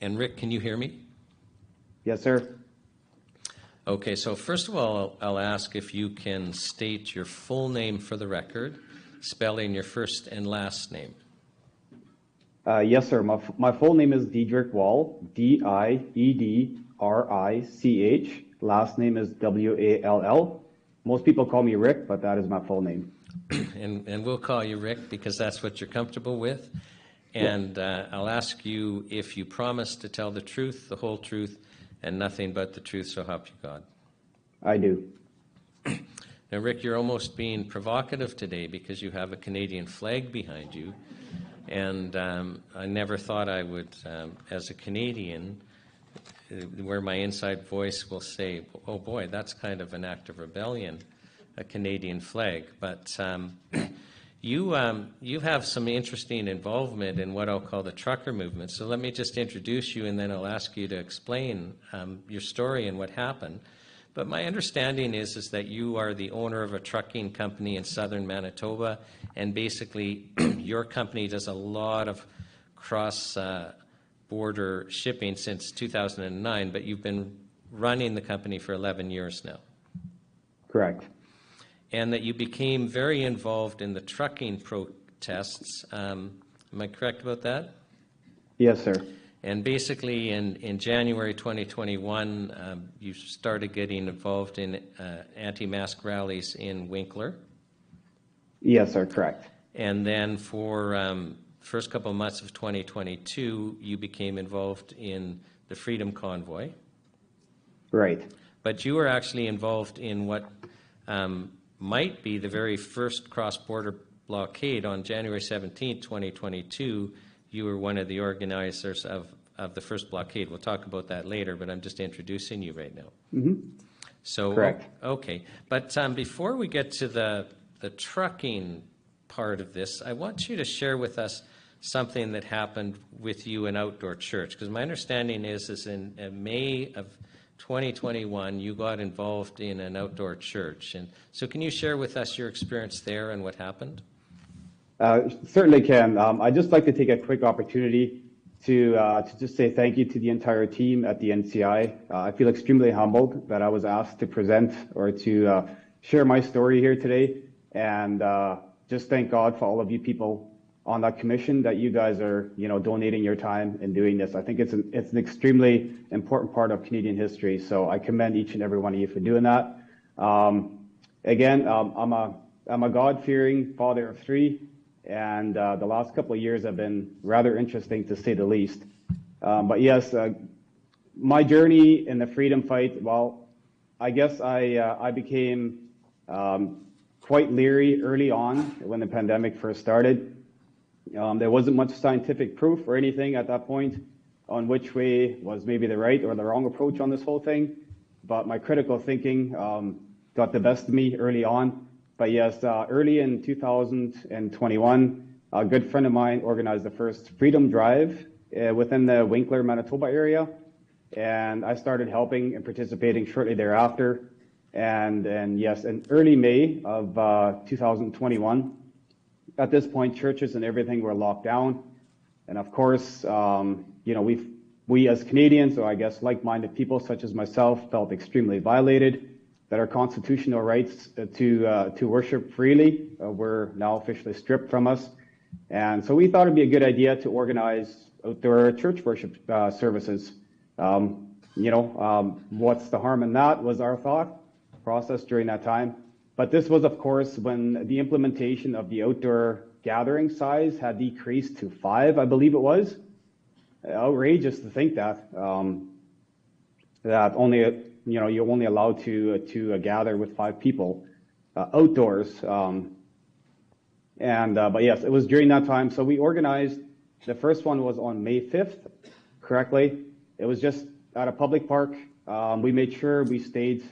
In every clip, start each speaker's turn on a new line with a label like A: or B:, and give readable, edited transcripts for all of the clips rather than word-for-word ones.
A: And Rick, can you hear me?
B: Yes, sir.
A: Okay, so first of all, I'll ask if you can state your full name for the record, spelling your first and last name.
B: Yes, sir. My full name is Diedrich Wall, Diedrich. Last name is Wall. Most people call me Rick, but that is my full name.
A: And we'll call you Rick because that's what you're comfortable with. And I'll ask you if you promise to tell the truth, the whole truth, and nothing but the truth, so help you God.
B: I do.
A: Now, Rick, you're almost being provocative today because you have a Canadian flag behind you. And I never thought I would, as a Canadian, where my inside voice will say, oh boy, that's kind of an act of rebellion, a Canadian flag. But you have some interesting involvement in what I'll call the trucker movement. So let me just introduce you, and then I'll ask you to explain your story and what happened. But my understanding is that you are the owner of a trucking company in southern Manitoba, and basically your company does a lot of cross-border shipping since 2009, but you've been running the company for 11 years now.
B: Correct.
A: And that you became very involved in the trucking protests. Am I correct about that?
B: Yes, sir.
A: And basically in January 2021, you started getting involved in anti-mask rallies in Winkler.
B: Yes, sir, correct.
A: And then for first couple of months of 2022, you became involved in the Freedom Convoy.
B: Right.
A: But you were actually involved in what might be the very first cross-border blockade on January 17, 2022. You were one of the organizers of the first blockade. We'll talk about that later, but I'm just introducing you right now.
B: Mm-hmm.
A: So,
B: correct.
A: Okay. But before we get to the trucking part of this, I want you to share with us something that happened with you in Outdoor Church, because my understanding is in May of 2021, you got involved in an outdoor church. And so can you share with us your experience there and what happened?
B: Certainly can. I'd just like to take a quick opportunity to just say thank you to the entire team at the NCI. I feel extremely humbled that I was asked to present or to share my story here today, and just thank God for all of you people on that commission that you guys are, donating your time and doing this. I think it's an extremely important part of Canadian history. So I commend each and every one of you for doing that. Again, I'm a God-fearing father of three. And the last couple of years have been rather interesting, to say the least. But yes, my journey in the freedom fight, well, I guess I became quite leery early on when the pandemic first started. There wasn't much scientific proof or anything at that point on which way was maybe the right or the wrong approach on this whole thing. But my critical thinking got the best of me early on. But yes, early in 2021, a good friend of mine organized the first Freedom Drive within the Winkler, Manitoba area. And I started helping and participating shortly thereafter. And yes, in early May of 2021, at this point, churches and everything were locked down. And of course, we as Canadians, or I guess like-minded people such as myself, felt extremely violated, that our constitutional rights to worship freely were now officially stripped from us. And so we thought it'd be a good idea to organize outdoor church worship services. What's the harm in that was our thought process during that time. But this was, of course, when the implementation of the outdoor gathering size had decreased to 5, I believe it was. Outrageous to think that only you're only allowed to gather with 5 people outdoors. But yes, it was during that time. So we organized. The first one was on May 5th, correctly. It was just at a public park. We made sure we stayed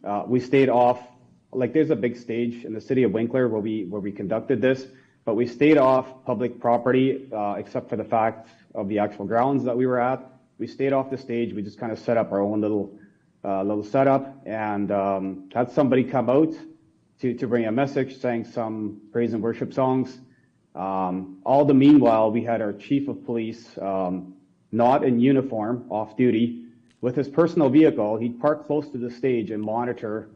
B: off. Like, there's a big stage in the city of Winkler where we conducted this, but we stayed off public property except for the fact of the actual grounds that we were at. We stayed off the stage. We just kind of set up our own little setup and had somebody come out to bring a message, sang some praise and worship songs. All the meanwhile, we had our chief of police not in uniform, off duty, with his personal vehicle. He'd park close to the stage and monitor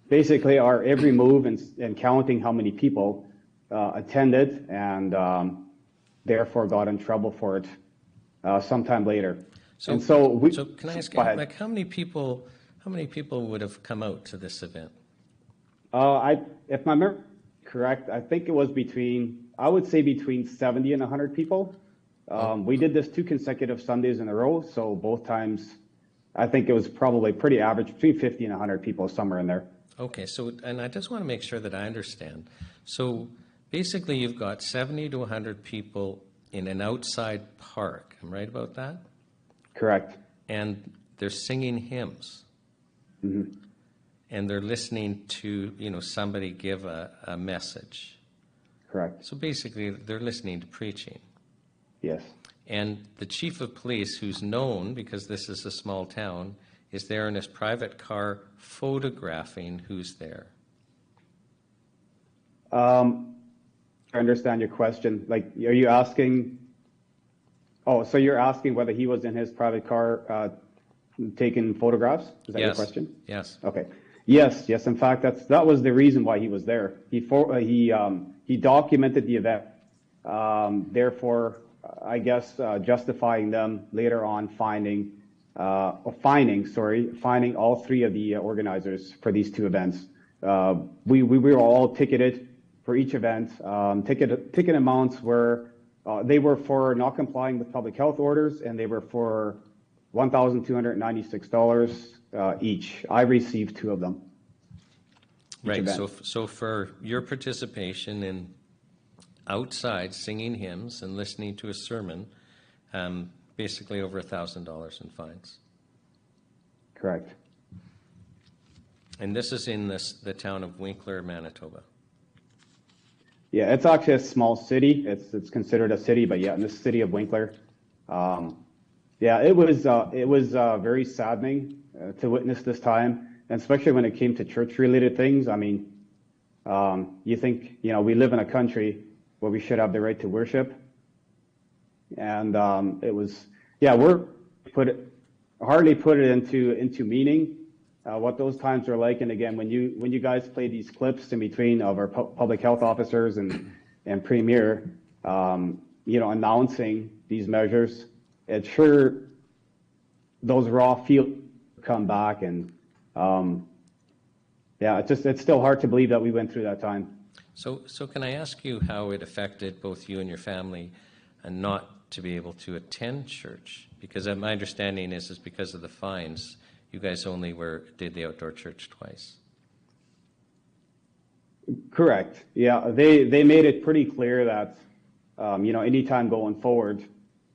B: basically our every move and counting how many people attended, and therefore got in trouble for it sometime later.
A: So can I ask you, like, how many people would have come out to this event?
B: If my memory is correct, I think it was between 70 and 100 people. We did this 2 consecutive Sundays in a row, so both times I think it was probably pretty average, between 50 and 100 people, somewhere in there.
A: Okay, so, and I just want to make sure that I understand. So basically you've got 70 to 100 people in an outside park. Am I right about that?
B: Correct.
A: And they're singing hymns.
B: Mm-hmm.
A: And they're listening to, somebody give a message.
B: Correct.
A: So basically they're listening to preaching.
B: Yes.
A: And the chief of police, who's known, because this is a small town, is there in his private car photographing who's there.
B: I understand your question. Like, are you asking? Oh, so you're asking whether he was in his private car taking photographs? Is that your question?
A: Yes.
B: Okay. Yes. In fact, that was the reason why he was there. He documented the event. Therefore, I guess justifying them later on finding all 3 of the organizers for these 2 events. We were all ticketed for each event. Ticket amounts were for not complying with public health orders, and they were for $1,296 each. I received 2 of them.
A: Right. So for your participation in outside singing hymns and listening to a sermon, basically over $1,000 in fines.
B: Correct.
A: And this is in the town of Winkler, Manitoba.
B: Yeah, it's actually a small city. It's considered a city, but yeah, in the city of Winkler. It was very saddening to witness this time, and especially when it came to church-related things. I mean, you think, we live in a country where we should have the right to worship, and hardly put it into meaning what those times are like. And again, when you guys play these clips in between of our public health officers and premier, announcing these measures, it's sure those raw feelings come back, and it's still hard to believe that we went through that time.
A: So can I ask you how it affected both you and your family and not to be able to attend church? Because my understanding is because of the fines, you guys only did the outdoor church twice.
B: Correct. Yeah, they made it pretty clear that, anytime going forward,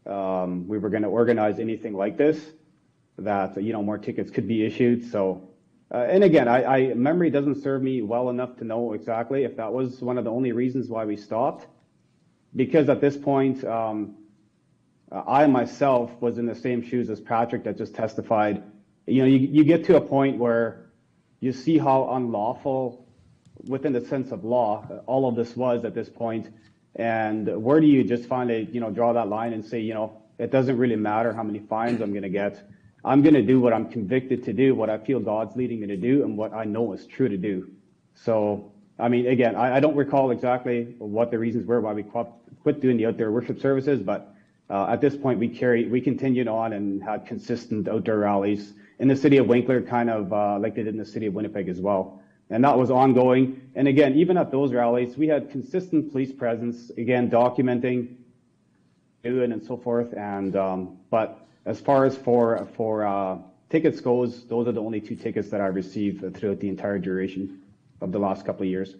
B: we were going to organize anything like this, that, more tickets could be issued. So, and again, memory doesn't serve me well enough to know exactly if that was one of the only reasons why we stopped. Because at this point, I myself was in the same shoes as Patrick that just testified. You get to a point where you see how unlawful, within the sense of law, all of this was at this point. And where do you just finally, draw that line and say, it doesn't really matter how many fines I'm going to get. I'm going to do what I'm convicted to do, what I feel God's leading me to do, and what I know is true to do. So, I mean, again, I don't recall exactly what the reasons were why we quit doing the outdoor worship services, but at this point, we continued on and had consistent outdoor rallies in the city of Winkler, kind of like they did in the city of Winnipeg as well. And that was ongoing. And again, even at those rallies, we had consistent police presence, again, documenting and so forth. And but as far as for tickets goes, those are the only 2 tickets that I received throughout the entire duration of the last couple of years.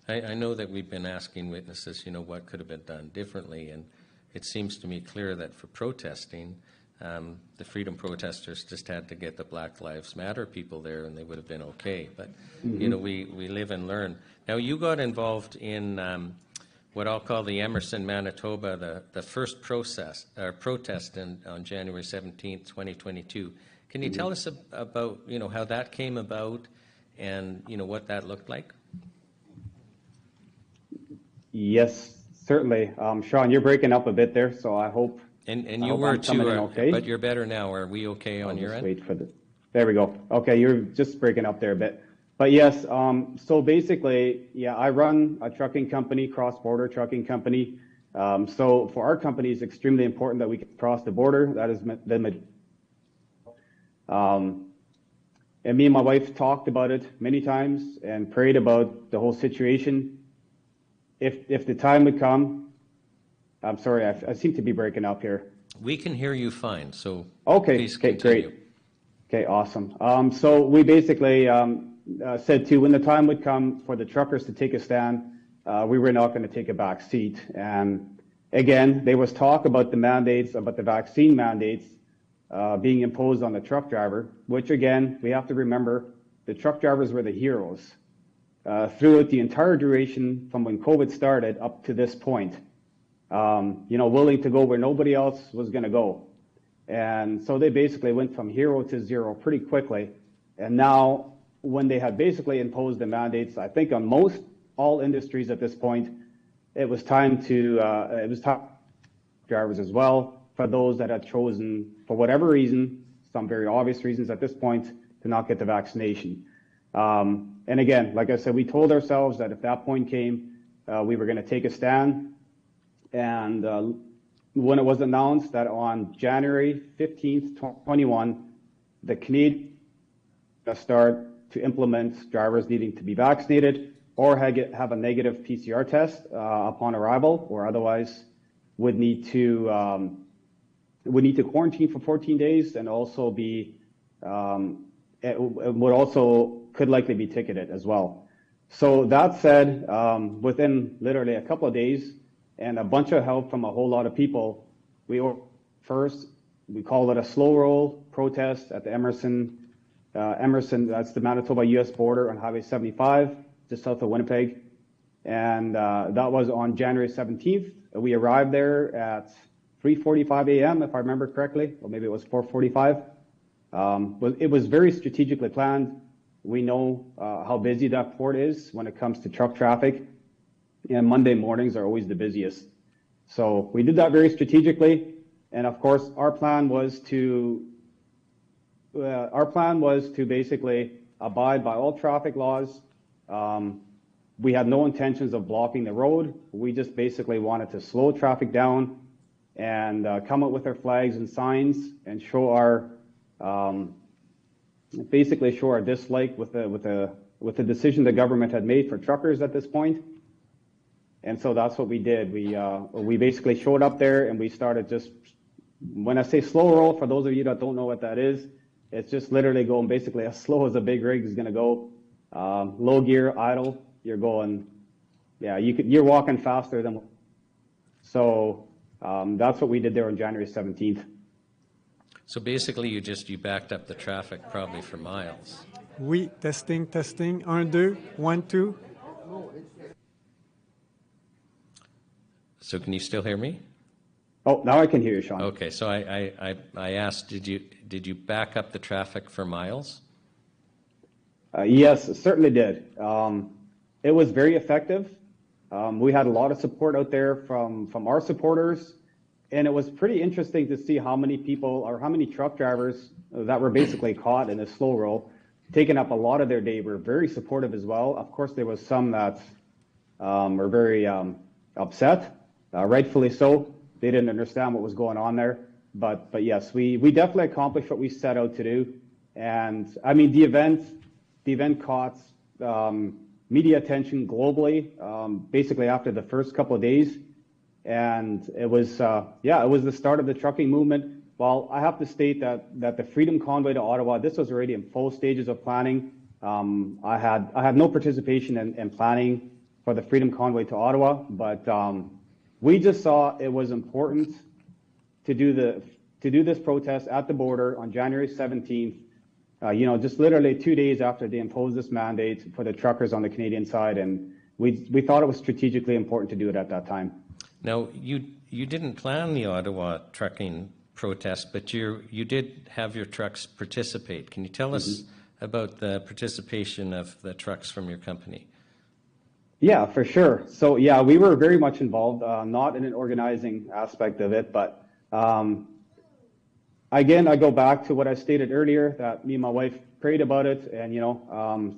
A: I know that we've been asking witnesses, what could have been done differently, and it seems to me clear that for protesting, the freedom protesters just had to get the Black Lives Matter people there, and they would have been okay. But we live and learn. Now, you got involved in what I'll call the Emerson, Manitoba, the first protest on January 17th, 2022. Can you tell us about how that came about and what that looked like?
B: Yes. certainly. Sean, you're breaking up a bit there, so I hope.
A: And
B: I
A: you
B: hope
A: were
B: I'm coming
A: too,
B: in okay.
A: but you're better now. Are we okay
B: I'll
A: on your
B: just
A: end?
B: wait for the. There we go. Okay, you're just breaking up there a bit. But yes, so basically, yeah, I run a trucking company, cross-border trucking company. So for our company, it's extremely important that we can cross the border. That is and me and my wife talked about it many times and prayed about the whole situation. If the time would come, I'm sorry, I seem to be breaking up here.
A: We can hear you fine, so
B: Okay,
A: please
B: okay,
A: continue.
B: great. Okay, awesome. So we basically said to when the time would come for the truckers to take a stand, we were not going to take a back seat. And again, there was talk about the mandates, about the vaccine mandates being imposed on the truck driver, which again, we have to remember, the truck drivers were the heroes throughout the entire duration from when COVID started up to this point. Willing to go where nobody else was going to go. And so they basically went from hero to zero pretty quickly. And now, when they had basically imposed the mandates, I think on all industries at this point, it was time drivers as well, for those that had chosen, for whatever reason, some very obvious reasons at this point, to not get the vaccination. And again, like I said, we told ourselves that if that point came, we were going to take a stand. And when it was announced that on January 15th, 2021, the Canadian start to implement drivers needing to be vaccinated or have a negative PCR test upon arrival, or otherwise would need to quarantine for 14 days and also could likely be ticketed as well. So that said, within literally a couple of days, and a bunch of help from a whole lot of people, we called it a slow roll protest at the Emerson, that's the Manitoba-US border on Highway 75, just south of Winnipeg. And that was on January 17th. We arrived there at 3:45 a.m., if I remember correctly, or maybe it was 4:45. It was very strategically planned. We know how busy that port is when it comes to truck traffic. And Monday mornings are always the busiest. So we did that very strategically. And of course, our plan was to basically abide by all traffic laws. We had no intentions of blocking the road. We just basically wanted to slow traffic down and come up with our flags and signs and show our dislike with the decision the government had made for truckers at this point. And so that's what we did. We basically showed up there and we started just, when I say slow roll, for those of you that don't know what that is, it's just literally going basically as slow as a big rig is going to go. Low gear, idle, you're going, you're walking faster than. So that's what we did there on January 17th.
A: So basically you backed up the traffic probably for miles.
C: Oui, testing. 1, 2, 1, 2.
A: So can you still hear me?
B: Oh, now I can hear you, Sean.
A: Okay, so I asked, did you back up the traffic for miles?
B: Yes, it certainly did. It was very effective. We had a lot of support out there from our supporters, and it was pretty interesting to see how many people or how many truck drivers that were basically caught in a slow roll, taking up a lot of their day, were very supportive as well. Of course, there was some that were very upset. Rightfully so. They didn't understand what was going on there. But yes, we definitely accomplished what we set out to do. And I mean, the event caught media attention globally, basically after the first couple of days. And it was the start of the trucking movement. Well, I have to state that the Freedom Convoy to Ottawa, this was already in full stages of planning. I had no participation in planning for the Freedom Convoy to Ottawa, but we just saw it was important to do this protest at the border on January 17th. Just literally 2 days after they imposed this mandate for the truckers on the Canadian side, and we thought it was strategically important to do it at that time.
A: Now, you didn't plan the Ottawa trucking protest, but you did have your trucks participate. Can you tell us about the participation of the trucks from your company?
B: Yeah, for sure. So yeah, we were very much involved, not in an organizing aspect of it, but again, I go back to what I stated earlier, that me and my wife prayed about it and,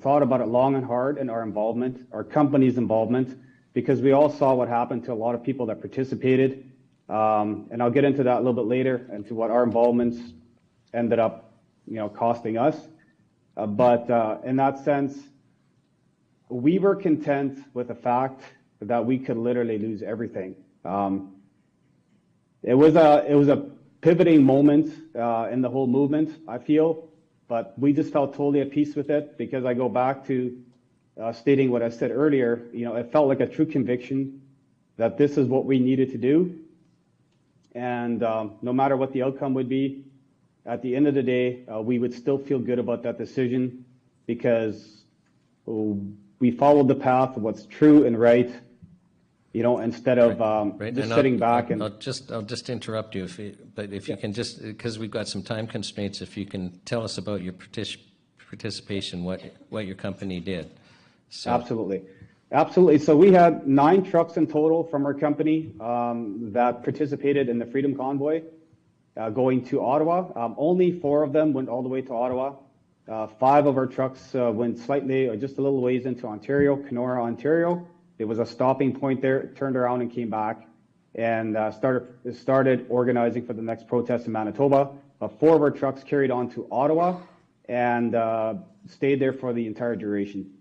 B: thought about it long and hard in our involvement, our company's involvement, because we all saw what happened to a lot of people that participated. And I'll get into that a little bit later, into what our involvements ended up, costing us. But in that sense, we were content with the fact that we could literally lose everything. It was a pivoting moment in the whole movement, I feel, but we just felt totally at peace with it, because I go back to stating what I said earlier. It felt like a true conviction that this is what we needed to do, and no matter what the outcome would be, at the end of the day, we would still feel good about that decision, because we followed the path of what's true and right, instead of
A: Right.
B: just
A: And
B: sitting back and.
A: I'll just interrupt you, but if you can just, because we've got some time constraints, if you can tell us about your participation, what your company did. So.
B: Absolutely. So we had 9 trucks in total from our company that participated in the Freedom Convoy going to Ottawa. Only 4 of them went all the way to Ottawa. 5 of our trucks went slightly, or just a little ways into Ontario, Kenora, Ontario. There was a stopping point there, turned around and came back, and started organizing for the next protest in Manitoba. 4 of our trucks carried on to Ottawa and stayed there for the entire duration.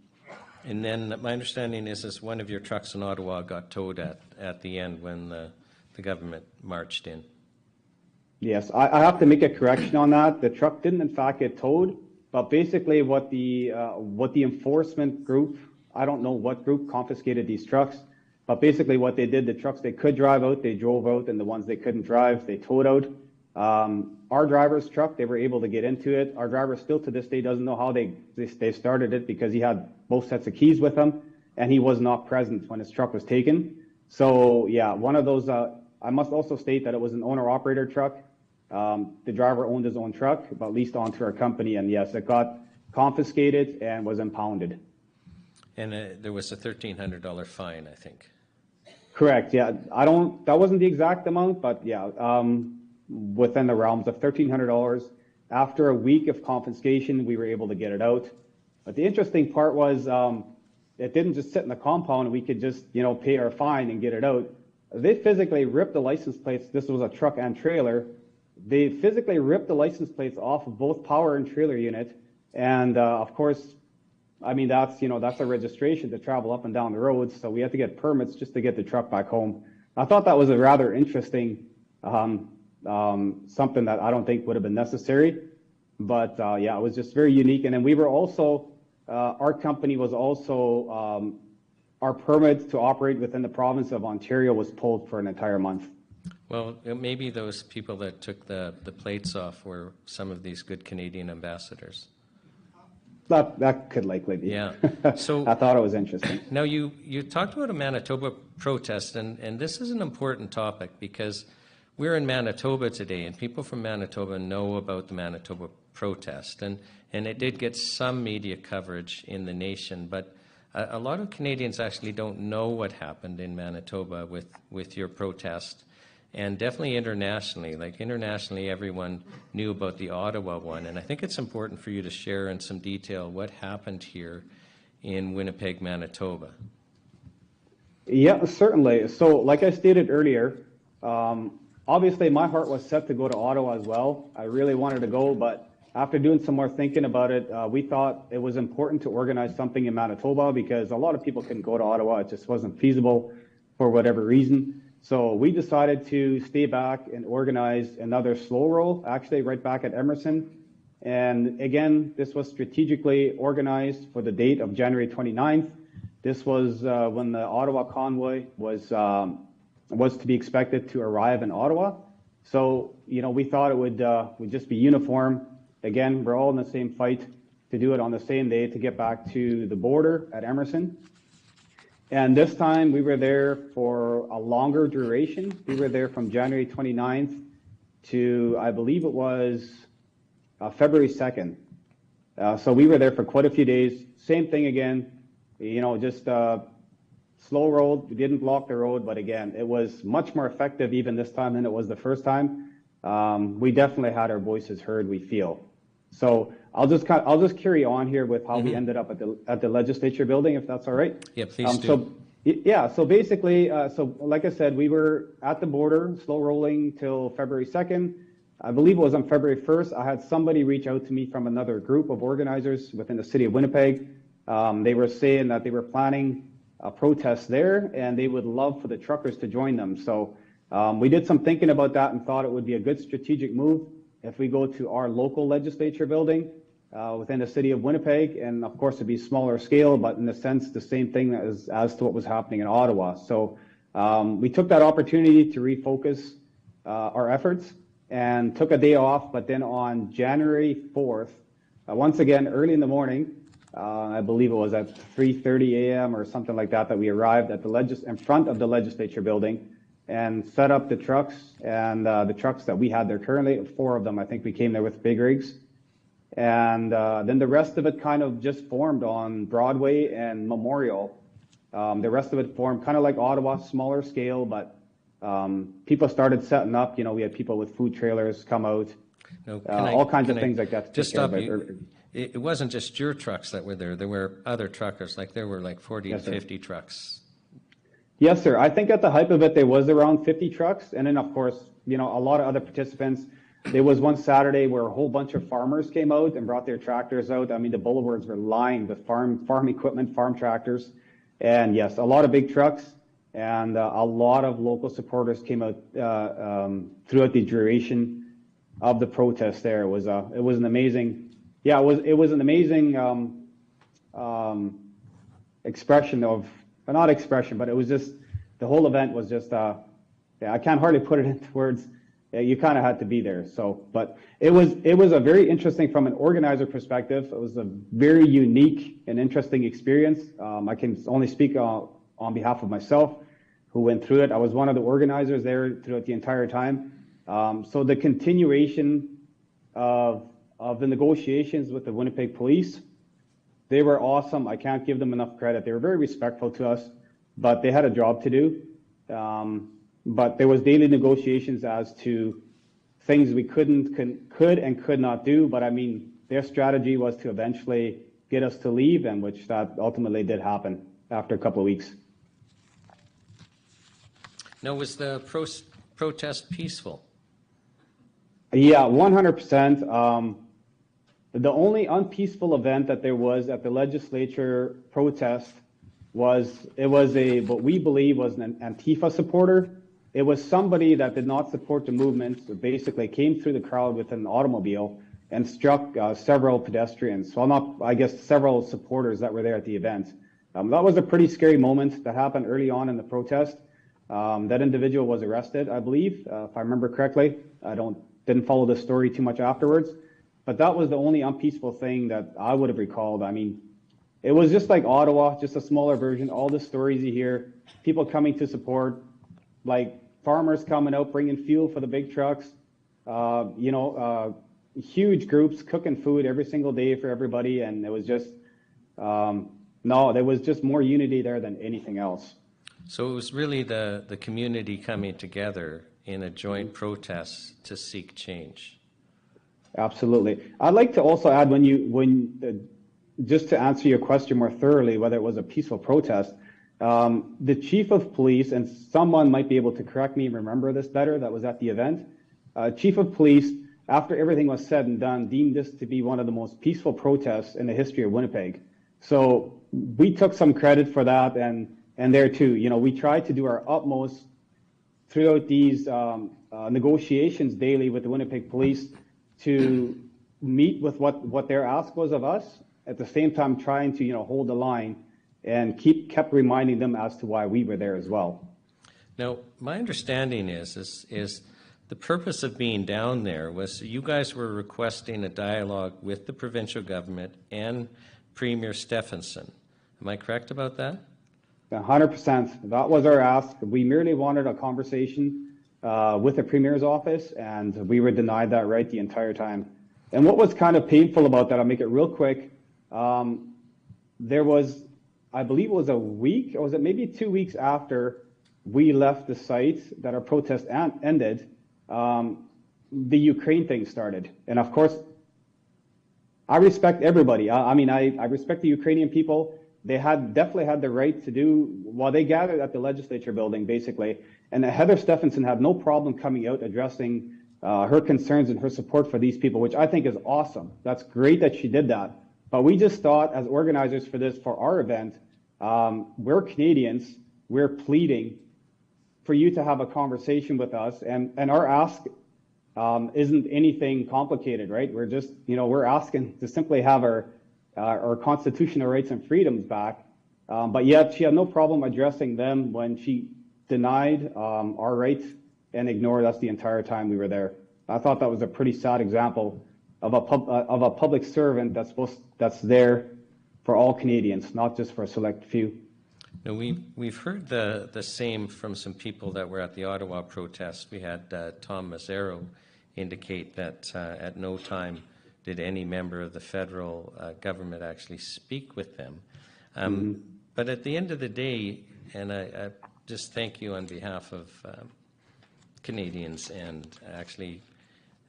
A: And then my understanding is one of your trucks in Ottawa got towed at the end when the government marched in.
B: Yes, I have to make a correction on that. The truck didn't in fact get towed, but basically what the enforcement group, I don't know what group, confiscated these trucks, but basically what they did, the trucks they could drive out, they drove out, and the ones they couldn't drive, they towed out. Our driver's truck, they were able to get into it. Our driver still to this day doesn't know how they started it, because he had both sets of keys with him, and he was not present when his truck was taken. So yeah, one of those, I must also state that it was an owner-operator truck. The driver owned his own truck, but leased onto our company, and yes, it got confiscated and was impounded.
A: And there was a $1,300 fine, I think.
B: Correct. Yeah, that wasn't the exact amount, but yeah, within the realms of $1,300. After a week of confiscation, we were able to get it out. But the interesting part was, it didn't just sit in the compound and we could just, pay our fine and get it out. They physically ripped the license plates. This was a truck and trailer. They physically ripped the license plates off of both power and trailer unit. And of course, I mean, that's a registration to travel up and down the roads. So we had to get permits just to get the truck back home. I thought that was a rather interesting, something that I don't think would have been necessary. But yeah, it was just very unique. And then we were also, our company was also, our permit to operate within the province of Ontario was pulled for an entire month.
A: Well, maybe those people that took the plates off were some of these good Canadian ambassadors.
B: That could likely be.
A: Yeah. So
B: I thought it was interesting.
A: Now, you talked about a Manitoba protest, and this is an important topic because we're in Manitoba today, and people from Manitoba know about the Manitoba protest, and it did get some media coverage in the nation, but a lot of Canadians actually don't know what happened in Manitoba with your protest. And definitely internationally, everyone knew about the Ottawa one. And I think it's important for you to share in some detail what happened here in Winnipeg, Manitoba.
B: Yeah, certainly. So like I stated earlier, obviously my heart was set to go to Ottawa as well. I really wanted to go, but after doing some more thinking about it, we thought it was important to organize something in Manitoba because a lot of people couldn't go to Ottawa. It just wasn't feasible for whatever reason. So we decided to stay back and organize another slow roll, actually right back at Emerson. And again, this was strategically organized for the date of January 29th. This was when the Ottawa convoy was to be expected to arrive in Ottawa. So, we thought it would just be uniform. Again, we're all in the same fight to do it on the same day to get back to the border at Emerson. And this time we were there for a longer duration. We were there from January 29th to, I believe it was February 2nd. So we were there for quite a few days. Same thing again, just slow rolled. We didn't block the road, but again, it was much more effective even this time than it was the first time. We definitely had our voices heard, we feel. So I'll just carry on here with how we ended up at the legislature building, if that's all right.
A: Yeah, please do.
B: So basically, so like I said, we were at the border, slow rolling till February 2nd. I believe it was on February 1st. I had somebody reach out to me from another group of organizers within the city of Winnipeg. They were saying that they were planning a protest there, and they would love for the truckers to join them. So we did some thinking about that and thought it would be a good strategic move if we go to our local legislature building within the city of Winnipeg, and of course it'd be smaller scale, but in a sense the same thing as to what was happening in Ottawa. So we took that opportunity to refocus our efforts and took a day off, but then on January 4th, once again early in the morning, I believe it was at 3:30 a.m. or something like that, that we arrived at in front of the legislature building and set up the trucks, and the trucks that we had there currently, 4 of them, I think we came there with big rigs. And then the rest of it kind of just formed on Broadway and Memorial. The rest of it formed kind of like Ottawa, smaller scale, but people started setting up. You know, we had people with food trailers come out, all kinds of things like that.
A: Just stop you. It wasn't just your trucks that were there. There were other truckers. Like there were like 40 to 50 trucks.
B: Yes, sir. I think at the height of it, there was around 50 trucks. And then, of course, you know, a lot of other participants. There was one Saturday where a whole bunch of farmers came out and brought their tractors out. I mean, the boulevards were lined with farm equipment, farm tractors. And yes, a lot of big trucks and a lot of local supporters came out throughout the duration of the protest there. It was an amazing, it was an amazing expression of, not expression, but it was just, the whole event was just, I can't hardly put it into words. You kind of had to be there. So, but it was a very interesting, from an organizer perspective, it was a very unique and interesting experience. I can only speak on behalf of myself, who went through it. I was one of the organizers there throughout the entire time. So the continuation of the negotiations with the Winnipeg police, they were awesome. I can't give them enough credit. They were very respectful to us, but they had a job to do. But there was daily negotiations as to things we could and could not do. But I mean, their strategy was to eventually get us to leave, and which that ultimately did happen after a couple of weeks.
A: Now, was the protest peaceful?
B: Yeah, 100%. The only unpeaceful event that there was at the legislature protest was, what we believe was an Antifa supporter. It was somebody that did not support the movement, so basically came through the crowd with an automobile and struck several pedestrians. Well, I guess several supporters that were there at the event. That was a pretty scary moment that happened early on in the protest. That individual was arrested, I believe, if I remember correctly. I didn't follow the story too much afterwards, but that was the only unpeaceful thing that I would have recalled. I mean, it was just like Ottawa, just a smaller version. All the stories you hear, people coming to support, like farmers coming out, bringing fuel for the big trucks, huge groups cooking food every single day for everybody. And it was just, there was just more unity there than anything else.
A: So it was really the community coming together in a joint protest to seek change. Absolutely.
B: I'd like to also add, just to answer your question more thoroughly, whether it was a peaceful protest, the chief of police, and someone might be able to correct me and remember this better, that was at the event, chief of police, after everything was said and done, deemed this to be one of the most peaceful protests in the history of Winnipeg. So we took some credit for that, and there too, we tried to do our utmost throughout these negotiations daily with the Winnipeg police to meet with what their ask was of us, at the same time trying to hold the line and kept reminding them as to why we were there as well.
A: Now, my understanding is the purpose of being down there was you guys were requesting a dialogue with the provincial government and Premier Stephenson. Am I correct about that?
B: 100%. That was our ask. We merely wanted a conversation with the Premier's office, and we were denied that right the entire time. And what was kind of painful about that, I'll make it real quick, there was I believe it was a week, or was it maybe 2 weeks after we left the site that our protest ended, the Ukraine thing started. And of course, I respect everybody. I respect the Ukrainian people. They definitely had the right to do, while they gathered at the legislature building, basically. And Heather Stephenson had no problem coming out, addressing her concerns and her support for these people, which I think is awesome. That's great that she did that. But we just thought, as organizers for our event, we're Canadians. We're pleading for you to have a conversation with us, and our ask isn't anything complicated, right? We're just, we're asking to simply have our constitutional rights and freedoms back. But yet she had no problem addressing them when she denied our rights and ignored us the entire time we were there. I thought that was a pretty sad example of a public servant that's there for all Canadians, not just for a select few.
A: Now, we've heard the same from some people that were at the Ottawa protest. We had Tom Mazzaro indicate that at no time did any member of the federal government actually speak with them. But at the end of the day, and I just thank you on behalf of Canadians and actually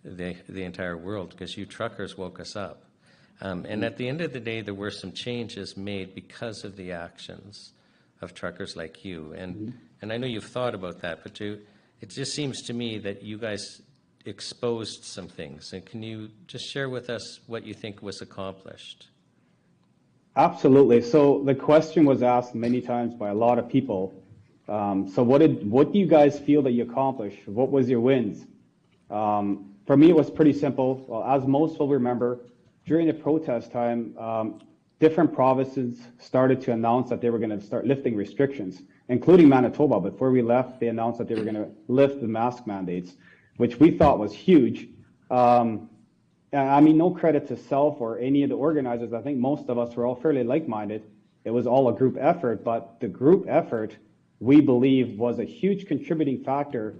A: the entire world, because you truckers woke us up. And at the end of the day, there were some changes made because of the actions of truckers like you. And I know you've thought about that, but it just seems to me that you guys exposed some things. And can you just share with us what you think was accomplished?
B: Absolutely. So the question was asked many times by a lot of people. So what do you guys feel that you accomplished? What was your wins? For me, it was pretty simple. Well, as most will remember, during the protest time, different provinces started to announce that they were going to start lifting restrictions, including Manitoba. Before we left, they announced that they were going to lift the mask mandates, which we thought was huge. And I mean, no credit to self or any of the organizers. I think most of us were all fairly like-minded. It was all a group effort, but the group effort, we believe, was a huge contributing factor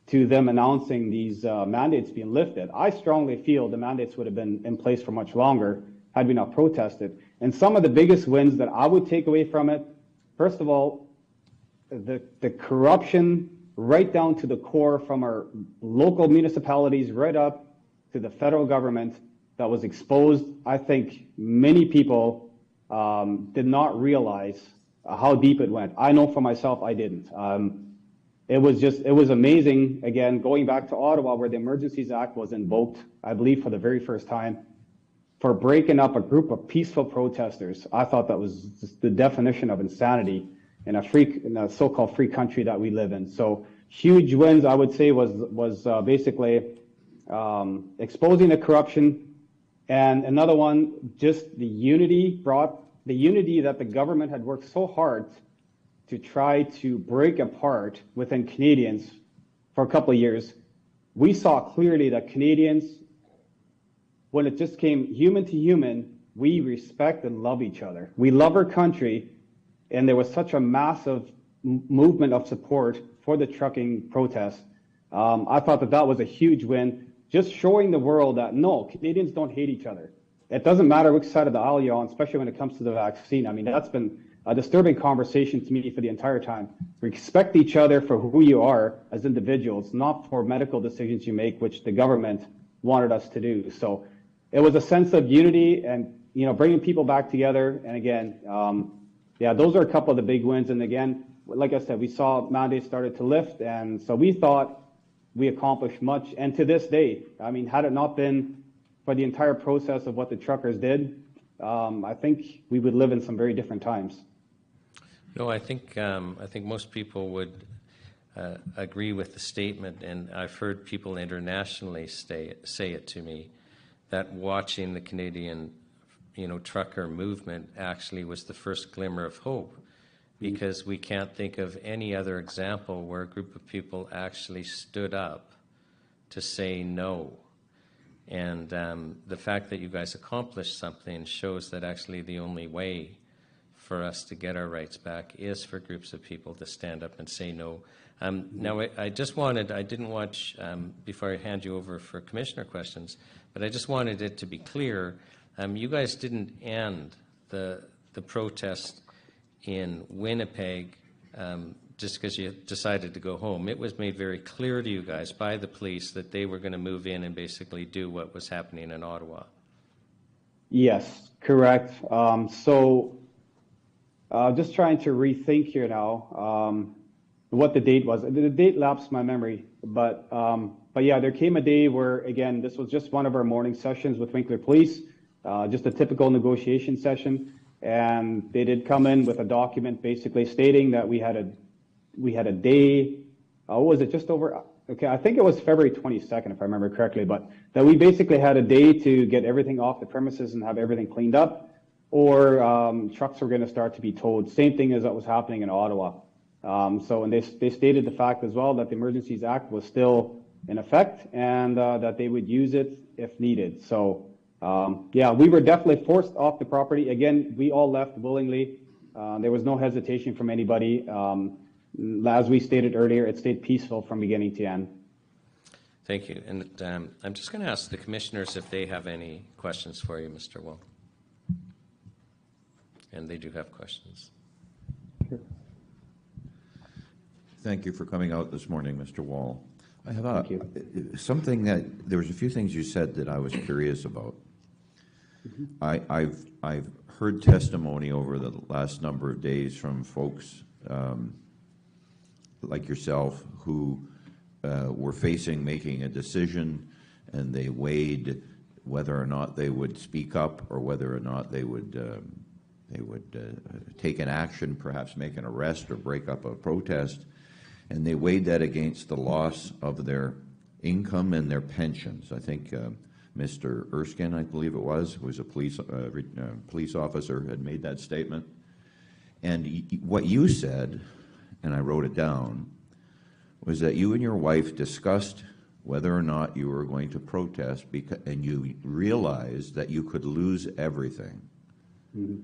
B: to them announcing these mandates being lifted. I strongly feel the mandates would have been in place for much longer had we not protested. And some of the biggest wins that I would take away from it, first of all, the corruption right down to the core from our local municipalities right up to the federal government that was exposed. I think many people did not realize how deep it went. I know for myself, I didn't. It was amazing, again, going back to Ottawa where the Emergencies Act was invoked, I believe for the very first time, for breaking up a group of peaceful protesters. I thought that was just the definition of insanity in a so-called free country that we live in. So huge wins, I would say, was basically exposing the corruption. And another one, just the unity that the government had worked so hard to try to break apart within Canadians for a couple of years. We saw clearly that Canadians, when it just came human to human, we respect and love each other. We love our country, and there was such a massive movement of support for the trucking protest. I thought that was a huge win, just showing the world that, no, Canadians don't hate each other. It doesn't matter which side of the aisle you're on, especially when it comes to the vaccine. I mean, that's been a disturbing conversation to me for the entire time. Respect each other for who you are as individuals, not for medical decisions you make, which the government wanted us to do. So it was a sense of unity and, bringing people back together. And again, those are a couple of the big wins. And again, like I said, we saw mandates started to lift. And so we thought we accomplished much. And to this day, I mean, had it not been for the entire process of what the truckers did, I think we would live in some very different times.
A: No, I think most people would agree with the statement, and I've heard people internationally say it to me, that watching the Canadian, trucker movement actually was the first glimmer of hope, because we can't think of any other example where a group of people actually stood up to say no. And the fact that you guys accomplished something shows that actually the only way for us to get our rights back is for groups of people to stand up and say no. Now, I didn't watch, before I hand you over for commissioner questions, but I just wanted it to be clear, you guys didn't end the protest in Winnipeg just because you decided to go home. It was made very clear to you guys by the police that they were going to move in and basically do what was happening in Ottawa.
B: Yes, correct. Just trying to rethink here now what the date was. The date lapsed my memory, but yeah, there came a day where, again, this was just one of our morning sessions with Winkler Police, just a typical negotiation session, and they did come in with a document basically stating that we had a day. What was it? Just over. Okay, I think it was February 22nd, if I remember correctly, but that we basically had a day to get everything off the premises and have everything cleaned up, or trucks were going to start to be towed. Same thing as what was happening in Ottawa. And they stated the fact as well that the Emergencies Act was still in effect and that they would use it if needed. So yeah, we were definitely forced off the property. Again, we all left willingly. There was no hesitation from anybody. As we stated earlier, it stayed peaceful from beginning to end.
A: Thank you. And I'm just going to ask the commissioners if they have any questions for you, Mr. Wall. And they do have questions.
D: Thank you for coming out this morning, Mr. Wall. I have something that there was a few things you said that I was curious about. I've heard testimony over the last number of days from folks like yourself who were making a decision, and they weighed whether or not they would speak up or whether or not they would take an action, perhaps make an arrest or break up a protest, and they weighed that against the loss of their income and their pensions. I think Mr. Erskine, I believe it was, who was a police officer, had made that statement. And what you said, and I wrote it down, was that you and your wife discussed whether or not you were going to protest, and you realized that you could lose everything. Mm-hmm.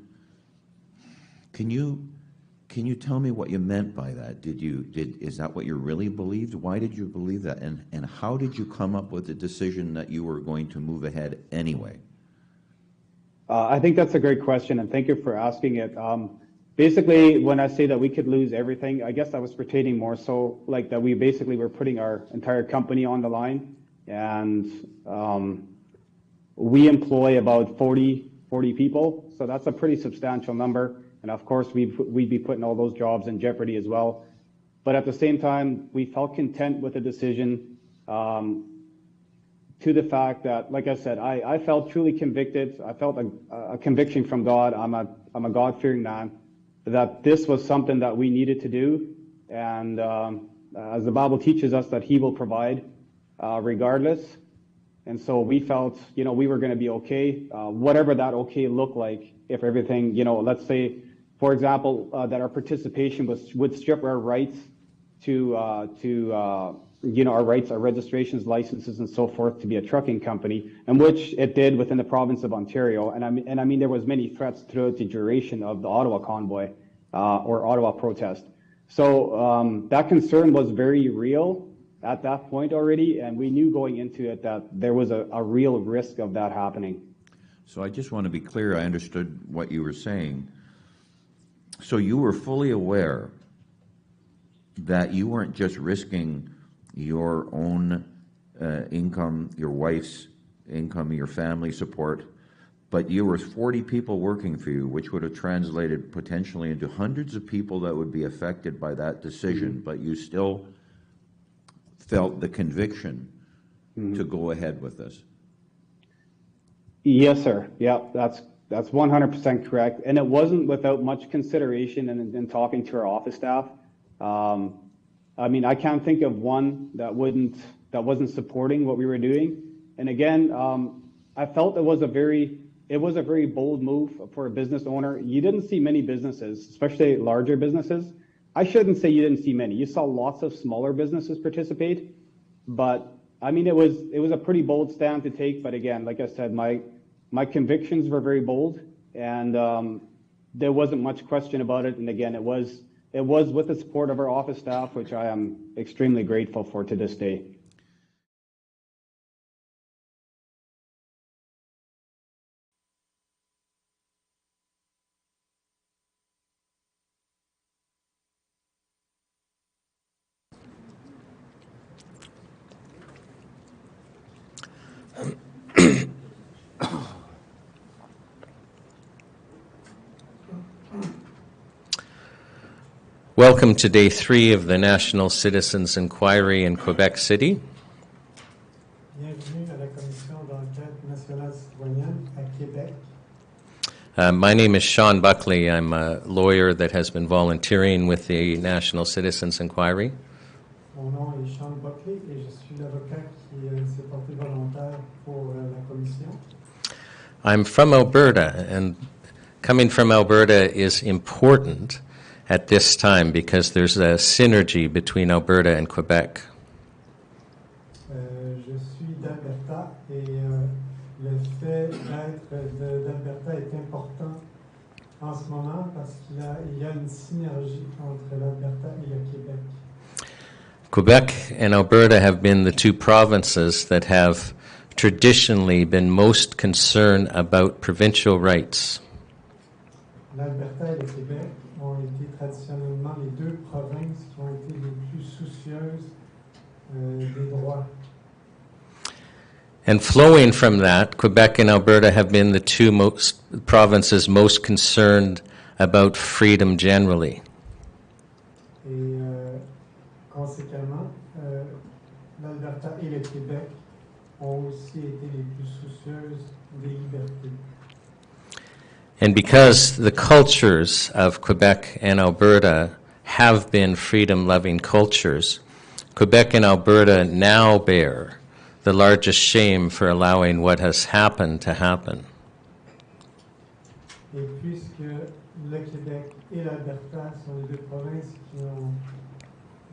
D: Can you tell me what you meant by that? Is that what you really believed? Why did you believe that? And how did you come up with the decision that you were going to move ahead anyway?
B: I think that's a great question, and thank you for asking it. Basically, when I say that we could lose everything, I guess I was pertaining more so like that we basically were putting our entire company on the line, and we employ about 40 people, so that's a pretty substantial number. And of course, we'd be putting all those jobs in jeopardy as well. But at the same time, we felt content with the decision to the fact that, like I said, I felt truly convicted. I felt a conviction from God. I'm a God-fearing man, that this was something that we needed to do. And as the Bible teaches us, that He will provide regardless. And so we felt, we were going to be okay, whatever that okay looked like. If everything, let's say, for example, that our participation would strip our rights to our rights, our registrations, licenses, and so forth to be a trucking company, and which it did within the province of Ontario. And I mean, there was many threats throughout the duration of the Ottawa convoy or Ottawa protest. So that concern was very real at that point already, and we knew going into it that there was a real risk of that happening.
D: So I just want to be clear, I understood what you were saying. So you were fully aware that you weren't just risking your own income, your wife's income, your family support, but you were 40 people working for you, which would have translated potentially into hundreds of people that would be affected by that decision, but you still felt the conviction to go ahead with this.
B: Yes, sir. Yeah, that's 100% correct. And it wasn't without much consideration in talking to our office staff. I mean, I can't think of one that wasn't supporting what we were doing. And again, I felt it was a very bold move for a business owner. You didn't see many businesses, especially larger businesses. I shouldn't say you didn't see many. You saw lots of smaller businesses participate, but I mean, it was a pretty bold stand to take. But again, like I said, my convictions were very bold, and there wasn't much question about it. And again, it was with the support of our office staff, which I am extremely grateful for to this day.
A: Welcome to Day 3 of the National Citizens Inquiry in Quebec City.
C: Bienvenue à la commission d'enquête nationale citoyenne à Québec.
A: My name is Sean Buckley. I'm a lawyer that has been volunteering with the National Citizens Inquiry.
C: Mon nom est Sean Buckley et je suis l'avocat qui s'est porté volontaire pour la commission.
A: I'm from Alberta, and coming from Alberta is important at this time because there's a synergy between Alberta and Quebec.
C: Je suis d'Alberta et le fait d'être d'Alberta est important en ce moment parce qu'il y a une synergie entre l'Alberta et le Québec.
A: Quebec and Alberta have been the two provinces that have traditionally been most concerned about provincial rights.
C: L'Alberta et le Québec ont été traditionnellement les deux provinces qui ont été les plus soucieuses des droits.
A: And flowing from that, Quebec and Alberta have been the two provinces most concerned about freedom generally.
C: Et conséquemment, l'Alberta et le Québec ont aussi été les plus soucieuses des libertés.
A: And because the cultures of Quebec and Alberta have been freedom-loving cultures, Quebec and Alberta now bear the largest shame for allowing what has happened to happen.
C: Et puisque le Québec et l'Alberta sont les deux provinces qui ont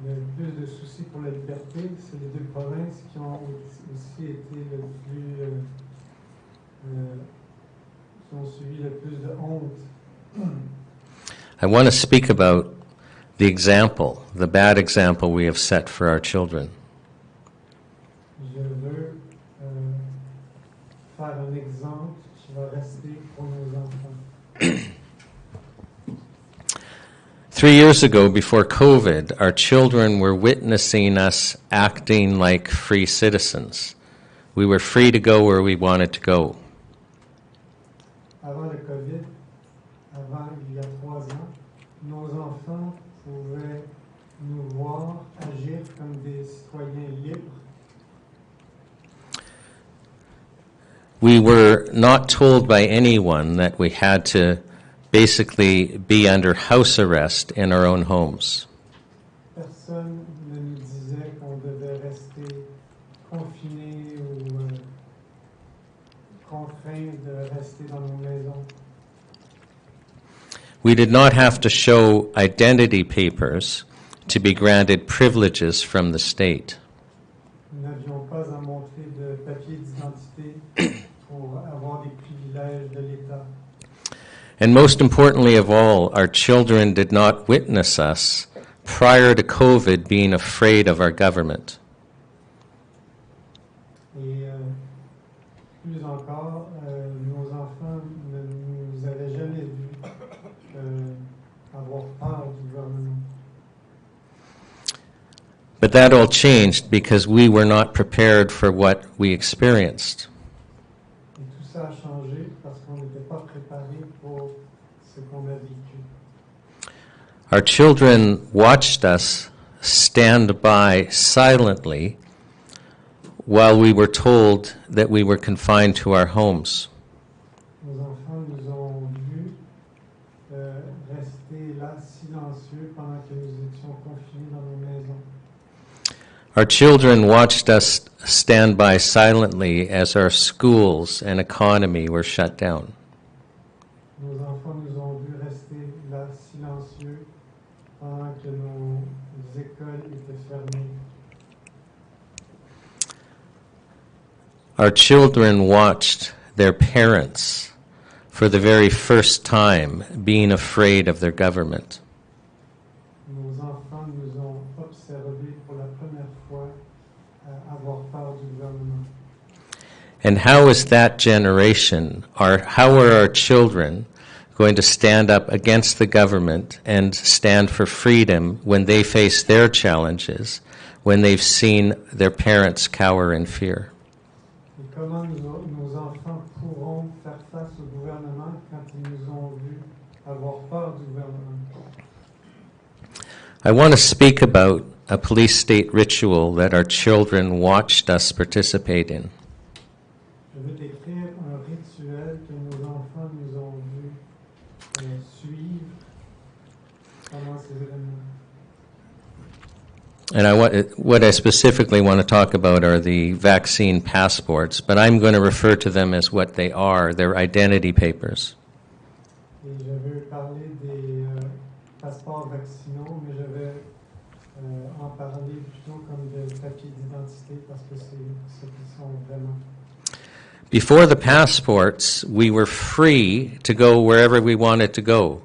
C: le plus de soucis pour la liberté, c'est les deux provinces qui ont aussi été le plus qui ont subi le plus de honte.
A: I want to speak about the example, the bad example we have set for our children.
C: Je veux faire un exemple qui va rester pour nos enfants.
A: 3 years ago, before COVID, our children were witnessing us acting like free citizens. We were free to go where we wanted to go.
C: Avant le COVID, avant il y a 3 ans, nos enfants pouvaient nous voir agir comme des citoyens libres.
A: We were not told by anyone that we had to basically be under house arrest in our own homes.
C: Personne ne nous disait qu'on devait rester confinés ou contraints de rester dans nos maisons.
A: We did not have to show identity papers to be granted privileges from the state.
C: Nous n'avions pas à montrer de papier d'identité pour avoir des privilèges de l'État.
A: And most importantly of all, our children did not witness us prior to COVID being afraid of our government.
C: Et plus encore, nos enfants ne nous avaient jamais vus avoir peur du gouvernement.
A: But that all changed because we were not prepared for what we experienced.
C: Et tout ça a changé parce qu'on n'était pas préparé pour ce qu'on a vécu.
A: Our children watched us stand by silently while we were told that we were confined to our homes.
C: Nos enfants nous ont vus rester là silencieux pendant que nous étions confinés dans nos maisons.
A: Our children watched us stand by silently as our schools and economy were shut down.
C: Nos enfants nous ont vus rester là silencieux pendant que nos écoles étaient fermées.
A: Our children watched their parents for the very first time being afraid of their government.
C: Nos enfants nous ont observés pour la première fois avoir peur du gouvernement.
A: And how is that generation, how are our children going to stand up against the government and stand for freedom when they face their challenges, when they've seen their parents cower in fear?
C: Et comment nos enfants pourront faire face au gouvernement quand ils nous ont vus avoir peur du gouvernement?
A: I want to speak about a police state ritual that our children watched us participate in.
C: Je veux décrire un rituel que nos enfants nous ont vu suivre pendant ces événements.
A: And what I specifically want to talk about are the vaccine passports, but I'm going to refer to them as what they are, their identity papers.
C: Et je veux parler des passeports vaccinaux, mais je vais en parler plutôt comme des papiers d'identité parce que c'est ce qu'ils sont vraiment.
A: Before the passports, we were free to go wherever we wanted to go.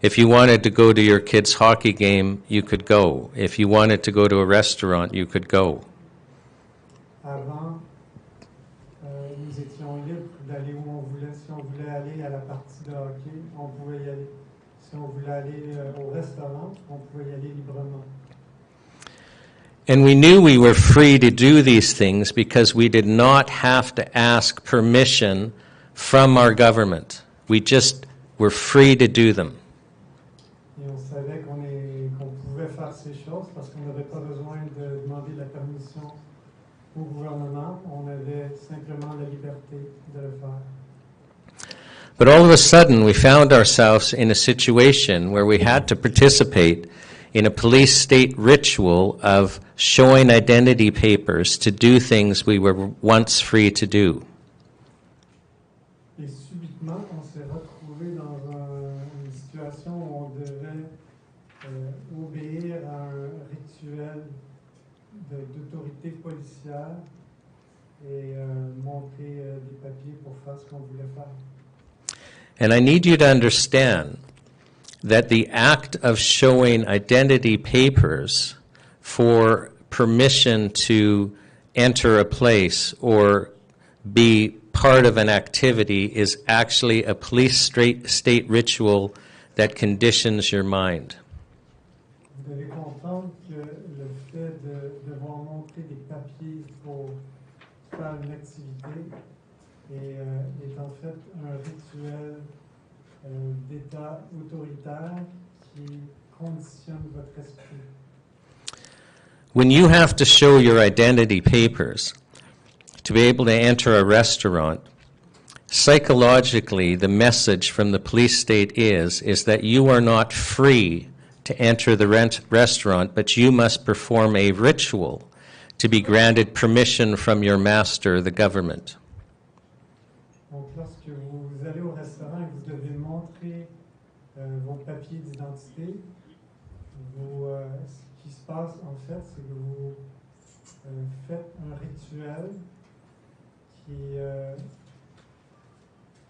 A: If you wanted to go to your kid's hockey game, you could go. If you wanted to go to a restaurant, you could go.
C: Avant, nous étions libres d'aller où on voulait. Si on voulait aller à la partie de hockey, on pouvait y aller. Si on voulait aller au restaurant, on pouvait y aller librement.
A: And we knew we were free to do these things because we did not have to ask permission from our government. We just were free to do them.
C: Et on savait qu'on pouvait faire ces choses parce qu'on n'avait pas besoin de demander la permission au gouvernement. On avait simplement la liberté de le faire.
A: But all of a sudden, we found ourselves in a situation where we had to participate in a police state ritual of showing identity papers to do things we were once free to do.
C: Et subitement, on s'est retrouvé dans une situation où on devait obéir à un rituel d'autorité policière et montrer des papiers pour faire ce qu'on voulait faire.
A: And I need you to understand that the act of showing identity papers for permission to enter a place or be part of an activity is actually a police state ritual that conditions your mind.
C: Vous devez comprendre que le fait de devoir montrer des papiers pour faire une activité est en fait un rituel d'État autoritaire qui conditionne votre esprit.
A: When you have to show your identity papers to be able to enter a restaurant, psychologically the message from the police state is that you are not free to enter the restaurant, but you must perform a ritual to be granted permission from your master, the government.
C: Donc, lorsque vous allez au restaurant et vous devez montrer vos papiers d'identité, ce qui se passe en fait, c'est que vous faites un rituel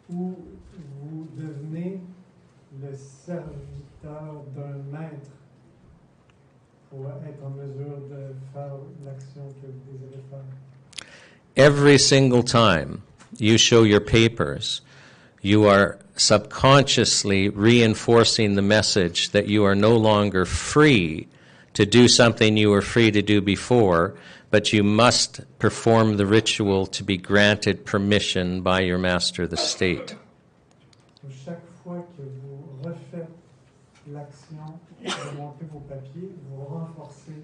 C: où vous devenez le serviteur d'un maître pour être en mesure de faire l'action que vous désirez faire.
A: Every single time you show your papers, you are subconsciously reinforcing the message that you are no longer free to do something you were free to do before, but you must perform the ritual to be granted permission by your master, the state.
C: Chaque fois que vous refaites l'action de montrer vos papiers, vous renforcez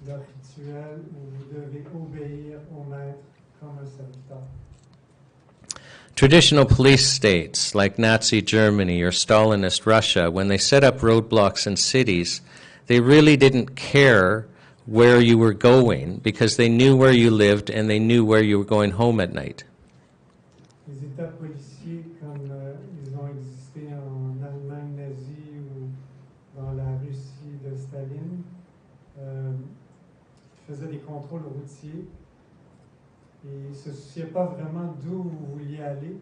C: le rituel où vous devez obéir au maître comme un serviteur.
A: Traditional police states like Nazi Germany or Stalinist Russia, when they set up roadblocks in cities, they really didn't care where you were going because they knew where you lived and they knew where you were going home at night.
C: Les États policiers, comme ils ont existé en Allemagne nazie ou dans la Russie de Staline, faisaient des contrôles routiers et ne se souciaient pas vraiment d'où vous vouliez aller,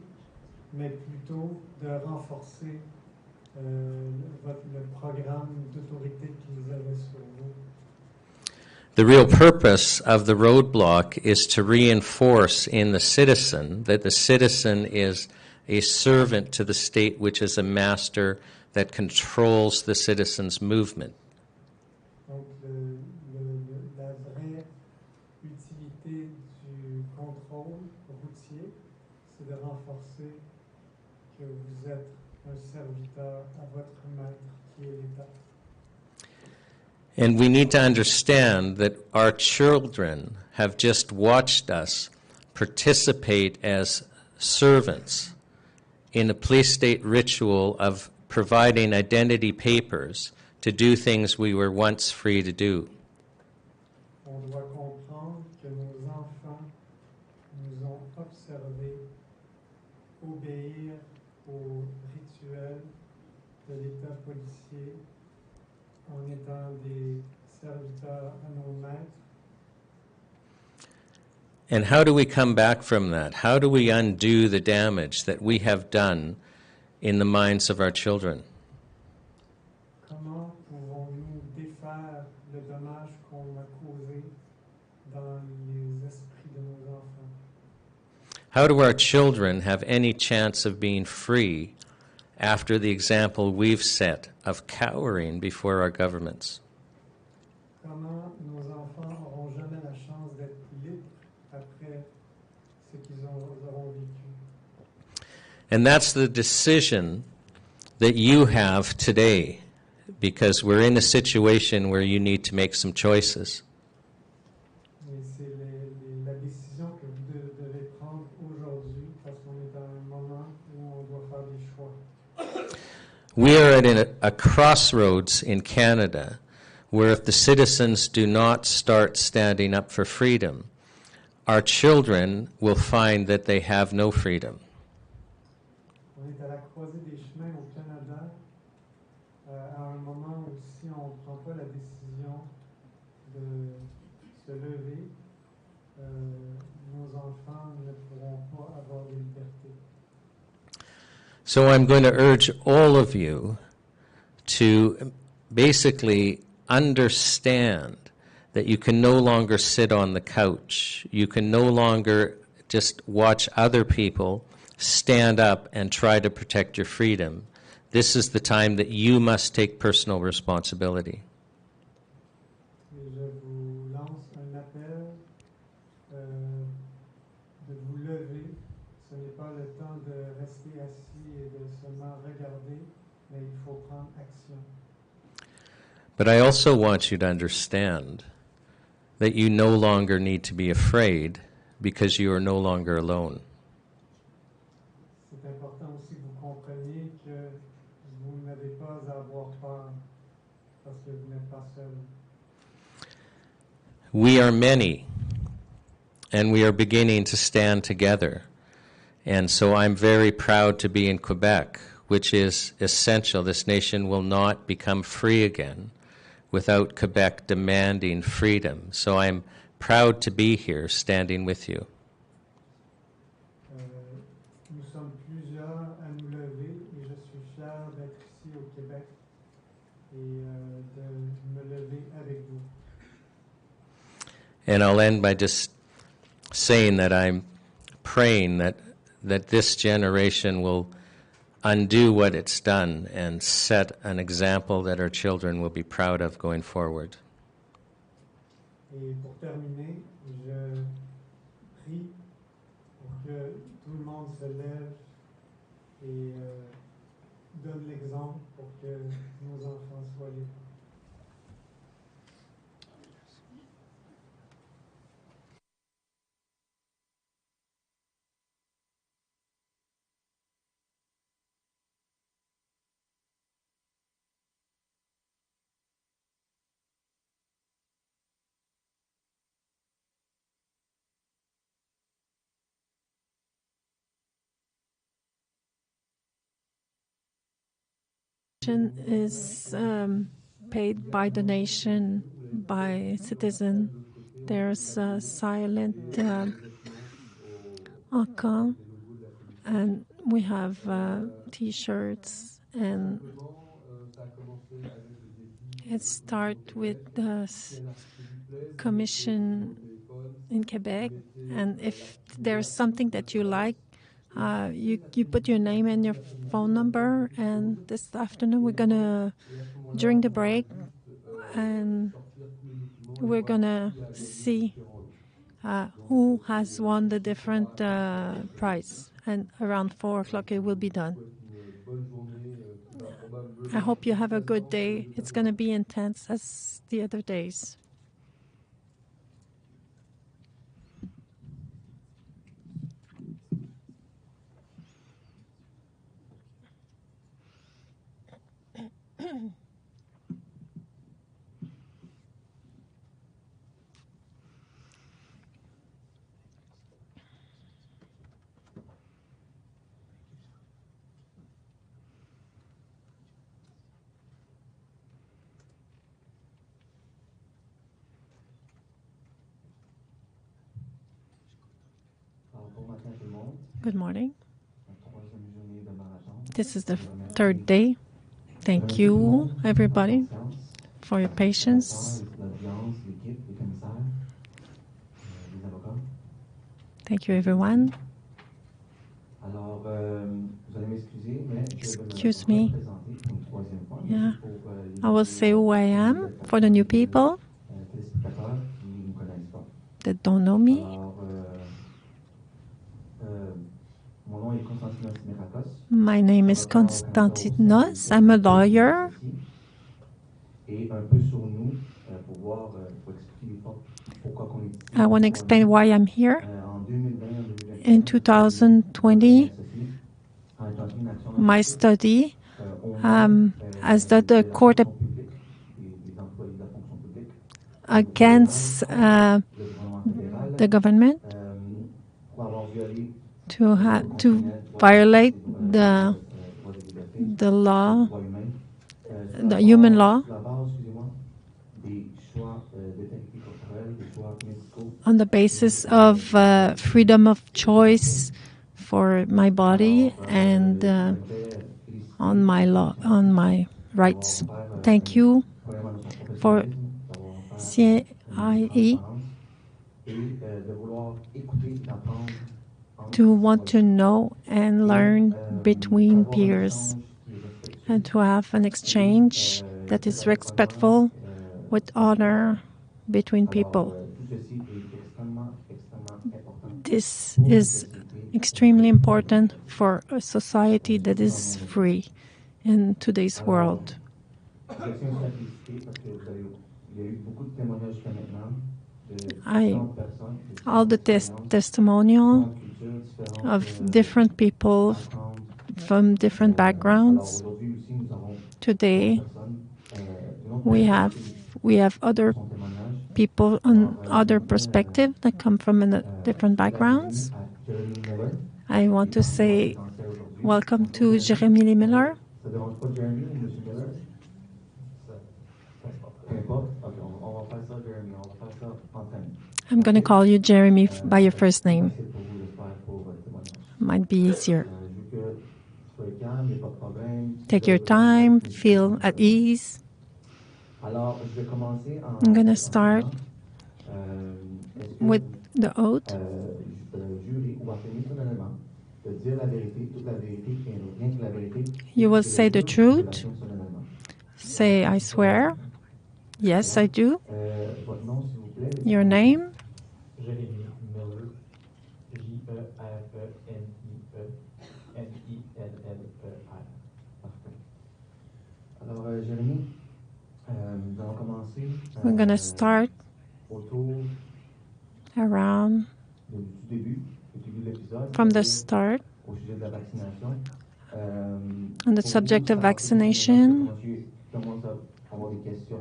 C: mais plutôt de renforcer le programme d'autorité qu'ils avaient sur vous.
A: The real purpose of the roadblock is to reinforce in the citizen that the citizen is a servant to the state, which is a master that controls the citizen's movement.
C: Donc, la vraie utilité du contrôle, routier, c'est de renforcer que vous êtes un serviteur à votre maître qui est l'État.
A: And we need to understand that our children have just watched us participate as servants in a police state ritual of providing identity papers to do things we were once free to do.
C: On doit comprendre que nos enfants nous ont observés obéir aux rituels de l'État policier en étant des serviteurs à nos maîtres.
A: And how do we come back from that? How do we undo the damage that we have done in the minds of our children?
C: Comment pouvons-nous défaire le dommage qu'on a causé dans les esprits de nos enfants?
A: How do our children have any chance of being free after the example we've set of cowering before our governments?
C: Comment nos enfants n'auront jamais la chance d'être libres après ce qu'ils auront vécu?
A: And that's the decision that you have today, because we're in a situation where you need to make some choices.
C: Et c'est la décision que vous devez prendre aujourd'hui parce qu'on est dans un moment où on doit faire des choix.
A: We are at a crossroads in Canada where if the citizens do not start standing up for freedom, our children will find that they have no freedom.
C: On est à la croisée des chemins au Canada à un moment où si on ne prend pas la décision de se lever, nos enfants ne pourront pas avoir de liberté.
A: So I'm going to urge all of you to basically understand that you can no longer sit on the couch. You can no longer just watch other people stand up and try to protect your freedom. This is the time that you must take personal responsibility.
C: Et je vous lance un appel de vous lever. Ce n'est pas le temps de rester assis et de seulement regarder, mais il faut prendre action.
A: But I also want you to understand that you no longer need to be afraid because you are no longer alone.
C: C'est important aussi que vous compreniez que vous n'avez pas à avoir peur parce que vous n'êtes pas seul.
A: We are many, and we are beginning to stand together. And so I'm very proud to be in Quebec, which is essential. This nation will not become free again without Quebec demanding freedom. So I'm proud to be here standing with you.
C: Nous sommes plusieurs à nous lever et je suis fier d'être ici au Québec et de me lever avec vous.
A: And I'll end by just saying that I'm praying that this generation will undo what it's done and set an example that our children will be proud of going forward.
C: Et pour terminer, je prie pour que tout le monde se lève et donne l'exemple pour que nos enfants soient libres.
E: Is paid by donation by citizen. There's a silent account, and we have T-shirts, and it starts with the commission in Quebec. And if there's something that you like, you put your name and your phone number, and this afternoon we're gonna, during the break, and we're gonna see who has won the different prize. And around 4 o'clock it will be done. I hope you have a good day. It's going to be intense as the other days. Good morning. This is the third day. Thank you, everybody, for your patience. Thank you, everyone. Excuse me. Yeah. I will say who I am for the new people that don't know me. My name is Constantinos. I'm a lawyer. I want to explain why I'm here. In 2020, my study as the court against the government to violate the law, the human law, on the basis of freedom of choice for my body and on my rights. Thank you for CIE to want to know and learn between peers and to have an exchange that is respectful with honor between people. This is extremely important for a society that is free in today's world. All the testimonial of different people from different backgrounds. Today, we have other people on other perspectives that come from different backgrounds. I want to say welcome to Jérémy Miller. I'm going to call you Jeremy by your first name. Might be easier. Take your time, feel at ease. I'm going to start with the oath. You will say the truth. Say, I swear. Yes, I do. Your name?
F: Jérémy Miller. J-E-R-E-M-I-E-N-I-E-L-L-E-R. Parfait. Alors, Jérémy, nous allons commencer.
E: We're going to start around from the start on the subject of vaccination.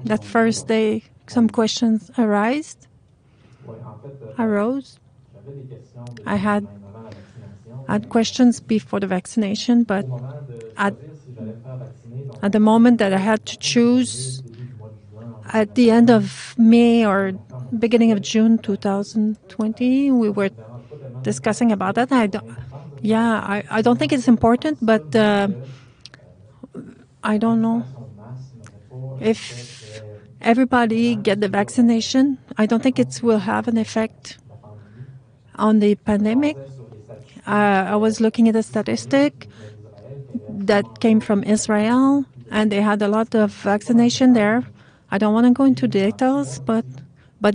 E: That first day, some questions arose. I had questions before the vaccination, but at the moment that I had to choose at the end of May or beginning of June 2020, we were discussing about that. I don't think it's important, but I don't know if everybody get the vaccination. I don't think it will have an effect on the pandemic. I was looking at a statistic that came from Israel, and they had a lot of vaccination there. I don't want to go into details, but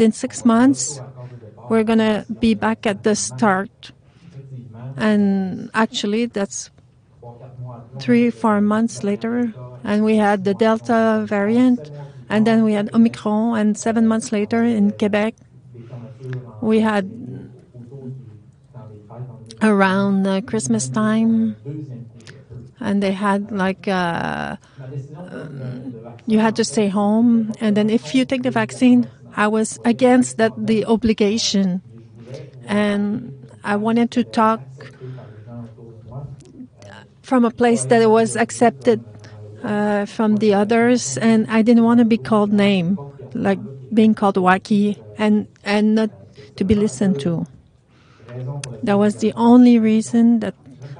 E: in 6 months, we're going to be back at the start. And actually, that's 3-4 months later, and we had the Delta variant, and then we had Omicron, and 7 months later in Quebec, we had around Christmas time, and they had like you had to stay home, and then if you take the vaccine, I was against that, the obligation, and I wanted to talk from a place that was accepted from the others, and I didn't want to be called name, like being called wacky, and not to be listened to. That was the only reason that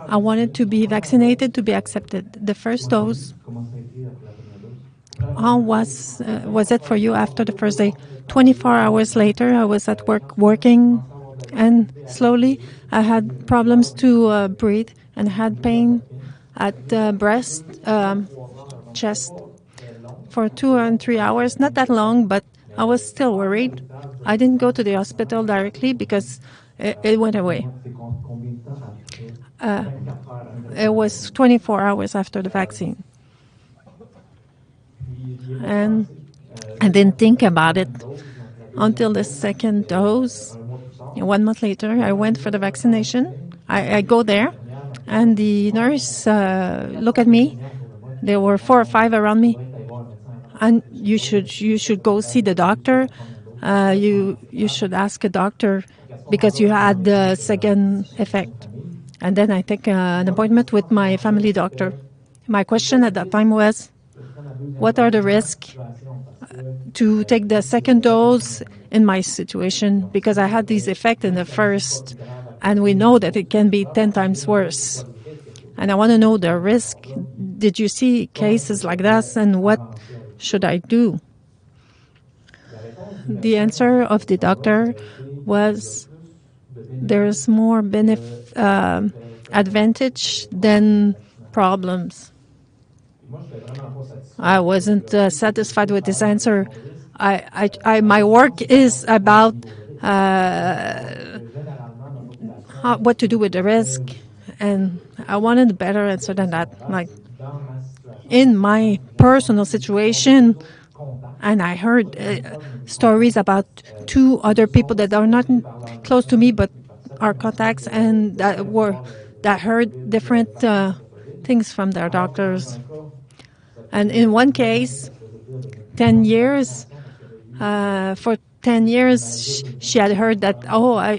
E: I wanted to be vaccinated, to be accepted. The first dose, how was it for you after the first day? 24 hours later, I was at work working, and slowly I had problems to breathe and had pain at the breast, chest for 2 and 3 hours. Not that long, but I was still worried. I didn't go to the hospital directly because it went away. It was 24 hours after the vaccine. And I didn't think about it until the second dose. 1 month later, I went for the vaccination. I go there, and the nurse look at me. There were 4 or 5 around me, and you should go see the doctor. You should ask a doctor because you had the second effect. And then I take an appointment with my family doctor. My question at that time was, what are the risks to take the second dose in my situation? Because I had this effect in the first, and we know that it can be 10 times worse. And I want to know the risk. Did you see cases like that, and what should I do? The answer of the doctor was, there's more advantage than problems. I wasn't satisfied with this answer. My work is about what to do with the risk, and I wanted a better answer than that. Like, in my personal situation, and I heard stories about 2 other people that are not close to me but are contacts, and that heard different things from their doctors. And in one case, 10 years, for 10 years, she had heard that,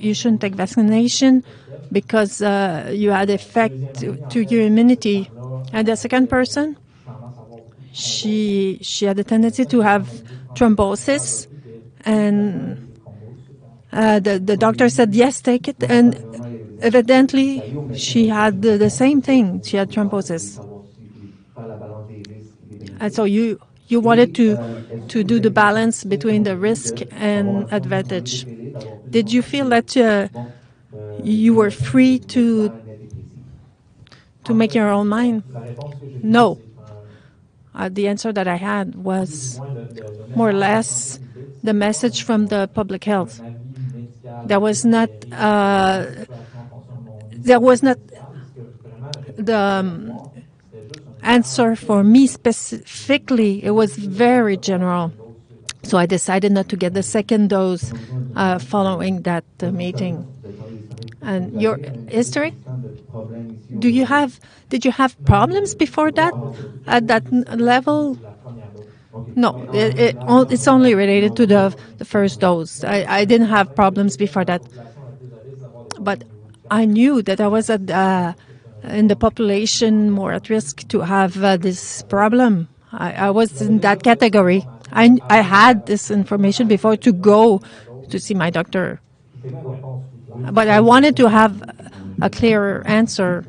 E: you shouldn't take vaccination because you had effect to your immunity. And the second person, she had a tendency to have thrombosis, and the doctor said, yes, take it. And evidently, she had the same thing. She had thrombosis. And so you wanted to do the balance between the risk and advantage. Did you feel that you were free to make your own mind? No. The answer that I had was more or less the message from the public health. There was not the answer for me specifically. It was very general. So I decided not to get the second dose following that meeting. And your history? Did you have problems before that at that level? No, it's only related to the first dose. I didn't have problems before that. But I knew that I was in the population more at risk to have this problem. I was in that category. I had this information before to go to see my doctor. But I wanted to have a clearer answer.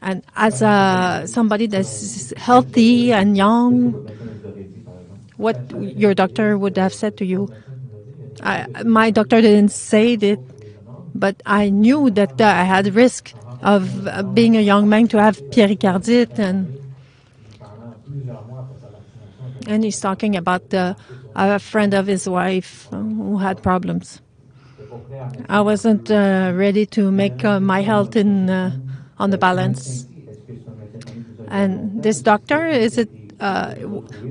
E: And as somebody that's healthy and young, what your doctor would have said to you. My doctor didn't say it, but I knew that I had risk of being a young man to have pericarditis, and he's talking about a friend of his wife who had problems. I wasn't ready to make my health on the balance. And this doctor,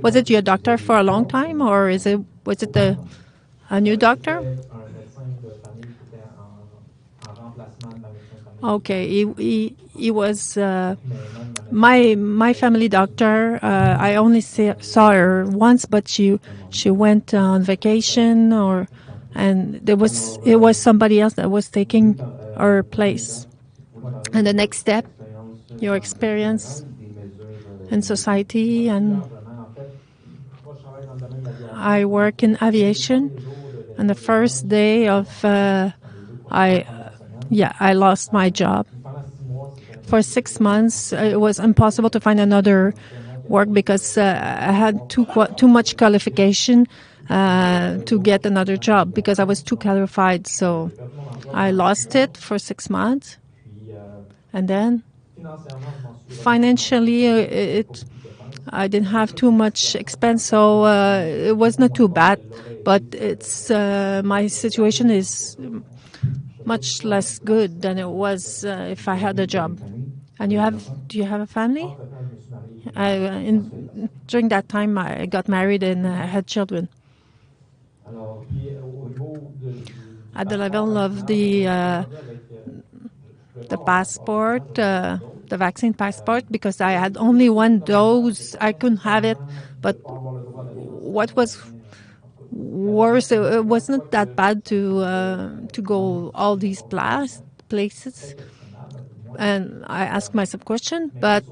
E: was it your doctor for a long time, or was it a new doctor? Okay, he was my family doctor. I only saw her once, but she went on vacation, and it was somebody else that was taking her place. And the next step, your experience in society, and I work in aviation. And the first day of I lost my job. For 6 months, it was impossible to find another work because I had too much qualification to get another job because I was too qualified. So I lost it for 6 months, and then financially, I didn't have too much expense, so it was not too bad. But it's my situation is much less good than it was if I had a job. And do you have a family? During that time, I got married and I had children. At the level of the passport, the vaccine passport, because I had only one dose, I couldn't have it. But what was worse, it wasn't that bad to go all these places. And I asked myself question, but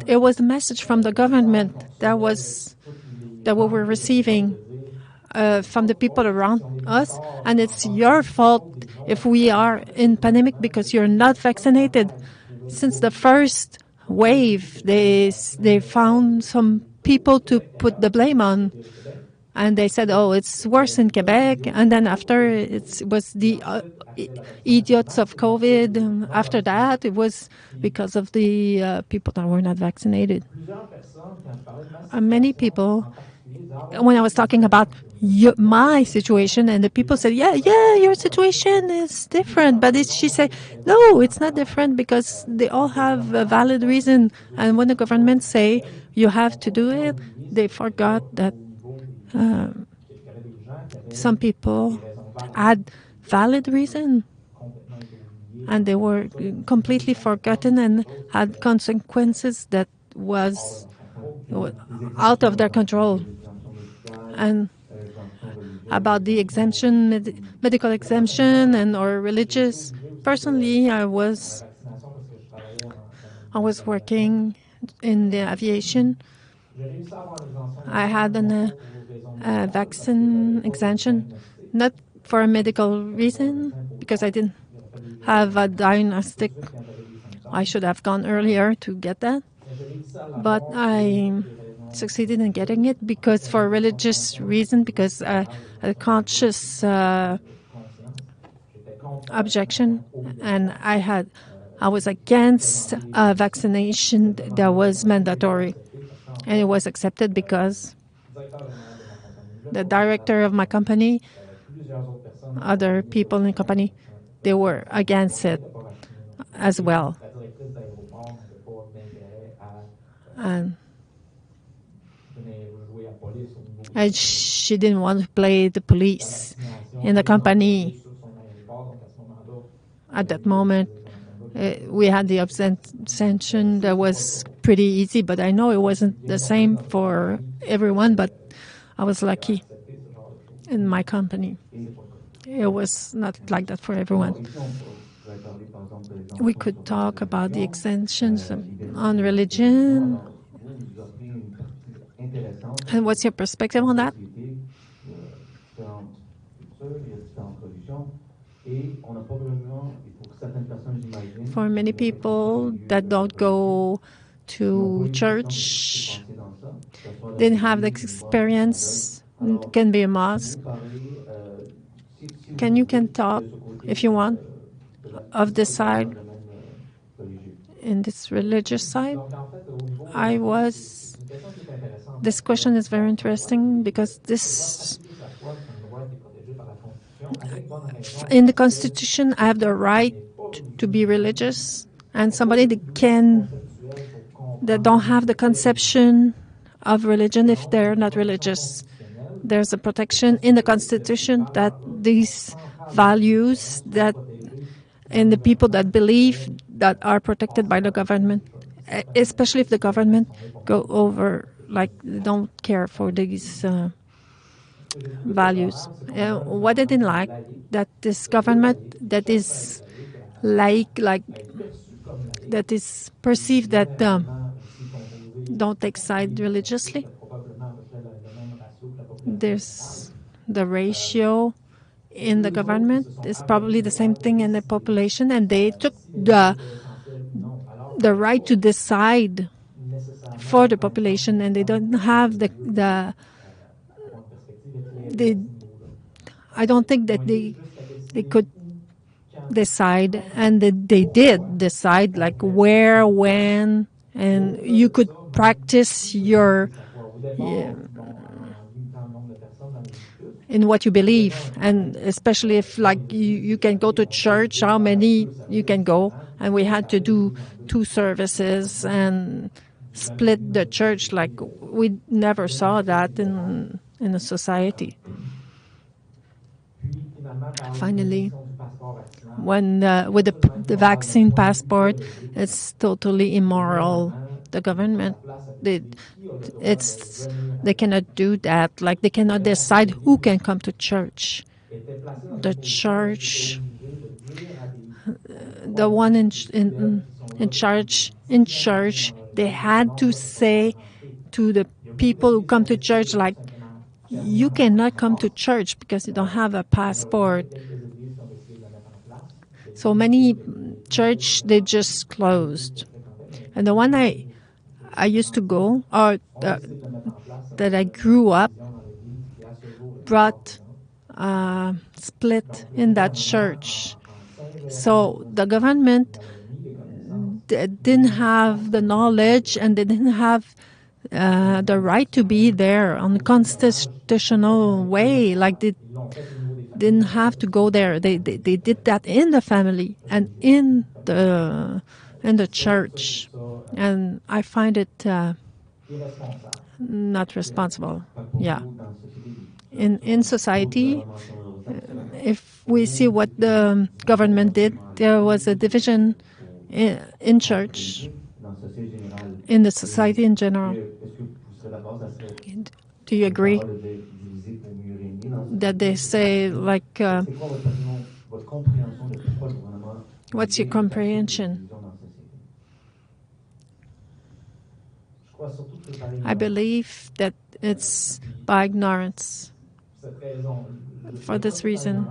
E: it was a message from the government that we were receiving from the people around us, and it's your fault if we are in pandemic because you're not vaccinated. Since the first wave, they found some people to put the blame on. And they said, oh, it's worse in Quebec. And then after, it was the idiots of COVID. And after that, it was because of the people that were not vaccinated. Many people, when I was talking about my situation, and the people said, yeah, your situation is different. But she said, no, it's not different because they all have a valid reason. And when the government say you have to do it, they forgot that some people had valid reason, and they were completely forgotten and had consequences that was out of their control. And about the exemption, medical exemption, and or religious. Personally, I was working in the aviation. I had a vaccine exemption, not for a medical reason, because I didn't have a diagnostic. I should have gone earlier to get that. But I succeeded in getting it because for religious reason, because a conscious objection, and I was against vaccination that was mandatory, and it was accepted because the director of my company, other people in the company, they were against it as well. And she didn't want to play the police in the company. At that moment, we had the abstention that was pretty easy, but I know it wasn't the same for everyone, but I was lucky in my company. It was not like that for everyone. We could talk about the exemptions on religion. And what's your perspective on that? For many people that don't go to church, didn't have the experience, can be a mosque. Can talk, if you want, of this side, in this religious side. This question is very interesting because in the Constitution, I have the right to be religious, and somebody that don't have the conception of religion if they're not religious. There's a protection in the Constitution that these values that and the people that believe that are protected by the government, especially if the government go over, like, don't care for these values. What I didn't like, that this government that is like that is perceived that don't take side religiously. There's the ratio in the government is probably the same thing in the population, and they took the right to decide for the population, and they don't have the I don't think that they could decide, and they did decide, like, where, when, and you could practice your in what you believe, and especially if, like, you can go to church, how many you can go, and we had to do 2 services and split the church. Like, we never saw that in a society. Finally, when with the vaccine passport, it's totally immoral. The government, they cannot do that. Like, they cannot decide who can come to church. The church, the one in church, they had to say to the people who come to church, like, you cannot come to church because you don't have a passport. So many church, they just closed. And the one I used to go, or that I grew up, brought split in that church. So the government didn't have the knowledge, and they didn't have the right to be there on a constitutional way. Like, they didn't have to go there. They did that in the family and in the church, and I find it not responsible. Yeah, in society, if we see what the government did, there was a division in church, in the society in general. Do you agree that they say, like, what's your comprehension? I believe that it's by ignorance. For this reason,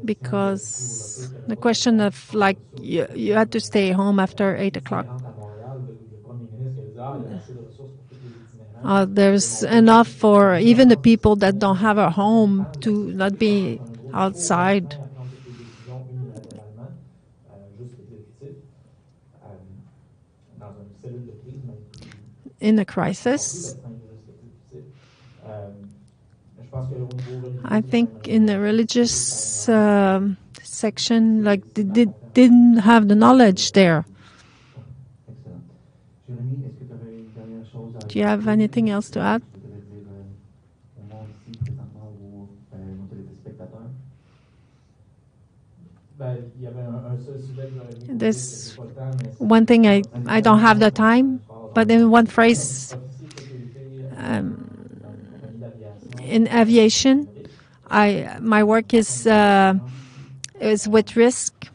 E: because the question of, like, you had to stay home after 8 o'clock. There's enough for even the people that don't have a home to not be outside. In a crisis, I think in the religious section, like, they didn't have the knowledge there. Do you have anything else to add? There's one thing I don't have the time, but in one phrase, in aviation, my work is with risk.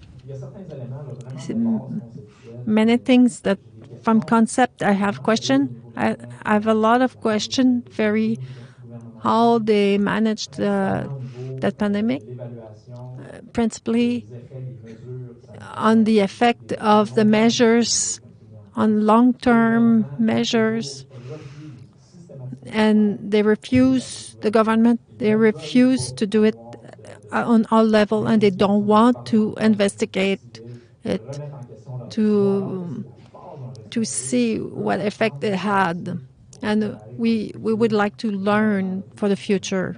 E: Many things that from concept I have question. I have a lot of question. Very how they managed that pandemic, principally on the effect of the measures, on long-term measures, and they refuse, the government, they refuse to do it on all levels, and they don't want to investigate it to see what effect it had. And we would like to learn for the future.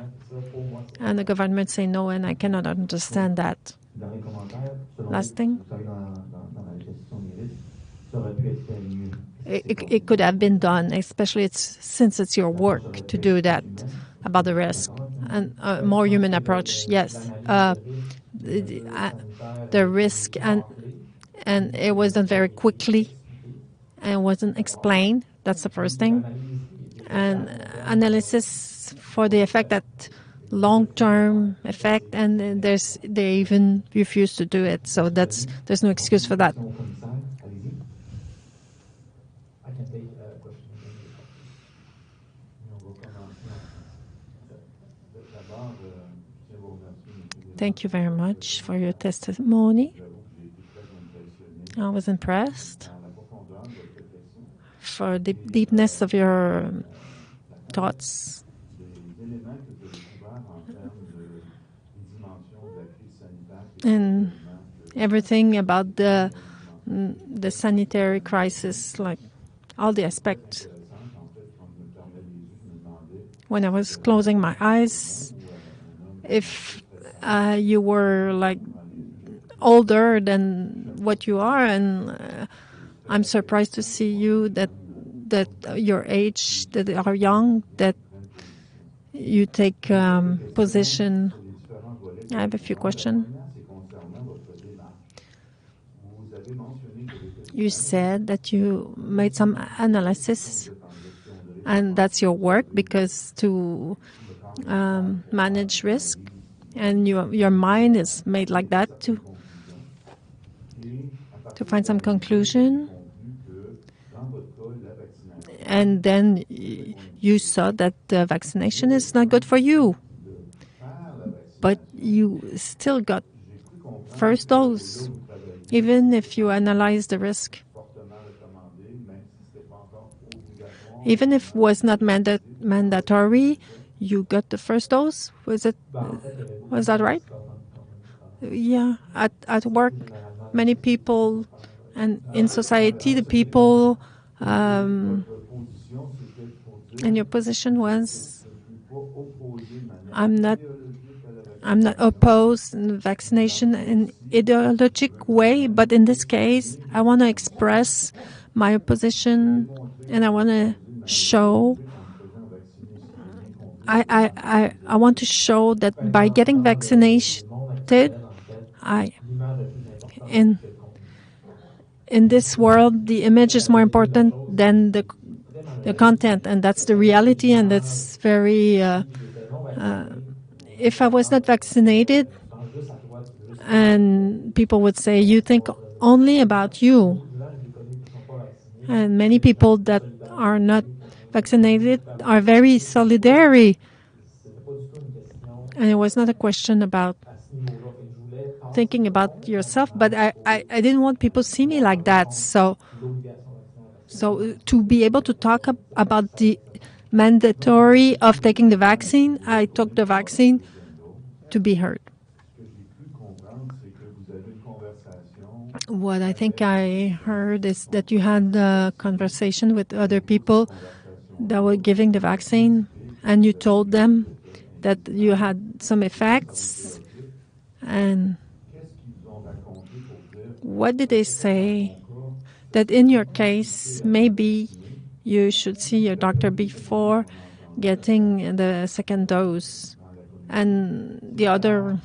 E: And the government say no, and I cannot understand that.
F: Dernier commentaire. Selon
E: Last thing.
F: vous savez, dans la gestion des risques, ça aurait pu être fait mieux.
E: It could have been done, especially since it's your work to do that about the risk and a more human approach. Yes, the risk and it was done very quickly and wasn't explained. That's the first thing. And analysis for the effect that long-term effect, and they even refuse to do it. So there's no excuse for that. Thank you very much for your testimony. I was impressed for the deepness of your thoughts and everything about the sanitary crisis, like all the aspects. When I was closing my eyes, if you were like older than what you are, and I'm surprised to see you that your age, that are young, that you take position. I have a few questions. You said that you made some analysis, and that's your work because to manage risk, and your mind is made like that to find some conclusion. And then you saw that the vaccination is not good for you, but you still got first dose, even if you analyze the risk. Even if it was not mandatory, you got the first dose. Was that right? Yeah. At work, many people, and in society, the people. And your position was, I'm not opposed to vaccination in ideologic way, but in this case, I want to express my opposition, and I want to show. I want to show that by getting vaccinated, in this world, the image is more important than the content, and that's the reality, and that's very. If I was not vaccinated, and people would say, you think only about you, and many people that are not vaccinated are very solidary, and it was not a question about thinking about yourself, but I didn't want people to see me like that, so to be able to talk about the mandatory of taking the vaccine, I took the vaccine to be heard. What I think I heard is that you had a conversation with other people that were giving the vaccine, and you told them that you had some effects. And what did they say? That in your case, maybe you should see your doctor before getting the second dose. And the other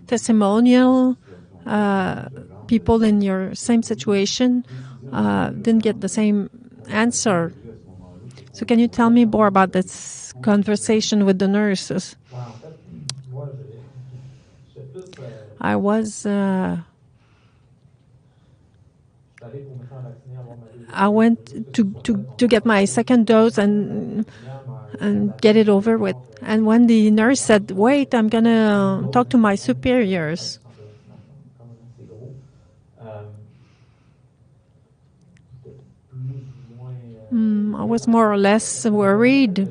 E: testimonial, people in your same situation didn't get the same answer. So can you tell me more about this conversation with the nurses? I went to get my second dose and get it over with. And when the nurse said, wait, I'm going to talk to my superiors. I was more or less worried,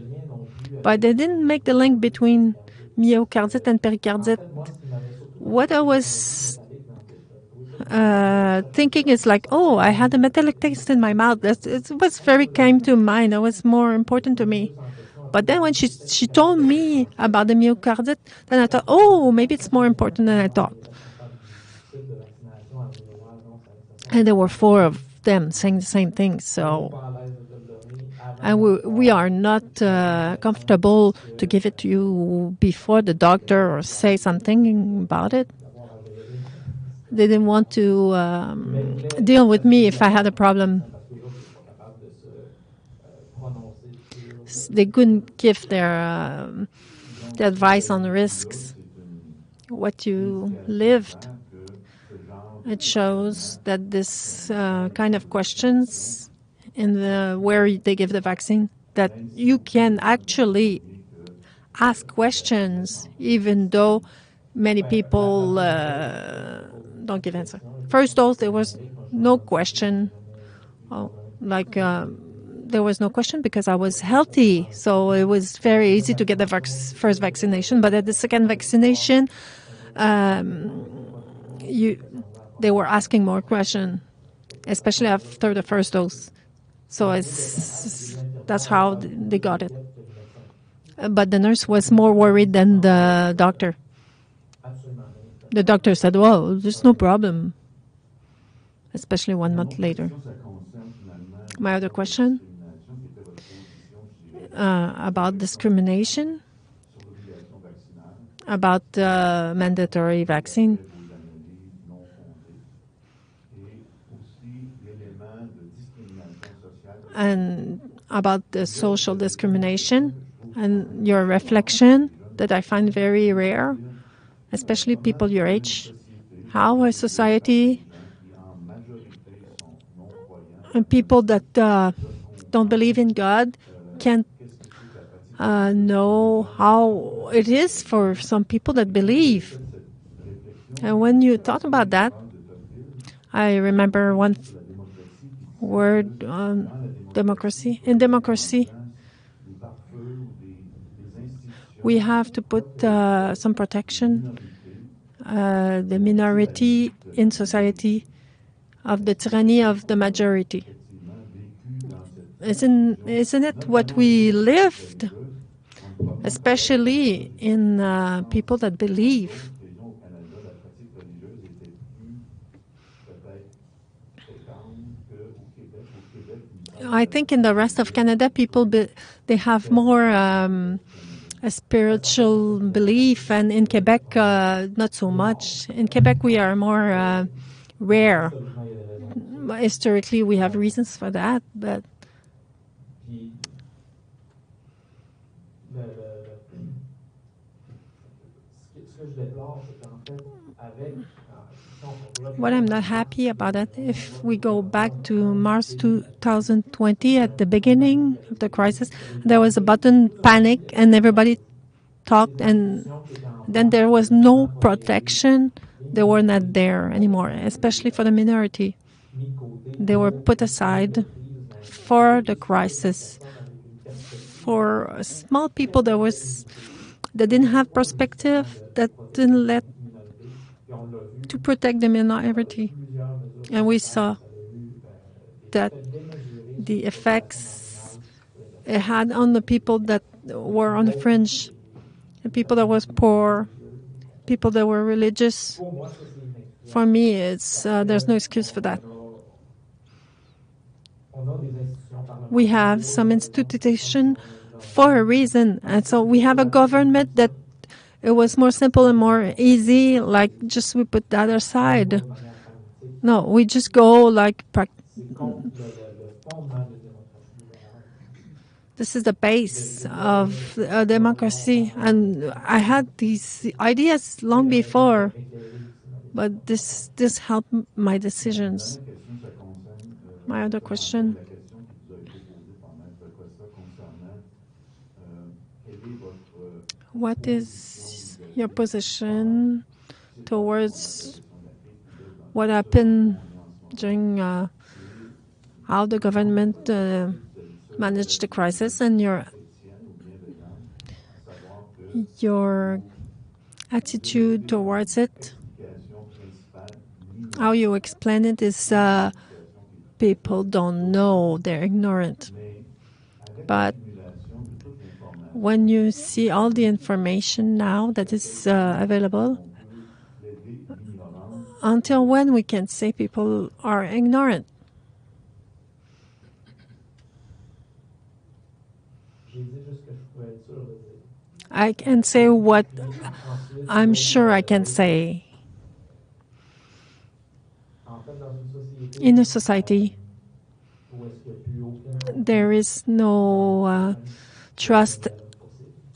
E: but they didn't make the link between myocardite and pericardite. What I was thinking is like, oh, I had a metallic taste in my mouth. It was very came to mind. It was more important to me. But then when she told me about the myocardite, then I thought, oh, maybe it's more important than I thought. And there were 4 of them saying the same thing. So, and we are not comfortable to give it to you before the doctor or say something about it. They didn't want to deal with me if I had a problem. They couldn't give their advice on risks. What you lived, it shows that this kind of questions in where they give the vaccine, that you can actually ask questions even though many people don't give answer. First dose, there was no question. There was no question because I was healthy. So it was very easy to get the first vaccination. But at the second vaccination, they were asking more questions, especially after the first dose. So that's how they got it. But the nurse was more worried than the doctor. The doctor said, well, there's no problem, especially 1 month later. My other question about discrimination, about mandatory vaccine, and about the social discrimination, and your reflection that I find very rare, especially people your age. How a society and people that don't believe in God can't know how it is for some people that believe. And when you thought about that, I remember one word on democracy. In democracy, we have to put some protection, the minority in society, of the tyranny of the majority. Isn't it what we lived, especially in people that believe? I think in the rest of Canada, people they have more a spiritual belief, and in Quebec, not so much. In Quebec, we are more rare. Historically, we have reasons for that, but what I'm not happy about it, if we go back to March 2020, at the beginning of the crisis, there was a button panic and everybody talked, and then there was no protection. They were not there anymore, especially for the minority. They were put aside for the crisis. For small people that didn't have perspective, that didn't let to protect the minority. And we saw that the effects it had on the people that were on the fringe, the people that was poor, people that were religious. For me, it's there's no excuse for that. We have some institution for a reason, and so we have a government that it was more simple and more easy, like just we put that aside. No, we just go like this is the base of democracy, and I had these ideas long before, but this helped my decisions. My other question. What is your position towards what happened during how the government managed the crisis, and your attitude towards it? How you explain it is people don't know, they're ignorant. But when you see all the information now that is available, until when we can say people are ignorant? I can say what I'm sure I can say. In a society, there is no trust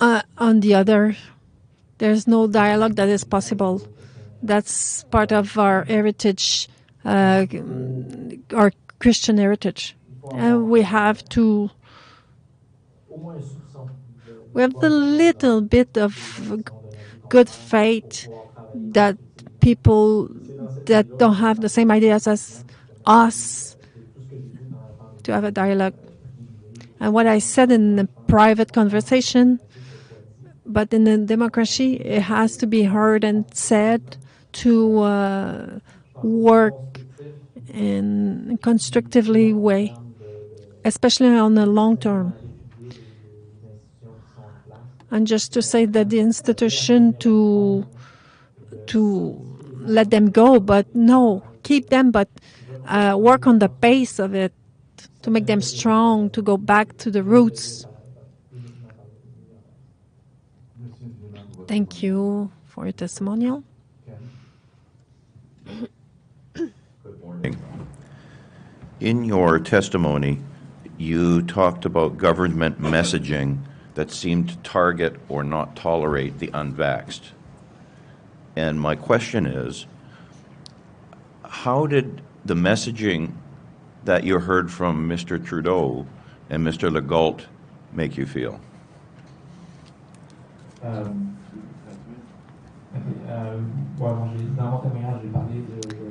E: on the other. There's no dialogue that is possible. That's part of our heritage, our Christian heritage. And we have the little bit of good faith that people that don't have the same ideas as us to have a dialogue. And what I said in a private conversation, but in a democracy, it has to be heard and said to work in a constructively way, especially on the long term. And just to say that the institution to let them go, but no, keep them, but work on the base of it to make them strong, to go back to the roots. Thank you for your testimonial.
D: Good morning. In your testimony, you talked about government messaging that seemed to target or not tolerate the unvaxxed. And my question is, how did the messaging that you heard from Mr. Trudeau and Mr. Legault make you feel?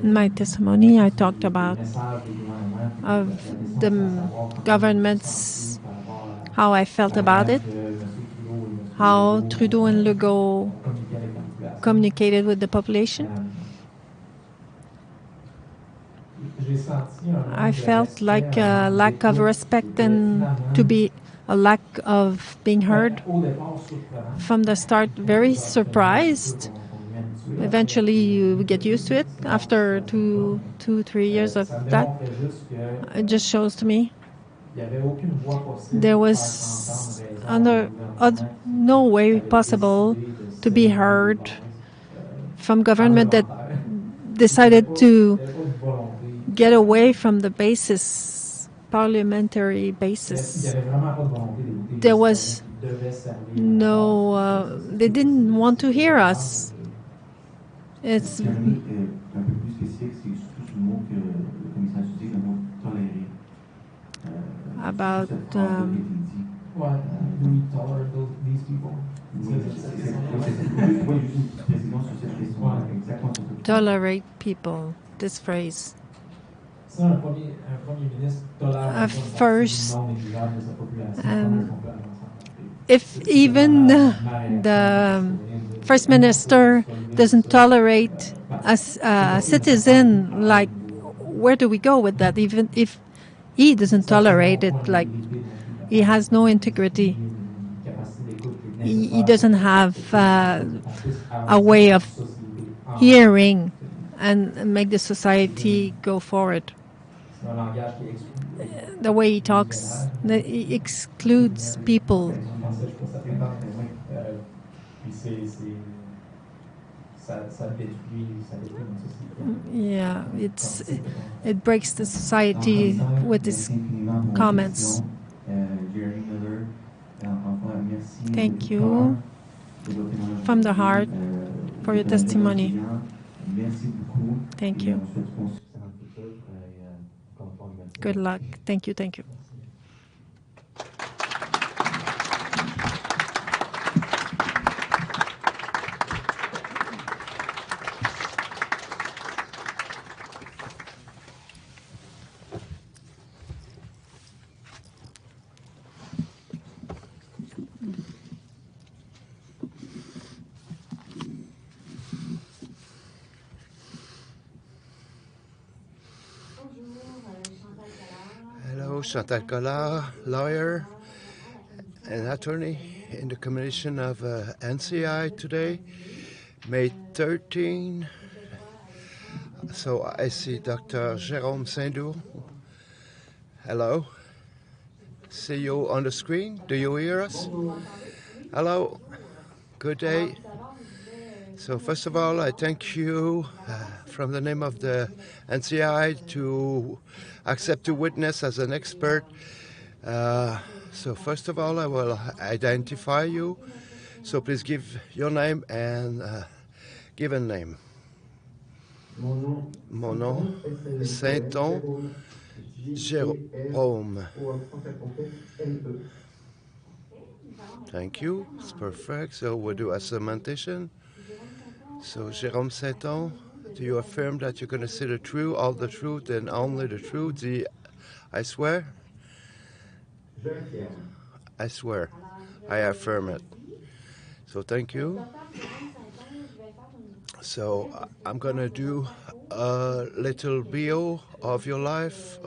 E: In my testimony, I talked about the governments, how I felt about it, how Trudeau and Legault communicated with the population. I felt like a lack of respect and to be a lack of being heard. From the start, very surprised. Eventually, you get used to it after 3 years of that. It just shows to me there was no way possible to be heard from government that decided to get away from the basis, parliamentary basis. There was no, they didn't want to hear us. It's about tolerate people, this phrase. First, if even the First Minister doesn't tolerate a citizen, like, where do we go with that? Even if he doesn't tolerate it, like, he has no integrity. He doesn't have a way of hearing and make the society go forward. The way he talks, he excludes people. Yeah, it breaks the society with his comments. Thank you from the heart for your testimony. Thank you. Good luck. Thank you. Thank you.
G: Chantal Collard, lawyer, an attorney in the commission of NCI today, May 13. So I see Dr. Jérôme Saint-Doux. Hello. See you on the screen. Do you hear us? Hello. Good day. So first of all, I thank you from the name of the NCI to accept to witness as an expert. So first of all, I will identify you. So please give your name and given name. Mon nom, Saint-Don Jérôme. Thank you. It's perfect. So we'll do a cementation. So Jérôme Saint-Don, do you affirm that you're going to say the truth, all the truth, and only the truth? I swear? I swear. I affirm it. So thank you. So I'm going to do a little bio of your life,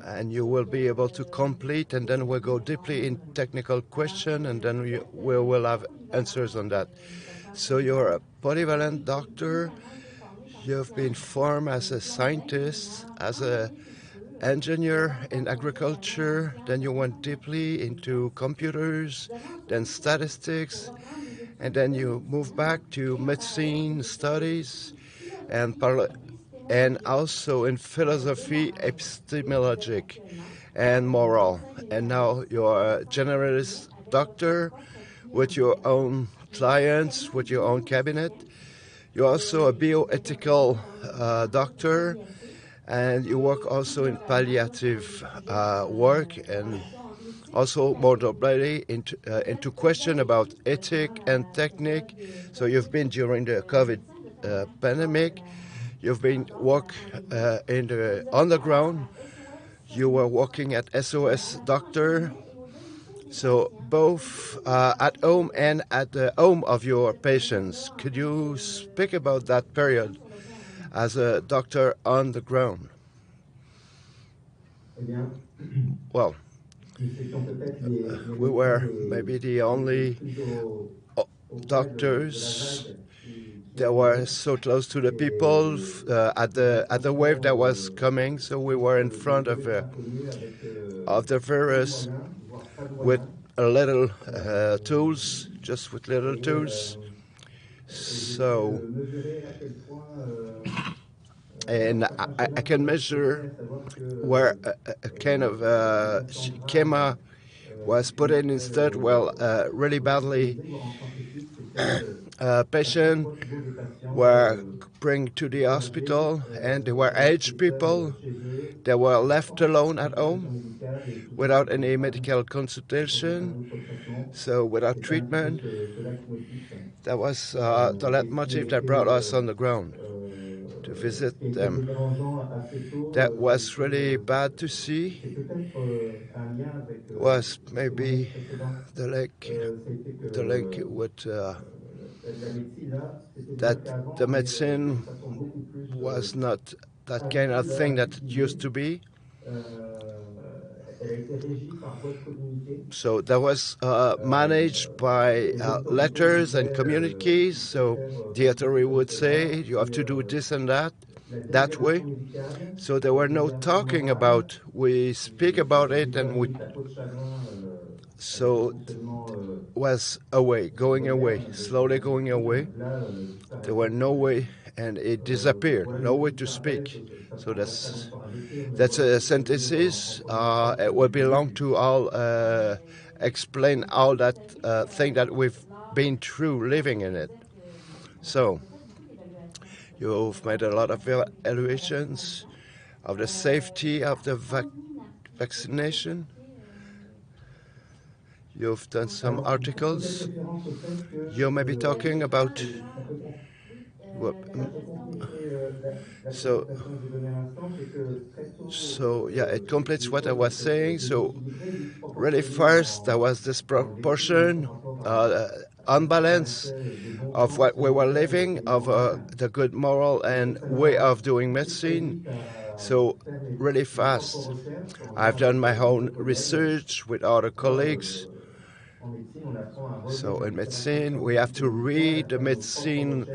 G: and you will be able to complete, and then we'll go deeply in technical question, and then we will have answers on that. So you're a polyvalent doctor. You've been formed as a scientist, as an engineer in agriculture. Then you went deeply into computers, then statistics, and then you moved back to medicine studies and also in philosophy, epistemologic, and moral. And now you're a generalist doctor with your own clients, with your own cabinet. You're also a bioethical doctor, and you work also in palliative work and also more deeply into question about ethic and technique. So you've been during the COVID pandemic. You've been work in the underground. You were working at SOS Doctor. So both at home and at the home of your patients. Could you speak about that period as a doctor on the ground? Well, we were maybe the only doctors that were so close to the people at the wave that was coming. So we were in front of the virus with a little tools, just with little tools. So, and I can measure where a kind of schema was put in instead. Well, really badly, patient were bring to the hospital, and they were aged people. They were left alone at home without any medical consultation, so without treatment. That was the leitmotif that brought us on the ground to visit them. That was really bad to see. Was maybe the link with that the medicine was not that kind of thing that it used to be. So that was managed by letters and communiques. So the authority would say, you have to do this and that way. So there were no talking about, we speak about it and we... So was away, going away, slowly going away. There were no way, and it disappeared, no way to speak. So that's a synthesis. It will belong to all, explain all that thing that we've been through living in it. So you've made a lot of evaluations of the safety of the vaccination. You've done some articles. You may be talking about... So yeah, it completes what I was saying. So really first, there was this proportion, unbalance of what we were living, of the good moral and way of doing medicine, So really fast. I've done my own research with other colleagues. So in medicine, we have to read the medicine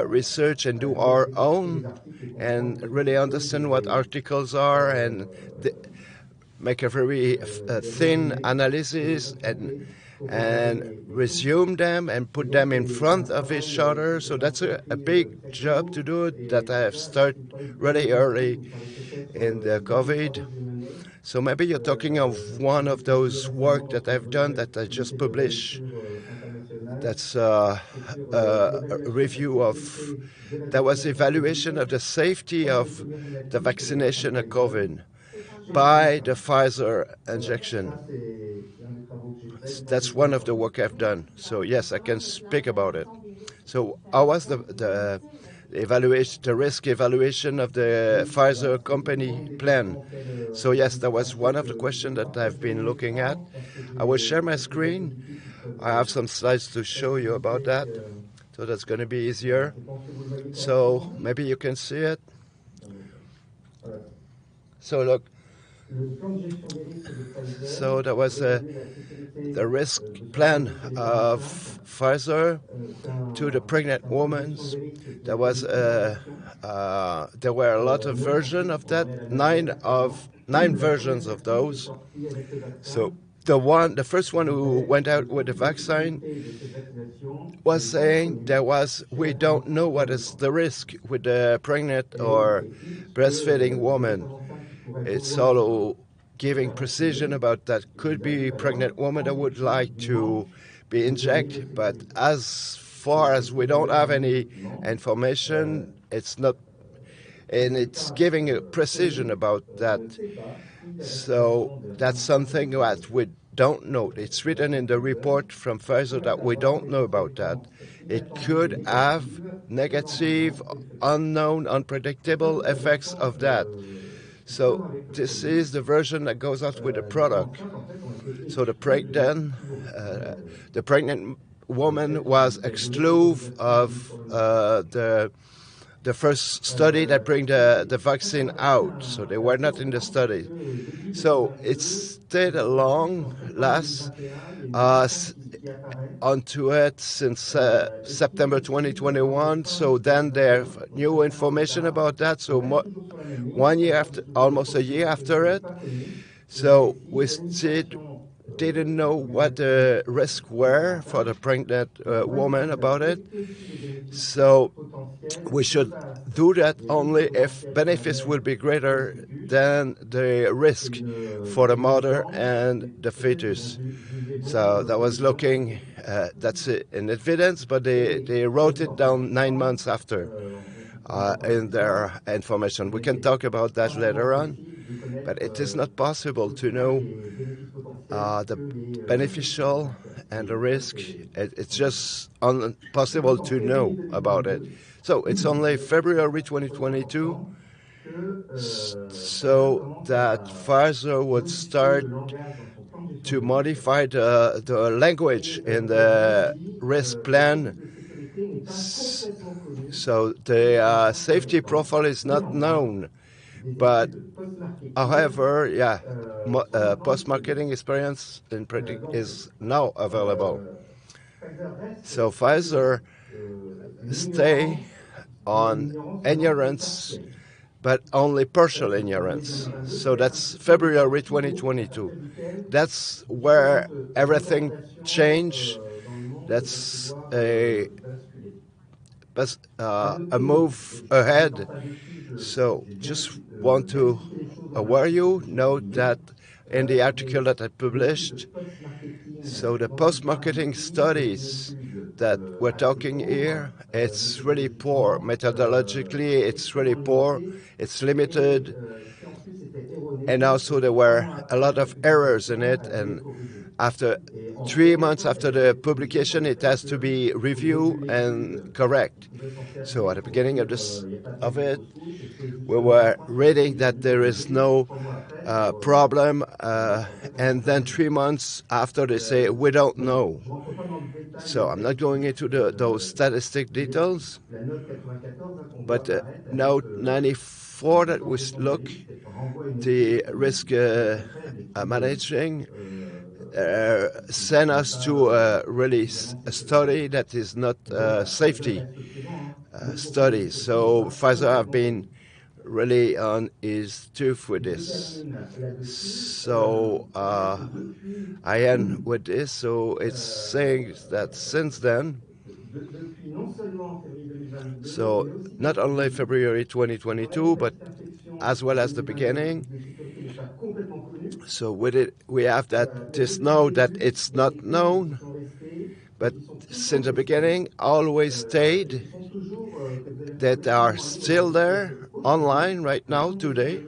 G: research and do our own and really understand what articles are and make a very thin analysis and resume them and put them in front of each other. So that's a big job to do that I have started really early in the COVID. So maybe you're talking of one of those work that I've done that I just published. That's a review of, that was evaluation of the safety of the vaccination of COVID by the Pfizer injection. That's one of the work I've done. So yes, I can speak about it. So how was the evaluation, the risk evaluation of the Pfizer company plan? So yes, that was one of the questions that I've been looking at. I will share my screen. I have some slides to show you about that. So that's going to be easier. So maybe you can see it. So look. So that was the risk plan of Pfizer to the pregnant women. There was there were a lot of versions of that, nine versions of those. So the first one who went out with the vaccine was saying we don't know what is the risk with the pregnant or breastfeeding woman. It's all giving precision about that could be pregnant woman that would like to be injected, but as far as we don't have any information, it's not, and it's giving a precision about that. So that's something that we don't know. It's written in the report from Pfizer that we don't know about that. It could have negative, unknown, unpredictable effects of that. So this is the version that goes out with the product. So the pregnant woman was excluded of the first study that bring the vaccine out. So they were not in the study. So it stayed a long last onto it since September 2021. So then there's new information about that. So 1 year after, almost a year after it. So we still didn't know what the risks were for the pregnant woman about it. So we should do that only if benefits will be greater than the risk for the mother and the fetus. So that was looking, that's in evidence, but they wrote it down 9 months after in their information. We can talk about that later on, but it is not possible to know the beneficial and the risk. It's just impossible to know about it. So it's only February 2022 so that Pfizer would start to modify the language in the risk plan. So the safety profile is not known, but however, post-marketing experience is now available. So Pfizer stay on ignorance, but only partial ignorance. So that's February 2022. That's where everything changed. That's a move ahead. So just want to aware you, note that in the article that I published, so the post-marketing studies that we're talking here, it's really poor. Methodologically, it's really poor. It's limited. And also there were a lot of errors in it. And after 3 months after the publication, it has to be reviewed and correct. So at the beginning of it, we were reading that there is no problem, and then 3 months after they say, we don't know. So I'm not going into those statistic details, But now 94 that we look, the risk managing send us to really a study that is not safety study. So Pfizer have been really on his tooth with this. So I end with this. So it's saying that since then, so not only February 2022, but as well as the beginning. So with it, we have that this know that it's not known, but since the beginning, always stayed that are still there online right now today.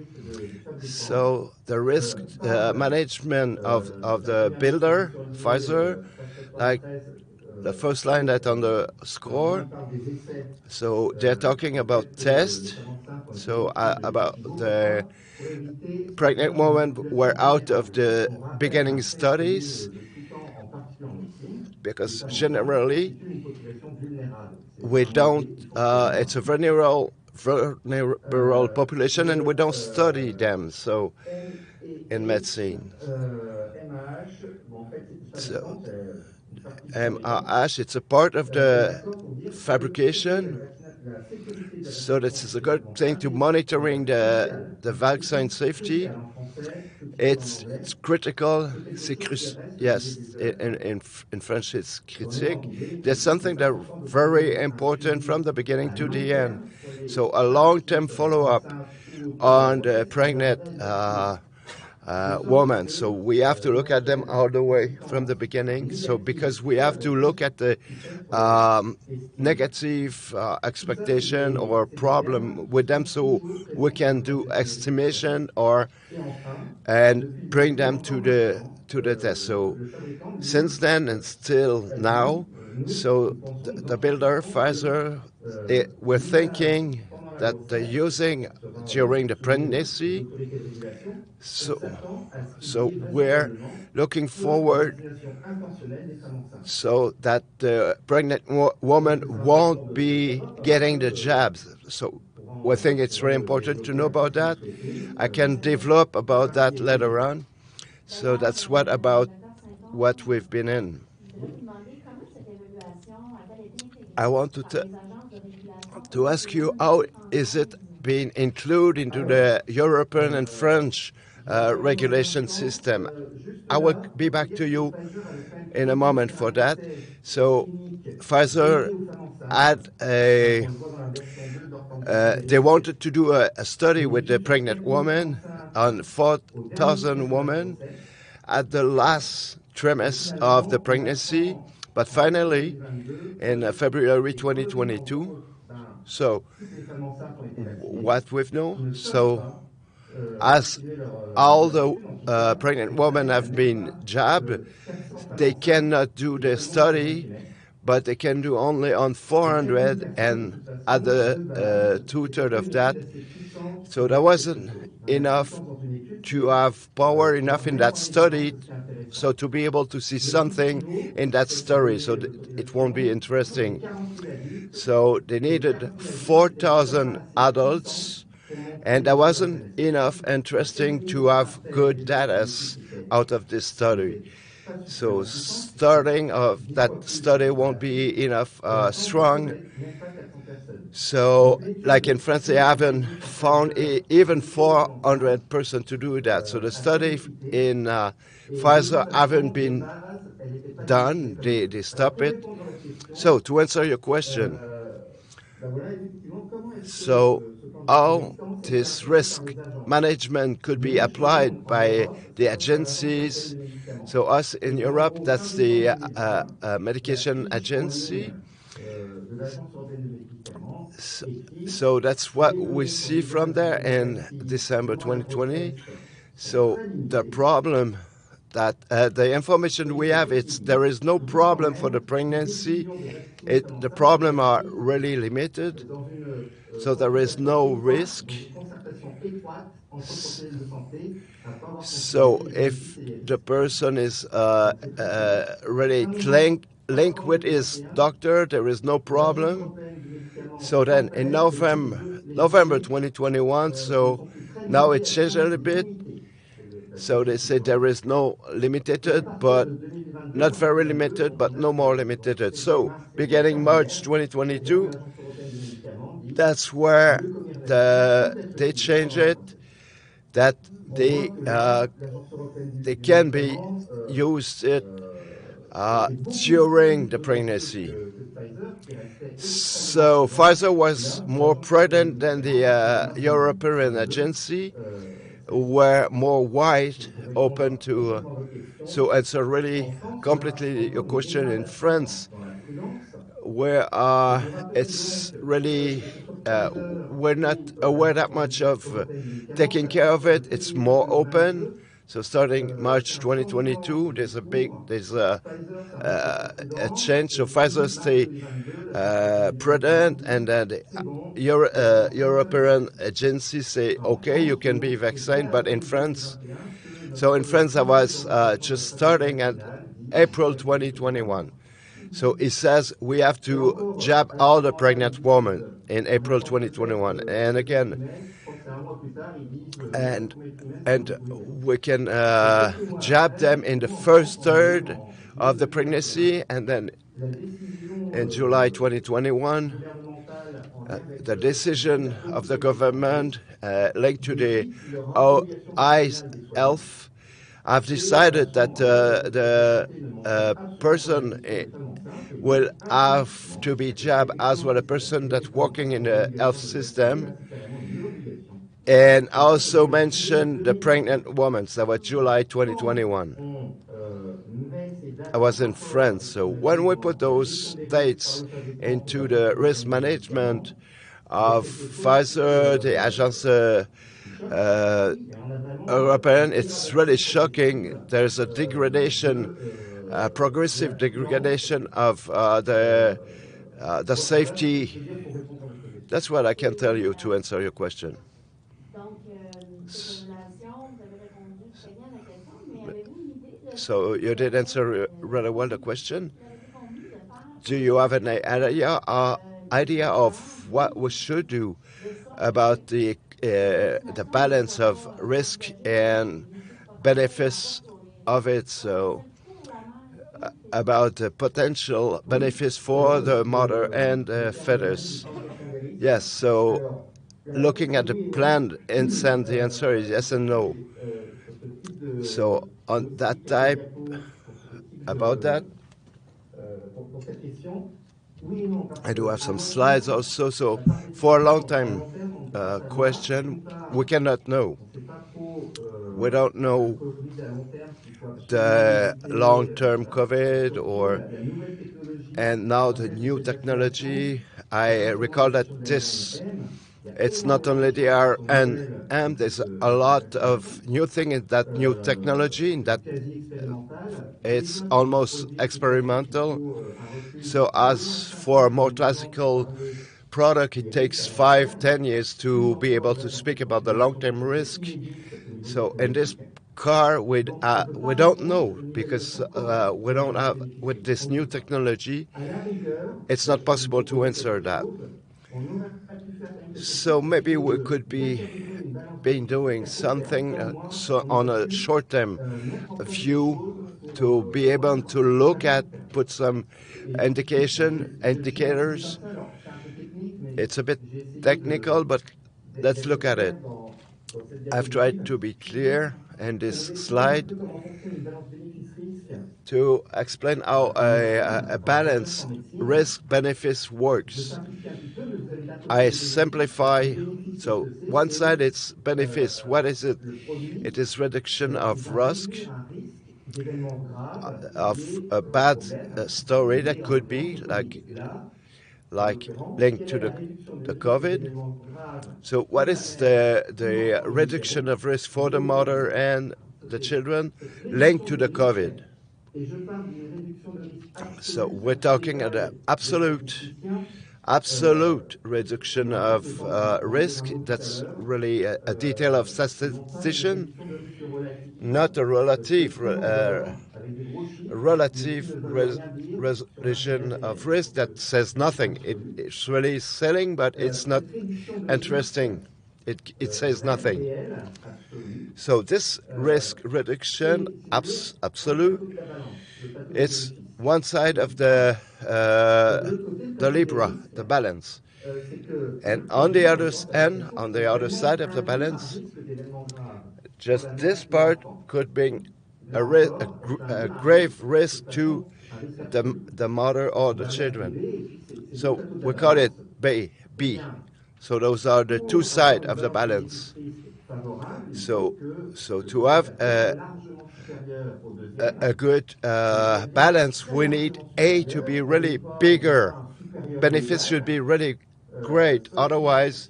G: So the risk management of the builder, Pfizer, like the first line that on the score. So they're talking about tests. So about the pregnant women were out of the beginning studies because generally we don't. It's a vulnerable population, and we don't study them. So in medicine, so MRH, it's a part of the fabrication. So this is a good thing to monitoring the vaccine safety. It's critical. Yes, in French it's critique. There's something that's very important from the beginning to the end. So a long-term follow-up on the pregnant woman. So we have to look at them all the way from the beginning. So because we have to look at the negative expectation or problem with them, so we can do estimation or and bring them to the test. So since then and still now, so the builder Pfizer, we're thinking that they're using during the pregnancy. So we're looking forward so that the pregnant woman won't be getting the jabs. So we think it's very important to know about that. I can develop about that later on. So that's about what we've been in. I want to ask you, how is it being included into the European and French regulation system? I will be back to you in a moment for that. So Pfizer had they wanted to do a study with the pregnant woman on 4,000 women at the last trimester of the pregnancy, but finally in February 2022. So what we've known, so as all the pregnant women have been jabbed, they cannot do the study, but they can do only on 400 and at the two-thirds of that. So there wasn't enough to have power enough in that study, so to be able to see something in that story, so it won't be interesting. So they needed 4,000 adults, and there wasn't enough interesting to have good data out of this study. So starting of that study won't be enough strong. So like in France, they haven't found even 400 persons to do that. So the study in Pfizer haven't been done. They stopped it. So to answer your question, so how this risk management could be applied by the agencies. So us in Europe, that's the medication agency. So that's what we see from there in December 2020. So the problem that the information we have, there is no problem for the pregnancy. The problem are really limited. So there is no risk. So if the person is really linked with his doctor, there is no problem. So then in November 2021, so now it changed a little bit. So they say there is no limited, but not very limited, but no more limited. So beginning March 2022, that's where they change it, that they can be used during the pregnancy. So Pfizer was more prudent than the European agency, were more wide open to. So it's a really completely your question in France, where it's really we're not aware that much of taking care of it. It's more open. So starting March 2022, there's a change. So Pfizer stay prudent, and then the European agencies say, okay, you can be vaccinated, but in France, so in France I was just starting at April 2021. So it says we have to jab all the pregnant women in April 2021, and again, and we can jab them in the first third of the pregnancy, and then in July 2021, the decision of the government linked to the eyes health have decided that the person will have to be jabbed as well, a person that's working in the health system. And I also mentioned the pregnant women. That was July 2021. I was in France. So when we put those dates into the risk management of Pfizer, the Agence European, it's really shocking. There's a degradation, progressive degradation of the safety. That's what I can tell you to answer your question. So you did answer rather well the question. Do you have an idea of what we should do about the balance of risk and benefits of it? So about the potential benefits for the mother and the fetus. Yes. So looking at the planned incent, the answer is yes and no. So on that type, about that, I do have some slides also. So for a long time question, we cannot know. We don't know the long-term COVID and now the new technology. I recall that it's not only the RNM, there's a lot of new thing in that new technology, in that it's almost experimental. So as for a more classical product, it takes 5-10 years to be able to speak about the long-term risk. So in this car, we don't know, because we don't have, with this new technology, it's not possible to answer that. So maybe we could be doing something on a short-term view to be able to look at, put some indicators. It's a bit technical, but let's look at it. I've tried to be clear in this slide to explain how a balance risk-benefits works. I simplify. So one side, it's benefits. What is it? It is reduction of risk of a bad story that could be like linked to the COVID. So what is the reduction of risk for the mother and the children linked to the COVID? So we're talking at an absolute reduction of risk. That's really a detail of statistician, not a relative resolution of risk that says nothing. It's really selling, but it's not interesting. It says nothing. So this risk reduction, absolute, it's one side of the Libra, the balance. And on the other end, on the other side of the balance, just this part could bring a grave risk to the mother or the children. So we call it B. So those are the two sides of the balance. So to have a good balance, we need A to be really bigger. Benefits should be really great. Otherwise,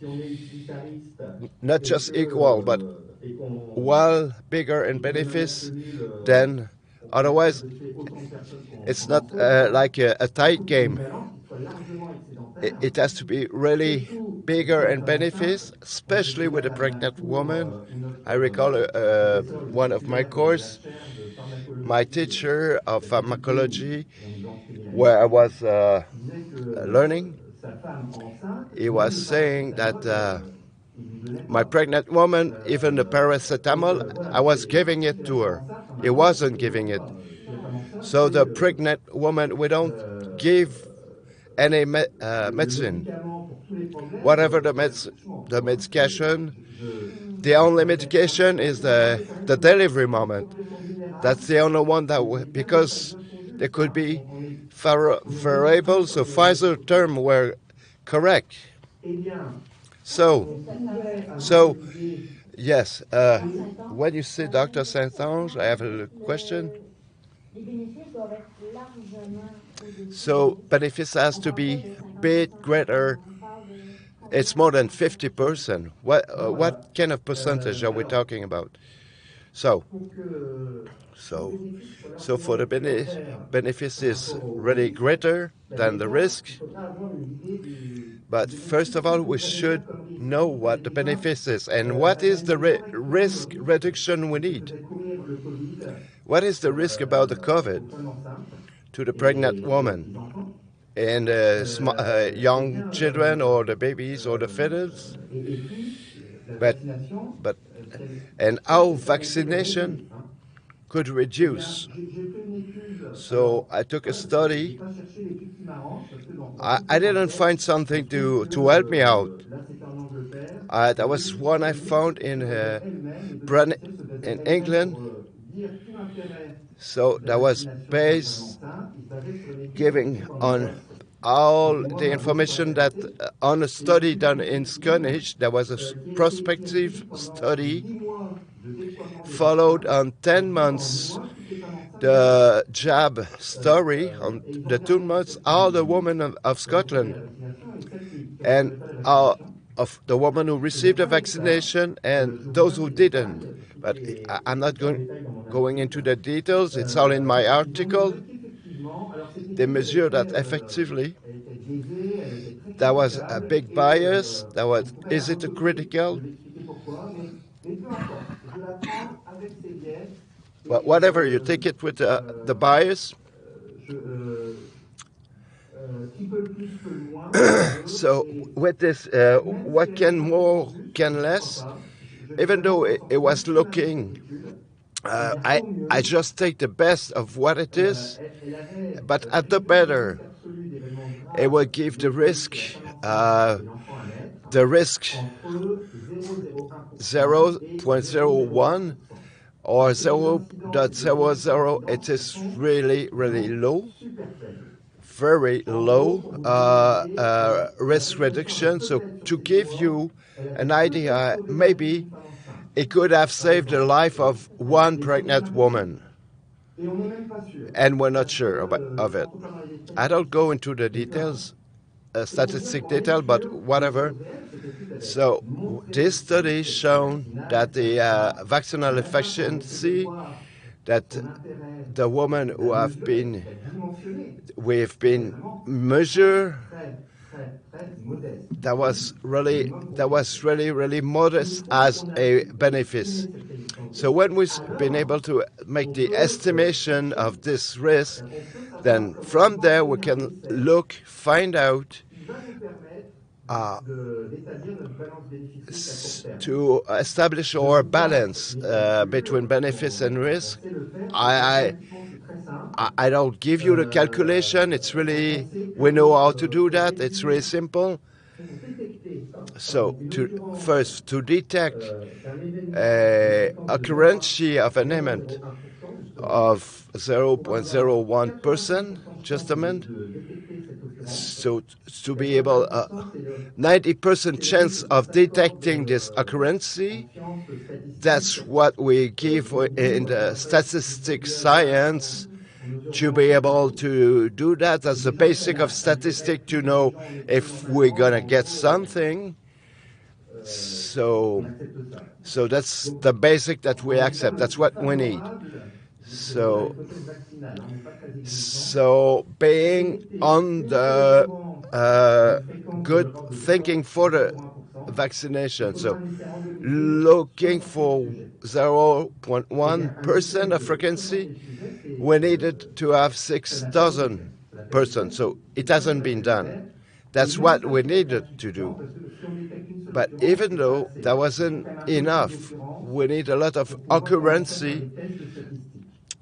G: not just equal, but well bigger in benefits, then otherwise it's not like a tight game. It has to be really bigger in benefits, especially with a pregnant woman. I recall one of my course, my teacher of pharmacology, where I was learning, he was saying that my pregnant woman, even the paracetamol, I was giving it to her. He wasn't giving it. So the pregnant woman, we don't give any medicine. Whatever the medication, the only medication is the delivery moment. That's the only one that because there could be variables, so Pfizer term were correct. So yes, when you say Dr. Saint-Ange, I have a question. So benefits has to be bit greater. It's more than 50%. What kind of percentage are we talking about? So for the benefits is really greater than the risk. But first of all, we should know what the benefits is and what is the risk reduction we need. What is the risk about the COVID to the pregnant woman and young children or the babies or the fetus? But and how vaccination could reduce. So I took a study. I didn't find something to help me out. That was one I found in England. So that was based giving on all the information that on a study done in Scottish. There was a prospective study followed on 10 months the jab story on the 2 months, all the women of Scotland and of the women who received the vaccination and those who didn't. But I'm not going into the details. It's all in my article. They measure that effectively. There was a big bias. Is it critical? But whatever, you take it with the bias. So with this, what can more, can less? Even though it was looking, I just take the best of what it is, but at the better, it will give the risk 0.01 or 0.00. It is really, really low. Very low risk reduction. So to give you an idea, maybe it could have saved the life of one pregnant woman. And we're not sure of it. I don't go into the details, statistic detail, but whatever. So this study shown that the vaccinal efficiency, that the women who we've been measured, that was really modest as a benefit. So when we've been able to make the estimation of this risk, then from there we can find out to establish our balance between benefits and risk. I don't give you the calculation. It's really, we know how to do that. It's really simple. So first, to detect occurrence of an event of 0.01%, just a minute. So to be able, 90% chance of detecting this occurrence, that's what we give in the statistics science. To be able to do that, that's the basic of statistics, to know if we're going to get something. So that's the basic that we accept. That's what we need. So being on the good thinking for the vaccination. So looking for 0.1% of frequency, we needed to have 6,000 persons. So it hasn't been done. That's what we needed to do. But even though that wasn't enough, we need a lot of occurrency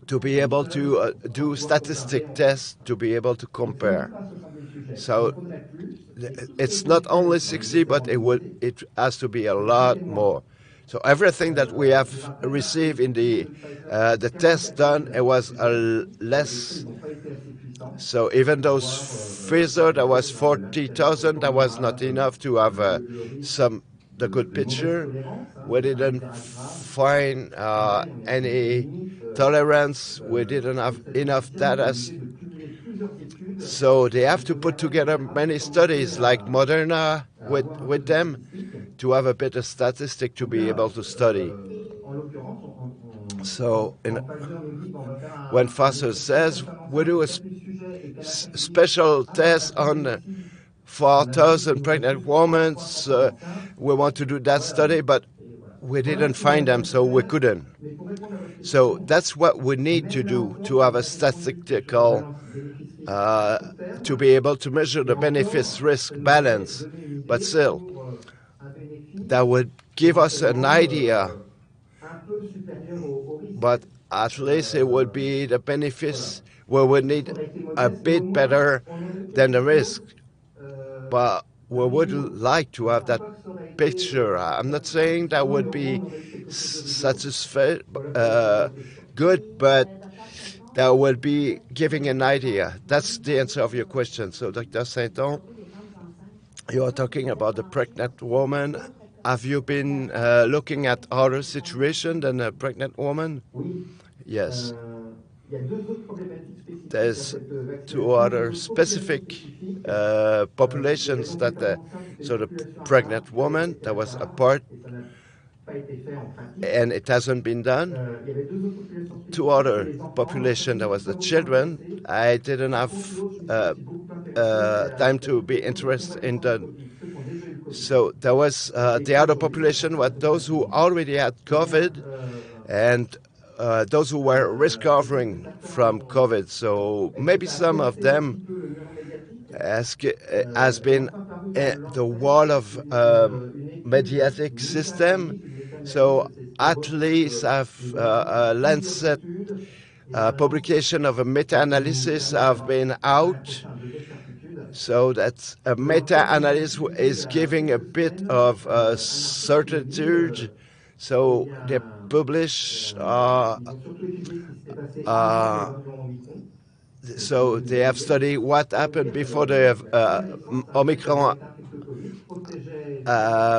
G: to be able to do statistic tests to be able to compare. So it's not only 60, but it has to be a lot more. So everything that we have received in the test done, it was less. So even those Pfizer, that was 40,000, that was not enough to have the good picture. We didn't find any tolerance. We didn't have enough data. So they have to put together many studies like Moderna with them to have a better statistic to be able to study. So when Pfizer says we do a special test on 4,000 pregnant women, we want to do that study, but we didn't find them, so we couldn't. So that's what we need to do to have a statistical, to be able to measure the benefits-risk balance. But still, that would give us an idea, but at least it would be the benefits where we need a bit better than the risk. But we would like to have that picture. I'm not saying that would be good, but that would be giving an idea. That's the answer of your question. So, Dr. Sainton, you are talking about the pregnant woman. Have you been looking at other situations than a pregnant woman? Yes. There's two other specific populations that so the pregnant woman, that was a part, and it hasn't been done. Two other population, that was the children. I didn't have time to be interested in that. So there was the other population were those who already had COVID and those who were recovering from COVID. So maybe some of them has been the wall of mediatic system. So at least I've Lancet publication of a meta-analysis have been out. So that's a meta-analysis is giving a bit of certitude. So they publish so they have studied what happened before the Omicron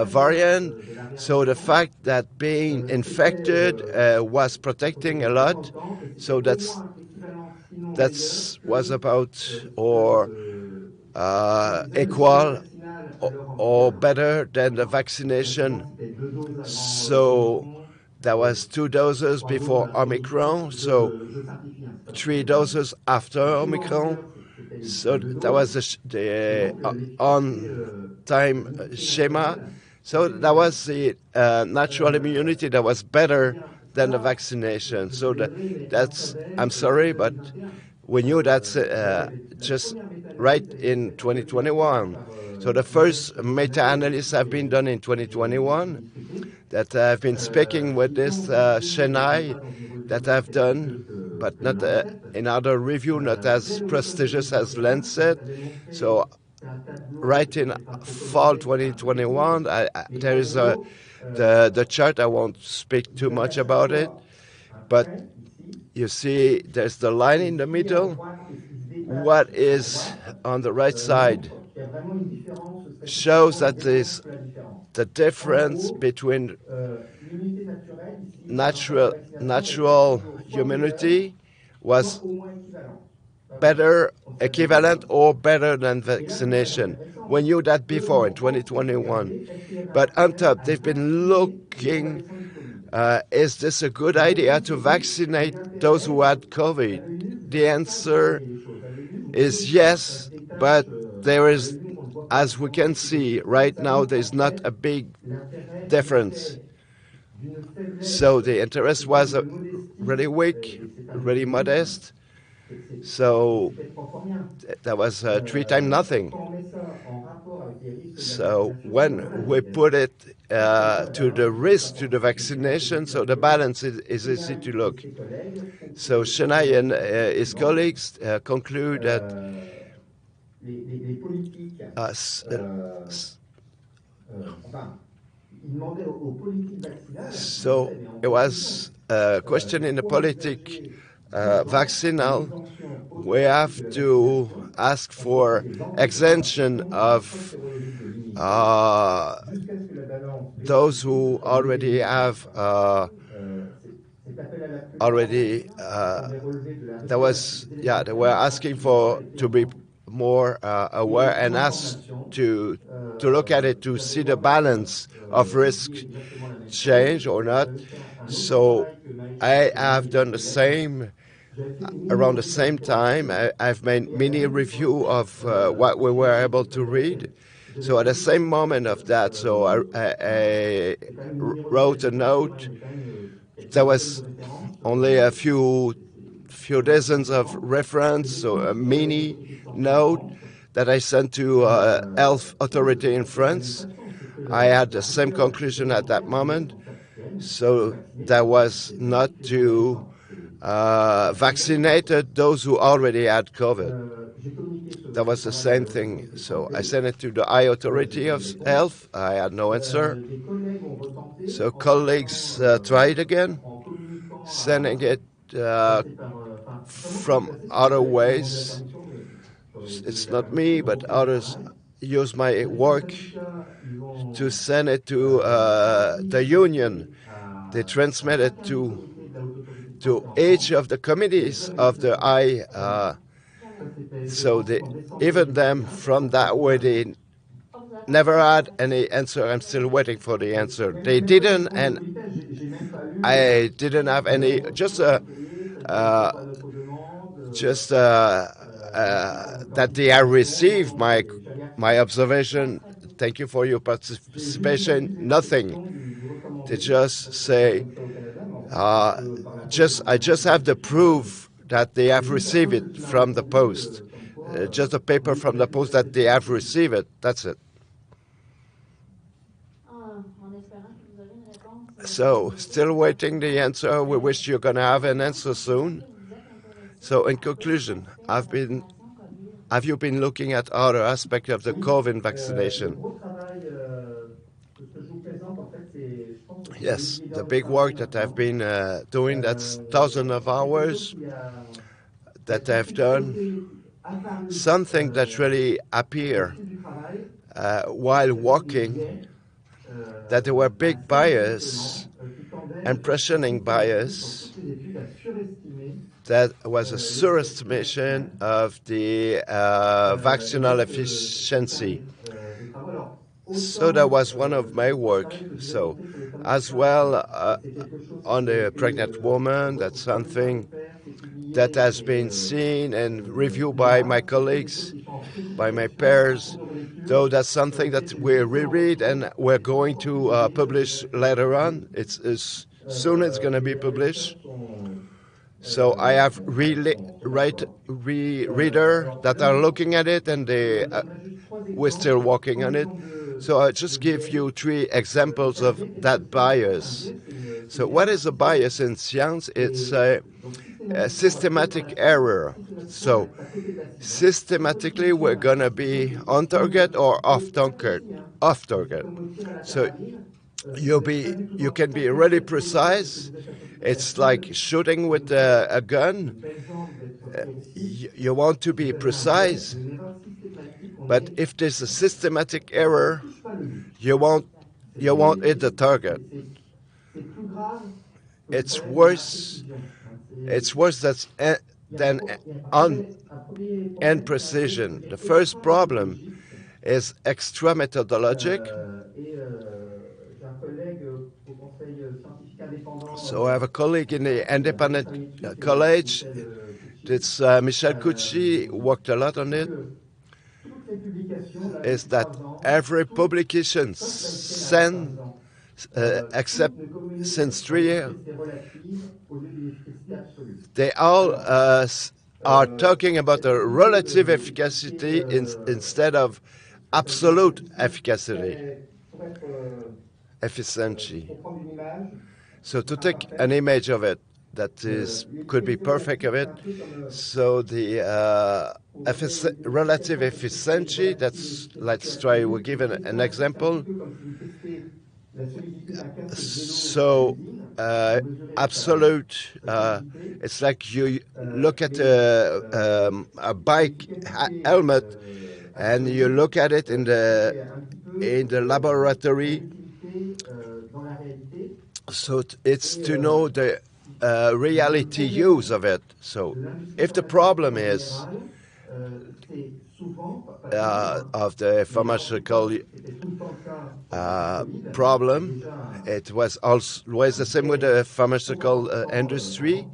G: variant. So the fact that being infected was protecting a lot. So that's was about or equal or better than the vaccination. So there was 2 doses before Omicron, so 3 doses after Omicron. So that was the on-time schema. So that was the natural immunity that was better than the vaccination. So that's, I'm sorry, but we knew that's just right in 2021. So the first meta-analysis have been done in 2021 that I've been speaking with this Chennai that I've done, but not in other review, not as prestigious as Lancet. So right in fall 2021, there is the chart. I won't speak too much about it, but you see there's the line in the middle. What is on the right side shows that there's the difference between natural immunity was better, equivalent, or better than vaccination. We knew that before in 2021. But on top, they've been looking, is this a good idea to vaccinate those who had COVID? The answer is yes, but there is, as we can see right now, there's not a big difference. So the interest was really weak, really modest. So that was 3 times nothing. So when we put it to the risk to the vaccination, so the balance is easy to look. So Chennai and his colleagues conclude that so it was a question in the politic vaccinal. We have to ask for exemption of those who already have they were asking for to be more aware and asked to look at it to see the balance of risk change or not. So I have done the same around the same time. I've made mini review of what we were able to read. So at the same moment of that, so I wrote a note. There was only a few dozens of reference, so a mini note that I sent to health authority in France. I had the same conclusion at that moment. So that was not to vaccinate those who already had COVID. That was the same thing. So I sent it to the high authority of health. I had no answer. So colleagues tried again, sending it from other ways. It's not me, but others use my work to send it to the union. They transmit it to each of the committees of the I. So even them from that way, they never had any answer. I'm still waiting for the answer. They didn't, and I didn't have any. Just that they have received my observation. Thank you for your participation. Nothing. They just say, I just have the proof that they have received it from the post. Just a paper from the post that they have received it. That's it. So, still waiting the answer. We wish you're going to have an answer soon. So, in conclusion, have you been looking at other aspects of the COVID vaccination? Yes, the big work that I've been doing, that's thousands of hours that I've done. Something that really appeared while walking, that there were big bias, impressioning bias, that was a surestimation of the vaccinal efficiency. So that was one of my work. So as well on the pregnant woman, that's something that has been seen and reviewed by my colleagues, by my peers. Though that's something that we reread and we're going to publish later on. It's Soon it's going to be published. So I have reader that are looking at it, and we're still working on it. So I just give you 3 examples of that bias. So what is a bias in science? It's a systematic error. So systematically, we're going to be on target or off target. Off target. So you can be really precise. It's like shooting with a gun. You want to be precise, but if there's a systematic error, you won't hit the target. It's worse. It's worse than imprecision. The first problem is extra methodologic. So I have a colleague in the independent college. It's Michel Cucci, worked a lot on it. Is that every publication sent, except since 3 years, they all are talking about the relative efficacy instead of absolute efficacy. So to take an image of it that could be perfect of it, so the relative efficiency, let's try, we'll give an example. So absolute, it's like you look at a bike helmet and you look at it in the laboratory. So it's to know the reality use of it. So if the problem is of the pharmaceutical problem, it was always the same with the pharmaceutical industry.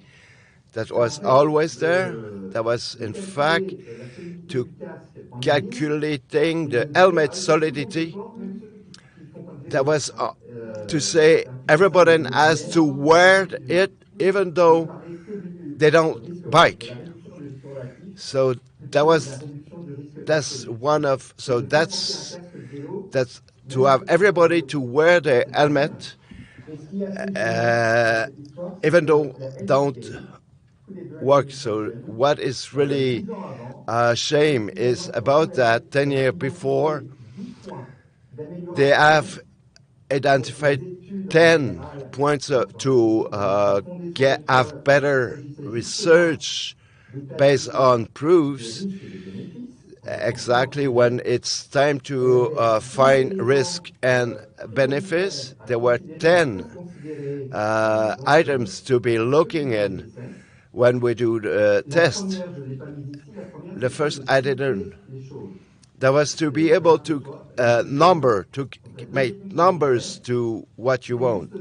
G: That was always there. That was, in fact, to calculating the helmet solidity. That was to say everybody has to wear it even though they don't bike. So that's to have everybody to wear the helmet even though don't work. So what is really a shame is about that 10 years before they have identified 10 points to have better research based on proofs. Exactly when it's time to find risk and benefits, there were 10 items to be looking in when we do the test. The first I didn't. That was to be able to make numbers to what you want.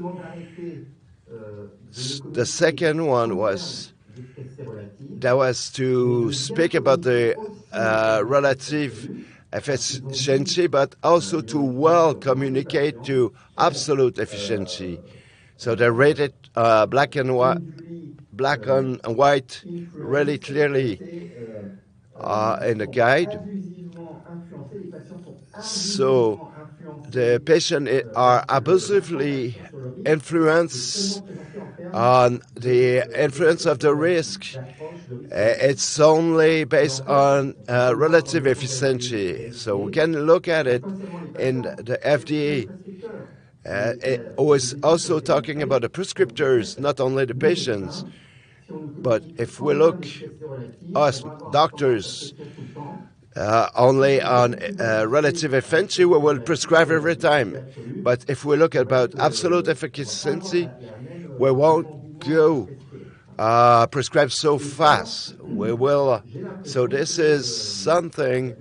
G: The second one was to speak about the relative efficiency, but also to well communicate to absolute efficiency. So they rated black and white really clearly in the guide. So the patients are abusively influenced on the influence of the risk. It's only based on relative efficiency. So we can look at it in the FDA. It was also talking about the prescriptors, not only the patients. But if we look, us doctors, only on relative efficiency, we will prescribe every time. But if we look about absolute efficacy, we won't go prescribe so fast. We will. So this is something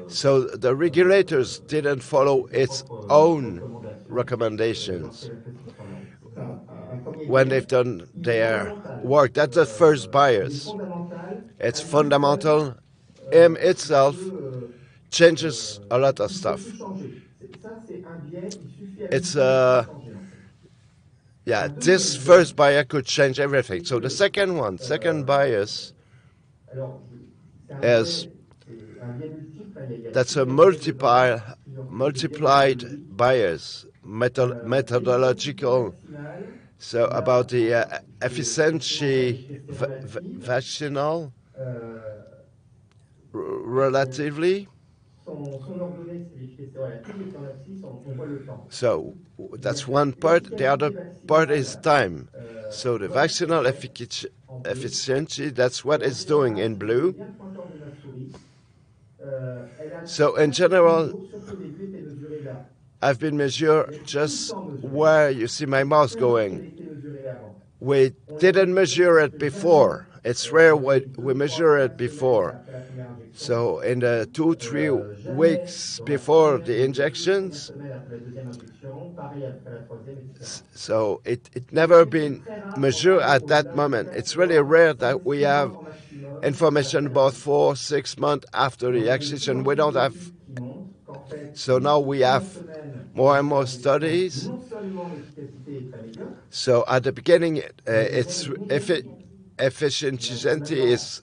G: so the regulators didn't follow its own recommendations when they've done their work. That's the first bias. It's fundamental. M itself changes a lot of stuff. it's yeah, this first bias could change everything. So the second bias is that's a multiplied bias, methodological. So about the efficiency vaccinal relatively. So that's one part. The other part is time. So the vaccinal efficiency, that's what it's doing in blue. So in general, I've been measured just where you see my mouse going. We didn't measure it before. It's rare we measure it before. So in the 2-3 weeks before the injections, so it never been measured at that moment. It's really rare that we have information about 4-6 months after the injection. We don't have. So now we have more and more studies. So at the beginning, efficiency is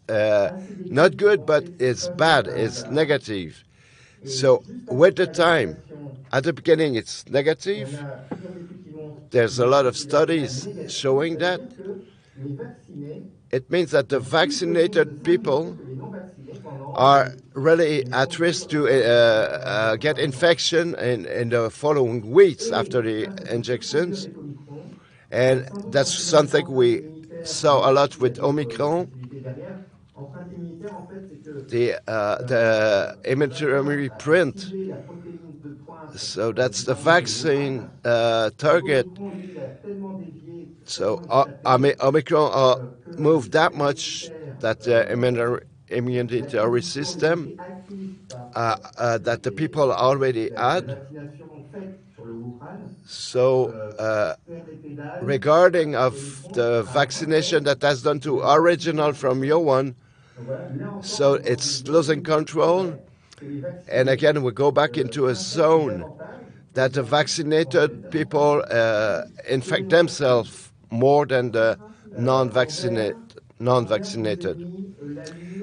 G: not good, but it's bad, it's negative. So with the time, at the beginning it's negative. There's a lot of studies showing that. It means that the vaccinated people are really at risk to get infection in the following weeks after the injections. And that's something we saw a lot with Omicron. The immunity print. So that's the vaccine target. So Omicron moved that much that the immunity system that the people already had. So regarding of the vaccination that has done to original from your one, so it's losing control. And again, we go back into a zone that the vaccinated people infect themselves more than the non-vaccinated.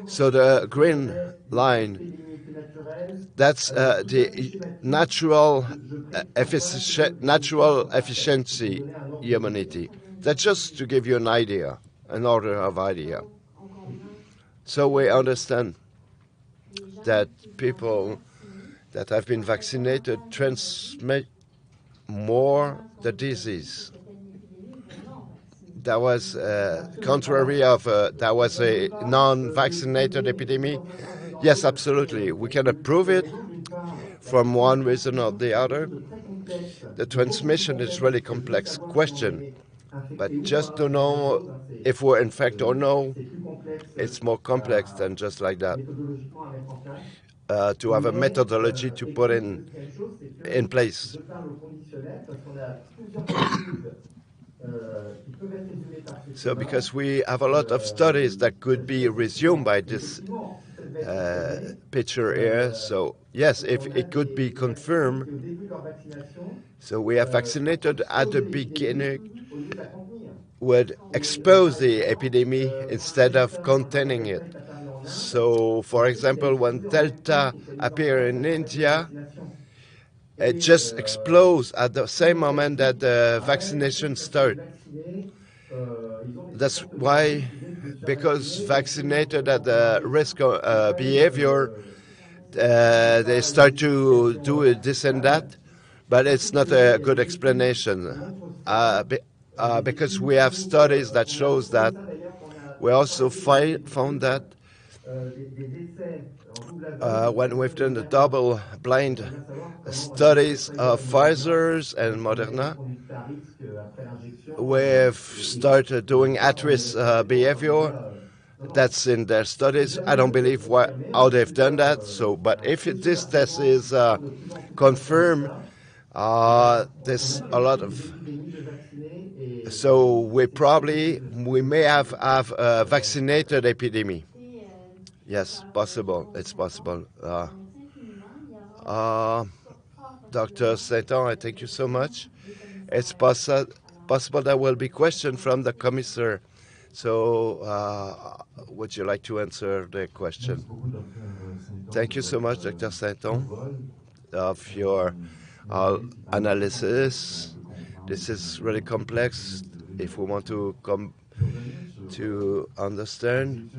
G: So the green line, that's the natural efficiency immunity. That's just to give you an idea, an order of idea. So we understand that people that have been vaccinated transmit more the disease. That was contrary of that was a non-vaccinated epidemic. Yes, absolutely. We cannot prove it from one reason or the other. The transmission is really complex question. But just to know if we're infected or no, it's more complex than just like that. To have a methodology to put in place. So because we have a lot of studies that could be resumed by this picture here. So yes, if it could be confirmed. So we have vaccinated at the beginning would expose the epidemic instead of containing it. So, for example, when Delta appeared in India, it just explodes at the same moment that the vaccination started. That's why, because vaccinated at the risk of behavior, they start to do this and that, but it's not a good explanation. Because we have studies that shows that. We also found that when we've done the double-blind studies of Pfizer's and Moderna, we've started doing at-risk behavior. That's in their studies. I don't believe how they've done that. So, but if this test is confirmed, there's a lot of. So we may have a vaccinated epidemic. Yes, possible. It's possible. Dr. Sainton, I thank you so much. It's possible there will be questions from the commissaire. So, would you like to answer the question? Thank you so much, Dr. Sainton, of your analysis. This is really complex if we want to come to understand.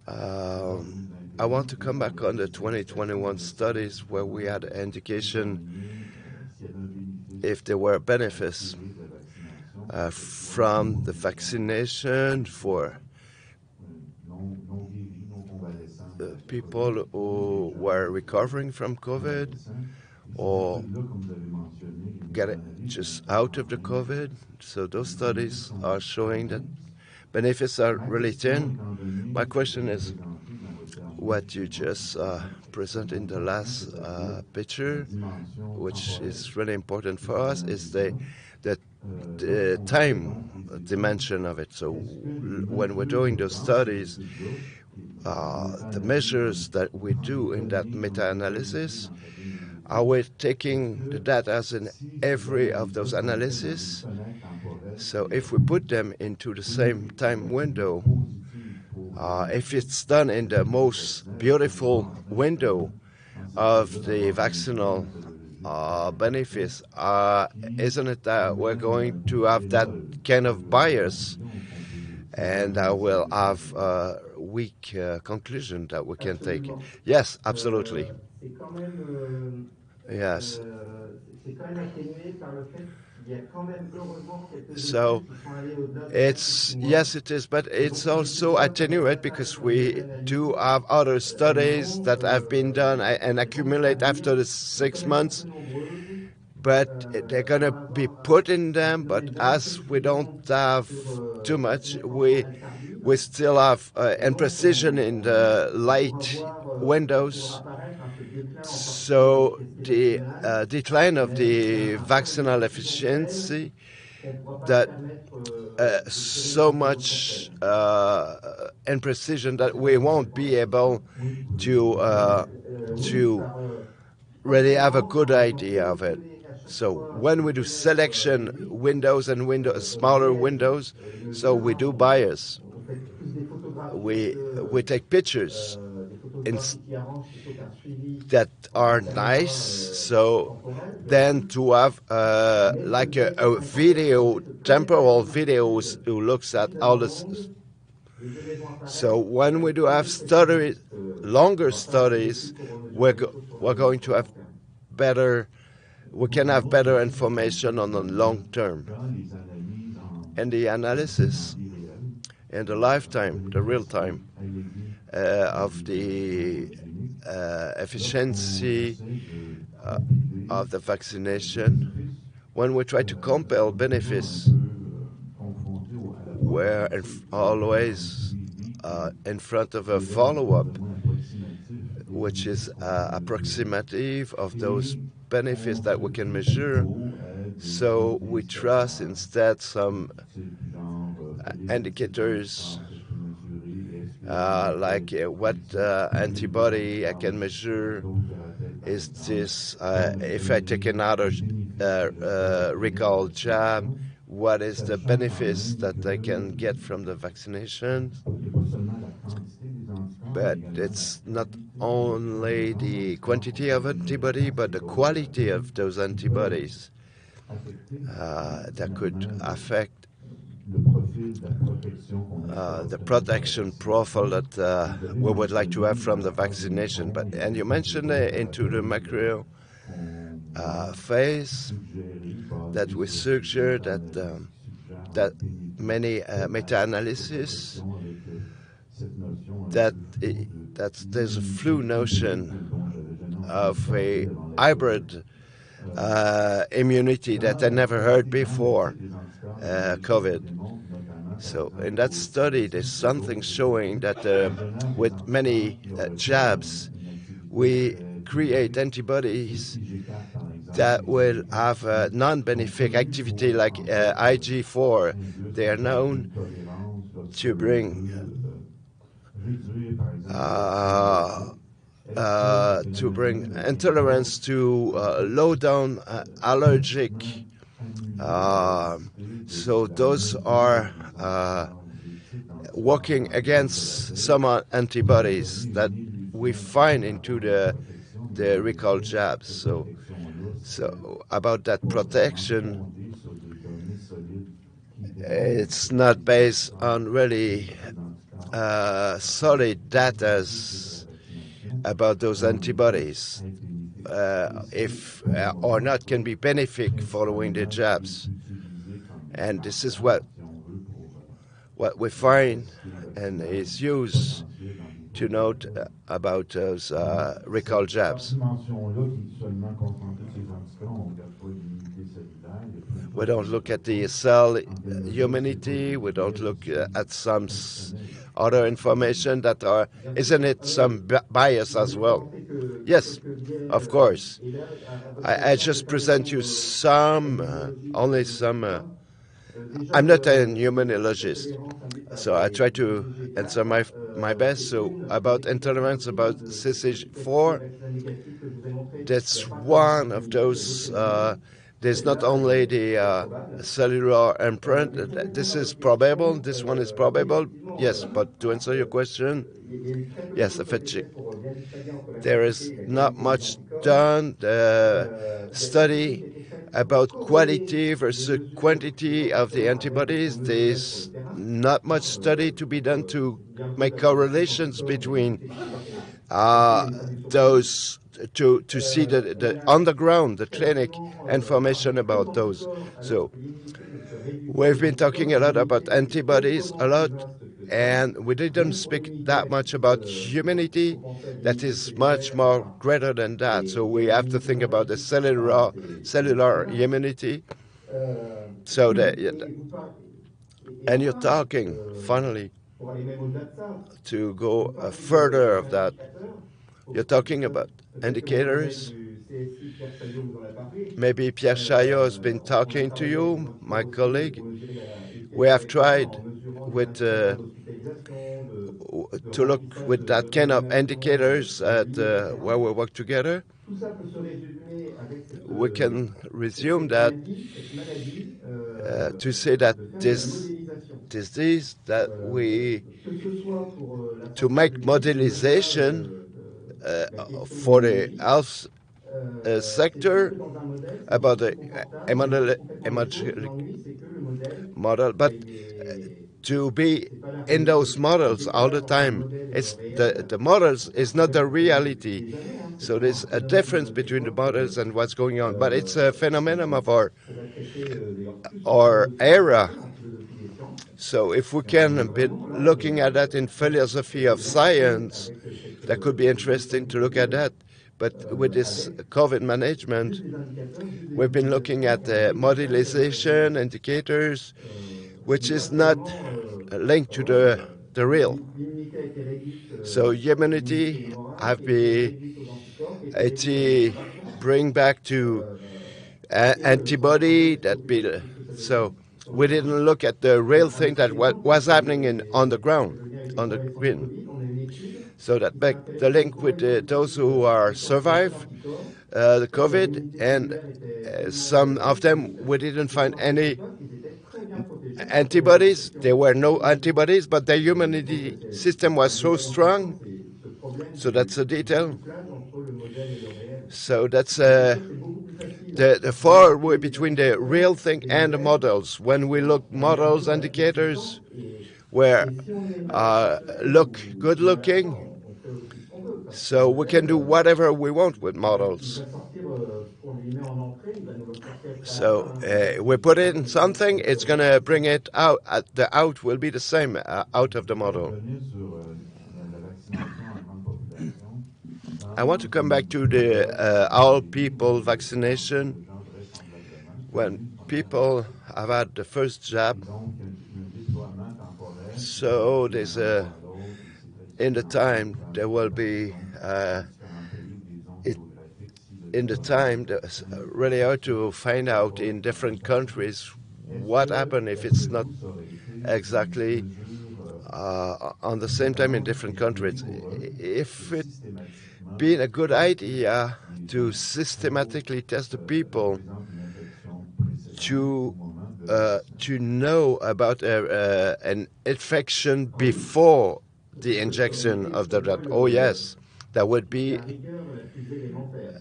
G: I want to come back on the 2021 studies where we had an indication if there were benefits from the vaccination for people who were recovering from COVID or get just out of the COVID. So those studies are showing that benefits are really thin. My question is, what you just presented in the last picture, which is really important for us, is the time dimension of it. So when we're doing those studies, the measures that we do in that meta-analysis, are we taking the data as in every of those analyses? So if we put them into the same time window, if it's done in the most beautiful window of the vaccinal benefits, isn't it that we're going to have that kind of bias, and we'll have a weak conclusion that we can take? Yes, absolutely. Yes. So yes, it is, but it's also attenuated because we do have other studies that have been done and accumulate after the 6 months, but they're going to be put in them. But as we don't have too much, we still have imprecision in the light windows. So the decline of the vaccinal efficiency, that so much imprecision that we won't be able to really have a good idea of it. So when we do selection windows and smaller windows, so we do bias. We take pictures that are nice, so then to have like a video, temporal videos who looks at all this. So when we do have studies, longer studies, we're going to have better, we can have better information on the long term. And the analysis and the lifetime, the real time of the efficiency of the vaccination, when we try to compare benefits, we're always in front of a follow-up, which is approximative of those benefits that we can measure. So we trust instead some indicators like what antibody I can measure. Is this, if I take another recall jab, what is the benefits that I can get from the vaccination? But it's not only the quantity of antibody, but the quality of those antibodies that could affect the protection profile that we would like to have from the vaccination. And you mentioned into the macro phase that we suggest that many meta-analysis that there's a flu notion of a hybrid immunity that I never heard before COVID. So in that study, there's something showing that with many jabs, we create antibodies that will have a non-benefic activity like IG4. They are known to bring to bring intolerance to low-down allergic. So those are working against some antibodies that we find into the recall jabs. So about that protection, it's not based on really solid data about those antibodies, if or not can be benefic following the jabs. And this is what we find and is used to note about those recall jabs. We don't look at the cell immunity. We don't look at some other information that are, isn't it some bias as well? Yes, of course. I just present you some, only some. I'm not an immunologist, so I try to answer my best. So about intolerance, about CCH4, that's one of those. There's not only the cellular imprint. This is probable. This one is probable. Yes, but to answer your question, yes, there is not much done. Study about quality versus quantity of the antibodies. There's not much study to be done to make correlations between those to see the underground, the clinic information about those. So we've been talking a lot about antibodies, and we didn't speak that much about immunity. That is much more greater than that. So we have to think about the cellular immunity. So and you're talking finally to go further of that. You're talking about indicators. Maybe Pierre Chaillot has been talking to you, my colleague. We have tried with to look with that kind of indicators at where we work together. We can resume that to say that this disease that we to make modelization for the health sector about the model, but to be in those models all the time. It's the models is not the reality. So there's a difference between the models and what's going on. But it's a phenomenon of our era. So if we can be looking at that in philosophy of science, that could be interesting to look at that. But with this COVID management, we've been looking at modelization indicators, which is not linked to the real. So immunity have been bring back to antibody that be so we didn't look at the real thing that was happening on the ground, on the green. So that back the link with those who are survive the COVID, and some of them we didn't find any antibodies. There were no antibodies, but their immunity system was so strong. So that's a detail. So that's the forward between the real thing and the models. When we look models, indicators, where look good looking, so we can do whatever we want with models. So we put in something, it's going to bring it out. The out will be the same out of the model. I want to come back to the all people vaccination. When people have had the first jab, so there's in the time there will be in the time really hard to find out in different countries what happened if it's not exactly on the same time in different countries. If been a good idea to systematically test the people to know about an infection before the injection of the drug. Oh yes, that would be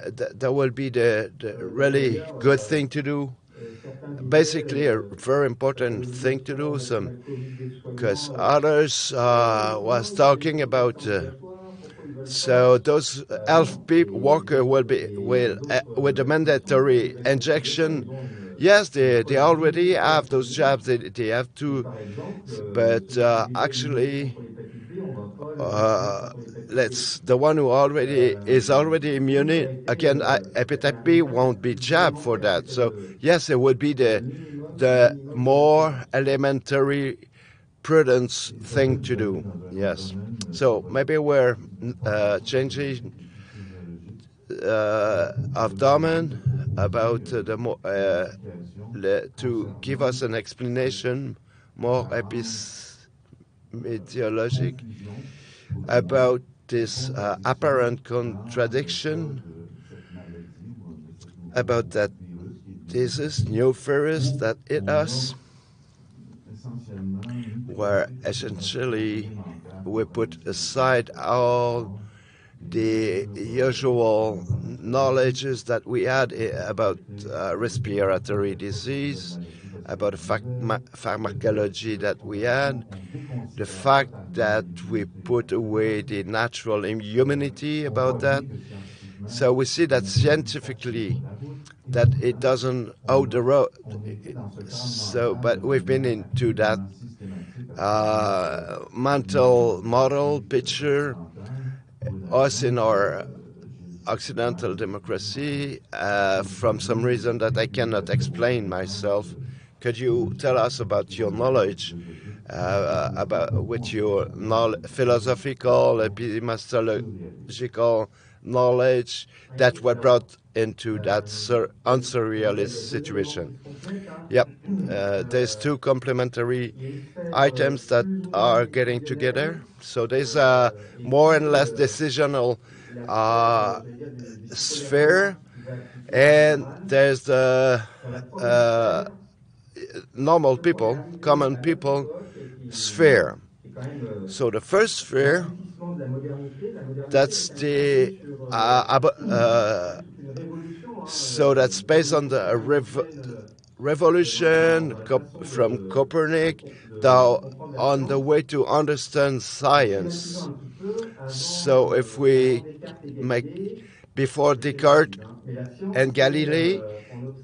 G: the really good thing to do. Basically, a very important thing to do. Because others was talking about. So those health worker will be with the mandatory injection. Yes, they already have those jobs. They have to, but actually, let's the one who already is already immune again. Hepatitis B won't be jabbed for that. So yes, it would be the more elementary prudence thing to do. Yes. So maybe we're changing of domain about to give us an explanation more epidemiologic about this apparent contradiction about that disease, new virus that hit us, where essentially we put aside all the usual knowledges that we had about respiratory disease, about pharmacology that we had, the fact that we put away the natural immunity about that. So we see that scientifically that it doesn't hold the road. So, but we've been into that mental model picture, us in our Occidental democracy, from some reason that I cannot explain myself. Could you tell us about your knowledge, about with your philosophical, epistemological knowledge that were brought into that unsurrealist situation? Yep, there's two complementary items that are getting together. So there's a more and less decisional sphere, and there's the normal people, common people sphere. So the first sphere, that's the so that's based on the revolution from Copernic on the way to understand science. So if we make before Descartes and Galilei,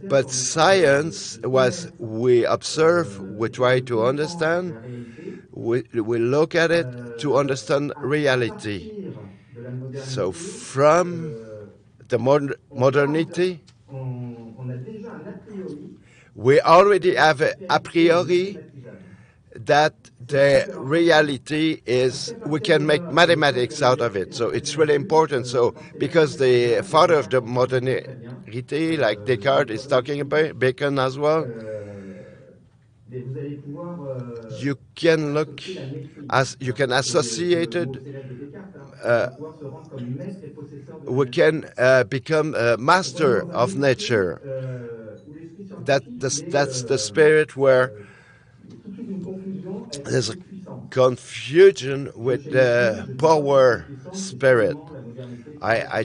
G: but science was we observe, we try to understand, we look at it to understand reality. So from the modernity, we already have a priori that the reality is we can make mathematics out of it. So it's really important. So because the father of the modernity, like Descartes, is talking about Bacon as well, you can look as you can associate it. We can become a master of nature. That's the spirit where there's a confusion with the power spirit. I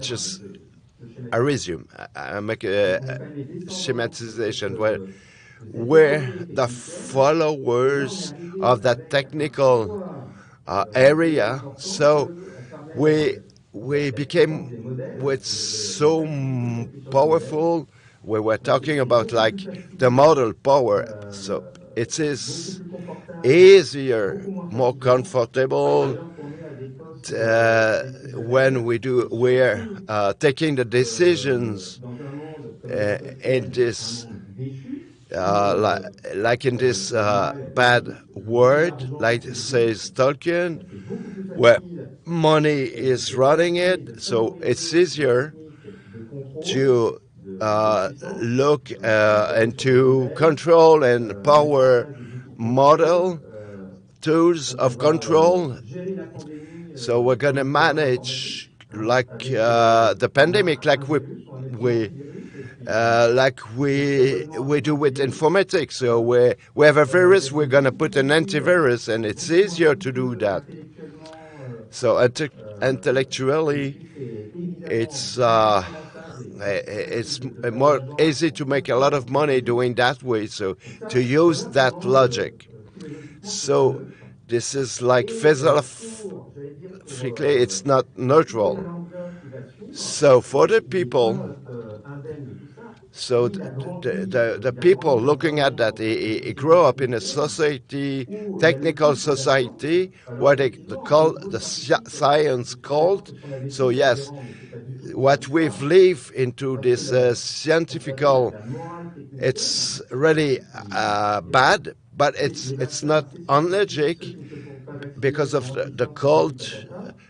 G: resume. I make a schematization where the followers of that technical area. So we became with so powerful. We were talking about like the model power. So it is easier, more comfortable when we're taking the decisions in this like in this bad word, like says Tolkien, where money is running it. So it's easier to look into control and power model tools of control. So we're going to manage the pandemic, like we do with informatics. So we have a virus, we're going to put an antivirus, and it's easier to do that. So intellectually, it's more easy to make a lot of money doing that way. So to use that logic. So this is like philosophically, it's not neutral. So for the people, so the people looking at that, he grow up in a society, technical society, what they call the science cult. So yes, what we've lived into this scientifical, it's really bad, but it's not unlogic because of the cult.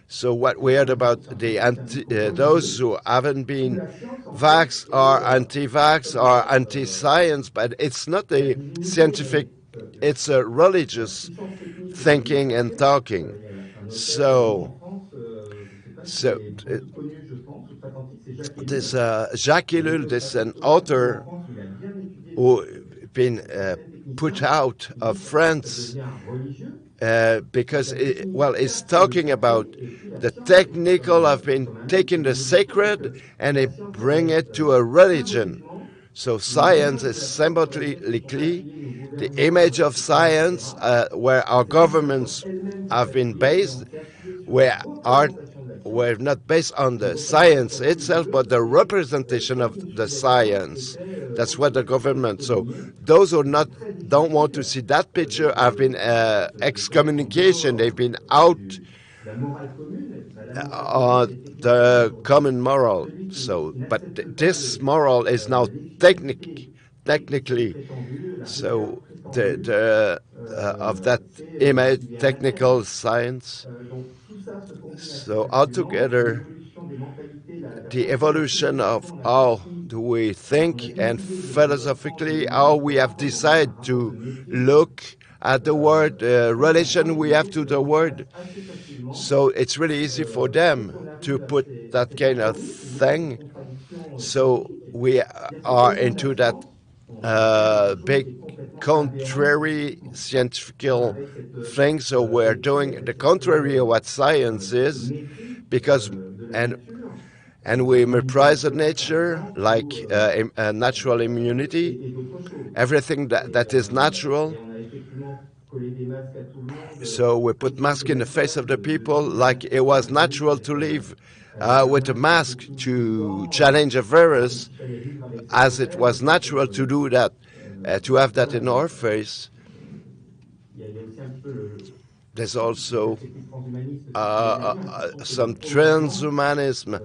G: So what we heard about those who haven't been vax or anti-vax or anti-science, but it's not a scientific, it's a religious thinking and talking. So this Jacques Ellul, this an author who been put out of France because it's talking about the technical of been taking the sacred and they bring it to a religion. So science is symbolically the image of science where our governments have been based, were not based on the science itself, but the representation of the science. That's what the government. So those who don't want to see that picture have been excommunication. They've been out the common moral. So, but this moral is now technically. So the of that image, technical science. So altogether, the evolution of how do we think and philosophically how we have decided to look at the word, relation we have to the word. So it's really easy for them to put that kind of thing. So we are into that big contrary scientific thing. So we're doing the contrary of what science is, because and we meprise nature like natural immunity, everything that is natural. So we put mask in the face of the people like it was natural to live with a mask to challenge a virus, as it was natural to do that, to have that in our face. There's also some transhumanism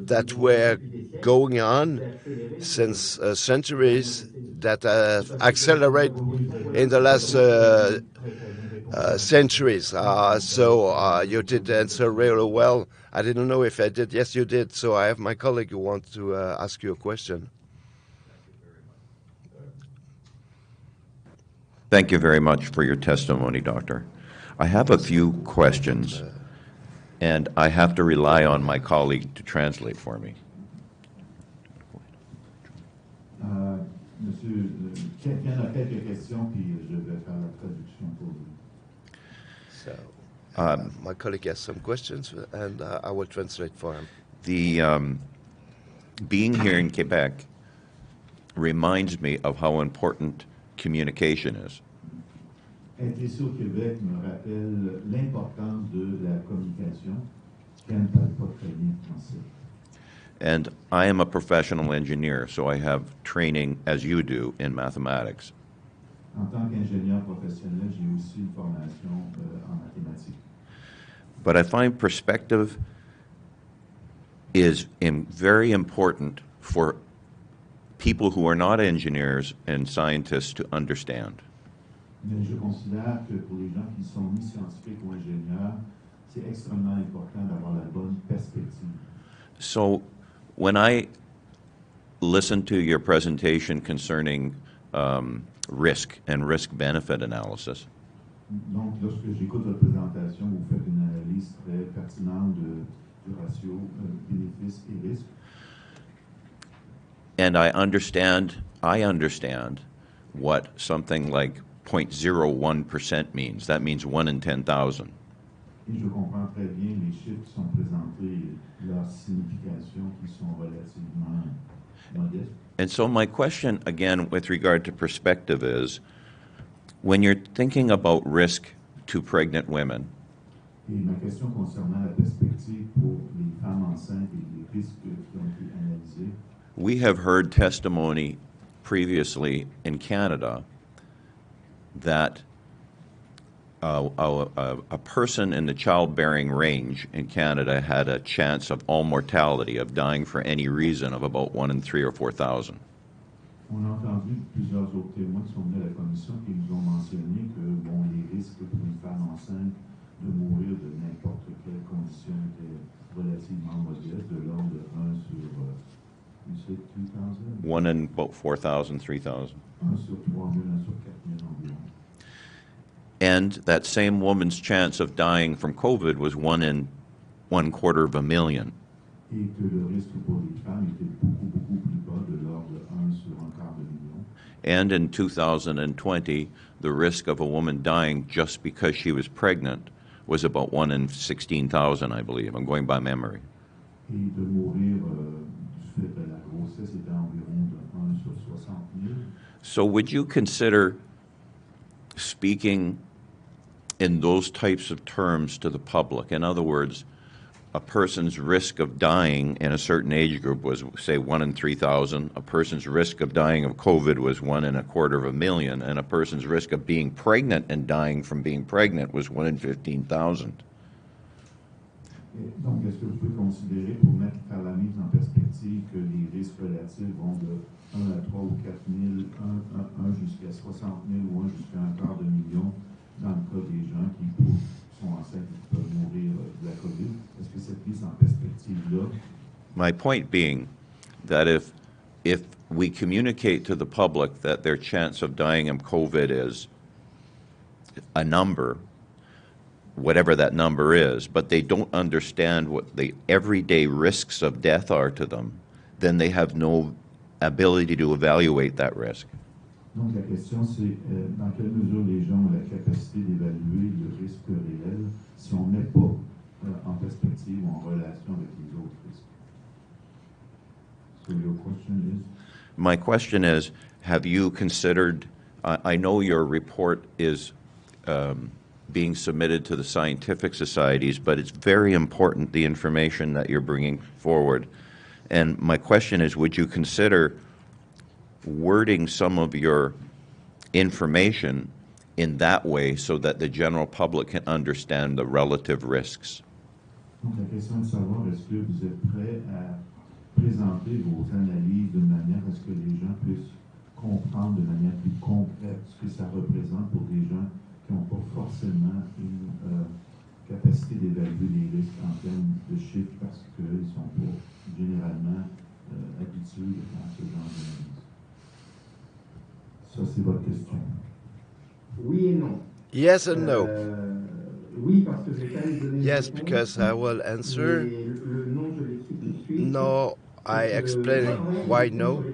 G: that were going on since centuries that have accelerated in the last centuries. So you did answer really well. I didn't know if I did. Yes, you did. So I have my colleague who wants to ask you a question.
D: Thank you very much for your testimony, Doctor. I have a few questions, and I have to rely on my colleague to translate for me.
H: Monsieur, il y en a quelques questions, puis je vais faire la traduction pour vous.
G: So, my colleague has some questions, and I will translate for him.
D: The being here in Quebec reminds me of how important communication is.
H: Être ici au Québec me rappelle l'importance de la communication. Ken ne parle pas très bien français.
D: And I am a professional engineer, so I have training, as you do, in mathematics.
H: En tant qu'ingénieur professionnel, j'ai aussi une formation en mathématiques.
D: But I find perspective is very important for people who are not engineers and scientists to understand.
H: Mais je considère que pour les gens qui sont ni scientifiques ou ingénieurs, c'est extrêmement important d'avoir la bonne perspective.
D: So when I listened to your presentation concerning risk and risk-benefit analysis,
H: Donc, lorsque j'écoute votre présentation, vous faites une analyse analyse très pertinente du ratio bénéfice et risque.
D: And I understand what something like 0.01% means. That means 1 in 10,000.
H: Et je comprends très bien les chiffres qui sont présentés, leurs significations qui sont relativement modestes.
D: And so my question, again, with regard to perspective is, when you're thinking about risk to pregnant women,
H: Et ma question concernant la perspective pour les femmes enceintes et les risques qui ont été analysés,
D: we have heard testimony previously in Canada that a person in the childbearing range in Canada had a chance of all mortality, of dying for any reason, of about 1 in 3 or 4,000.
H: on a entendu plusieurs autres témoins qui sont venus à la commission qui nous ont mentionné que bon, les risques pour une femme enceinte de mourir de n'importe quelle condition étaient relativement modestes, de l'ordre de 1 sur, you said 2,000?
D: 1 in about 4,000, 3,000.
H: 1 sur 3,000, 1 sur 4,000 environ.
D: And that same woman's chance of dying from COVID was 1 in 1/4,000,000.
H: Et que le risque pour les femmes était beaucoup plus bas, de l'ordre de 1 sur 1/4,000,000.
D: And in 2020, the risk of a woman dying just because she was pregnant was about 1 in 16,000, I believe. I'm going by memory.
H: Et de mourir du fait de la grossesse était environ de 1 sur 60,000.
D: So would you consider speaking in those types of terms to the public? In other words, a person's risk of dying in a certain age group was, say, 1 in 3,000. A person's risk of dying of COVID was 1 in 1/4,000,000, and a person's risk of being pregnant and dying from being pregnant was 1 in 15,000.
H: Donc, est-ce que vous pouvez considérer, pour faire la mise en perspective, que les risques relatifs vont de 1 à 3 ou 4 000, 1 jusqu'à 60 000 ou 1 jusqu'à 1/4 million dans le cas des gens qui sont enceintes et qui peuvent mourir de la COVID? Est-ce que cette mise en perspective-là?
D: My point being that if we communicate to the public that their chance of dying of COVID is a number, whatever that number is, but they don't understand what the everyday risks of death are to them, then they have no ability to evaluate that risk.
H: Donc, la question, c'est dans quelle mesure les gens ont la capacité d'évaluer le risque réel si on ne met pas en perspective ou en relation avec les autres risques. So your question is?
D: My question is, have you considered, I know your report is being submitted to the scientific societies, but it's very important, the information that you're bringing forward. And my question is, would you consider wording some of your information in that way so that the general public can understand the relative risks?
H: Donc, la question est de savoir, est-ce que vous êtes prêt à présenter vos analyses de manière à ce que les gens puissent comprendre de manière plus concrète ce que ça représente pour des gens qui n'ont pas forcément une capacité d'évaluer les risques en termes de chiffres parce qu'ils ne sont pas généralement habitués à faire ce genre d'analyse. Ça, c'est votre question.
I: Oui et non.
G: Yes and no.
I: Oui, parce que j'ai quand même donné
G: Yes,
I: une réponse,
G: because I will answer.
I: mais le non, je l'écris tout de suite.
G: No, I explain why no.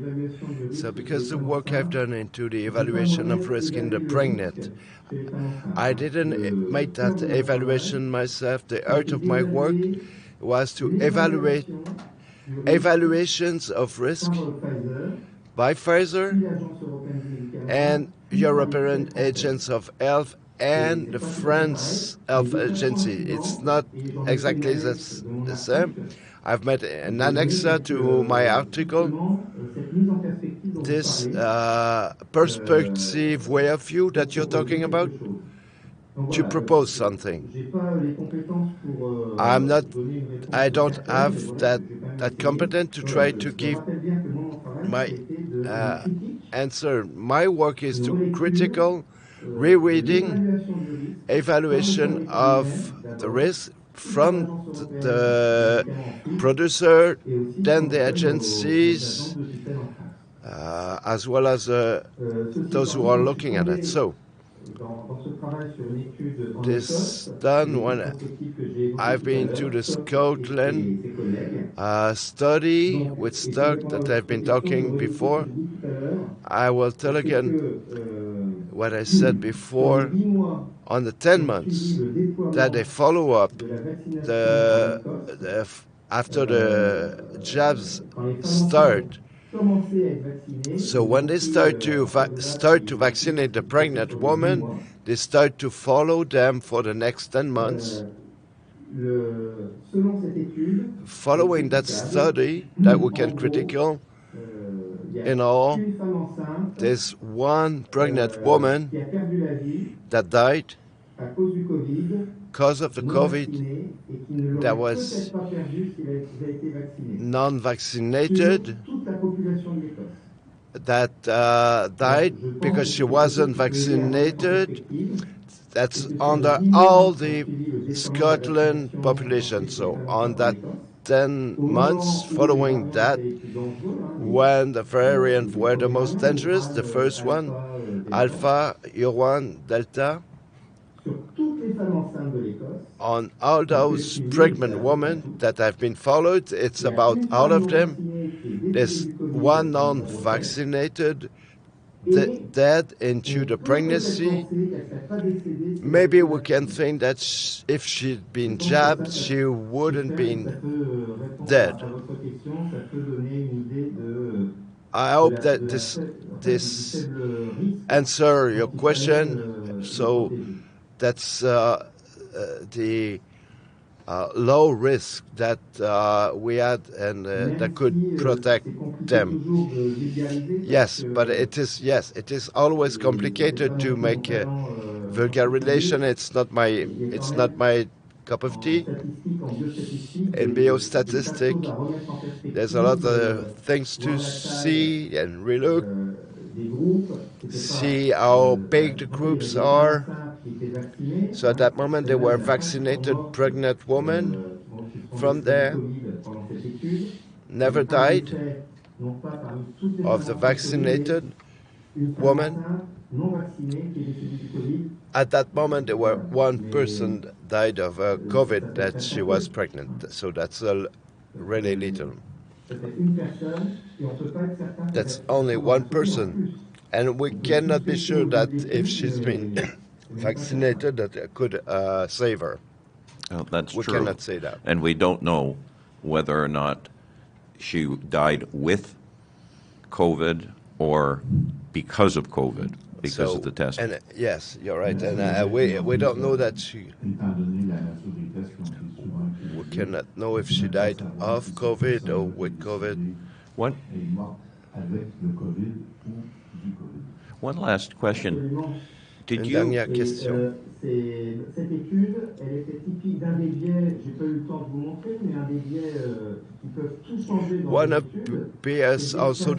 G: So
I: So
G: because the work I've done into the evaluation of risk in the pregnant, I didn't make that evaluation myself. The art of my work was to evaluate evaluations of risk by Pfizer and European Agents of Health and the France Health Agency. It's not exactly the same. I've made an annex to my article. This perspective way of view that you're talking about, to propose something. I don't have that competence to try to give my answer. My work is to critical rereading, evaluation of the risk from the producer, then the agencies, as well as those who are looking at it. So,
I: dans ce travail sur une étude en
G: This
I: Écosse,
G: done when
I: prototype que j'ai évoqué
G: I've
I: tout à
G: been
I: l'heure,
G: to the
I: Scott
G: Scotland
I: et ses collègues.
G: study
I: Donc,
G: with
I: et c'est
G: stock
I: répondre à
G: that
I: votre
G: I've been
I: question,
G: talking
I: je redis ce que
G: before.
I: j'ai dit tout à l'heure,
G: I will tell
I: c'est
G: again
I: que
G: what I said
I: sur
G: before
I: les 10 mois
G: on the
I: qui
G: 10
I: ont
G: months
I: suivi le déploiement
G: that they follow up
I: de la vaccination en
G: the,
I: Écosse,
G: after the jabs
I: quand les femmes
G: start.
I: enceintes commençaient à être vaccinées,
G: So
I: ils
G: when
I: ont
G: they
I: pris,
G: start to
I: à partir de là,
G: start to
I: ils ont
G: vaccinate the
I: pris
G: pregnant
I: sur les 10
G: woman,
I: mois.
G: they start to follow them for the next 10 months.
I: Selon cette étude,
G: Following that study that we can critical,
I: il y a
G: in all,
I: une femme enceinte
G: there's one pregnant woman
I: qui a perdu la vie
G: that died
I: à cause du Covid,
G: because of the
I: non
G: COVID
I: vaccinée, et qui ne
G: that
I: l'aurait
G: was
I: peut-être pas perdu s'il avait été vacciné.
G: non-vaccinated,
I: Sur toute la population de l'Écosse.
G: that died because she wasn't vaccinated. That's under all the Scotland population. So on that 10 months following that, when the variants were the most dangerous, the first one, Alpha, Iran, Delta, on all those pregnant women that have been followed, it's about all of them, there's one non-vaccinated dead into the pregnancy. Maybe we can think that if she'd been jabbed, she wouldn't been dead. I hope that this answer your question. So that's the low risk that we had and that could protect them. Yes, but it is always complicated to make vulgarization. It's not my cup of tea. In biostatistic, there's a lot of things to see and relook. See how big the groups are. So at that moment, there were vaccinated pregnant women from there, never died of the vaccinated woman. At that moment, there were one person died of COVID that she was pregnant. So that's really little. That's only one person. And we cannot be sure that if she's been vaccinated, that it could save her.
D: Well, that's
G: we
D: true.
G: We cannot say that.
D: And we don't know whether or not she died with COVID or because of COVID, because of the test.
G: And yes, you're right. And we don't know that she... We cannot know if she died of COVID or with COVID.
D: What? One last question. Did you...
I: Cette étude, elle était typique d'un des biais, j'ai pas eu le temps de vous montrer, mais un des biais qui peuvent tout changer dans
G: one of
I: l'étude.
G: bias also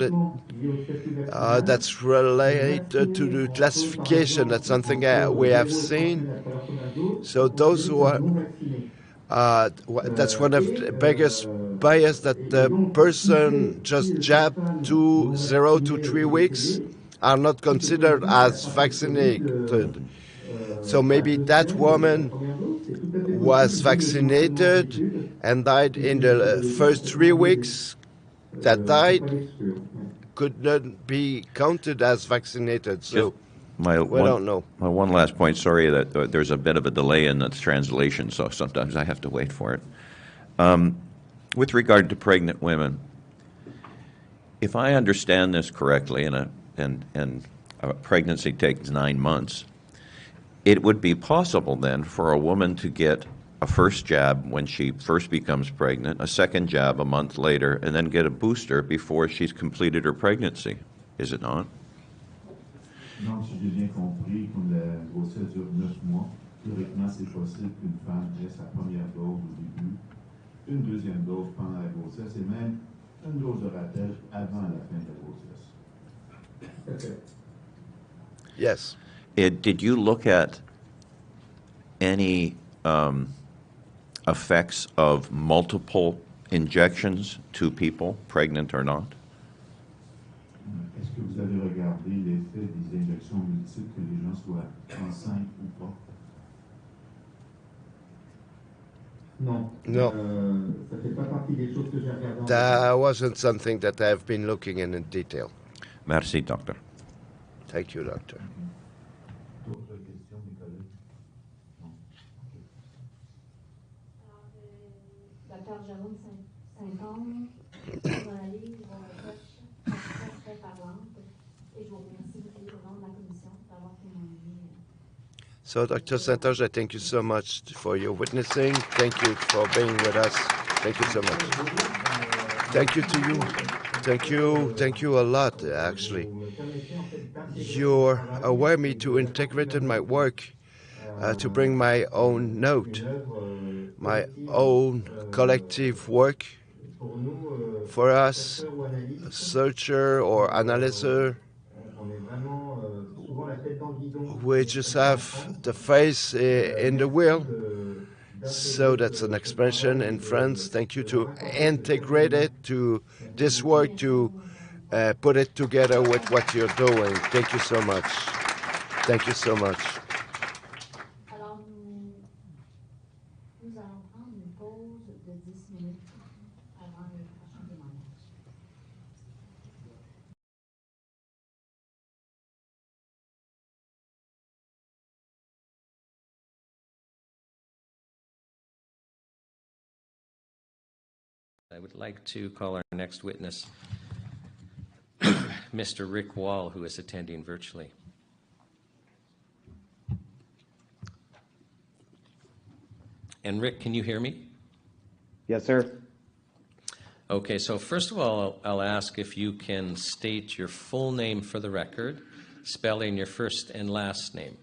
G: that's related to the classification. That's something we have seen. So those who are... that's one of the biggest bias, that the person just jabbed 0 to 3 weeks are not considered as vaccinated. So maybe that woman was vaccinated and died in the first 3 weeks that died could not be counted as vaccinated. So we don't know.
D: My one last point, sorry that there's a bit of a delay in the translation, so sometimes I have to wait for it. With regard to pregnant women, if I understand this correctly, and a pregnancy takes 9 months, it would be possible then for a woman to get a first jab when she first becomes pregnant, a second jab a month later, and then get a booster before she's completed her pregnancy, is it not?
H: Non, si j'ai bien compris, comme la grossesse dure 9 mois, théoriquement, c'est possible qu'une femme ait sa première dose au début, une deuxième dose pendant la grossesse et même une dose de rappel avant la fin de la grossesse.
G: Yes.
D: Did you look at any effects of multiple injections to people, pregnant or not?
H: Est-ce que vous avez regardé l'effet des injections multiples, que les gens soient enceintes ou pas?
I: Non.
G: No.
I: Ça fait pas partie des choses que j'ai regardées en
G: That wasn't something that I've been looking in detail.
D: Merci, doctor.
G: Thank you, doctor.
H: D'autres questions, mes collègues? Non.
J: Docteur Jérôme Saint-Onge, vos analyses, vos recherches sont très parlantes et je vous remercie beaucoup au nom de la commission d'avoir témoigné.
G: So, Dr. Santosh, I thank you so much for your witnessing. Thank you for being with us. Thank you so much. Thank you to you. Thank you a lot, actually. You're aware me to integrate in my work to bring my own note, my own collective work. For us, a searcher or analyzer, we just have the face in the wheel. So that's an expression in France. Thank you to integrate it to this work, to put it together with what you're doing. Thank you so much. Thank you so much.
J: Alors, nous allons prendre une pause de 10 minutes avant le prochain témoignage.
A: I would like to call our next witness, Mr. Rick Wall, who is attending virtually. And Rick, can you hear me?
B: Yes, sir.
A: Okay, so first of all, I'll ask if you can state your full name for the record, spelling your first and last name.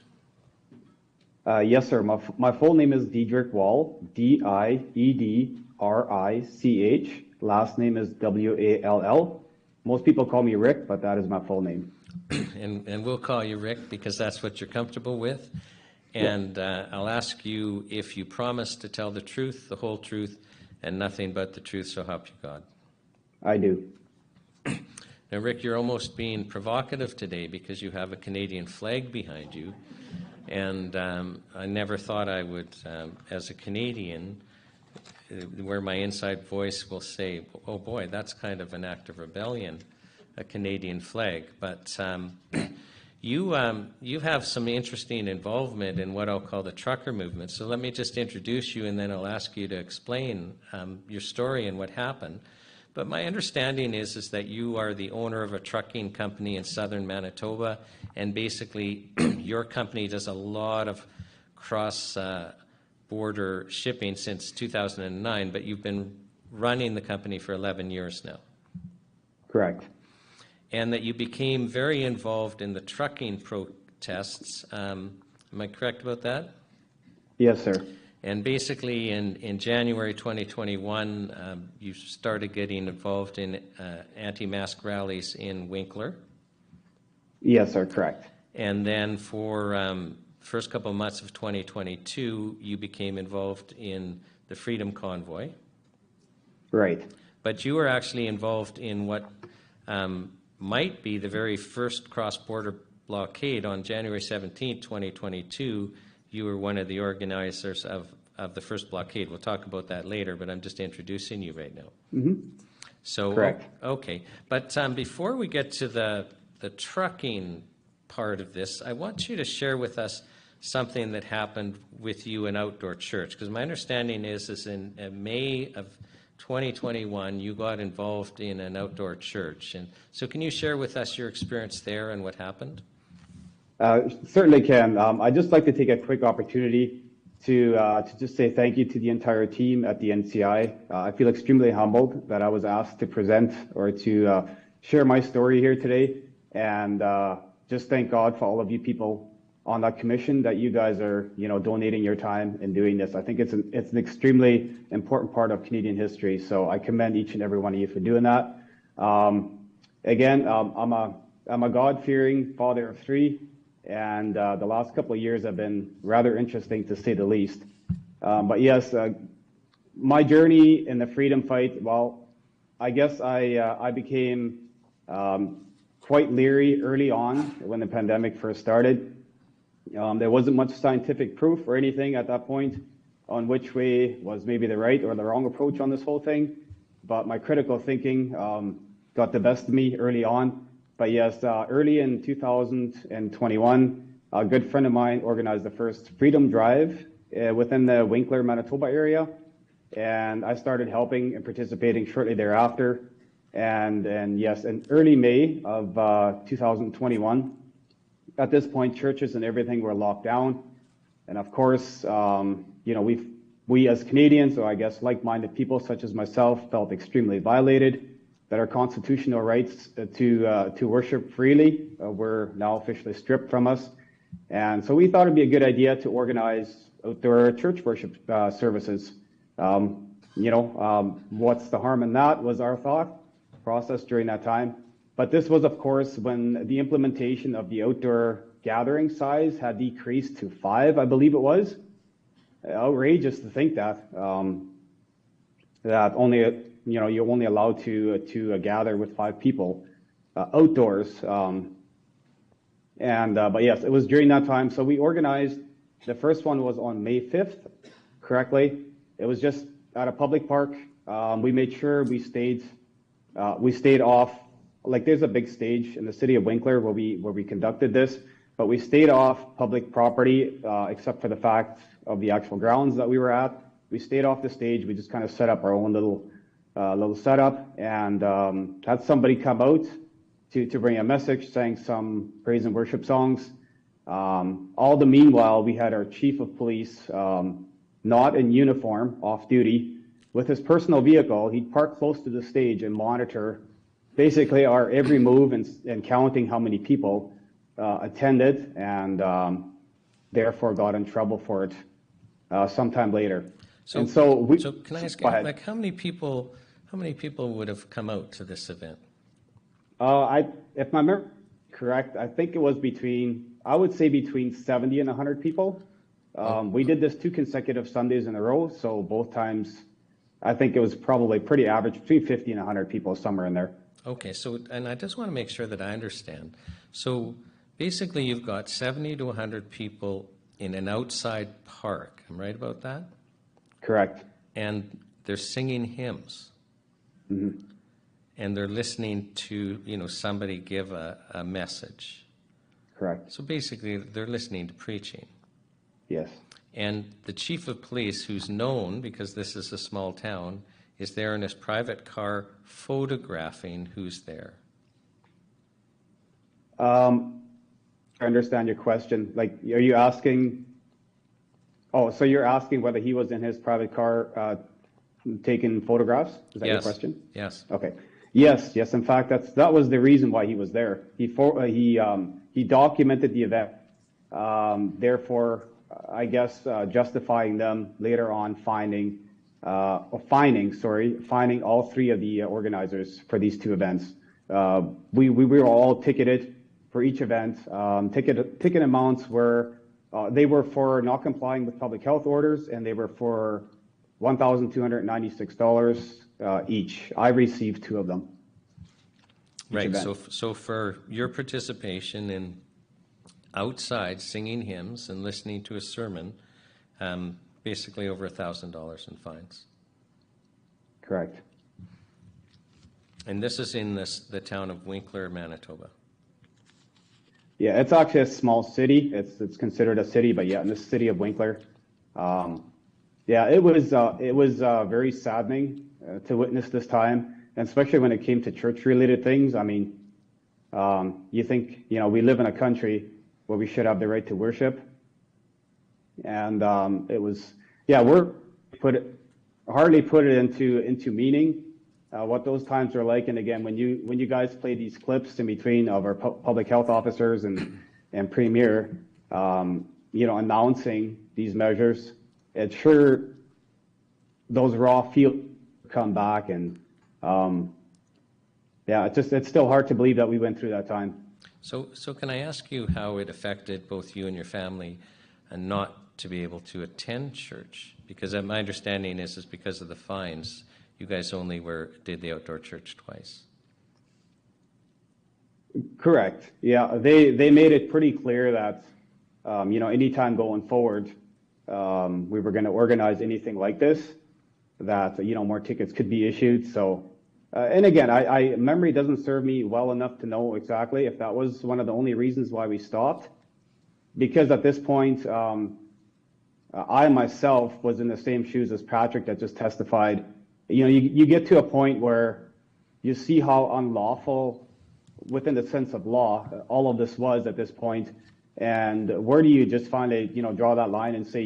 B: Yes, sir. My full name is Diedrich Wall, Diedrich. Last name is Wall. Most people call me Rick, but that is my full name.
A: And we'll call you Rick because that's what you're comfortable with. And I'll ask you if you promise to tell the truth, the whole truth, and nothing but the truth, so help you God.
B: I do.
A: Now, Rick, you're almost being provocative today because you have a Canadian flag behind you. And I never thought I would, as a Canadian, where my inside voice will say, oh boy, that's kind of an act of rebellion, a Canadian flag. But you have some interesting involvement in what I'll call the trucker movement. So let me just introduce you, and then I'll ask you to explain your story and what happened. But my understanding is that you are the owner of a trucking company in southern Manitoba, and basically your company does a lot of cross-border shipping since 2009, but you've been running the company for 11 years now.
B: Correct.
A: And that you became very involved in the trucking protests. Am I correct about that?
B: Yes, sir.
A: And basically in January 2021, you started getting involved in anti-mask rallies in Winkler.
B: Yes, sir. Correct.
A: And then for first couple of months of 2022, you became involved in the Freedom Convoy.
B: Right.
A: But you were actually involved in what might be the very first cross-border blockade on January 17, 2022. You were one of the organizers of the first blockade. We'll talk about that later, but I'm just introducing you right now.
B: Mm-hmm.
A: So,
B: correct.
A: Okay. But before we get to the trucking part of this, I want you to share with us something that happened with you in Outdoor Church, because my understanding is in May of 2021, you got involved in an outdoor church. And so can you share with us your experience there and what happened?
B: Certainly can. I'd just like to take a quick opportunity to just say thank you to the entire team at the NCI. I feel extremely humbled that I was asked to present or to share my story here today, and just thank God for all of you people on that commission that you guys are, donating your time and doing this. I think it's an extremely important part of Canadian history. So I commend each and every one of you for doing that. Again, I'm a God-fearing father of three, and the last couple of years have been rather interesting to say the least. But yes, my journey in the freedom fight. Well, I guess I became quite leery early on when the pandemic first started. There wasn't much scientific proof or anything at that point on which way was maybe the right or the wrong approach on this whole thing. But my critical thinking got the best of me early on. But yes, early in 2021, a good friend of mine organized the first Freedom Drive within the Winkler, Manitoba area. And I started helping and participating shortly thereafter. And yes, in early May of 2021, at this point, churches and everything were locked down. And of course, we as Canadians, or I guess like-minded people such as myself, felt extremely violated, that our constitutional rights to worship freely were now officially stripped from us. And so we thought it'd be a good idea to organize outdoor church worship services. What's the harm in that was our thought process during that time. But this was, of course, when the implementation of the outdoor gathering size had decreased to 5, I believe it was. Outrageous to think that only you're only allowed to gather with 5 people outdoors. But yes, it was during that time. So we organized. The first one was on May 5th, correctly. It was just at a public park. We made sure we stayed off. Like there's a big stage in the city of Winkler where we conducted this, but we stayed off public property except for the fact of the actual grounds that we were at. We stayed off the stage. We just kind of set up our own little setup and had somebody come out to bring a message, sang some praise and worship songs. All the meanwhile, we had our chief of police, not in uniform, off duty, with his personal vehicle. He'd park close to the stage and monitor basically our every move and counting how many people attended, and therefore got in trouble for it sometime later.
A: So can I ask you, like, how many people would have come out to this event?
B: If my memory is correct, I think it was between 70 and 100 people. We did this 2 consecutive Sundays in a row, so both times I think it was probably pretty average, between 50 and 100 people, somewhere in there.
A: Okay, so, and I just want to make sure that I understand. So basically you've got 70 to 100 people in an outside park. Am I right about that?
B: Correct.
A: And they're singing hymns.
B: Mm-hmm.
A: And they're listening to, somebody give a message.
B: Correct.
A: So basically they're listening to preaching.
B: Yes.
A: And the chief of police, who's known, because this is a small town, is there in his private car photographing who's there.
B: I understand your question. Like, are you asking? Oh, so you're asking whether he was in his private car taking photographs? Is that your question?
A: Yes.
B: Okay. Yes. In fact, that was the reason why he was there. He documented the event. Therefore, I guess justifying them later on finding all 3 of the organizers for these 2 events. We were all ticketed for each event. Ticket amounts were for not complying with public health orders, and they were for $1,296 each. I received 2 of them.
A: Right. So for your participation in outside singing hymns and listening to a sermon, basically over $1,000 in fines.
B: Correct.
A: And this is in the town of Winkler, Manitoba.
B: Yeah, it's actually a small city. It's considered a city, but yeah, in the city of Winkler. It was very saddening to witness this time, and especially when it came to church-related things. I mean, you think, we live in a country where we should have the right to worship. And it was, hardly put it into meaning what those times are like. And again, when you guys play these clips in between of our public health officers and premier, announcing these measures, it's sure those raw feelings come back, and it's still hard to believe that we went through that time.
A: So can I ask you how it affected both you and your family and not to be able to attend church? Because my understanding is because of the fines, you guys only did the outdoor church twice.
B: Correct. Yeah, they made it pretty clear that, anytime going forward, we were going to organize anything like this, that, more tickets could be issued. So, and again, memory doesn't serve me well enough to know exactly if that was one of the only reasons why we stopped. Because at this point, I myself was in the same shoes as Patrick that just testified. You get to a point where you see how unlawful, within the sense of law, all of this was at this point. And where do you just finally, draw that line and say,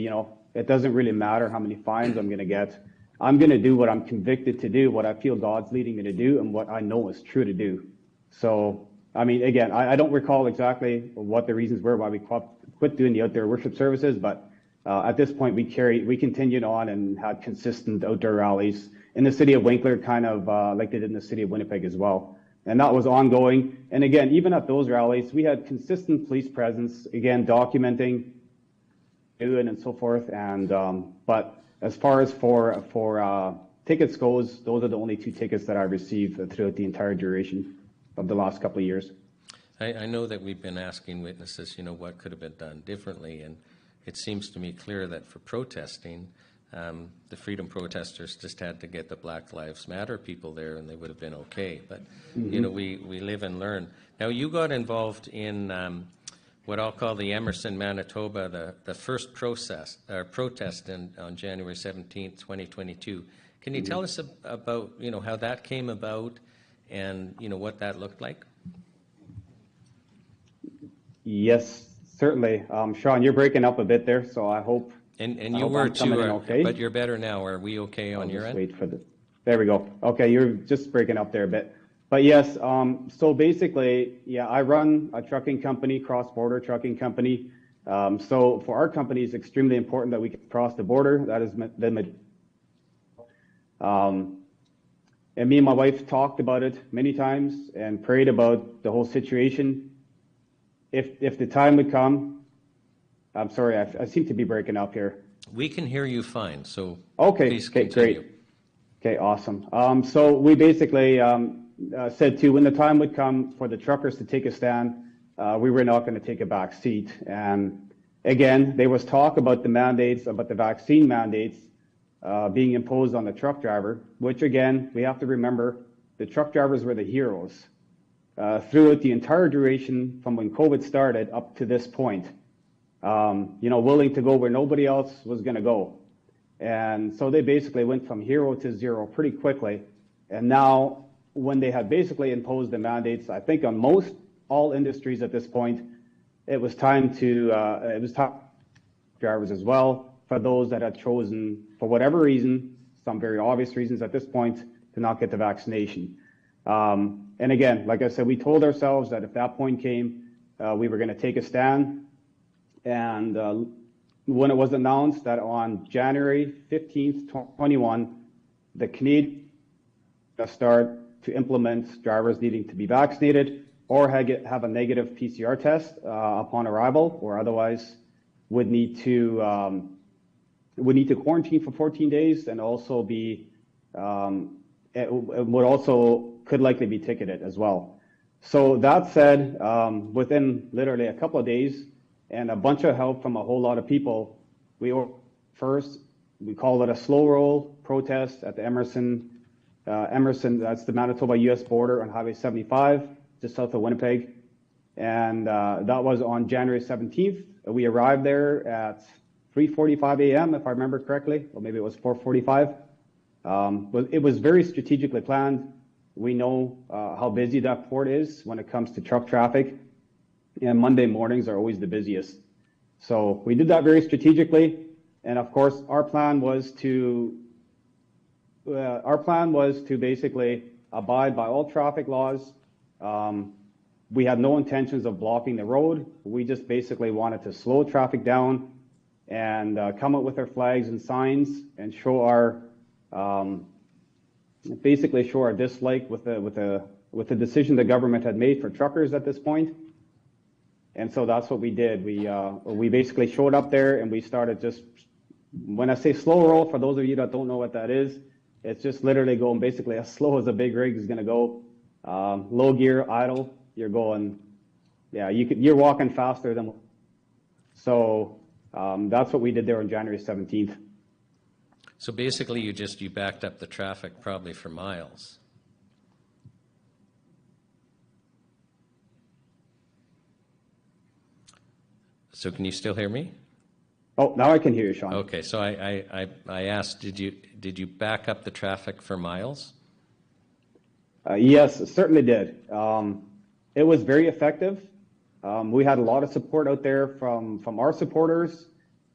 B: it doesn't really matter how many fines I'm going to get. I'm going to do what I'm convicted to do, what I feel God's leading me to do, and what I know is true to do. So, I mean, again, I don't recall exactly what the reasons were why we quit doing the outdoor worship services, but at this point, we continued on and had consistent outdoor rallies in the city of Winkler, kind of like they did in the city of Winnipeg as well. And that was ongoing. And again, even at those rallies, we had consistent police presence, again, documenting, and so forth. And but as far as for tickets goes, those are the only 2 tickets that I received throughout the entire duration of the last couple of years.
A: I know that we've been asking witnesses, what could have been done differently, and it seems to me clear that for protesting, the freedom protesters just had to get the Black Lives Matter people there, and they would have been okay. But we live and learn. Now, you got involved in what I'll call the Emerson, Manitoba, the first protest on January 17th, 2022. Can you tell us about how that came about and what that looked like?
B: Yes, certainly. Sean, you're breaking up a bit there, so I hope.
A: And you were too, okay? But you're better now. Are we okay on your end?
B: Wait for there we go. Okay, you're just breaking up there a bit. But yes, so basically, yeah, I run a trucking company, cross-border trucking company. So for our company, it's extremely important that we can cross the border. That is and me and my wife talked about it many times and prayed about the whole situation. If the time would come, I'm sorry, I seem to be breaking up here.
A: We can hear you fine, so
B: please continue. Great. Okay, awesome. So we basically said when the time would come for the truckers to take a stand, we were not going to take a back seat. And again, there was talk about the mandates, about the vaccine mandates being imposed on the truck driver, which again, we have to remember, the truck drivers were the heroes throughout the entire duration from when COVID started up to this point. Willing to go where nobody else was going to go. And so they basically went from hero to zero pretty quickly. And now, when they had basically imposed the mandates, I think on all industries at this point, it was time drivers as well, for those that had chosen, for whatever reason, some very obvious reasons at this point, to not get the vaccination. And again, like I said, we told ourselves that if that point came, we were going to take a stand. And when it was announced that on January 15th, 2021, the Canadian start to implement drivers needing to be vaccinated or have a negative PCR test upon arrival, or otherwise would need to quarantine for 14 days, and also could likely be ticketed as well. So that said, within literally a couple of days, and a bunch of help from a whole lot of people, we called it a slow roll protest at the Emerson, that's the Manitoba-US border on Highway 75, just south of Winnipeg. And that was on January 17th. We arrived there at 3:45 a.m., if I remember correctly, or maybe it was 4:45. But it was very strategically planned. We know how busy that port is when it comes to truck traffic. And Monday mornings are always the busiest. So we did that very strategically. And of course, our plan was to basically abide by all traffic laws. We had no intentions of blocking the road. We just basically wanted to slow traffic down and come up with our flags and signs and show our dislike with the decision the government had made for truckers at this point. And so that's what we did. We basically showed up there and we started just, when I say slow roll, for those of you that don't know what that is, it's just literally going basically as slow as a big rig is going to go. Low gear, idle. you're going, yeah, you're walking faster than. So that's what we did there on January 17th.
A: So basically, you backed up the traffic probably for miles. So can you still hear me?
B: Oh, now I can hear you, Sean.
A: Okay, so I asked, did you back up the traffic for miles?
B: Yes, it certainly did. It was very effective. We had a lot of support out there from our supporters,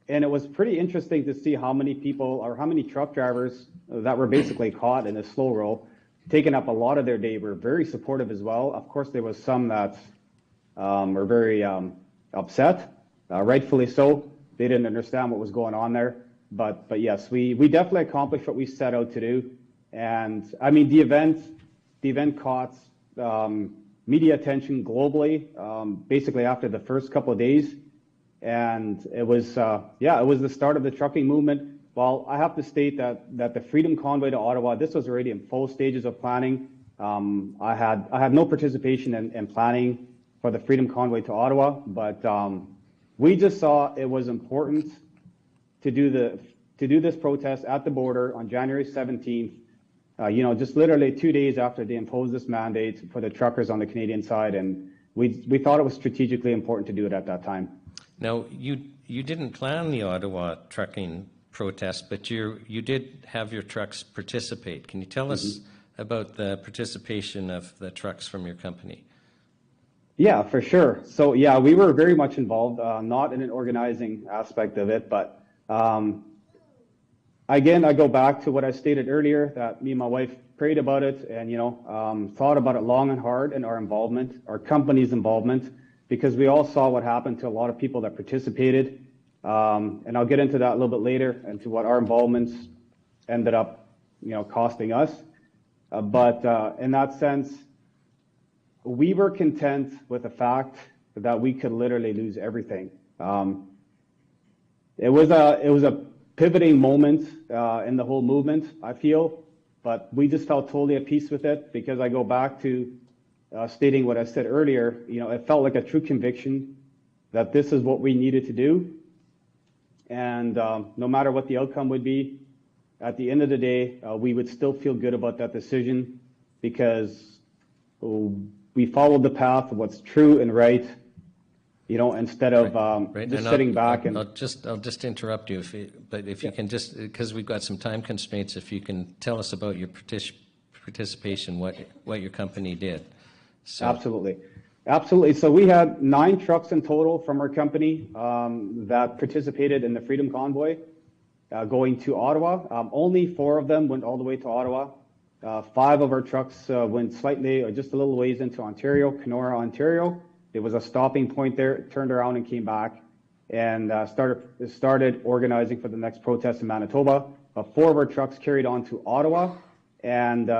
B: and it was pretty interesting to see how many people or how many truck drivers that were basically caught in a slow roll, taking up a lot of their day, were very supportive as well. Of course, there was some that were very upset, rightfully so. They didn't understand what was going on there. But yes, we definitely accomplished what we set out to do. And I mean, the event caught media attention globally, basically after the first couple of days. And it was, it was the start of the trucking movement. Well, I have to state that the Freedom Convoy to Ottawa, this was already in full stages of planning. I had no participation in planning for the Freedom Convoy to Ottawa, but we just saw it was important to do this protest at the border on January 17th. Just literally 2 days after they imposed this mandate for the truckers on the Canadian side, and we thought it was strategically important to do it at that time.
A: Now, you didn't plan the Ottawa trucking protest, but you did have your trucks participate. Can you tell us about the participation of the trucks from your company?
B: Yeah, for sure. So yeah, we were very much involved, not in an organizing aspect of it, but again, I go back to what I stated earlier, that me and my wife prayed about it and, thought about it long and hard in our involvement, our company's involvement, because we all saw what happened to a lot of people that participated. And I'll get into that a little bit later, into what our involvements ended up, costing us. But in that sense, we were content with the fact that we could literally lose everything. It was a pivoting moment in the whole movement, I feel, but we just felt totally at peace with it, because I go back to stating what I said earlier. It felt like a true conviction that this is what we needed to do, and no matter what the outcome would be, at the end of the day, we would still feel good about that decision, because we followed the path of what's true and right, instead of just sitting back.
A: I'll just interrupt you, if you can just, because we've got some time constraints, if you can tell us about your participation, what your company did. So.
B: Absolutely. So we had 9 trucks in total from our company that participated in the Freedom Convoy going to Ottawa. Only 4 of them went all the way to Ottawa. 5 of our trucks went slightly, or just a little ways into Ontario, Kenora, Ontario. There was a stopping point there, turned around and came back, and started organizing for the next protest in Manitoba. 4 of our trucks carried on to Ottawa and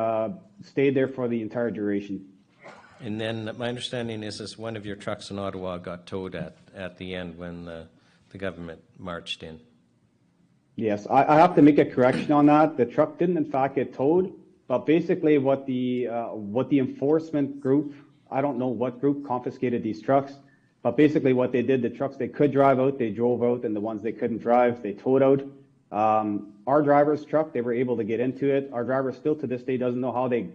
B: stayed there for the entire duration.
A: And then my understanding is one of your trucks in Ottawa got towed at the end when the government marched in.
B: Yes, I have to make a correction on that. The truck didn't in fact get towed, but basically what the enforcement group, I don't know what group, confiscated these trucks, but basically what they did, the trucks they could drive out, they drove out, and the ones they couldn't drive, they towed out. Our driver's truck, they were able to get into it. Our driver still to this day doesn't know how they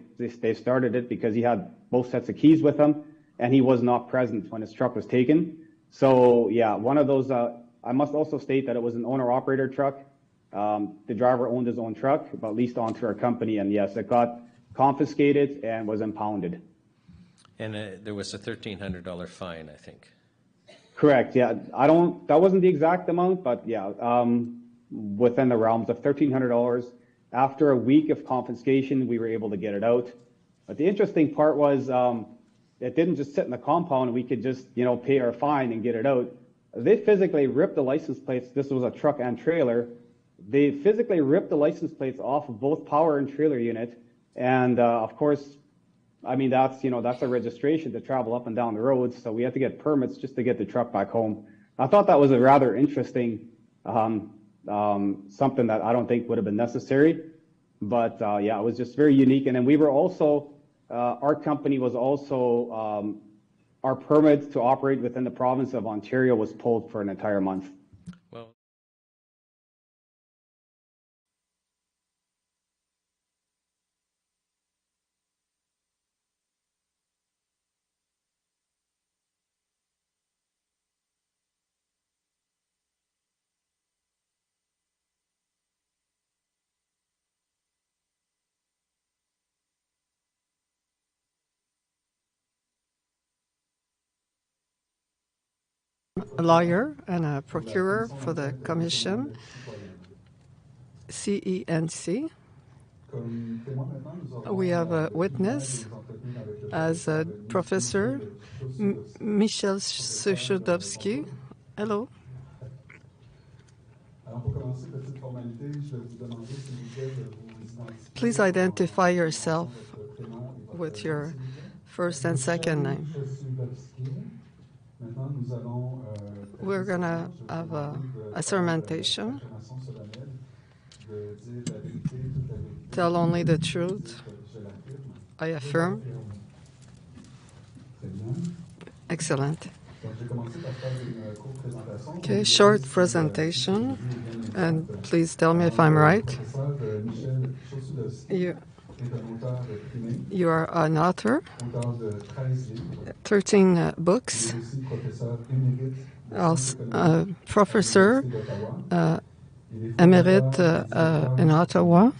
B: started it, because he had both sets of keys with him, and he was not present when his truck was taken. So yeah, one of those, I must also state that it was an owner-operator truck. The driver owned his own truck, but leased onto our company, and yes, it got confiscated and was impounded. And
A: there was a $1,300 fine, I think.
B: Correct. Yeah, that wasn't the exact amount, but yeah, within the realms of $1,300. After a week of confiscation, we were able to get it out. But the interesting part was, it didn't just sit in the compound and we could just, pay our fine and get it out. They physically ripped the license plates. This was a truck and trailer. They physically ripped the license plates off of both power and trailer unit. And of course, I mean, that's a registration to travel up and down the roads. So we had to get permits just to get the truck back home. I thought that was a rather interesting, something that I don't think would have been necessary. But yeah, it was just very unique. And then we were also, our company was also our permit to operate within the province of Ontario was pulled for an entire month.
A: Well,
K: a lawyer and a procurer for the commission, CENC. We have a witness as a Professor Michel Suchodowski. Hello. Please identify yourself with your first and second name. We're going to have a sermontation. Tell only the truth. I affirm. Excellent. Okay, short presentation, and please tell me if I'm right. You are an author, 13 books, also professor emerite in Ottawa.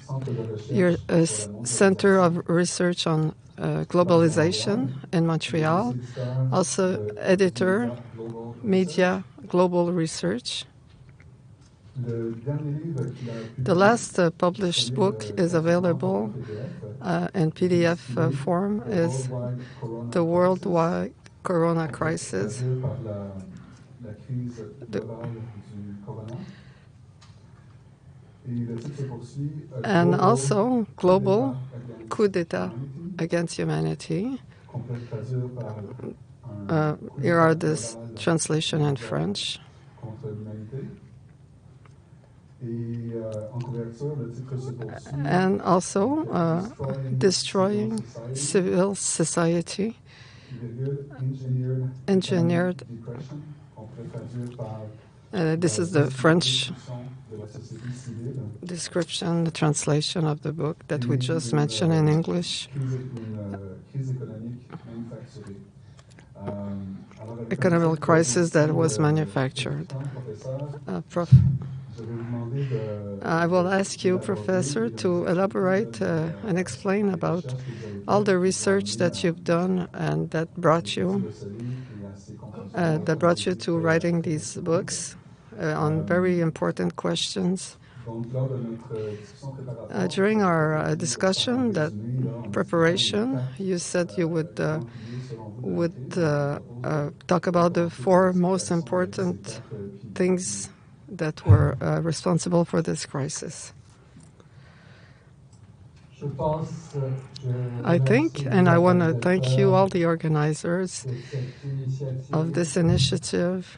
K: You're a Center of Research on Globalization in Montreal, also editor, Media Global Research. The last published book is available in PDF form, is The Worldwide Corona Crisis. And also Global Coup d'etat against humanity. Here are this translation in French. And also Destroying Civil Society, Engineered. This is the French description, the translation of the book that we just mentioned in English. Economic crisis that was manufactured. I will ask you, Professor, to elaborate and explain about all the research that you've done and that brought you to writing these books on very important questions. During our discussion, that preparation, you said you would talk about the 4 most important things that were responsible for this crisis. I think, and I want to thank you, all the organizers of this initiative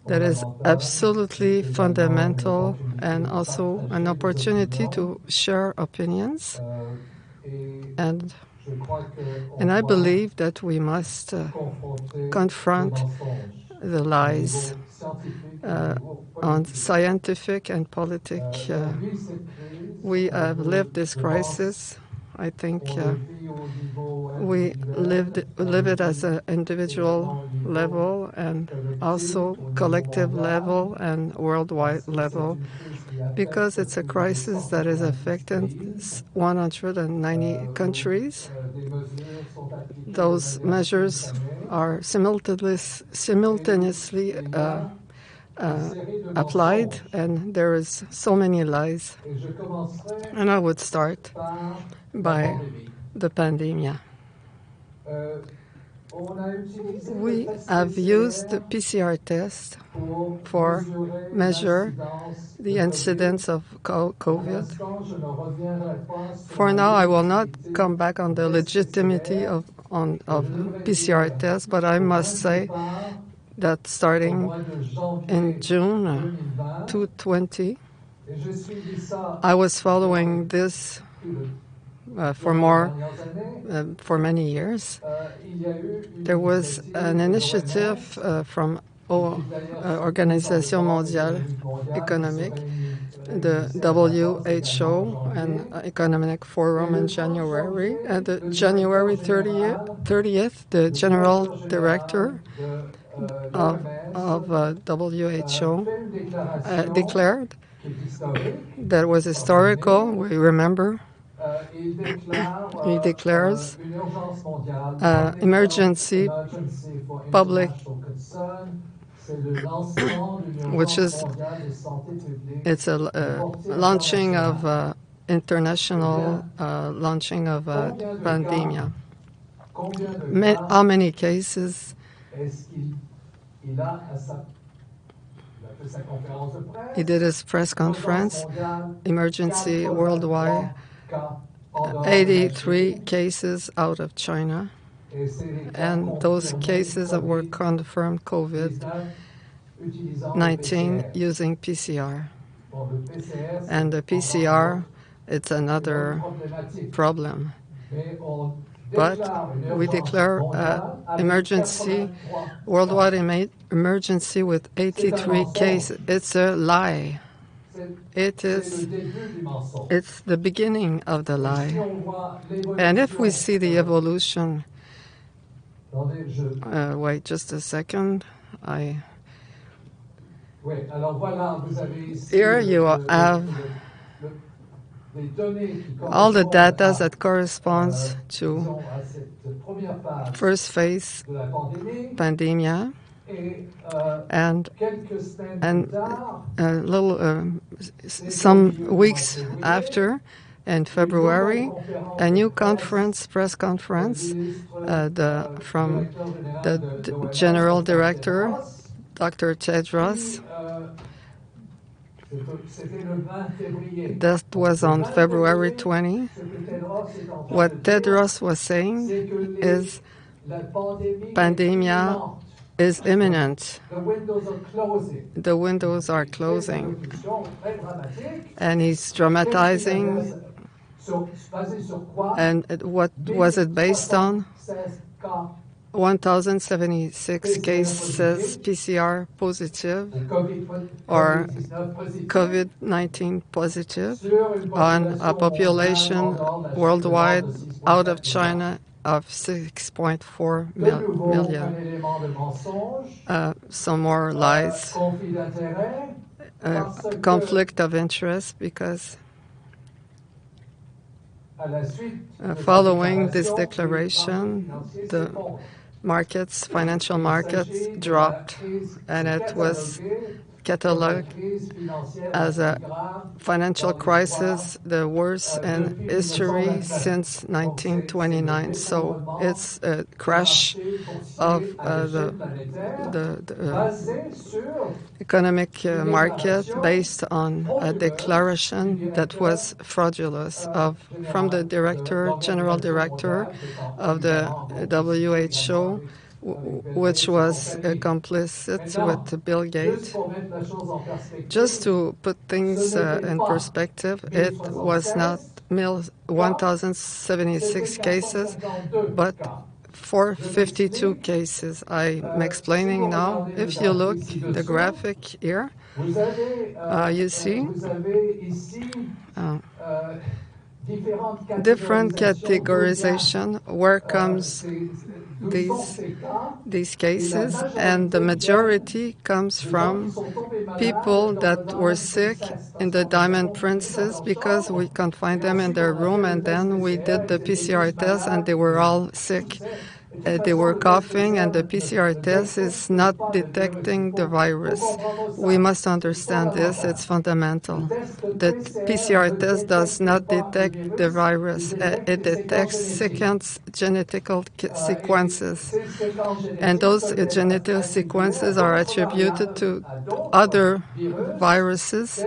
K: that is absolutely fundamental and also an opportunity to share opinions. And I believe that we must confront the lies on scientific and political. We have lived this crisis. I think we live it as an individual level and also collective level and worldwide level, because it's a crisis that is affecting 190 countries. Those measures are simultaneously applied, and there is so many lies. And I would start by the pandemic. We have used the PCR test for measure the incidence of COVID. For now, I will not come back on the legitimacy of PCR tests, but I must say that starting in June 2020, I was following this for many years. There was an initiative from Organisation Mondiale Économique, the WHO, and Economic Forum in January. The January 30th, the General Director of WHO declared that was historical. We remember. He declares emergency public, which is it's a launching of international launching of pandemia. How many cases? He did his press conference, emergency worldwide, 83 cases out of China, and those cases that were confirmed COVID-19 using PCR. And the PCR, it's another problem. But we declare emergency, worldwide emergency with 83 cases. It's a lie. It's the beginning of the lie. And if we see the evolution, wait just a second. Here you have all the data that corresponds to first phase pandemia, and a little some weeks after, in February, a new press conference from the General Director, Dr. Tedros. That was on February 20. What Tedros was saying is pandemia is imminent. The windows are closing. And he's dramatizing. And what was it based on? 1,076 cases PCR positive or COVID-19 positive on a population worldwide out of China of 6.4 million. Some more lies. Conflict of interest because following this declaration, the financial markets dropped, and it was cataloged as a financial crisis, the worst in history since 1929. So it's a crash of the economic market based on a declaration that was fraudulent from the General Director of the WHO, which was complicit with Bill Gates. Just to put things in perspective, it was not 1,076 cases, but 452 cases. I'm explaining now. If you look at the graphic here, you see different categorization where comes these cases, and the majority comes from people that were sick in the Diamond Princess because we confined them in their room, and then we did the PCR test and they were all sick. They were coughing, and the PCR test is not detecting the virus. We must understand this. It's fundamental. The PCR test does not detect the virus. It detects genetic sequences. And those genetic sequences are attributed to other viruses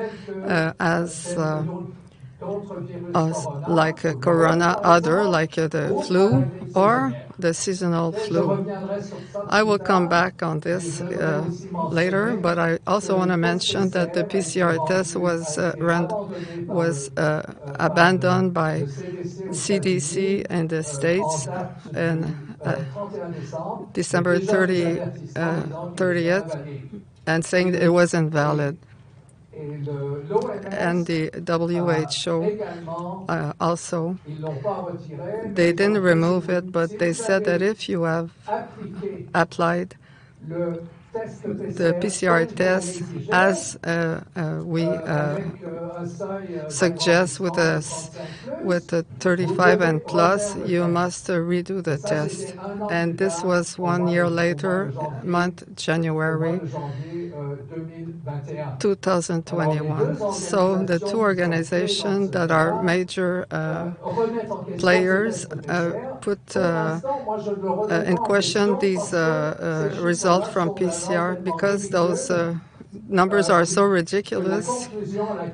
K: like corona, like the flu, or the seasonal flu. I will come back on this later, but I also want to mention that the PCR test was abandoned by CDC in the States in December 30th, and saying that it was invalid. And the WHO also, they didn't remove it, but they said that if you have applied the PCR test as we suggest with a 35 and plus, you must redo the test. And this was 1 year later, month January 2021. So the two organizations that are major players put in question these results from PCR because those numbers are so ridiculous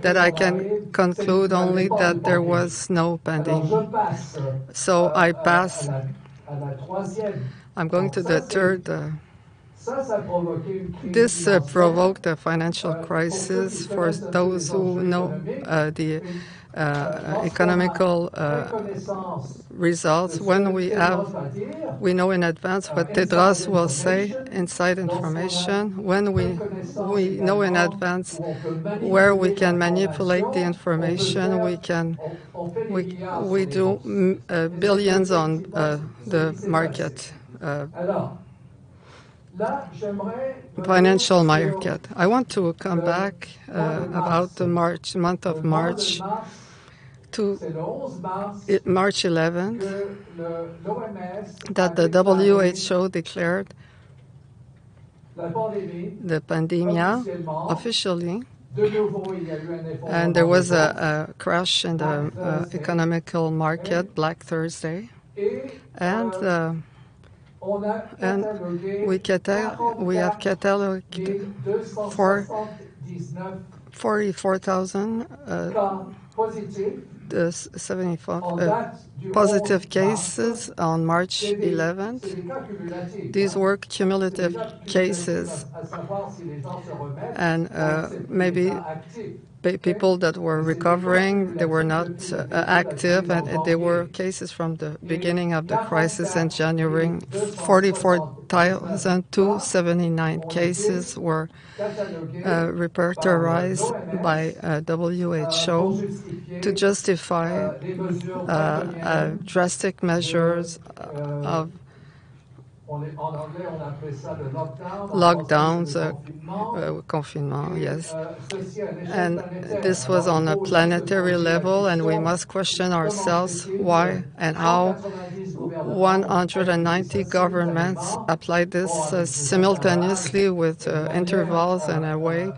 K: that I can conclude only that there was no pandemic. So I pass. I'm going to the third. This provoked a financial crisis for those who know the economical results. When we know in advance what Tedros will say, inside information. When we know in advance where we can manipulate the information, we do billions on the market. Financial market. I want to come back about the month of March to March 11th, that the WHO declared the pandemic officially, and there was a crash in the economical market, Black Thursday, and we have cataloged for 44,000 positive cases on March 11th. These were cumulative cases, and maybe people that were recovering, they were not active, and they were cases from the beginning of the crisis in January. 44,279 cases were repertorized by WHO to justify drastic measures of lockdowns, confinement, yes. And this was on a planetary level, and we must question ourselves why and how 190 governments applied this simultaneously with intervals and a way,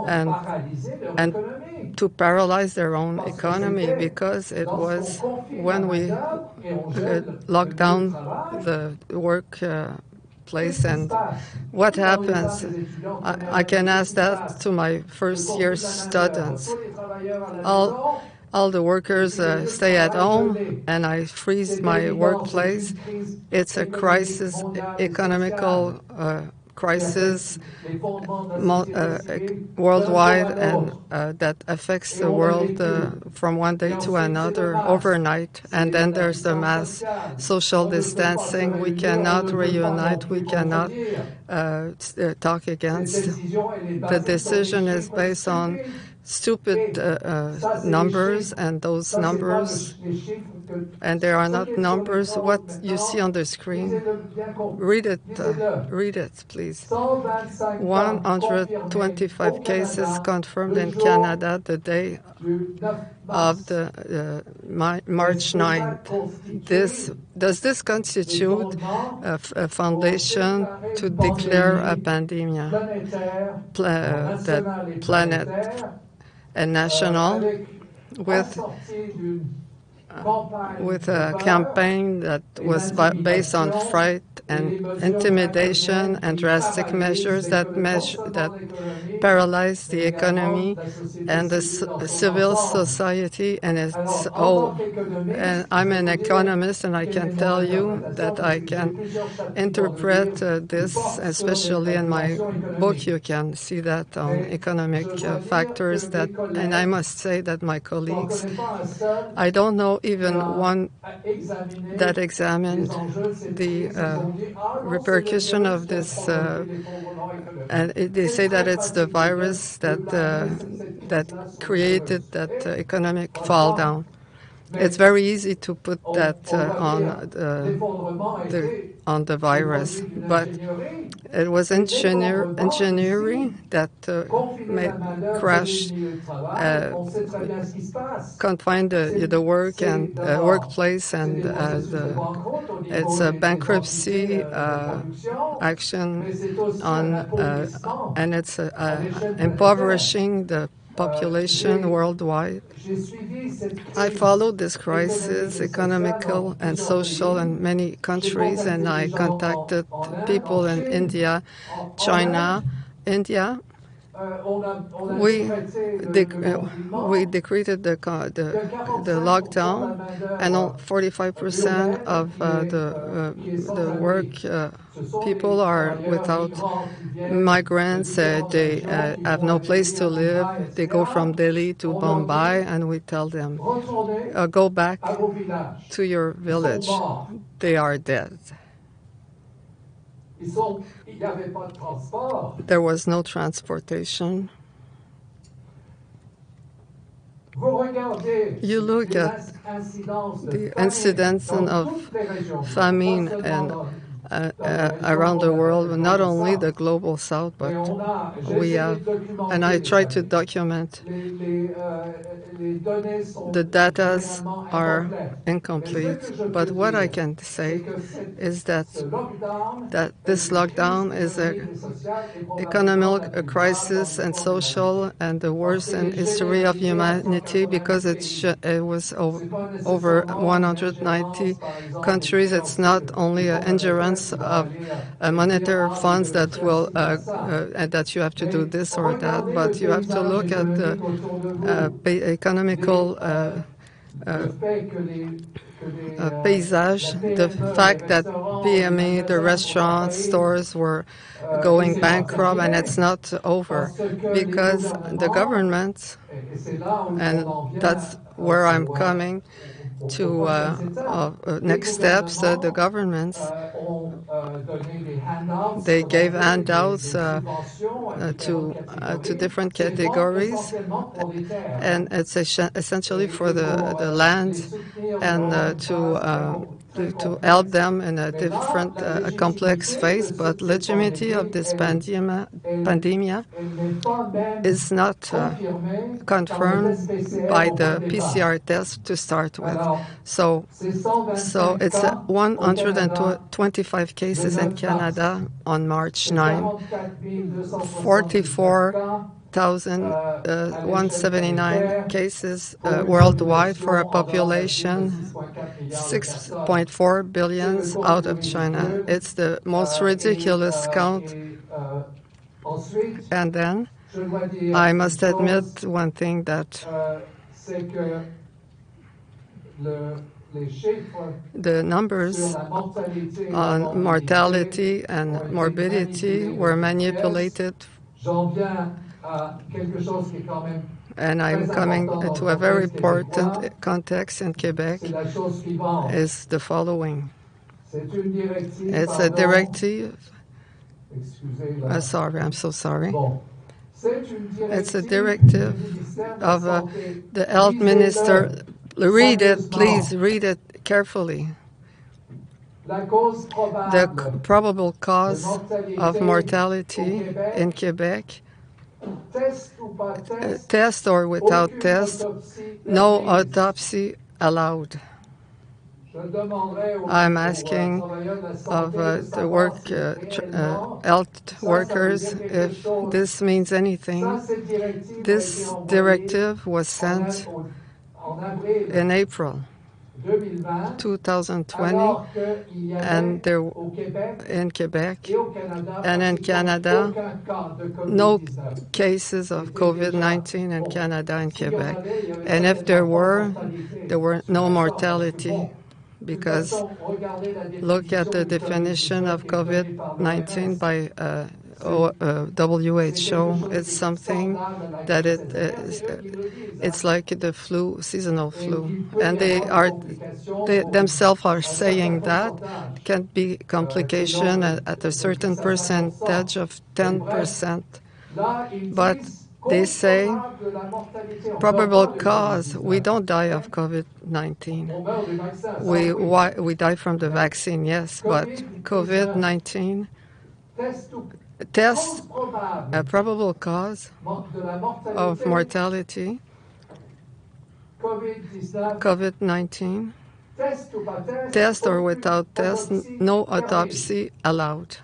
K: and to paralyze their own economy, because it was when we locked down the workplace. And what happens? I can ask that to my first-year students. All the workers stay at home, and I freeze my workplace. It's a crisis, economical crisis worldwide, and that affects the world from one day to another, overnight. And then there's the mass social distancing. We cannot reunite. We cannot talk against. The decision is based on stupid numbers, and those numbers, and there are not numbers. What you see on the screen, read it, please. 125 cases confirmed in Canada the day of the March 9th. Does this constitute a foundation to declare a pandemic, that planet and national, with with a campaign that was based on fright and intimidation and drastic measures that paralyzed the economy and the civil society and its whole. And I'm an economist, and I can tell you that I can interpret this, especially in my book. You can see that on economic factors. And I must say that my colleagues, I don't know even one that examined the repercussion of this, and they say that it's the virus that created that economic fall down. It's very easy to put that on the virus, but it was engineering that crashed, confined the work and workplace, and it's a bankruptcy action on, and it's impoverishing the population worldwide. I followed this crisis, economical and social, in many countries, and I contacted people in India, China, India. We decreted the lockdown, and 45% of the work people are without migrants. They have no place to live. They go from Delhi to Bombay, and we tell them, go back to your village. They are dead. There was no transportation. You look at the incidence of famine and around the world, not only the global south, but we have, and I try to document. The data are incomplete, but what I can say is that this lockdown is an economic crisis and social, and the worst in history of humanity, because it was over 190 countries. It's not only an ingerence of monetary funds that will and that you have to do this or that, but you have to look at the economical paysage, the fact that PME, the restaurants, stores were going bankrupt, and it's not over because the government, and that's where I'm coming to next steps, the governments, they gave handouts to different categories, and it's essentially for the land, and to help them in a different complex phase. But legitimacy of this pandemia is not confirmed by the PCR test to start with. So it's 125 cases in Canada on March 9, 44,179 cases worldwide, for a population 6.4 billion out of China. It's the most ridiculous count. And then I must admit one thing, that the numbers on mortality and morbidity were manipulated. And I'm coming to a very important context in Quebec, is the following. It's a directive. Sorry, I'm so sorry. It's a directive of the health minister. Read it, please, read it carefully. The probable cause of mortality in Quebec, test or without test, no autopsy allowed. I'm asking of the health workers if this means anything. This directive was sent in April. 2020, and there in Quebec and in Canada, no cases of COVID-19 in Canada and Quebec. And if there were no mortality, because look at the definition of COVID-19 by WHO. It's something that it's like the flu, seasonal flu, and they themselves are saying that can be complication at a certain percentage of 10%, but they say probable cause. We don't die of COVID-19. We die from the vaccine, yes, but COVID-19 test a probable cause of mortality. COVID-19, test or without test, no autopsy allowed.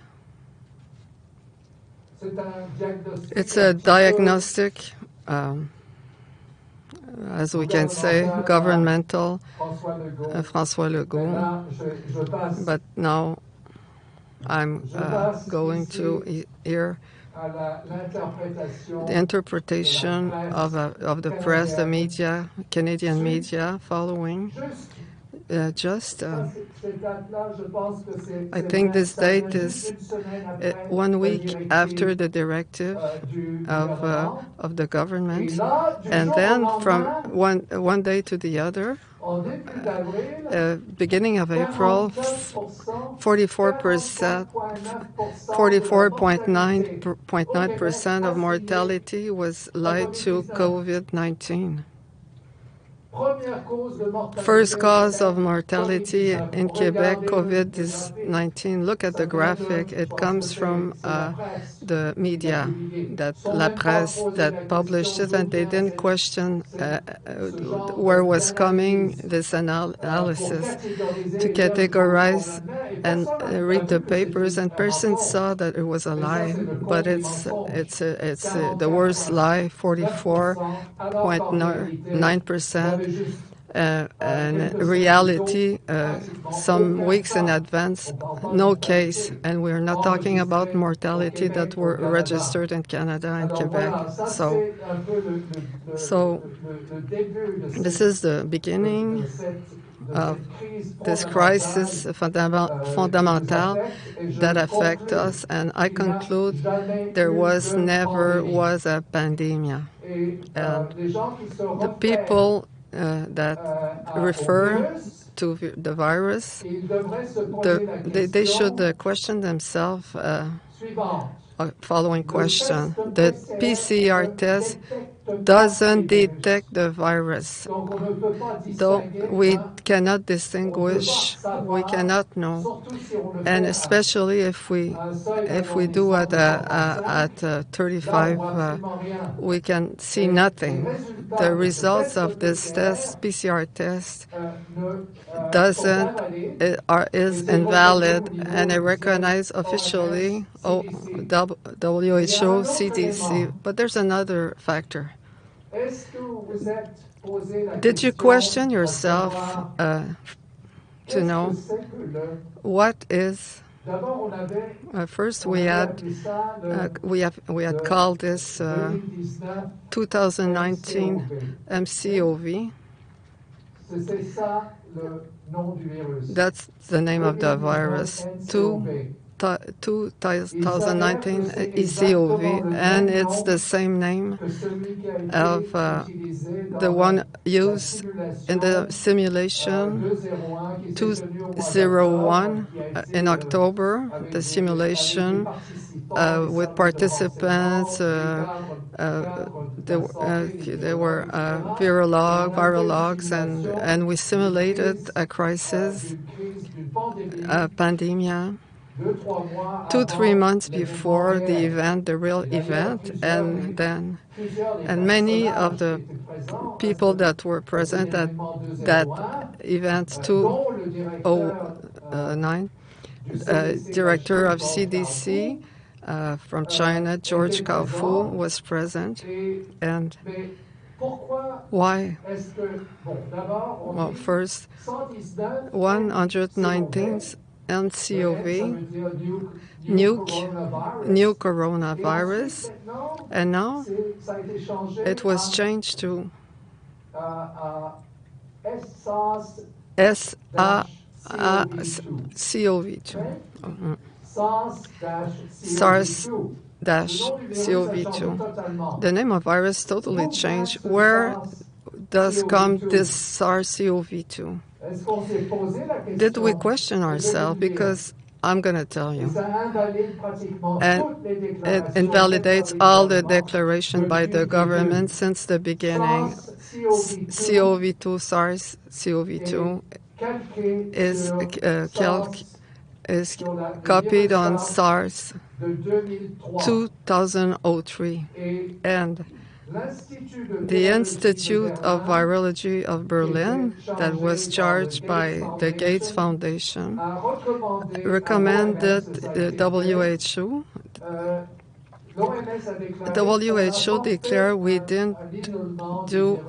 K: It's a diagnostic, as we can say, governmental, François Legault. But now I'm going to hear the interpretation of the press, the media, Canadian media following. I think this date is 1 week after the directive of the government, and then from one day to the other, beginning of April, 44.9% of mortality was lied to COVID-19. First cause of mortality in Quebec, COVID-19. Look at the graphic. It comes from the media, La Presse, that published it, and they didn't question where was coming this analysis to categorize and read the papers, and persons saw that it was a lie, but it's the worst lie, 44.9%. And reality, some weeks in advance, no case, and we're not talking about mortality that were registered in Canada and Quebec. So this is the beginning of this crisis fundamental that affect us, and I conclude there never was a pandemic. And the people that refer to the virus, they should question themselves following question. The PCR test doesn't detect the virus. Though we cannot distinguish, we cannot know, and especially if we do at 35, we can see nothing. The results of this test, PCR test, is invalid, and recognized officially WHO, CDC. But there's another factor. Did you question yourself to know what is? First, we had called this 2019 MCOV. That's the name of the virus. 2019 ECOV, and it's the same name of the one used in the simulation 201 in October, the simulation with participants. There were virologs, and we simulated a crisis, a pandemic, 2-3 months before the event, the real event, and many of the people that were present at that event, 209, director of CDC from China, George Kaofu, was present, and Why? Well, first, 119 NCOV, new coronavirus, and now it was changed to SARS-CoV-2. SARS-CoV-2. The name of virus totally changed. Where does come this SARS-CoV-2? Did we question ourselves? Because I'm going to tell you. And it invalidates all the declaration by the government since the beginning. CoV-2, SARS-CoV-2 is copied on SARS 2003. And the Institute of Virology of Berlin, that was charged by the Gates Foundation, recommended the WHO. WHO declared we didn't do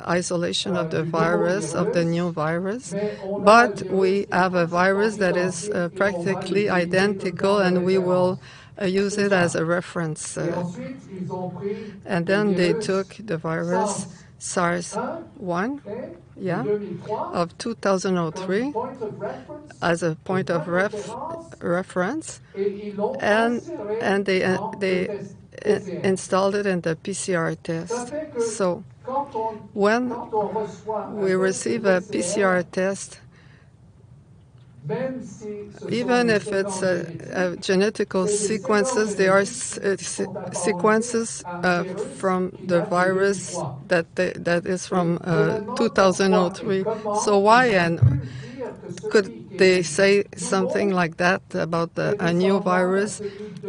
K: isolation of the virus, of the new virus, but we have a virus that is practically identical, and we will use it as a reference. And then they took the virus SARS-1, of 2003 as a point of reference, and they installed it in the PCR test. So when we receive a PCR test, even if it's genetical sequences, they are sequences from the virus that is from 2003. So why and could they say something like that about a new virus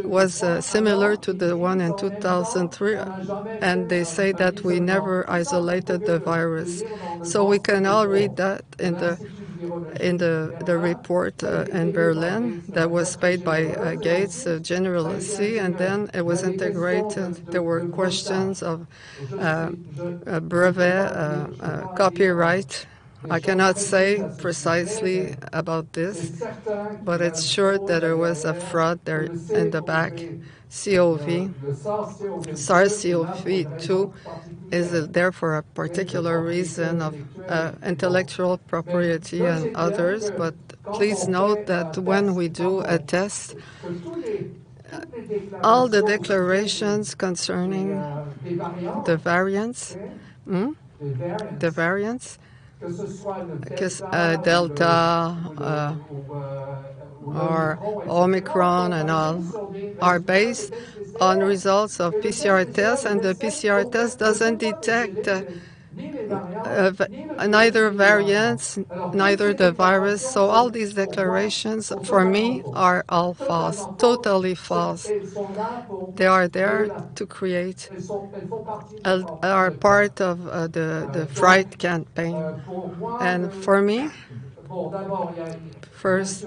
K: was similar to the one in 2003, and they say that we never isolated the virus. So we can all read that in the report in Berlin that was paid by Gates generously, and then it was integrated. There were questions of brevet, copyright. I cannot say precisely about this, but it's sure that there was a fraud there in the back. SARS-CoV-2 is there for a particular reason of intellectual property and others, but please note that when we do a test, all the declarations concerning the variants, because Delta or Omicron and all are based on results of PCR tests, and the PCR test doesn't detect neither variants, neither the virus. So all these declarations, for me, are all false, totally false. They are there to create, are part of the fright campaign. And for me, first,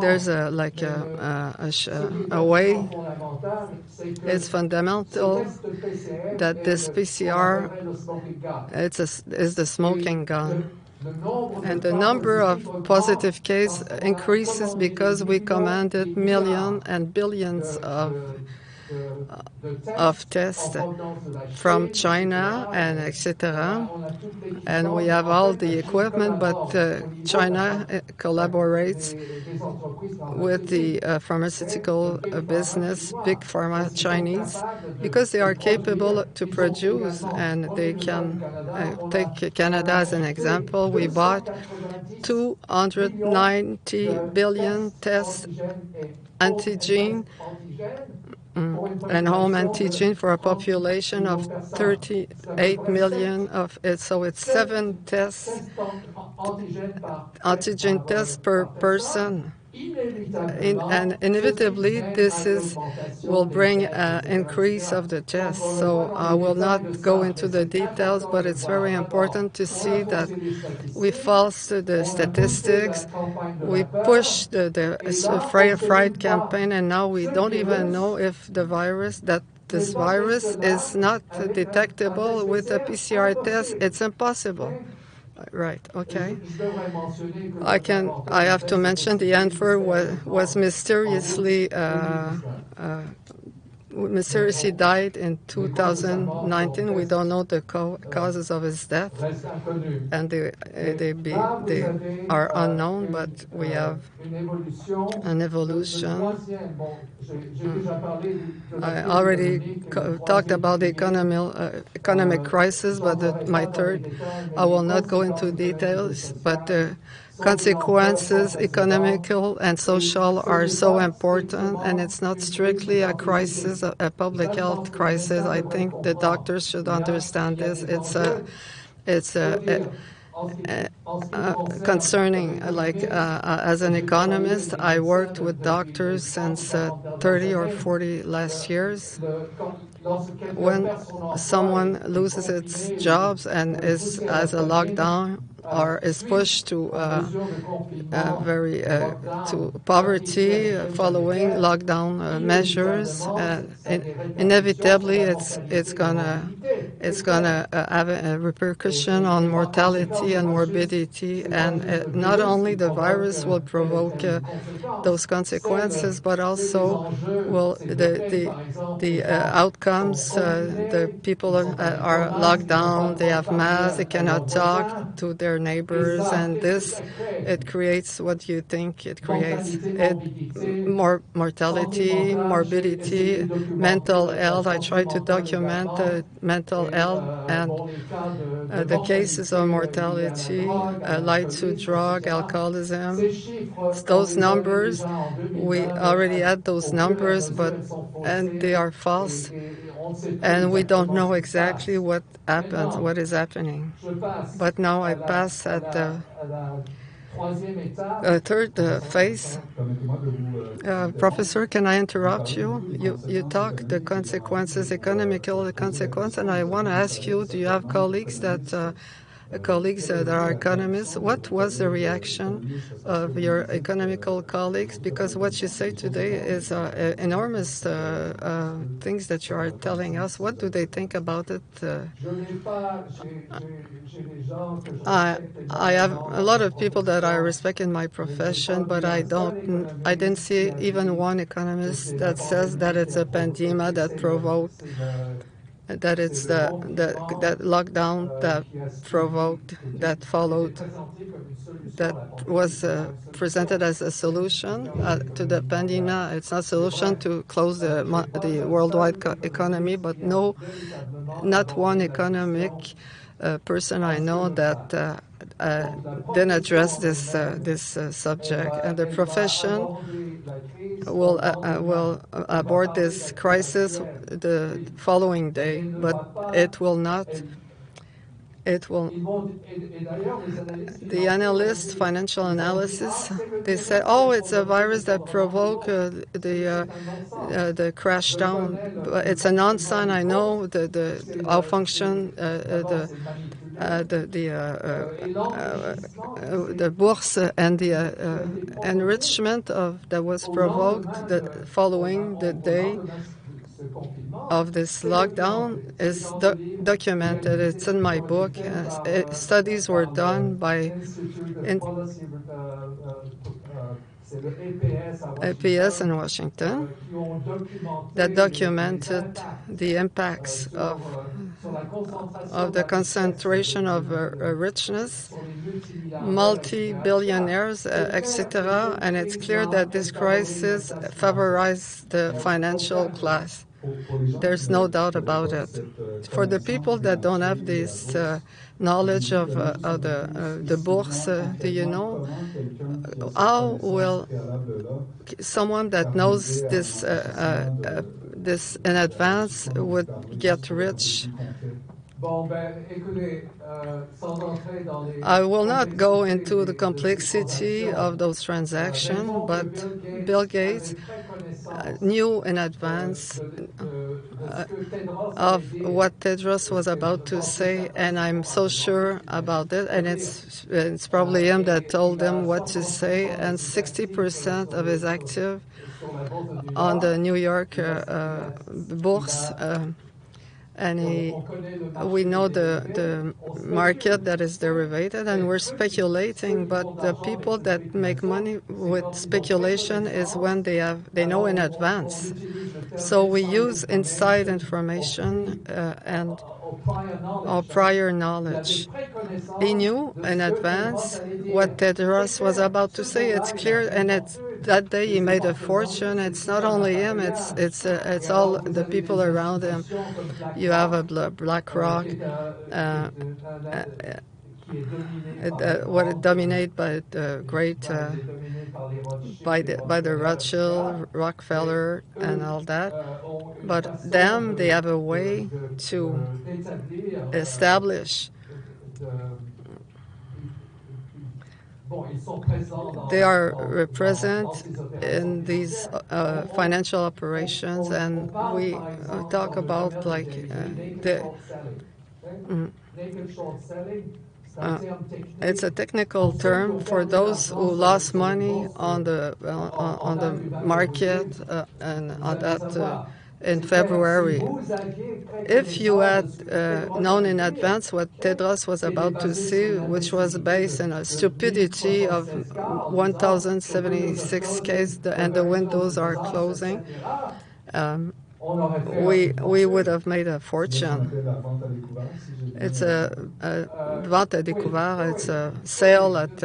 K: there's a way. It's fundamental that this PCR is the smoking gun. And the number of positive cases increases because we commanded millions and billions of tests from China and etc. And we have all the equipment, but China collaborates with the pharmaceutical business, big pharma Chinese, because they are capable to produce, and they can take Canada as an example. We bought 290 billion tests, antigen and home antigen for a population of 38 million of it. So it's 7 tests, antigen tests per person. And inevitably, this will bring an increase of the tests. So I will not go into the details, but it's very important to see that we false the statistics, we push the fright campaign, and now we don't even know if the virus that this virus is not detectable with a PCR test, it's impossible. Right, okay. I have to mention the answer was mysteriously died in 2019. We don't know the causes of his death, and they are unknown, but we have an evolution. I already talked about the economic crisis, but my third, I will not go into details, but the consequences, economical and social, are so important, and it's not strictly a crisis, a public health crisis. I think the doctors should understand this. It's concerning, as an economist, I worked with doctors since 30 or 40 last years. When someone loses its jobs and has a lockdown or is pushed to to poverty following lockdown measures, inevitably it's gonna have a repercussion on mortality and morbidity, and not only the virus will provoke those consequences, but also will the outcomes. The people are locked down, they have masks, they cannot talk to their neighbors, and it creates what you think it creates. More mortality, morbidity, mental health. I try to document mental health and the cases of mortality, lied to drug, alcoholism. Those numbers, we already had those numbers, and they are false, and we don't know exactly what happens, what is happening. But now I pass at the third phase. Professor, can I interrupt you? You talk the consequences, economical consequence, and I want to ask you, do you have colleagues that are economists? What was the reaction of your economical colleagues? Because what you say today is enormous things that you are telling us. What do they think about it? I have a lot of people that I respect in my profession, but I didn't see even one economist that says that it's a pandemic that provoked, that it's that lockdown that provoked, that followed, that was presented as a solution to the pandemic. It's not a solution to close the worldwide economy, but not one economic person I know that didn't address this subject, and the profession will abort this crisis the following day, but it will not. It will. The analysts, financial analysis, they say, "Oh, it's a virus that provoked the crash down." But it's a non-sign. I know how function the bourse and the enrichment that was provoked following the day of this lockdown is documented. It's in my book. Studies were done by APS in Washington that documented the impacts of the concentration of richness, multi-billionaires, etc. And it's clear that this crisis favorized the financial class. There's no doubt about it. For the people that don't have this knowledge of the bourse, do you know, how will someone that knows this in advance would get rich? I will not go into the complexity of those transactions, but Bill Gates knew in advance of what Tedros was about to say, and I'm so sure about it. And it's probably him that told him what to say. And 60% of his active on the New York bourse. And we know the market that is derivative, and we're speculating. But the people that make money with speculation is when they know in advance. So we use inside information and our prior knowledge. He knew in advance what Tedros was about to say. It's clear, and that day he made a fortune. It's not only him; it's all the people around him. You have a BlackRock, what it dominated by the great by the Rothschild, Rockefeller, and all that. But them, they have a way to establish. They are present in these financial operations, and we talk about like it's a technical term for those who lost money on the market and on that in February. If you had known in advance what Tedros was about to say, which was based on a stupidity of 1,076 cases and the windows are closing, we would have made a fortune. It's a vente à découvert. It's a sale at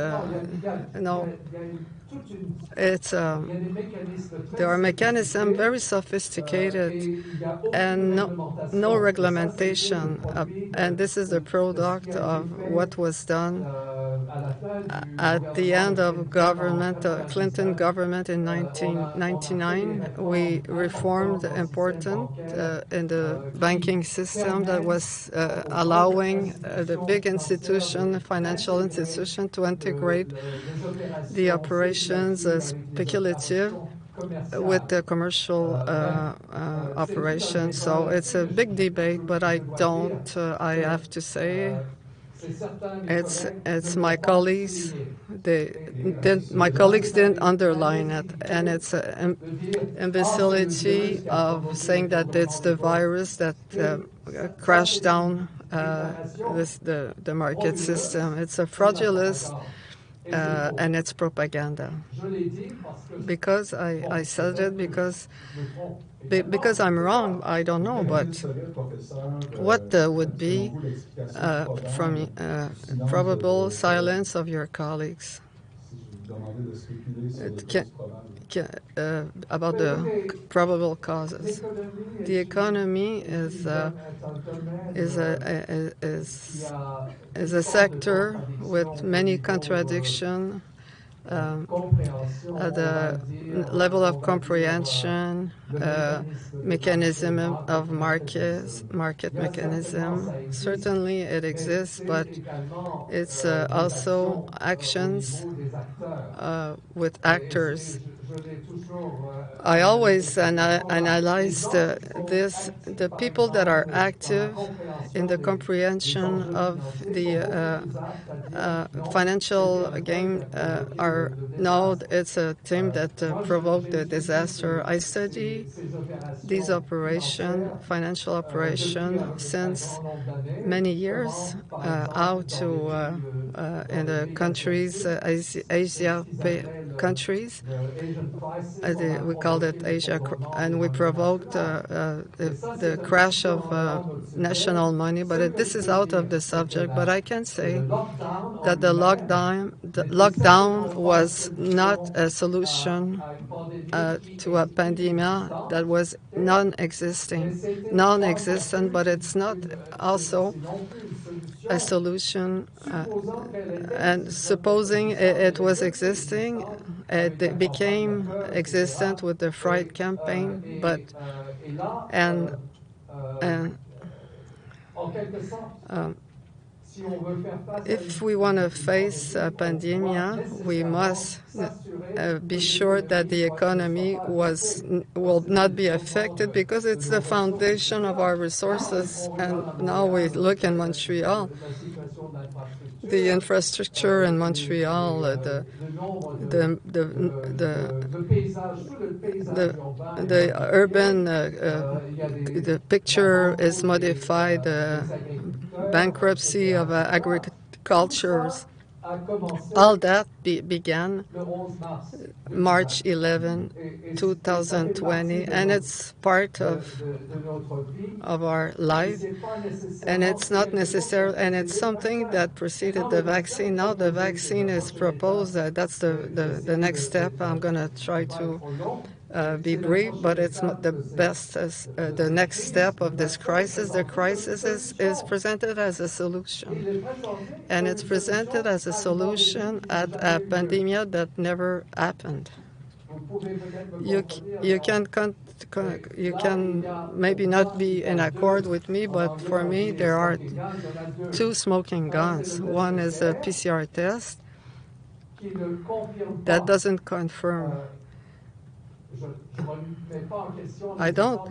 K: there are mechanisms very sophisticated and no regulation. And this is the product of what was done at the end of Clinton government in 1999. We reformed important in the banking system that was allowing the big institution, financial institution, to integrate the operations speculative with the commercial operations. So it's a big debate, but I have to say, it's my colleagues. My colleagues didn't underline it, and it's an imbecility of saying that it's the virus that crashed down the market system. It's a fraudulent and it's propaganda. Because I said it because I'm wrong, I don't know, but what would be from probable silence of your colleagues about the probable causes? The economy is a sector with many contradictions. The level of comprehension, mechanism of market mechanism. Certainly it exists, but it's also actions with actors. I always analyze the people that are active in the comprehension of the financial game it's a team that provoked the disaster. I study these financial operations, since many years, how to in the countries, Asia countries. We called it Asia, and we provoked the crash of national money. But this is out of the subject. But I can say that the lockdown was not a solution to a pandemic that was non-existent, but it's not also a solution. And supposing it was existing, it became existent with the Fright campaign, if we want to face a pandemic, we must be sure that the economy will not be affected because it's the foundation of our resources. And now we look in Montreal, the infrastructure in Montreal, the urban, the picture is modified, bankruptcy of agricultures. All that began March 11, 2020, and it's part of our life. And it's not necessary, and it's something that preceded the vaccine. Now the vaccine is proposed. That's the next step. I'm going to try to be brief, but it's the best as the next step of this crisis. The crisis is presented as a solution, and it's presented as a solution at a pandemic that never happened. You can maybe not be in accord with me, but for me there are two smoking guns. One is a PCR test that doesn't confirm. I don't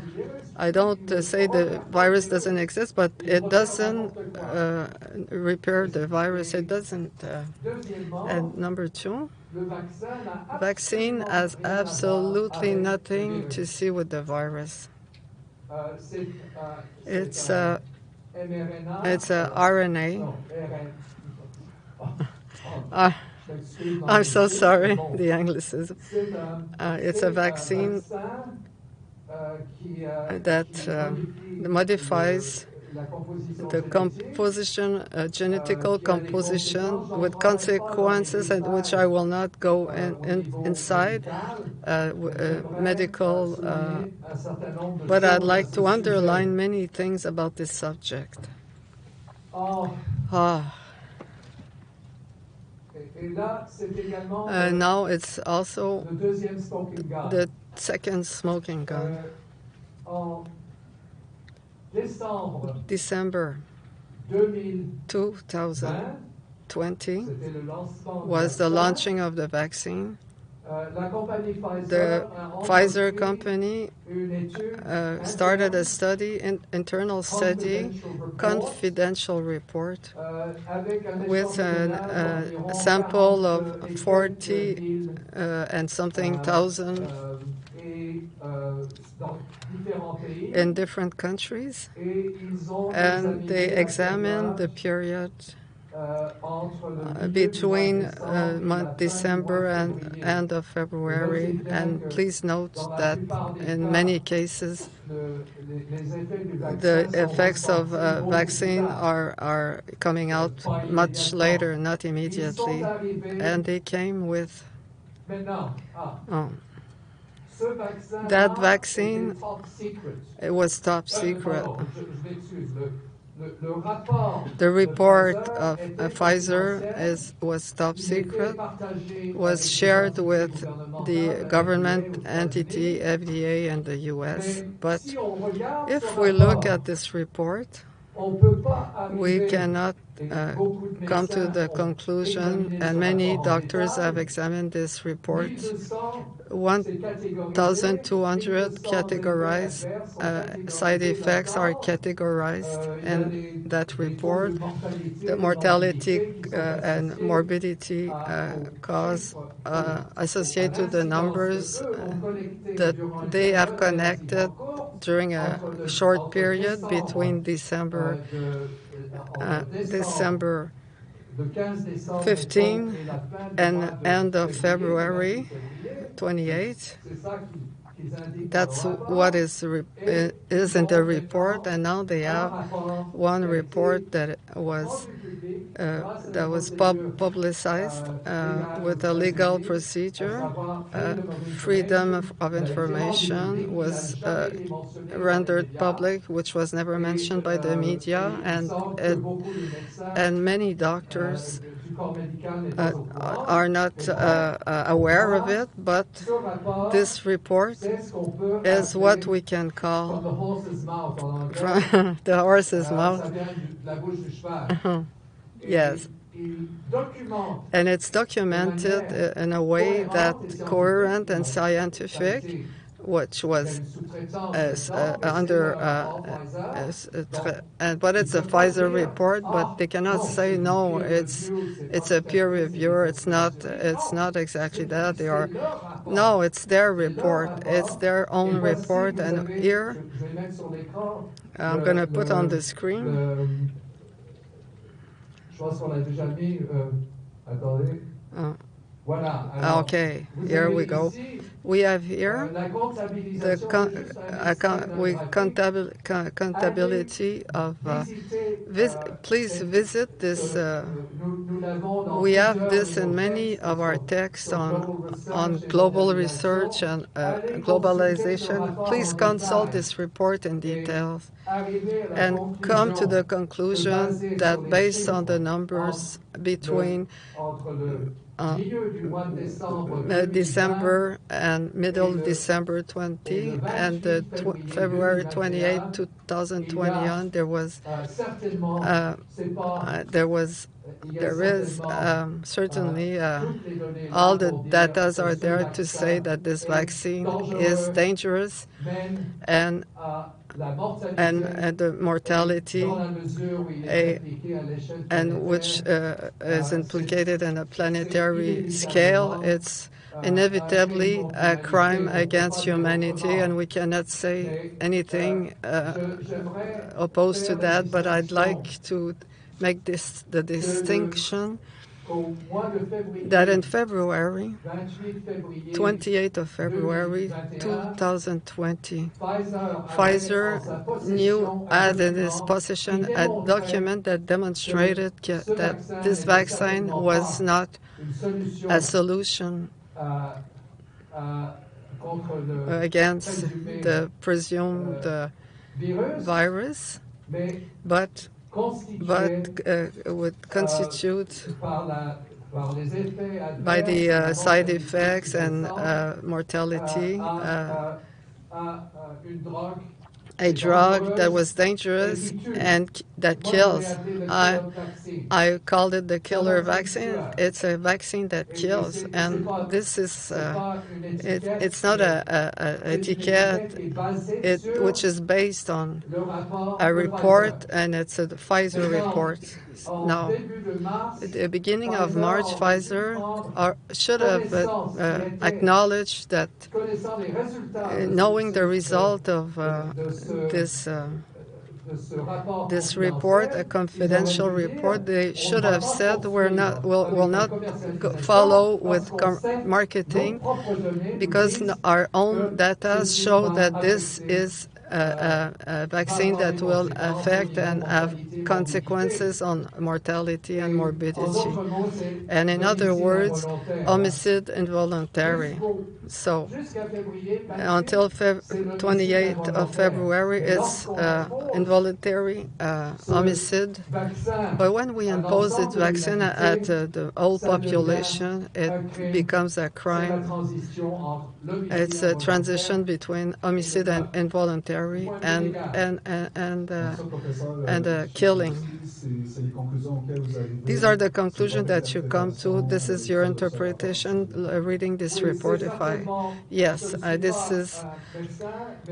K: say the virus doesn't exist, but it doesn't repair the virus. It doesn't. And number two, vaccine has absolutely nothing to see with the virus. It's a RNA. I'm so sorry, the Anglicism. It's a vaccine that modifies the composition, genetical composition, with consequences, and which I will not go inside, medical, but I'd like to underline many things about this subject. Now it's also the second smoking gun. December 2020 was the launching of the vaccine. The Pfizer company started a study, an internal study, confidential report, with a sample of 40 and something thousand in different countries, and they examined the period between December and end of February. And please note that in many cases the effects of vaccine are coming out much later, not immediately, and they came with that vaccine. It was top secret. The report of Pfizer was top secret, was shared with the government entity, FDA, and the U.S. But if we look at this report, we cannot come to the conclusion, and many doctors have examined this report, 1,200 categorized side effects are categorized in that report. The mortality and morbidity cause associated to the numbers that they have connected during a short period between December 15 and end of February 28. That's what is in the report, and now they have one report that was publicized with a legal procedure. Freedom of information was rendered public, which was never mentioned by the media, and many doctors are not aware of it, but this report is what we can call from the horse's mouth. Yes. And it's documented in a way that coherent and scientific, which was under but it's a Pfizer report, but they cannot say no, it's a peer reviewer, it's not exactly that. They are no, it's their report, it's their own report. And here I'm going to put on the screen. Okay, here we go. We have here the accountability of. Please visit this. We have this in many of our texts on global research and globalization. Please consult this report in details and come to the conclusion that based on the numbers between December and middle December 20 and February 28, 2021, there is certainly all the data are there to say that this vaccine is dangerous and the mortality and which is implicated in a planetary scale. It's inevitably a crime against humanity, and we cannot say anything opposed to that, but I'd like to make the distinction that in February, 28th of February 2020, Pfizer had in its possession a document that demonstrated that this vaccine was not a solution against the presumed virus, but would constitute by the side effects and mortality a drug that was dangerous and that kills. I called it the killer vaccine. It's a vaccine that kills, and this is it's not a etiquette, which is based on a report, and it's a Pfizer report. Now, at the beginning of March, Pfizer should have acknowledged that knowing the result of this report, a confidential report, they should have said will not follow with marketing because our own data show that this is a vaccine that will affect and have consequences on mortality and morbidity. And in other words, homicide involuntary. So until 28th of February, it's involuntary homicide. But when we impose this vaccine at the whole population, it becomes a crime. It's a transition between homicide and involuntary and killing. These are the conclusions that you come to. This is your interpretation reading this report. Yes, this is.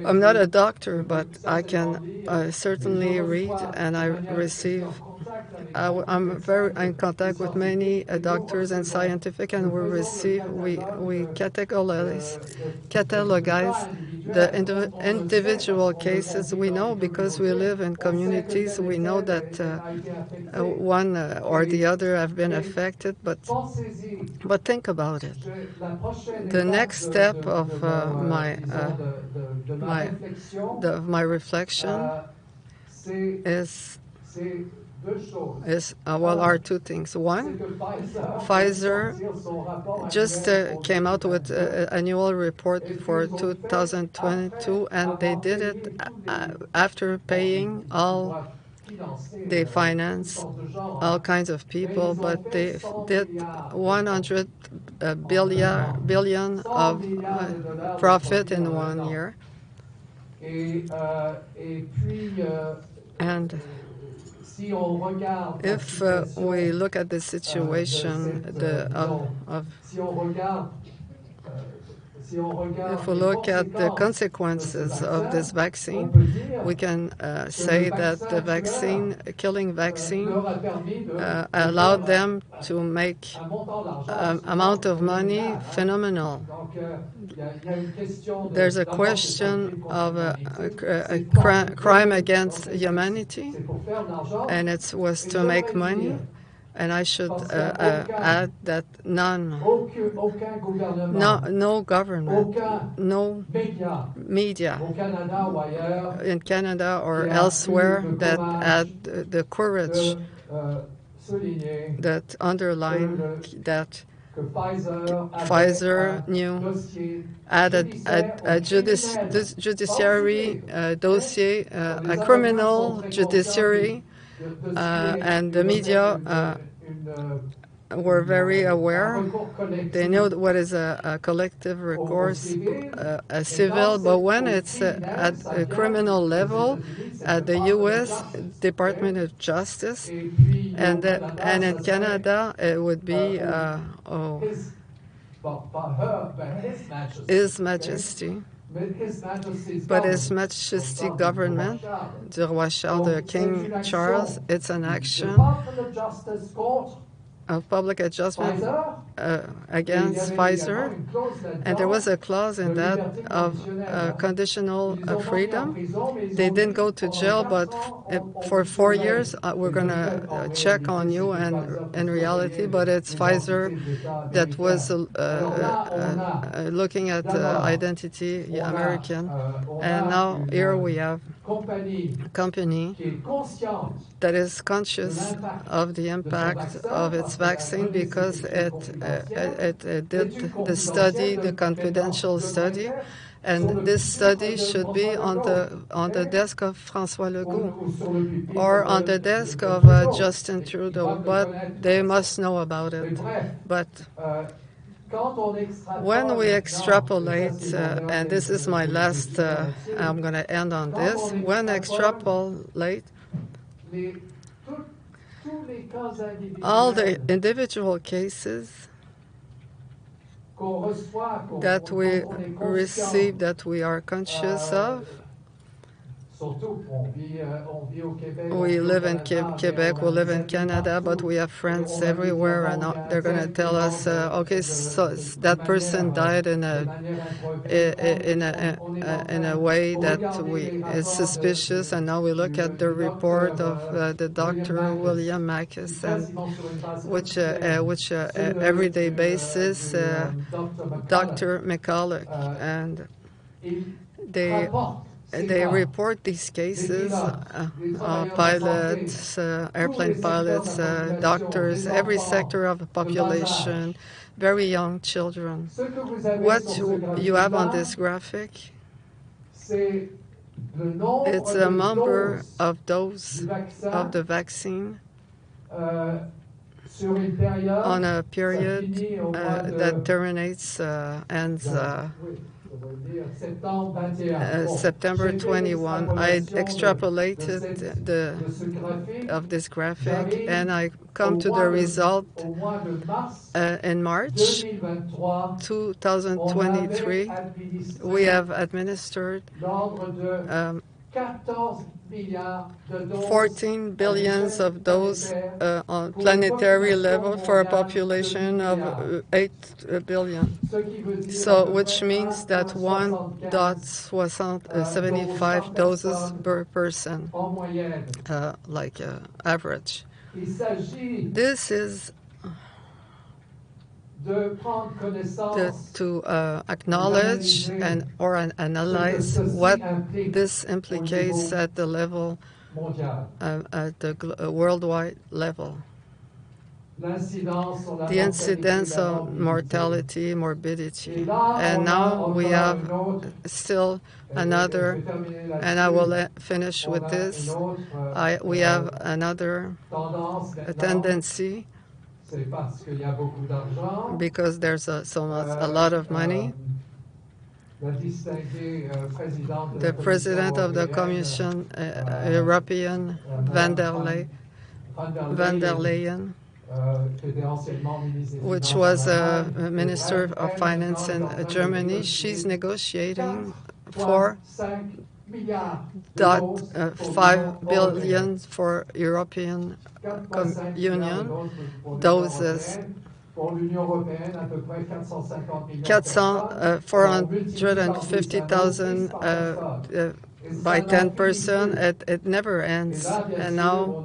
K: I'm not a doctor, but I can certainly read, and I receive. I'm very in contact with many doctors and scientific, and we categorize the individual cases. We know because we live in communities. We know that one or the other have been affected, but think about it. The next step of my reflection is are two things. One, Pfizer just came out with an annual report for 2022, and they did it after paying they finance all kinds of people, but they did 100 billion of profit in 1 year. And If we look at the situation if we look at the consequences of this vaccine, we can say that the killing vaccine, allowed them to make amount of money phenomenal. There's a question of a crime against humanity, and it was to make money. And I should add that no government, no media in Canada or elsewhere that had the courage that underlined that Pfizer knew, had a judiciary dossier, a criminal judiciary, and the media were very aware. They know what is a collective recourse, a civil, but when it's at a criminal level, at the U.S. Department of Justice, and in Canada, it would be His Majesty. But His Majesty government, the Roi Charles, the King Charles, it's an action of public adjustment against Pfizer, and there was a clause in that of conditional freedom. They didn't go to jail, but for 4 years we're going to check on you, and in reality, but it's Pfizer that was looking at identity American, and now here we have a company that is conscious of the impact of its vaccine because it did the study, the confidential study, and this study should be on the desk of François Legault or on the desk of Justin Trudeau, but they must know about it. But when we extrapolate, and this is my last, I'm going to end on this, when extrapolate all the individual cases that we receive, that we are conscious of. We live in Quebec, we live in Canada, but we have friends everywhere, and they're going to tell us, okay, so that person died in a way that is suspicious, and now we look at the report of the Dr. William Mackis, and which everyday basis, Dr. McCulloch, and they report these cases, pilots, airplane pilots, doctors, every sector of the population, very young children. What you have on this graphic, it's a number of doses of the vaccine on a period that terminates, ends September 21. I extrapolated of this graphic, and I come to the result in March 2023. We have administered 14 billions of doses on planetary level for a population of 8 billion. So, which means that 1.75 doses per person, like average. This is to acknowledge or analyze what this implicates at the level, at the worldwide level. The incidence of mortality, morbidity. And now we have still another, and I will finish with this, we have another tendency, because there's a lot of money, the President of the Commission European, van der Leyen, which was a Minister of Finance in Germany. She's negotiating $4.5 billion for European Union doses. 450,000 by 10%. It never ends. And now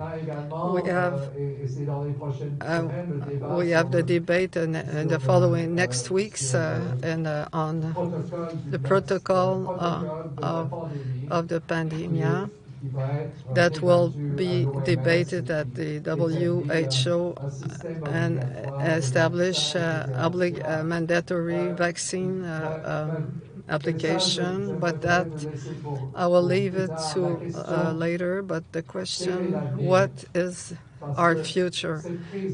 K: we have the debate in the following next weeks on the protocol of the pandemic that will be debated at the WHO and establish mandatory vaccine application, but that I will leave it to later. But the question, what is our future?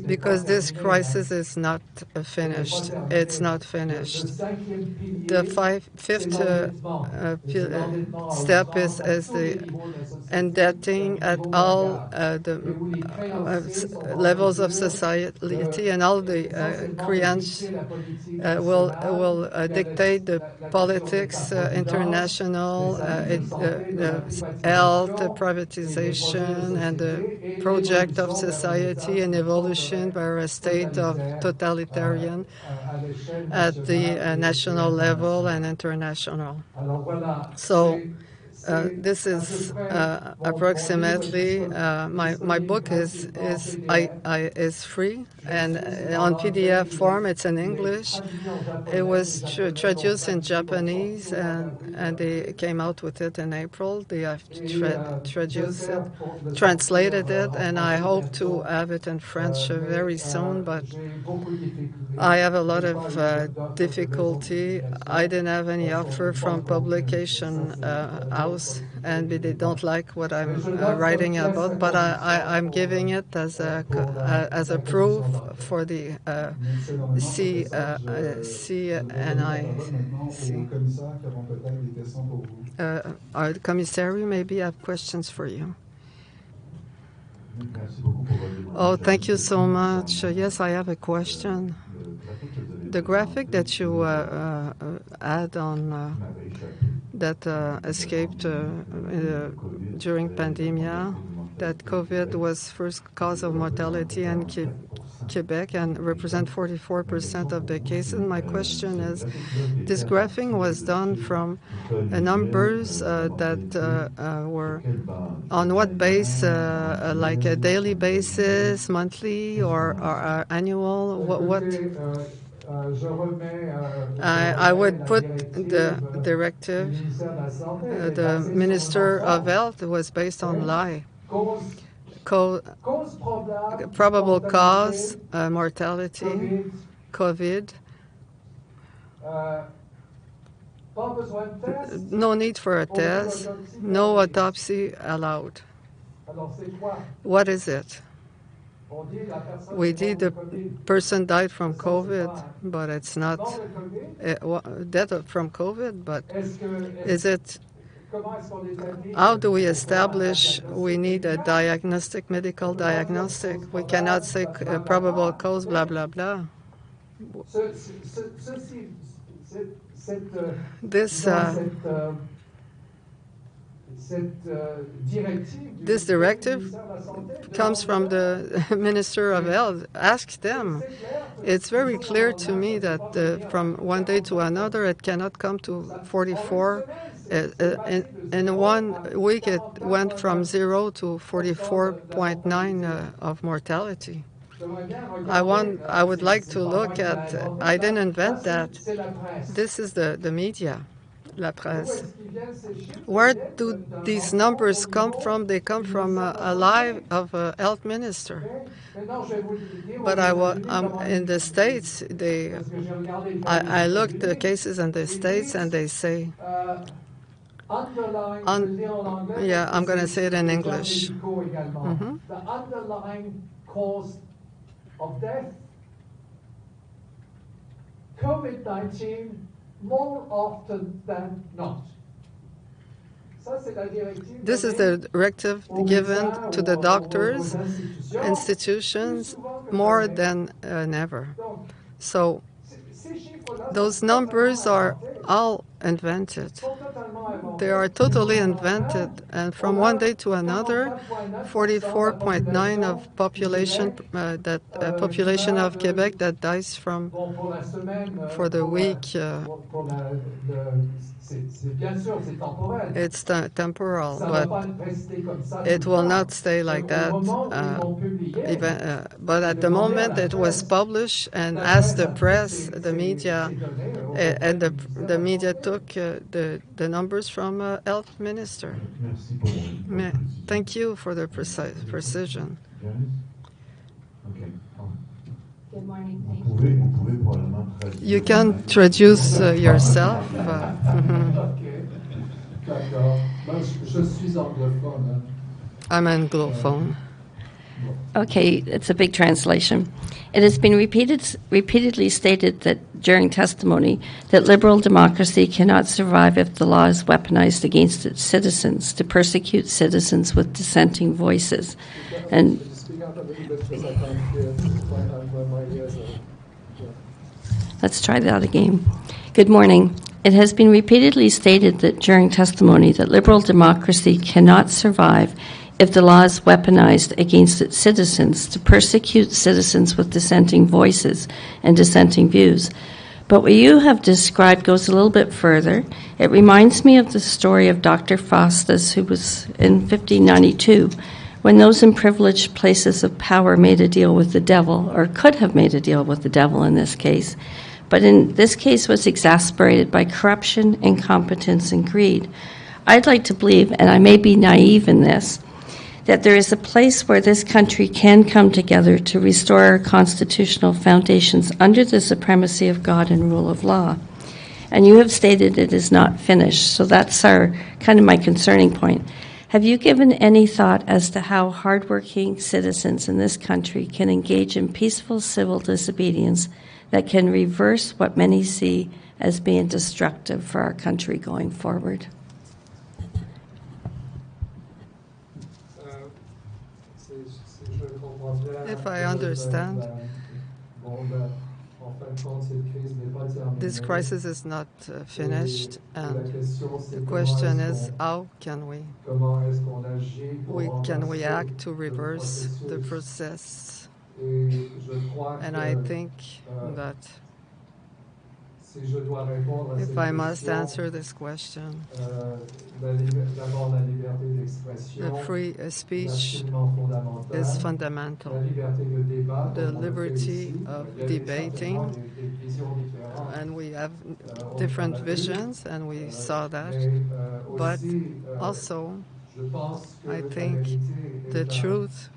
K: Because this crisis is not finished. It's not finished. The fifth step is the indebting at all the levels of society, and all the creants will dictate the politics, international, health, privatization, and the project of society and evolution by a state of totalitarian at the national level and international. So this is approximately my book is free and on PDF form. It's in English. It was traduced in Japanese and they came out with it in April. They have translated it, and I hope to have it in French very soon. But I have a lot of difficulty. I didn't have any offer from publication house, and they don't like what I'm writing about. But I'm giving it as a proof for the our commissary maybe have questions for you. Oh, thank you so much. Yes, I have a question. The graphic that you had on that escaped during pandemia, that COVID was first cause of mortality in Quebec and represent 44% of the cases. My question is, this graphing was done from numbers that were on what base, like a daily basis, monthly, or annual? What? I would put the directive, the Minister of Health was based on lie. Probable cause, mortality, COVID. No need for a test, no autopsy allowed. What is it? We did the person died from COVID, but it's not death from COVID, but is it? How do we establish we need a diagnostic, medical diagnostic? We cannot say probable cause, blah, blah, blah. This directive comes from the Minister of Health. Ask them. It's very clear to me that from one day to another it cannot come to 44. In 1 week it went from 0 to 44.9 of mortality. I would like to look at, I didn't invent that. This is the media, la presse. Where do these numbers come from? They come from a lie of a health minister. But in the States, I looked at the cases in the States and they say, yeah, I'm going to say it in English. Mm-hmm.
L: The underlying cause of death, COVID-19 more often than not. Ça, c'est la directive
K: This is the directive given to the doctors, institutions, more than ever. So those numbers are all invented. They are totally invented, and from one day to another, 44.9 of population population of Quebec that dies from for the week. It's temporal, but it will not stay like that. But at the moment it was published, and as the press, the media, and the media took the numbers from health minister. Thank you for the precision.
J: Good morning. Thank you.
K: You can introduce yourself. I'm anglophone.
M: Okay, it's a big translation. It has been repeatedly stated that during testimony that liberal democracy cannot survive if the law is weaponized against its citizens to persecute citizens with dissenting voices. And let's try that again. Good morning. It has been repeatedly stated that during testimony that liberal democracy cannot survive if the law is weaponized against its citizens to persecute citizens with dissenting voices and dissenting views. But what you have described goes a little bit further. It reminds me of the story of Dr. Faustus, who was in 1592, when those in privileged places of power made a deal with the devil, or could have made a deal with the devil in this case, but in this case was exasperated by corruption, incompetence, and greed. I'd like to believe, and I may be naive in this, that there is a place where this country can come together to restore our constitutional foundations under the supremacy of God and rule of law. And you have stated it is not finished, so that's kind of my concerning point. Have you given any thought as to how hardworking citizens in this country can engage in peaceful civil disobedience that can reverse what many see as being destructive for our country going forward?
K: If I understand, this crisis is not finished, and the question is, how can we act to reverse the process? And I think that if I must answer this question, the free speech is fundamental. The liberty of debating, and we have different visions, and we saw that. But also, I think the truth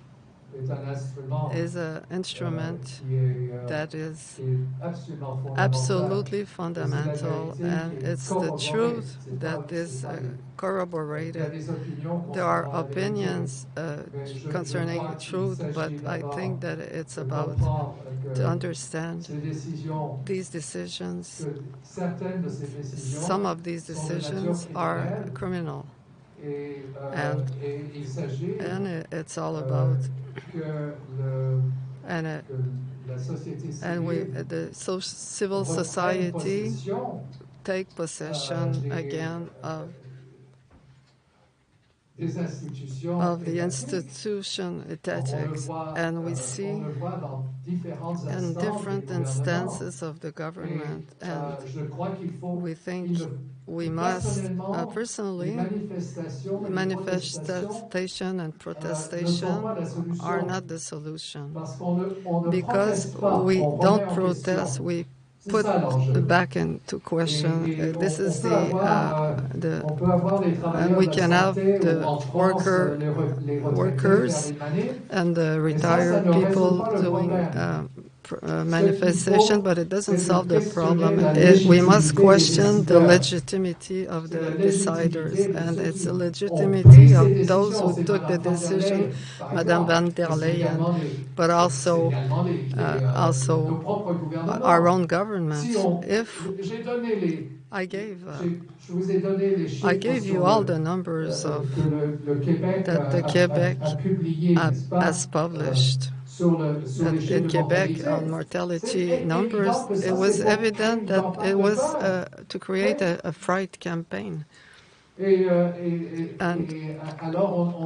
K: is an instrument that is absolutely fundamental, and it's the truth that is corroborated. There are opinions concerning truth, but I think that it's about to understand these decisions. Some of these decisions are criminal, and it's all about the civil society take possession again of the institution ethics, and we see in different instances of the government, and we think we must personally, manifestation and protestation are not the solution, because we don't protest, we put back into question. This is and we can have the workers and the retired people doing manifestation, but it doesn't solve the problem. We must question the legitimacy of the deciders, and it's the legitimacy of those who took the decision, Madame van der Leyen, but also our own government. If I gave you all the numbers that the Québec has published. In Quebec, on mortality numbers, it was evident that it was to create a fright campaign. And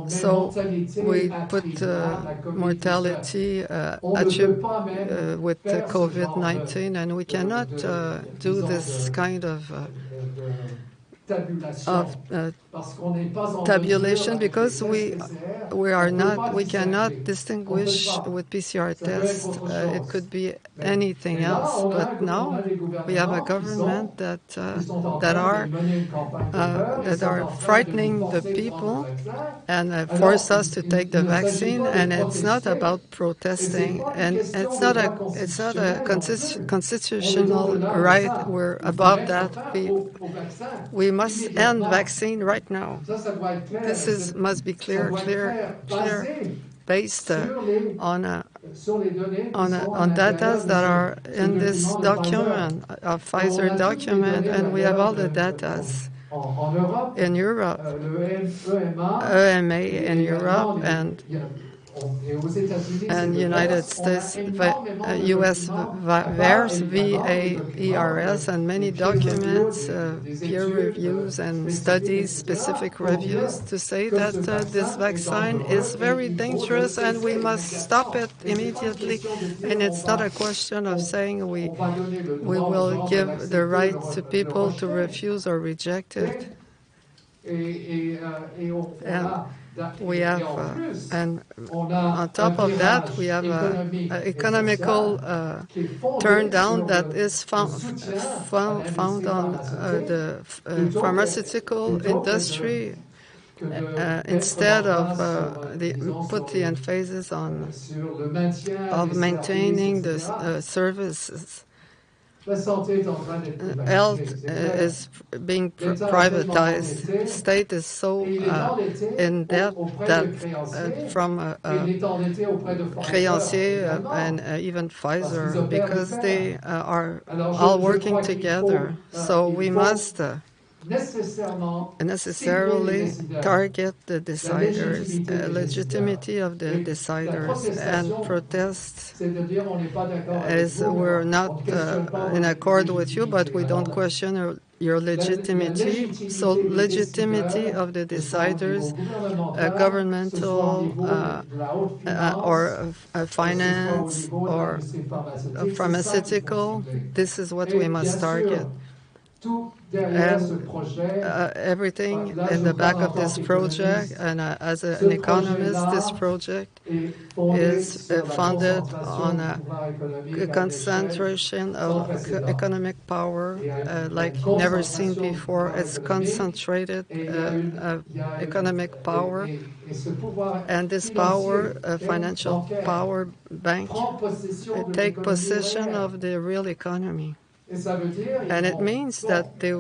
K: so we put mortality with COVID-19, and we cannot do this kind of tabulation because we cannot distinguish with PCR tests. It could be anything else. But now we have a government that are frightening the people and force us to take the vaccine. And it's not about protesting, and it's not a constitutional right. We're above that. We must end vaccine right now. This must be clear, based on data that are in this document, a Pfizer document, and we have all the data in Europe, EMA in Europe, and United States, U.S. VAERS, VAERS, and many documents, peer reviews and studies, specific reviews, to say that this vaccine is very dangerous and we must stop it immediately. And it's not a question of saying we will give the right to people to refuse or reject it. We have, and on top of that, we have an economical turn down that is found on the pharmaceutical industry instead of put the emphasis on maintaining the services. Health is being privatized. State is so in debt that from créanciers and even Pfizer, because they are all working together. So we must necessarily target the deciders, legitimacy of the deciders, and protest as we're not in accord with you, but we don't question your legitimacy. So legitimacy of the deciders, governmental or finance or pharmaceutical, this is what we must target. And everything in the back of this project, and as an economist, this project is funded on a concentration of economic power like never seen before. It's concentrated economic power, and this power, financial power bank, take possession of the real economy. And it means that the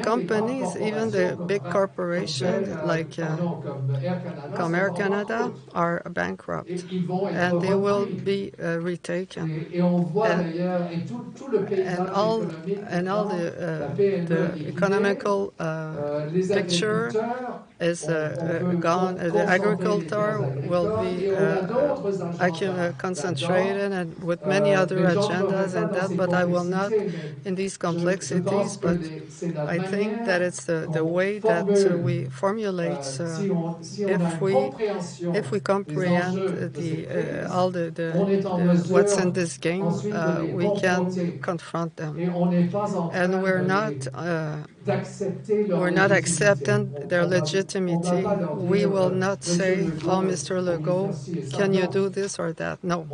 K: companies, even the big corporations like Air Canada, are bankrupt, and they will be retaken. And all the economical picture is gone. The agriculture will be concentrated and with many other agendas and that, but I will not in these complexities, but I think that it's the way that we formulate, if we comprehend all the what's in this game, we can confront them. And we're not accepting their legitimacy. We will not say, "Oh, Mr. Legault, can you do this or that?" No,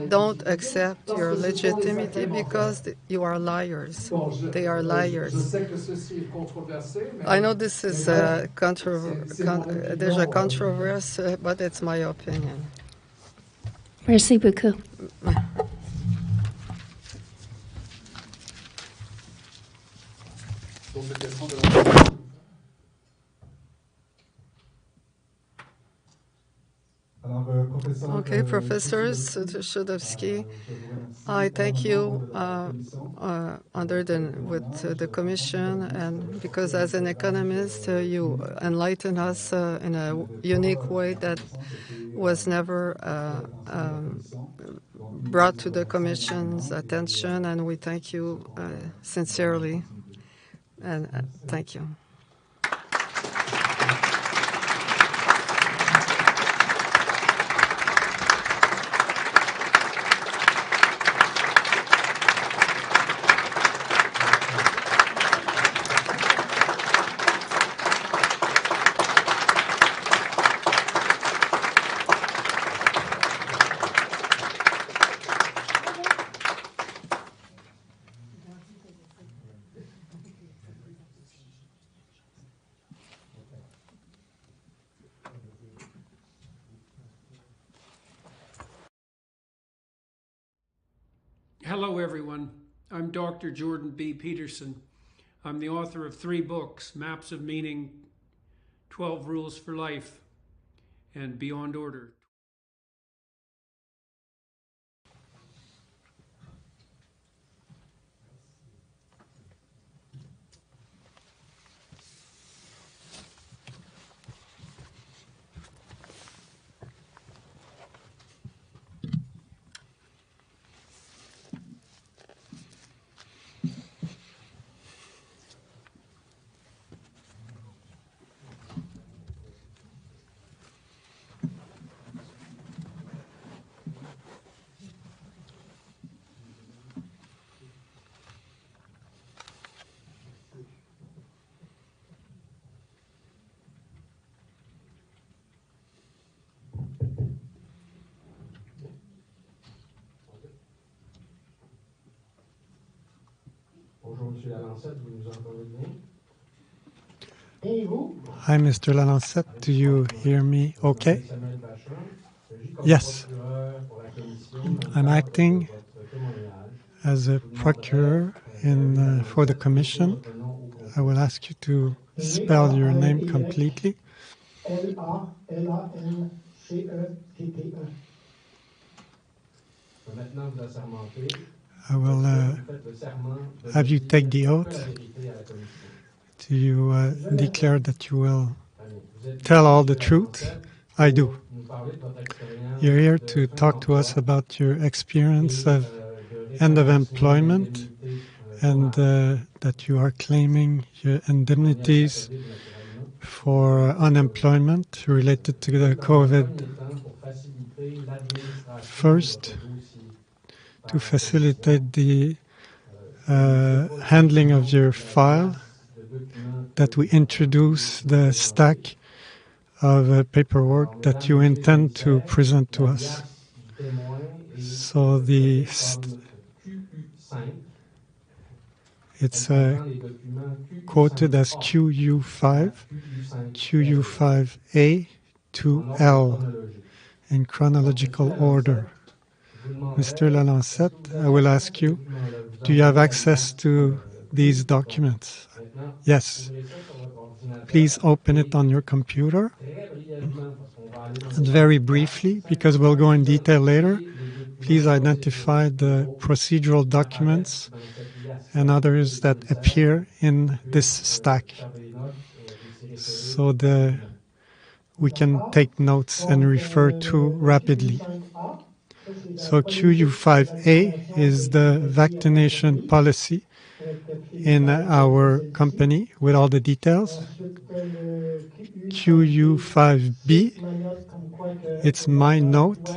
K: don't accept your legitimacy because you are liars. They are liars. I know this is there's a controversy, but it's my opinion.
M: Merci beaucoup.
K: Okay, Professor Szydowski, I thank you with the Commission, and because as an economist, you enlighten us in a unique way that was never brought to the Commission's attention, and we thank you sincerely, and thank you.
N: Hello, everyone. I'm Dr. Jordan B. Peterson. I'm the author of 3 books, Maps of Meaning, 12 Rules for Life, and Beyond Order.
O: Bonjour, Monsieur Lalancette, vous nous entendez bien?
C: Hi, Mr. Lalancette. Do you hear me okay? Yes. I'm acting as a procureur for the Commission. I will ask you to spell your name completely.
I: Lalancette.
C: I will have you take the oath. Do you declare that you will tell all the truth? I do. You're here to talk to us about your experience of end of employment and that you are claiming your indemnities for unemployment related to the COVID. First, to facilitate the handling of your file, that we introduce the stack of paperwork that you intend to present to us. So it's quoted as QU5, QU5A to L in chronological order. Mr. Lalancette, I will ask you, do you have access to these documents? Yes. Please open it on your computer. And very briefly, because we'll go in detail later, please identify the procedural documents and others that appear in this stack so we can take notes and refer to rapidly. So QU5A is the vaccination policy in our company with all the details. QU5B, it's my note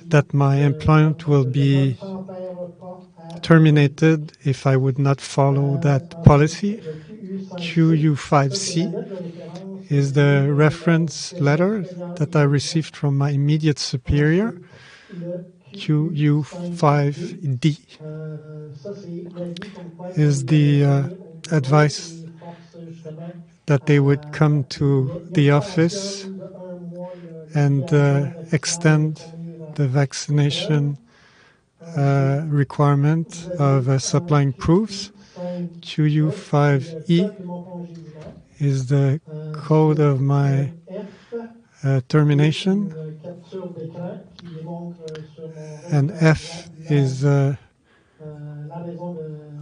C: that my employment will be terminated if I would not follow that policy. QU5C is the reference letter that I received from my immediate superior. QU5D is the advice that they would come to the office and extend the vaccination requirement of supplying proofs. QU5E is the code of my termination, and F is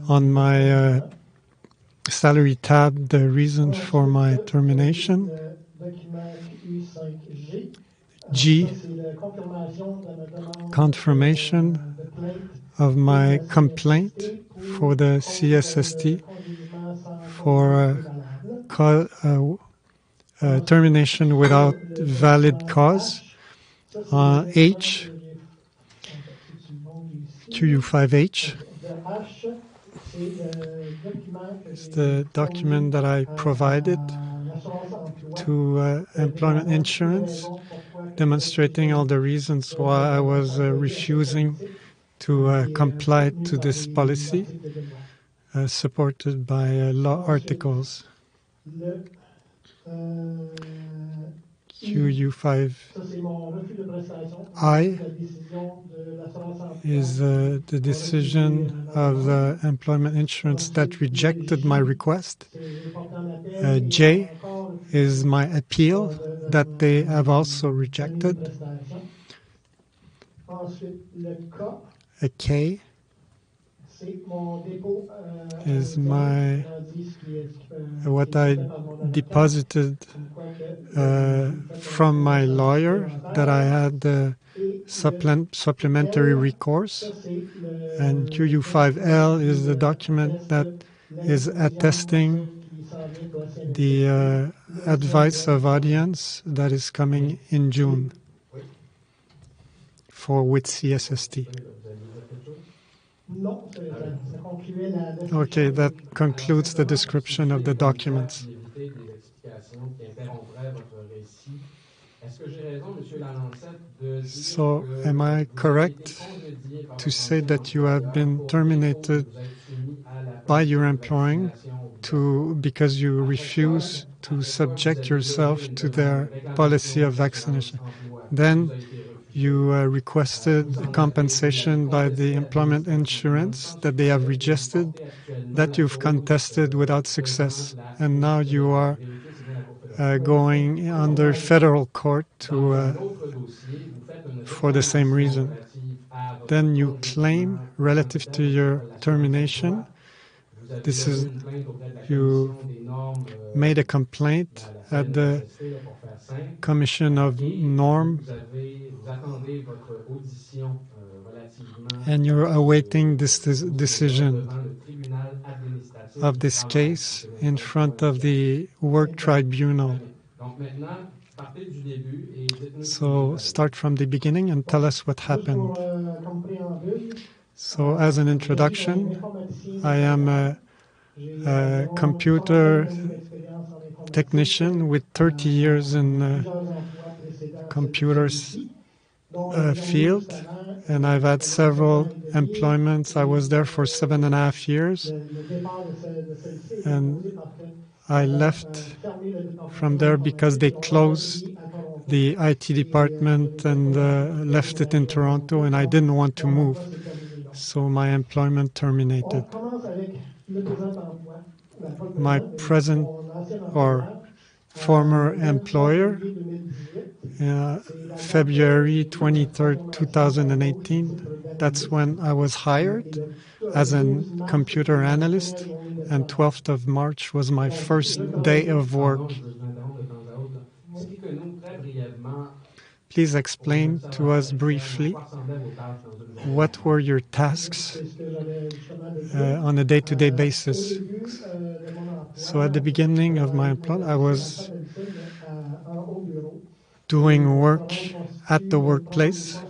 C: on my salary tab, the reason for my termination. G, confirmation of my complaint for the CSST for termination without valid cause. H, QU5H is the document that I provided to employment insurance, demonstrating all the reasons why I was refusing to comply to this policy, supported by law articles. QU5I is the decision of the employment insurance that rejected my request. J is my appeal that they have also rejected. A K is my what I deposited from my lawyer that I had supplementary recourse, and QU5L is the document that is attesting the advice of audience that is coming in June with CSST. Okay, that concludes the description of the documents. So, am I correct to say that you have been terminated by your employer because you refuse to subject yourself to their policy of vaccination? Then you requested compensation by the employment insurance that they have rejected, that you've contested without success, and now you are going under federal court for the same reason. Then you claim relative to your termination. This is you made a complaint at the Commission of Norm, and you're awaiting this decision of this case in front of the work tribunal. So start from the beginning and tell us what happened. So as an introduction, I am a computer technician with 30 years in computers field, and I've had several employments. I was there for 7.5 years, and I left from there because they closed the IT department and left it in Toronto, and I didn't want to move, so my employment terminated. My present or former employer, February 23rd, 2018, that's when I was hired as a computer analyst, and 12th of March was my first day of work. Please explain to us briefly what were your tasks on a day-to-day basis. So at the beginning of my employment, I was doing work at the workplace,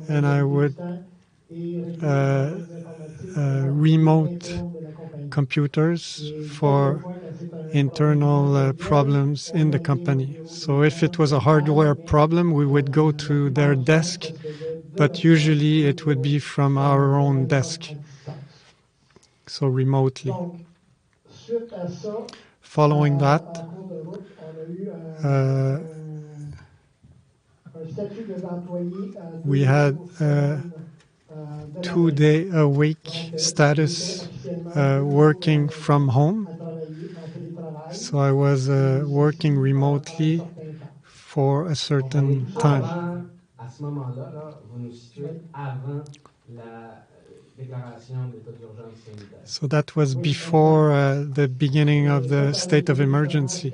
C: and I would remote computers for internal problems in the company. So if it was a hardware problem, we would go to their desk, but usually it would be from our own desk, so remotely. Following that, We had a
E: 2-day-a-week status working from home. So I was working remotely for a certain time.
O: À ce moment-là, là, vous nous situez avant la déclaration d'état d'urgence sanitaire.
E: So that was before the beginning of the state of emergency,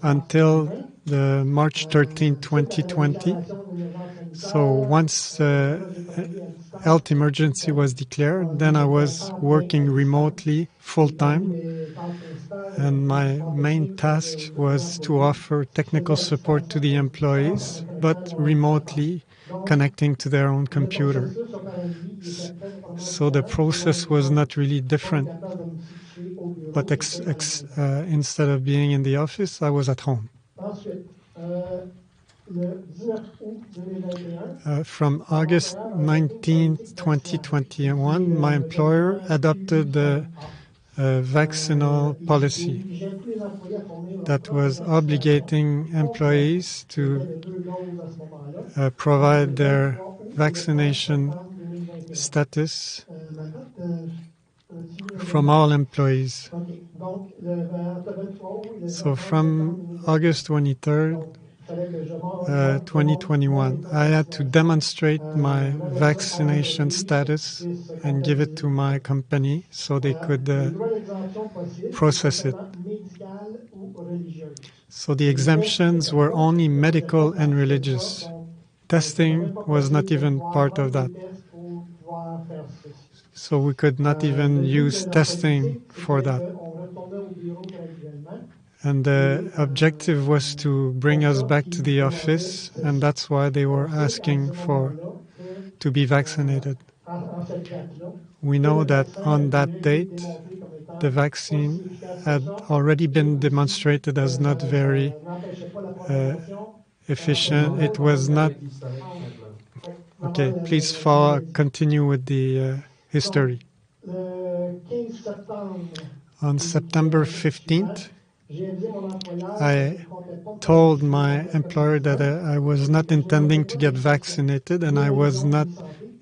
E: until the March 13, 2020. So once health emergency was declared, then I was working remotely full-time, and my main task was to offer technical support to the employees, but remotely connecting to their own computer. So the process was not really different, but instead of being in the office, I was at home. From August 19, 2021, my employer adopted the vaccinal policy that was obligating employees to provide their vaccination status from all employees. So from August 23rd, 2021, I had to demonstrate my vaccination status and give it to my company so they could process it. So the exemptions were only medical and religious. Testing was not even part of that. So we could not even use testing for that. And the objective was to bring us back to the office, and that's why they were asking to be vaccinated. We know that on that date, the vaccine had already been demonstrated as not very efficient. It was not. Okay, please continue with the history. On September 15th, I told my employer that I was not intending to get vaccinated, and I was not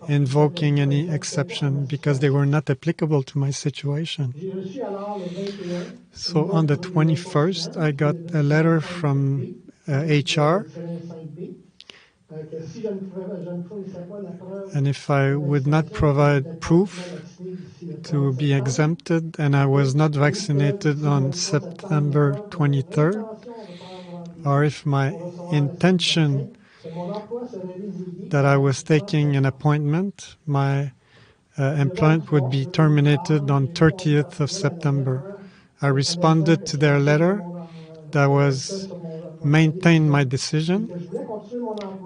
E: invoking any exception because they were not applicable to my situation. So on the 21st, I got a letter from HR, and if I would not provide proof to be exempted, and I was not vaccinated on September 23rd, or if my intention that I was taking an appointment, my employment would be terminated on 30th of September. I responded to their letter that was maintain my decision,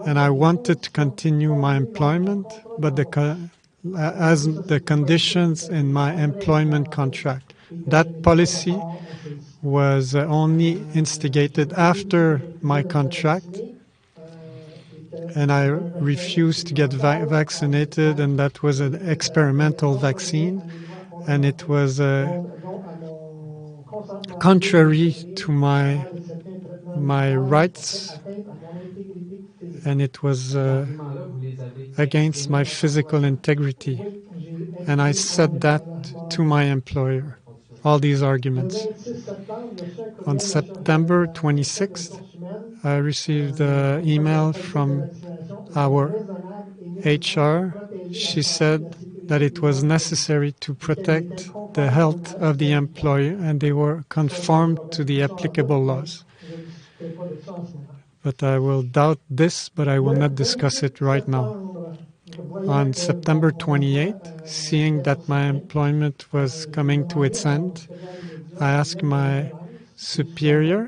E: and I wanted to continue my employment, but as the conditions in my employment contract. That policy was only instigated after my contract, and I refused to get vaccinated, and that was an experimental vaccine, and it was contrary to my rights, and it was against my physical integrity. And I said that to my employer, all these arguments. On September 26th, I received an email from our HR. She said that it was necessary to protect the health of the employee, and they were conformed to the applicable laws. But I will doubt this, but I will not discuss it right now. On September 28th, seeing that my employment was coming to its end, I asked my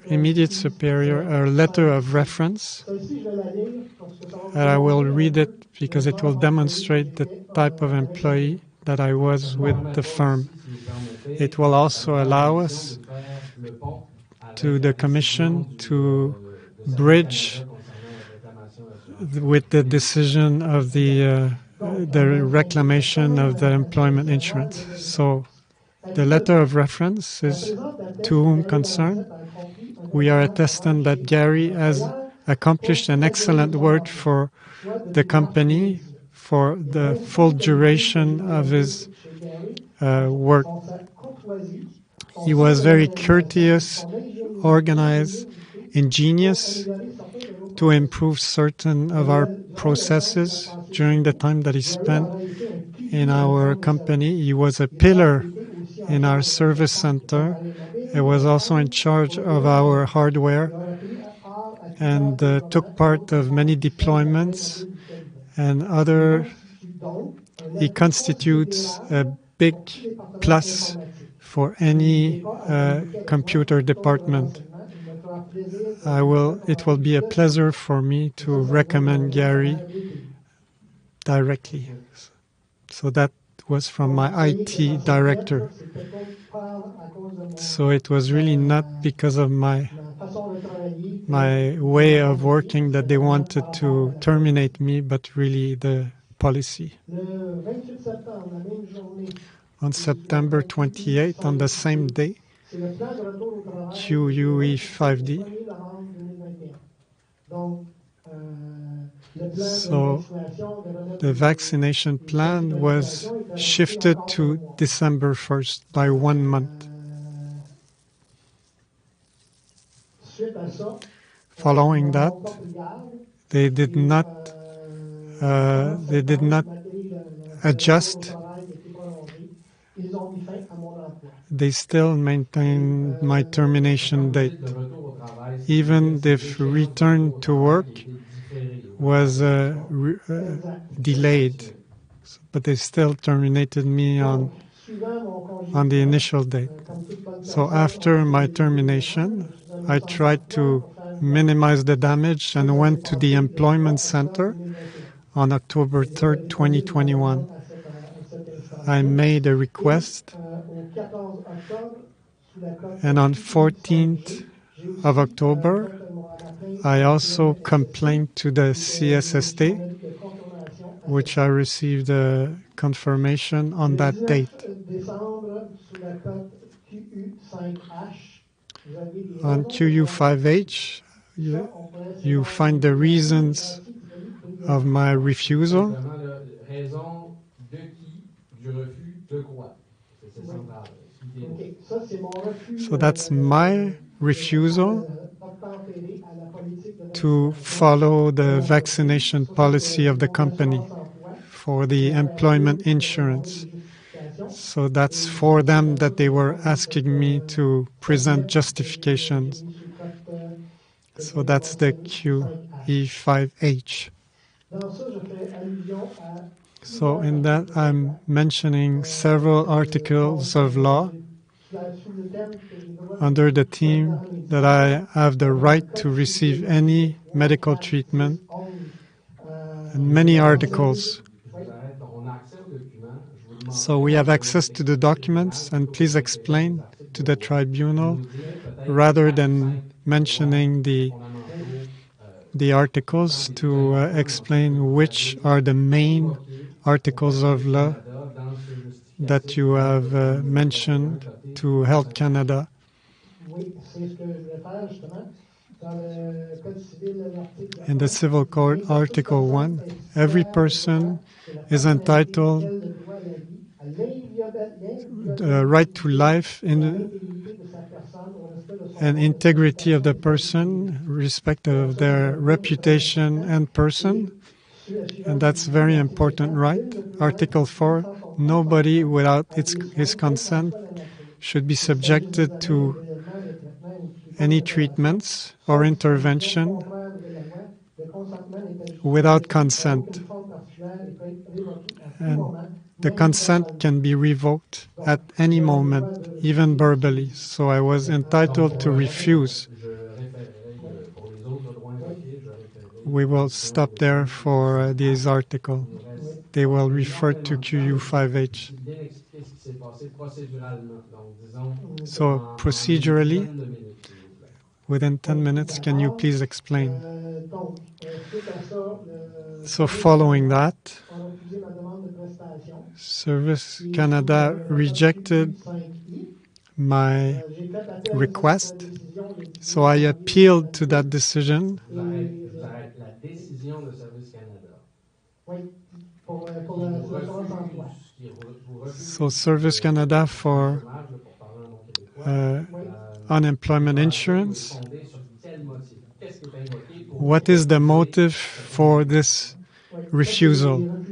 E: immediate superior, a letter of reference. And I will read it because it will demonstrate the type of employee that I was with the firm. It will also allow us to the Commission to bridge with the decision of the reclamation of the employment insurance. So the letter of reference is to whom concerned. We are attesting that Gary has
C: accomplished an excellent work for the company for the full duration of his work. He was very courteous, organized, ingenious to improve certain of our processes during the time that he spent in our company. He was a pillar in our service center. He was also in charge of our hardware and took part of many deployments and other. He constitutes a big plus for any computer department. It will be a pleasure for me to recommend Gary directly. So that was from my IT director. So it was really not because of my way of working that they wanted to terminate me, but really the policy. On September 28th, on the same day, QUE5D. So the vaccination plan was shifted to December 1st by 1 month. Following that, they did not adjust. They still maintained my termination date, even if return to work was delayed, but they still terminated me on the initial date. So after my termination, I tried to minimize the damage and went to the employment center on October 3rd, 2021. I made a request, and on 14th of October, I also complained to the CSST, which I received a confirmation on that date. On QU5H, you find the reasons of my refusal. So that's my refusal to follow the vaccination policy of the company for the employment insurance. So that's for them that they were asking me to present justifications. So that's the QE5H. So in that, I'm mentioning several articles of law under the theme that I have the right to receive any medical treatment, and many articles. So we have access to the documents, and please explain to the tribunal rather than mentioning the articles, to explain which are the main articles of law that you have mentioned to Health Canada. In the Civil Code, Article 1, every person is entitled the right to life and integrity of the person, respect of their reputation and person, and that's very important right. Article 4, nobody without his consent should be subjected to any treatments or intervention without consent. And the consent can be revoked at any moment, even verbally. So I was entitled to refuse. We will stop there for this article. They will refer to QU5H. So procedurally, within 10 minutes, can you please explain? So following that, Service Canada rejected
P: my request. So I appealed to that decision.
O: La décision de Service Canada.
P: So Service Canada for unemployment insurance. What is the motive for this refusal?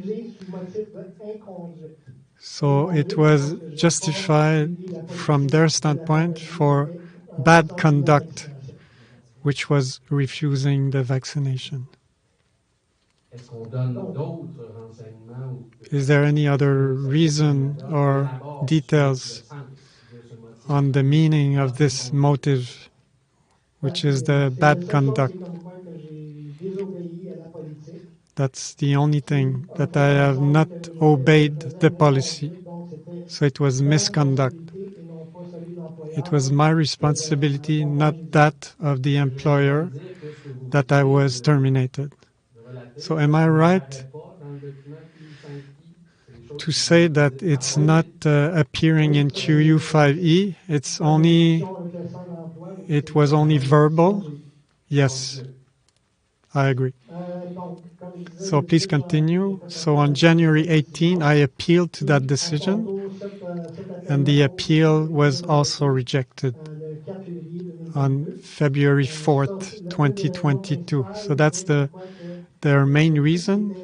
P: So it was justified from their standpoint for bad conduct, which was refusing the vaccination. Is there any other reason or details on the meaning of this motive, which is the bad conduct? That's the only thing, that I have not obeyed the policy. So it was misconduct. It was my responsibility, not that of the employer, that I was terminated. So am I right to say that it's not appearing in QU5E? It was only verbal? Yes, I agree. So please continue. So on January 18, I appealed to that decision, and the appeal was also rejected on February 4th, 2022. So that's their main reason,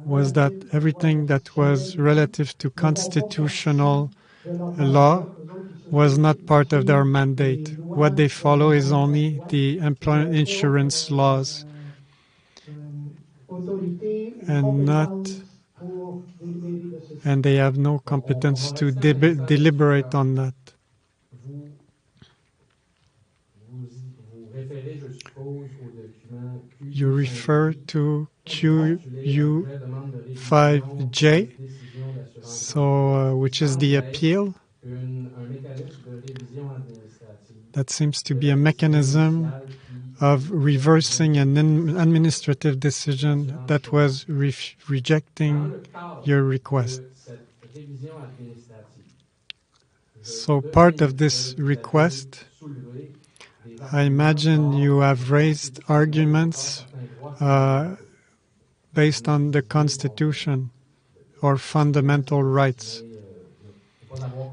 P: was that everything that was relative to constitutional law was not part of their mandate. What they follow is only the employment insurance laws, and they have no competence to deliberate on that. You refer to QU5J, so which is the appeal. That seems to be a mechanism of reversing an administrative decision that was rejecting your request. So part of this request, I imagine you have raised arguments based on the Constitution or fundamental rights.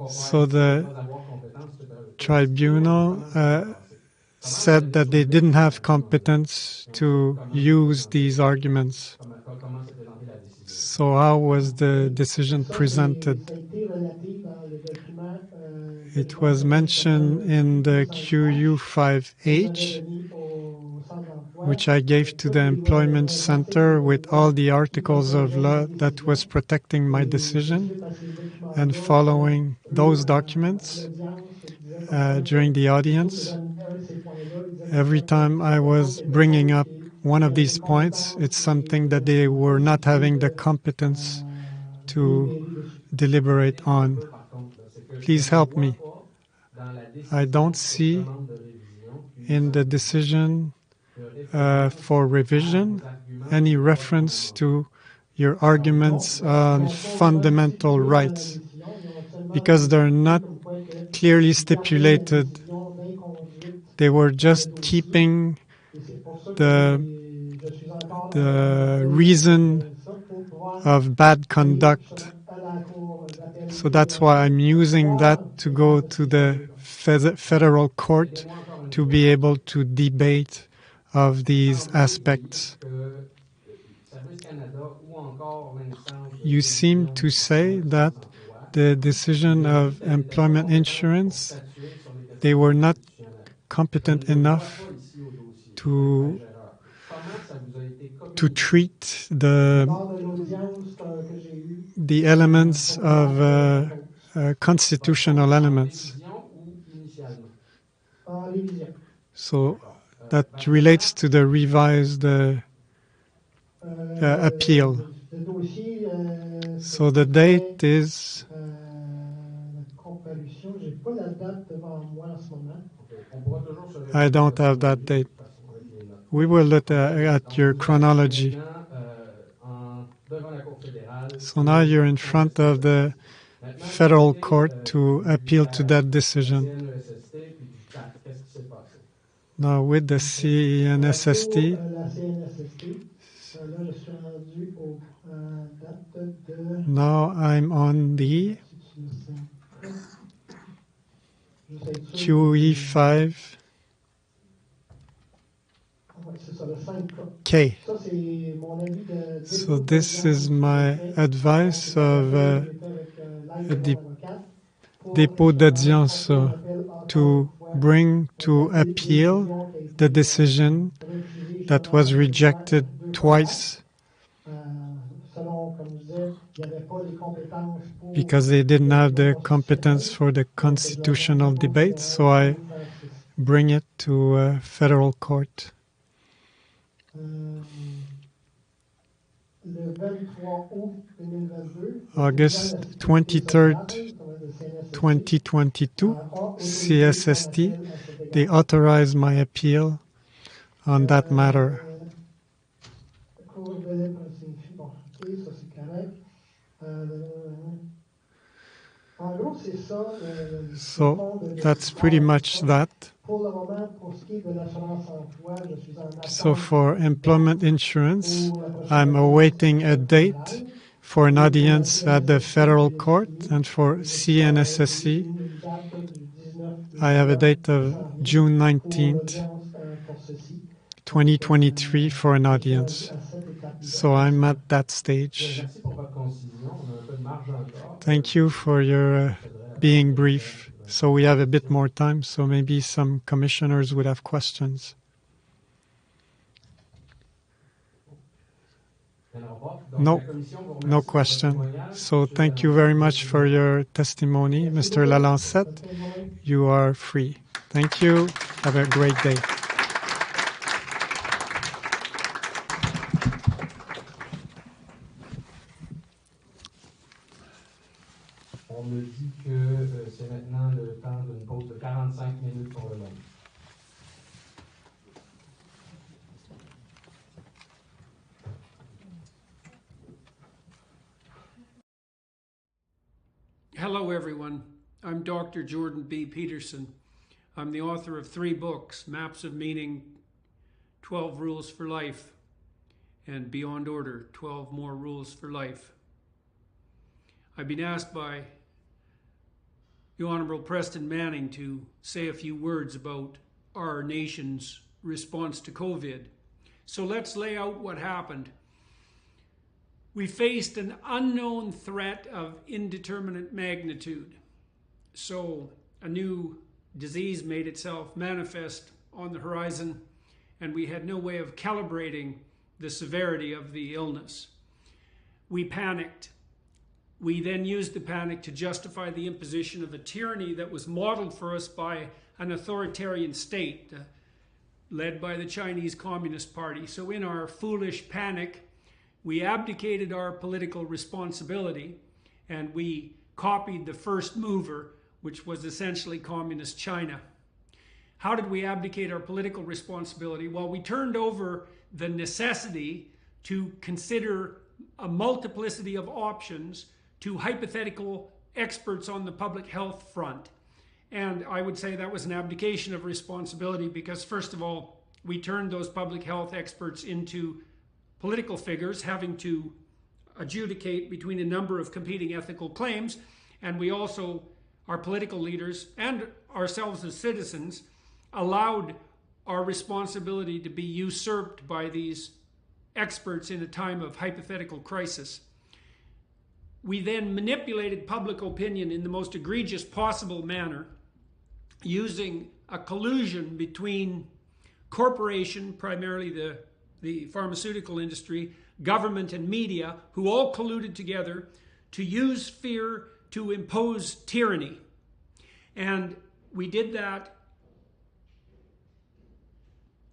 P: So the tribunal said that they didn't have competence to use these arguments. So how was the decision presented? It was mentioned in the QU5H, which I gave to the Employment Center with all the articles of law that was protecting my decision. And following those documents during the audience, every time I was bringing up one of these points, it's something that they were not having the competence to deliberate on. Please help me. I don't see in the decision for revision any reference to your arguments on fundamental rights, because they're not clearly stipulated. They were just keeping the reason of bad conduct. So that's why I'm using that to go to the federal court to be able to debate of these aspects. You seem to say that the decision of employment insurance, they were not competent enough to treat the elements of constitutional elements. So that relates to the revised appeal. So the date is... I don't have that date. We will look at your chronology. So now you're in front of the federal court to appeal to that decision. Now with the CNSST,
C: La CNSST, là, je suis rendu au date de...
P: now I'm on the QE5 K. So this is my advice of a dépôt d'audience to bring to appeal the decision that was rejected twice because they didn't have the competence for the constitutional debate, so I bring it to a federal court. August 23rd, 2022, CSST, they authorized my appeal on that matter. So that's pretty much that. So for employment insurance, I'm awaiting a date for an audience at the federal court, and for CNSSC, I have a date of June 19th, 2023 for an audience. So I'm at that stage. Thank you for your being brief. So we have a bit more time, so maybe some commissioners would have questions. No question. So thank you very much for your testimony, Mr. Lalancette. You are free. Thank you. Have a great day.
O: On me dit que c'est maintenant le temps d'une pause de 45 minutes pour le lunch.
N: Hello, everyone. I'm Dr. Jordan B. Peterson. I'm the author of 3 books, Maps of Meaning, 12 Rules for Life, and Beyond Order, 12 More Rules for Life. I've been asked by the Honorable Preston Manning to say a few words about our nation's response to COVID. So let's lay out what happened. We faced an unknown threat of indeterminate magnitude. So a new disease made itself manifest on the horizon, and we had no way of calibrating the severity of the illness. We panicked. We then used the panic to justify the imposition of a tyranny that was modeled for us by an authoritarian state led by the Chinese Communist Party. So in our foolish panic, we abdicated our political responsibility and we copied the first mover, which was essentially Communist China. How did we abdicate our political responsibility? Well, we turned over the necessity to consider a multiplicity of options to hypothetical experts on the public health front. And I would say that was an abdication of responsibility because, first of all, we turned those public health experts into political figures having to adjudicate between a number of competing ethical claims. And we also, our political leaders and ourselves as citizens, allowed our responsibility to be usurped by these experts in a time of hypothetical crisis. We then manipulated public opinion in the most egregious possible manner, using a collusion between corporation, primarily the pharmaceutical industry, government and media, who all colluded together to use fear to impose tyranny. And we did that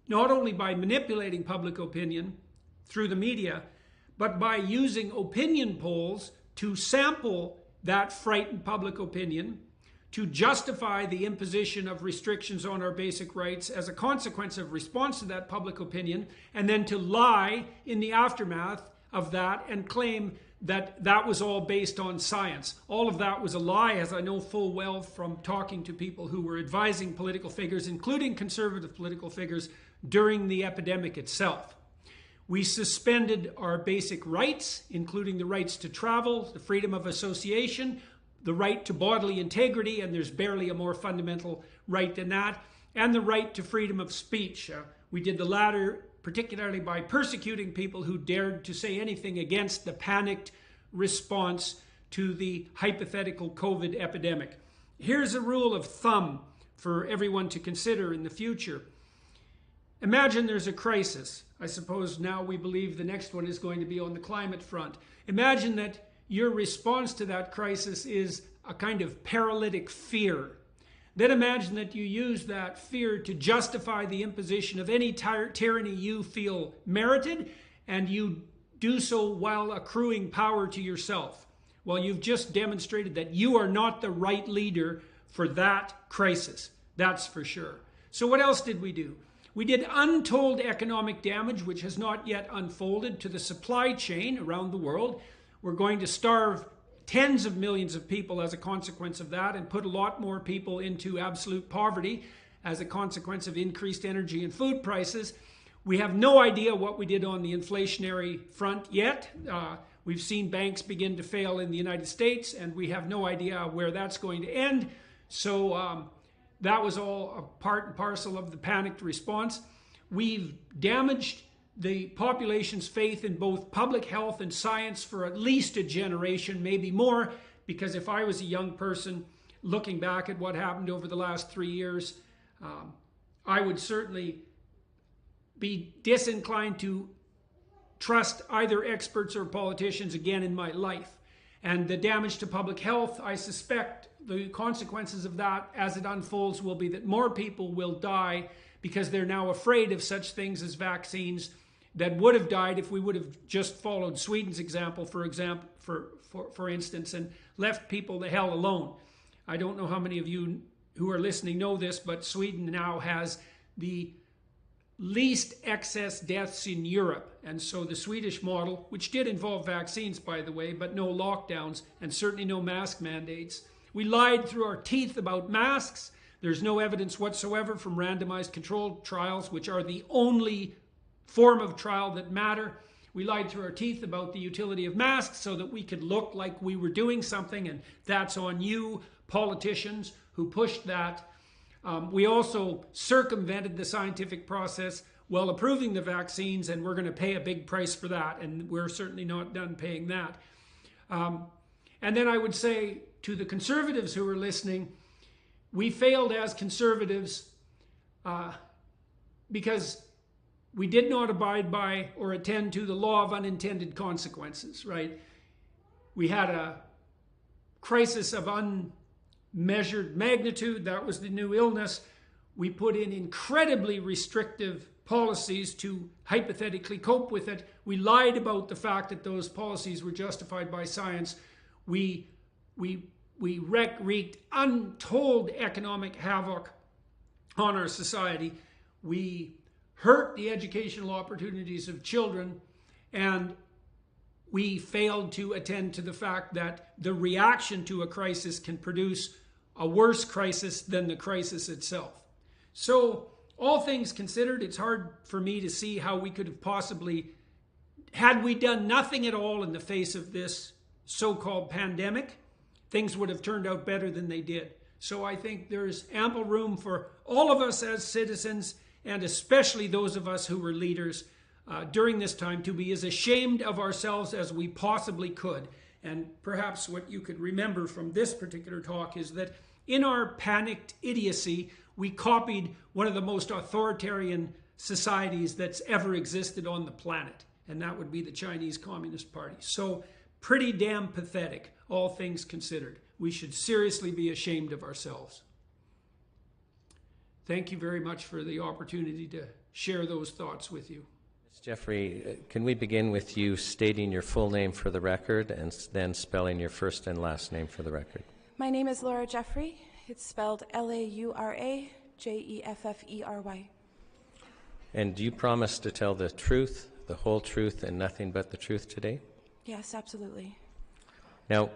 N: not only by manipulating public opinion through the media, but by using opinion polls to sample that frightened public opinion, to justify the imposition of restrictions on our basic rights as a consequence of response to that public opinion, and then to lie in the aftermath of that and claim that was all based on science. All of that was a lie, as I know full well from talking to people who were advising political figures, including conservative political figures, during the epidemic itself. We suspended our basic rights, including the rights to travel, the freedom of association, the right to bodily integrity, and there's barely a more fundamental right than that, and the right to freedom of speech. We did the latter particularly by persecuting people who dared to say anything against the panicked response to the hypothetical COVID epidemic. Here's a rule of thumb for everyone to consider in the future. Imagine there's a crisis. I suppose now we believe the next one is going to be on the climate front. Imagine that your response to that crisis is a kind of paralytic fear. Then imagine that you use that fear to justify the imposition of any tyranny you feel merited, and you do so while accruing power to yourself. Well, you've just demonstrated that you are not the right leader for that crisis. That's for sure. So what else did we do? We did untold economic damage, which has not yet unfolded, to the supply chain around the world. We're going to starve tens of millions of people as a consequence of that, and put a lot more people into absolute poverty as a consequence of increased energy and food prices. We have no idea what we did on the inflationary front yet. We've seen banks begin to fail in the United States, and we have no idea where that's going to end. So that was all a part and parcel of the panicked response. We've damaged the population's faith in both public health and science for at least a generation, maybe more, because if I was a young person looking back at what happened over the last 3 years, I would certainly be disinclined to trust either experts or politicians again in my life. And the damage to public health, I suspect the consequences of that as it unfolds will be that more people will die because they're now afraid of such things as vaccines that would have died if we would have just followed Sweden's example, for instance, and left people the hell alone. I don't know how many of you who are listening know this, but Sweden now has the least excess deaths in Europe. And so the Swedish model, which did involve vaccines, by the way, but no lockdowns and certainly no mask mandates. We lied through our teeth about masks. There's no evidence whatsoever from randomized controlled trials, which are the only form of trial that matter. We lied through our teeth about the utility of masks so that we could look like we were doing something, and that's on you, politicians, who pushed that. We also circumvented the scientific process while approving the vaccines, and we're going to pay a big price for that, and we're certainly not done paying that. And then I would say to the conservatives who are listening, we failed as conservatives because we did not abide by or attend to the law of unintended consequences, right? We had a crisis of unmeasured magnitude. That was the new illness. We put in incredibly restrictive policies to hypothetically cope with it. We lied about the fact that those policies were justified by science. We wreaked untold economic havoc on our society. We hurt the educational opportunities of children, and we failed to attend to the fact that the reaction to a crisis can produce a worse crisis than the crisis itself. So, all things considered, it's hard for me to see how we could have possibly, had we done nothing at all in the face of this so-called pandemic, things would have turned out better than they did. So I think there's ample room for all of us as citizens, and especially those of us who were leaders during this time, to be as ashamed of ourselves as we possibly could. And perhaps what you could remember from this particular talk is that in our panicked idiocy, we copied one of the most authoritarian societies that's ever existed on the planet, and that would be the Chinese Communist Party. So pretty damn pathetic, all things considered. We should seriously be ashamed of ourselves. Thank you very much for the opportunity to share those thoughts with you.
A: Ms. Jeffrey, can we begin with you stating your full name for the record and then spelling your first and last name for the record?
Q: My name is Laura Jeffrey. It's spelled Laura Jeffrey.
A: And do you promise to tell the truth, the whole truth, and nothing but the truth today?
Q: Yes, absolutely.
A: Now,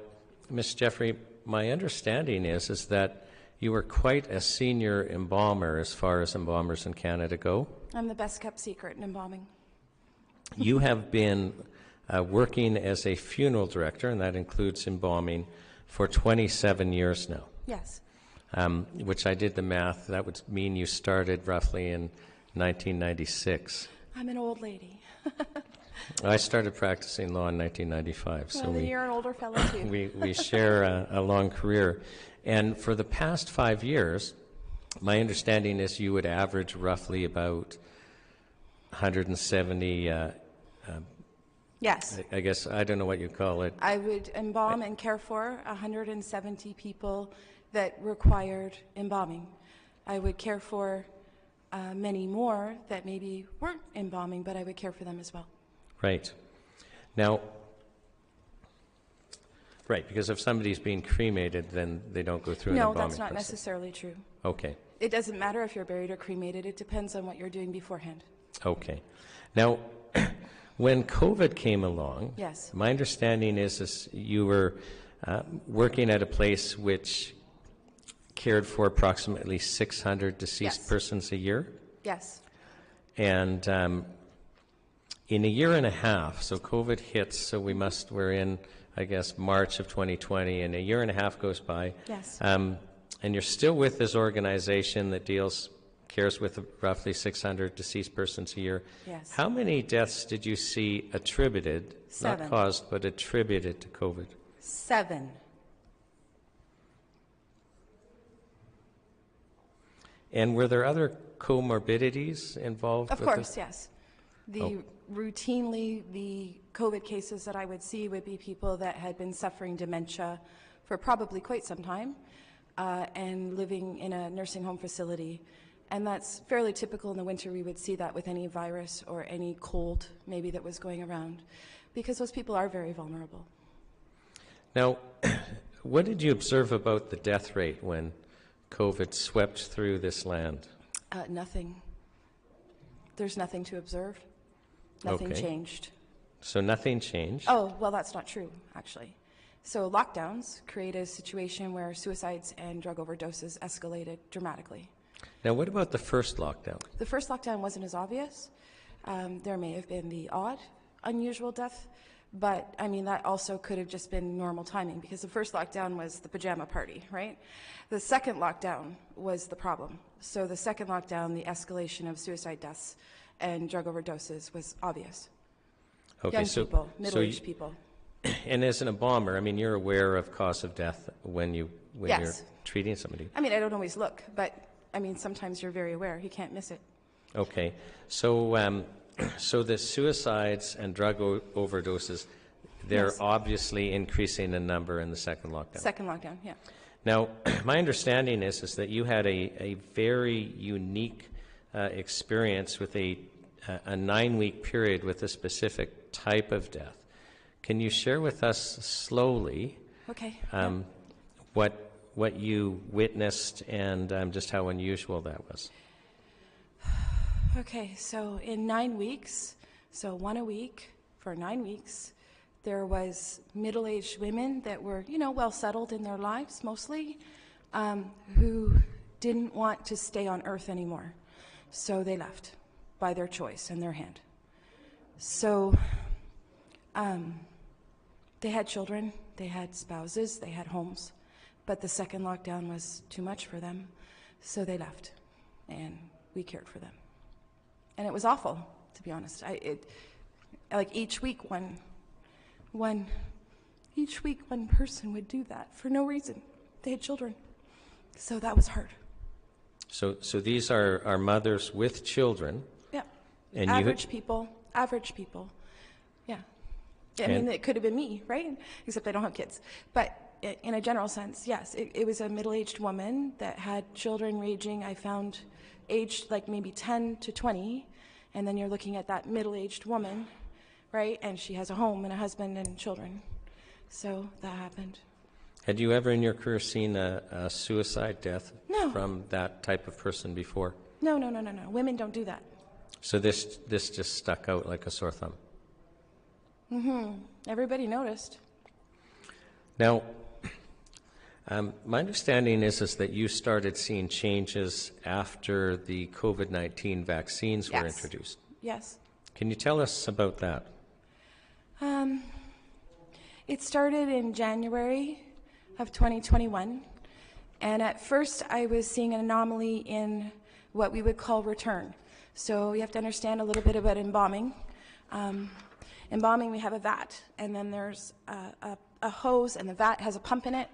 A: Ms. Jeffrey, my understanding is that you were quite a senior embalmer as far as embalmers in Canada go.
Q: I'm the best kept secret in embalming.
A: You have been working as a funeral director, and that includes embalming, for 27 years now.
Q: Yes.
A: Which I did the math. That would mean you started roughly in 1996.
Q: I'm an old lady.
A: I started practicing law in 1995.
Q: So then you're an older fellow too.
A: we share a long career. And for the past 5 years, my understanding is you would average roughly about 170,
Q: yes.
A: I guess, I don't know what you call it.
Q: I would embalm and care for 170 people that required embalming. I would care for many more that maybe weren't embalming, but I would care for them as well.
A: Right. Now, right, because if somebody's being cremated, then they don't go through an embalming process.
Q: No, that's not necessarily true.
A: Okay.
Q: It doesn't matter if you're buried or cremated. It depends on what you're doing beforehand.
A: Okay. Now, when COVID came along,
Q: yes,
A: my understanding is you were working at a place which cared for approximately 600 deceased
Q: yes.
A: persons a year.
Q: Yes.
A: And in a year and a half, so COVID hits, so we're in, I guess, March of 2020, and a year and a half goes by.
Q: Yes.
A: And you're still with this organization that cares with roughly 600 deceased persons a year.
Q: Yes.
A: How many deaths did you see attributed,
Q: 7.
A: not caused, but attributed to COVID?
Q: 7.
A: And were there other comorbidities involved?
Q: Of course, yes. Routinely, the COVID cases that I would see would be people that had been suffering dementia for probably quite some time and living in a nursing home facility. And that's fairly typical in the winter. We would see that with any virus or any cold maybe that was going around, because those people are very vulnerable.
A: Now, what did you observe about the death rate when COVID swept through this land?
Q: Nothing. There's nothing to observe. Nothing changed.
A: So nothing changed?
Q: Oh, well, that's not true, actually. So lockdowns create a situation where suicides and drug overdoses escalated dramatically.
A: Now, what about the first lockdown?
Q: The first lockdown wasn't as obvious. There may have been the odd, unusual death, but I mean, that also could have just been normal timing, because the first lockdown was the pajama party, right? The second lockdown was the problem. So the second lockdown, the escalation of suicide deaths and drug overdoses was obvious.
A: Okay,
Q: Young people, middle-aged people.
A: And as an embalmer, I mean, you're aware of cause of death when you're treating somebody.
Q: I mean, I don't always look, but I mean, sometimes you're very aware. You can't miss it.
A: Okay, so so the suicides and drug overdoses, they're obviously increasing in number in the second lockdown.
Q: Second lockdown, yeah.
A: Now, my understanding is that you had a very unique experience with a 9-week period with a specific type of death. Can you share with us slowly what you witnessed and just how unusual that was?
Q: Okay, so in 9 weeks, so 1 a week for 9 weeks, there was middle-aged women that were, well settled in their lives mostly, who didn't want to stay on Earth anymore. So they left by their choice and their hand. So they had children, they had spouses, they had homes, but the second lockdown was too much for them, so they left, and we cared for them. And it was awful, to be honest. Like each week one person would do that for no reason. They had children, so that was hard.
A: So these are mothers with children.
Q: Yeah.
A: And
Q: average people. Yeah. I mean, it could have been me, right? Except I don't have kids. But in a general sense, yes, it was a middle-aged woman that had children ranging, I found, aged like maybe 10 to 20, and then you're looking at that middle-aged woman, right? And she has a home and a husband and children. So that happened.
A: Had you ever in your career seen a suicide death
Q: No.
A: from that type of person before?
Q: No. Women don't do that.
A: So this just stuck out like a sore thumb?
Q: Everybody noticed.
A: Now, my understanding is that you started seeing changes after the COVID-19 vaccines were introduced.
Q: Yes.
A: Can you tell us about that?
Q: It started in January of 2021, and at first I was seeing an anomaly in what we would call return. So you have to understand a little bit about embalming. Embalming, we have a vat, and then there's a hose, and the vat has a pump in it.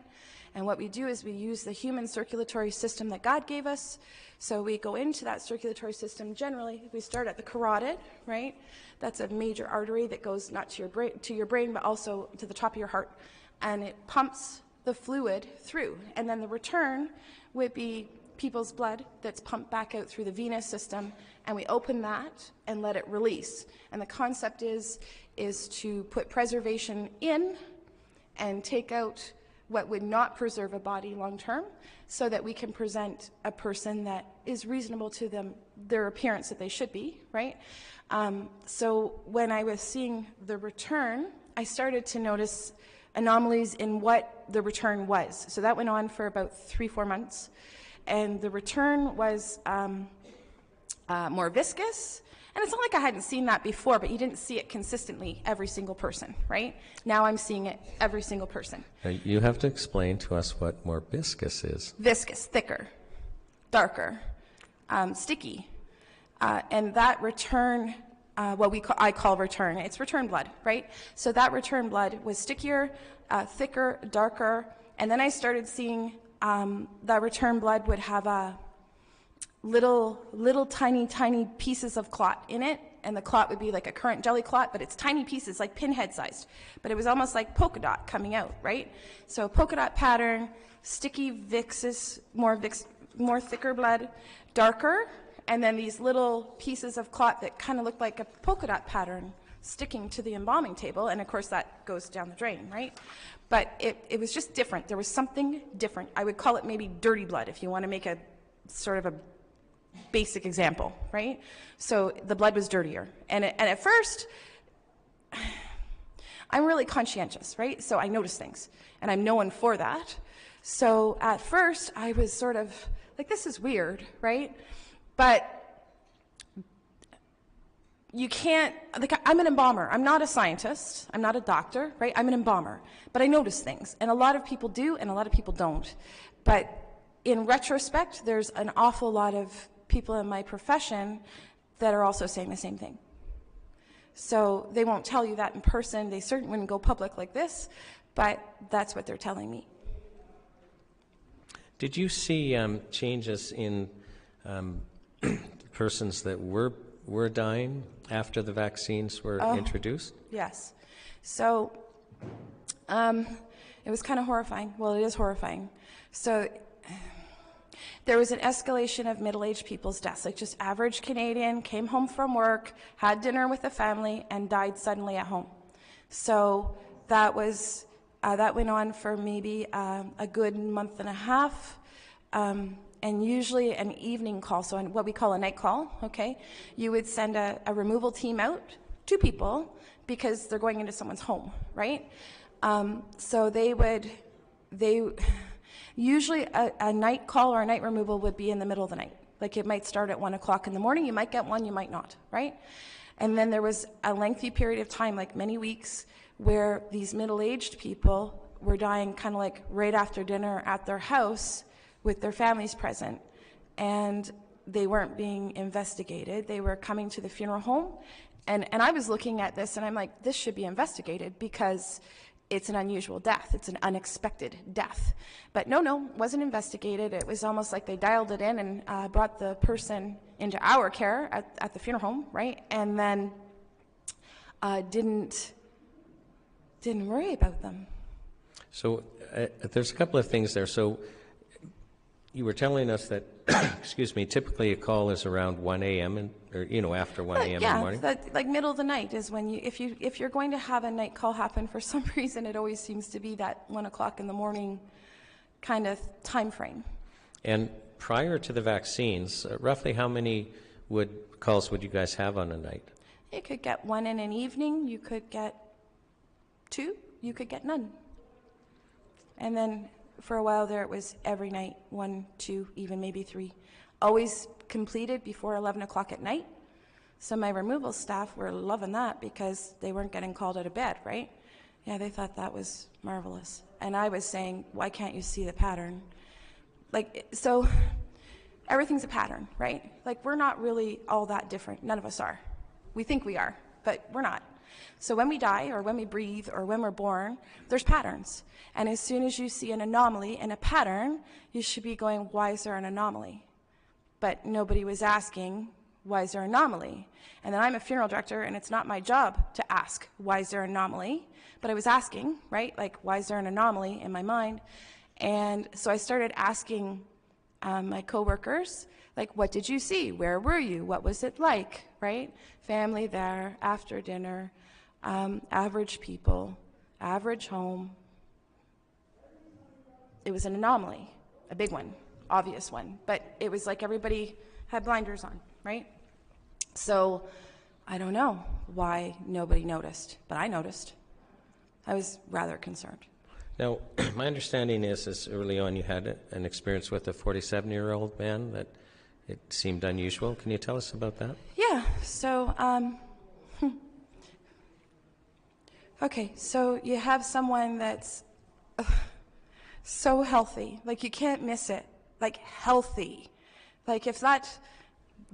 Q: And what we do is we use the human circulatory system that God gave us. So we go into that circulatory system. Generally, we start at the carotid, right? That's a major artery that goes not to your brain, but also to the top of your heart. And it pumps the fluid through. And then the return would be people's blood that's pumped back out through the venous system. And we open that and let it release. And the concept is to put preservation in and take out what would not preserve a body long term, so that we can present a person that is reasonable to them, their appearance that they should be, right? So when I was seeing the return, I started to notice anomalies in what the return was. So that went on for about 3-4 months. And the return was more viscous. And it's not like I hadn't seen that before, but you didn't see it consistently every single person, right? Now I'm seeing it every single person.
A: You have to explain to us what more viscous is.
Q: Viscous, thicker, darker, sticky. And that return, I call return, it's return blood, right? So that return blood was stickier, thicker, darker. And then I started seeing that return blood would have little tiny pieces of clot in it, and the clot would be like a currant jelly clot, but it's tiny pieces, like pinhead sized, but it was almost like polka dot coming out, right? So polka dot pattern, sticky viscous, more thicker blood, darker, and then these little pieces of clot that kind of look like a polka dot pattern sticking to the embalming table, and of course that goes down the drain, right? But it was just different. There was something different. I would call it maybe dirty blood, if you want to make a sort of a basic example, right? So the blood was dirtier. And at first, I'm really conscientious, right? So I notice things, and I'm known for that. So at first, I was sort of like, this is weird, right? But you can't, like, I'm an embalmer. I'm not a scientist. I'm not a doctor, right? I'm an embalmer. But I notice things, and a lot of people do, and a lot of people don't. But in retrospect, there's an awful lot of people in my profession that are also saying the same thing. So they won't tell you that in person. They certainly wouldn't go public like this, but that's what they're telling me.
A: Did you see changes in persons that were dying after the vaccines were introduced?
Q: Yes. So it was kind of horrifying. Well, it is horrifying. So there was an escalation of middle-aged people's deaths, like just average Canadian, came home from work, had dinner with the family, and died suddenly at home. So that was that went on for maybe a good month and a half, and usually an evening call, so what we call a night call, okay? You would send a removal team out, 2 people, because they're going into someone's home, right? So usually a night call or a night removal would be in the middle of the night. Like it might start at 1 o'clock in the morning, you might get one, you might not, right? And then there was a lengthy period of time, like many weeks, where these middle-aged people were dying kind of like right after dinner at their house with their families present. And they weren't being investigated. They were coming to the funeral home. And I was looking at this and I'm like, this should be investigated because it's an unusual death. It's an unexpected death. But no, wasn't investigated. It was almost like they dialed it in and brought the person into our care at the funeral home, right? And then didn't worry about them. So
A: there's a couple of things there. So you were telling us that, excuse me, typically a call is around 1 a.m. or after 1 a.m. in the morning.
Q: Yeah, like middle of the night is when if you're going to have a night call happen for some reason, it always seems to be that 1 o'clock in the morning kind of time frame.
A: And prior to the vaccines, roughly how many calls would you guys have on a night?
Q: You could get one in an evening. You could get 2, you could get none. And then for a while there, it was every night, 1, 2, even maybe 3. Always completed before 11 o'clock at night. So my removal staff were loving that because they weren't getting called out of bed, right? Yeah, they thought that was marvelous. And I was saying, why can't you see the pattern? Like, so everything's a pattern, right? Like, we're not really all that different. None of us are. We think we are, but we're not. So when we die or when we breathe or when we're born, there's patterns. And as soon as you see an anomaly and a pattern, you should be going, why is there an anomaly? But nobody was asking, why is there an anomaly? And then I'm a funeral director, and it's not my job to ask, why is there an anomaly? But I was asking, right? Like, why is there an anomaly in my mind? And so I started asking my coworkers, like, what did you see? Where were you? What was it like, right? Family there, after dinner, average people, average home. It was an anomaly, a big one, obvious one, but it was like everybody had blinders on, right? So I don't know why nobody noticed, but I noticed. I was rather concerned.
A: Now, my understanding is early on you had an experience with a 47-year-old man that it seemed unusual. Can you tell us about that?
Q: Yeah, so, okay, so you have someone that's so healthy, like you can't miss it, like healthy. Like if that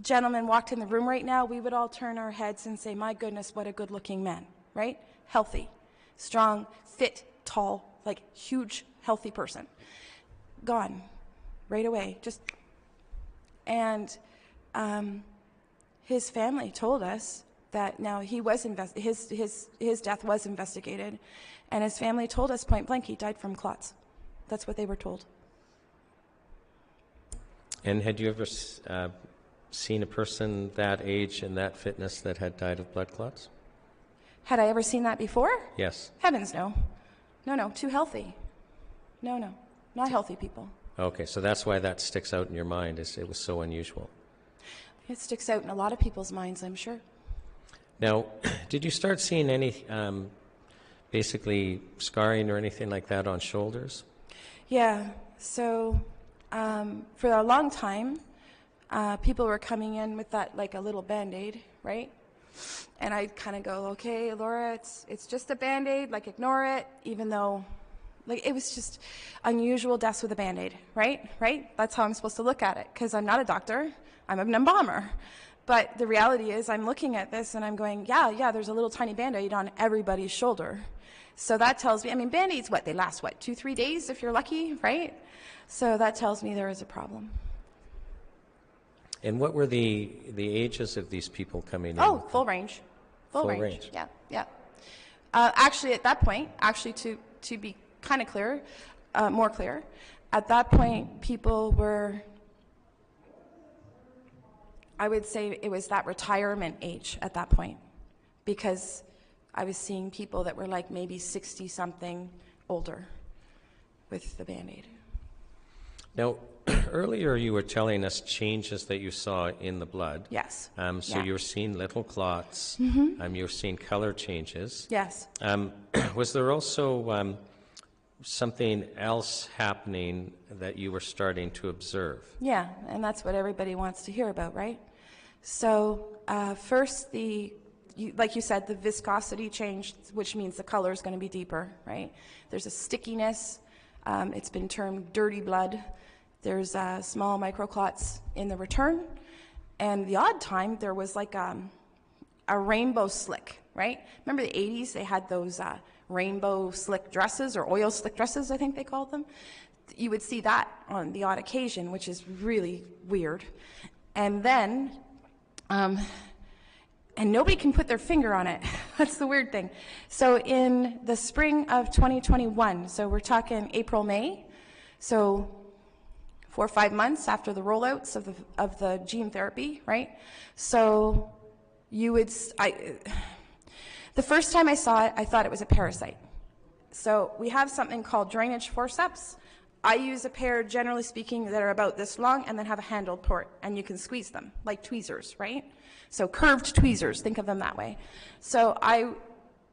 Q: gentleman walked in the room right now, we would all turn our heads and say, my goodness, what a good-looking man, right? Healthy, strong, fit, tall, like huge, healthy person. Gone right away, just, and his family told us that now he was his death was investigated, and his family told us point blank he died from clots. That's what they were told.
A: And had you ever seen a person that age and that fitness that had died of blood clots?
Q: Had I ever seen that before?
A: Yes.
Q: Heavens, no. No, too healthy. No, not healthy people.
A: Okay, so that's why that sticks out in your mind, is it was so unusual.
Q: It sticks out in a lot of people's minds, I'm sure.
A: Now, did you start seeing any basically scarring or anything like that on shoulders?
Q: Yeah, so for a long time, people were coming in with that, like a little Band-Aid, right? And I'd kind of go, okay, Laura, it's just a Band-Aid, like ignore it, even though, like, it was just unusual deaths with a Band-Aid, right? That's how I'm supposed to look at it, because I'm not a doctor, I'm an embalmer. But the reality is I'm looking at this and I'm going, yeah, there's a little tiny Band-Aid on everybody's shoulder. So that tells me, I mean, Band-Aids, they last, 2-3 days if you're lucky, right? So that tells me there is a problem.
A: And what were the ages of these people coming in?
Q: Oh, full range. Full range. Yeah. Actually, at that point, to be kind of clear, more clear, at that point, people were, I would say it was that retirement age at that point, because I was seeing people that were like maybe 60-something older with the Band-Aid.
A: Now, earlier you were telling us changes that you saw in the blood.
Q: Yes.
A: So you were seeing little clots.
Q: Mm-hmm.
A: You were seeing color changes.
Q: Yes.
A: Was there also something else happening that you were starting to observe?
Q: Yeah, and that's what everybody wants to hear about, right? So first, like you said, the viscosity changed, which means the color is going to be deeper, right? There's a stickiness. It's been termed dirty blood. There's small microclots in the return. And the odd time, there was like a rainbow slick, right? Remember the 80s? They had those rainbow slick dresses, or oil slick dresses, I think they called them. You would see that on the odd occasion, which is really weird. And then, and nobody can put their finger on it. That's the weird thing. So in the spring of 2021, so we're talking April, May, so 4 or 5 months after the rollouts of the gene therapy, right? So you would, the first time I saw it, I thought it was a parasite. So we have something called drainage forceps. I use a pair, generally speaking, that are about this long and then have a handled port, and you can squeeze them, like tweezers, right? So curved tweezers, think of them that way. So I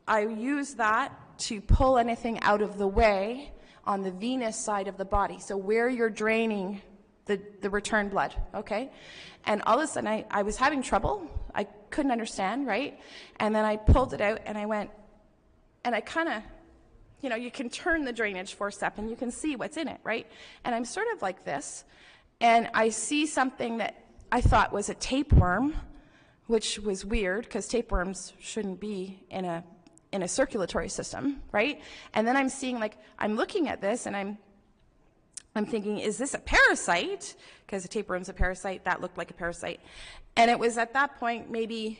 Q: I use that to pull anything out of the way on the venous side of the body, so where you're draining the return blood, okay? And all of a sudden, I was having trouble. I couldn't understand, right? And then I pulled it out, and I went, and I kind of, you know, you can turn the drainage forcep, and you can see what's in it, right? And I'm sort of like this, and I see something that I thought was a tapeworm, which was weird, because tapeworms shouldn't be in a circulatory system, right? And then I'm seeing, like, I'm looking at this, and I'm thinking, is this a parasite? Because a tapeworm's a parasite. That looked like a parasite. And it was at that point maybe,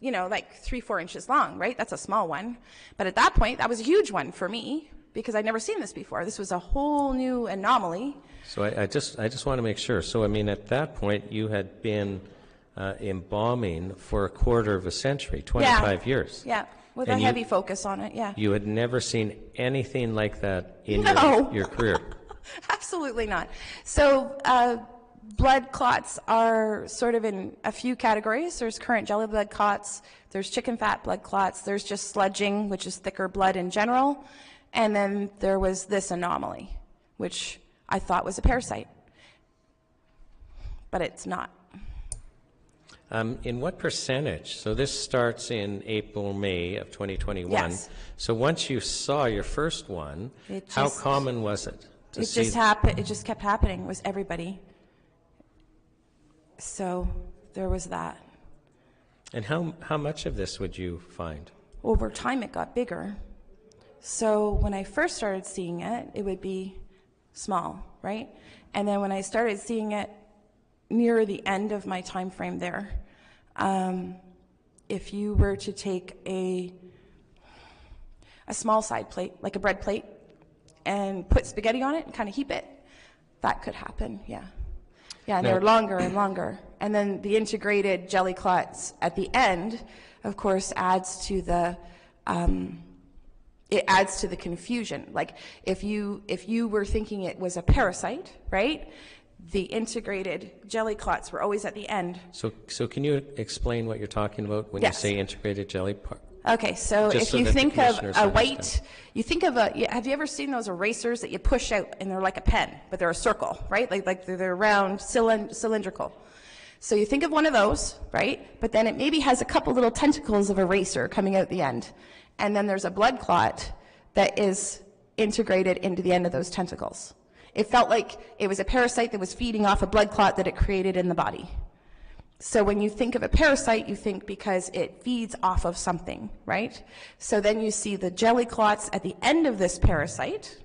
Q: you know, like 3-4 inches long, right? That's a small one. But at that point, that was a huge one for me, because I'd never seen this before. This was a whole new anomaly.
A: So I just want to make sure. So, I mean, at that point, you had been embalming for a quarter of a century, 25 years.
Q: Yeah, with
A: And
Q: a heavy focus on it, yeah.
A: You had never seen anything like that in
Q: No.
A: your career.
Q: Absolutely not. So blood clots are sort of in a few categories. There's current jelly blood clots, there's chicken fat blood clots, there's just sludging, which is thicker blood in general, and then there was this anomaly, which I thought was a parasite, but it's not.
A: In what percentage? So this starts in April, May of 2021.
Q: Yes.
A: So once you saw your first one, how common was it?
Q: It just happened. It just kept happening. It was everybody. So there was that.
A: And how much of this would you find?
Q: Over time, it got bigger. So when I first started seeing it, it would be small, right? And then when I started seeing it near the end of my time frame there, if you were to take a small side plate, like a bread plate, and put spaghetti on it and kind of heap it, that could happen, yeah. Yeah, and they're longer and longer. And then the integrated jelly clots at the end, of course, adds to the confusion. Like if you were thinking it was a parasite, right? The integrated jelly clots were always at the end.
A: So can you explain what you're talking about when
Q: Yes.
A: you say integrated jelly?
Q: Okay, so
A: Just
Q: if
A: so
Q: you
A: that the
Q: think of
A: commissioners
Q: a
A: understand.
Q: white, you think of have you ever seen those erasers that you push out and they're like a pen, but they're a circle, right? Like they're round, cylindrical. So you think of one of those, right? But then it maybe has a couple little tentacles of eraser coming out the end. And then there's a blood clot that is integrated into the end of those tentacles. It felt like it was a parasite that was feeding off a blood clot that it created in the body. So when you think of a parasite, you think because it feeds off of something, right? So then you see the jelly clots at the end of this parasite,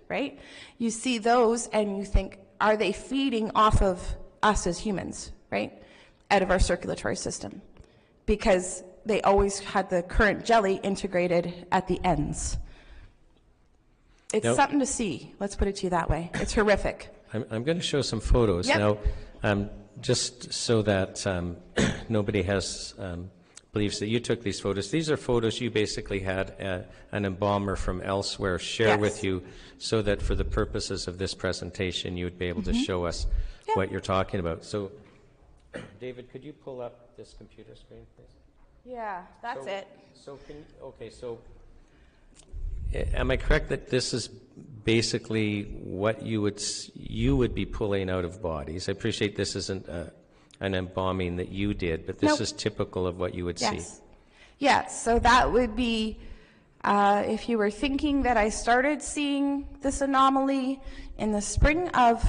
Q: right? You see those and you think, are they feeding off of us as humans, right? Out of our circulatory system. Because they always had the current jelly integrated at the ends. It's something to see, let's put it to you that way. It's horrific.
A: I'm going to show some photos
Q: Yep.
A: now, just so that nobody believes that you took these photos. These are photos you basically had an embalmer from elsewhere share
Q: Yes.
A: with you, so that for the purposes of this presentation, you would be able to show us what you're talking about. So, David, could you pull up this computer screen, please?
Q: Yeah, that's it.
A: So am I correct that this is basically what you would be pulling out of bodies? I appreciate this isn't an embalming that you did, but this
Q: Nope.
A: is typical of what you would see.
Q: Yeah, so that would be, if you were thinking that I started seeing this anomaly in the spring of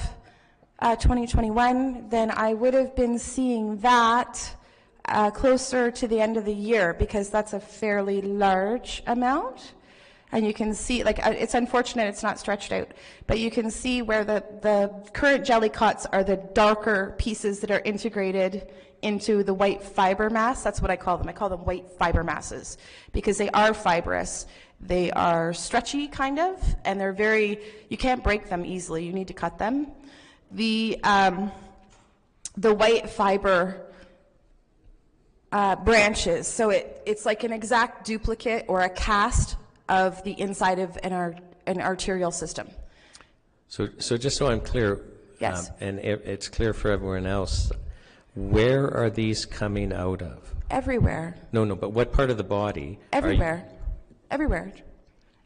Q: 2021, then I would have been seeing that closer to the end of the year, because that's a fairly large amount. And you can see, like, it's unfortunate it's not stretched out, but you can see where the current jelly clots are the darker pieces that are integrated into the white fiber mass. That's what I call them. I call them white fiber masses, because they are fibrous. They are stretchy, kind of, and they're you can't break them easily. You need to cut them. The white fiber branches, so it's like an exact duplicate or a cast of the inside of an arterial system.
A: So just so I'm clear,
Q: Yes.
A: and it's clear for everyone else, Where are these coming out of?
Q: Everywhere.
A: No, but what part of the body?
Q: Everywhere. Everywhere.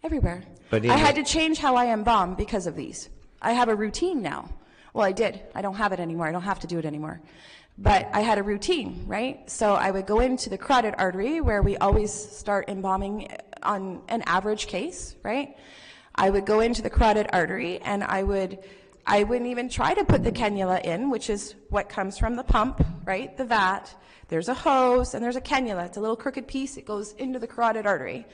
Q: Everywhere.
A: But
Q: I had to change how I embalm because of these. I have a routine now. Well, I did. I don't have it anymore. I don't have to do it anymore. But I had a routine, right? So I would go into the carotid artery, where we always start embalming on an average case, right? I would go into the carotid artery, and I wouldn't even try to put the cannula in, which is what comes from the pump, right? The vat. There's a hose and there's a cannula. It's a little crooked piece. It goes into the carotid artery.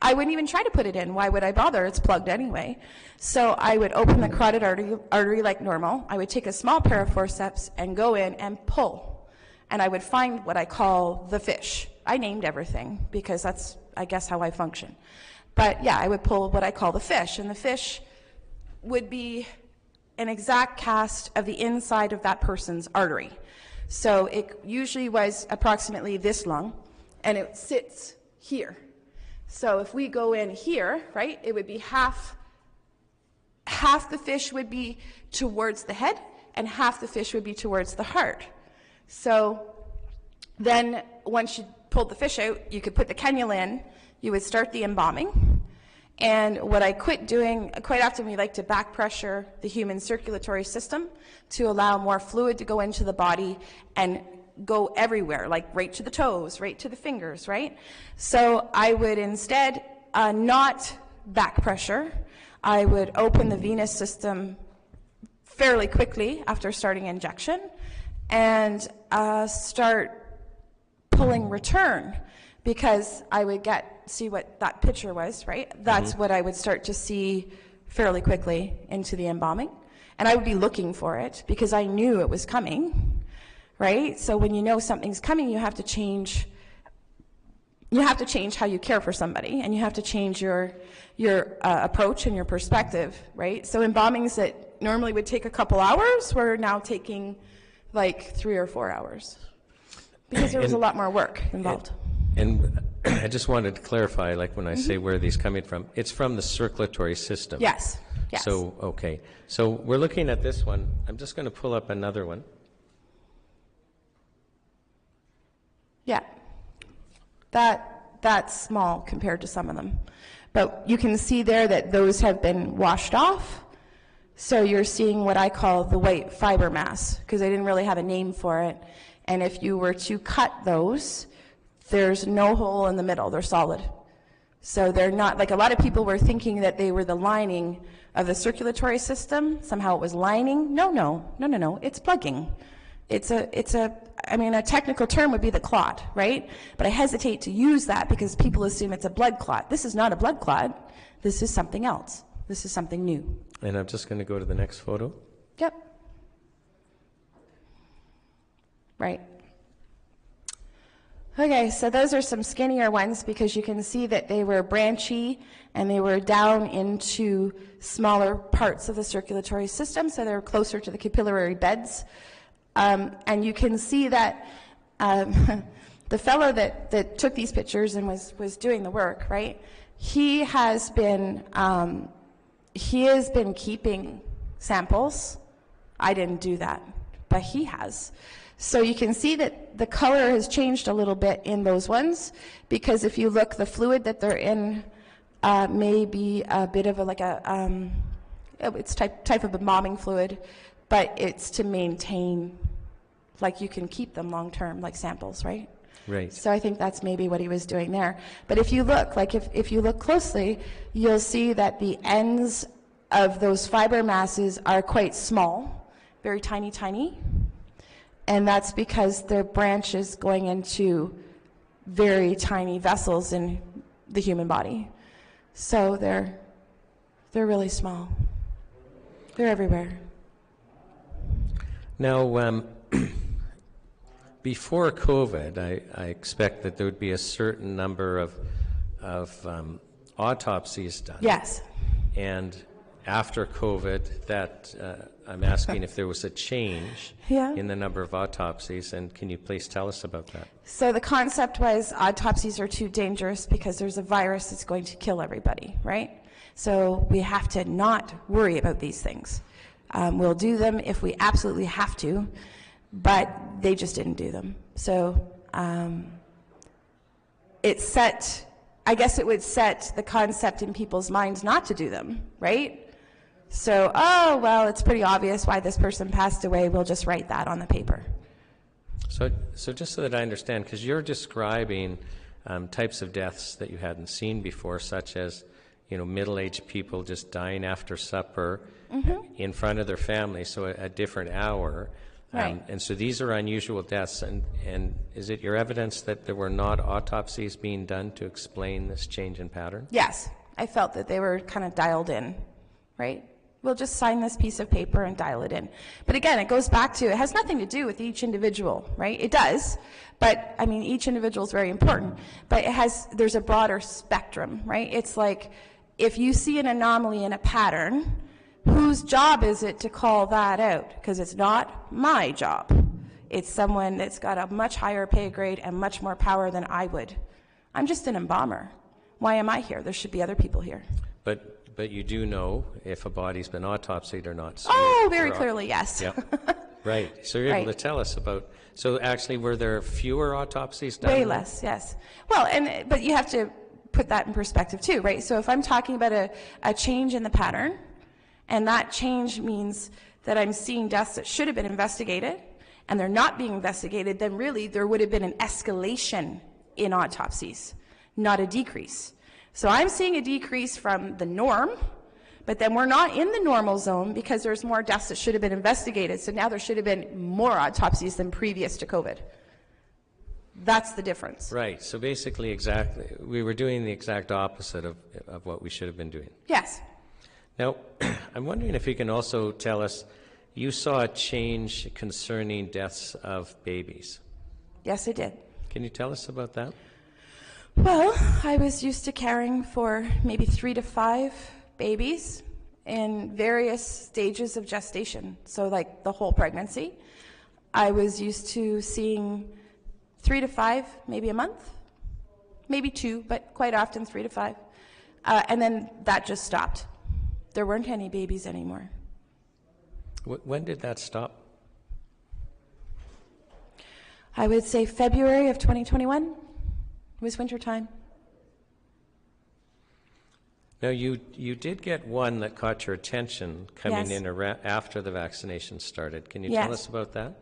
Q: I wouldn't even try to put it in. Why would I bother? It's plugged anyway. So I would open the carotid artery like normal. I would take a small pair of forceps and go in and pull. And I would find what I call the fish. I named everything because that's, I guess, how I function. But yeah, I would pull what I call the fish. And the fish would be an exact cast of the inside of that person's artery. So it usually was approximately this long, and it sits here. So if we go in here, right, it would be half the fish would be towards the head, and half the fish would be towards the heart. So then once you pulled the fish out, you could put the cannula in, you would start the embalming. And what I quit doing, quite often we like to back pressure the human circulatory system to allow more fluid to go into the body and go everywhere, like right to the toes, right to the fingers, right? So I would instead not back pressure. I would open the venous system fairly quickly after starting injection and start pulling return, because I would see what that picture was, right? That's what I would start to see fairly quickly into the embalming. And I would be looking for it because I knew it was coming, right? So when you know something's coming, you have to change how you care for somebody, and you have to change your approach and your perspective, right? So embalmings that normally would take a couple hours were now taking like 3 or 4 hours because there was a lot more work involved.
A: And I just wanted to clarify, like when I say where are these coming from, it's from the circulatory system.
Q: Yes. Yes.
A: So, okay. So we're looking at this one. I'm just going to pull up another one.
Q: Yeah. That's small compared to some of them. But you can see there that those have been washed off. So you're seeing what I call the white fiber mass, because I didn't really have a name for it. And if you were to cut those, there's no hole in the middle. They're solid. So they're not, like a lot of people were thinking that they were the lining of the circulatory system. Somehow it was lining. No. It's plugging. I mean, a technical term would be the clot, right? But I hesitate to use that because people assume it's a blood clot. This is not a blood clot. This is something else. This is something new.
A: And I'm just going to go to the next photo.
Q: Yep. Right. Okay, so those are some skinnier ones because you can see that they were branchy and they were down into smaller parts of the circulatory system, so they were closer to the capillary beds. And you can see that the fellow that took these pictures and was doing the work, right? He has been keeping samples. I didn't do that, but he has. So you can see that the color has changed a little bit in those ones, because if you look, the fluid that they're in may be a bit of it's type of embalming fluid, but it's to maintain, like you can keep them long term, like samples, right?
A: Right.
Q: So I think that's maybe what he was doing there. But if you look, like if you look closely, you'll see that the ends of those fiber masses are quite small, very tiny. And that's because they're branches going into very tiny vessels in the human body. So they're really small. They're everywhere.
A: Now, before COVID, I expect that there would be a certain number of autopsies done.
Q: Yes.
A: And after COVID, that I'm asking if there was a change in the number of autopsies, and can you please tell us about that?
Q: So the concept was autopsies are too dangerous because there's a virus that's going to kill everybody, right? So we have to not worry about these things. We'll do them if we absolutely have to, but they just didn't do them. So it set, I guess it would set the concept in people's minds not to do them, right? So, oh, well, it's pretty obvious why this person passed away. We'll just write that on the paper.
A: So just so that I understand, because you're describing types of deaths that you hadn't seen before, such as, middle-aged people just dying after supper in front of their family, so a different hour.
Q: Right.
A: And so these are unusual deaths. And is it your evidence that there were not autopsies being done to explain this change in pattern?
Q: Yes, I felt that they were kind of dialed in, right? We'll just sign this piece of paper and dial it in. But again, it goes back to, it has nothing to do with each individual, right? It does, but I mean, each individual is very important. But there's a broader spectrum, right? It's like, if you see an anomaly in a pattern, whose job is it to call that out? Because it's not my job. It's someone that's got a much higher pay grade and much more power than I would. I'm just an embalmer. Why am I here? There should be other people here.
A: But you do know if a body's been autopsied or not. So
Q: very clearly, yes.
A: Yep. Right. So you're able to tell us about. So actually, were there fewer autopsies done?
Q: Way less, yes. Well, but you have to put that in perspective too, right? So if I'm talking about a change in the pattern, and that change means that I'm seeing deaths that should have been investigated, and they're not being investigated, then really there would have been an escalation in autopsies, not a decrease. So I'm seeing a decrease from the norm, but then we're not in the normal zone because there's more deaths that should have been investigated. So now there should have been more autopsies than previous to COVID. That's the difference.
A: Right. So basically, we were doing the exact opposite of what we should have been doing.
Q: Yes.
A: Now, I'm wondering if you can also tell us, you saw a change concerning deaths of babies.
Q: Yes, I did.
A: Can you tell us about that?
Q: Well, I was used to caring for maybe 3 to 5 babies in various stages of gestation, so like the whole pregnancy. I was used to seeing 3 to 5, maybe a month, maybe 2, but quite often 3 to 5. And then that just stopped. There weren't any babies anymore.
A: When did that stop?
Q: I would say February of 2021. It was winter time.
A: Now, you did get one that caught your attention coming
Q: Yes.
A: in after the vaccination started. Can you
Q: Yes.
A: tell us about that?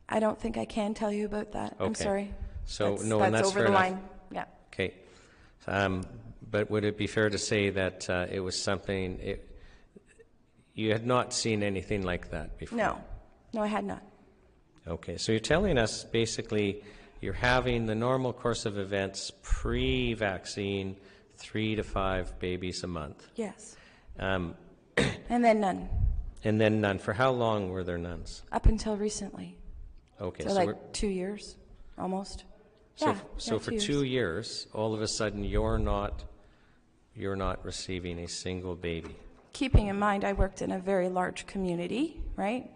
Q: I don't think I can tell you about that. I'm
A: Okay.
Q: sorry.
A: So,
Q: that's,
A: no, and that's
Q: over
A: fair
Q: the
A: enough.
Q: line. Yeah.
A: Okay. But would it be fair to say that it was something, you had not seen anything like that before?
Q: No, I had not.
A: Okay, so you're telling us basically you're having the normal course of events pre-vaccine, 3 to 5 babies a month.
Q: Yes.
A: And
Q: then none.
A: And then none. For how long were there nuns?
Q: Up until recently.
A: Okay,
Q: so like 2 years, almost.
A: So for 2 years, all of a sudden you're not receiving a single baby.
Q: Keeping in mind, I worked in a very large community, right?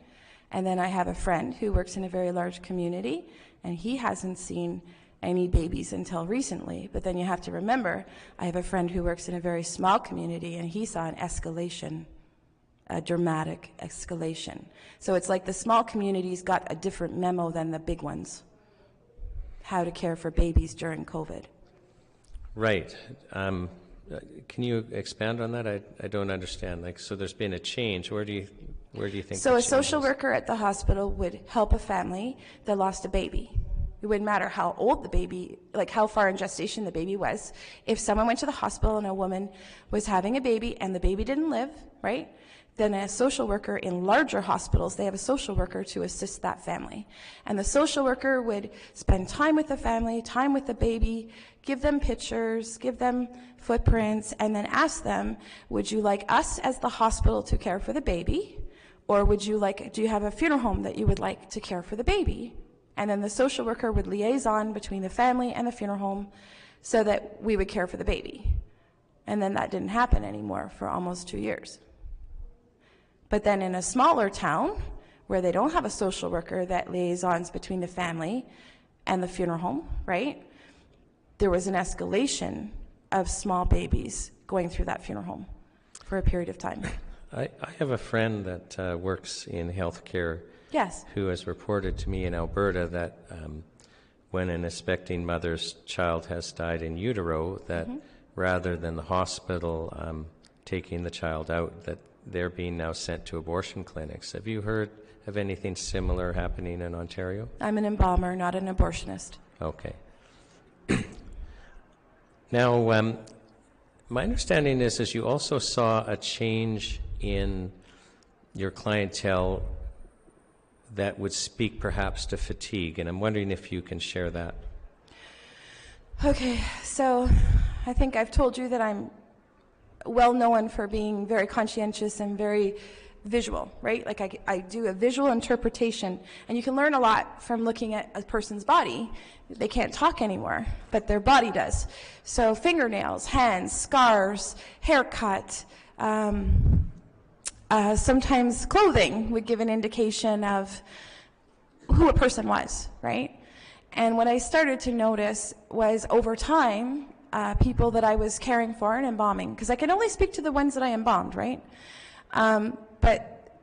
Q: And then I have a friend who works in a very large community, and he hasn't seen any babies until recently. But then you have to remember, I have a friend who works in a very small community, and he saw an escalation, a dramatic escalation. So it's like the small communities got a different memo than the big ones, how to care for babies during COVID.
A: Right. Can you expand on that? I don't understand. Like, so there's been a change. Where do you think?
Q: So a social worker at the hospital would help a family that lost a baby. It wouldn't matter how old the baby, like how far in gestation the baby was. If someone went to the hospital and a woman was having a baby and the baby didn't live, right? Then a social worker in larger hospitals, they have a social worker to assist that family. And the social worker would spend time with the family, time with the baby, give them pictures, give them footprints, and then ask them, would you like us as the hospital to care for the baby? Or do you have a funeral home that you would like to care for the baby? And then the social worker would liaison between the family and the funeral home so that we would care for the baby. And then that didn't happen anymore for almost 2 years. But then in a smaller town where they don't have a social worker that liaisons between the family and the funeral home, right? There was an escalation of small babies going through that funeral home for a period of time.
A: I have a friend that works in healthcare.
Q: Yes.
A: Who has reported to me in Alberta that when an expecting mother's child has died in utero, that rather than the hospital taking the child out, that they're being now sent to abortion clinics. Have you heard of anything similar happening in Ontario?
Q: I'm an embalmer, not an abortionist.
A: Okay. Now, my understanding is you also saw a change in your clientele that would speak perhaps to fatigue, and I'm wondering if you can share that.
Q: Okay, so I think I've told you that I'm well known for being very conscientious and very visual, right? Like I do a visual interpretation, and you can learn a lot from looking at a person's body. They can't talk anymore, but their body does. So fingernails, hands, scars, haircut, sometimes clothing would give an indication of who a person was, right? And what I started to notice was over time, people that I was caring for and embalming, because I can only speak to the ones that I embalmed, right? But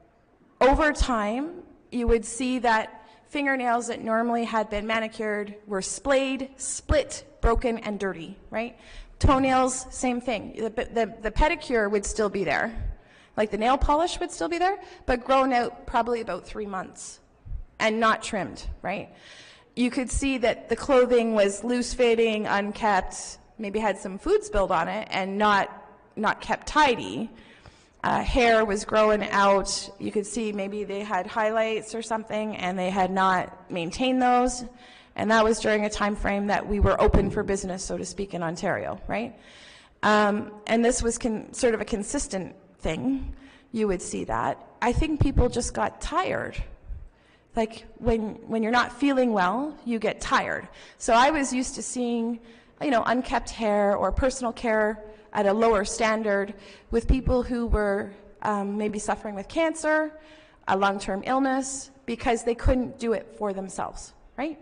Q: over time, you would see that fingernails that normally had been manicured were splayed, split, broken, and dirty, right? Toenails, same thing. The pedicure would still be there. Like the nail polish would still be there, but grown out probably about 3 months and not trimmed, right? You could see that the clothing was loose-fitting, unkept, maybe had some food spilled on it, and not kept tidy. Hair was growing out. You could see maybe they had highlights or something, and they had not maintained those. And that was during a time frame that we were open for business, so to speak, in Ontario, right? And this was sort of a consistent thing. You would see that. I think people just got tired. Like when you're not feeling well, you get tired. So I was used to seeing, unkept hair or personal care at a lower standard with people who were maybe suffering with cancer, a long-term illness, because they couldn't do it for themselves, right?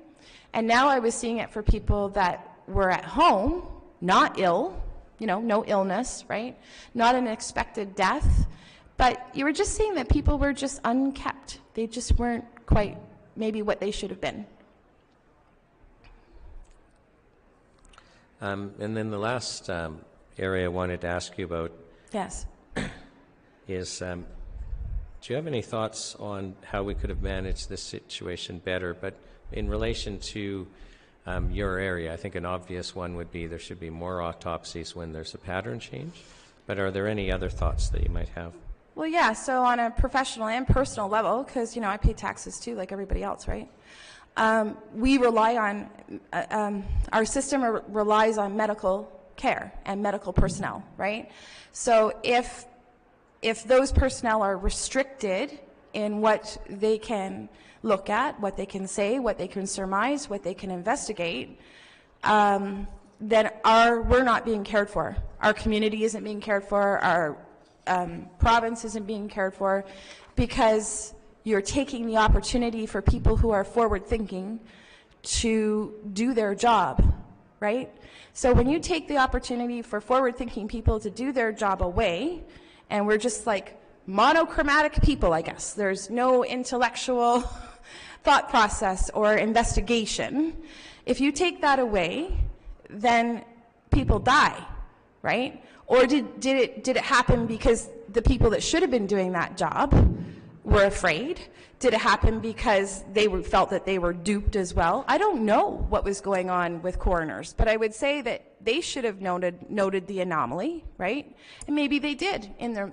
Q: And now I was seeing it for people that were at home, not ill, no illness, right? Not an expected death, but you were just seeing that people were just unkept. They just weren't quite maybe what they should have been.
A: And then the last area I wanted to ask you about
Q: yes.
A: is, do you have any thoughts on how we could have managed this situation better? But in relation to your area, I think an obvious one would be there should be more autopsies when there's a pattern change. But are there any other thoughts that you might have?
Q: Well, yeah, so on a professional and personal level, because, I pay taxes too, like everybody else, right? We rely on, our system relies on medical care and medical personnel, right? So if those personnel are restricted in what they can look at, what they can say, what they can surmise, what they can investigate, then we're not being cared for. Our community isn't being cared for, our province isn't being cared for, because you're taking the opportunity for people who are forward-thinking to do their job, right? So when you take the opportunity for forward-thinking people to do their job away, and we're just like monochromatic people, I guess. There's no intellectual thought process or investigation. If you take that away, then people die, right? Or did it happen because the people that should have been doing that job were afraid? Did it happen because they felt that they were duped as well? I don't know what was going on with coroners, but I would say that they should have noted the anomaly, right? And maybe they did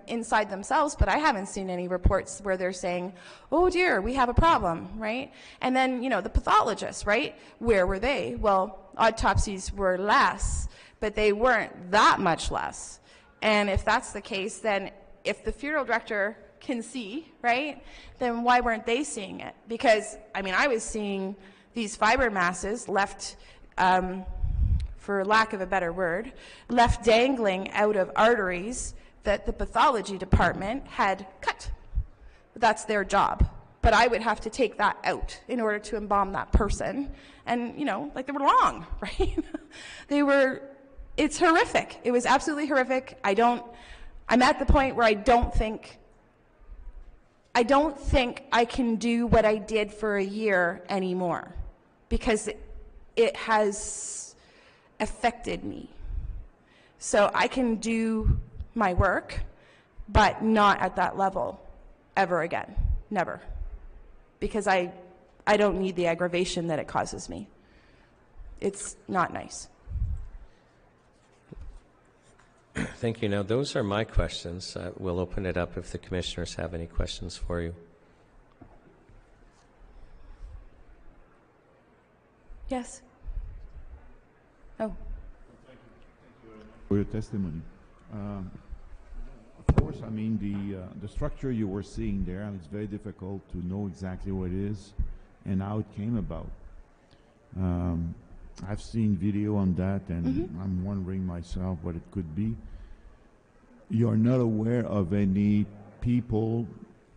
Q: inside themselves, but I haven't seen any reports where they're saying, oh dear, we have a problem, right? And then, the pathologists, right? Where were they? Well, autopsies were less, but they weren't that much less. And if that's the case, then if the funeral director can see, right, then why weren't they seeing it? Because, I was seeing these fiber masses left, for lack of a better word, left dangling out of arteries that the pathology department had cut. That's their job. But I would have to take that out in order to embalm that person. And, they were long, right? It's horrific. It was absolutely horrific. I'm at the point where I don't think I don't think I can do what I did for a year anymore because it has affected me. So I can do my work, but not at that level ever again. Never. Because I don't need the aggravation that it causes me. It's not nice.
A: Thank you. Now, those are my questions. We'll open it up if the commissioners have any questions for you.
Q: Yes? Oh.
H: For your testimony. Of course, I mean, the structure you were seeing there, and it's very difficult to know exactly what it is and how it came about. I've seen video on that, and I'm wondering myself what it could be. You're not aware of any people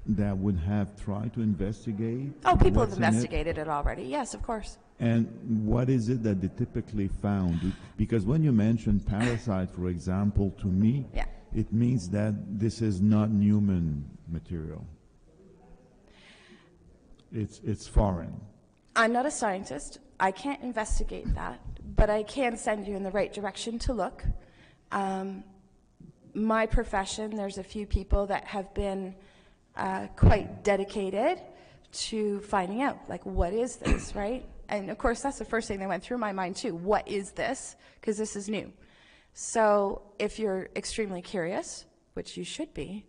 H: that would have tried to investigate?
Q: Oh, people have investigated it already. Yes, of course.
H: And what is it that they typically found? Because when you mention parasite, for example, to me, it means that this is not human material. It's foreign.
Q: I'm not a scientist. I can't investigate that, but I can send you in the right direction to look. My profession, there's a few people that have been quite dedicated to finding out, like, what is this, right? And of course, that's the first thing that went through my mind too. What is this? Because this is new. So if you're extremely curious, which you should be,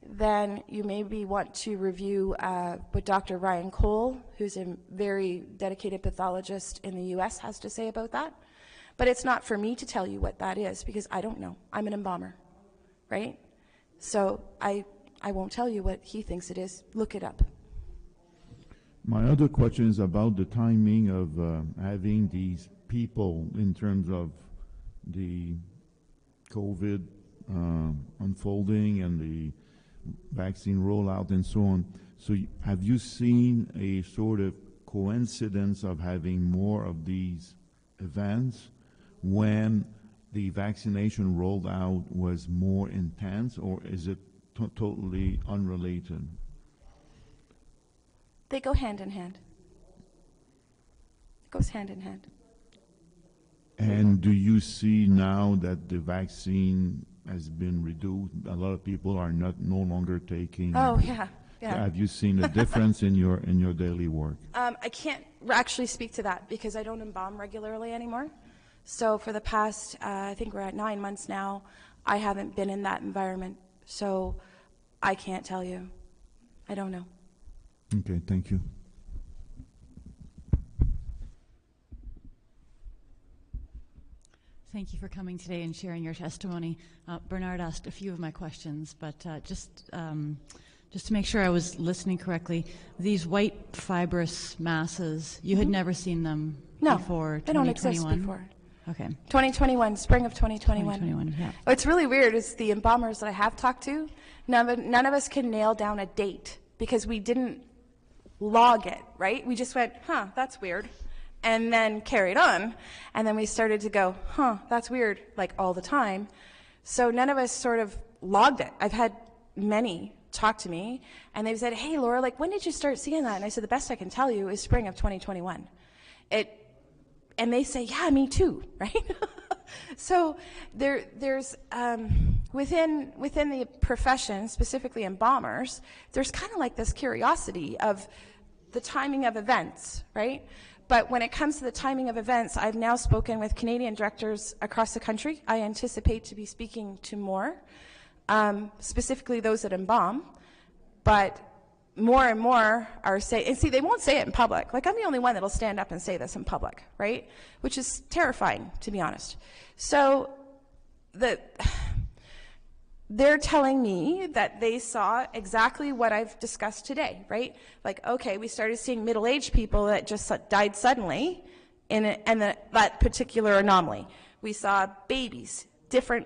Q: then you maybe want to review what Dr. Ryan Cole, who's a very dedicated pathologist in the US, has to say about that. But it's not for me to tell you what that is, because I don't know. I'm an embalmer, right? So I won't tell you what he thinks it is. Look it up.
H: My other question is about the timing of having these people in terms of the COVID unfolding and the vaccine rollout and so on. So have you seen a sort of coincidence of having more of these events when the vaccination rolled out was more intense, or is it totally unrelated?
Q: They go hand in hand. It goes hand in hand.
H: And do you see now that the vaccine has been reduced? A lot of people are no longer taking.
Q: Oh, yeah.
H: Have you seen a difference in your daily work?
Q: I can't actually speak to that because I don't embalm regularly anymore. So for the past, I think we're at 9 months now, I haven't been in that environment. So I can't tell you. I don't know.
H: Okay, thank you.
R: Thank you for coming today and sharing your testimony. Bernard asked a few of my questions, but just to make sure I was listening correctly, these white fibrous masses, you had never seen them before 2021?
Q: They don't exist before.
R: Okay.
Q: 2021, spring of 2021.
R: 2021, yeah.
Q: What's really weird is the embalmers that I have talked to, none of us can nail down a date because we didn't log it, right? We just went, that's weird, and then carried on, and then we started to go, that's weird, like all the time. So none of us sort of logged it. I've had many talk to me, and they've said, hey, Laura, like, when did you start seeing that? And I said, the best I can tell you is spring of 2021. And they say, yeah, me too, right? So there's within the profession, specifically embalmers, there's kind of like this curiosity of the timing of events, right? But when it comes to the timing of events, I've now spoken with Canadian directors across the country. I anticipate to be speaking to more, specifically those that embalm, but more and more are saying, and see, they won't say it in public. Like, I'm the only one that'll stand up and say this in public, right? Which is terrifying, to be honest. So they're telling me that they saw exactly what I've discussed today, right? Like, okay, we started seeing middle-aged people that just died suddenly in that particular anomaly. We saw babies.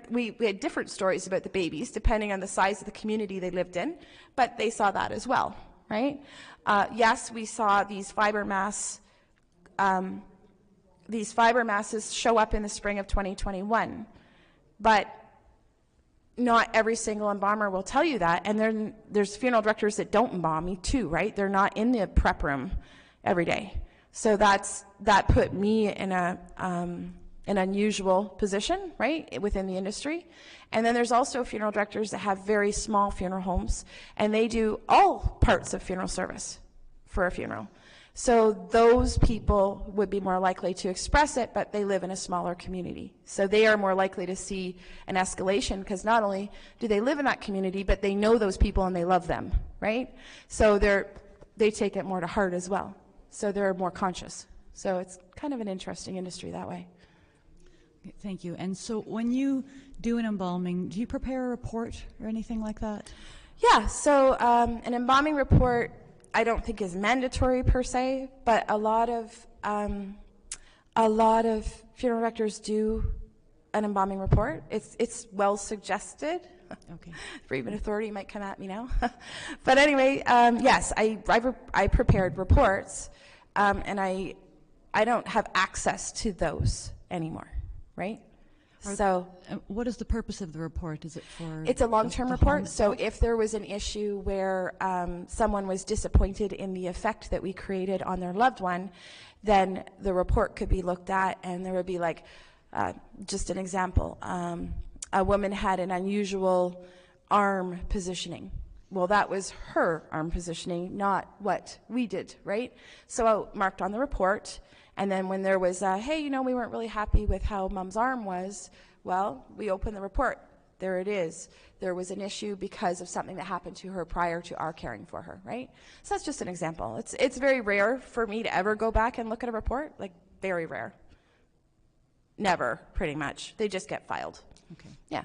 Q: We had different stories about the babies depending on the size of the community they lived in, but they saw that as well, right? Yes, we saw these fiber masses show up in the spring of 2021, but not every single embalmer will tell you that. And then there's funeral directors that don't embalm me too, right? They're not in the prep room every day. So that put me in an unusual position, right, within the industry. And then there's also funeral directors that have very small funeral homes, and they do all parts of funeral service for a funeral. So those people would be more likely to express it, but they live in a smaller community. So they are more likely to see an escalation, because not only do they live in that community, but they know those people and they love them, right? So they take it more to heart as well. So they're more conscious. So it's kind of an interesting industry that way.
R: Okay, thank you. And so when you do an embalming, do you prepare a report or anything like that?
Q: Yeah, so an embalming report I don't think is mandatory per se, but a lot of funeral directors do an embalming report. It's well suggested.
R: Okay.
Q: Bereavement Authority might come at me now. But anyway, yes, I prepared reports, and I don't have access to those anymore, right? So
R: what is the purpose of the report? Is it for...
Q: It's a long-term report, so if there was an issue where someone was disappointed in the effect that we created on their loved one, then the report could be looked at, and there would be like, just an example, a woman had an unusual arm positioning. Well, that was her arm positioning, not what we did, right? So I marked on the report, and then when there was, hey, you know, we weren't really happy with how Mom's arm was, well, we opened the report. There it is. There was an issue because of something that happened to her prior to our caring for her, right? So that's just an example. It's very rare for me to ever go back and look at a report, like very rare. Never, pretty much. They just get filed.
R: Okay.
Q: Yeah.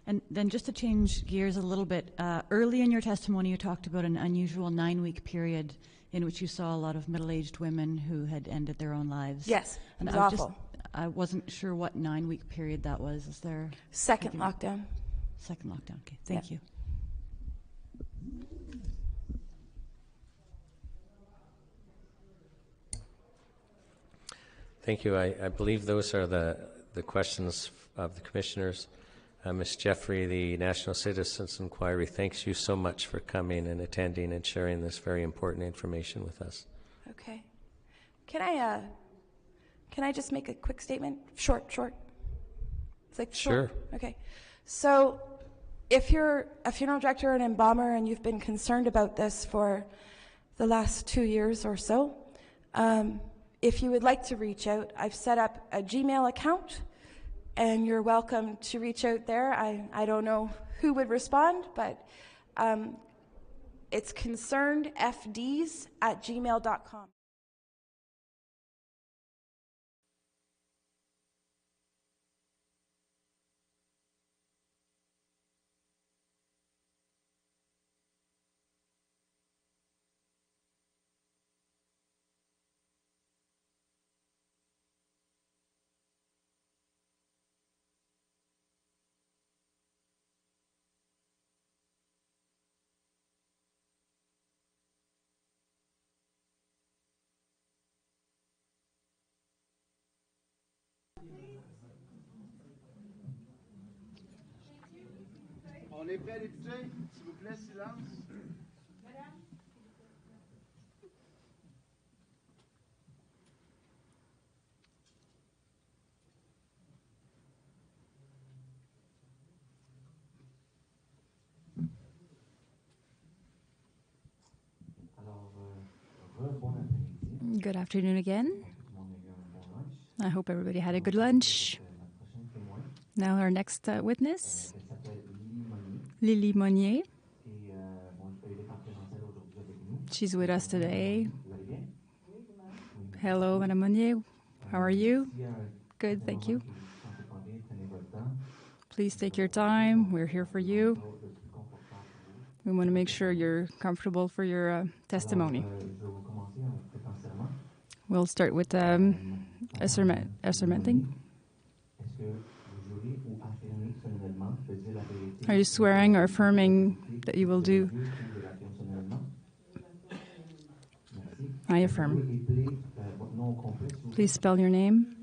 R: And then just to change gears a little bit, early in your testimony you talked about an unusual 9-week period in which you saw a lot of middle-aged women who had ended their own lives.
Q: Yes, it was awful.
R: I wasn't sure what 9-week period that was. Is there...
Q: Second lockdown.
R: Second lockdown, okay. Thank you.
A: Thank you. I believe those are the questions of the commissioners. Ms. Jeffrey, the National Citizens Inquiry, thanks you so much for coming and attending and sharing this very important information with us.
Q: Okay. Can I just make a quick statement? Short. It's like short.
A: Sure.
Q: Okay. So if you're a funeral director or an embalmer and you've been concerned about this for the last 2 years or so, if you would like to reach out, I've set up a Gmail account, and you're welcome to reach out there. I don't know who would respond, but it's concernedfds@gmail.com.
G: On est prêt à débuter? S'il vous plaît, silence.
S: Good afternoon again. I hope everybody had a good lunch. Now our next witness, Lily Monnier. She's with us today. Hello, Madame Monnier. How are you? Good, thank you. Please take your time. We're here for you. We want to make sure you're comfortable for your testimony. We'll start with assermenting. Are you swearing or affirming that you will do? I affirm. Please spell your name.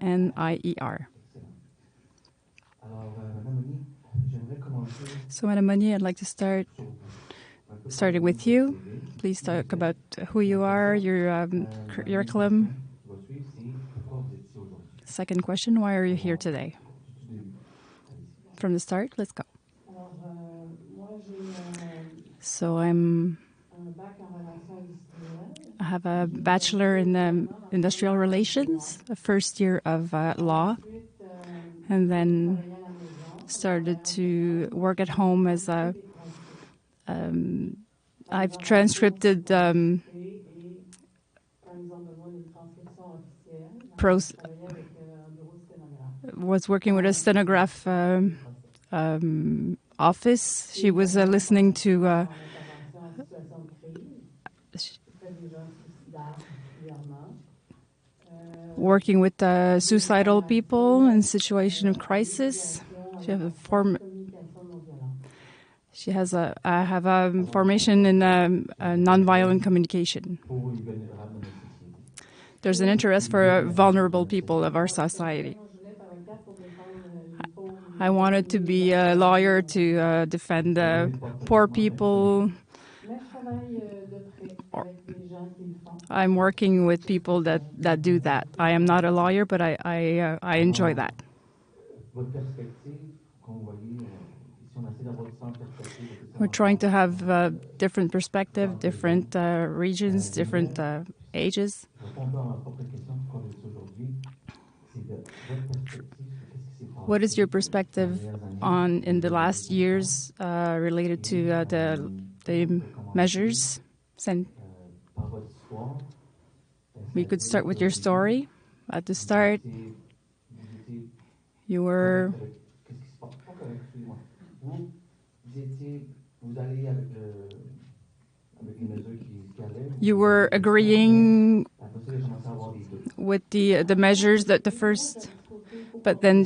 S: N-I-E-R. So, Madame Monnier, I'd like to starting with you. Please talk about who you are, your curriculum. Second question, why are you here today? From the start, let's go. So I have a bachelor in industrial relations, a first year of law, and then started to work at home as a I've transcribed was working with a stenograph office. She was listening to working with suicidal people in situation of crisis. I have a formation in nonviolent communication. There's an interest for vulnerable people of our society. I wanted to be a lawyer to defend poor people. I'm working with people that do that. I am not a lawyer, but I enjoy that. We're trying to have different perspective, different regions, different ages. What is your perspective in the last years related to the measures? We could start with your story. At the start, you were agreeing with the measures that the first, but then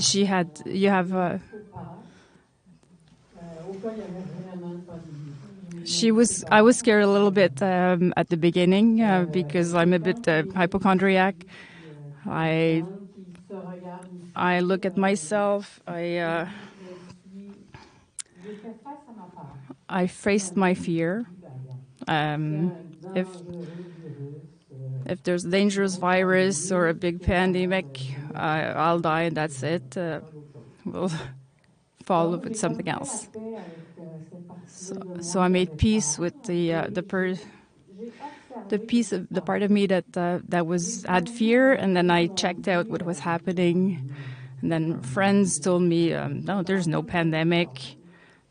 S: I was scared a little bit at the beginning because I'm a bit hypochondriac. I look at myself. I faced my fear. If there's a dangerous virus or a big pandemic, I'll die and that's it. We'll follow with something else. So I made peace with the part of me that had fear, and then I checked out what was happening. And then friends told me, no, there's no pandemic.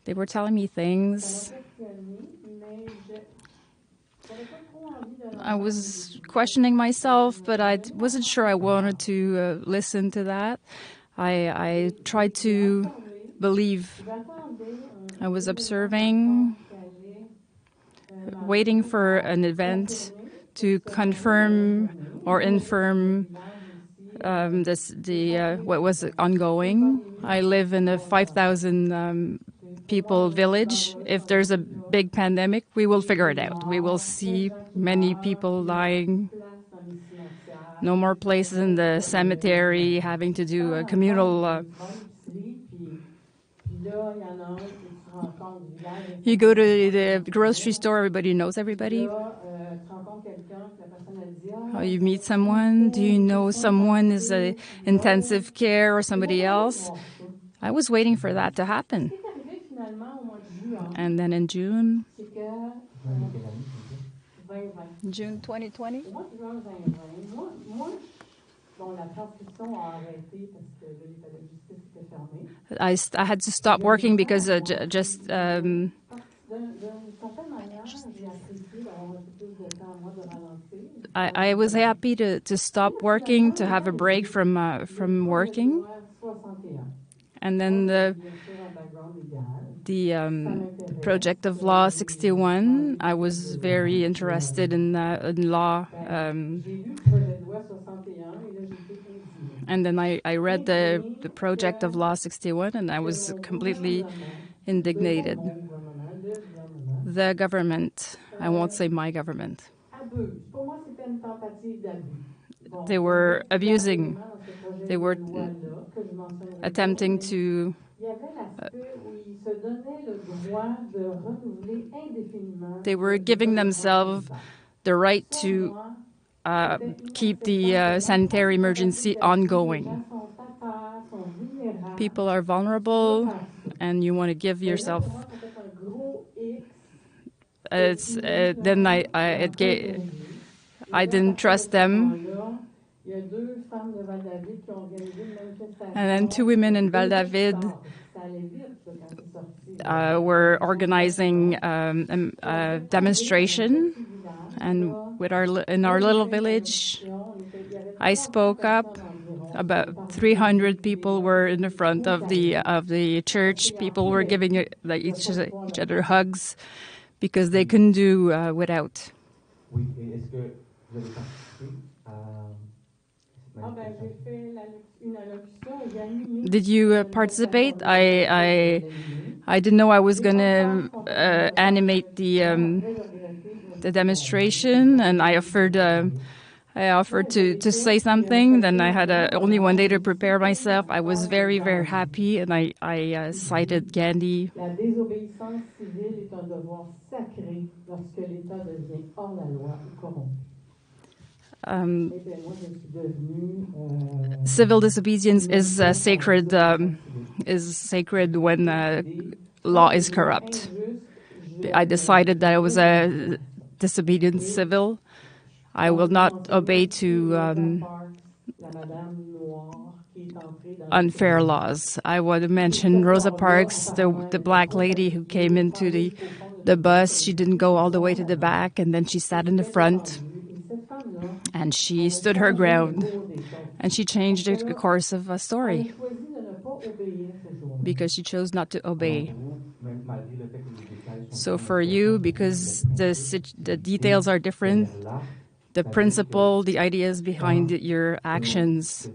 S: They were telling me things. I was questioning myself, but I wasn't sure I wanted to listen to that. I tried to believe. I was observing, waiting for an event to confirm or infirm what was ongoing. I live in a 5,000 people village. If there's a big pandemic, we will figure it out. We will see many people dying. No more places in the cemetery having to do a communal. You go to the grocery store, everybody knows everybody. You meet someone. Do you know someone is in intensive care or somebody else? I was waiting for that to happen. And then in June 2020, I had to stop working because I was happy to stop working, to have a break from working. And then the project of Law 61, I was very interested in law. And then I read the project of Law 61, and I was completely indignated. The government, I won't say my government. They were abusing They were attempting to they were giving themselves the right to keep the sanitary emergency ongoing. People are vulnerable, and you want to give yourself. Then I didn't trust them. And then two women in Val David were organizing a demonstration, and in our little village, I spoke up. About 300 people were in the front of the church. People were giving each other hugs because they couldn't do without. Did you participate? I didn't know I was going to animate the demonstration, and I offered to say something. Then I had only one day to prepare myself. I was very, very happy, and I cited Gandhi.
T: La désobéissance civile est un devoir sacré lorsque l'État devient hors la loi ou corrompu.
S: Civil disobedience is sacred when law is corrupt. I decided that it was a disobedience civil. I will not obey to unfair laws. I want to mention Rosa Parks, the black lady who came into the bus. She didn't go all the way to the back, and then she sat in the front. And she stood her ground, and she changed the course of a story because she chose not to obey. So for you, because the details are different, the principle, the ideas behind your actions,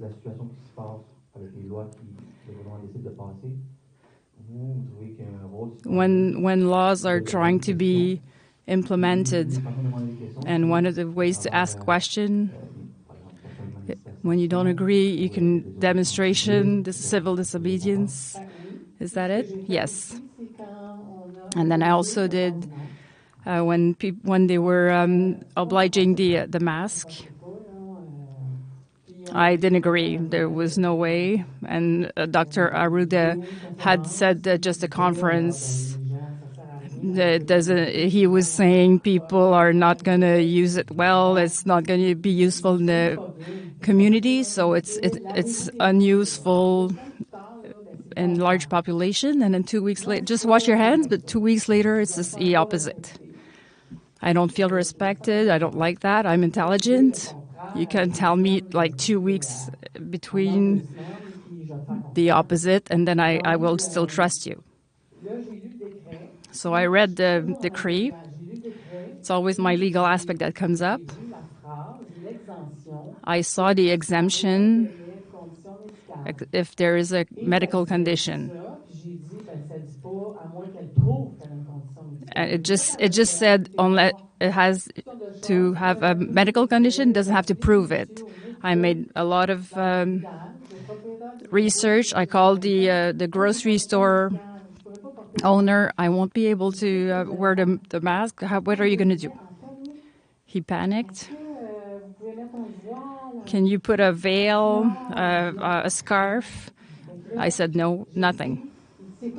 S: when laws are trying to be implemented, and one of the ways to ask question, when you don't agree, you can demonstration, this is civil disobedience. Is that it? Yes. And then I also did when they were obliging the mask. I didn't agree. There was no way. And Dr. Arruda had said that just a conference. He was saying people are not going to use it well. It's not going to be useful in the community. So it's unuseful in large population. And then 2 weeks later, just wash your hands. But 2 weeks later, it's just the opposite. I don't feel respected. I don't like that. I'm intelligent. You can tell me like 2 weeks between the opposite, and then I will still trust you. So I read the decree. It's always my legal aspect that comes up. I saw the exemption if there is a medical condition. It just said unless it has to have a medical condition, doesn't have to prove it. I made a lot of research. I called the grocery store owner. I won't be able to wear the mask. What are you going to do? He panicked. Can you put a veil, a scarf? I said, no, nothing. He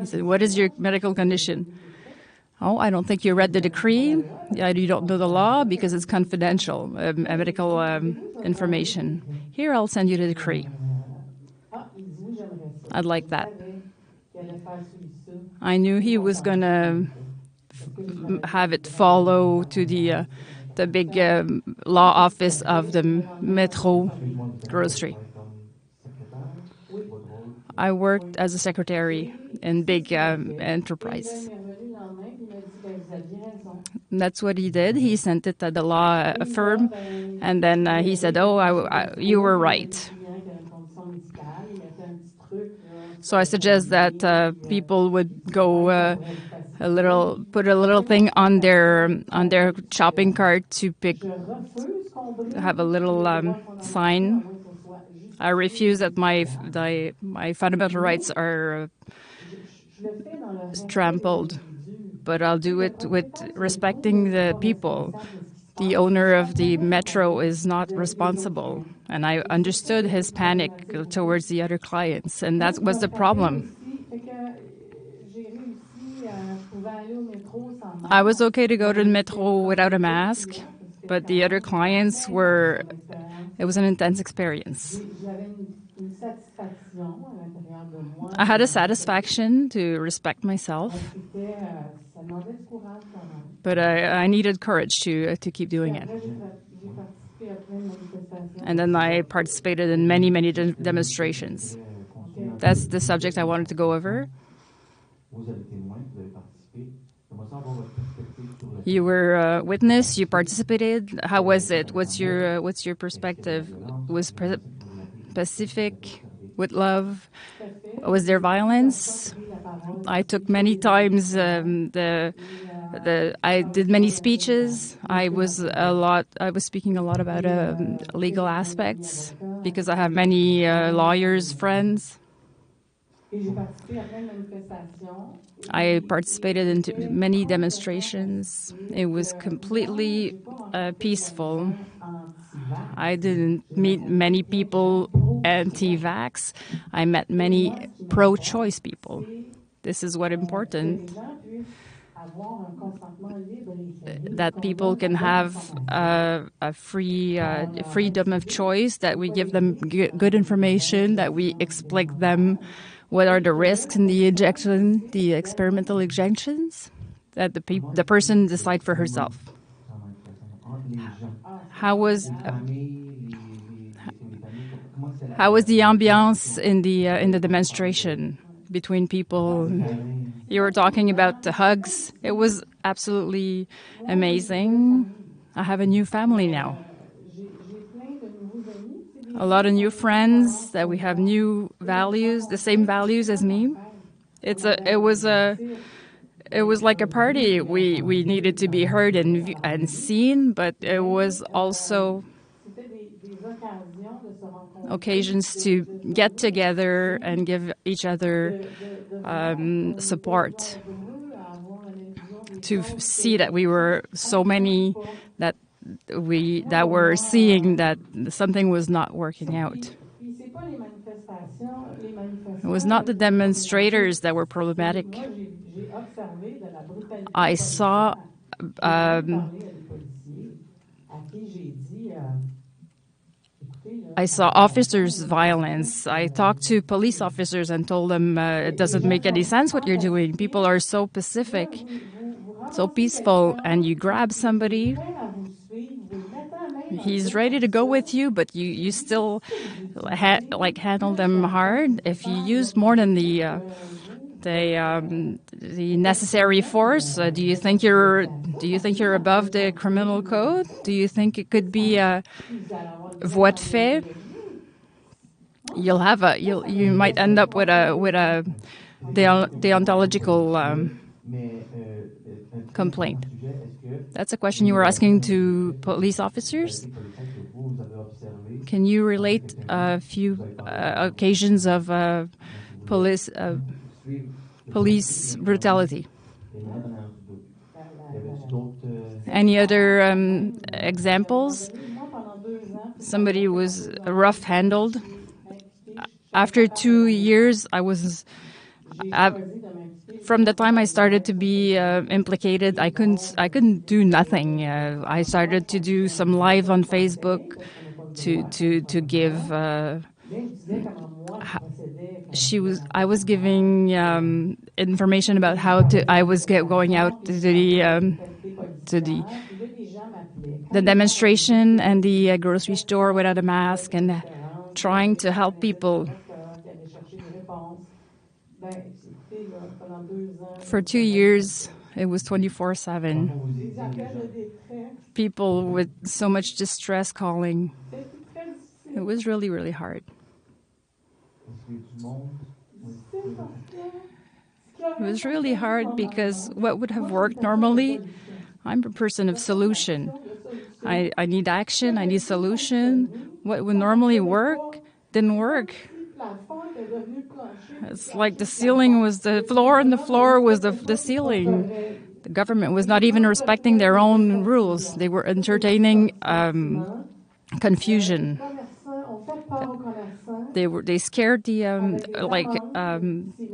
S: said, what is your medical condition? Oh, I don't think you read the decree. You don't know the law because it's confidential, medical information. Here, I'll send you the decree. I'd like that. I knew he was going to have it follow to the big law office of the Metro grocery. I worked as a secretary in big enterprise. That's what he did. He sent it to the law firm, and then he said, "Oh, you were right." So I suggest that people would go put a little thing on their shopping cart to have a little sign. I refuse that my fundamental rights are trampled, but I'll do it with respecting the people. The owner of the metro is not responsible, and I understood his panic towards the other clients, and that was the problem. I was okay to go to the metro without a mask, but the other clients were, it was an intense experience. I had a satisfaction to respect myself, but I needed courage to keep doing it. And then I participated in many, many demonstrations. That's the subject I wanted to go over. You were a witness. You participated. How was it? What's your perspective? Was Pacific, with love? Was there violence? I took many times. I did many speeches. I was speaking a lot about legal aspects because I have many lawyers friends. I participated in many demonstrations. It was completely peaceful. I didn't meet many people anti-vax. I met many pro-choice people. This is what important. That people can have a freedom of choice, that we give them good information, that we explain them what are the risks in the experimental injections, that the person decide for herself. How was the ambiance in the demonstration between people? You were talking about the hugs. It was absolutely amazing. I have a new family now. A lot of new friends, that we have new values, the same values as me. It was like a party. We needed to be heard and seen, but it was also occasions to get together and give each other support. To see that we were so many that were seeing that something was not working out. It was not the demonstrators that were problematic. I saw officers' violence. I talked to police officers and told them it doesn't make any sense what you're doing. People are so pacific, so peaceful, and you grab somebody, he's ready to go with you, but you still handle them hard. If you use more than the necessary force, do you think you're above the criminal code? Do you think it could be voie de fait? You might end up with a deontological complaint. That's a question you were asking to police officers. Can you relate a few occasions of police brutality? Any other examples? Somebody was rough handled. After 2 years, from the time I started to be implicated, I couldn't do nothing. I started to do some live on Facebook to give. I was giving information about how I was going out to the demonstration and the grocery store without a mask and trying to help people. For 2 years, it was 24/7. People with so much distress calling. It was really, really hard. It was really hard because what would have worked normally, I'm a person of solution. I need action, I need solution. What would normally work didn't work. It's like the ceiling was the floor and the floor was the ceiling. The government was not even respecting their own rules. They were entertaining confusion. They scared the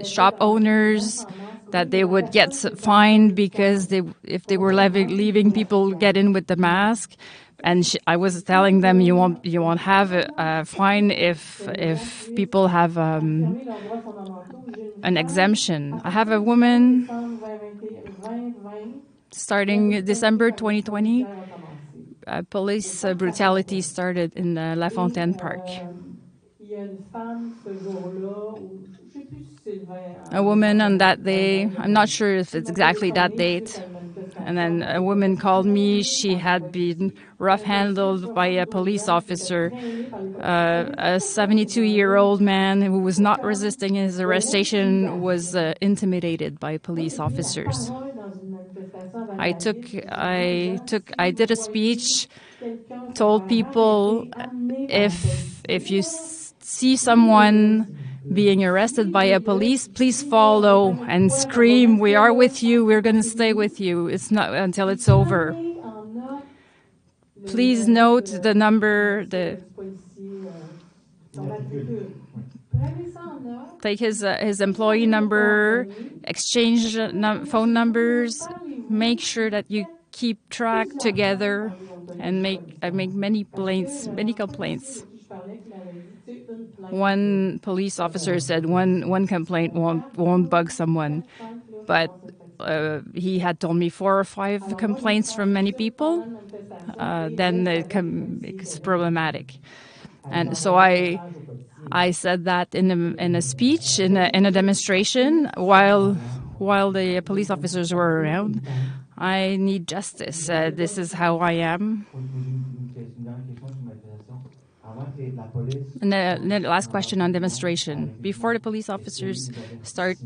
S: shop owners that they would get fined because if they were leaving people get in with the mask. And I was telling them you won't have a fine if people have an exemption. I have a woman starting December 2020. Police brutality started in La Fontaine Park. A woman on that day, I'm not sure if it's exactly that date, and then a woman called me. She had been rough-handled by a police officer, a 72-year-old man who was not resisting his arrestation was intimidated by police officers. I did a speech, told people if you see someone being arrested by a police, please follow and scream, "We are with you, we're going to stay with you. It's not until it's over." Please note the number, take his employee number, exchange phone numbers, make sure that you keep track together, and make many complaints. One police officer said one complaint won't bug someone, but he had told me 4 or 5 complaints from many people. Then it's problematic, and so I said that in a speech in a demonstration while the police officers were around. I need justice. This is how I am. And the last question on demonstration. Before the police officers start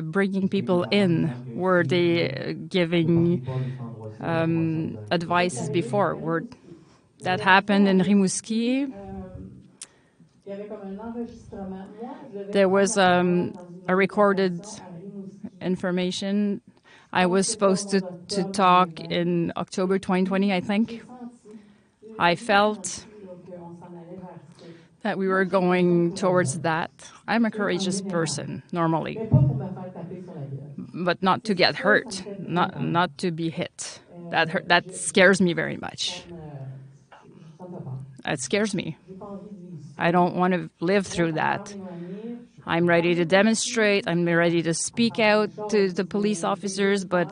S: bringing people in, were they giving advices before? That happened in Rimouski. There was a recorded information. I was supposed to talk in October 2020, I think. I felt that we were going towards that. I'm a courageous person, normally. But not to get hurt, not to be hit. That scares me very much. It scares me. I don't want to live through that. I'm ready to demonstrate. I'm ready to speak out to the police officers, but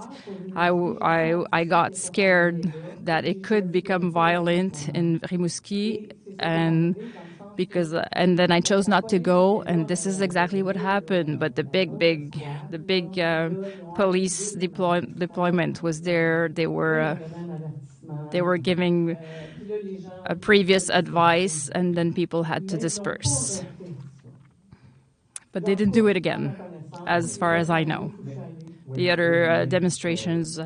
S: I got scared that it could become violent in Rimouski, and then I chose not to go, and this is exactly what happened. But the big police deployment was there. They were giving a previous advice, and then people had to disperse. But they didn't do it again, as far as I know. The other demonstrations.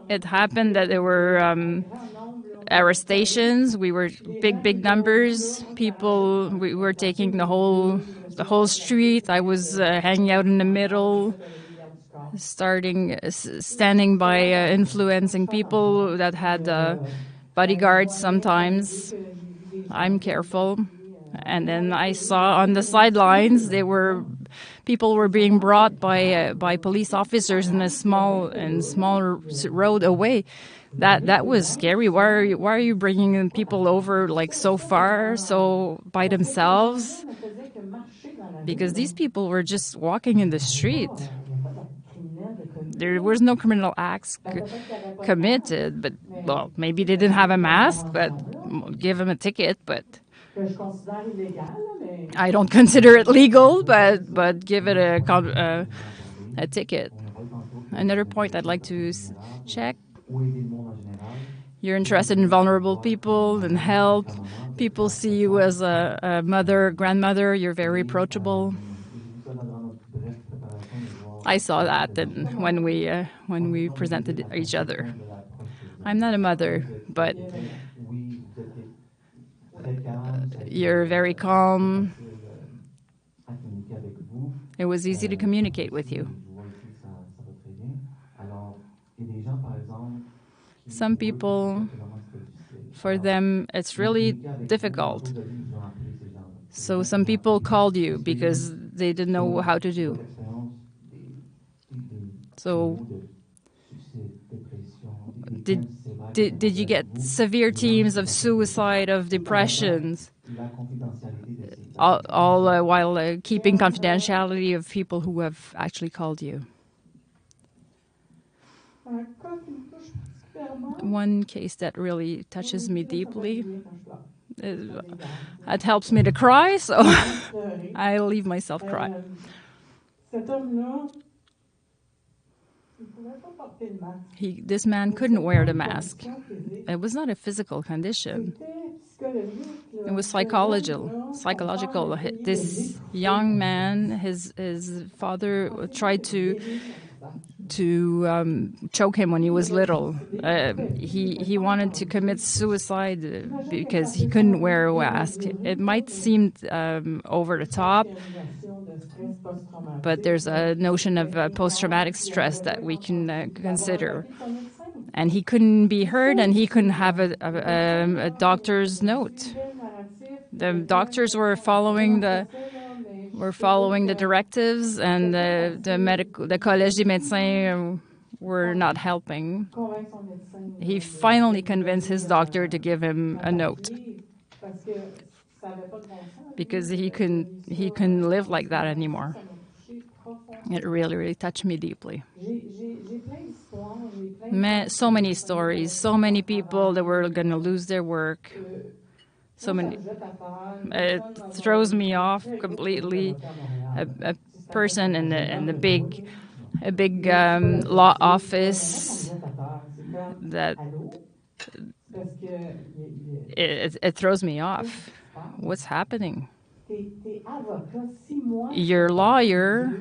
S: It happened that there were arrestations. We were big numbers. People. We were taking the whole street. I was hanging out in the middle, standing by influencing people that had bodyguards sometimes. I'm careful. And then I saw on the sidelines people were being brought by police officers in a small road away. That was scary. Why are you bringing people over like so far, so by themselves? Because these people were just walking in the street. There was no criminal acts committed, but well, maybe they didn't have a mask, but give them a ticket. But I don't consider it legal, but give it a ticket. Another point I'd like to check. You're interested in vulnerable people and help. People see you as a mother, grandmother. You're very approachable. I saw that when we presented each other. I'm not a mother, but you're very calm. It was easy to communicate with you. Some people, for them, it's really difficult. So some people called you because they didn't know how to do. So did you get severe teams of suicide, of depressions, all while keeping confidentiality of people who have actually called you? One case that really touches me deeply, it helps me to cry, so I leave myself cry. This man couldn't wear the mask. It was not a physical condition. It was psychological. This young man, his father tried to choke him when he was little. He wanted to commit suicide because he couldn't wear a mask. It might seem over the top, but there's a notion of post-traumatic stress that we can consider. And he couldn't be heard, and he couldn't have a doctor's note. The doctors were following the directives, and the Collège des Médecins were not helping. He finally convinced his doctor to give him a note because he couldn't live like that anymore. It really, really touched me deeply. So many stories, so many people that were going to lose their work. So many. It throws me off completely. A person in a big law office that it throws me off. What's happening? You're a lawyer.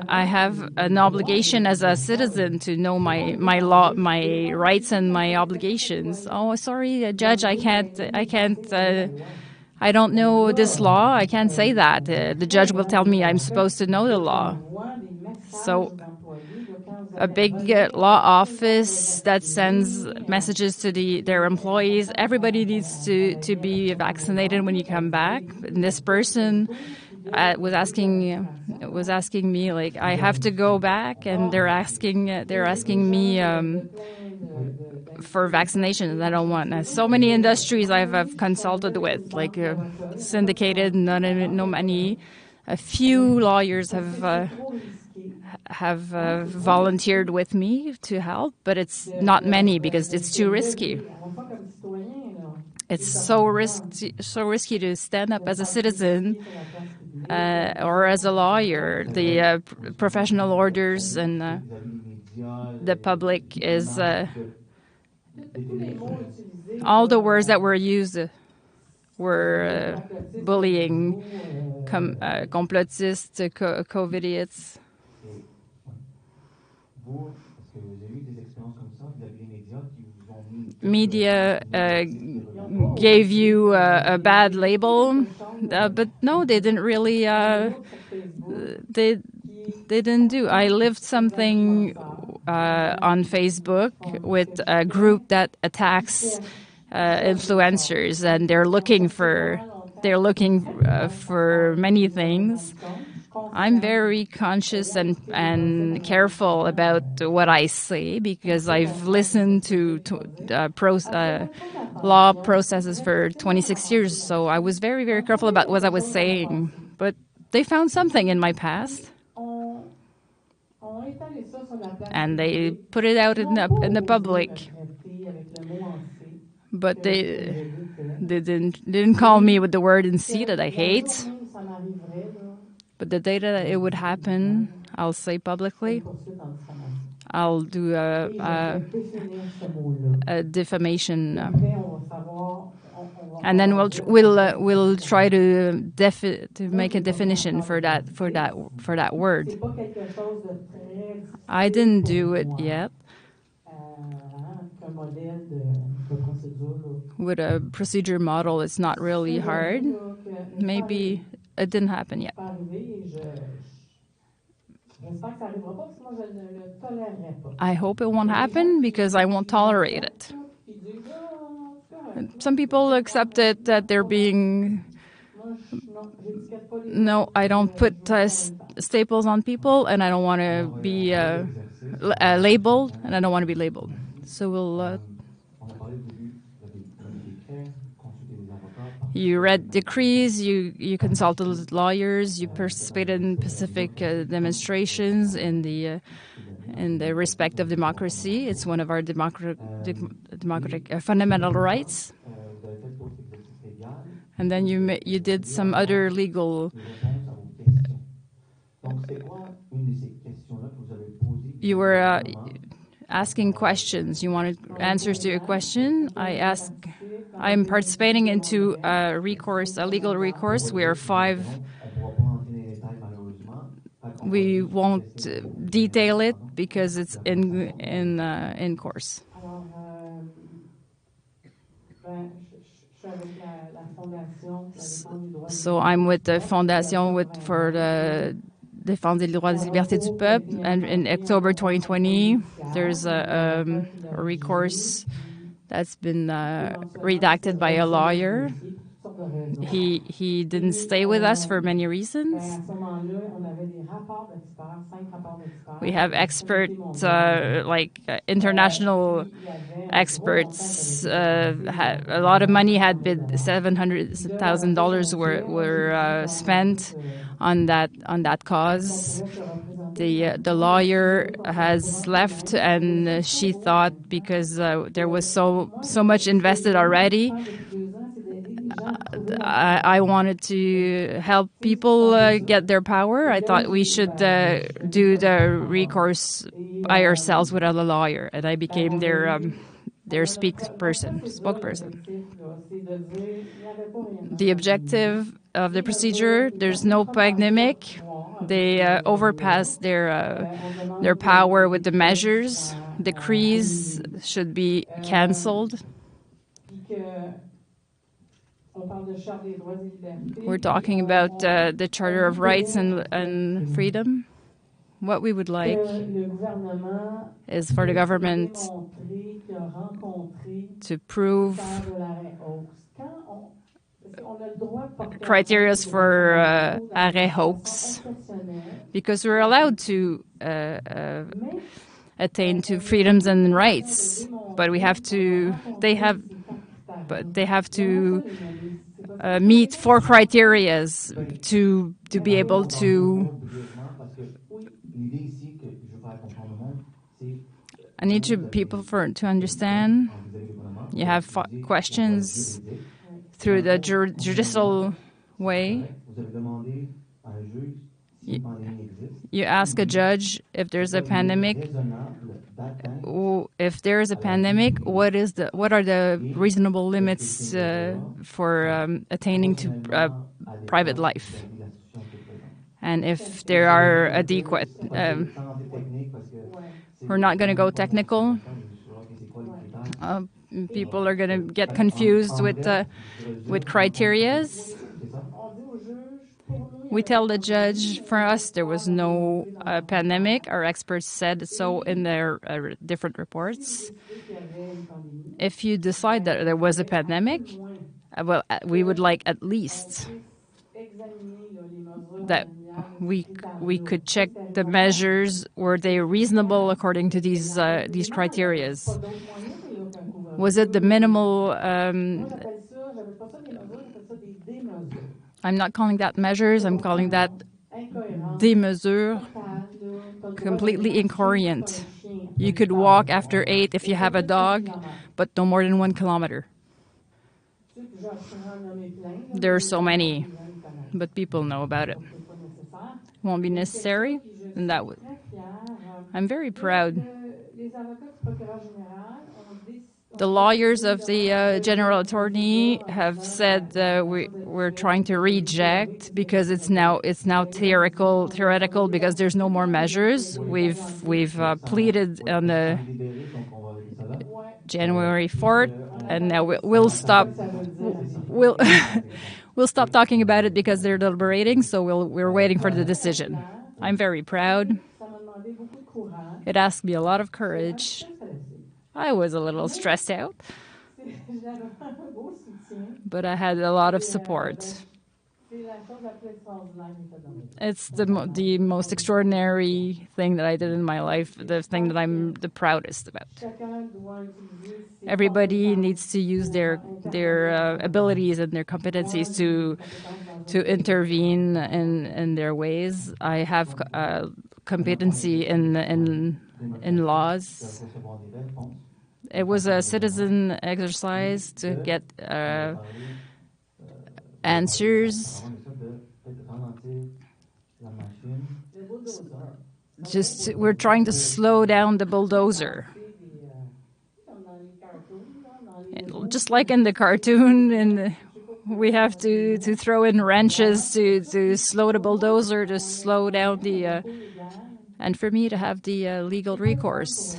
S: I have an obligation as a citizen to know my law, my rights and my obligations. Oh, sorry, Judge, I can't. I don't know this law. I can't say that. The judge will tell me I'm supposed to know the law. So a big law office that sends messages to their employees. Everybody needs to be vaccinated when you come back. And this person was asking me, like, I have to go back, and they're asking me for vaccination, and I don't want. So many industries I've consulted with, like syndicated, no money. A few lawyers have volunteered with me to help, but it's not many because it's too risky. It's so risky to stand up as a citizen or as a lawyer. The professional orders and the public is all the words that were used were bullying, complotist, COVIDiots. Media gave you a bad label, but no, they didn't really. They didn't do. I lived something on Facebook with a group that attacks influencers, and they're looking for many things. I'm very conscious and careful about what I say because I've listened to law processes for 26 years. So I was very, very careful about what I was saying. But they found something in my past, and they put it out in the public. But they didn't call me with the word in C that I hate. But the day that it would happen, I'll say publicly, I'll do a defamation, and then we'll try to make a definition for that word. I didn't do it yet. with a procedure model, it's not really hard. Maybe it didn't happen yet. I hope it won't happen because I won't tolerate it. Some people accept it that they're being... No, I don't put staples on people, and I don't want to be labeled, and I don't want to be labeled. So we'll... You read decrees, you consulted lawyers, you participated in Pacific demonstrations in the respect of democracy. It's one of our democratic fundamental rights. And then you did some other legal... You were asking questions. You wanted answers to your question. I'm participating into a legal recourse. We are 5. We won't detail it because it's in course. So I'm with the Fondation for the Défense des droits et des libertés du peuple, and in October 2020, there's a recourse that's been redacted by a lawyer. He didn't stay with us for many reasons. We have experts, international experts. A lot of money had been $700,000 were spent on that cause. The lawyer has left, and she thought because there was so much invested already. I wanted to help people get their power. I thought we should do the recourse by ourselves without a lawyer, and I became their spokesperson. The objective of the procedure: there's no pandemic. They overpassed their power with the measures. Decrees should be cancelled. We're talking about the Charter of Rights and Freedom. What we would like is for the government to prove criteria for arrêt hoax, because we're allowed to attain to freedoms and rights, but they have to meet 4 criteria to be able to. I need people to understand. You have questions through the judicial way. You ask a judge if there's a pandemic. If there is a pandemic, what are the reasonable limits for attaining to private life? And if there are adequate, we're not going to go technical. People are going to get confused with criterias. We tell the judge, for us, there was no pandemic. Our experts said so in their different reports. If you decide that there was a pandemic, we would like at least that we could check the measures, were they reasonable according to these criteria. Was it the minimal? I'm not calling that measures. I'm calling that des mesures, completely incoherent. You could walk after 8 if you have a dog, but no more than 1 kilometer. There are so many, but people know about it. Won't be necessary, and that would. I'm very proud. The lawyers of the general attorney have said we're trying to reject because it's now theoretical because there's no more measures. We've pleaded on the January 4th, and now we'll stop. We'll we'll stop talking about it because they're deliberating. So we're waiting for the decision. I'm very proud. It asked me a lot of courage. I was a little stressed out, but I had a lot of support. It's the most extraordinary thing that I did in my life, the thing that I'm the proudest about. Everybody needs to use their abilities and their competencies to intervene in their ways. I have competency in laws. It was a citizen exercise to get answers. Just we're trying to slow down the bulldozer. Just like in the cartoon, we have to throw in wrenches to slow the bulldozer, to slow down the and for me to have the legal recourse.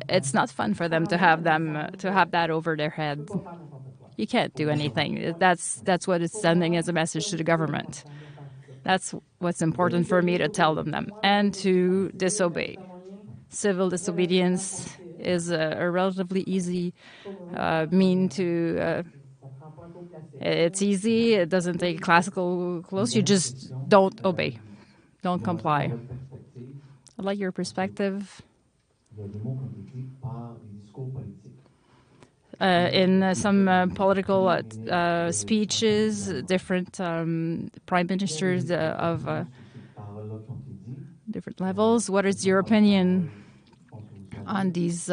S: It's not fun for them to have that over their head. You can't do anything. That's what it's sending as a message to the government. That's what's important for me to tell them and to disobey. Civil disobedience is a relatively easy mean to. It's easy. It doesn't take classical clothes. You just don't obey, don't comply. I'd like your perspective. In some political speeches, different prime ministers of different levels. What is your opinion on these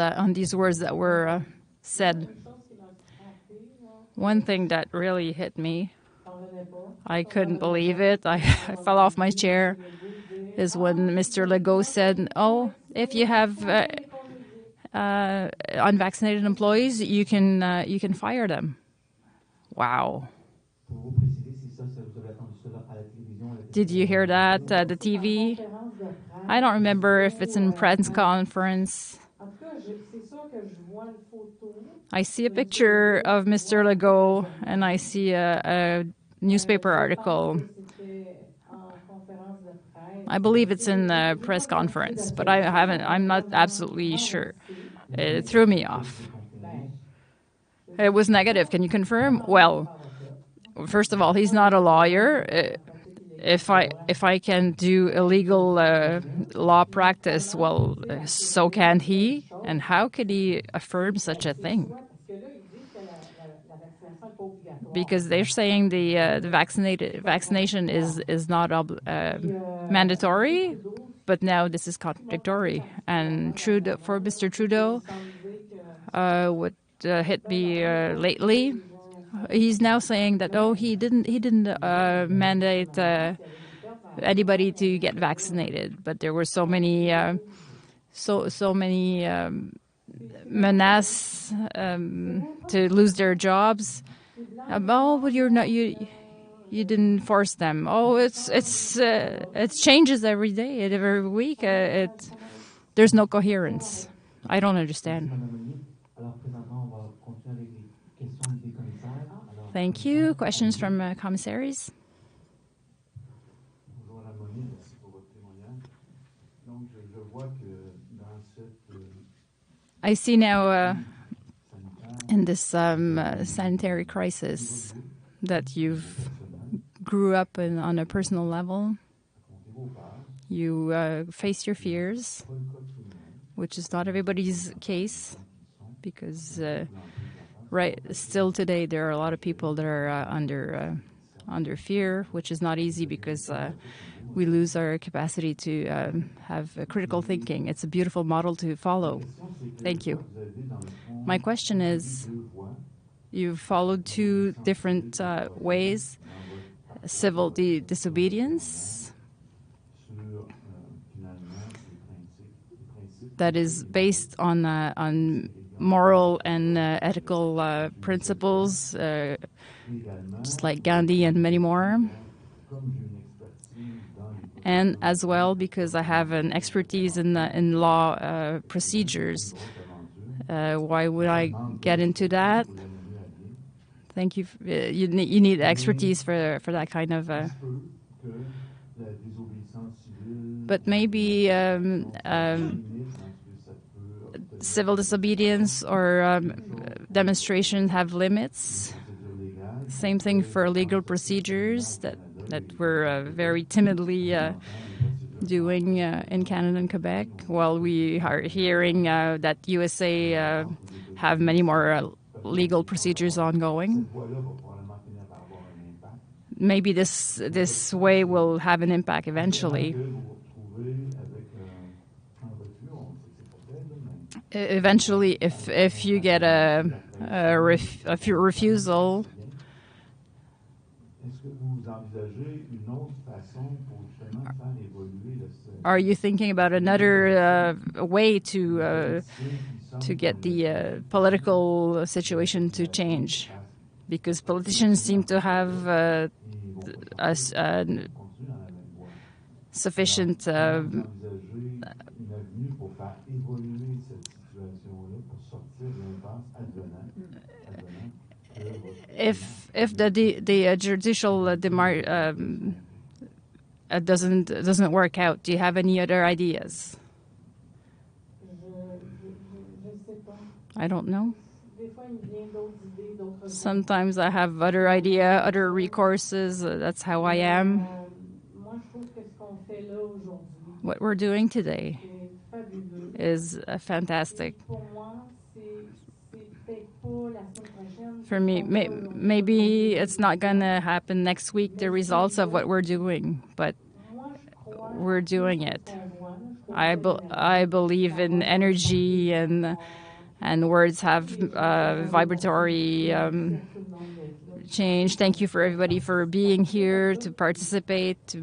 S: words that were said? One thing that really hit me, I couldn't believe it. I fell off my chair. Is when Mr. Legault said, "Oh, if you have unvaccinated employees, you can fire them." Wow. Did you hear that? The TV? I don't remember if it's in press conference. I see a picture of Mr. Legault and I see a newspaper article. I believe it's in the press conference, but I'm not absolutely sure. It threw me off. It was negative. Can you confirm? Well, first of all, he's not a lawyer. If I can do illegal law practice, well, so can he. And how could he affirm such a thing? Because they're saying the vaccination is not mandatory, but now this is contradictory. And for Mr. Trudeau, what hit me lately, he's now saying that he didn't mandate anybody to get vaccinated, but there were so many menace to lose their jobs. But you didn't force them. It changes every day, every week. There's no coherence. I don't understand. Thank you. Questions from commissaries? I see now in this sanitary crisis that you've grew up on a personal level. You face your fears, which is not everybody's case, because still today there are a lot of people that are under fear, which is not easy because we lose our capacity to have critical thinking. It's a beautiful model to follow. Thank you. My question is, you've followed two different ways: civil disobedience, that is based on moral and ethical principles, just like Gandhi and many more. And as well, because I have an expertise in law procedures, Why would I get into that? Thank you. You need expertise for that kind of. But maybe civil disobedience or demonstration have limits. Same thing for legal procedures that we're very timidly doing in Canada and Quebec, while we are hearing that USA have many more legal procedures ongoing. Maybe this way will have an impact eventually. Eventually, if you get a refusal. Are you thinking about another way to get the political situation to change? Because politicians seem to have sufficient. If the judicial doesn't work out, do you have any other ideas? I don't know. Sometimes I have other idea, other recourses. That's how I am. What we're doing today is fantastic. For me, maybe it's not going to happen next week, the results of what we're doing, but we're doing it. I believe in energy, and words have vibratory change. Thank you for everybody for being here, to participate.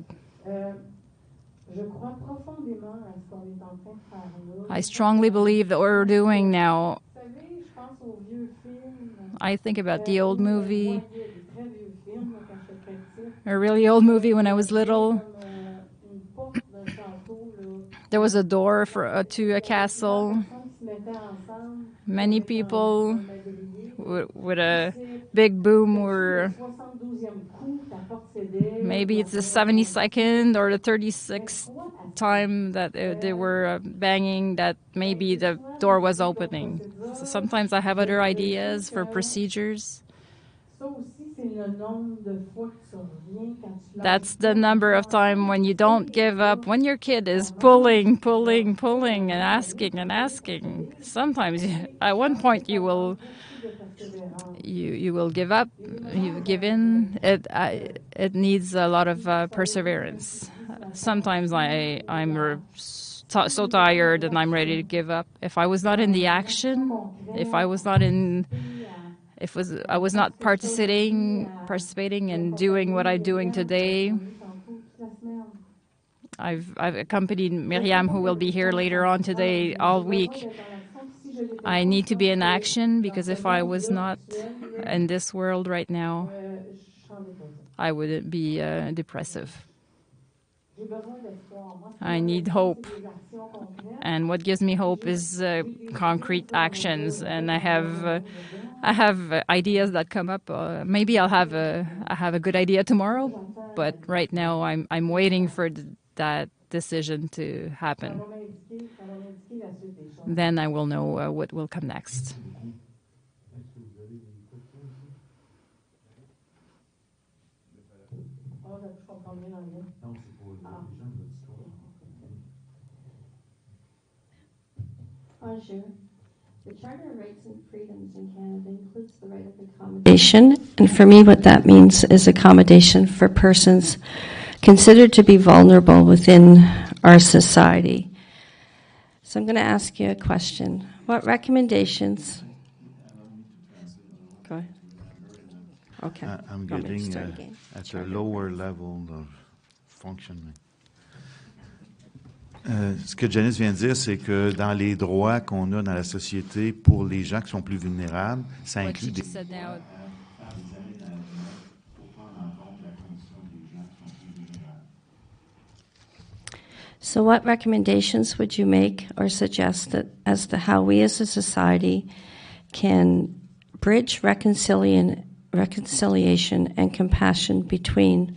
S: I strongly believe that what we're doing now. I think about the old movie, a really old movie when I was little. There was a door to a castle. Many people with a big boom were. Maybe it's the 72nd or the 36th time that they were banging that maybe the door was opening. So sometimes I have other ideas for procedures. That's the number of time when you don't give up, when your kid is pulling and asking. Sometimes at one point you will give up, you give in. It needs a lot of perseverance. Sometimes I'm so tired and I'm ready to give up. If I was not in the action, I was not participating and doing what I'm doing today. I've accompanied Miriam, who will be here later on today, all week. I need to be in action, because if I was not in this world right now, I would be depressive. I need hope. And what gives me hope is concrete actions. And I have ideas that come up. Maybe I have a good idea tomorrow, but right now I'm waiting for that decision to happen. Then I will know what will come next.
M: Bonjour. The Charter of Rights and Freedoms in Canada includes the right of accommodation, and for me what that means is accommodation for persons considered to be vulnerable within our society. So I'm going to ask you a question. What recommendations... Go ahead. Okay.
H: I'm getting at a lower level of functioning. Ce que Janice vient de dire, c'est que dans les droits qu'on a dans la société pour les gens qui sont plus vulnérables, ça inclut des...
M: So what recommendations would you make or suggest that as to how we as a society can bridge reconciliation and compassion between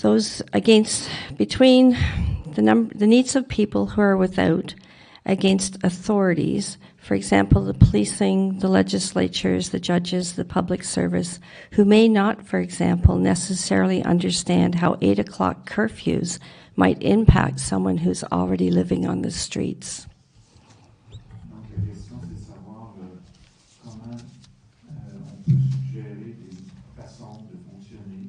M: the needs of people who are without against authorities, for example, the policing, the legislatures, the judges, the public service, who may not, for example, necessarily understand how 8 o'clock curfews might impact someone who's already living on the streets.
H: Donc, la question, c'est de savoir comment on peut suggérer des façons de fonctionner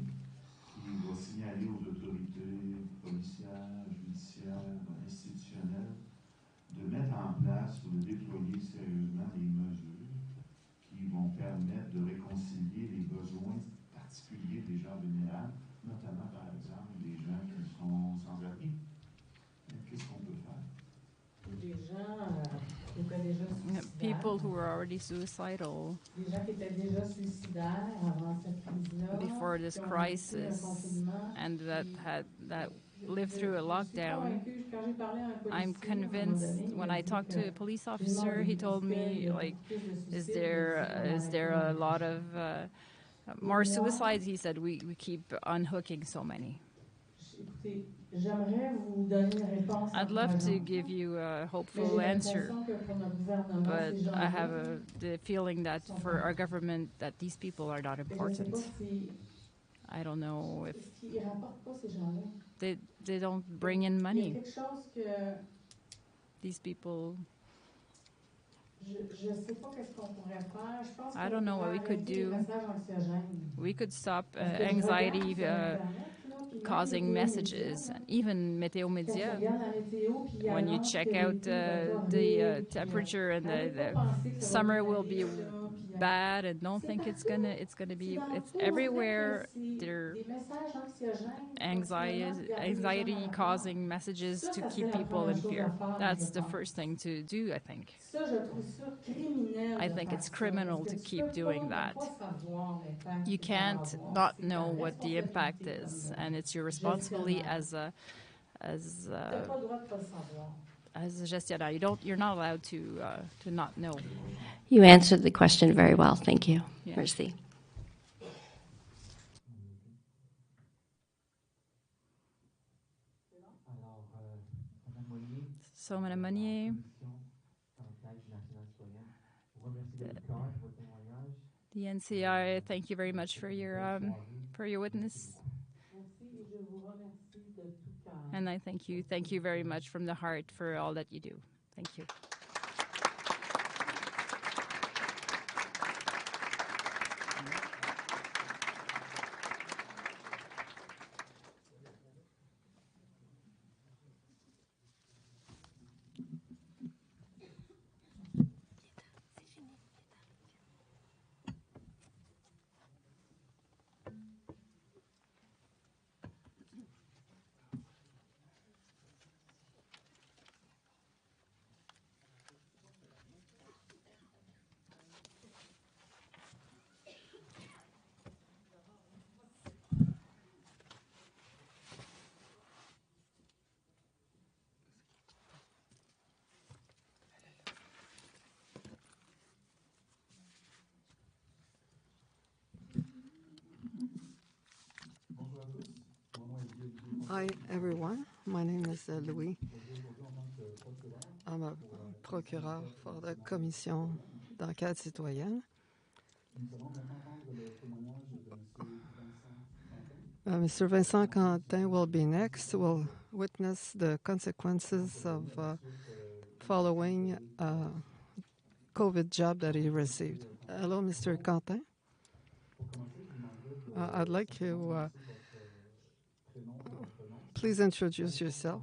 H: qui vont signaler aux autorités policières, judiciaires, institutionnelles de mettre en place ou de déployer sérieusement des mesures qui vont permettre de réconcilier les besoins particuliers des gens vulnérables, notamment, par exemple, des gens qui sont sans abri. Qu'est-ce qu'on peut faire?
T: Des gens qui étaient déjà suicidaires.
S: People who were already suicidal.
T: Des gens qui étaient déjà suicidaires avant cette crise-là.
S: Before this crisis, and that lived through a lockdown. I'm convinced. When I talked to a police officer, he told me, like, is there a lot of more suicides? He said we keep unhooking so many. I'd love to give you a hopeful answer, but I have the feeling that for our government that these people are not important. I don't know if they don't bring in money. These people. I don't know what we could do. We could stop anxiety causing messages, even Météo Média. When you check out the temperature and the summer will be bad, and don't think it's gonna be. It's everywhere. They're anxiety causing messages to keep people in fear. That's the first thing to do, I think. I think it's criminal to keep doing that. You can't not know what the impact is, and it's your responsibility as a gestionnaire. You're not allowed to not know.
M: You answered the question very well. Thank you.
S: Yeah.
M: Merci.
S: So, Madame Monnier, the NCI, thank you very much for your witness. And I thank you very much from the heart for all that you do. Thank you.
K: Hi, everyone. My name is Louis. I'm a procureur for the Commission d'enquête citoyenne. Mr. Vincent Quentin will be next. Will witness the consequences of following COVID job that he received. Hello, Mr. Quentin. I'd like you please introduce yourself.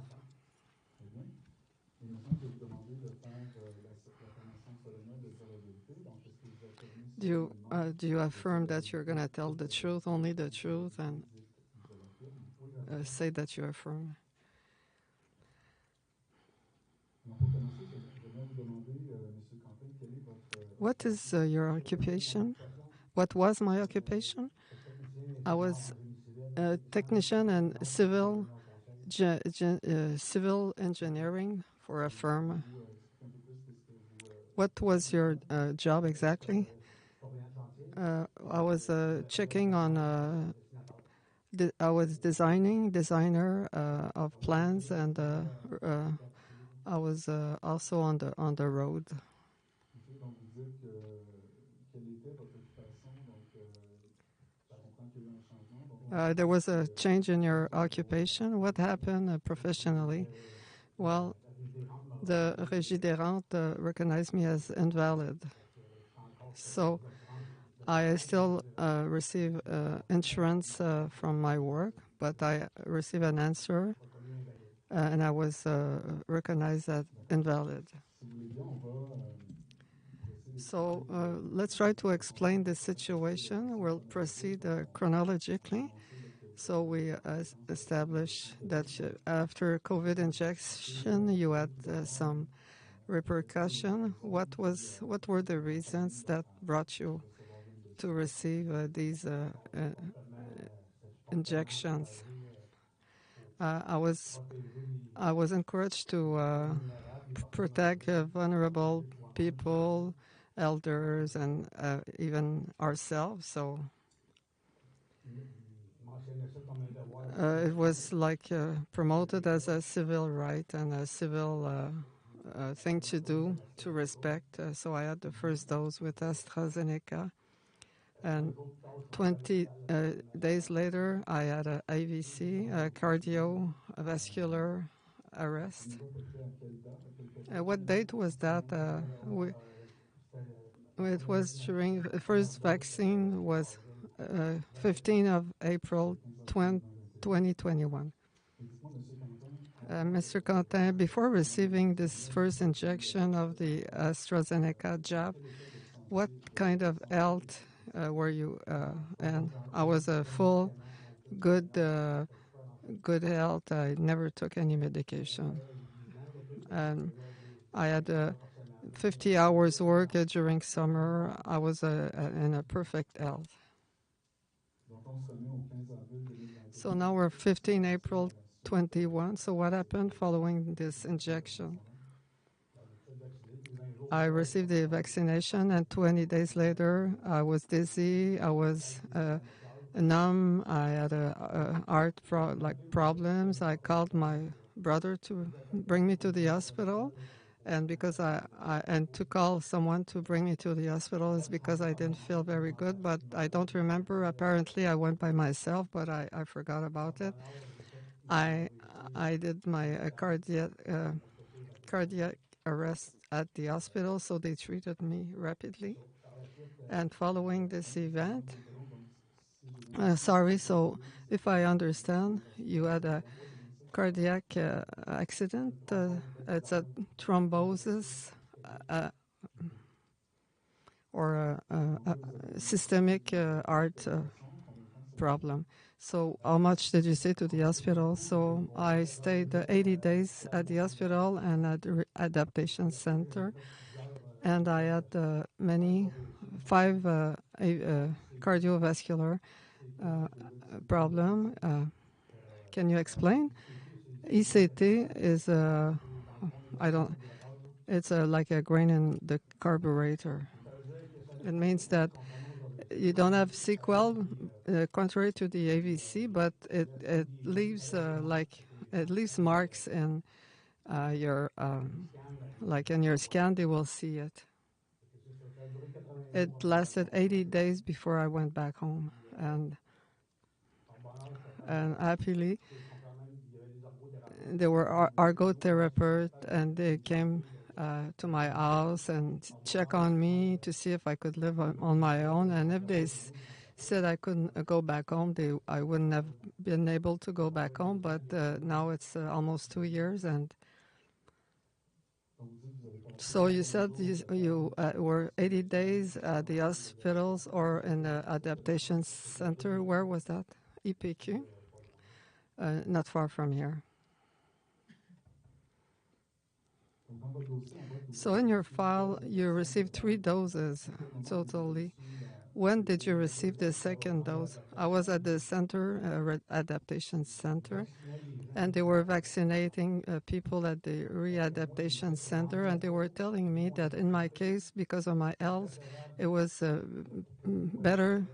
K: Do you affirm that you're going to tell the truth, only the truth, and say that you affirm? What is your occupation? What was my occupation? I was a technician and civil civil engineering for a firm. What was your job exactly? I was checking on. I was designer of plans, and I was also on the road. There was a change in your occupation. What happened professionally? Well, the Régie des Rentes recognized me as invalid. So I still receive insurance from my work, but I receive an answer, and I was recognized as invalid. So let's try to explain the situation. We'll proceed chronologically. So we establish that after COVID injection, you had some repercussion. What were the reasons that brought you to receive these injections? I was encouraged to protect vulnerable people, elders, and even ourselves. So it was like promoted as a civil right and a civil thing to do, to respect. So I had the first dose with AstraZeneca. And 20 days later, I had a AVC, a cardiovascular arrest. What date was that? It was during the first vaccine was 15th of April 2021. Mr. Quentin, before receiving this first injection of the AstraZeneca jab, what kind of health were you in? I was a full, good health. I never took any medication. And I had 50 hours work during summer. I was in a perfect health. So now we're 15 April 21. So what happened following this injection? I received the vaccination, and 20 days later, I was dizzy. I was numb. I had heart problems. I called my brother to bring me to the hospital, and because and to call someone to bring me to the hospital is because I didn't feel very good. But I don't remember. Apparently, I went by myself, but I forgot about it. I did my cardiac arrest at the hospital, so they treated me rapidly. And following this event, so if I understand, you had a cardiac accident. It's a thrombosis or a systemic heart problem. So how much did you stay to the hospital? So I stayed 80 days at the hospital and at the adaptation center. And I had 5 cardiovascular problem. Can you explain? ECT is it's like a grain in the carburetor. It means that you don't have sequel, contrary to the AVC, but it leaves marks in your like in your scan. They will see it. It lasted 80 days before I went back home, and happily there were ergotherapists, and they came to my house and check on me to see if I could live on my own. And if they said I couldn't go back home, I wouldn't have been able to go back home. But now it's almost 2 years, and so you said you were 80 days at the hospitals or in the adaptation center. Where was that? EPQ? Not far from here. So in your file, you received 3 doses totally. When did you receive the second dose? I was at the center, adaptation center, and they were vaccinating people at the readaptation center, and they were telling me that in my case, because of my health, it was better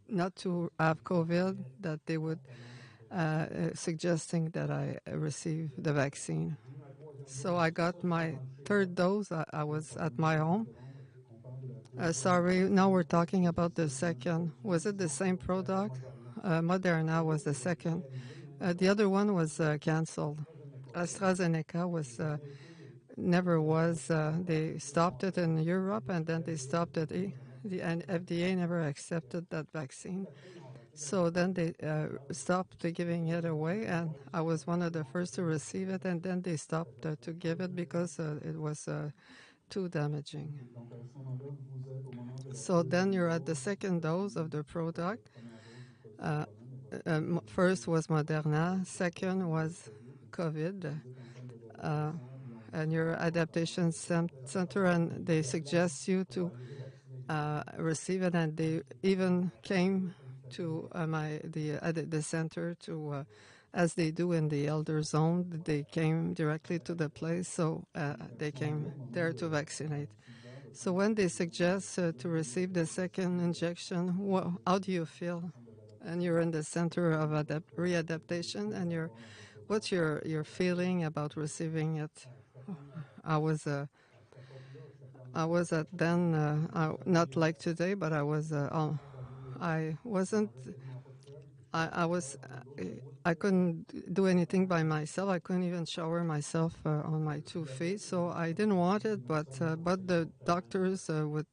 K: not to have COVID, that they would suggesting that I receive the vaccine. So I got my third dose. I was at my home. Sorry, now we're talking about the second. Was it the same product? Moderna was the second. The other one was canceled. AstraZeneca was never was. They stopped it in Europe, and then they stopped it. The FDA never accepted that vaccine. So then they stopped giving it away, and I was one of the first to receive it, and then they stopped to give it because it was too damaging. So then you're at the second dose of the product. First was Moderna, second was COVID, and your adaptation center, and they suggest you to receive it, and they even came to the center to, as they do in the elder zone, they came directly to the place, so they came there to vaccinate. So when they suggest to receive the second injection, how do you feel? And you're in the center of readaptation, and what's your feeling about receiving it? I was at then, not like today, but I was, I wasn't, I couldn't do anything by myself. I couldn't even shower myself on my 2 feet, so I didn't want it, but the doctors would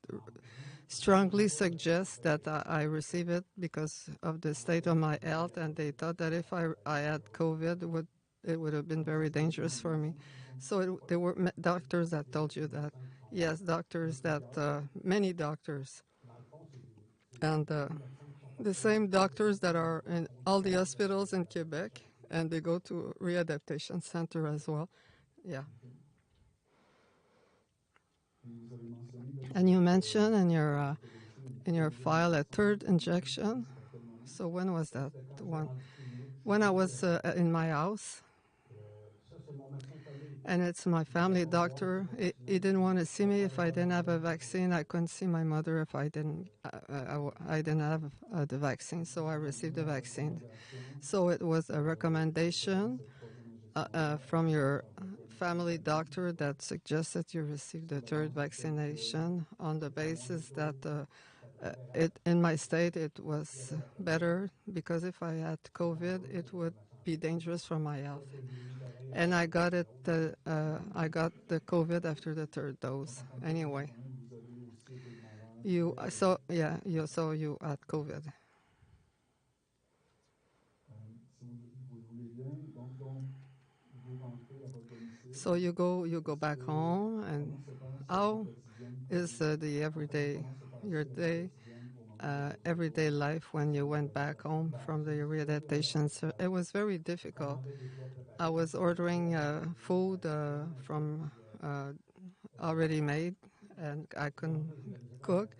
K: strongly suggest that I receive it because of the state of my health, and they thought that if I had COVID, it would have been very dangerous for me. So there were doctors that told you that. Yes, doctors that, many doctors. And the same doctors that are in all the hospitals in Quebec, and they go to readaptation center as well. Yeah. And you mentioned in your file a third injection. So when was that one? When I was in my house, and it's my family doctor. He didn't want to see me if I didn't have a vaccine. I couldn't see my mother if I didn't have the vaccine. So I received the vaccine. So it was a recommendation from your family doctor that suggested you receive the third vaccination on the basis that in my state it was better, because if I had COVID, it would be dangerous for my health. And I got it. I got the COVID after the third dose. Anyway, you had COVID. So you go back home, and how is your everyday life when you went back home from the readaptation? So it was very difficult. I was ordering food from already made, and I couldn't cook.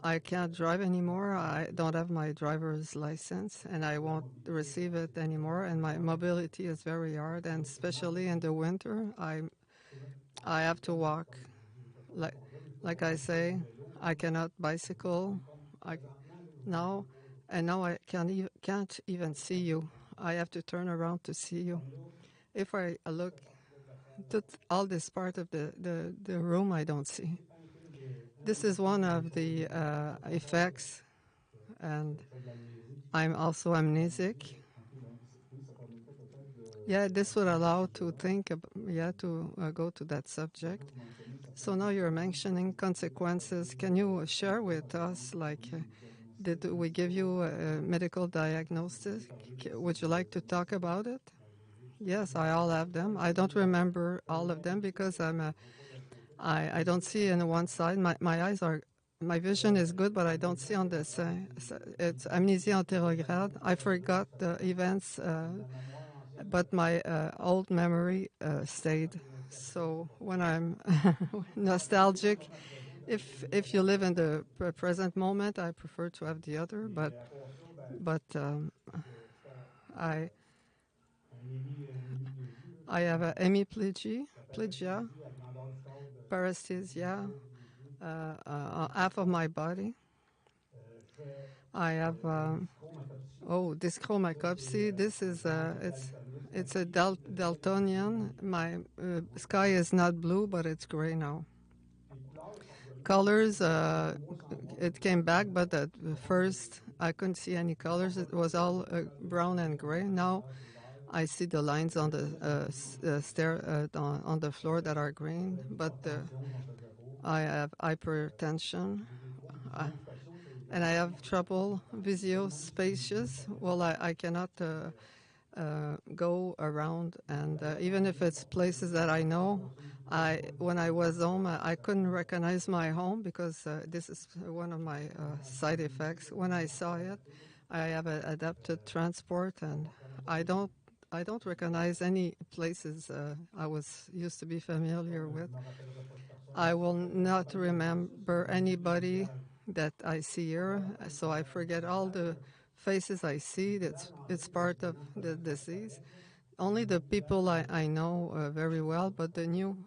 K: I can't drive anymore. I don't have my driver's license, and I won't receive it anymore. And my mobility is very hard, and especially in the winter, I have to walk. Like I say, I cannot bicycle. Now I can't even see you. I have to turn around to see you. If I look to all this part of the room, I don't see. This is one of the effects, and I'm also amnesic. Yeah, this would allow to think, to go to that subject. So now you're mentioning consequences. Can you share with us, did we give you a medical diagnosis? Would you like to talk about it? Yes, I all have them. I don't remember all of them because I don't see on one side. My vision is good, but I don't see on the side. It's amnesia anterograde. I forgot the events, but my old memory stayed. So when I'm nostalgic, If you live in the present moment, I prefer to have the other, but I have a hemiplegia, paresthesia, half of my body. I have dyschromacopsy. This is it's a Daltonian. My sky is not blue, but it's gray now. Colors, it came back, but at first I couldn't see any colors. It was all brown and gray. Now I see the lines on the stair on the floor that are green. But I have hypertension, and I have trouble visuospatious. Well, I cannot go around, and even if it's places that I know, when I was home, I couldn't recognize my home because this is one of my side effects. When I saw it, I have adapted transport, and I don't recognize any places I was used to be familiar with. I will not remember anybody that I see here, so I forget all the faces I see. It's part of the disease. Only the people I know very well, but the new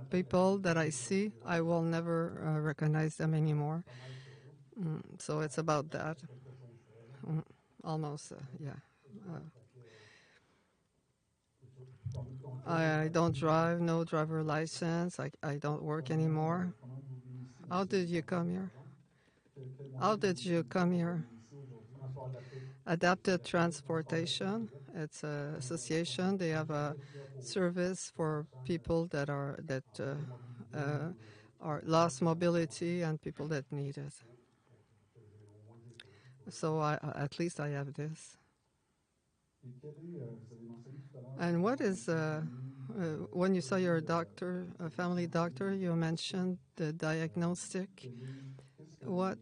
K: people that I see, I will never recognize them anymore. So it's about that. Almost, yeah. I don't drive, no driver license. I don't work anymore. How did you come here? How did you come here? Adapted Transportation. It's an association. They have a service for people that are lost mobility and people that need it. So at least I have this. And what is when you saw your doctor, a family doctor, you mentioned the diagnostic. What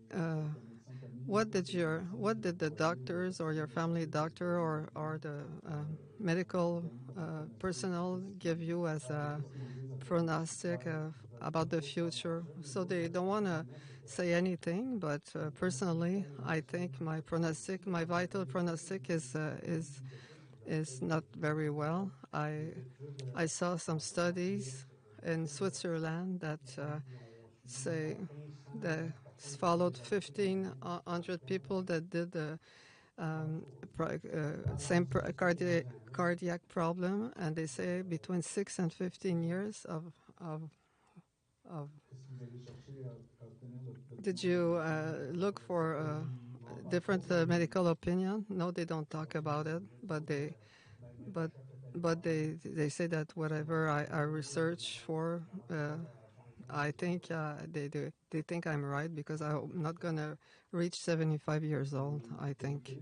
K: did the doctors or your family doctor or the medical personnel give you as a prognostic about the future? So they don't want to say anything, but personally, I think my vital prognostic is not very well. I saw some studies in Switzerland that say that followed 1,500 people that did the same cardiac problem, and they say between 6 and 15 years of Did you look for different medical opinion? No, they don't talk about it, but they say that whatever I research for, I think they think I'm right because I'm not gonna reach 75 years old. I think.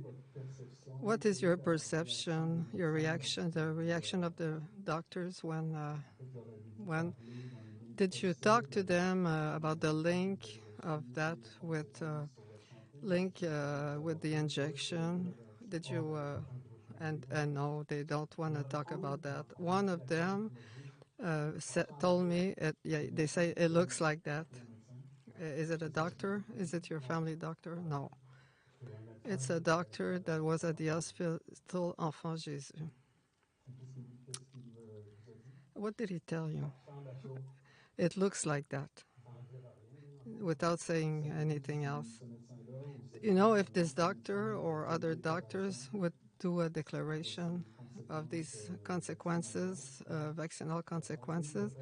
K: What is your perception, your reaction, the reaction of the doctors when did you talk to them about the link of that with the injection? Did you and no, they don't want to talk about that. One of them told me, they say it looks like that. Is it a doctor? Is it your family doctor? No. It's a doctor that was at the hospital Enfant Jésus. What did he tell you? It looks like that, without saying anything else. You know, if this doctor or other doctors would do a declaration of these consequences, vaccinal consequences,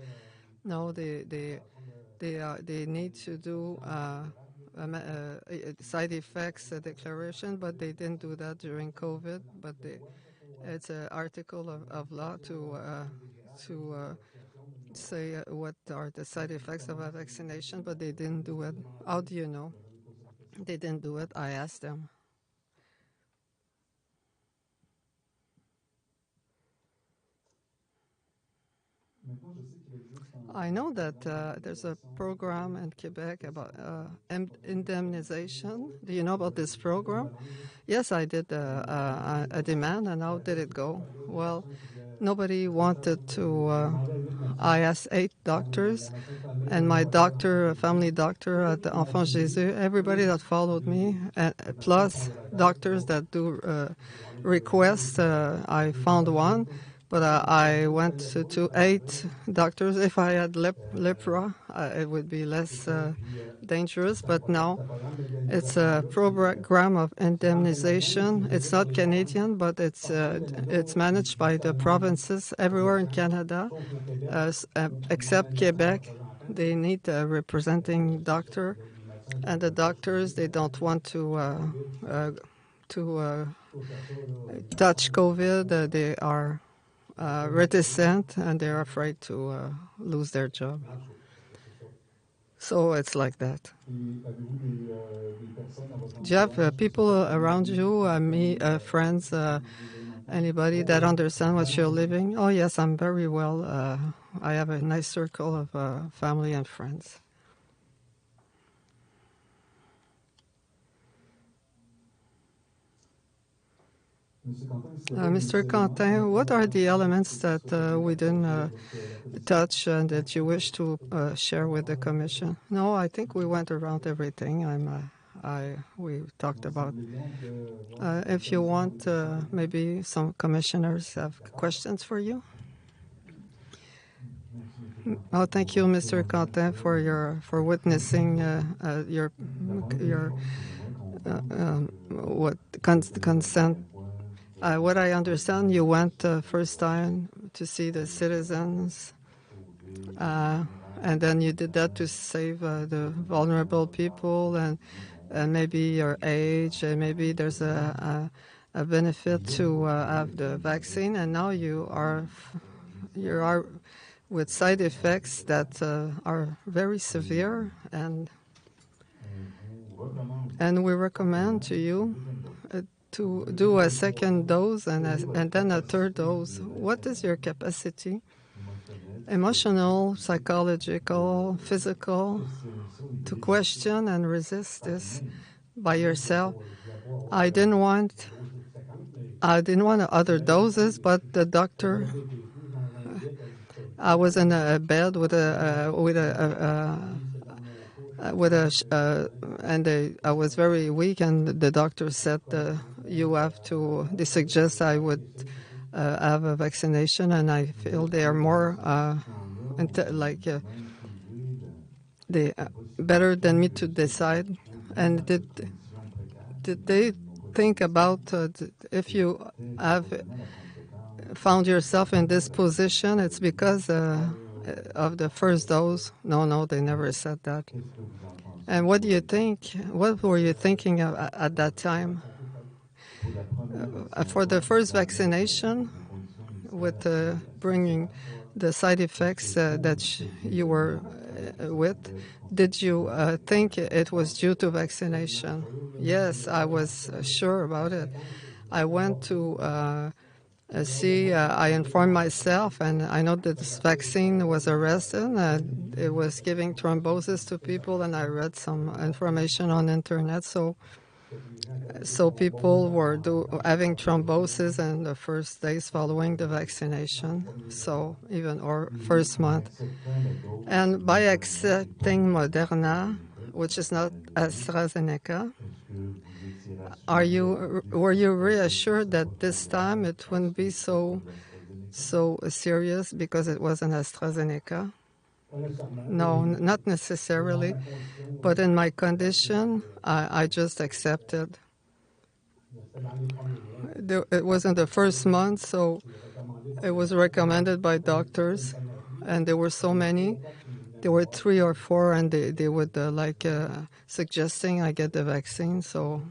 K: no, they need to do side effects declaration, but they didn't do that during COVID. But it's an article of law to say what are the side effects of a vaccination, but they didn't do it. How do you know? They didn't do it. I asked them. I know that there's a program in Quebec about indemnization. Do you know about this program? Yes, I did a demand, and how did it go? Well, nobody wanted to. I asked 8 doctors, and my doctor, family doctor at the Enfant Jésus, everybody that followed me, plus doctors that do requests. I found one, but I went to 8 doctors. If I had lepra, it would be less dangerous, but now it's a program of indemnization. It's not Canadian, but it's managed by the provinces everywhere in Canada, except Quebec. They need a representing doctor, and the doctors, they don't want to touch COVID. They are reticent, and they're afraid to lose their job. So it's like that. Do you have people around you, friends, anybody that understand what you're living? Oh, yes, I'm very well. I have a nice circle of family and friends. Mr. Quentin, what are the elements that we didn't touch and that you wish to share with the Commission? No, I think we went around everything. We talked about. If you want, maybe some commissioners have questions for you. Oh, thank you, Mr. Quentin, for witnessing your consent. What I understand, you went first time to see the citizens, and then you did that to save the vulnerable people and maybe your age, and maybe there's a benefit to have the vaccine, and now you are with side effects that are very severe, and we recommend to you to do a second dose and then a third dose. What is your capacity? Emotional, psychological, physical, to question and resist this by yourself. I didn't want other doses, but the doctor. I was in a bed I was very weak, and the doctor said they suggest I would have a vaccination, and I feel they are more better than me to decide. And did they think about if you have found yourself in this position, it's because of the first dose? No, they never said that. And what do you think? What were you thinking at that time? For the first vaccination, with bringing the side effects that you were with, did you think it was due to vaccination? Yes, I was sure about it. I went to I informed myself, and I know that this vaccine was arrested. It was giving thrombosis to people, and I read some information on the internet. So people were having thrombosis in the first days following the vaccination, or first month. And by accepting Moderna, which is not AstraZeneca, were you reassured that this time it wouldn't be so serious because it wasn't AstraZeneca? No, not necessarily. But in my condition, I just accepted. It was in the first month, so it was recommended by doctors, and there were so many. There were 3 or 4, and they would suggesting I get the vaccine, so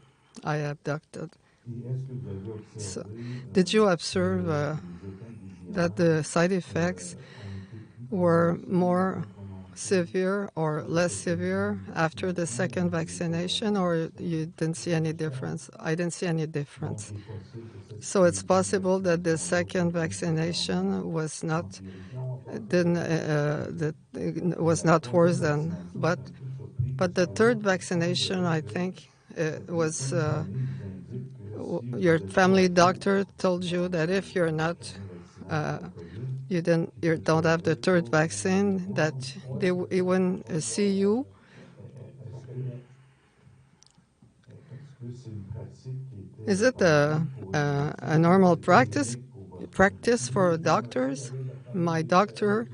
K: I abducted. So, did you observe that the side effects were more severe or less severe after the second vaccination, or you didn't see any difference? I didn't see any difference. So it's possible that the second vaccination was not worse than, but the third vaccination, I think, was your family doctor told you that if you're not you don't have the third vaccine, that they wouldn't see you? Is it a normal practice for doctors? My doctor,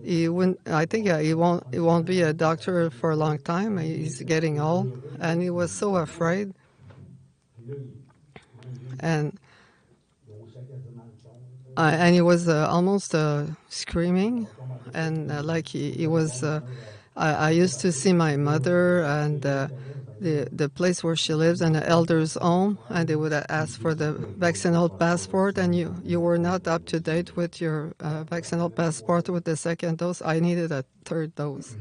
K: he wouldn't. I think he won't be a doctor for a long time. He's getting old, and he was so afraid. And he was almost screaming, and like he was. I used to see my mother and the place where she lives, in the elders' home, and they would ask for the vaccinal passport, and you were not up to date with your vaccinal passport with the second dose. I needed a third dose,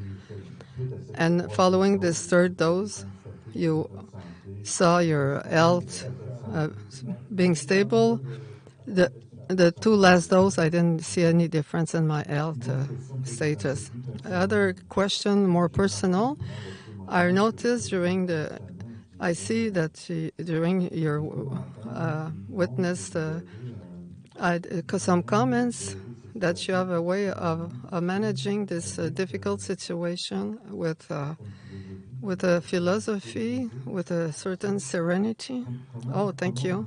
K: and following this third dose, you saw your health being stable. The two last dose, I didn't see any difference in my health status. Other question, more personal. I noticed I see that during your witness, some comments that you have a way of managing this difficult situation with a philosophy, with a certain serenity. Oh, thank you.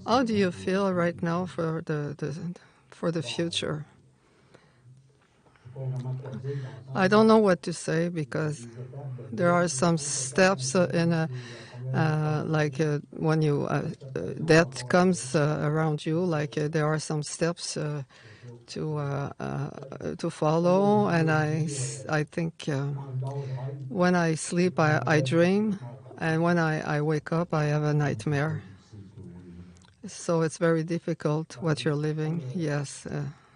K: How do you feel right now for the future? I don't know what to say, because there are some steps when death comes around you. There are some steps to follow, and I think when I sleep, I dream, and when I wake up, I have a nightmare. So it's very difficult what you're living. Yes,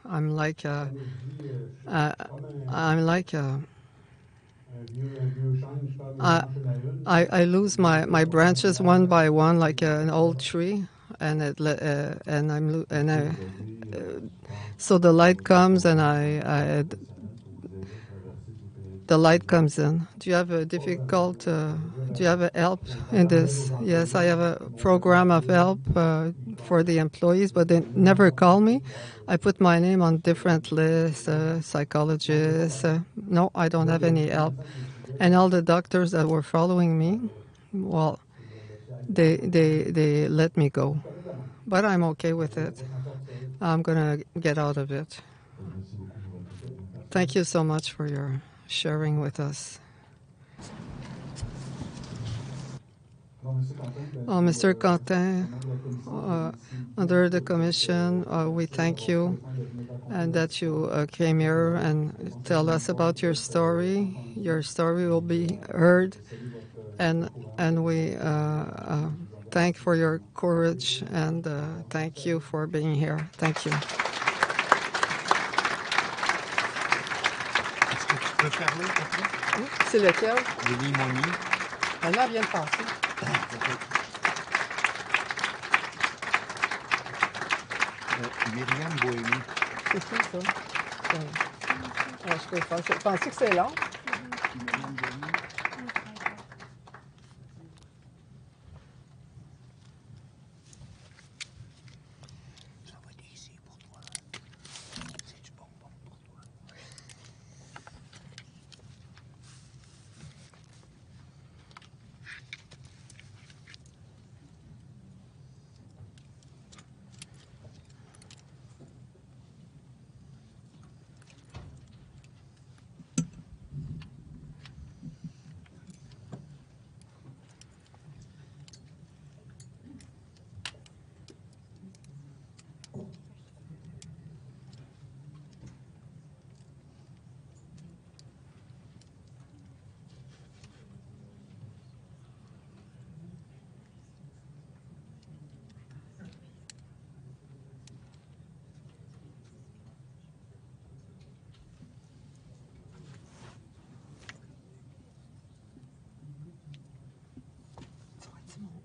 K: I'm like I lose my branches one by one, like an old tree, so the light comes, and the light comes in. Do you have a do you have a help in this? Yes, I have a program of help for the employees, but they never call me. I put my name on different lists, psychologists. No, I don't have any help. And all the doctors that were following me, well, they let me go. But I'm okay with it. I'm going to get out of it. Thank you so much for your sharing with us. Mr. Quentin, under the commission, we thank you and that you came here and tell us about your story. Your story will be heard, and we thank for your courage, and thank you for being here. Thank you.
U: Est-ce que tu peux parler après?
K: C'est lequel?
U: Denis Monnier.
K: Anna vient de passer.
U: Myriam Bohémy.
K: C'est qui ça? Je pensais que c'est long.
U: Myriam Bohémy. Ça va être ici pour toi. C'est du bonbon pour toi.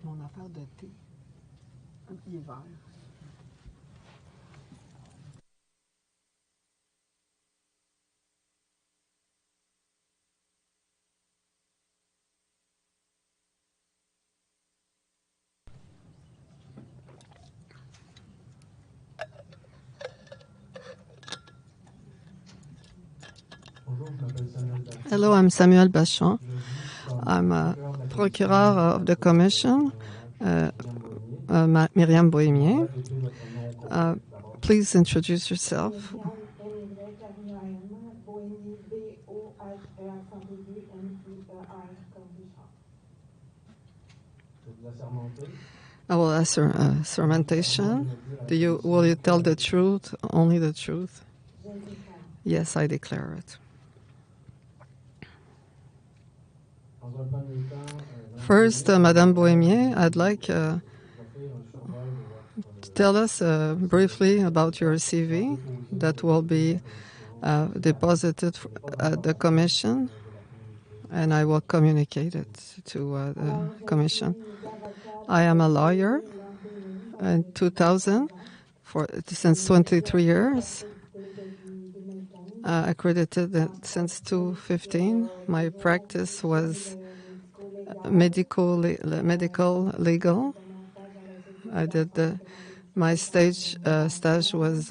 K: Mon affaire de thé, il est vert. Hello, I'm Samuel Bachon. I'm a procureur of the commission, Myriam Bohémier. Please introduce yourself. I will answer sermentation. Will you tell the truth, only the truth? Yes, I declare it. First, Madame Bohémier, I'd like to tell us briefly about your CV that will be deposited at the Commission, and I will communicate it to the Commission. I am a lawyer in 2000 since 23 years. Accredited since 2015. My practice was medical legal. I did my stage was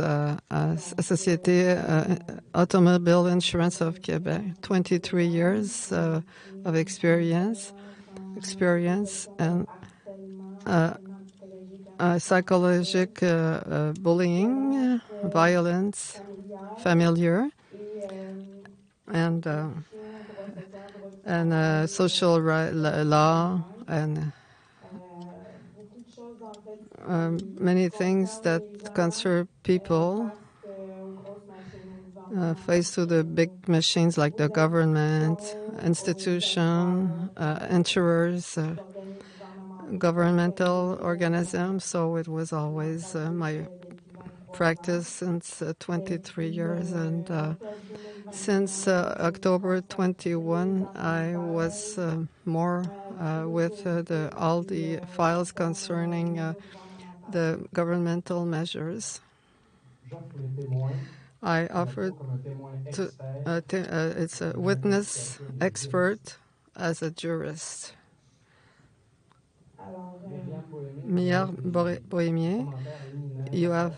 K: Société Automobile Insurance of Québec. 23 years of experience and psychological bullying, violence, familiar, and social law and many things that concern people faced with the big machines like the government, institution, insurers, governmental organisms. So it was always my practice since 23 years, and since October 21 I was more with all the files concerning the governmental measures. I offered to it's a witness expert as a jurist. Myriam Bohémier, you have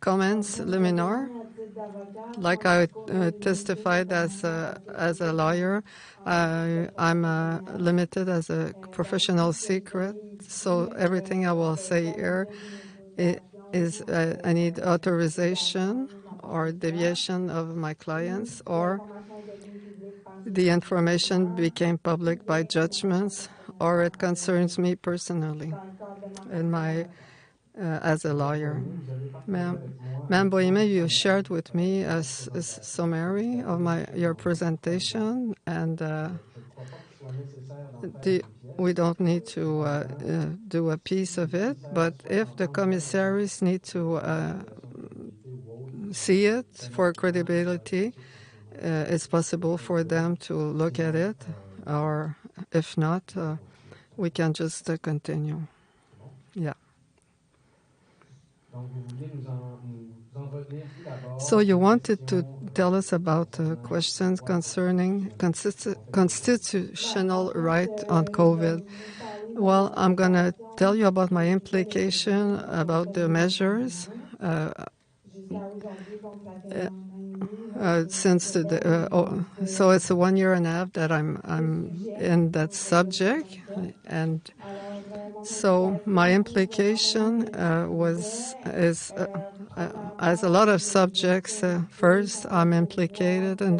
K: comments liminar. Like I testified as a lawyer, I'm limited as a professional secret. So everything I will say here is I need authorization or deviation of my clients, or the information became public by judgments, or it concerns me personally and my as a lawyer. Ma'am Bohémier, you shared with me a summary of your presentation, and we don't need to do a piece of it, but if the commissaries need to see it for credibility, it's possible for them to look at it, or if not, we can just continue. Yeah. So you wanted to tell us about questions concerning constitutional right on COVID. Well, I'm going to tell you about my implication about the measures since so it's 1.5 years that I'm in that subject, and so my implication is as a lot of subjects. First, I'm implicated in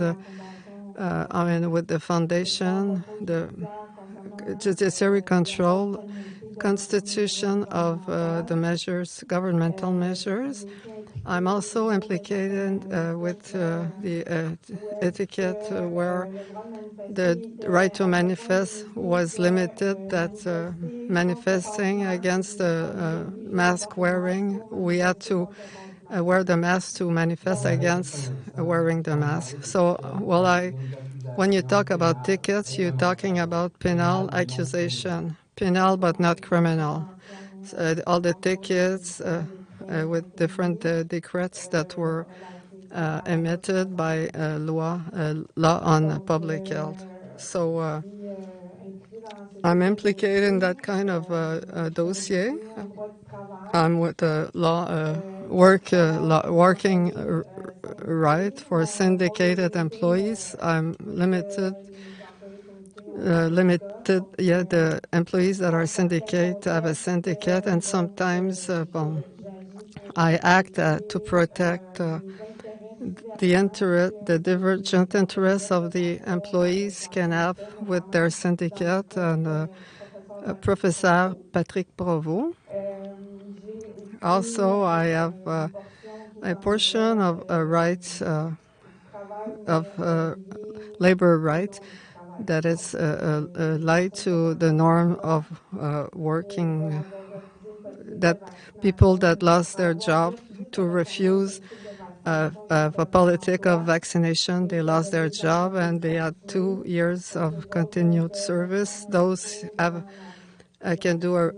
K: with the foundation, the judiciary control, constitution of the measures, governmental measures. I'm also implicated with the etiquette where the right to manifest was limited, that manifesting against mask wearing, we had to wear the mask to manifest against wearing the mask. So, when you talk about tickets, you're talking about penal accusation, penal but not criminal. All the tickets with different decrets that were emitted by law on public health. So I'm implicated in that kind of dossier. I'm with the working right for syndicated employees. I'm limited. Yeah, the employees that are syndicate have a syndicate, and sometimes I act to protect the divergent interests of the employees can have with their syndicate. And Professor Patrick Provost. Also, I have a portion of rights of labor rights that is lied to the norm of working, that people that lost their job to refuse a politic of vaccination, they lost their job and they had 2 years of continued service. Those have can do a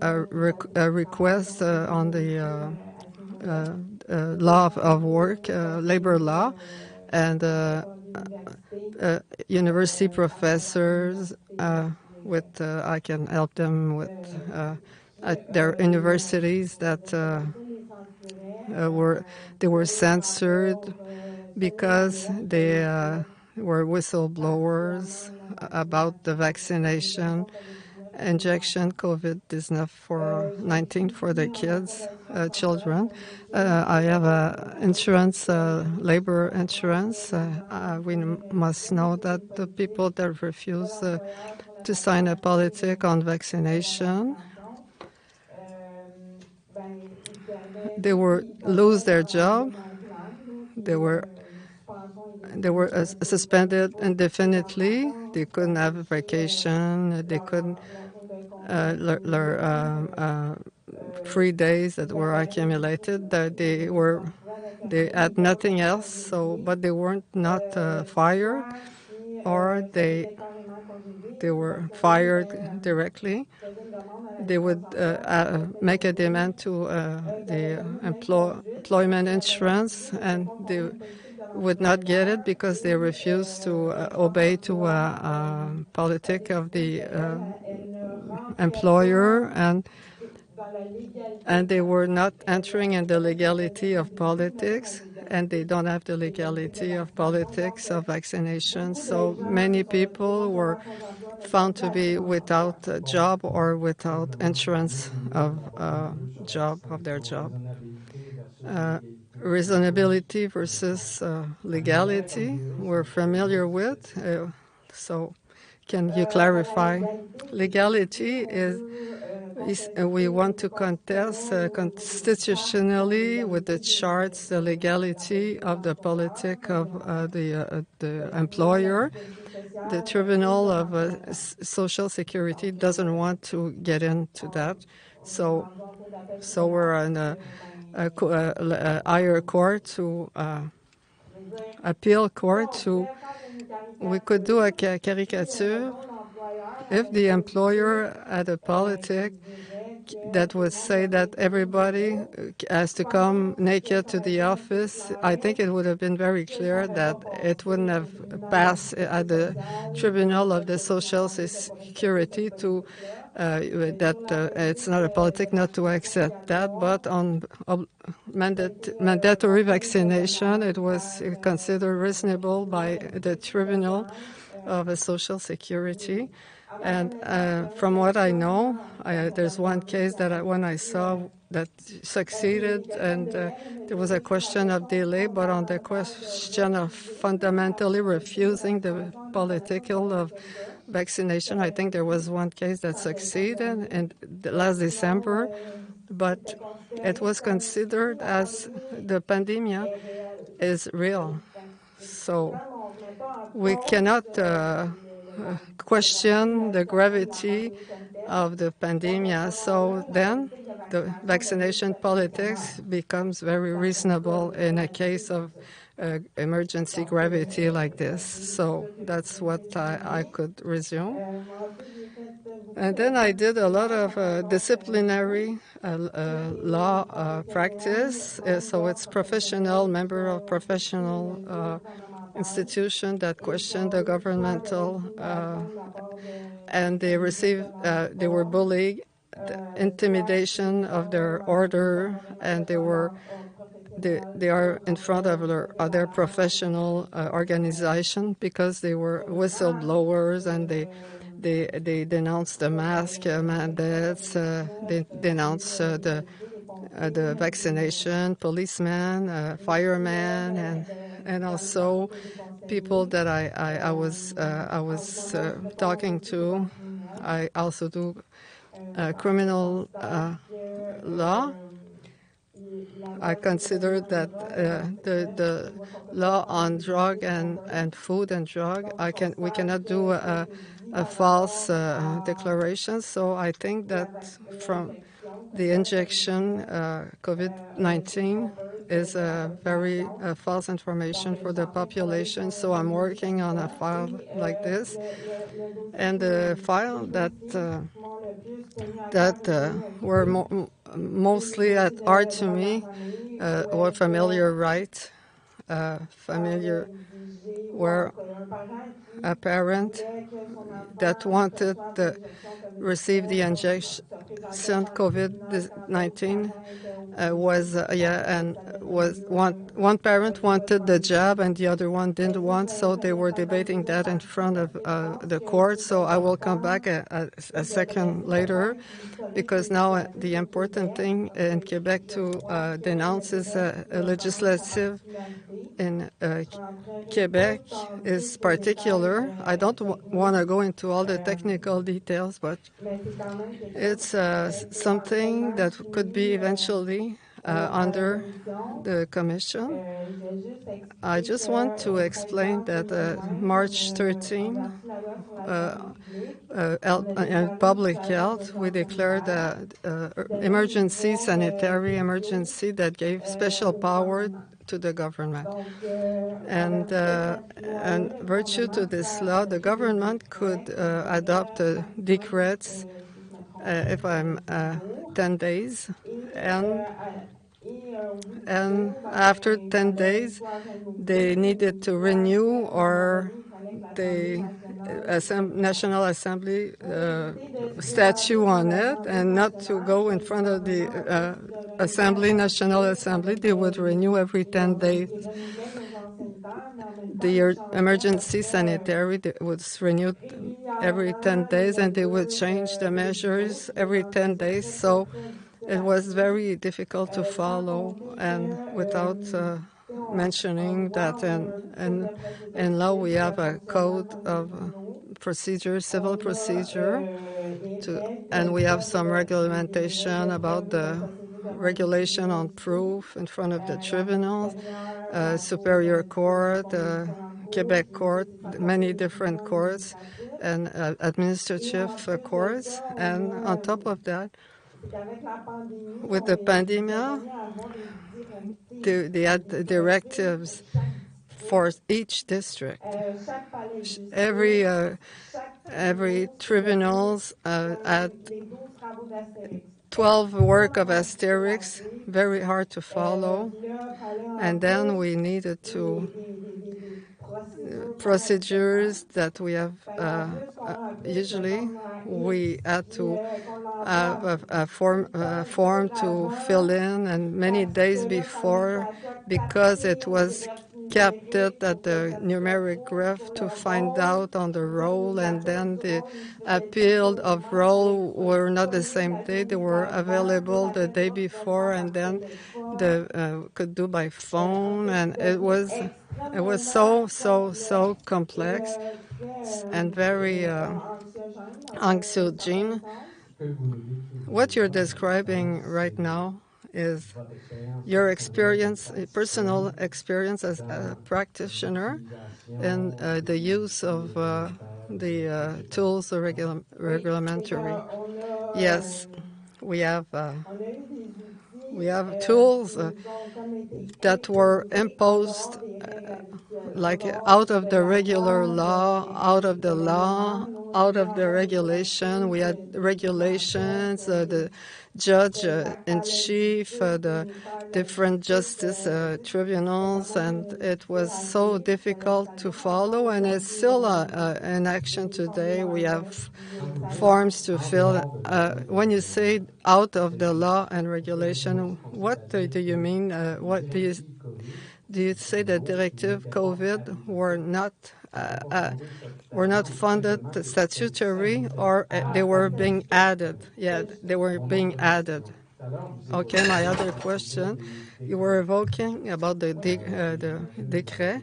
K: request on the law of work, labor law, and university professors with I can help them with at their universities that were censored because they were whistleblowers about the vaccination injection COVID-19 for the kids, children. I have a insurance, labor insurance. We must know that the people that refuse to sign a politic on vaccination, they were lose their job. They were suspended indefinitely. They couldn't have a vacation. They couldn't learn 3 days that were accumulated. That they had nothing else. So, but they weren't not fired, or they were fired directly. They would make a demand to the employment insurance, and they would not get it because they refused to obey to a politic of the employer, and they were not entering in the legality of politics, and they don't have the legality of politics of vaccination. So many people were found to be without a job or without insurance of their job. Reasonability versus legality we're familiar with. So can you clarify? Legality is we want to contest constitutionally with the charts the legality of the politic of the employer. The Tribunal of Social Security doesn't want to get into that, so we're on a higher court to appeal court to. We could do a caricature if the employer had a politic that would say that everybody has to come naked to the office. I think it would have been very clear that it wouldn't have passed at the Tribunal of the Social Security to that it's not a politic not to accept that, but on mandatory vaccination, it was considered reasonable by the Tribunal of the Social Security. And from what I know, there's one case that when I saw that succeeded, and there was a question of delay, but on the question of fundamentally refusing the political of vaccination, I think there was one case that succeeded in last December, but it was considered as the pandemic is real. So we cannot question the gravity of the pandemic. So then the vaccination politics becomes very reasonable in a case of emergency gravity like this. So that's what I could resume. And then I did a lot of disciplinary law practice. So it's professional, member of professional institution that questioned the governmental, and they were bullied, the intimidation of their order, and they were they are in front of their other professional organization because they were whistleblowers and they denounced the mask mandates, they denounced the vaccination, policemen, firemen, and also people that I was talking to. I also do criminal law. I consider that the law on drug and food and drug, we cannot do a false declaration. So I think that from the injection, COVID-19 is a very false information for the population. So I'm working on a file like this, and the file that were mostly at art to me, or familiar right, familiar were a parent that wanted to receive the injection COVID-19 one parent wanted the jab and the other one didn't want, so they were debating that in front of the court. So I will come back a second later, because now the important thing in Quebec to denounce is a legislative in Quebec is particular. I don't want to go into all the technical details, but it's something that could be eventually under the Commission. I just want to explain that March 13, public health, we declared emergency, sanitary emergency that gave special power to the government. And virtue to this law, the government could adopt decrets if I'm 10 days, and after 10 days, they needed to renew or the National Assembly statue on it, and not to go in front of the National Assembly. They would renew every 10 days. The emergency sanitary was renewed every 10 days, and they would change the measures every 10 days. So it was very difficult to follow, and without mentioning that in law we have a code of procedure, civil procedure, and we have some regulation about the regulation on proof in front of the tribunals, Superior Court, Quebec Court, many different courts, and administrative courts. And on top of that, with the pandemic, they had directives for each district. Every tribunals had 12 work of asterisks, very hard to follow. And then we needed to procedures that we have usually we had to have a form to fill in, and many days before, because it was kept at the numeric graph to find out on the roll, and then the appeal of roll were not the same day. They were available the day before, and then could do by phone, and it was so complex and very anxiogene. What you're describing right now is your experience, personal experience as a practitioner, and the use of the tools, the regulamentary. Yes, we have tools that were imposed like out of the regular law, out of the law, out of the regulation. We had regulations, the judge in chief, the different justice tribunals, and it was so difficult to follow, and it's still in action today. We have forms to fill. When you say out of the law and regulation, what do you mean? What do you say the directive COVID were not funded statutory, or they were being added? Yeah, they were being added. Okay, my other question, you were evoking about the decret,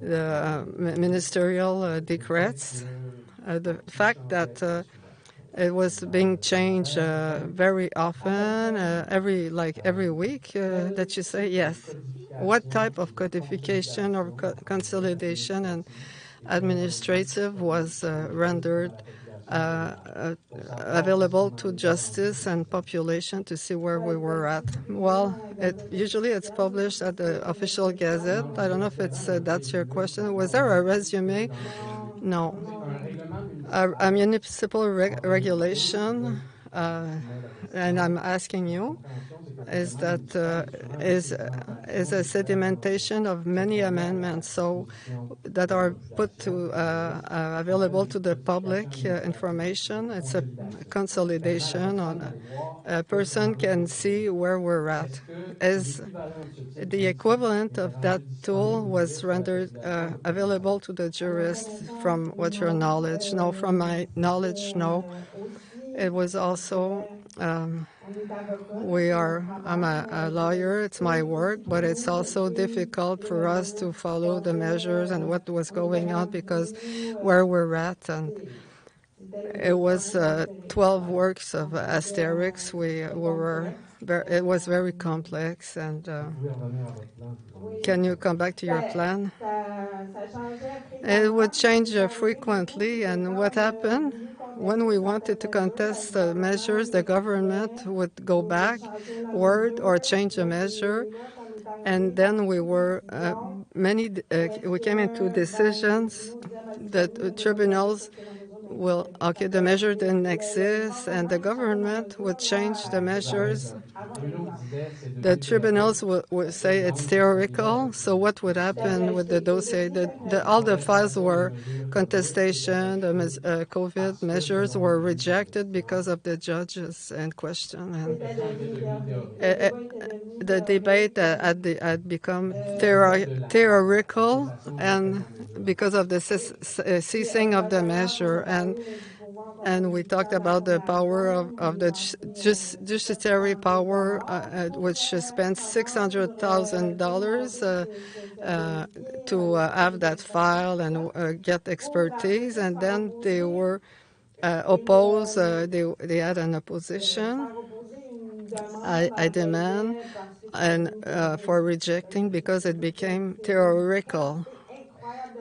K: the ministerial decrets, the fact that it was being changed very often, every week, that you say yes. What type of codification or consolidation and administrative was rendered available to justice and population to see where we were at? Well, usually it's published at the official gazette. I don't know if that's your question. Was there a resume? No. A municipal regulation, and I'm asking you, is that is a sedimentation of many amendments, so that are put to available to the public information. It's a consolidation on a person can see where we're at. As the equivalent of that tool was rendered available to the jurists, from what your knowledge? No, from my knowledge, no. It was also, I'm a lawyer, it's my work, but it's also difficult for us to follow the measures and what was going on, because where we're at, and it was 12 works of Asterix. It was very complex. And can you come back to your plan? It would change frequently, and what happened when we wanted to contest the measures, the government would go backward or change the measure, and then we came into decisions that tribunals the measure didn't exist, and the government would change the measures. The tribunals would say it's theoretical. So what would happen with the dossier? All the files were contestation. The COVID measures were rejected because of the judges in question. And the debate had become theoretical, and because of the ceasing of the measure, and we talked about the power of the judiciary power, which spent $600,000 to have that file and get expertise, and then they were opposed. They had an opposition. I demand for rejecting, because it became theoretical.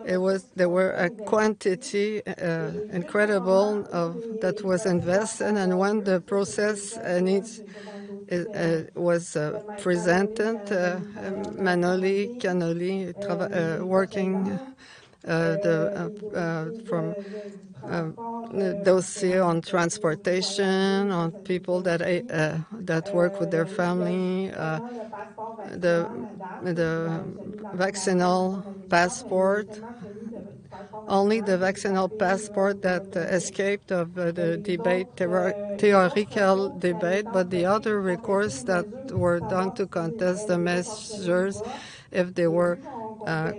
K: There were a quantity incredible that was invested, and when the process was presented, Manoli, Canoli, working from dossier on transportation, on people that work with their family, the vaccinal passport. Only the vaccinal passport that escaped of the debate, theoretical debate, but the other recourse that were done to contest the measures, if they were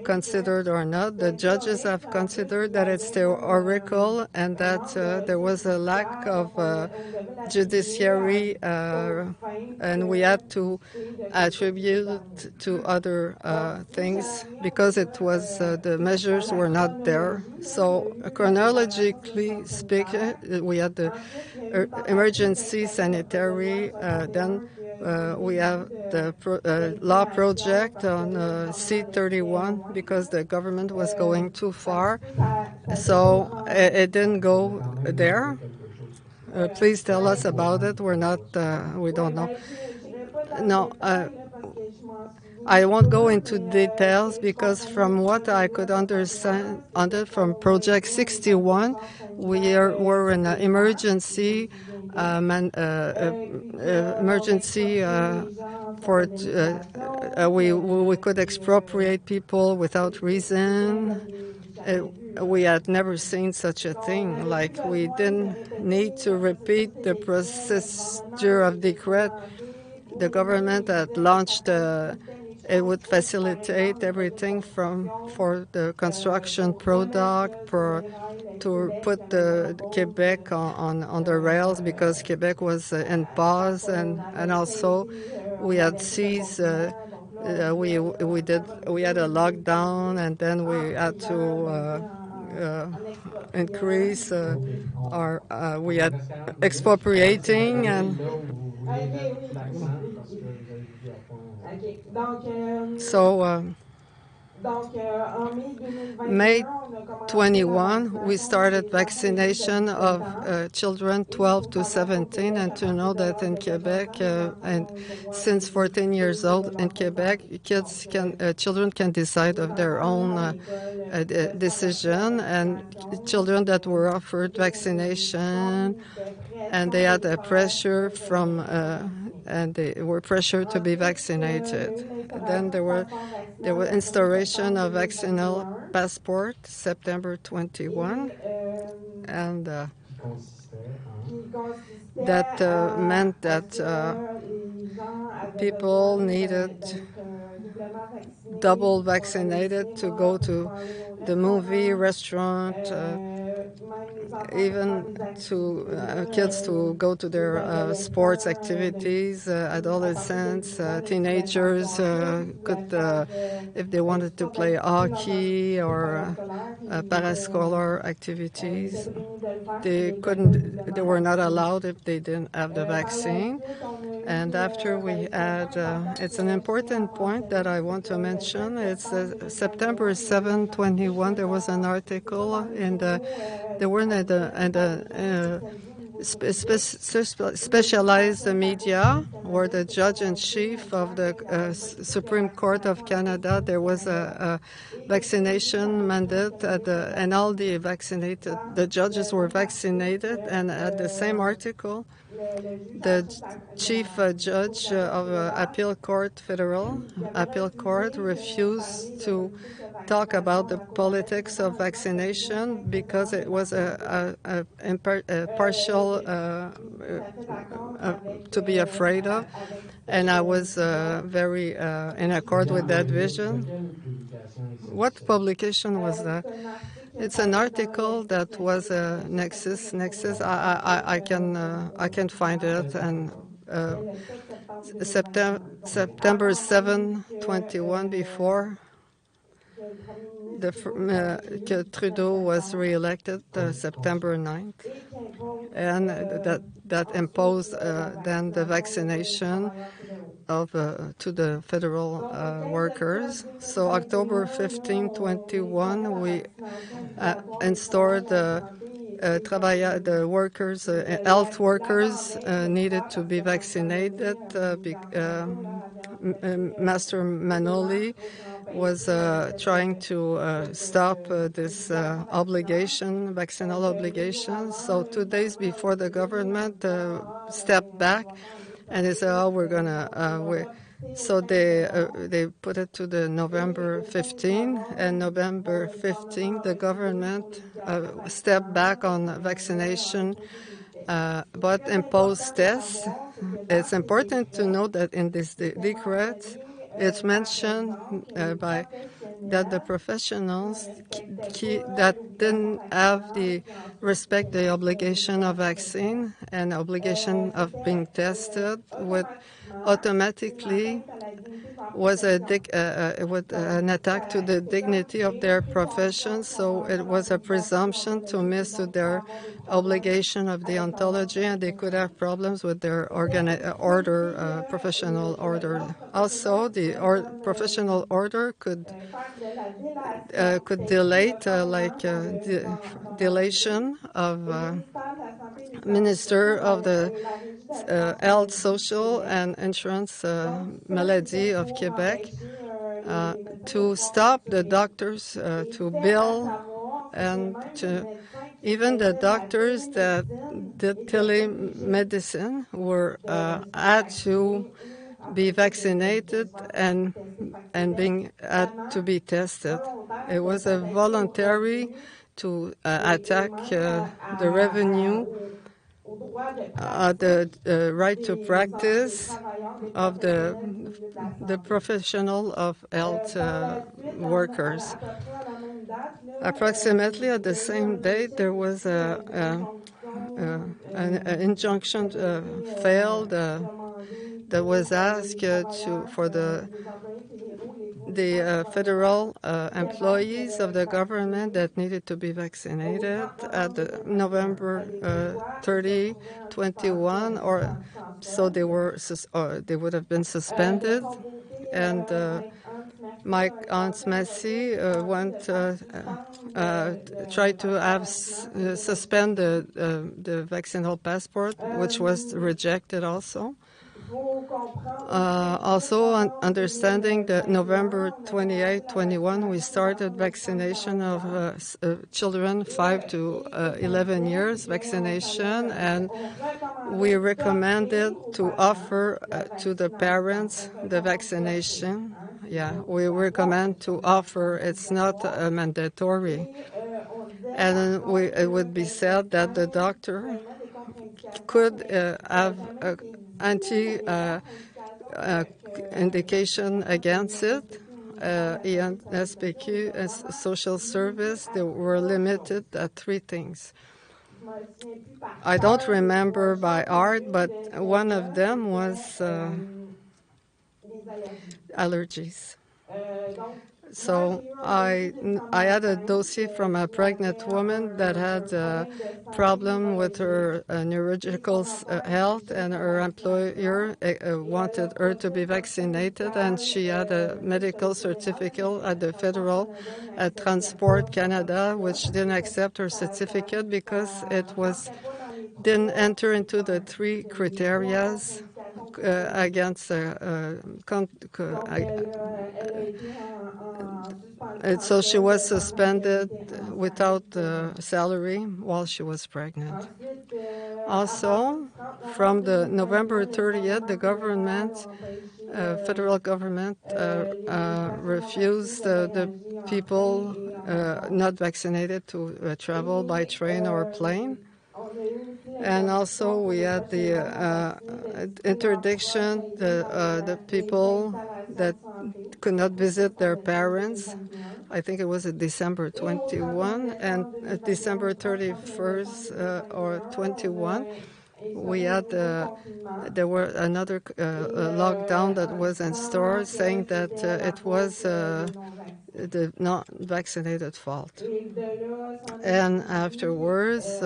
K: considered or not. The judges have considered that it's theoretical, and that there was a lack of judiciary, and we had to attribute to other things, because it was the measures were not there. So chronologically speaking, we had the emergency sanitary, then we have the law project on C-31, because the government was going too far. So it didn't go there. Please tell us about it. We don't know. No, I won't go into details because from what I could understand from Project 61, were in an emergency for we could expropriate people without reason. We had never seen such a thing. Like, we didn't need to repeat the procedure of decree. The government had launched it would facilitate everything for the construction product to put the Quebec on the rails, because Quebec was in pause, and also we had seized. We had a lockdown, and then we had to increase our we had expropriating and. So May 21, we started vaccination of children 12 to 17, and to know that in Quebec, and since 14 years old in Quebec, children can decide of their own decision, and children that were offered vaccination, and they had a pressure and they were pressured to be vaccinated. Then there were instauration of vaccinal passport, September 21, and that meant that people needed double vaccinated to go to the movie, restaurant, even to kids to go to their sports activities, adolescents, teenagers could, if they wanted to play hockey or parascolar activities, they were not allowed if they didn't have the vaccine. And after we had, it's an important point that I want to mention. It's September 7, 21. There was an article in there were specialized media, where the judge-in-chief of the Supreme Court of Canada, there was a vaccination mandate, and all the judges were vaccinated, and at the same article, the chief judge of Federal Appeal Court refused to talk about the politics of vaccination because it was a partial to be afraid of, and I was very in accord with that vision. What publication was that? It's an article that was a Nexus. I can find it, and September 7, 21, before Trudeau was re-elected, September 9th, and that imposed then the vaccination to the federal workers. So October 15, 21, we installed the workers, health workers needed to be vaccinated. Master Manoli was trying to stop this vaccinal obligation. So 2 days before the government stepped back, and they said, "Oh, we're gonna." So they put it to the November 15, and November 15, the government stepped back on vaccination, but imposed tests. It's important to note that in this decree, it's mentioned that the professionals that didn't have the obligation of vaccine and obligation of being tested would automatically was an attack to the dignity of their profession. So it was a presumption to miss their obligation of deontology, and they could have problems with their professional order. Also, the professional order could delay, delation of minister of the Health, Social and Insurance Maladie of Québec to stop the doctors to bill and to even the doctors that did telemedicine were had to be vaccinated and being had to be tested. It was a voluntary to attack the revenue, the right to practice of the professional of health workers. Approximately at the same date, there was an injunction failed that was asked for the federal employees of the government that needed to be vaccinated at November 30, 21, or so they would have been suspended. And Mike Hans Massey tried to have suspend the vaccinal passport, which was rejected also. Also, understanding that November 28, 21, we started vaccination of children 5 to 11 years vaccination, and we recommended to offer to the parents the vaccination. Yeah, we recommend to offer. It's not mandatory. And it would be said that the doctor could have indication against it. And SPQ as social service, they were limited at 3 things. I don't remember by heart, but one of them was allergies. So I had a dossier from a pregnant woman that had a problem with her neurological health, and her employer wanted her to be vaccinated, and she had a medical certificate at the federal Transport Canada, which didn't accept her certificate because it didn't enter into the 3 criteria against so she was suspended without salary while she was pregnant. Also, from the November 30th, the government, federal government, refused the people not vaccinated to travel by train or plane. And also we had the interdiction, the people that could not visit their parents. I think it was December 21 and December 31st or 21. We had there were another lockdown that was in store, saying that it was the not vaccinated fault. And afterwards,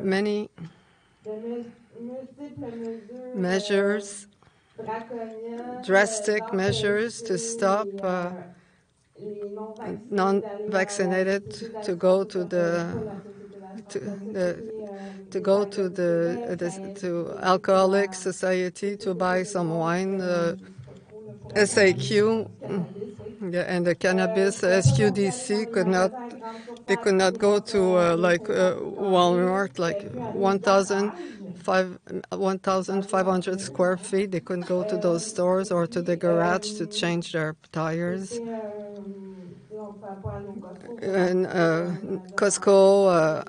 K: many measures, drastic measures to stop non-vaccinated to go to to Alcoholic Society to buy some wine, SAQ, and the cannabis SQDC could not go to Walmart, like 1,500 square feet. They couldn't go to those stores or to the garage to change their tires. And Costco,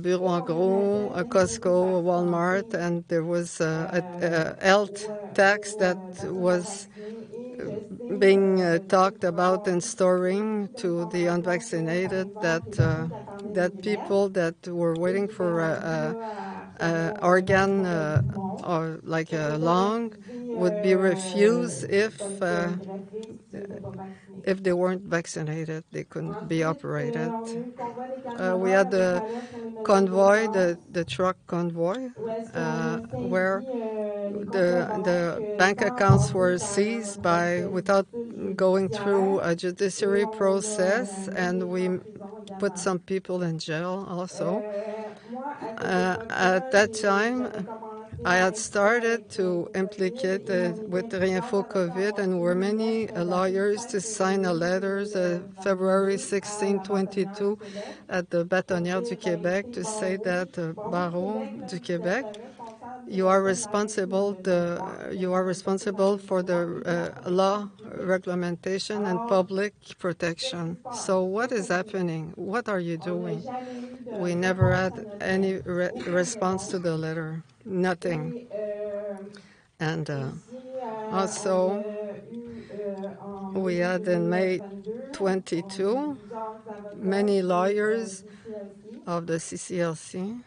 K: Bureau en Gros, Costco, Walmart, and there was a health tax that was being talked about in storing to the unvaccinated, that people that were waiting for organ or like a lung would be refused if they weren't vaccinated. They couldn't be operated. We had the convoy, the truck convoy, where the bank accounts were seized without going through a judiciary process, and we put some people in jail also. At that time, I had started to implicate with Réinfo COVID, and were many lawyers to sign a letter February 16, 2022 at the Bâtonnière du Québec to say that Barreau du Québec, you are responsible for the law, regulation, and public protection. So what is happening? What are you doing? We never had any response to the letter. Nothing. And also, we had in May 22 many lawyers of the CCLC.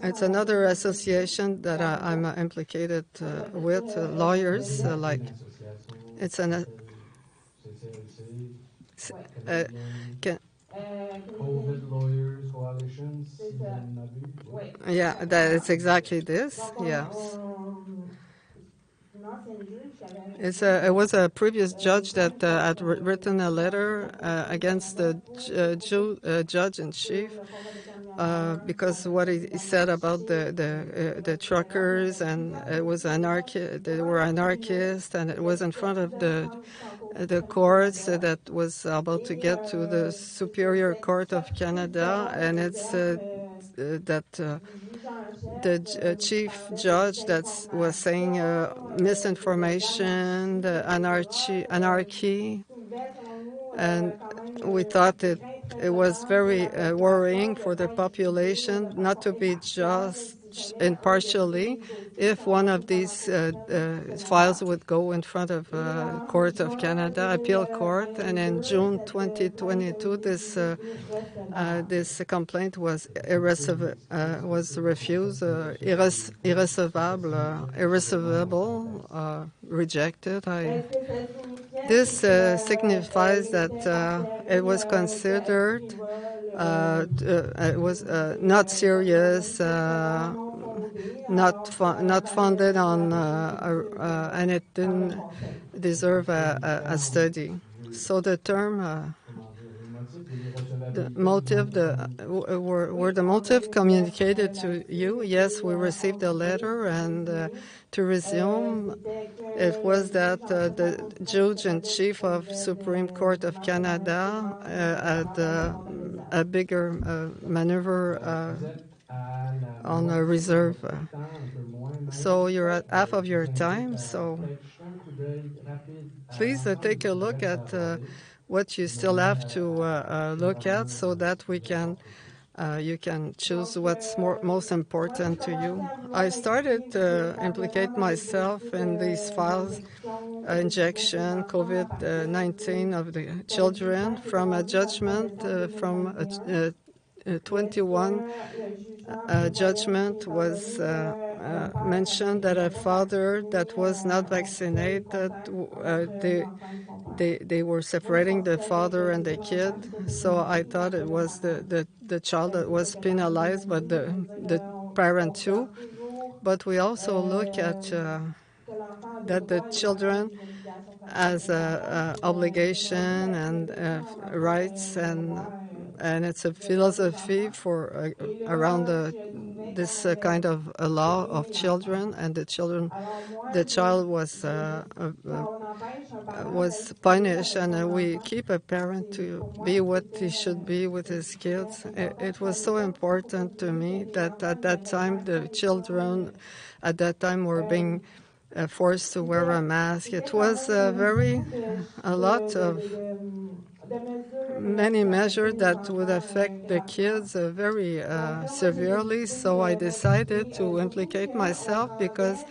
K: It's another association that I'm implicated with, lawyers. It's an
O: COVID Lawyers Coalition, si je ne m'abuse.
K: yeah, that it's exactly this. Yes. It was a previous judge that had written a letter against the judge-in-chief because what he said about the truckers, and it was they were anarchists, and it was in front of the courts that was about to get to the Superior Court of Canada, and it's that the chief judge that was saying misinformation, the anarchy, and we thought it was very worrying for the population not to be just impartially if one of these files would go in front of Court of Canada, Appeal Court, and in June 2022 this complaint was refused, irreceivable, rejected. This signifies that it was considered it was not serious, not funded on, and it didn't deserve a study. So the term. The motive, were the motive communicated to you? Yes, we received a letter, and to resume, it was that the Judge-in-Chief of Supreme Court of Canada had a bigger maneuver on a reserve. So you're at half of your time, so please take a look at what you still have to look at, so that we can you can choose what's most important to you. I started to implicate myself in these files, injection, COVID-19 of the children, from a judgment from 21 judgment was mentioned that a father that was not vaccinated, they were separating the father and the kid. So I thought it was the child that was penalized, but the parent too. But we also look at that the children as a obligation and rights, and it's a philosophy for around this kind of a law of children, and the child was punished, and we keep a parent to be what he should be with his kids. It was so important to me that at that time the children at that time were being forced to wear a mask. It was a lot of many measures that would affect the kids very severely. So I decided to implicate myself, because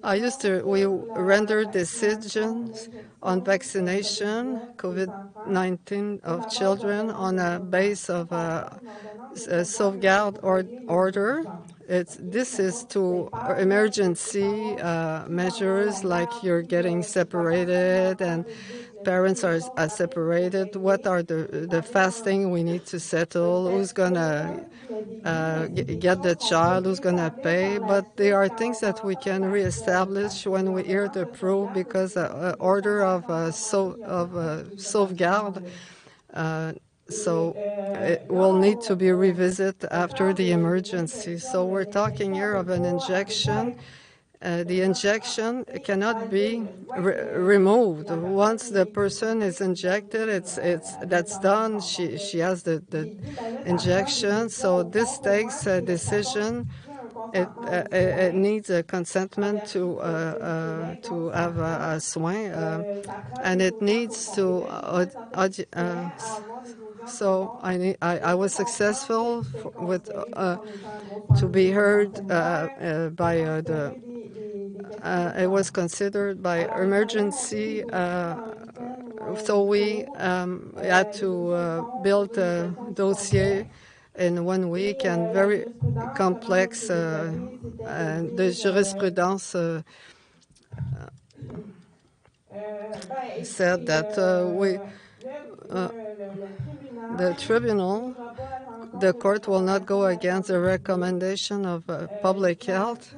K: we render decisions on vaccination, COVID-19 of children, on a base of a safeguard order. This is to emergency measures, like you're getting separated and parents are separated. What are the fast things we need to settle? Who's going to get the child? Who's going to pay? But there are things that we can reestablish when we hear the proof, because order of safeguard So it will need to be revisited after the emergency. So we're talking here of an injection. The injection cannot be removed. Once the person is injected, that's done. She has the injection. So this takes a decision. It needs a consentment to have a soin, and it needs to. So I was successful with to be heard by the. It was considered by emergency, so we had to build a dossier in 1 week, and very complex. The jurisprudence said that the tribunal, the court will not go against the recommendation of public health.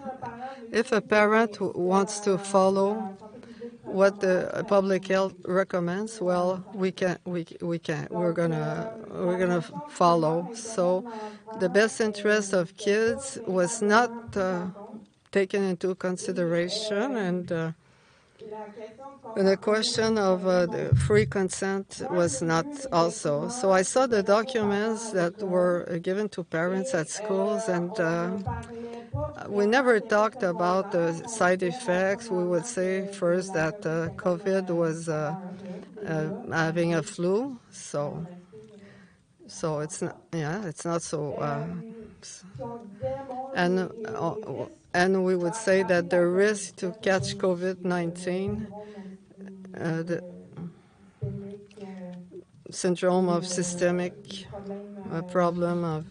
K: If a parent wants to follow what the public health recommends, well, we're gonna follow. So the best interest of kids was not taken into consideration, and the question of the free consent was not also. So I saw the documents that were given to parents at schools, and we never talked about the side effects. We would say first that COVID was having a flu, so it's not, it's not so. And we would say that the risk to catch COVID-19, the syndrome of systemic problem of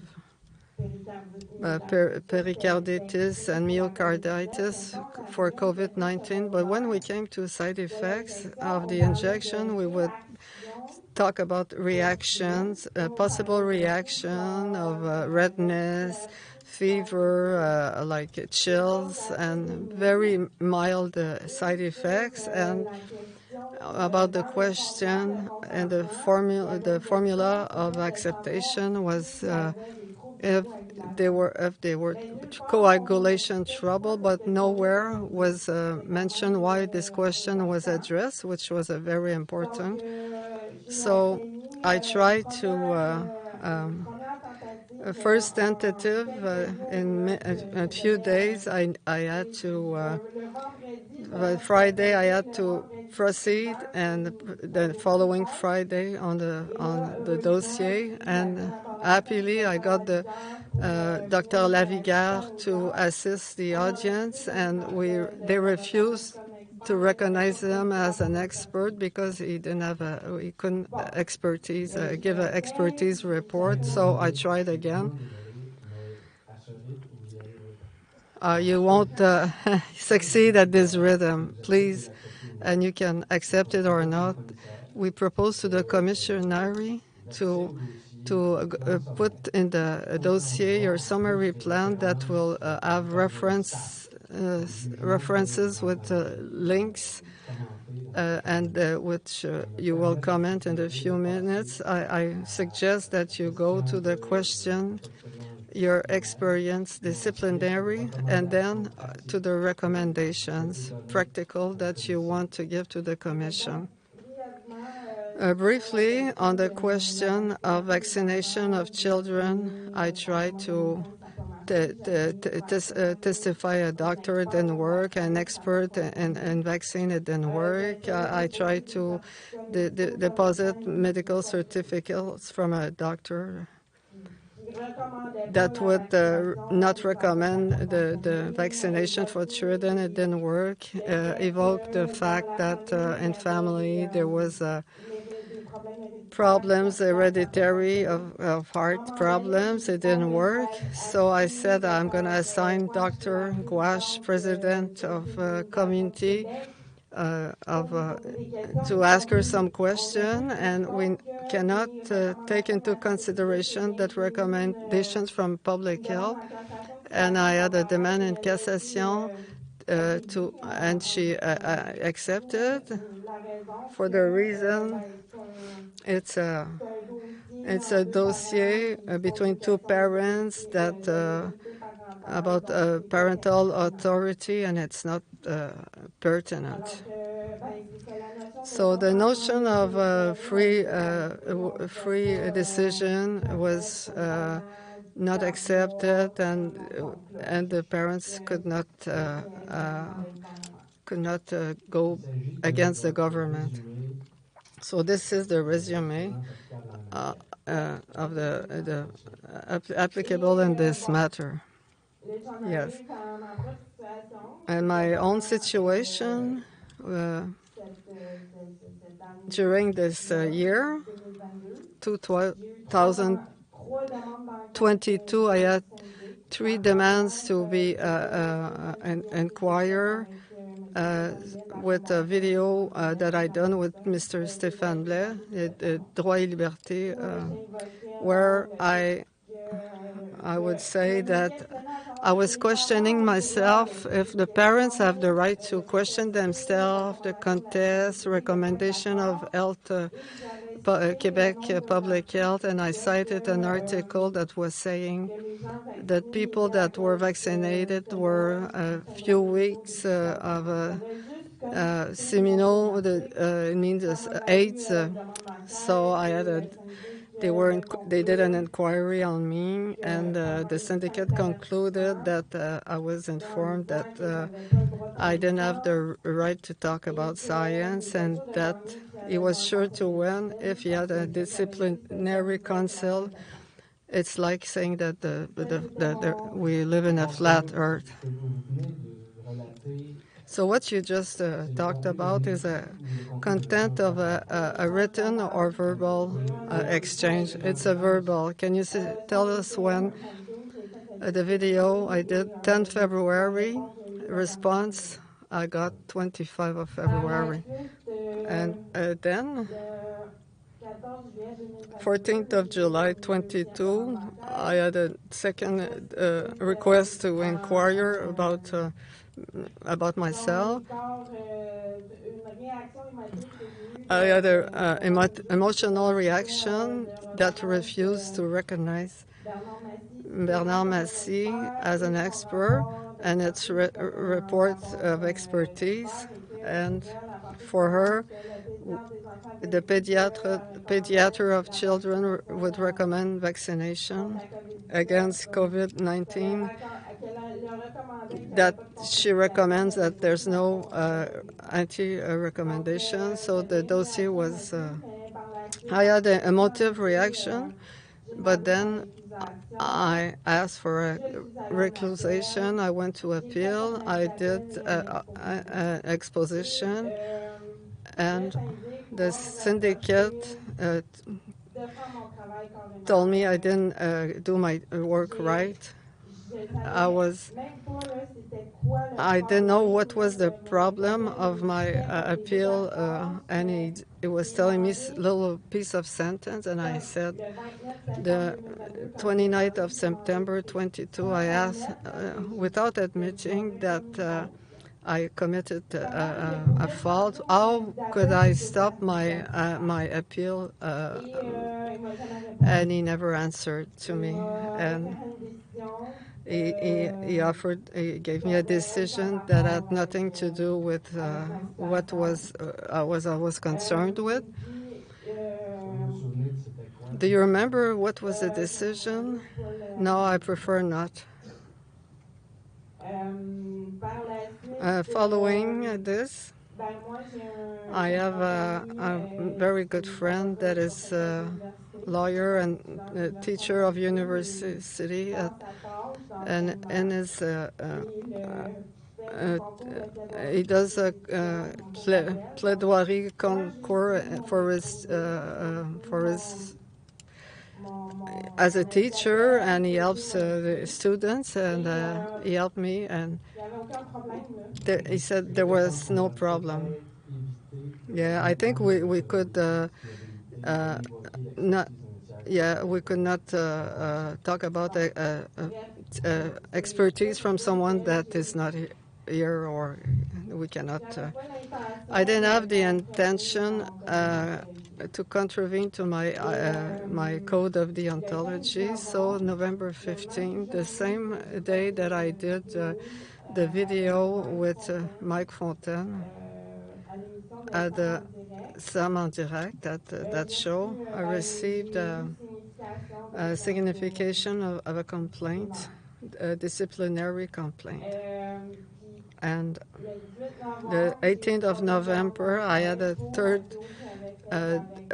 K: pericarditis and myocarditis for COVID-19. But when we came to side effects of the injection, we would talk about reactions, possible reaction of redness, fever, like chills, and very mild side effects. And about the question and the formula of acceptation was if they were coagulation trouble, but nowhere was mentioned why this question was addressed, which was a very important. So I tried to first tentative in a few days. I had to Friday I had to proceed, and the following Friday on the dossier, and happily I got the Dr. Lavigueur to assist the audience, and they refused to recognize him as an expert because he couldn't give an expertise report. So I tried again. You won't succeed at this rhythm, please, and you can accept it or not. We propose to the commissionary to put in the dossier your summary plan that will have references with links, and which you will comment in a few minutes. I suggest that you go to the question, your experience, disciplinary, and then to the recommendations, practical, that you want to give to the Commission. Briefly, on the question of vaccination of children, I tried to testify a doctor, it didn't work, an expert in vaccine, it didn't work. I tried to deposit medical certificates from a doctor that would not recommend the vaccination for children. It didn't work. Evoke the fact that in family there was problems, hereditary of heart problems. It didn't work. So I said I'm going to assign Dr. Gouache, president of community, to ask her some question, and we cannot take into consideration that recommendations from public health. And I had a demand in cassation and she accepted for the reason it's It's a dossier between two parents that about parental authority, and it's not pertinent. So the notion of free decision was not accepted, and the parents could not go against the government. So this is the resume of the applicable in this matter. Yes. And my own situation during this year, 2022, I had 3 demands to be inquire with a video that I done with Mr. Stéphane Blais, Droit et Liberté, where I would say that I was questioning myself if the parents have the right to question themselves, the contest, recommendation of health, Quebec public health, and I cited an article that was saying that people that were vaccinated were a few weeks of seminal, it means AIDS. So I had they did an inquiry on me, and the syndicate concluded that I was informed that I didn't have the right to talk about science, and that he was sure to win if he had a disciplinary council. It's like saying that we live in a flat earth. So what you just talked about is a content of a written or verbal exchange. It's a verbal. Can you tell us when the video I did 10 February, response I got 25 of February. And then 14th of July 22, I had a second request to inquire about myself. I had an emotional reaction that refused to recognize Bernard Massy as an expert and its report of expertise. And for her, the pediater of children would recommend vaccination against COVID-19, that she recommends that there's no anti-recommendation. So the dossier was, I had an emotive reaction, but then I asked for a reclusation. I went to appeal. I did an exposition, and the syndicate told me I didn't do my work right. I didn't know what was the problem of my appeal, and it was telling me a little piece of sentence, and I said, the 29th of September 22, I asked, without admitting that I committed a fault, how could I stop my appeal? And he never answered to me. And he gave me a decision that had nothing to do with what I was concerned with. Do you remember what was the decision? No, I prefer not. Following this, I have a very good friend that is a lawyer and a teacher of university, and is he does a plaidoirie concours for his as a teacher, and he helps the students, and he helped me, and he said there was no problem. Yeah, I think we could not. Yeah, we could not talk about expertise from someone that is not here, or we cannot. I didn't have the intention to contravene to my code of deontology. So November 15, the same day that I did the video with Mike Fontaine at the Sam en Direct, that show, I received a signification of a complaint, a disciplinary complaint. And the 18th of November, I had a third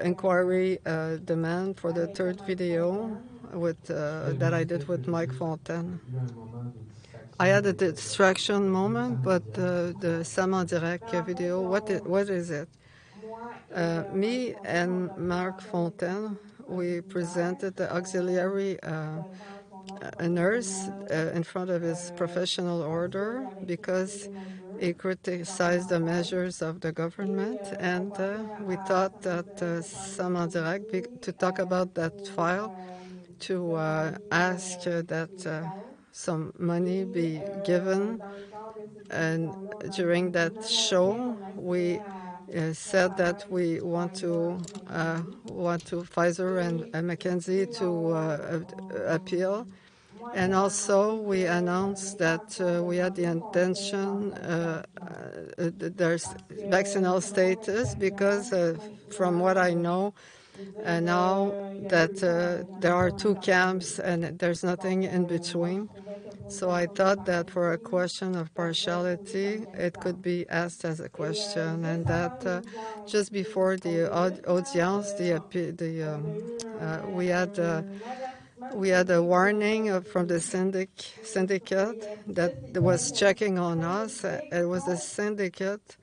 K: inquiry demand for the third video that I did with Mike Fontaine. I had a distraction moment, but the Sam en Direct video, what is it? Me and Marc Fontaine, we presented the auxiliary a nurse in front of his professional order because he criticized the measures of the government, and we thought that Sam en Direct, to talk about that file, to ask that some money be given. And during that show, we said that we want to Pfizer and McKinsey to appeal. And also, we announced that we had the intention, there's vaccinal status, because from what I know now, that there are two camps and there's nothing in between. So I thought that for a question of partiality, it could be asked as a question, and that just before the audience, we had a warning from the syndicate that was checking on us. It was a syndicate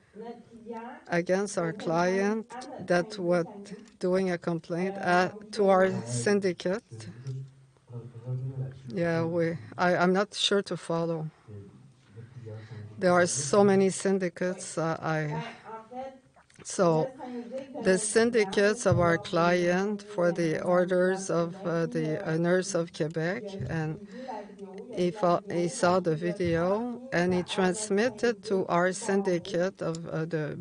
K: against our client that was doing a complaint to our syndicate. Yeah, I'm not sure to follow. There are so many syndicates. So the syndicates of our client for the orders of the nurse of Quebec, and he saw the video and he transmitted to our syndicate of the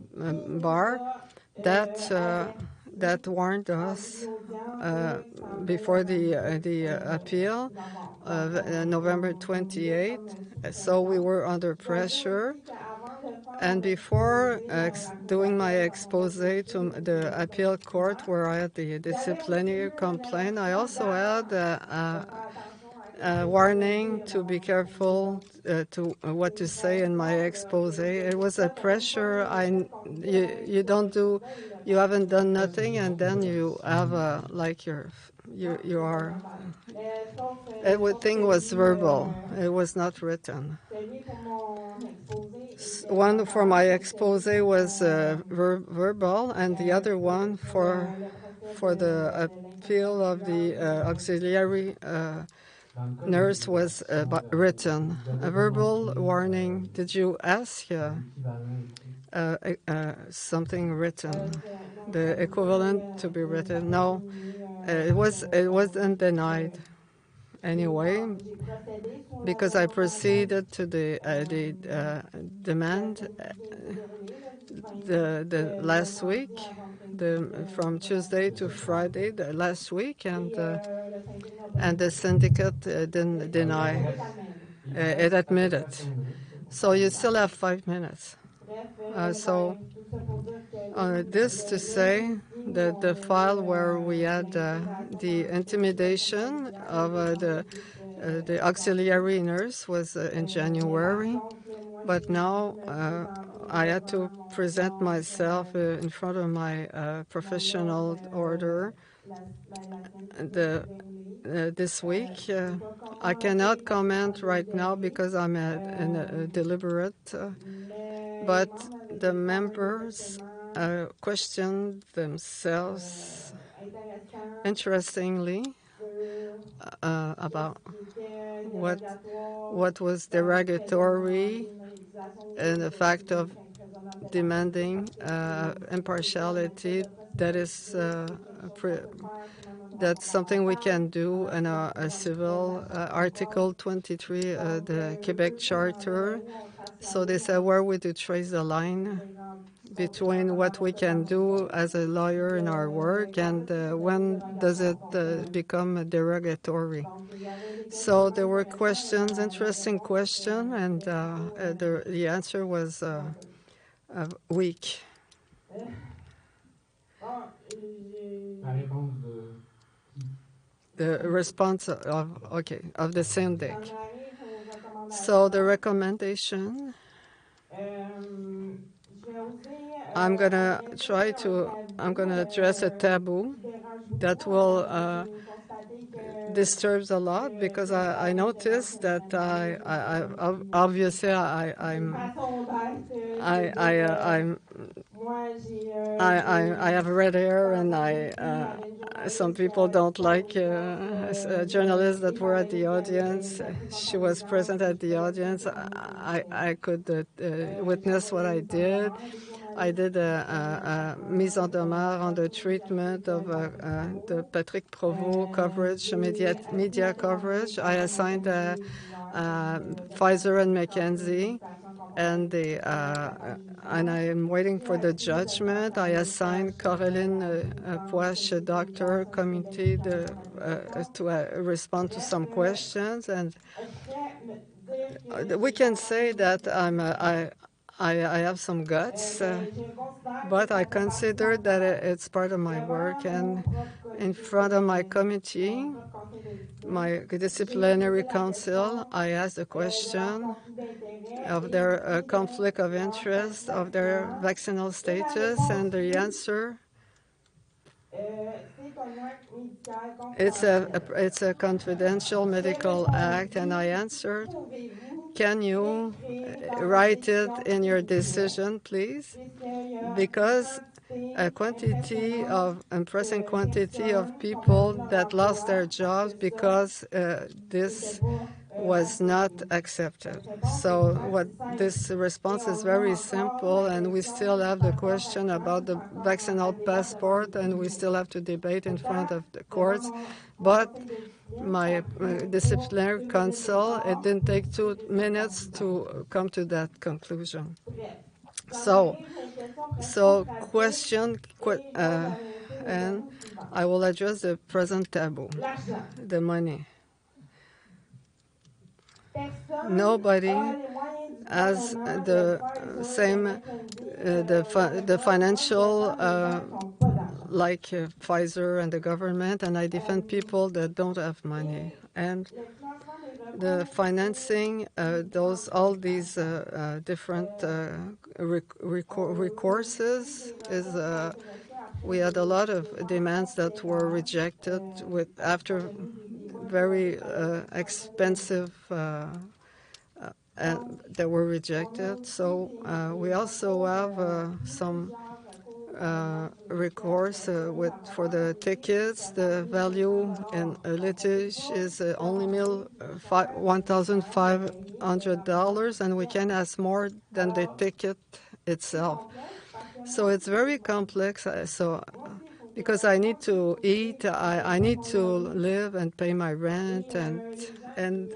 K: bar that warned us before the appeal of November 28th. So we were under pressure. And before doing my expose to the appeal court where I had the disciplinary complaint, I also had a warning to be careful to what to say in my expose. It was a pressure. You haven't done nothing, and then you have you are. Everything was verbal. It was not written. One for my expose was verbal, and the other one for the appeal of the auxiliary nurse was written. A verbal warning. Did you ask something written? The equivalent to be written? No, it wasn't denied. Anyway, because I proceeded to the demand the last week, from Tuesday to Friday, the last week, and the syndicate didn't deny. It admitted. So you still have 5 minutes. This to say that the file where we had the intimidation of the auxiliary nurse was in January, but now I had to present myself in front of my professional order this week. I cannot comment right now because I'm in a deliberate, but the members questioned themselves interestingly about what was derogatory in the fact of demanding impartiality that is that's something we can do in a civil Article 23, the Quebec Charter. So they said, where would you trace the line between what we can do as a lawyer in our work and when does it become derogatory? So there were questions, interesting question, and the answer was weak. The response of the syndic. So the recommendation, I'm gonna address a taboo that will disturbs a lot, because I noticed that I have red hair, and some people don't like a journalist that were at the audience. She was present at the audience. I could witness what I did. I did a mise en demeure on the treatment of the Patrick Provost coverage, media coverage. I assigned Pfizer and McKenzie, and I am waiting for the judgment. I assigned Coraline Poche, Doctor Committee, to respond to some questions, and we can say that I have some guts, but I consider that it's part of my work, and in front of my committee, my disciplinary council, I asked the question of their conflict of interest, of their vaccinal status, and the answer, it's a confidential medical act, and I answered, can you write it in your decision, please? Because a impressive quantity of people that lost their jobs because this was not accepted. So this response is very simple, and we still have the question about the vaccinal passport, and we still have to debate in front of the courts. But my disciplinary council, it didn't take 2 minutes to come to that conclusion. So question, and I will address the present taboo, the money. Nobody has the same, the financial, like Pfizer and the government, and I defend people that don't have money. And the financing, all these different recourses is. We had a lot of demands that were rejected after very expensive that were rejected. So we also have some recourse for the tickets. The value in a litige is only $1,500, and we can ask more than the ticket itself. So it's very complex. Because I need to eat, I need to live and pay my rent, and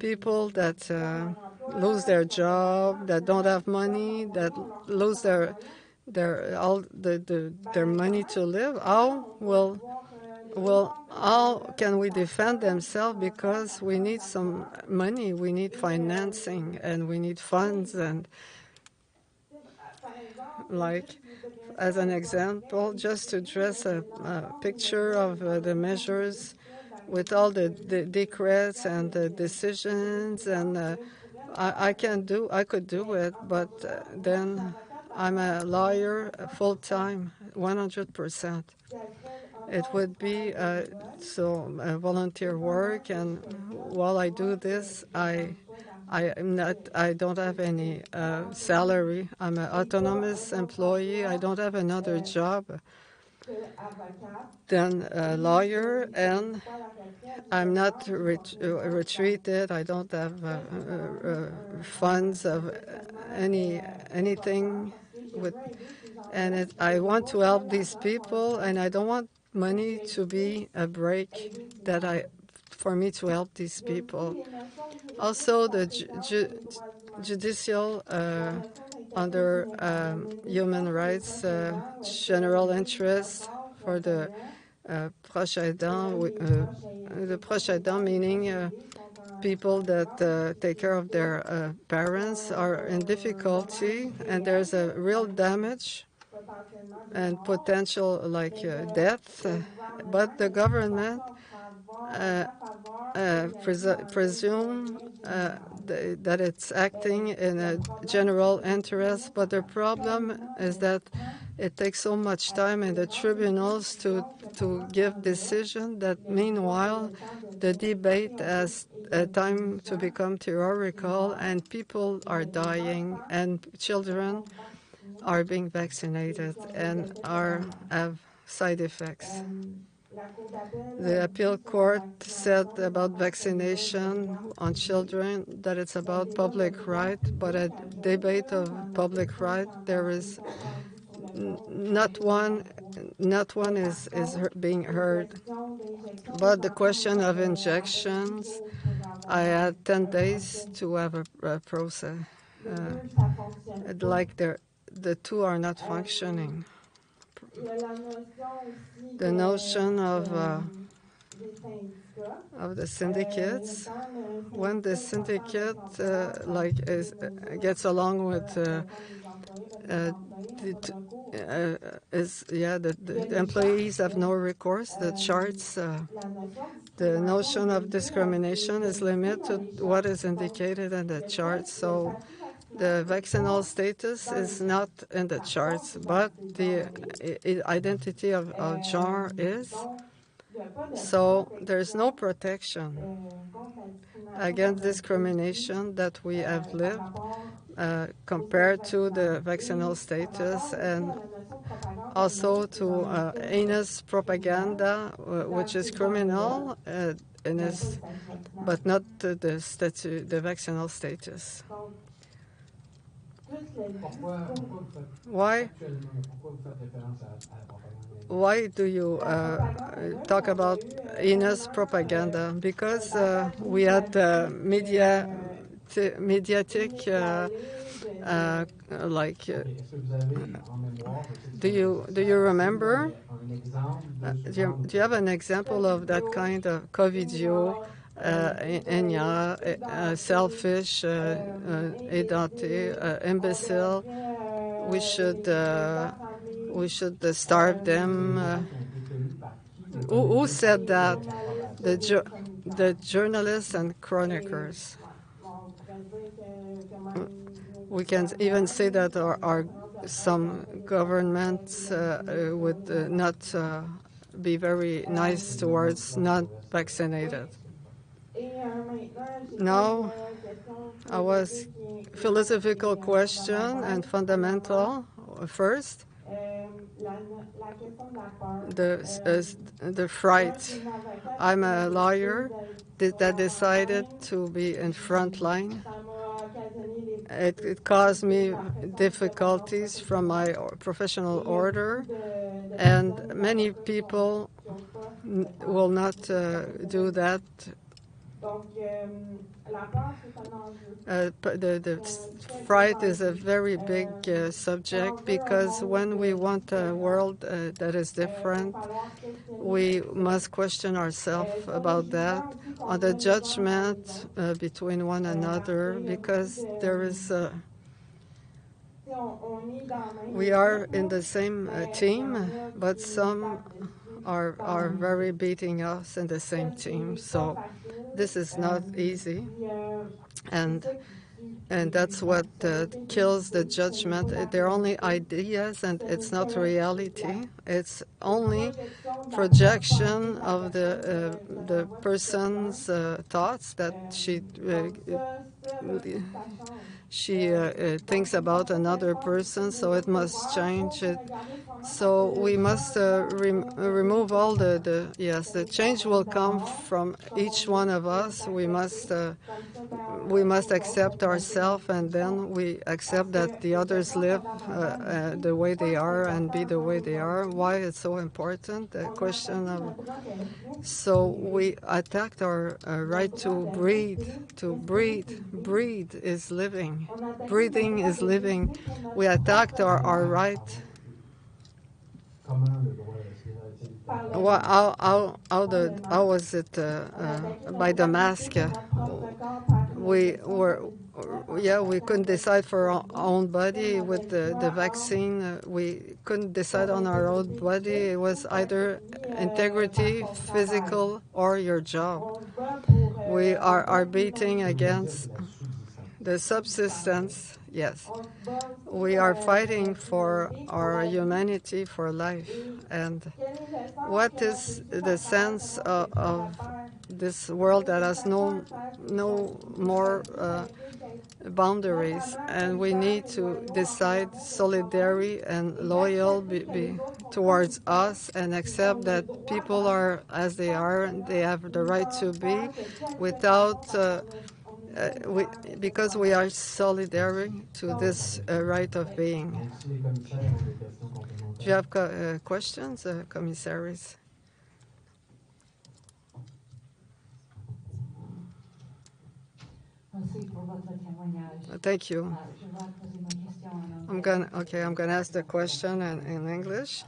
K: people that lose their job, that don't have money, that lose their money to live, how can we defend themselves? Because we need some money, we need financing, and we need funds. And like, as an example, just to dress a picture of the measures with all the decrets and the decisions, and I could do it, but then I'm a lawyer full-time, 100%. It would be volunteer work, and while I do this, I don't have any salary. I'm an autonomous employee. I don't have another job than a lawyer, and I'm not retreated. I don't have funds of anything And I want to help these people, and I don't want money to be a break for me to help these people. Also, the judicial under human rights general interest for the proche aidant, the proche aidant meaning people that take care of their parents are in difficulty, and there's a real damage and potential death, but the government presume that it's acting in a general interest, but the problem is that it takes so much time in the tribunals to give decision that meanwhile the debate has time to become theoretical, and people are dying, and children are being vaccinated and have side effects. The appeal court said about vaccination on children that it's about public right, but a debate of public right, there is not one is being heard. But the question of injections, I had 10 days to have a process. Like the two are not functioning. The notion of the syndicates, when the syndicate gets along with the employees have no recourse. The charts, the notion of discrimination is limited to what is indicated in the charts. So the vaccinal status is not in the charts, but the identity of genre is. So there's no protection against discrimination that we have lived compared to the vaccinal status, and also to heinous propaganda, which is criminal, but not the vaccinal status. Why do you talk about heinous propaganda? Because we had mediatic, do you remember? Do you have an example of that kind of covidio, selfish, édenté, imbecile? We should starve them. Who said that? The journalists and chroniclers. We can even say that some governments would not be very nice towards non-vaccinated. Now, philosophical question and fundamental first. The fright. I'm a lawyer that decided to be in front line. It caused me difficulties from my professional order, and many people will not do that. The fright is a very big subject, because when we want a world that is different, we must question ourselves about that, on the judgment between one another, because there is we are in the same team, but some are very beating us in the same team. So this is not easy, and that's what kills the judgment. They're only ideas, and it's not reality. It's only projection of the person's thoughts that she she thinks about another person, so it must change. So we must remove all the change will come from each one of us. We must accept ourselves, and then we accept that the others live the way they are and be the way they are. Why it's so important? The question of so we attacked our right to breathe. To breathe. Breathe is living. Breathing is living. We attacked our right. How was it by the mask? We couldn't decide for our own body with the vaccine. We couldn't decide on our own body. It was either integrity, physical, or your job. We are beating against the subsistence. Yes. We are fighting for our humanity, for life. And what is the sense of this world that has no more boundaries? And we need to decide solidarity and loyal towards us and accept that people are as they are and they have the right to be without because we are solidary to this right of being. Do you have questions, commissaries? Thank you. I'm gonna ask the question in English.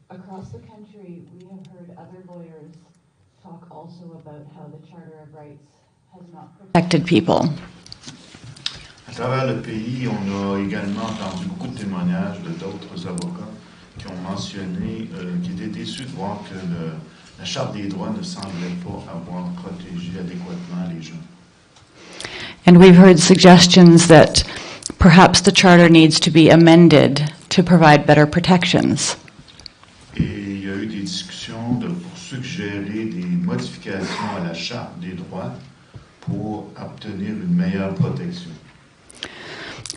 F: Across the country, we have heard other lawyers talk also about how the Charter of Rights has not protected people.
H: À travers le pays, on a également entendu beaucoup de témoignages de d'autres avocats qui ont mentionné qu'ils étaient déçus de voir que la Charte des droits ne semblait pas avoir protégé adéquatement les gens.
F: And we've heard suggestions that perhaps the Charter needs to be amended to provide better protections.
H: Et il y a eu des discussions pour suggérer des modifications à la Charte des droits pour obtenir une meilleure protection.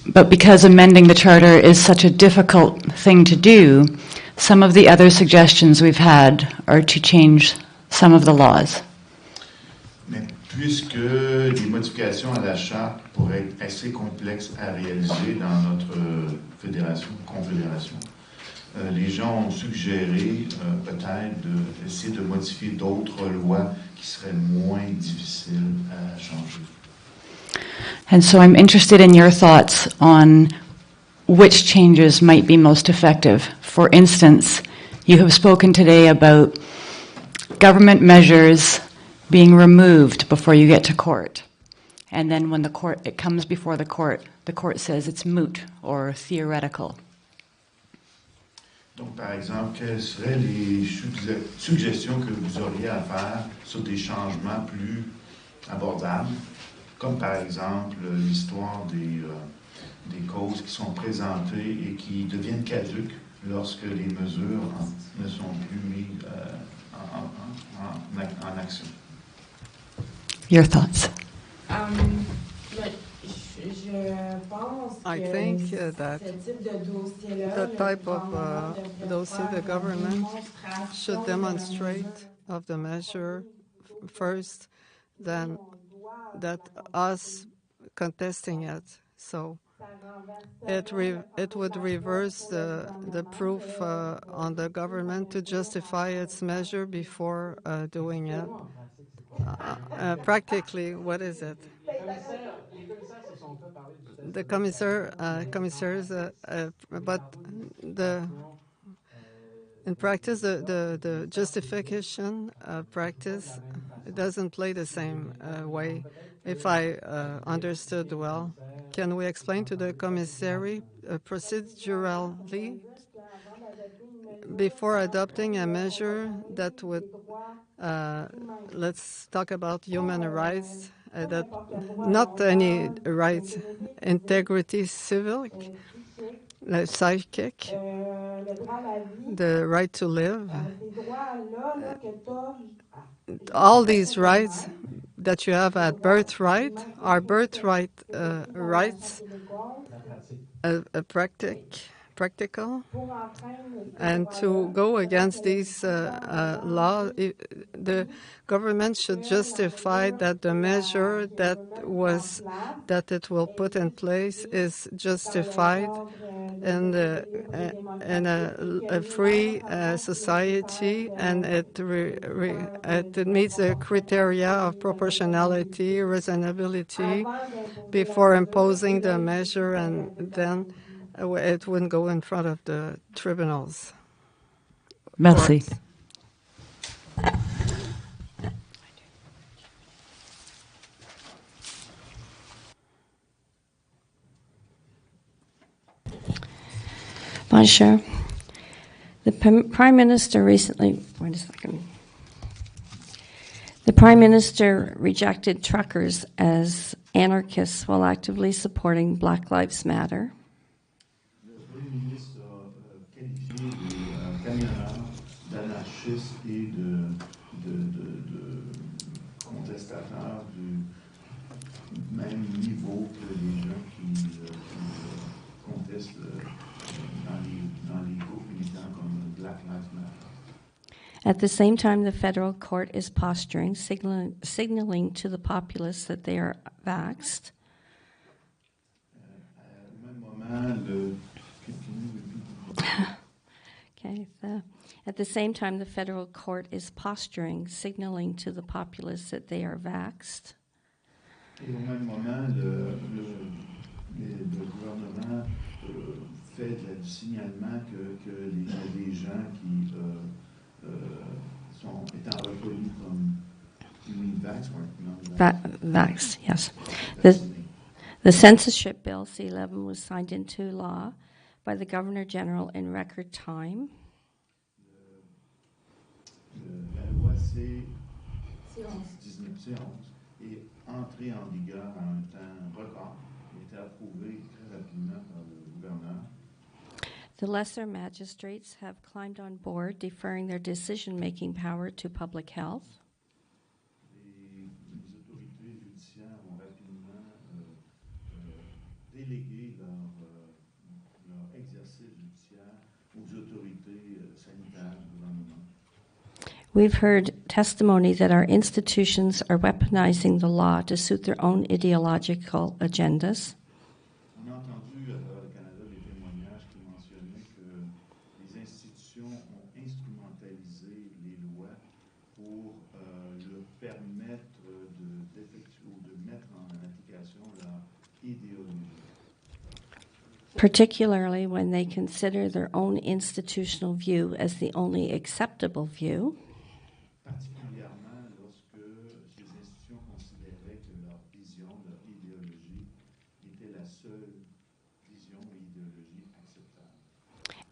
F: But because amending the Charter is such a difficult thing to do, some of the other suggestions we've had are to change some of the laws.
H: Mais puisque les modifications à la Charte pourraient être assez complexes à réaliser dans notre confédération, les gens ont suggéré peut-être d'essayer de modifier d'autres lois qui seraient moins difficiles à changer.
F: And so I'm interested in your thoughts on which changes might be most effective. For instance, you have spoken today about government measures being removed before you get to court. And then when it comes before the court says it's moot or theoretical.
H: Donc, par exemple, quelles seraient les suggestions que vous auriez à faire sur des changements plus abordables, comme par exemple l'histoire des causes qui sont présentées et qui deviennent caduques lorsque les mesures ne sont plus mises en action.
F: Your thoughts?
K: I think that the type of dossier the government should demonstrate of the measure first than that us contesting it. So it would reverse the proof on the government to justify its measure before doing it. Practically, what is it? The commissaires, but in practice, the justification practice it doesn't play the same way. If I understood well, can we explain to the commissary procedurally before adopting a measure that would, let's talk about human rights, that not any rights, integrity, civic, psychic, the right to live, all these rights that you have at birthright, our birthright rights, practical, and to go against these laws, the government should justify that the measure that it will put in place is justified in a free society, and it meets the criteria of proportionality, reasonability before imposing the measure, and then it wouldn't go in front of the tribunals.
F: Merci.
K: Courts.
M: Bonjour. The Prime Minister recently, wait a second. The Prime Minister rejected truckers as anarchists while actively supporting Black Lives Matter.
H: Le Premier ministre a qualifié les camionneurs d'anarchistes et de contestateurs du même niveau que les gens qui contestent dans les groupes militants comme Black Lives Matter.
M: At the same time, the federal court is posturing, signaling to the populace that they are vaxxed.
H: Au même moment,
M: at the same time, the federal court is posturing, signaling to the populace that they are vaxxed.
H: Et au même moment, le gouvernement fait du signalement qu'il y a des gens qui étant reconnus comme vax or
M: vax, yes. The censorship bill, C-11, was signed into law by the Governor General in record time.
H: La loi C-11 est entrée en vigueur en un temps record et a été approuvée très rapidement par le gouverneur.
M: The lesser magistrates have climbed on board, deferring their decision-making power to public health.
H: Les autorités judiciaires ont rapidement délégué leur exercice judiciaire aux autorités sanitaires du gouvernement.
M: We've heard testimony that our institutions are weaponizing the law to suit their own ideological agendas.
H: On a entendu à travers le Canada des témoignages qui mentionnaient que les institutions ont instrumentalisé les lois pour leur permettre de mettre en application leur idéologie.
M: Particularly when they consider their own institutional view as the only acceptable view.
H: Particulièrement lorsque ces institutions considéraient que leur vision, leur idéologie était la seule vision et idéologie acceptable.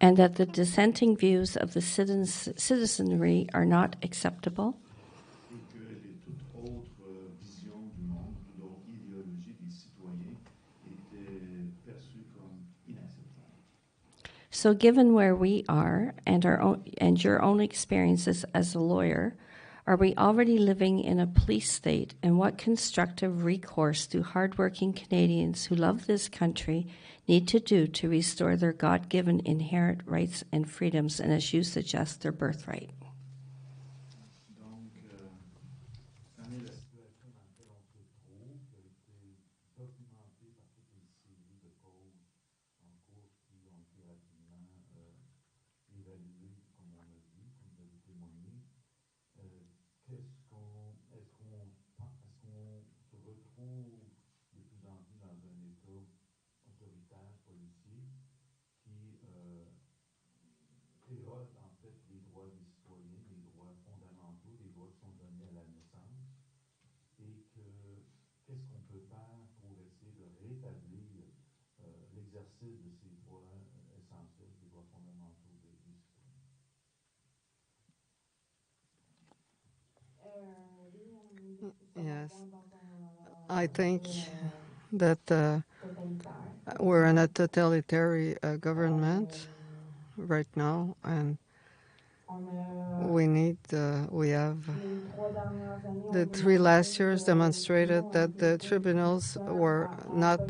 M: And that the dissenting views of the citizenry are not acceptable.
H: Et que toute autre vision du monde, toute autre idéologie des citoyens était perçue comme inacceptable.
M: So given where we are and your own experiences as a lawyer, are we already living in a police state, and what constructive recourse do hardworking Canadians who love this country need to do to restore their God-given inherent rights and freedoms, and as you suggest, their birthright?
H: Érode en fait les droits des citoyens, les droits fondamentaux, les droits qui sont donnés à la naissance, et qu'est-ce qu'on peut faire pour essayer de rétablir l'exercice de ces droits essentiels, des droits fondamentaux des citoyens.
K: Yes, I think that we're in a totalitarian government right now, and we have the 3 last years demonstrated that the tribunals were not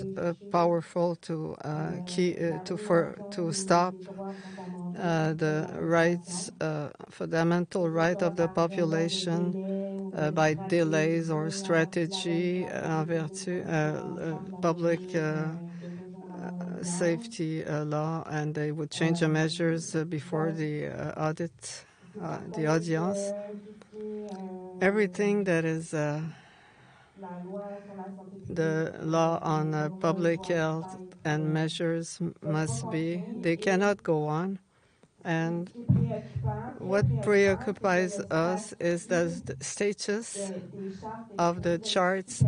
K: powerful to stop the rights, fundamental right of the population by delays or strategy en vertu public safety law, and they would change the measures before the audit, the audience. Everything that is the law on public health and measures they cannot go on. And what preoccupies us is that the status of the charts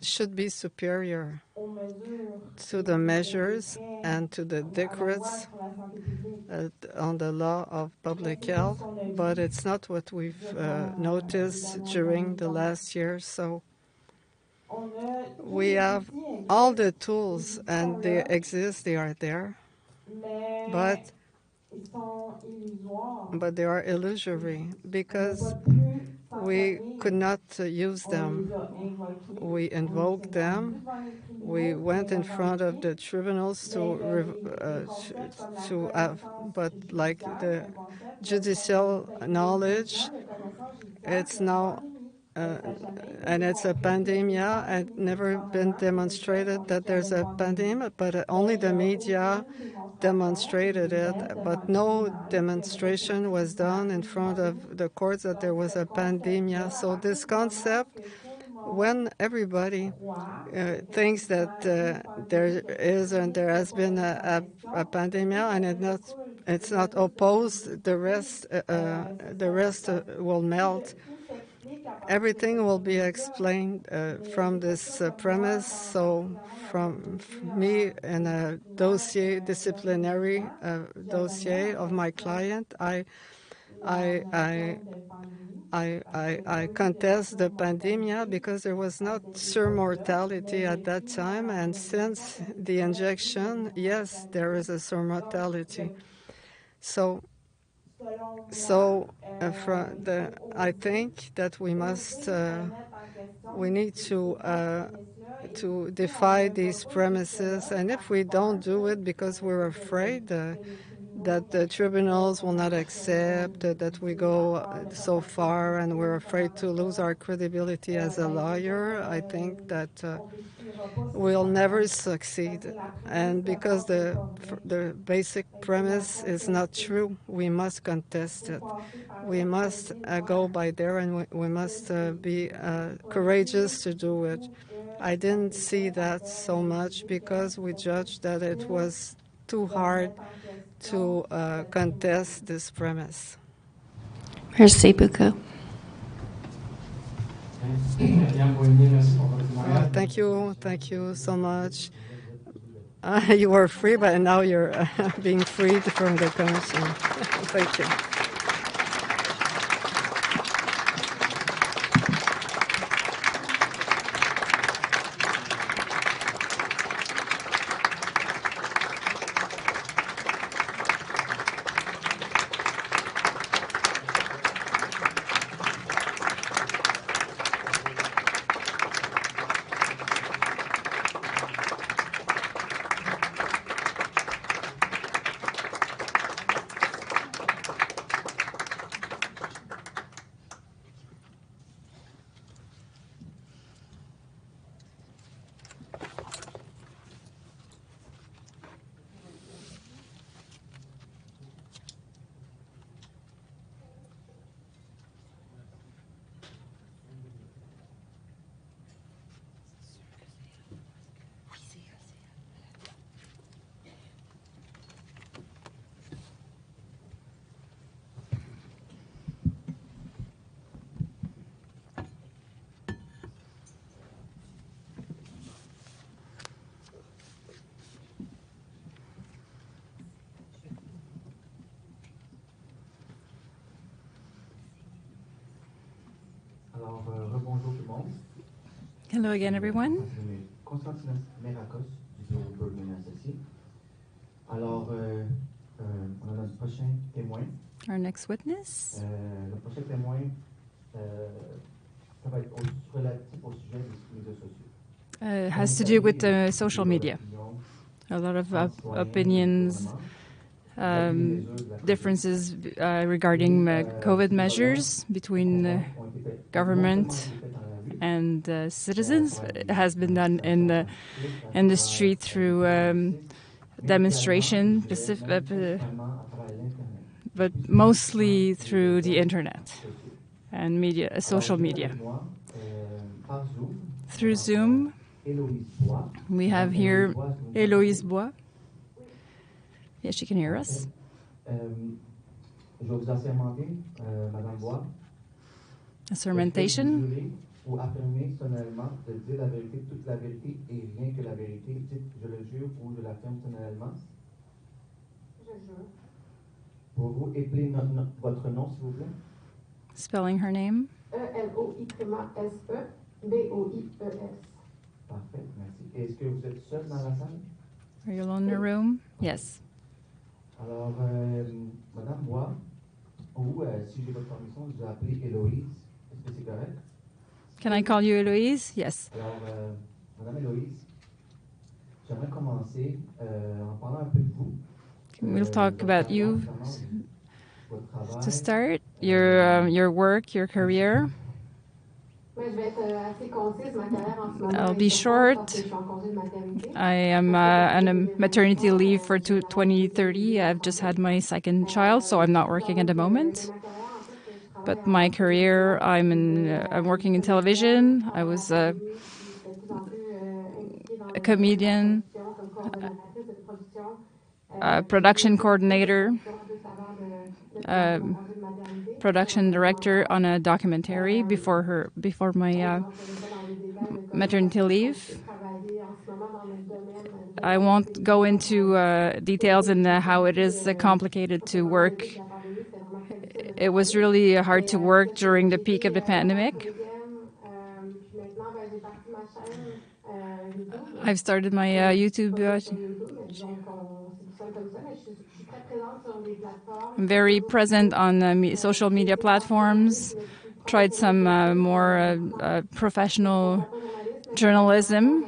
K: should be superior to the measures and to the decrets on the law of public health, but it's not what we've noticed during the last year. So we have all the tools, and they exist, they are there, but they are illusory because we could not use them. We invoked them. We went in front of the tribunals to have, but like the judicial knowledge, it's now, and it's a pandemia, and never been demonstrated that there's a pandemic, but only the media demonstrated it, but no demonstration was done in front of the courts that there was a pandemia. So this concept, when everybody thinks that there is and there has been a pandemia and it's not opposed, the rest will melt. Everything will be explained from this premise. So from me in a dossier, disciplinary dossier of my client, I contest the pandemia because there was not surmortality at that time, and since the injection, yes, there is a surmortality. So I think that we need to defy these premises, and if we don't do it because we're afraid that the tribunals will not accept that we go so far, and we're afraid to lose our credibility as a lawyer, I think that we'll never succeed. And because the basic premise is not true, we must contest it. We must go by there, and we must be courageous to do it. I didn't see that so much because we judged that it was too hard to contest this premise.
M: Merci beaucoup.
K: Thank you so much. You were free, but now you're being freed from the commission. Thank you.
S: Hello again, everyone. Our next witness.
O: Le prochain témoin, ça va être relatif au sujet des médias sociaux.
S: Has to do with social media. A lot of opinions, differences regarding COVID measures between government and citizens. It has been done in the street through demonstration, but mostly through the internet and media, social media. Through Zoom, we have here Héloïse Bois. Yes, she can hear us. Assermentation.
O: Ou affirmer solennellement de dire la vérité, toute la vérité et rien que la vérité. Dites, je le jure ou je l'affirme solennellement.
J: Je jure.
O: Pour vous, appelez votre nom, s'il vous plaît.
S: Spelling her name.
J: Eloïse-S-E B-O-I-E-S.
O: Parfait, merci. Est-ce que vous êtes seul dans la salle?
S: Are you alone in the room? Yes.
O: Alors, Madame Bois, ou si j'ai votre permission, je vais appeler Héloïse. Est-ce que c'est correct?
S: Can I call you Héloïse? Yes.
O: Alors, Madame Héloïse, j'aimerais commencer en parlant un peu de vous.
S: We'll talk about you to start, your work, your career. I'll be short. I am on a maternity leave for 2030. I've just had my second child, so I'm not working at the moment. But my career, I'm working in television. I was a comedian, a production coordinator, production director on a documentary before my maternity leave. I won't go into details in how it is complicated to work. It was really hard to work during the peak of the pandemic. I've started my YouTube. I'm very present on social media platforms. Tried some more professional journalism.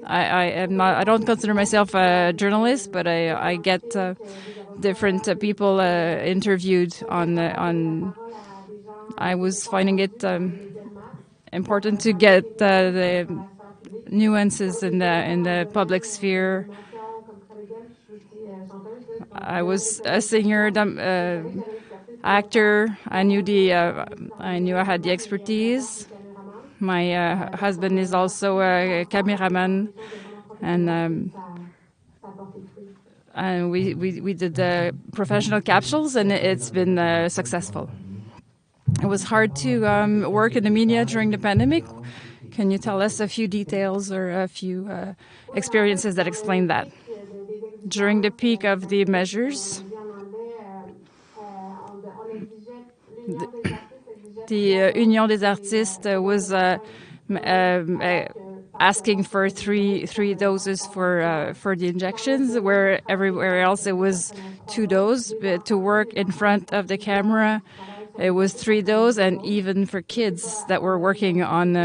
S: I don't consider myself a journalist, but I get different people interviewed on. I was finding it important to get the nuances in the public sphere. I was a singer, actor. I knew I had the expertise. My husband is also a cameraman, and we did professional capsules, and it's been successful. It was hard to work in the media during the pandemic. Can you tell us a few details or a few experiences that explain that? During the peak of the measures, the Union des Artistes was asking for three doses for the injections, where everywhere else it was 2 doses. But to work in front of the camera, it was 3 doses, and even for kids that were working on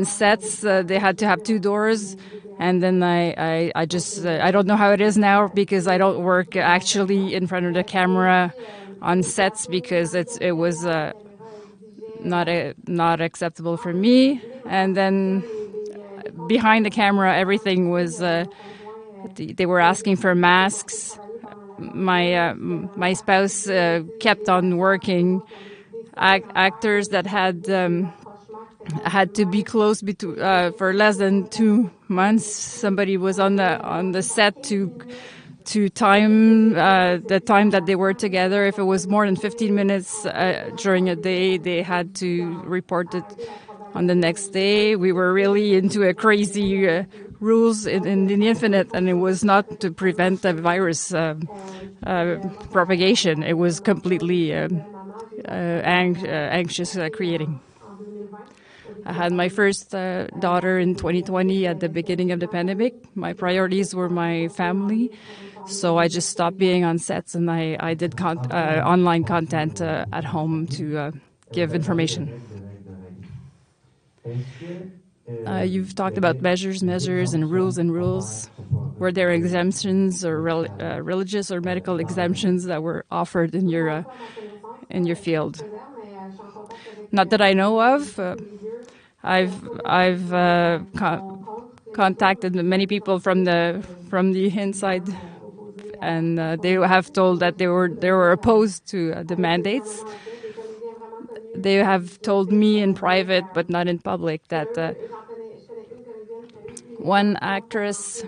S: sets, they had to have 2 doors. And then I don't know how it is now, because I don't work actually in front of the camera on sets, because it was not acceptable for me. And then behind the camera, everything was they were asking for masks. My spouse kept on working. Actors that had to be close for less than 2 months. Somebody was on the set to time the time that they were together. If it was more than 15 minutes during a day, they had to report it on the next day. We were really into a crazy rules in the infinite, and it was not to prevent the virus propagation. It was completely anxious creating. I had my first daughter in 2020 at the beginning of the pandemic. My priorities were my family, so I just stopped being on sets and I did online content at home to give information. You've talked about measures, and rules. Were there exemptions or religious or medical exemptions that were offered in your field? Not that I know of. I've contacted many people from the inside, and they have told that they were opposed to the mandates. They have told me in private, but not in public, that one actress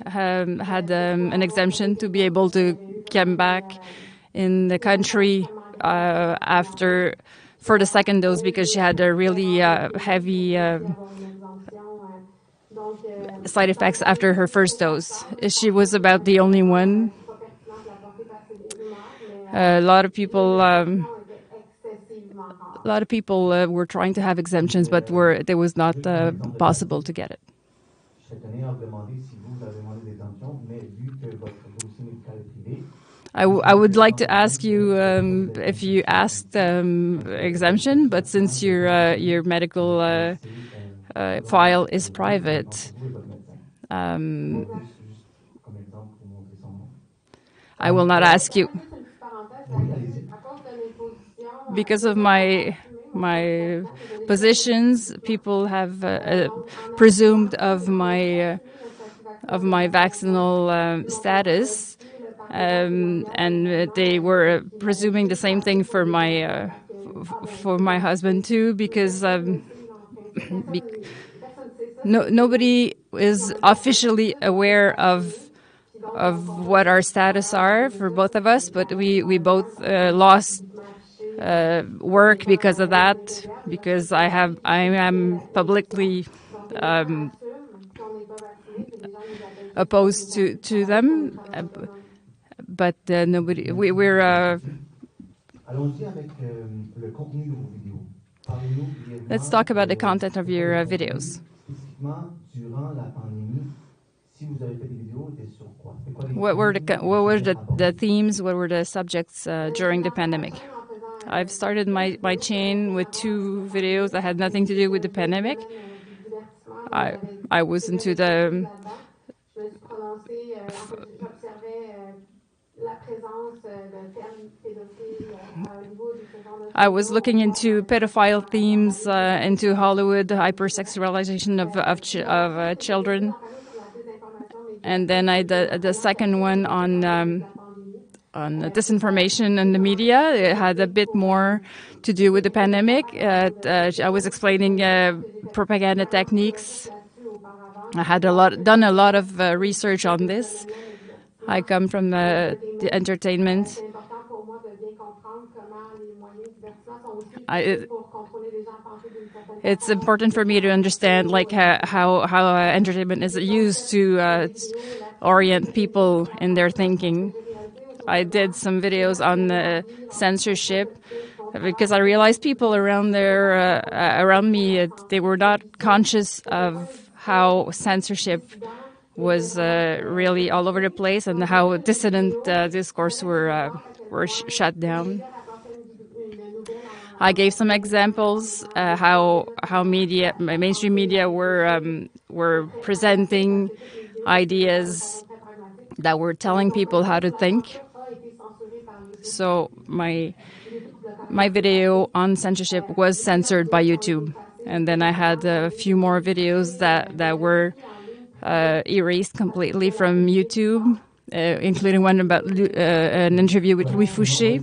S: had an exemption to be able to come back in the country for the second dose because she had a really heavy side effects after her first dose. She was about the only one. A lot of people were trying to have exemptions, but it was not possible to get it. I would like to ask you if you asked exemption, but since your medical file is private, I will not ask you. Because of my positions, people have presumed of my vaccinal status, and they were presuming the same thing for my husband too, because nobody is officially aware of what our status are for both of us, but we both lost work because of that, because I am publicly opposed to them, but nobody. We're. Let's talk about the content of your videos. What were the themes? What were the subjects during the pandemic? I've started my chain with 2 videos that had nothing to do with the pandemic. I was into the I was looking into pedophile themes, into Hollywood, hypersexualization of children, and then I did the second one on disinformation in the media. It had a bit more to do with the pandemic. I was explaining propaganda techniques. I had done a lot of research on this. I come from the entertainment. It's important for me to understand how entertainment is used to orient people in their thinking. I did some videos on the censorship because I realized people around me, they were not conscious of how censorship was really all over the place and how dissident discourse were shut down. I gave some examples how mainstream media were presenting ideas that were telling people how to think. So my video on censorship was censored by YouTube, and then I had a few more videos that were erased completely from YouTube, including one about an interview with Louis Fouché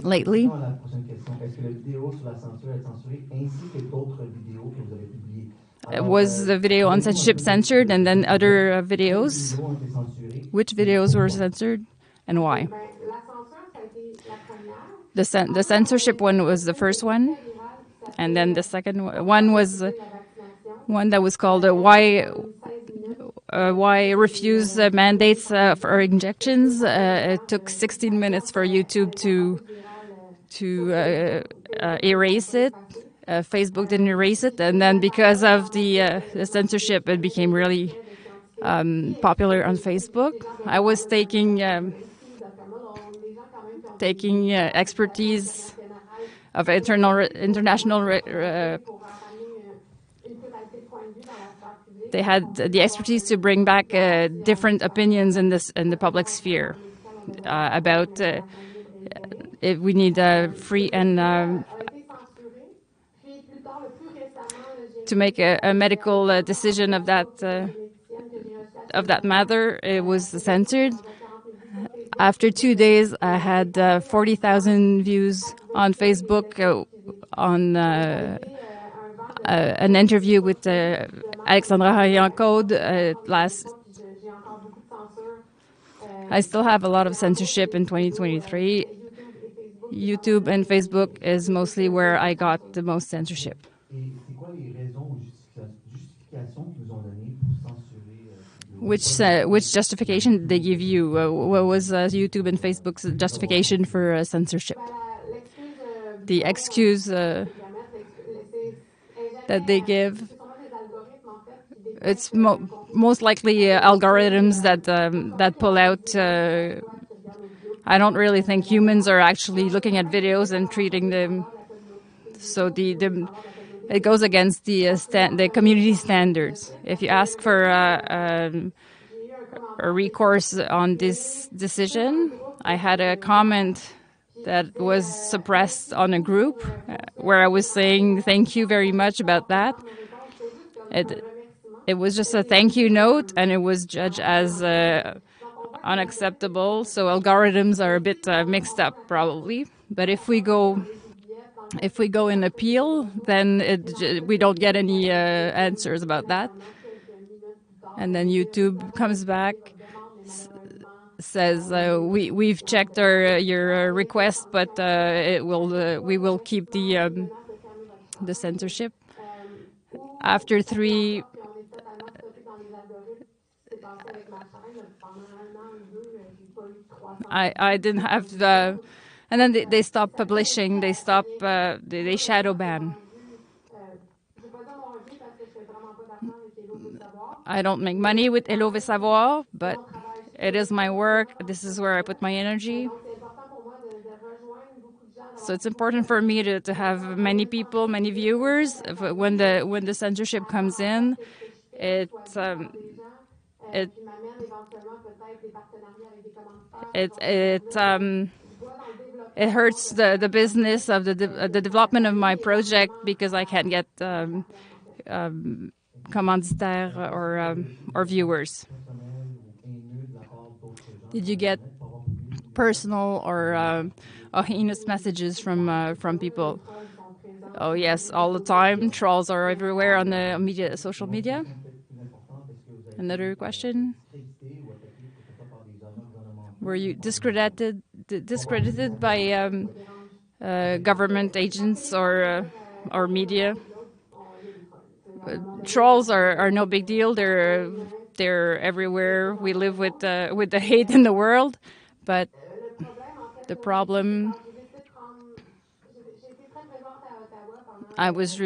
S: lately. Was the video on censorship censored, and then other videos? Which videos were censored and why? The censorship one was the first one, and then the second one was one that was called why refuse mandates for injections. It took 16 minutes for YouTube to erase it. Facebook didn't erase it, and then because of the censorship, it became really popular on Facebook. I was taking expertise of international. They had the expertise to bring back different opinions in the public sphere about if we need free and to make a medical decision of that matter. It was censored. After 2 days, I had 40,000 views on Facebook on an interview with Alexandra Harian-Code last. I still have a lot of censorship in 2023. YouTube and Facebook is mostly where I got the most censorship. Which justification did they give you? What was YouTube and Facebook's justification for censorship? The excuse that they give. It's most likely algorithms that pull out. I don't really think humans are actually looking at videos and treating them. So it goes against the community standards. If you ask for a recourse on this decision, I had a comment that was suppressed on a group where I was saying thank you very much about that. It was just a thank you note, and it was judged as unacceptable. So algorithms are a bit mixed up, probably. But if we go in appeal, then we don't get any answers about that. And then YouTube comes back, says we've checked your request, but we will keep the censorship. After 3. I didn't have the, and then they stopped publishing. They stopped. They shadow ban. I don't make money with Hello Veut Savoir, but it is my work. This is where I put my energy. So it's important for me to have many people, many viewers. When the censorship comes in, it hurts the business of the development of my project because I can't get commanditaires or viewers. Did you get personal or heinous messages from people? Oh yes, all the time. Trolls are everywhere on the social media. Another question. Were you discredited by government agents or media? Trolls are no big deal. They're everywhere. We live with the hate in the world, but the problem. I was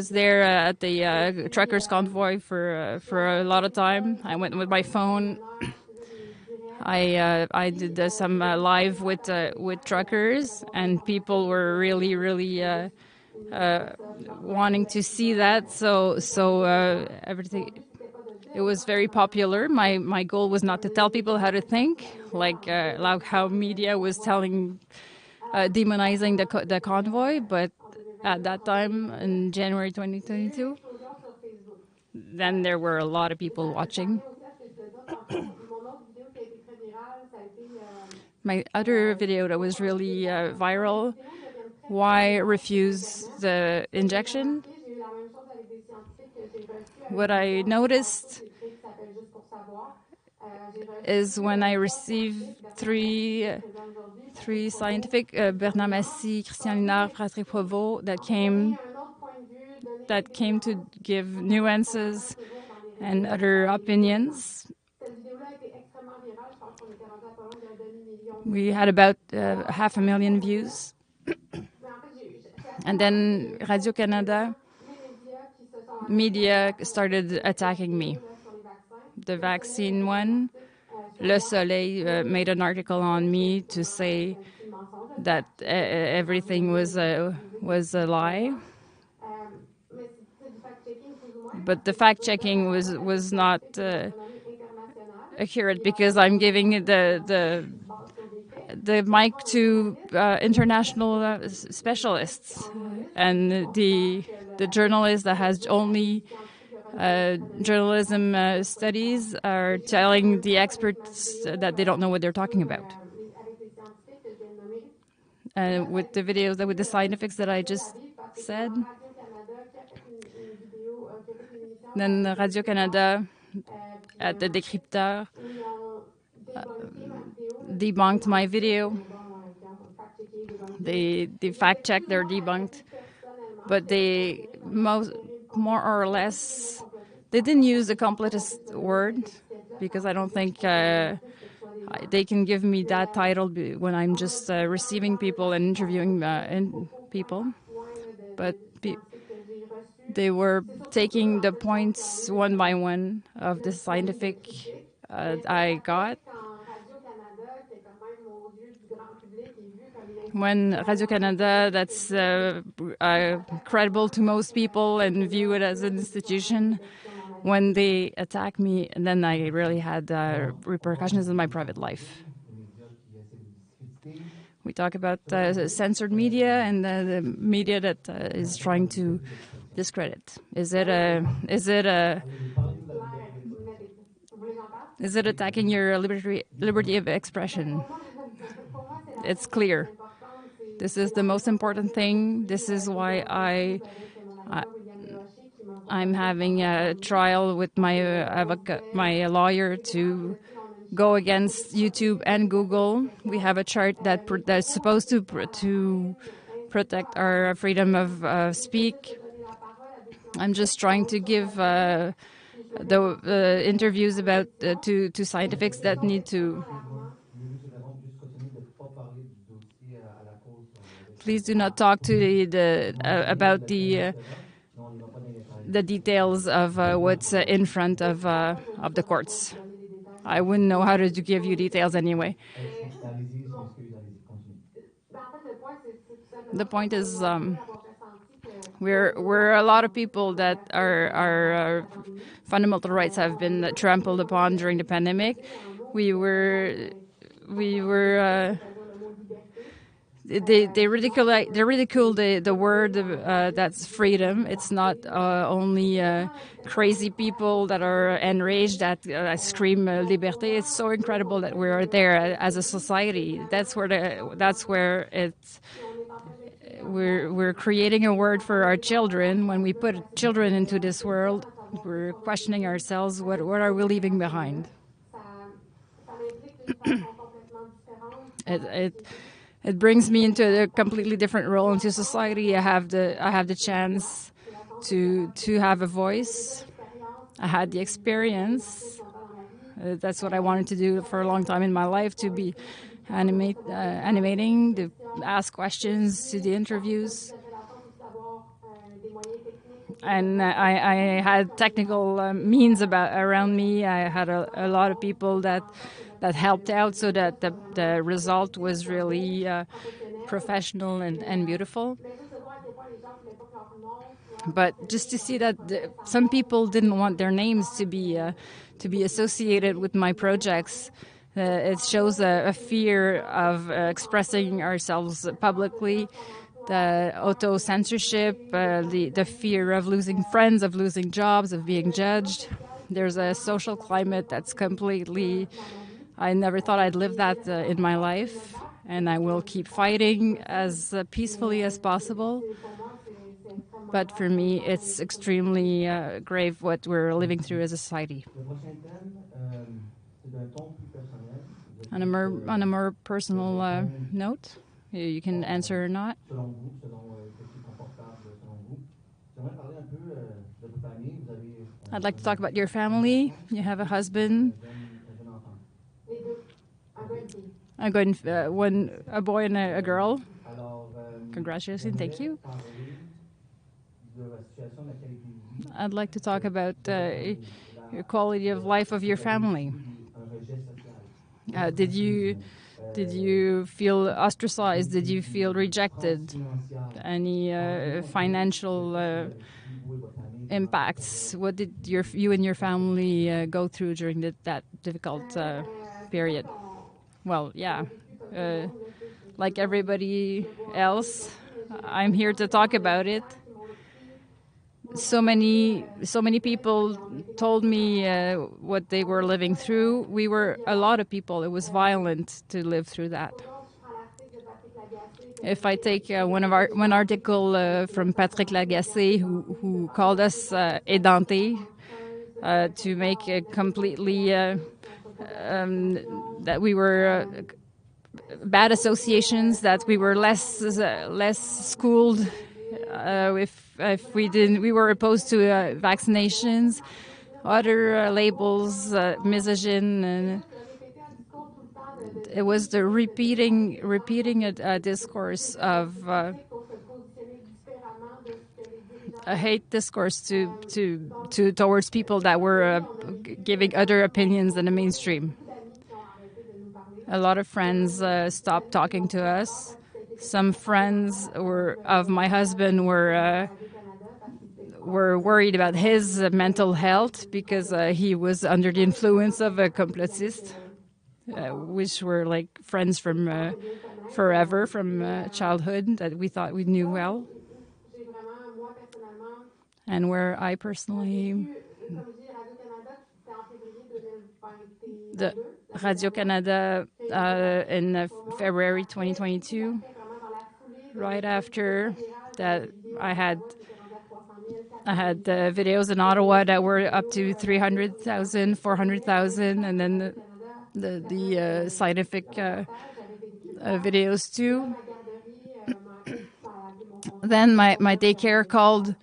S: there at the truckers' convoy for a lot of time. I went with my phone. I did some live with truckers, and people were really wanting to see that. So everything. It was very popular. My goal was not to tell people how to think, like how media was demonizing the convoy, but at that time in January 2022, then there were a lot of people watching. My other video that was really viral, why refuse the injection? What I noticed is when I received three scientific, Bernard Massy, Christian Linard, Patrick Provost, that came to give nuances and other opinions. We had about 500,000 views. And then Radio-Canada media started attacking me. The vaccine one, Le Soleil made an article on me to say that everything was a lie. But the fact-checking was not accurate because I'm giving the mic to international specialists, and the journalist that has only journalism studies are telling the experts that they don't know what they're talking about. With the videos, with the scientifics that I just said. Then Radio-Canada at the Décrypteur debunked my video. They fact-checked, they're debunked. But they more or less, they didn't use the completist word because I don't think they can give me that title when I'm just receiving people and interviewing people. But they were taking the points one by one of the scientific I got. When Radio-Canada, that's credible to most people and view it as an institution, when they attack me, and then I really had repercussions in my private life. We talk about censored media and the media that is trying to discredit. Is it attacking your liberty of expression? It's clear. This is the most important thing. This is why I'm having a trial with my lawyer to go against YouTube and Google. We have a chart that's supposed to protect our freedom of speak. I'm just trying to give the interviews about to scientifics that need to. Please do not talk to about the details of what's in front of the courts. I wouldn't know how to give you details anyway. The point is, we're a lot of people that our fundamental rights have been trampled upon during the pandemic. We were. They ridicule the word that's freedom. It's not only crazy people that are enraged that scream liberté. It's so incredible that we're there as a society. That's where it's. We're creating a word for our children. When we put children into this world, we're questioning ourselves. What are we leaving behind? It brings me into a completely different role into society. I have the chance to have a voice. I had the experience. That's what I wanted to do for a long time in my life, to be animating, to ask questions to the interviews. And I had technical means around me. I had a lot of people that helped out so that the result was really professional and beautiful. But just to see that some people didn't want their names to be associated with my projects, it shows a fear of expressing ourselves publicly. The auto-censorship, the fear of losing friends, of losing jobs, of being judged. There's a social climate that's completely. I never thought I'd live that in my life, and I will keep fighting as peacefully as possible. But for me, it's extremely grave what we're living through as a society. On a more personal note, you can answer or not. I'd like to talk about your family. You have a husband. A boy and a girl. Congratulations, thank you. I'd like to talk about your quality of life of your family. Did you feel ostracized? Did you feel rejected? Any financial impacts? What did you and your family go through during that difficult period? Well, yeah, like everybody else, I'm here to talk about it. So many people told me what they were living through. We were a lot of people. It was violent to live through that. If I take one article from Patrick Lagacé, who called us édentés, to make it completely that we were bad associations, that we were less schooled. If we were opposed to vaccinations, other labels, misogyn, and it was the repeating a discourse of a hate discourse towards people that were giving other opinions than the mainstream. A lot of friends stopped talking to us. Some friends of my husband were worried about his mental health because he was under the influence of a complotist, which were like friends from forever, from childhood, that we thought we knew well. And where I personally... The Radio-Canada in February 2022, right after that, I had videos in Ottawa that were up to 300,000, 400,000, and then the scientific videos too. Then my daycare called.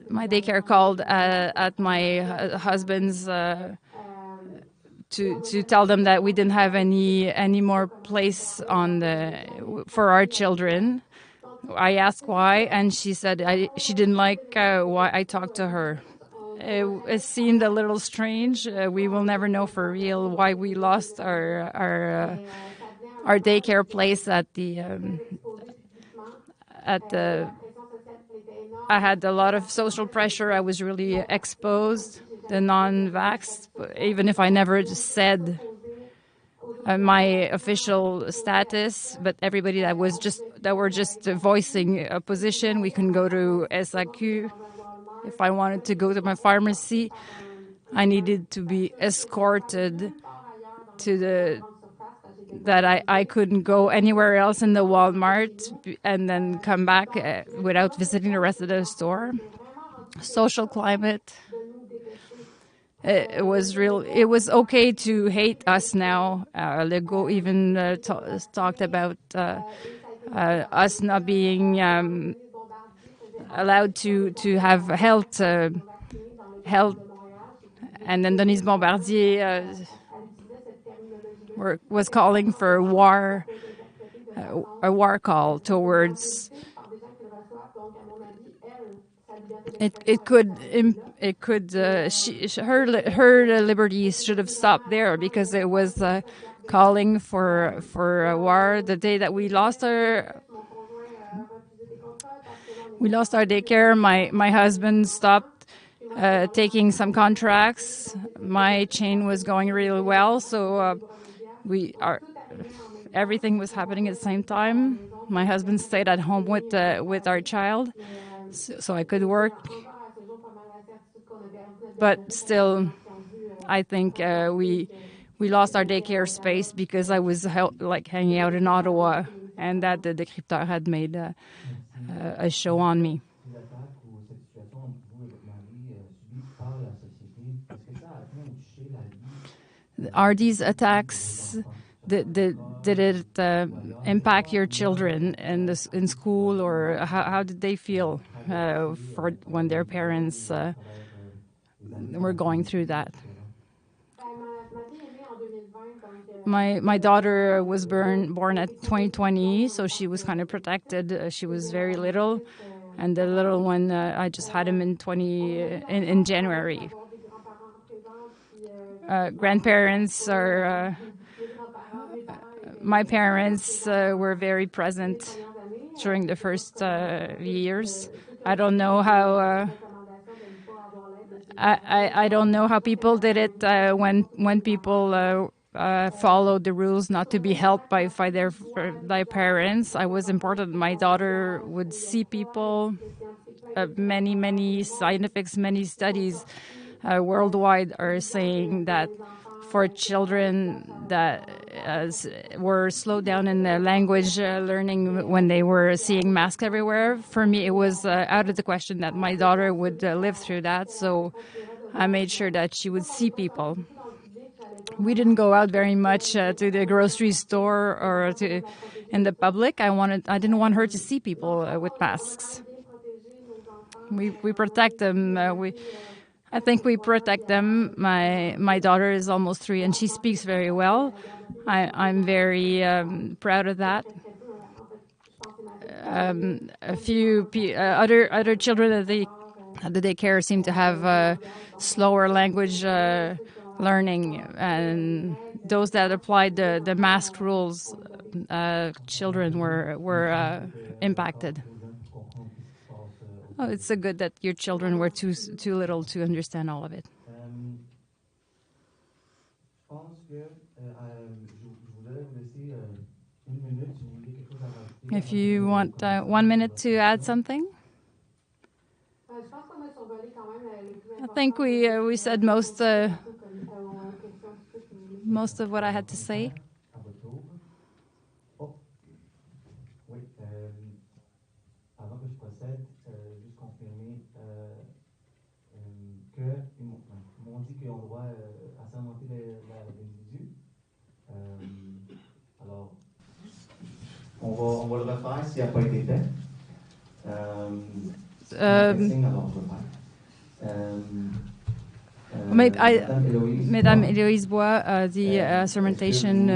S: My daycare called at my husband's to tell them that we didn't have any more place for our children. I asked why, and she said she didn't like why I talked to her. It seemed a little strange. We will never know for real why we lost our daycare place at the. I had a lot of social pressure. I was really exposed, the non-vaxxed, even if I never said my official status, but everybody that were just voicing opposition. We couldn't go to SAQ. If I wanted to go to my pharmacy, I needed to be escorted to I couldn't go anywhere else in the Walmart and then come back without visiting the rest of the store. Social climate. It was real. It was okay to hate us now. Legault even talked about us not being allowed to have health. And then Denise Bombardier was calling for a war call towards. Her liberties should have stopped there because it was calling for a war. The day that we lost our daycare, my husband stopped taking some contracts. My chain was going really well, so everything was happening at the same time. My husband stayed at home with our child, so I could work. But still, I think we lost our daycare space because I was hanging out in Ottawa, and that the Décrypteur had made a show on me. Are these attacks, did it impact your children in school, or how did they feel for when their parents were going through that? my daughter was born at 2020, so she was kind of protected. She was very little, and the little one I just had him in January. Grandparents are. My parents were very present during the first years. I don't know how. I don't know how people did it when people followed the rules not to be helped by their parents. I was important. My daughter would see people. Many scientifics, many studies worldwide are saying that for children that were slowed down in their language learning when they were seeing masks everywhere, for me it was out of the question that my daughter would live through that. So I made sure that she would see people. We didn't go out very much to the grocery store or in the public. I didn't want her to see people with masks. We protect them. I think we protect them. My daughter is almost 3 and she speaks very well. I'm very proud of that. A few other children at the daycare seem to have slower language learning, and those that applied the mask rules, children were impacted. Oh, it's so good that your children were too little to understand all of it. If you want 1 minute to add something. I think we said most of what I had to say.
O: Avant que je procède, juste confirmer qu'ils m'ont dit qu'ils ont le droit à sermenter l'individu. Alors, on va le refaire s'il n'a pas été fait. Alors, je vais faire.
S: Madame Héloïse Bois, the sermentation,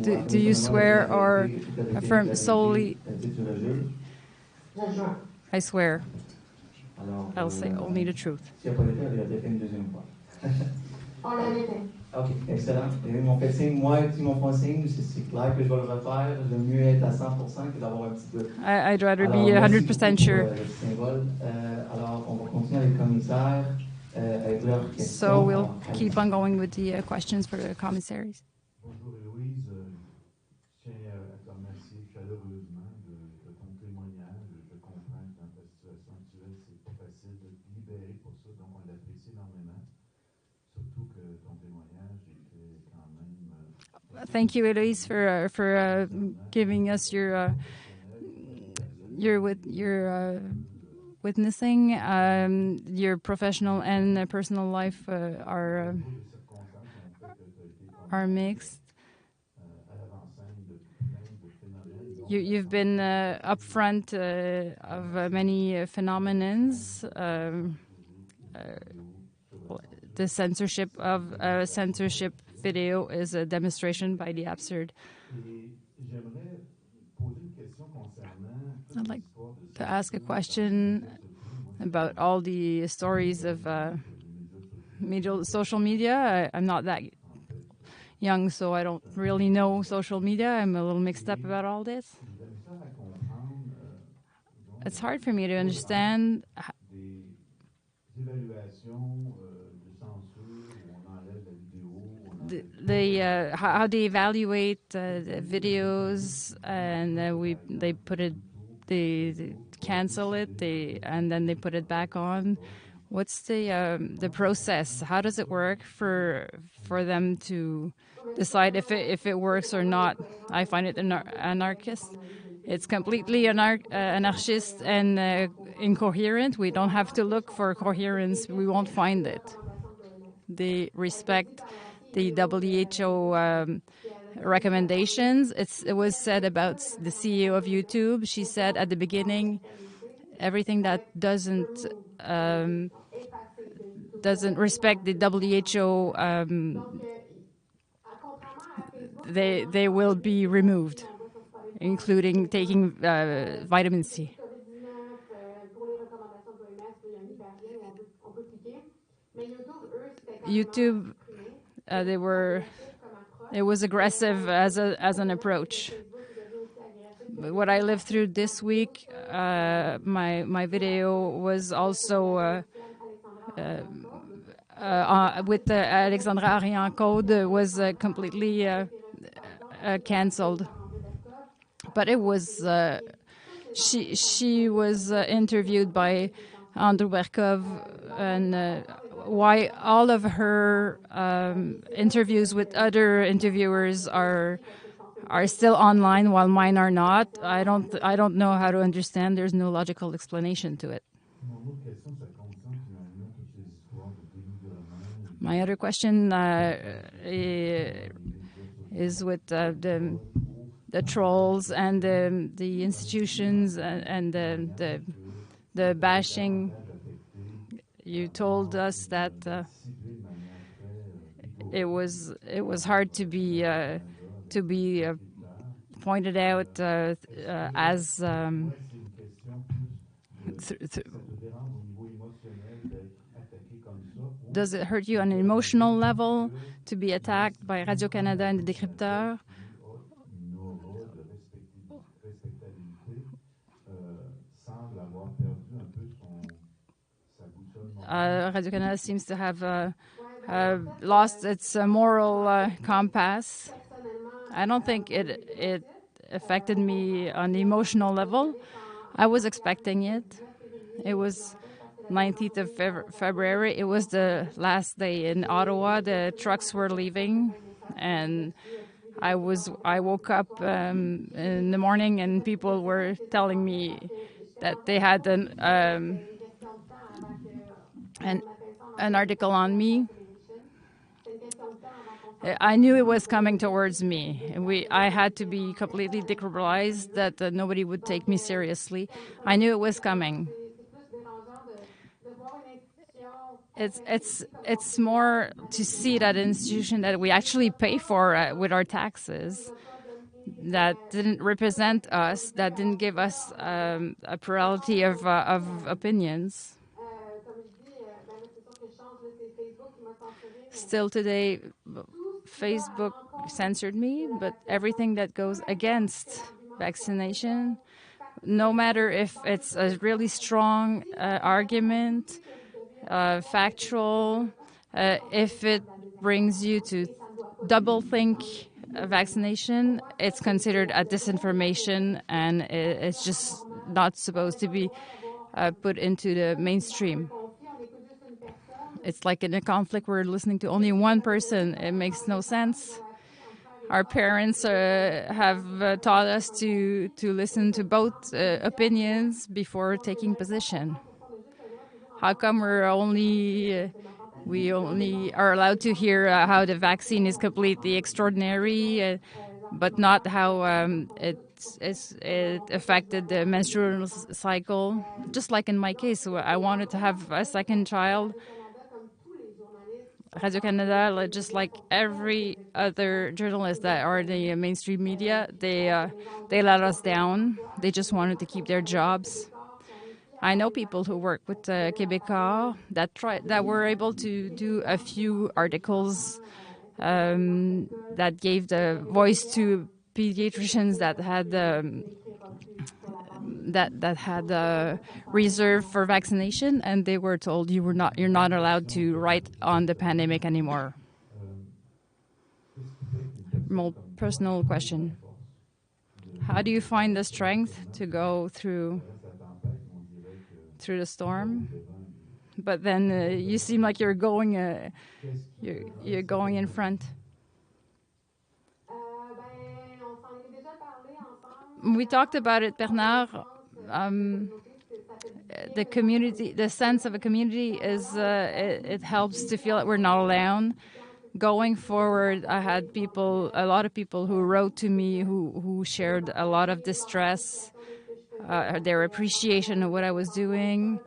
S: do you swear or affirm solely? I swear. I'll say only the truth.
O: Ok, excellent. Ils m'ont fait signe, moi, ils m'ont fait signe, c'est clair que je vais le refaire. J'aime mieux être à 100% que d'avoir un petit doute.
S: I'd rather be 100% sure.
O: Alors, on va continuer avec le commissaire.
S: So we'll keep on going with the questions for the commissaries.
H: Bonjour Héloïse, je tiens à te remercier chaleureusement de ton témoignage. Je comprends que dans ta situation actuelle, c'est pas facile de te libérer pour ça, donc on l'apprécie énormément. Surtout que ton témoignage était quand même.
S: Thank you, Héloïse, for giving us your witnessing. Your professional and personal life are mixed. You've been upfront of many phenomenons. The censorship of a censorship video is a demonstration by the absurd. I'd like to ask a question about all the stories of social media. I'm not that young, so I don't really know social media. I'm a little mixed up about all this. It's hard for me to understand how they evaluate the videos, and they put it, they cancel it, and then they put it back on. What's the process? How does it work for them to decide if it works or not? I find it anarchist. It's completely anarchist and incoherent. We don't have to look for coherence. We won't find it. They respect the WHO recommendations. It was said about the CEO of YouTube. She said at the beginning, everything that doesn't respect the WHO they will be removed, including taking vitamin C. YouTube, it was aggressive as an approach. But what I lived through this week, my video was also with Alexandra Ariane-Code was completely cancelled. But it was she was interviewed by Andrew Berkov, and why all of her interviews with other interviewers are still online while mine are not. I don't know how to understand. There's no logical explanation to it. My other question is with the trolls and the institutions and the bashing. You told us that it was hard to be pointed out as does it hurt you on an emotional level to be attacked by Radio-Canada and the Décrypteur? Radio-Canada seems to have lost its moral compass. I don't think it affected me on the emotional level. I was expecting it. It was 19th of February. It was the last day in Ottawa. The trucks were leaving, and I woke up in the morning, and people were telling me that they had an article on me. I knew it was coming towards me. I had to be completely decriminalized, that nobody would take me seriously. I knew it was coming. It's more to see that institution that we actually pay for with our taxes, that didn't represent us, that didn't give us a plurality of opinions. Still today, Facebook censored me, but everything that goes against vaccination, no matter if it's a really strong argument, factual, if it brings you to double think vaccination, it's considered a disinformation, and it's just not supposed to be put into the mainstream. It's like in a conflict we're listening to only one person. It makes no sense. Our parents have taught us to listen to both opinions before taking position. How come we only are allowed to hear how the vaccine is completely extraordinary, but not how it affected the menstrual cycle? Just like in my case, I wanted to have a second child. Radio-Canada, just like every other journalist that are in the mainstream media, they let us down. They just wanted to keep their jobs. I know people who work with Québécois that were able to do a few articles that gave the voice to pediatricians that had reserved for vaccination, and they were told you're not allowed to write on the pandemic anymore. More personal question: how do you find the strength to go through the storm? But then you seem like you're going in front. We talked about it, Bernard. The community, the sense of a community is it helps to feel that we're not alone. Going forward, I had a lot of people who wrote to me who shared a lot of distress, their appreciation of what I was doing.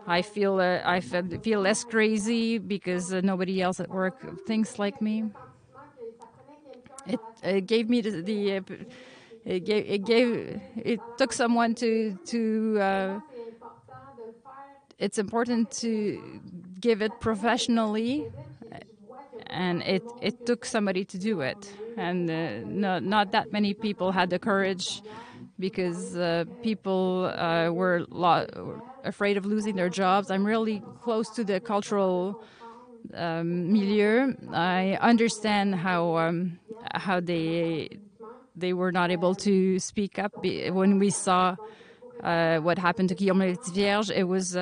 S: I feel less crazy because nobody else at work thinks like me. it gave me it took someone to it's important to give it professionally, and it took somebody to do it, and not that many people had the courage, because people were afraid of losing their jobs. I'm really close to the cultural milieu. I understand how they were not able to speak up when we saw what happened to Guillaume la Petite Vierge. It was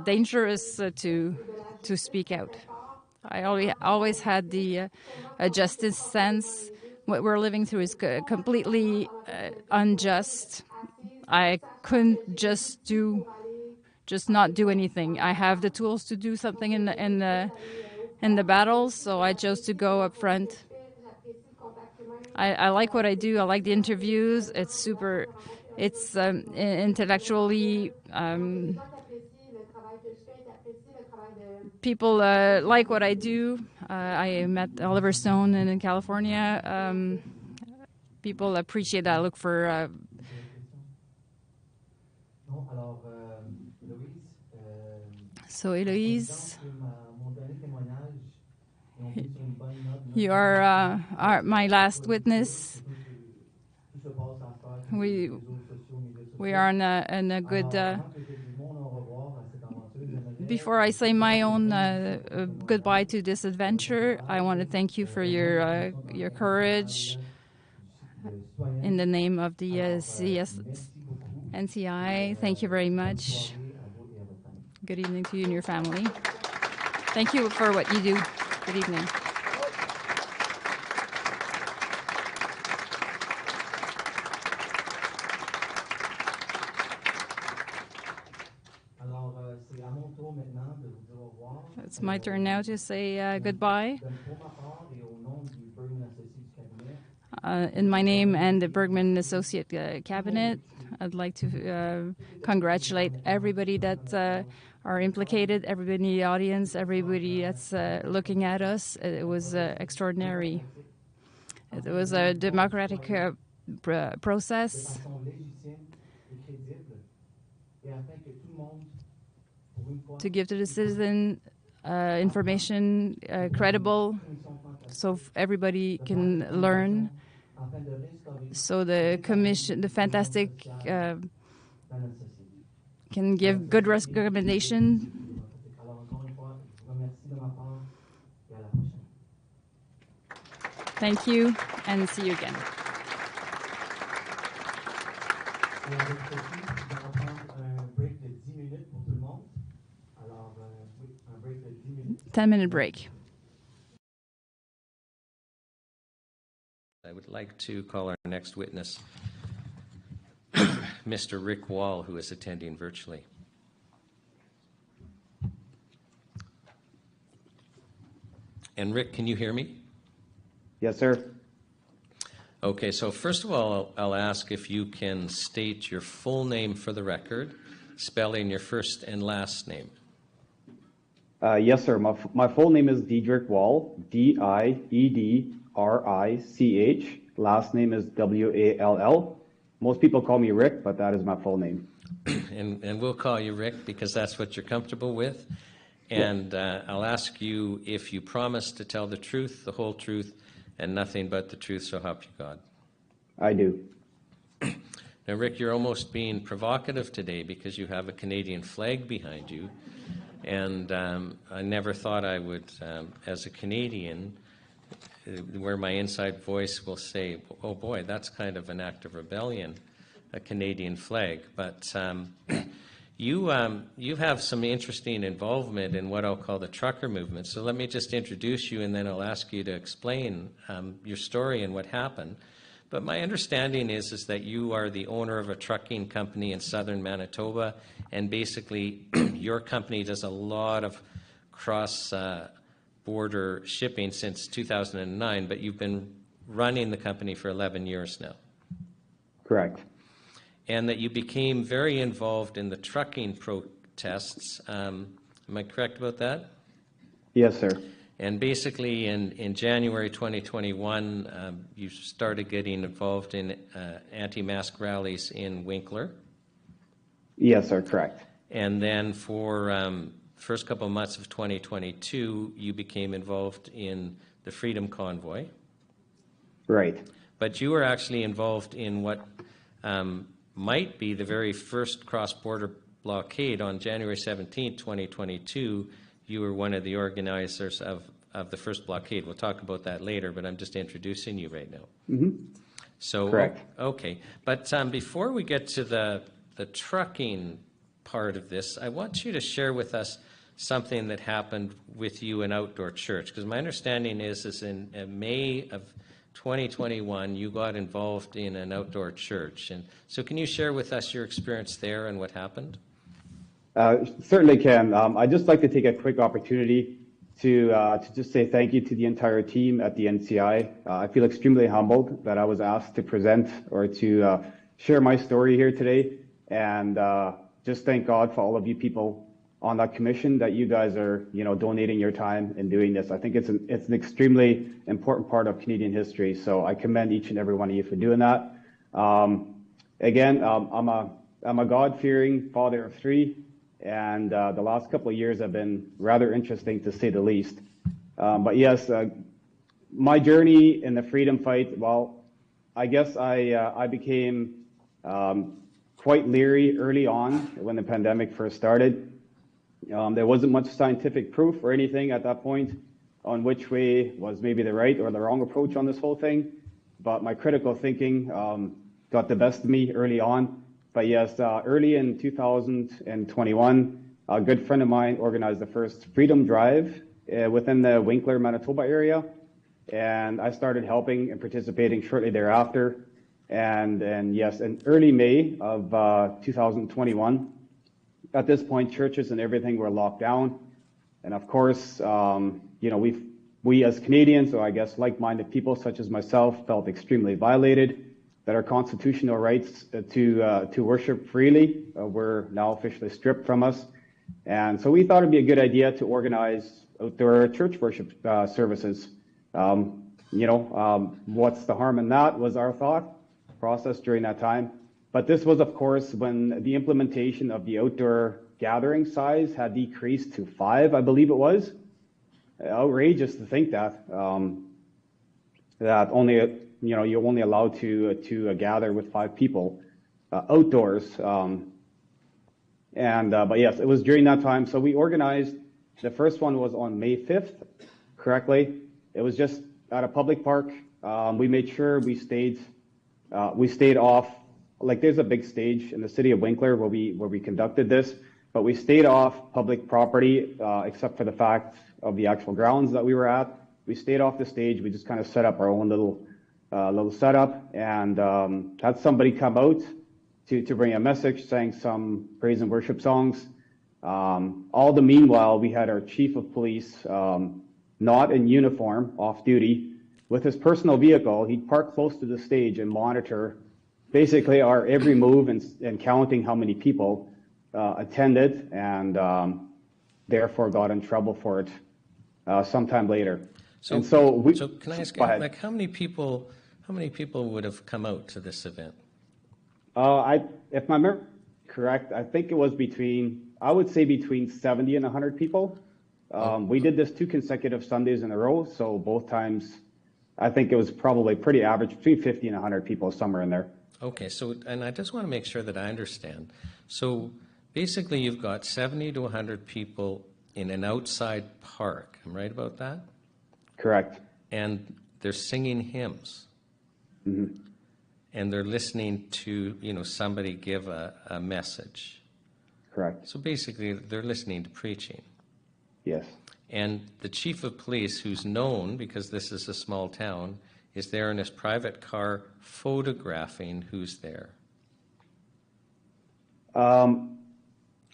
S: dangerous to speak out. I always had the justice sense. What we're living through is completely unjust. I couldn't just not do anything. I have the tools to do something in the battles, so I chose to go up front. I like what I do. I like the interviews. It's super. It's intellectually. People like what I do. I met Oliver Stone in California. People appreciate that. I look for. So, Héloïse, you are my last witness. We are in a good. Before I say my own goodbye to this adventure, I want to thank you for your courage. In the name of the NCI, thank you very much. Good evening to you and your family. Thank you for what you do. Good evening. It's my turn now to say goodbye. In my name and the Bergman Associate Cabinet, I'd like to congratulate everybody that are implicated, everybody in the audience, everybody that's looking at us. It was extraordinary. It was a democratic process. To give to the citizen information credible, so everybody can learn. So the commission, the fantastic, can give good recommendation. Thank you, and see you again. 10-minute break.
A: I would like to call our next witness, Mr. Rick Wall, who is attending virtually. And Rick, can you hear me?
B: Yes, sir.
A: Okay, so first of all, I'll ask if you can state your full name for the record, spelling your first and last name.
B: Yes, sir. My full name is Diedrich Wall, D-I-E-D-R-I-C-H. Last name is W-A-L-L. Most people call me Rick, but that is my full name.
A: And we'll call you Rick because that's what you're comfortable with. And I'll ask you if you promise to tell the truth, the whole truth, and nothing but the truth, so help you God.
B: I do.
A: Now, Rick, you're almost being provocative today because you have a Canadian flag behind you. And I never thought I would, as a Canadian, where my inside voice will say, oh boy, that's kind of an act of rebellion, a Canadian flag. But you have some interesting involvement in what I'll call the trucker movement. So let me just introduce you, and then I'll ask you to explain your story and what happened. But my understanding is that you are the owner of a trucking company in southern Manitoba, and basically your company does a lot of cross-border shipping since 2009, but you've been running the company for 11 years now.
B: Correct.
A: And that you became very involved in the trucking protests. Am I correct about that?
B: Yes, sir.
A: And basically, in January 2021, you started getting involved in anti-mask rallies in Winkler.
B: Yes, sir, correct.
A: And then for first couple of months of 2022, you became involved in the Freedom Convoy.
B: Right.
A: But you were actually involved in what might be the very first cross-border blockade on January 17, 2022. You were one of the organizers of the first blockade. We'll talk about that later, but I'm just introducing you right now.
B: Mm-hmm.
A: So,
B: correct.
A: Okay. But before we get to the trucking part of this, I want you to share with us something that happened with you in Outdoor Church, because my understanding is in May of 2021, you got involved in an outdoor church. And so can you share with us your experience there and what happened?
B: Certainly can. I'd just like to take a quick opportunity to just say thank you to the entire team at the NCI. I feel extremely humbled that I was asked to present or to share my story here today, and just thank God for all of you people on that commission that you guys are, donating your time and doing this. I think it's an extremely important part of Canadian history. So I commend each and every one of you for doing that. Again, I'm a God-fearing father of three, and the last couple of years have been rather interesting to say the least. But yes, my journey in the freedom fight. Well, I guess I became quite leery early on when the pandemic first started. There wasn't much scientific proof or anything at that point on which way was maybe the right or the wrong approach on this whole thing. But my critical thinking got the best of me early on. But yes, early in 2021, a good friend of mine organized the first Freedom Drive within the Winkler, Manitoba area. And I started helping and participating shortly thereafter. And yes, in early May of 2021, at this point, churches and everything were locked down. And of course, we as Canadians, or I guess like-minded people such as myself, felt extremely violated, that our constitutional rights to worship freely were now officially stripped from us. And so we thought it'd be a good idea to organize outdoor church worship services. What's the harm in that was our thought process during that time. But this was, of course, when the implementation of the outdoor gathering size had decreased to 5, I believe it was. Outrageous to think that only you're only allowed to gather with 5 people outdoors. But yes, it was during that time. So we organized. The first one was on May 5th, correctly. It was just at a public park. We made sure we stayed off. Like there's a big stage in the city of Winkler where we conducted this, but we stayed off public property except for the fact of the actual grounds that we were at. We stayed off the stage. We just kind of set up our own little setup and had somebody come out to bring a message, sang some praise and worship songs. All the meanwhile, we had our chief of police, not in uniform, off duty, with his personal vehicle. He'd park close to the stage and monitor basically our every move and counting how many people attended, and therefore got in trouble for it sometime later.
A: So can I ask, like, how many people would have come out to this event?
B: If my memory is correct, I think it was between 70 and 100 people. We did this 2 consecutive Sundays in a row, so both times I think it was probably pretty average, between 50 and 100 people, somewhere in there.
A: Okay, so, and I just want to make sure that I understand. So basically you've got 70 to 100 people in an outside park. Am I right about that?
B: Correct.
A: And they're singing hymns.
B: Mm-hmm.
A: And they're listening to, somebody give a message.
B: Correct.
A: So basically they're listening to preaching.
B: Yes.
A: And the chief of police, who's known, because this is a small town, is there in his private car photographing who's there.
B: I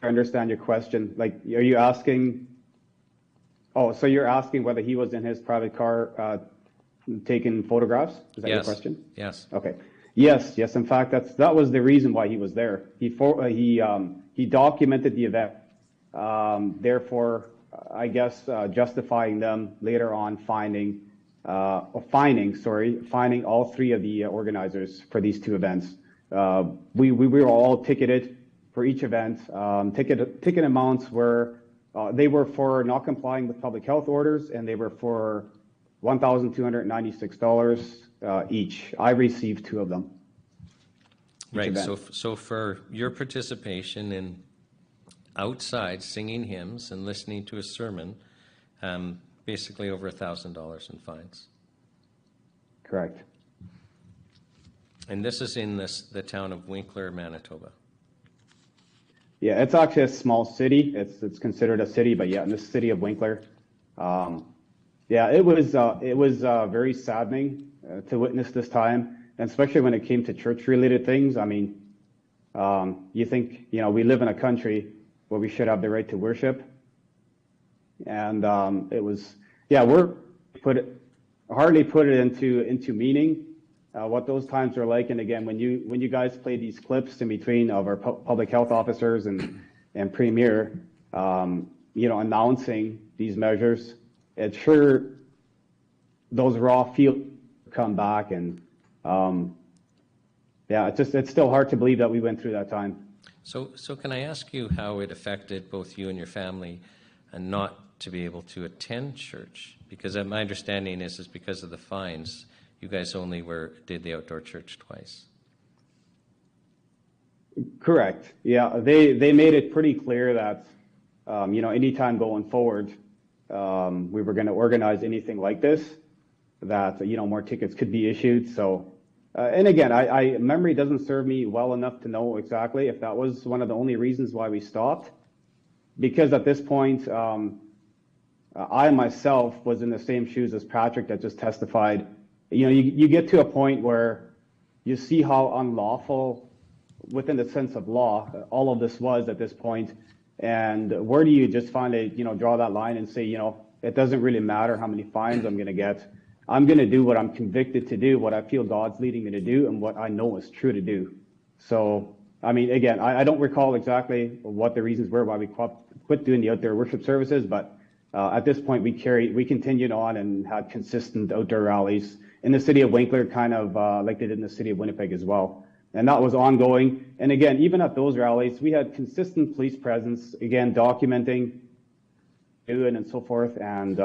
B: understand your question. Like, are you asking? Oh, so you're asking whether he was in his private car taking photographs? Is that your question?
A: Yes.
B: Okay. Yes. In fact, that was the reason why he was there. He documented the event. Therefore, I guess, justifying them later on finding all three of the organizers for these two events. We were all ticketed for each event. Ticket amounts were, they were for not complying with public health orders, and they were for $1,296 each. I received two of them.
A: Right. So for your participation in outside singing hymns and listening to a sermon, basically over $1,000 in fines.
B: Correct.
A: And this is in the town of Winkler, Manitoba.
B: Yeah, it's actually a small city. It's considered a city, but yeah, in the city of Winkler. Yeah, it was very saddening to witness this time, and especially when it came to church-related things. I mean, you think, we live in a country where we should have the right to worship, and it was, yeah, hardly put it into meaning what those times are like. And again, when you guys play these clips in between of our public health officers and premier, announcing these measures, it's sure those raw feelings come back, and yeah, it's still hard to believe that we went through that time.
A: So can I ask you how it affected both you and your family and not to be able to attend church? Because my understanding is because of the fines, you guys only did the outdoor church twice.
B: Correct. Yeah, they made it pretty clear that, anytime going forward, we were going to organize anything like this, that, more tickets could be issued. So, and again, memory doesn't serve me well enough to know exactly if that was one of the only reasons why we stopped. Because at this point, I myself was in the same shoes as Patrick that just testified. You get to a point where you see how unlawful, within the sense of law, all of this was at this point. And where do you just finally, draw that line and say, it doesn't really matter how many fines I'm going to get. I'm going to do what I'm convicted to do, what I feel God's leading me to do, and what I know is true to do. So, I mean, again, I don't recall exactly what the reasons were why we quit doing the outdoor worship services, but at this point, we continued on and had consistent outdoor rallies in the city of Winkler, kind of like they did in the city of Winnipeg as well. And that was ongoing. And again, even at those rallies, we had consistent police presence, again, documenting and so forth. And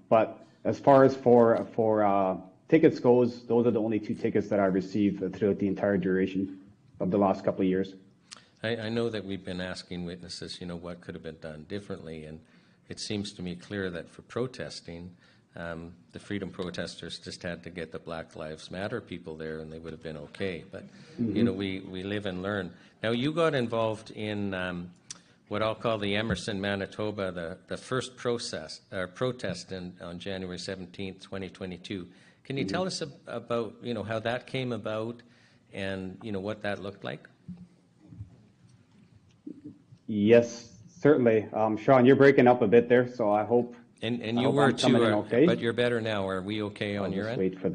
B: but as far as for tickets goes, those are the only two tickets that I received throughout the entire duration of the last couple of years.
A: I know that we've been asking witnesses, what could have been done differently, and it seems to me clear that for protesting, the freedom protesters just had to get the Black Lives Matter people there, and they would have been okay. But we live and learn. Now, you got involved in what I'll call the Emerson, Manitoba, the first protest on January 17th, 2022. Can you tell us about how that came about and what that looked like?
B: Yes, certainly. Sean, you're breaking up a bit there, so I hope.
A: And you were too, okay? But you're better now. Are we okay on your end?
B: Wait for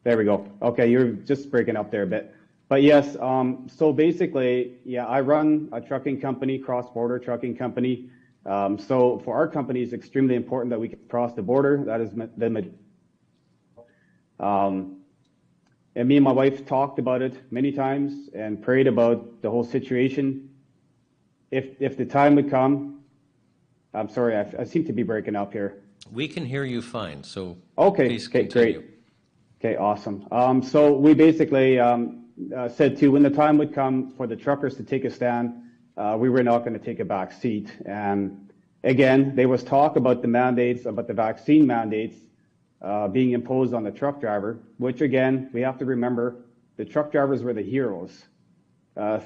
B: there we go. Okay, you're just breaking up there a bit. But yes, so basically, yeah, I run a trucking company, cross-border trucking company. So for our company, it's extremely important that we can cross the border. That is and me and my wife talked about it many times and prayed about the whole situation. If the time would come, I'm sorry, I seem to be breaking up here.
A: We can hear you fine, so
B: please continue. Great. Okay, awesome. So we basically said when the time would come for the truckers to take a stand, we were not going to take a back seat. And again, there was talk about the mandates, about the vaccine mandates being imposed on the truck driver, which again, we have to remember, the truck drivers were the heroes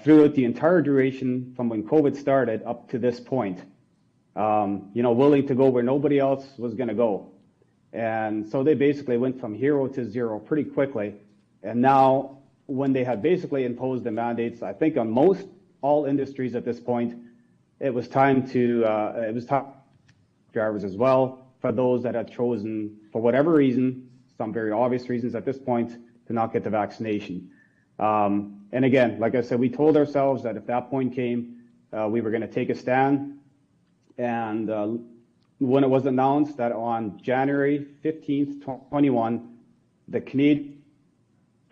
B: throughout the entire duration from when COVID started up to this point. Willing to go where nobody else was going to go. And so they basically went from hero to zero pretty quickly. And now when they had basically imposed the mandates, I think on all industries at this point, it was time drivers as well, for those that had chosen, for whatever reason, some very obvious reasons at this point, to not get the vaccination. And again, like I said, we told ourselves that if that point came, we were going to take a stand and when it was announced that on January 15th, 21, the Canadian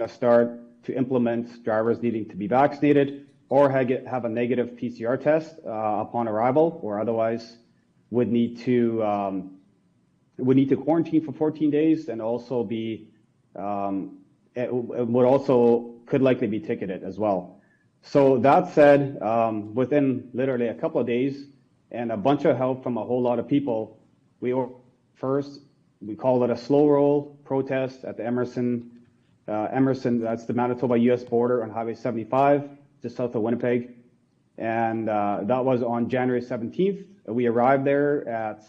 B: start to implement drivers needing to be vaccinated or have a negative PCR test upon arrival, or otherwise would need to quarantine for 14 days and also could likely be ticketed as well. So that said, within literally a couple of days and a bunch of help from a whole lot of people, we call it a slow roll protest at the Emerson, that's the Manitoba-US border on Highway 75, just south of Winnipeg. And that was on January 17th. We arrived there at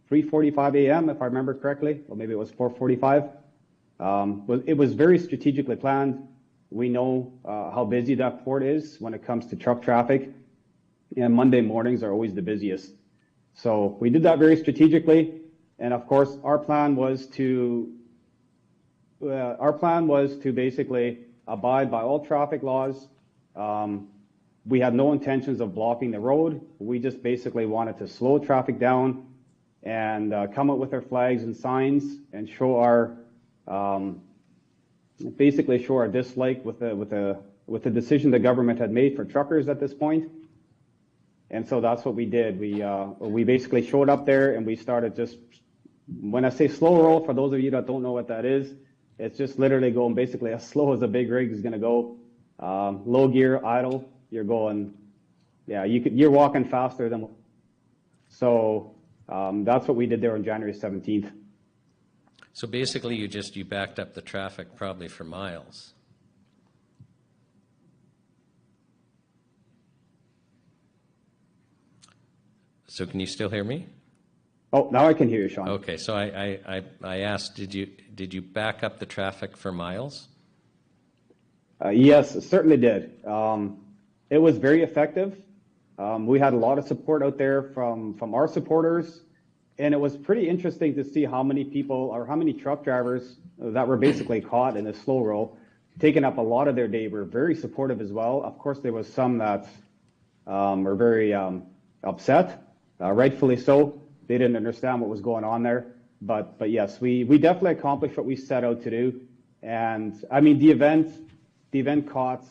B: 3:45 a.m., if I remember correctly, or maybe it was 4:45. It was very strategically planned. We know how busy that port is when it comes to truck traffic, and Monday mornings are always the busiest. So we did that very strategically, and of course, our plan was to basically abide by all traffic laws. We had no intentions of blocking the road. We just basically wanted to slow traffic down and come up with our flags and signs and show our dislike with the decision the government had made for truckers at this point. And so that's what we did. We basically showed up there and we started just, when I say slow roll, for those of you that don't know what that is, it's just literally going basically as slow as a big rig is going to go. Low gear, idle, you're going, you're walking faster than. So that's what we did there on January 17th.
A: So basically you backed up the traffic probably for miles. So can you still hear me?
B: Oh, now I can hear you, Sean.
A: Okay, so I asked, did you back up the traffic for miles?
B: Yes, it certainly did. It was very effective. We had a lot of support out there from our supporters, and it was pretty interesting to see how many people or how many truck drivers that were basically caught in a slow roll, taking up a lot of their day, were very supportive as well. Of course, there was some that were very upset, rightfully so. They didn't understand what was going on there. But yes, we definitely accomplished what we set out to do. And I mean, the event caught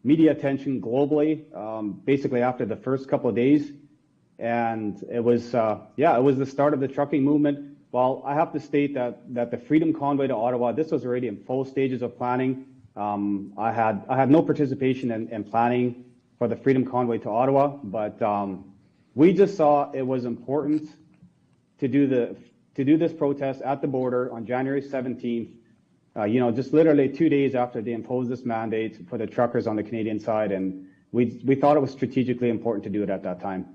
B: media attention globally, basically after the first couple of days. And it was the start of the trucking movement. Well, I have to state that the Freedom Convoy to Ottawa, this was already in full stages of planning. I had no participation in planning for the Freedom Convoy to Ottawa, but we just saw it was important to do this protest at the border on January 17th. Just literally 2 days after they imposed this mandate for the truckers on the Canadian side, and we thought it was strategically important to do it at that time.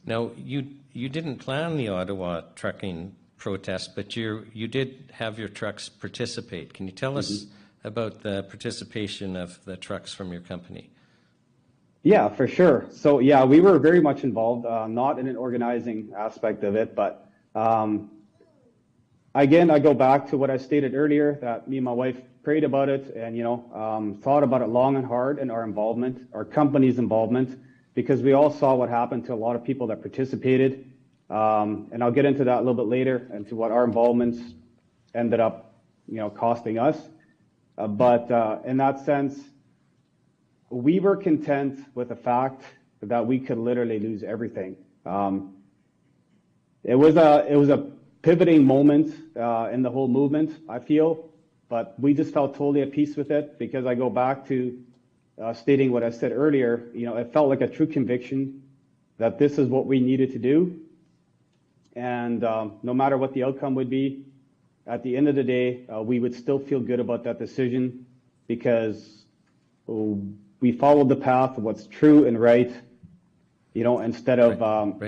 A: Now, you didn't plan the Ottawa trucking protest, but you did have your trucks participate. Can you tell us about the participation of the trucks from your company?
B: Yeah, for sure. So yeah, we were very much involved, not in an organizing aspect of it, but again, I go back to what I stated earlier, that me and my wife prayed about it and, thought about it long and hard in our involvement, our company's involvement, because we all saw what happened to a lot of people that participated. And I'll get into that a little bit later, into what our involvements ended up, costing us. But in that sense, we were content with the fact that we could literally lose everything. It was a pivoting moment in the whole movement, I feel, but we just felt totally at peace with it, because I go back to stating what I said earlier. It felt like a true conviction that this is what we needed to do, and no matter what the outcome would be, at the end of the day, we would still feel good about that decision, because we followed the path of what's true and right, instead of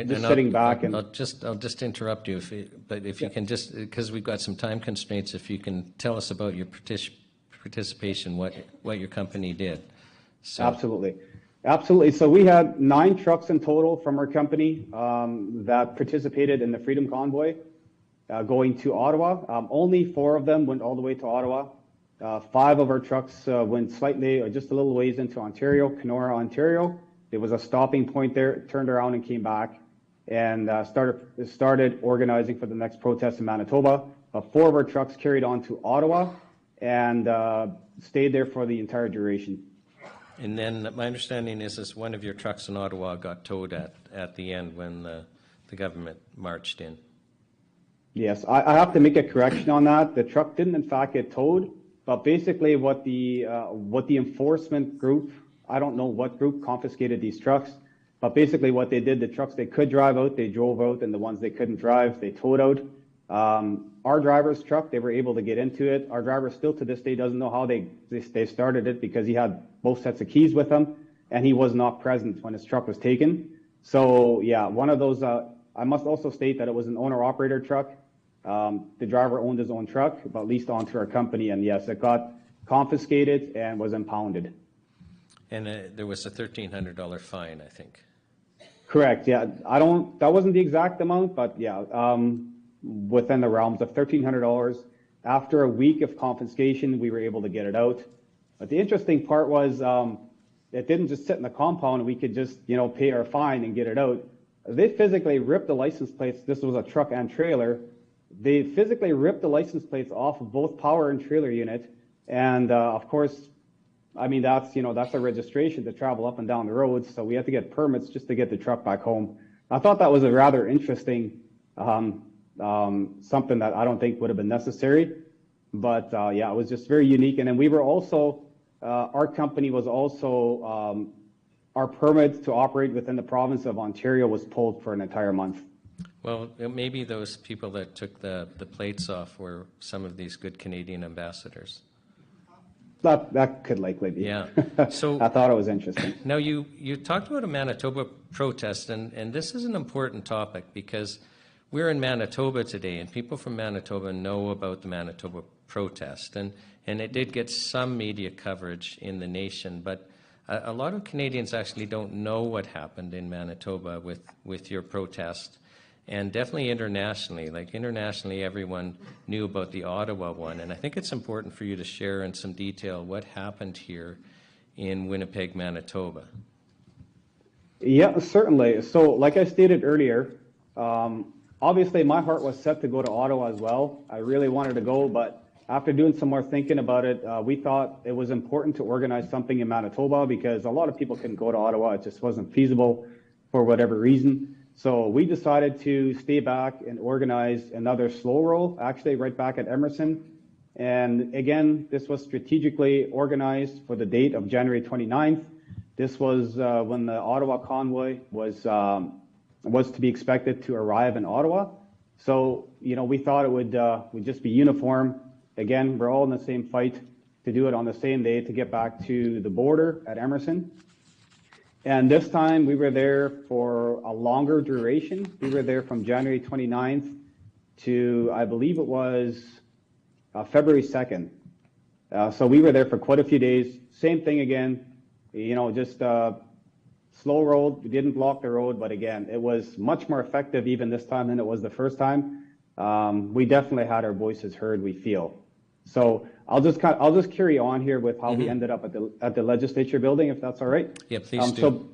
B: just sitting back.
A: I'll just interrupt you, if you can just, because we've got some time constraints, if you can tell us about your participation, what your company did. So.
B: Absolutely. So we had 9 trucks in total from our company that participated in the Freedom Convoy going to Ottawa. Only 4 of them went all the way to Ottawa. 5 of our trucks went slightly, or just a little ways into Ontario, Kenora, Ontario. There was a stopping point there, turned around and came back. and started organizing for the next protest in Manitoba. 4 of our trucks carried on to Ottawa and stayed there for the entire duration.
A: And then my understanding is one of your trucks in Ottawa got towed at the end when the government marched in.
B: Yes, I have to make a correction on that. The truck didn't in fact get towed, but basically what the enforcement group, I don't know what group, confiscated these trucks, but basically what they did, the trucks they could drive out, they drove out, and the ones they couldn't drive, they towed out. Our driver's truck, they were able to get into it. Our driver still to this day doesn't know how they started it because he had both sets of keys with him and he was not present when his truck was taken. So yeah, one of those, I must also state that it was an owner-operator truck. The driver owned his own truck, but leased onto our company, and yes, it got confiscated and was impounded.
A: And there was a $1,300 fine, I think.
B: Correct, yeah. That wasn't the exact amount, but yeah, within the realms of $1,300. After a week of confiscation, we were able to get it out. But the interesting part was it didn't just sit in the compound and we could just, pay our fine and get it out. They physically ripped the license plates. This was a truck and trailer. They physically ripped the license plates off of both power and trailer unit. And of course, I mean, that's a registration to travel up and down the roads. So we had to get permits just to get the truck back home. I thought that was a rather interesting something that I don't think would have been necessary. But yeah, it was just very unique. And then we were also, our company was also, our permit to operate within the province of Ontario was pulled for an entire month.
A: Well, maybe those people that took the plates off were some of these good Canadian ambassadors.
B: That could likely be.
A: Yeah. So
B: I thought it was interesting.
A: Now, you talked about a Manitoba protest, and this is an important topic because we're in Manitoba today, and people from Manitoba know about the Manitoba protest, and it did get some media coverage in the nation, but a lot of Canadians actually don't know what happened in Manitoba with your protest. And definitely internationally, internationally, everyone knew about the Ottawa one. And I think it's important for you to share in some detail what happened here in Winnipeg, Manitoba.
B: Yeah, certainly. So like I stated earlier, obviously my heart was set to go to Ottawa as well. I really wanted to go, but after doing some more thinking about it, we thought it was important to organize something in Manitoba because a lot of people couldn't go to Ottawa. It just wasn't feasible for whatever reason. So we decided to stay back and organize another slow roll, actually right back at Emerson. And again, this was strategically organized for the date of January 29th. This was when the Ottawa convoy was to be expected to arrive in Ottawa. So, we thought it would just be uniform. Again, we're all in the same fight to do it on the same day to get back to the border at Emerson. And this time we were there for a longer duration. We were there from January 29th to, I believe it was February 2nd. So we were there for quite a few days. Same thing again, just slow road. We didn't block the road, but again, it was much more effective even this time than it was the first time. We definitely had our voices heard, we feel. So I'll just carry on here with how we ended up at the legislature building, if that's all right.
A: Yeah, please do.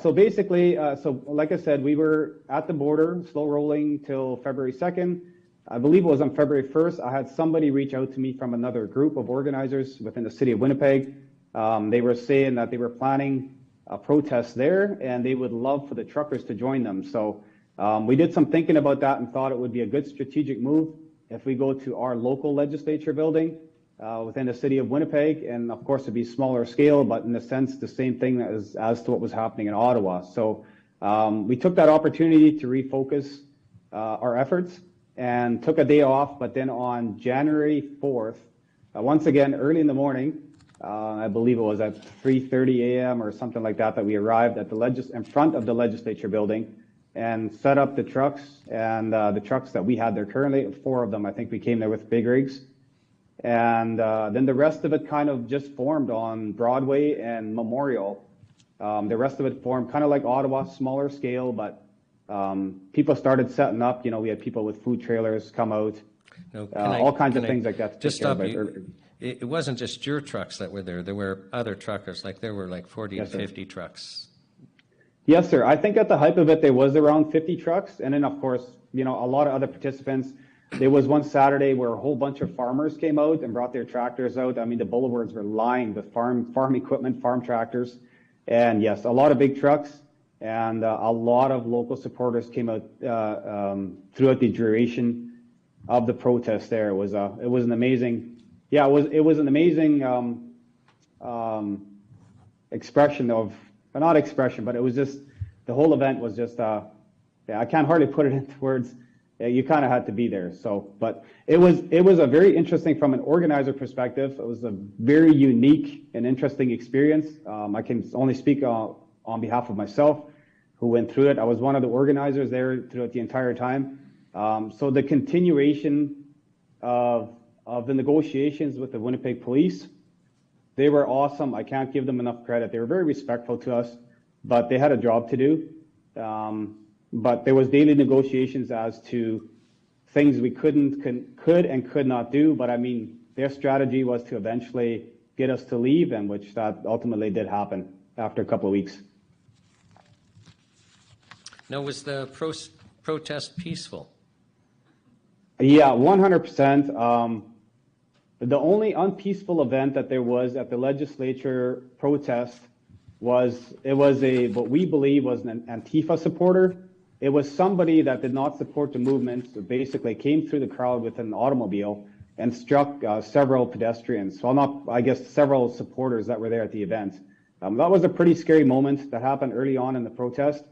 B: So basically, like I said, we were at the border, slow rolling till February 2nd. I believe it was on February 1st. I had somebody reach out to me from another group of organizers within the city of Winnipeg. They were saying that they were planning a protest there, and they would love for the truckers to join them. So we did some thinking about that and thought it would be a good strategic move if we go to our local legislature building within the city of Winnipeg, and of course it'd be smaller scale, but in a sense the same thing as to what was happening in Ottawa. So we took that opportunity to refocus our efforts and took a day off, but then on January 4th, once again early in the morning, I believe it was at 3:30 a.m. or something like that, that we arrived at in front of the legislature building and set up the trucks, and the trucks that we had there currently, 4 of them, I think we came there with big rigs. And then the rest of it kind of just formed on Broadway and Memorial. The rest of it formed kind of like Ottawa, smaller scale, but people started setting up. We had people with food trailers come out, all kinds of things like that.
A: Just stop you. It wasn't just your trucks that were there. There were other truckers. There were 40 to 50 trucks.
B: Yes, sir. I think at the height of it, there was around 50 trucks. And then, of course, a lot of other participants. There was one Saturday where a whole bunch of farmers came out and brought their tractors out. I mean, the boulevards were lined with farm equipment, farm tractors. And yes, a lot of big trucks and a lot of local supporters came out throughout the duration of the protest there. It was an amazing, it was an amazing expression of, not expression, but it was just, the whole event was just, I can't hardly put it into words. You kind of had to be there. So, but it was a very interesting, from an organizer perspective, it was a very unique and interesting experience. I can only speak on behalf of myself, who went through it. I was one of the organizers there throughout the entire time. So the continuation of the negotiations with the Winnipeg police, they were awesome. I can't give them enough credit. They were very respectful to us, but they had a job to do. But there was daily negotiations as to things we could and could not do. But I mean, their strategy was to eventually get us to leave, and which that ultimately did happen after a couple of weeks.
A: Now, was the protest peaceful?
B: Yeah, 100%. The only unpeaceful event that there was at the legislature protest was what we believe was an Antifa supporter. It was somebody that did not support the movement, so basically came through the crowd with an automobile and struck several pedestrians. Well, I guess several supporters that were there at the event. That was a pretty scary moment that happened early on in the protest.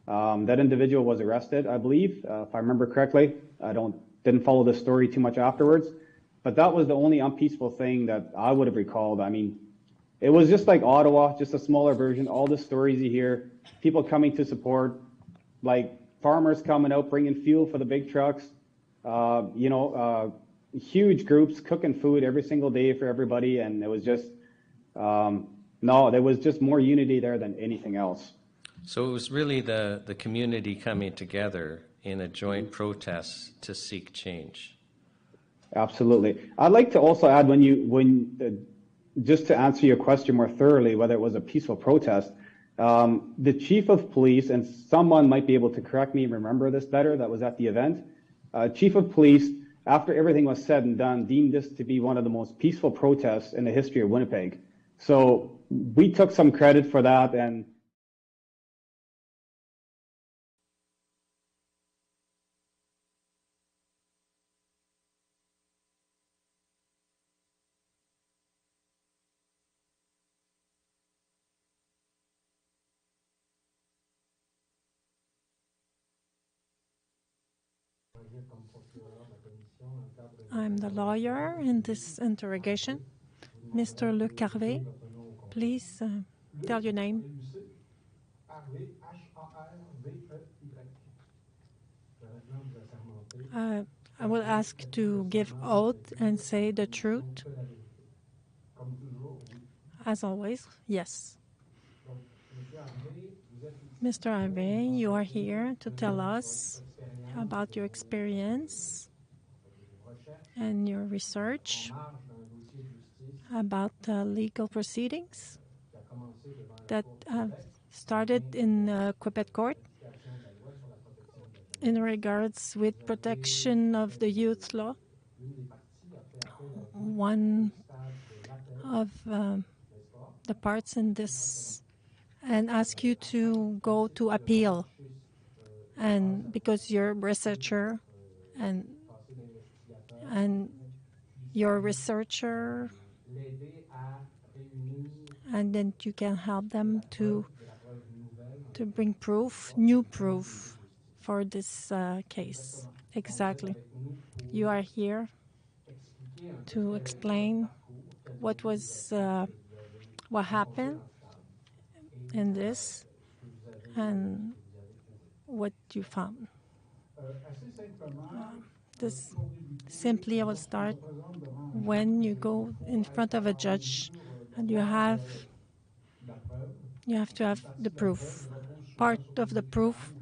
B: That individual was arrested, I believe, if I remember correctly. I didn't follow the story too much afterwards, but that was the only unpeaceful thing that I would have recalled. I mean, it was just like Ottawa, just a smaller version. All the stories you hear, people coming to support, like farmers coming out, bringing fuel for the big trucks, huge groups cooking food every single day for everybody. And it was just, there was just more unity there than anything else.
A: So it was really the community coming together in a joint protest to seek change.
B: Absolutely. I'd like to also add, just to answer your question more thoroughly, whether it was a peaceful protest, the chief of police, and someone might be able to correct me and remember this better, that was at the event, chief of police, after everything was said and done, deemed this to be one of the most peaceful protests in the history of Winnipeg. So we took some credit for that. And
E: I'm the lawyer in this interrogation. Mr. Le Carvé, please tell your name. I will ask to give oath and say the truth. As always, yes. Mr. Harvey, you are here to tell us about your experience and your research about legal proceedings that have started in Quebec Court in regards with protection of the youth law. One of the parts in this, and ask you to go to appeal, and because you're a researcher and you're a researcher, and then you can help them to bring new proof for this case. Exactly. You are here to explain what happened in this and what you found. Simply, I will start when you go in front of a judge and you have to have the proof. Part of the proof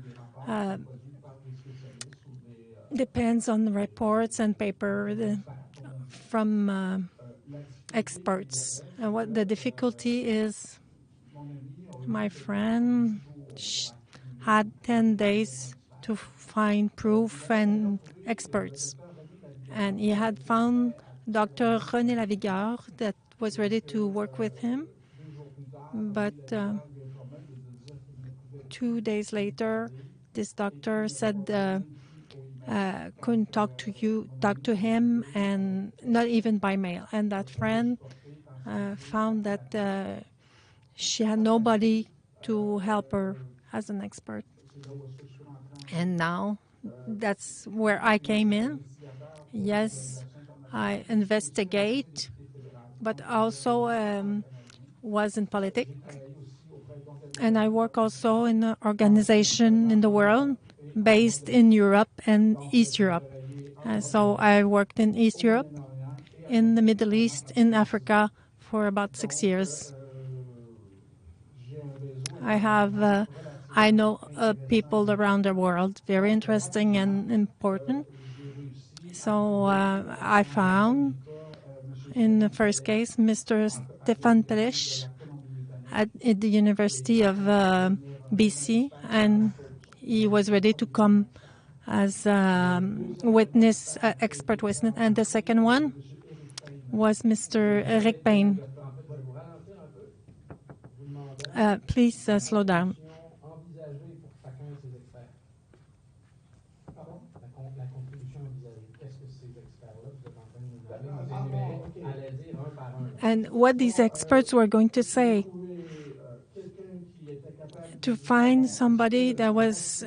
E: depends on the reports and paper from experts. And what the difficulty is, my friend had 10 days to find proof and experts. And he had found Dr. René Lavigueur that was ready to work with him. But 2 days later, this doctor said couldn't talk to him, and not even by mail. And that friend found that she had nobody to help her as an expert. And now that's where I came in. Yes, I investigate, but also was in politics. And I work also in an organization in the world based in Europe and East Europe. So I worked in East Europe, in the Middle East, in Africa for about 6 years. I know people around the world, very interesting and important. So I found, in the first case, Mr. Stéphane Pelech at the University of BC, and he was ready to come as witness, expert witness. And the second one was Mr. Eric Payne. Please slow down. And what these experts were going to say, to find somebody that was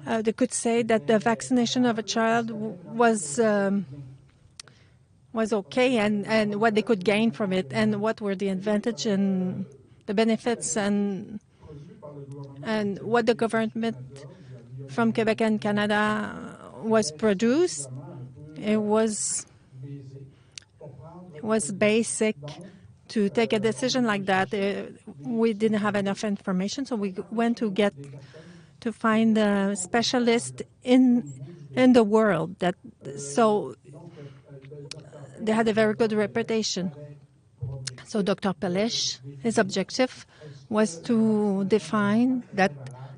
E: that could say that the vaccination of a child was okay, and what they could gain from it, and what were the advantage and the benefits, and what the government from Quebec and Canada was produced. It was basic to take a decision like that. We didn't have enough information, so we went to find a specialist in the world so they had a very good reputation. So Dr. Pelech, his objective was to define that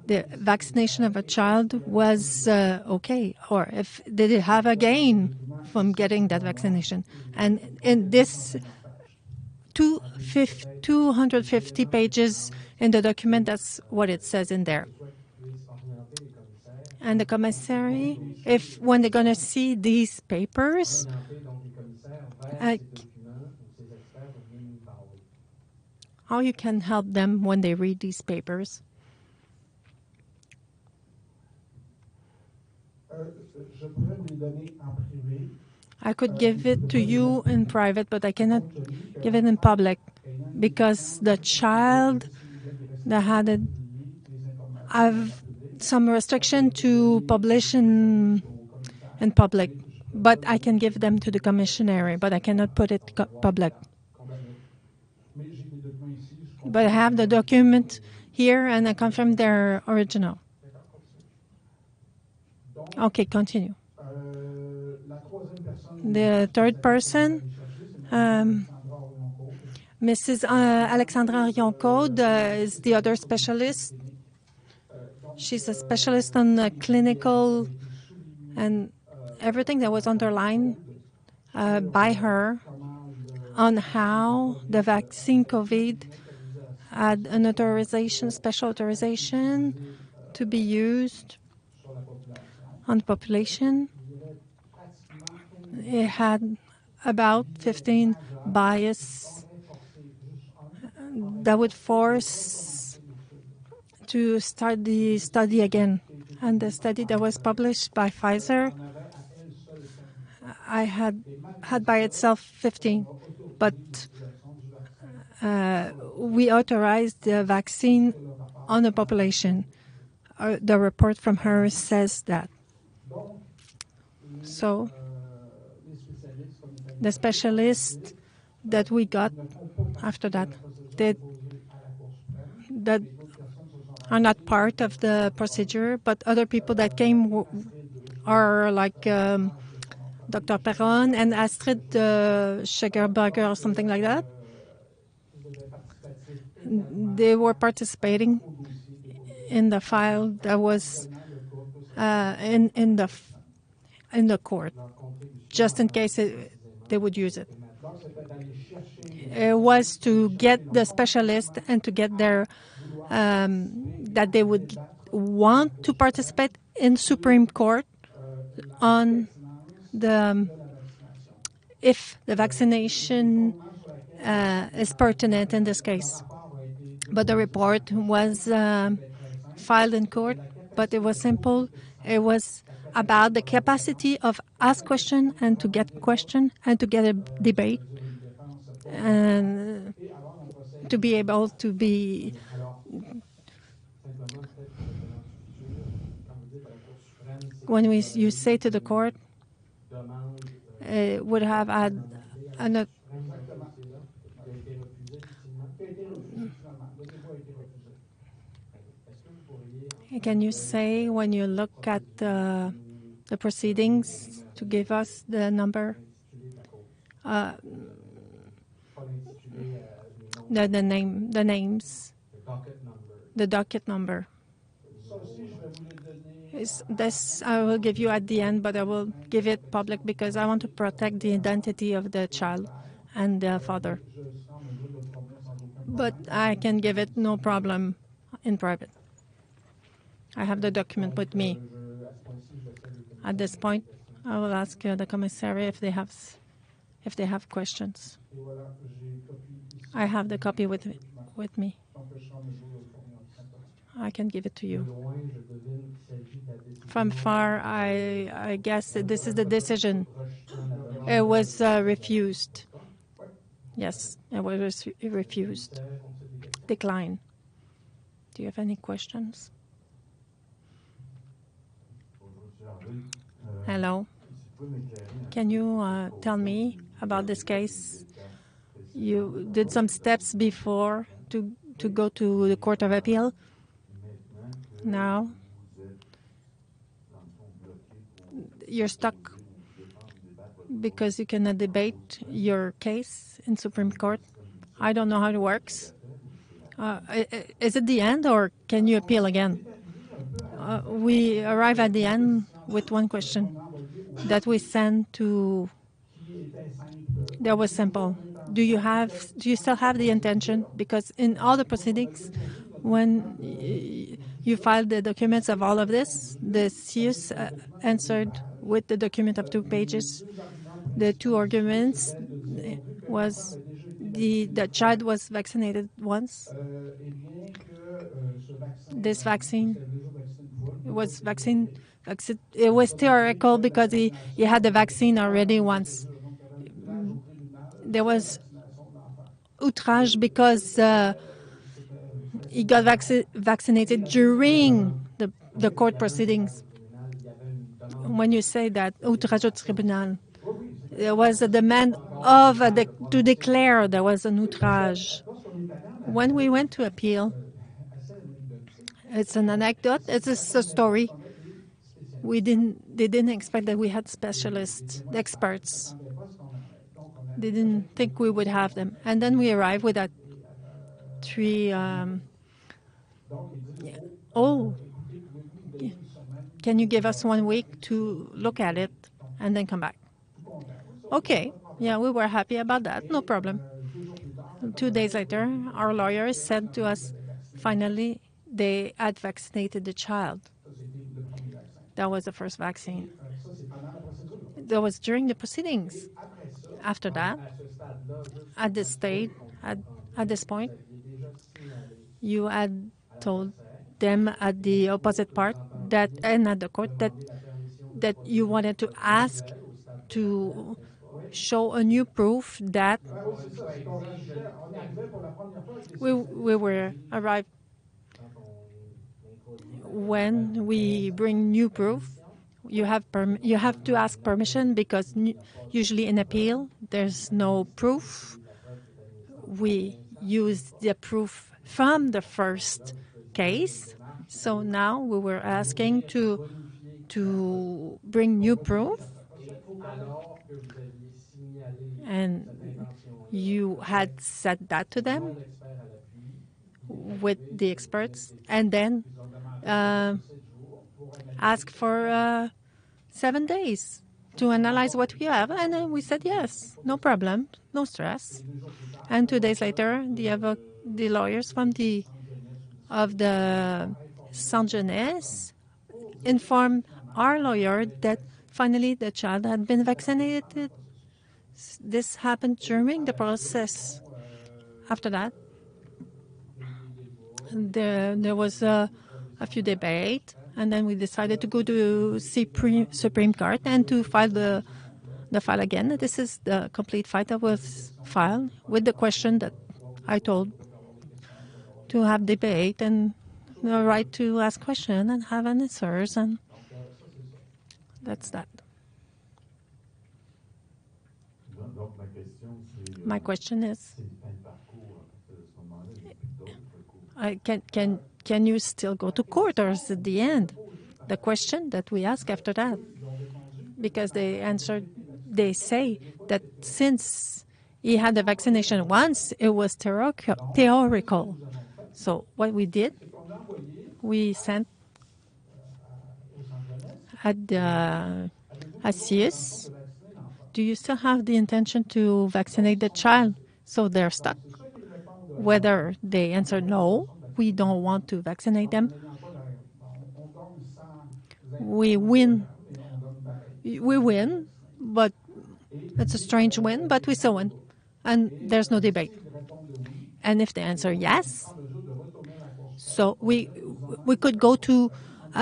E: the vaccination of a child was okay, or if did it have a gain from getting that vaccination. And in this 250 pages in the document, that's what it says in there. And the commissary, when they're going to see these papers, how you can help them when they read these papers? I could give it to you in private, but I cannot give it in public because the child that had it, I've some restriction to publish in public, but I can give them to the commissary, but I cannot put it public. But I have the document here, and I confirm they're original. Okay, continue. The third person, Mrs. Alexandra Rion-Code is the other specialist. She's a specialist on clinical and everything that was underlined by her on how the vaccine COVID had an authorization, special authorization to be used on the population. It had about 15 bias that would force to start the study again. And the study that was published by Pfizer, I had by itself 15, but we authorized the vaccine on the population. The report from her says that. So the specialists that we got after that are not part of the procedure, but other people that came are like Dr. Perron and Astrid Schegerberger or something like that. They were participating in the file that was in the court, just in case they would use it. It was to get the specialist and to get their that they would want to participate in Supreme Court on the if the vaccination is pertinent in this case. But the report was filed in court, but it was simple. It was about the capacity of ask question and to get question and to get a debate and to be able to be when you say to the court would have had an can you say when you look at the proceedings to give us the number, the names, the docket number? This I will give you at the end, but I will give it public because I want to protect the identity of the child and the father. But I can give it no problem in private. I have the document with me. At this point, I will ask the commissary if they have questions. I have the copy with me. I can give it to you. From far, I guess that this is the decision. It was refused. Yes, it was refused. Decline. Do you have any questions? Hello. Can you tell me about this case? You did some steps before to go to the Court of Appeal. Now you're stuck because you cannot debate your case in Supreme Court. I don't know how it works. Is it the end or can you appeal again? We arrive at the end with one question that we sent to. That was simple. Do you still have the intention? Because in all the proceedings, when you filed the documents of all of this, the CIUS answered with the document of 2 pages. The 2 arguments was the child was vaccinated once. This vaccine was it was theoretical because he had the vaccine already once. There was outrage because he got vaccinated during the court proceedings. When you say that, outrage au tribunal, there was a demand of to declare there was an outrage. When we went to appeal, it's an anecdote, it's a story. They didn't expect that we had specialists, experts. They didn't think we would have them. And then we arrived with that 3, can you give us 1 week to look at it and then come back? Okay, yeah, we were happy about that, no problem. 2 days later, our lawyers said to us, finally, they had vaccinated the child. That was the first vaccine. That was during the proceedings. After that, at this point, you had told them at the opposite part and at the court that you wanted to ask to show a new proof that we were arrived. When we bring new proof, you have to ask permission because usually in appeal there's no proof. We use the proof from the first case, so now we were asking to bring new proof, and you had said that to them with the experts, and then ask for 7 days to analyze what we have. And then we said yes, no problem, no stress. And 2 days later, the lawyers from the Saint Jeunesse informed our lawyer that finally the child had been vaccinated. This happened during the process. After that, there was a few debate, and then we decided to go to Supreme Court and to file the file again. This is the complete file that was filed with the question that I told, to have debate and the right to ask questions and have answers, and that's that. My question is, can you still go to court, or is it the end? The question that we ask after that, because they answered, they say that since he had the vaccination once, it was theoretical. So what we did, we sent at the CIUS, do you still have the intention to vaccinate the child? So they're stuck. Whether they answer no, we don't want to vaccinate them, we win. We win, but it's a strange win, but we still win. And there's no debate. And if they answer yes, so we could go to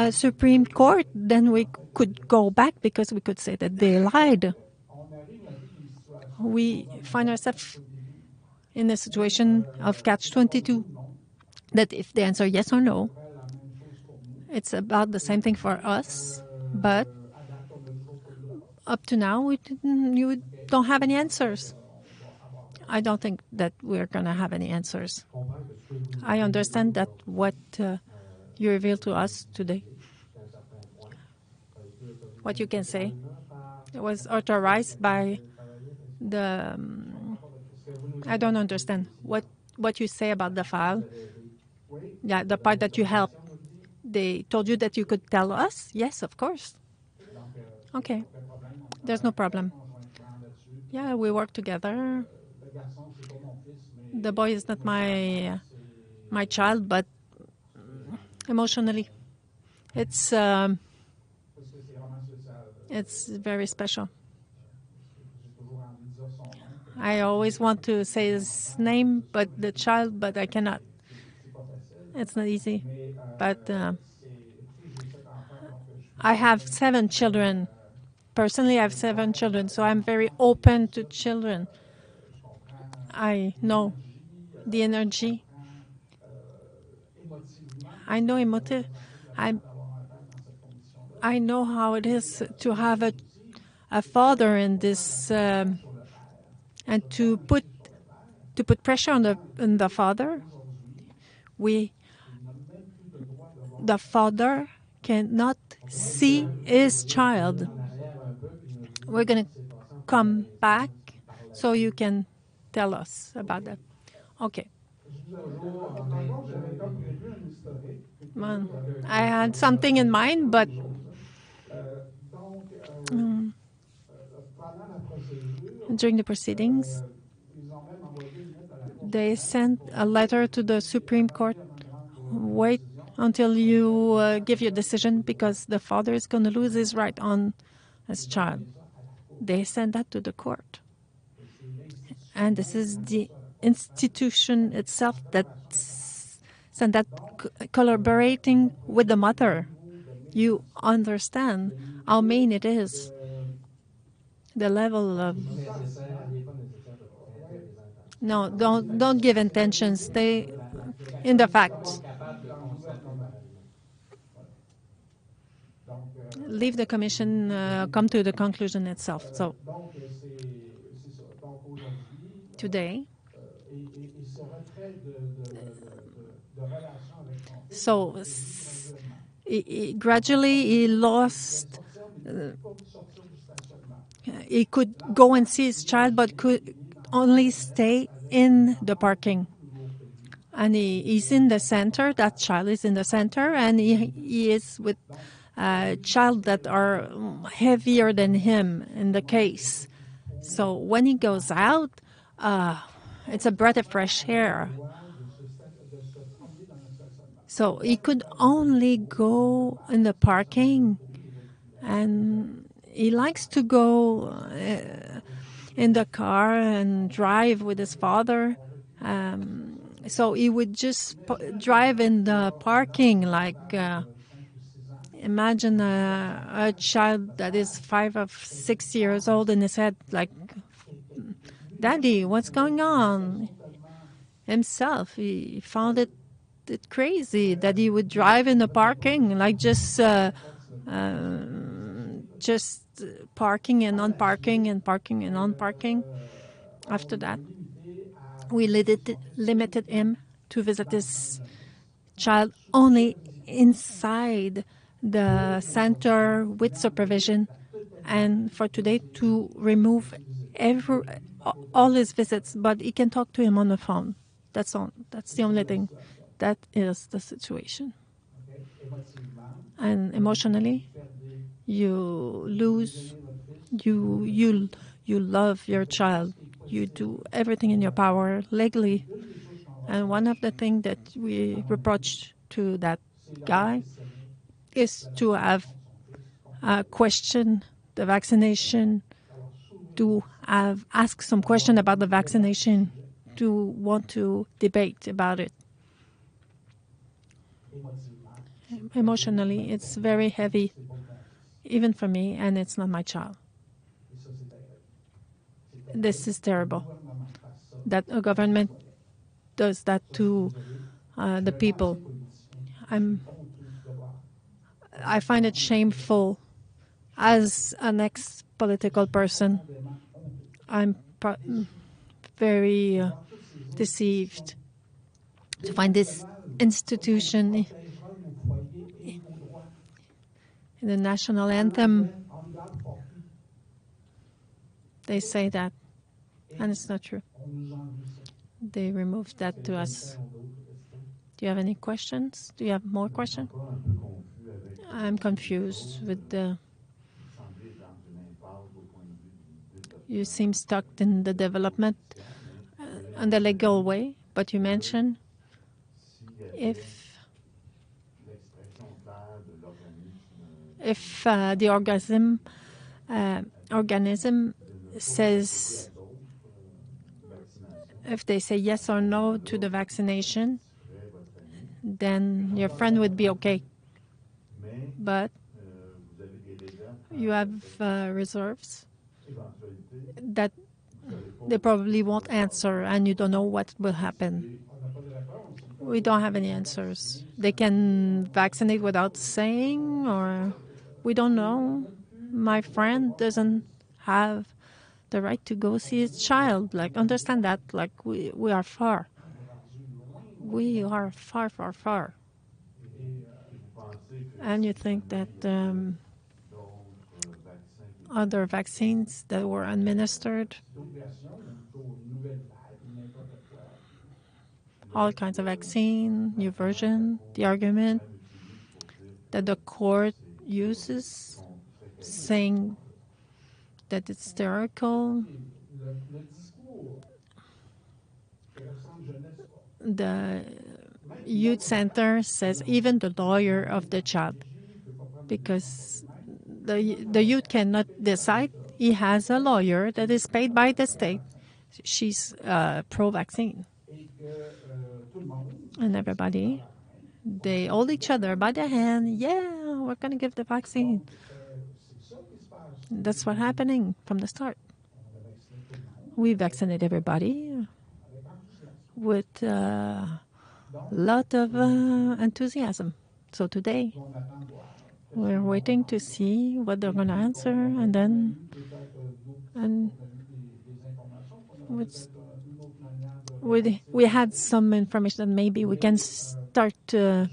E: Supreme Court, then we could go back because we could say that they lied. We find ourselves in a situation of catch-22, that if they answer yes or no, it's about the same thing for us, but up to now, you don't have any answers. I don't think that we're going to have any answers. I understand that what you revealed to us today, what you can say, it was authorized by the... I don't understand what you say about the file. Yeah, the part that you helped. They told you that you could tell us? Yes, of course. Okay. There's no problem. Yeah, we work together. The boy is not my child, but emotionally, it's very special. I always want to say his name, but I cannot. It's not easy. But I have 7 children. Personally, I have 7 children, so I'm very open to children. I know the energy. I know emotive. I know how it is to have a father in this, and to put pressure on the father. The father cannot see his child. We're going to come back so you can tell us about that. Okay. Well, I had something in mind, but during the proceedings, they sent a letter to the Supreme Court. Wait until you give your decision, because the father is going to lose his right on his child. They sent that to the court. And this is the institution itself that sent that, collaborating with the mother. You understand how mean it is. The level of... No, don't give intentions. Stay in the facts. Leave the commission come to the conclusion itself. So today, so gradually he lost. He could go and see his child, but could only stay in the parking. And he's in the center. That child is in the center, and he is with child that are heavier than him in the case. So when he goes out, it's a breath of fresh air. So he could only go in the parking, and he likes to go in the car and drive with his father. So he would just drive in the parking like imagine a child that is 5 or 6 years old in his head, like, Daddy, what's going on? Himself, he found it crazy that he would drive in the parking, like just parking and unparking and parking and unparking. After that, we limited him to visit his child only inside the center with supervision, and for today to remove all his visits, but he can talk to him on the phone. That's all. That's the only thing. That is the situation. And emotionally, you lose. You love your child. You do everything in your power legally. And one of the things that we reproach to that guy is to have questioned the vaccination, to have asked some question about the vaccination, to want to debate about it. Emotionally, it's very heavy, even for me, and it's not my child. This is terrible, that a government does that to the people. I find it shameful. As an ex-political person, I'm very deceived to find this institution in the national anthem. They say that, and it's not true. They removed that to us. Do you have any questions? Do you have more questions? I'm confused with the... You seem stuck in the development in the legal way, but you mentioned if the organism says, if they say yes or no to the vaccination, then your friend would be okay. But you have reserves that they probably won't answer, and you don't know what will happen. We don't have any answers. They can vaccinate without saying, or we don't know. My friend doesn't have the right to go see his child. Like, understand that. Like, we are far. We are far, far, far. And you think that other vaccines that were administered, all kinds of vaccine, new version, the argument that the court uses, saying that it's hysterical. The youth center says even the lawyer of the child, because the youth cannot decide. He has a lawyer that is paid by the state. She's pro-vaccine. And everybody, they hold each other by the hand. Yeah, we're going to give the vaccine. That's what's happening from the start. We vaccinate everybody with a lot of enthusiasm. So today, we're waiting to see what they're going to answer, and then we had some information that maybe we can start the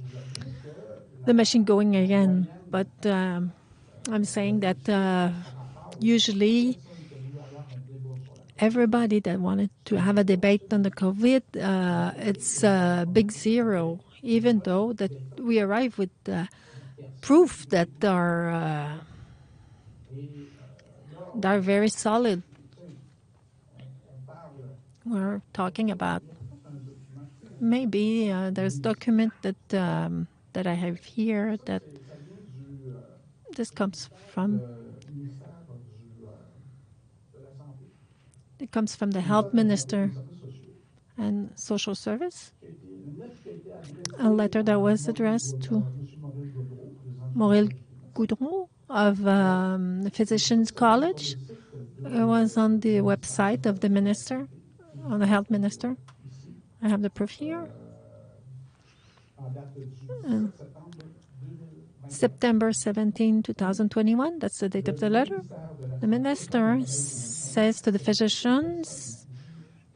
E: machine going again. But I'm saying that usually everybody that wanted to have a debate on the COVID, it's a big zero, even though that we arrive with proof that they're very solid. We're talking about maybe there's document that I have here that this comes from. It comes from the health minister and social service. A letter that was addressed to Morel Goudreau of the Physicians College. It was on the website of the minister, on the health minister. I have the proof here. September 17, 2021, that's the date of the letter. The minister says to the Physicians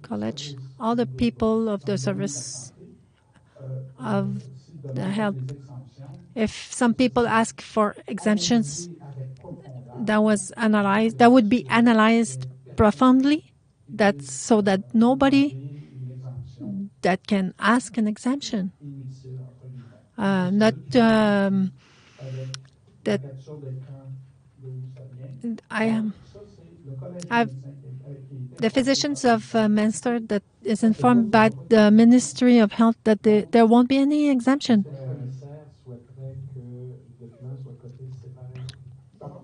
E: College, all the people of the service of the health, if some people ask for exemptions, that would be analyzed profoundly, so that nobody that can ask an exemption, not that I've the physicians of Munster that is informed by the Ministry of Health that there won't be any exemption.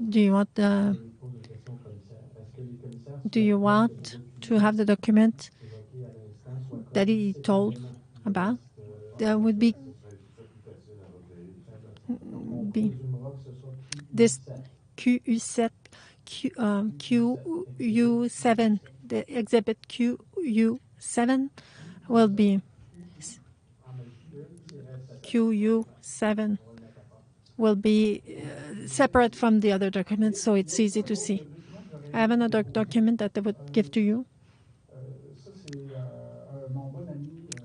E: Do you want to have the document that he told about? There would be this QU7, QU7, the exhibit QU7 will be QU7 will be separate from the other documents, so it's easy to see. I have another document that I would give to you.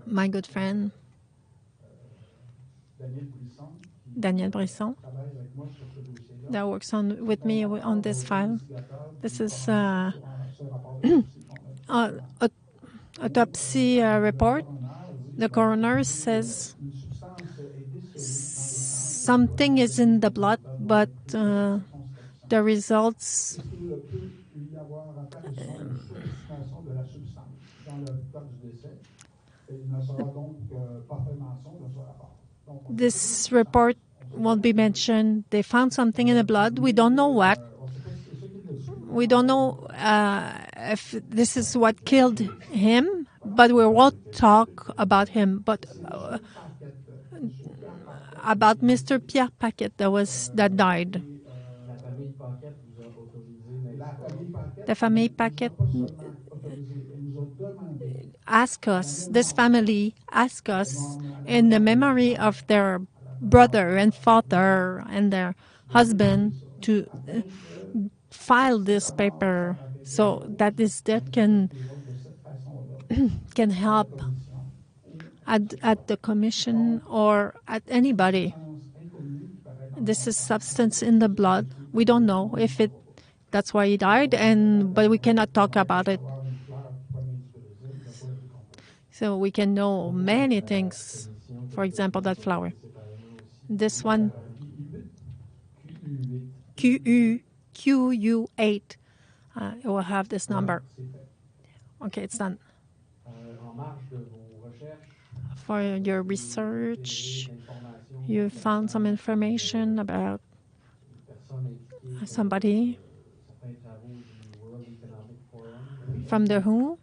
E: My good friend, Daniel Brisson, that works with me on this file. This is autopsy report. The coroner says something is in the blood, but the results this report won't be mentioned. They found something in the blood. We don't know what. We don't know if this is what killed him, but we won't talk about him. But about Mr. Pierre Paquet that died. The famille Paquet asked us, this family asked us, in the memory of their brother and father and their husband, to file this paper so that can help at the commission or at anybody. This is substance in the blood. We don't know if that's why he died, but we cannot talk about it. So we can know many things. For example, that flower. This one, QU8, it will have this number. Okay, it's done. For your research, you found some information about somebody from the WHO?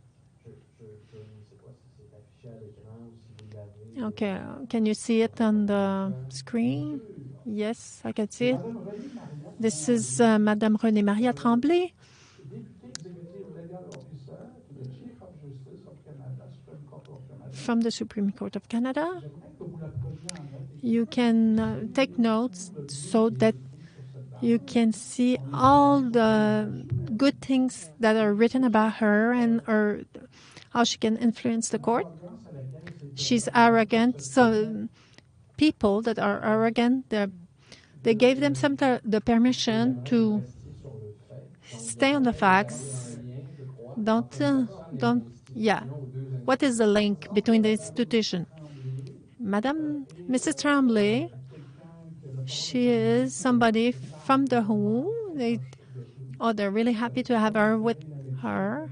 E: Okay, can you see it on the screen? Yes, I can see it. This is Madame Renée Maria Tremblay. From the Supreme Court of Canada. You can take notes so that you can see all the good things that are written about her and how she can influence the court. She's arrogant. So people that are arrogant, they gave them the permission to stay on the facts don't, yeah. What is the link between the institution? Mrs. Tremblay, she is somebody from the WHO. They're really happy to have her with her.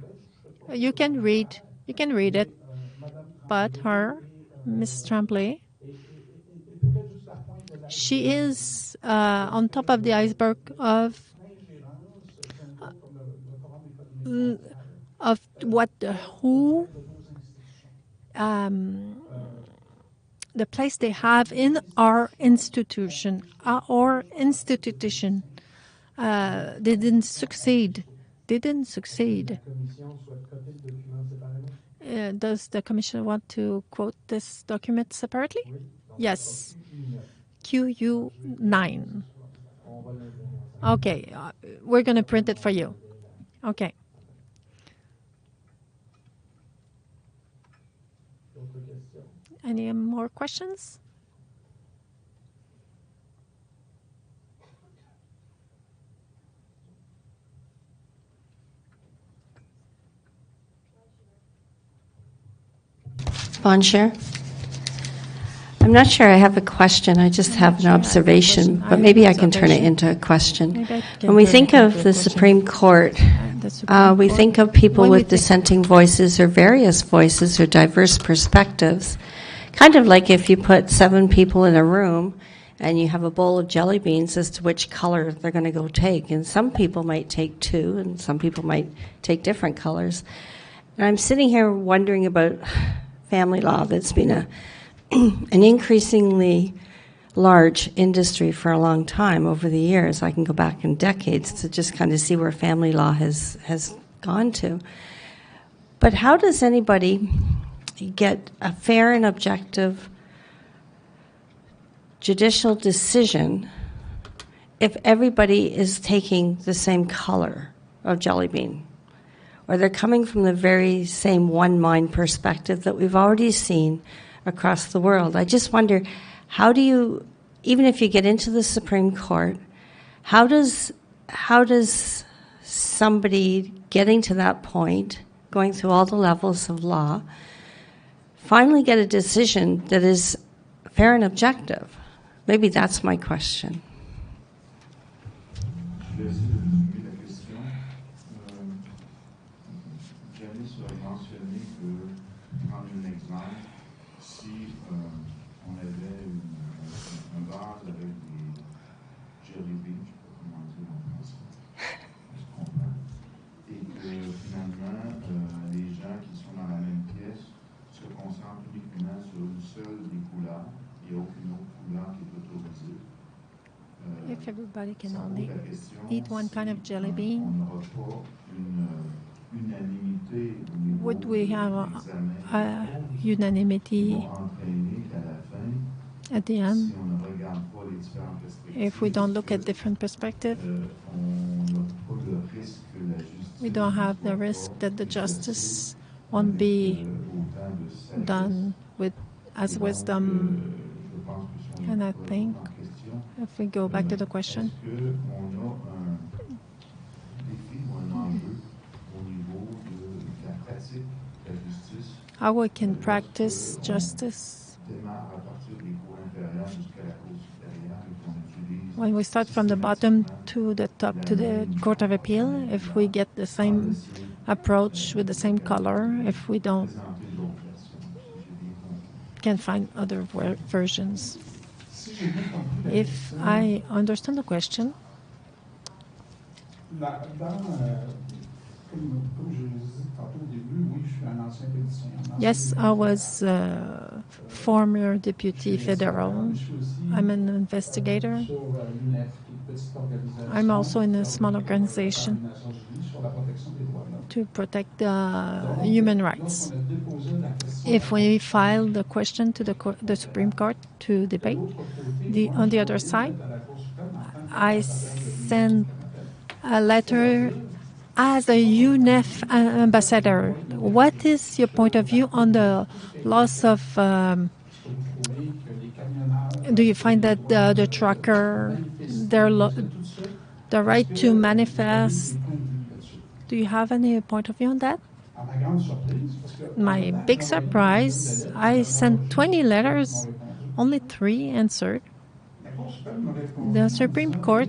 E: You can read it, but Mrs. Tremblay, she is on top of the iceberg of what the WHO, the place they have in our institution. They didn't succeed. Does the Commission want to quote this document separately? Yes. QU9. Okay, we're going to print it for you. Okay. Any more questions?
M: Bonjour. I'm not sure I have a question. I just have an observation, but maybe I can turn it into a question. When we think of the Supreme Court, we think of people with dissenting voices or various voices or diverse perspectives. Kind of like if you put 7 people in a room and you have a bowl of jelly beans as to which color they're going to go take. And some people might take 2 and some people might take different colors. And I'm sitting here wondering about family law that's been an increasingly large industry for a long time over the years. I can go back in decades to just kind of see where family law has gone to. But how does anybody get a fair and objective judicial decision if everybody is taking the same color of jelly bean? Or they're coming from the very same one mind perspective that we've already seen across the world. I just wonder, how do you, even if you get into the Supreme Court, how does somebody getting to that point, going through all the levels of law, finally get a decision that is fair and objective? Maybe that's my question.
E: If everybody can only eat one kind of jelly bean, would we have a unanimity at the end? If we don't look at different perspectives, we don't have the risk that the justice won't be done with as wisdom. And I think if we go back to the question, how we can practice justice when we start from the bottom to the top, to the Court of Appeal, if we get the same approach with the same color, if we don't, can find other versions. If I understand the question, yes, I was a former deputy federal. I'm an investigator. I'm also in a small organization to protect human rights. If we file the question to the Supreme Court to debate, on the other side, I send a letter as a UNEF ambassador. What is your point of view on the loss of... do you find that the trucker, their right to manifest, Do you have any point of view on that? My big surprise, I sent 20 letters, only 3 answered. The Supreme Court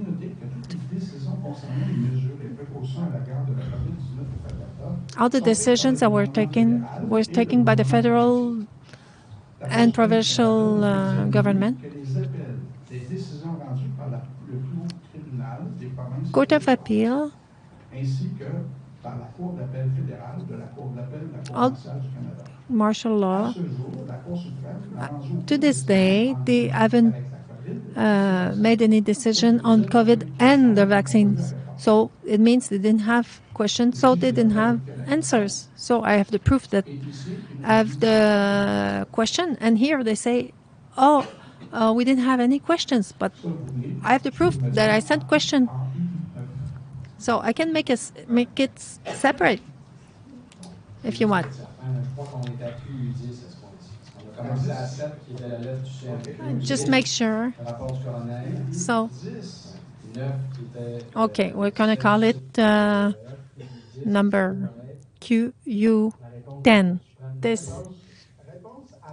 E: all the decisions that were taken by the federal and provincial government. Court of Appeal, all martial law. To this day, they haven't made any decision on COVID and the vaccines. So it means they didn't have questions, so they didn't have answers. So I have the proof that I have the question, and here they say, oh, we didn't have any questions, but I have the proof that I sent question. So I can make it separate if you want. Just make sure. So, okay, we're going to call it number QU10. This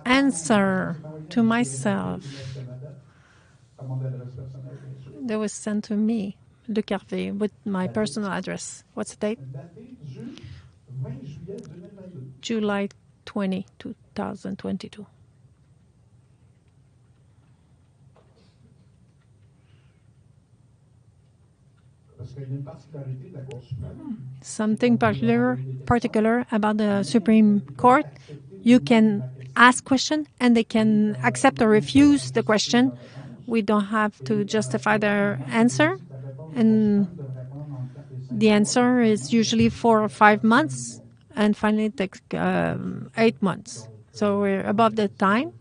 E: answer to myself that was sent to me, Luc Hervé, with my personal address. What's the date? July 20, 2022. Something particular about the Supreme Court. You can ask question and they can accept or refuse the question. We don't have to justify their answer. And the answer is usually 4 or 5 months, and finally it takes 8 months. So we're above the time.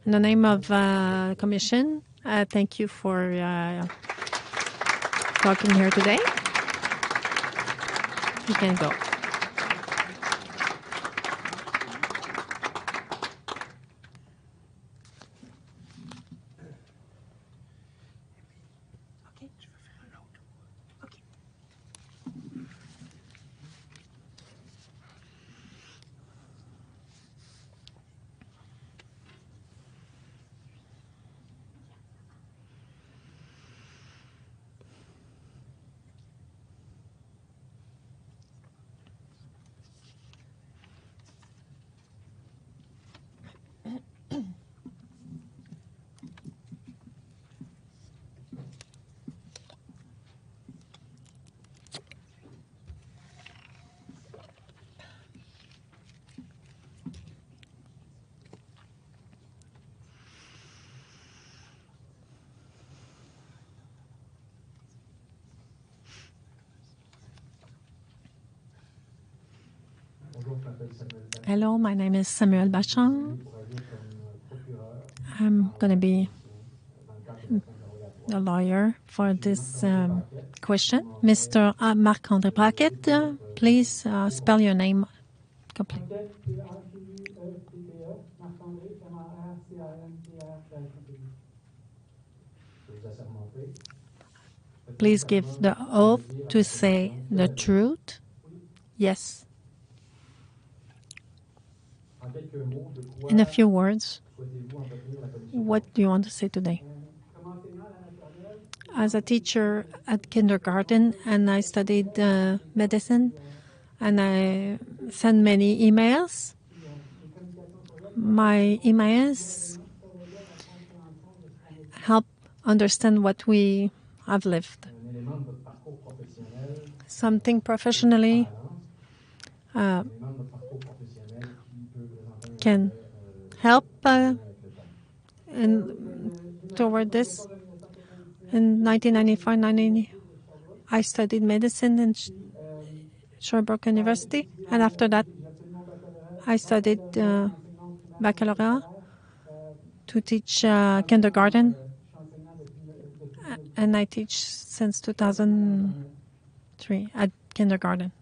E: In the name of the Commission, thank you for talking here today. You can go. Hello, my name is Samuel Bachand. I'm going to be the lawyer for this question. Mr. Marc-André Brackett, please spell your name completely. Please give the oath to say the truth. Yes. In a few words, what do you want to say today? As a teacher at kindergarten, and I studied medicine, and I sent many emails. My emails help understand what we have lived. Something professionally can help toward this. In 1995, I studied medicine in Sherbrooke University, and after that, I studied baccalaureate to teach kindergarten, and I teach since 2003 at kindergarten.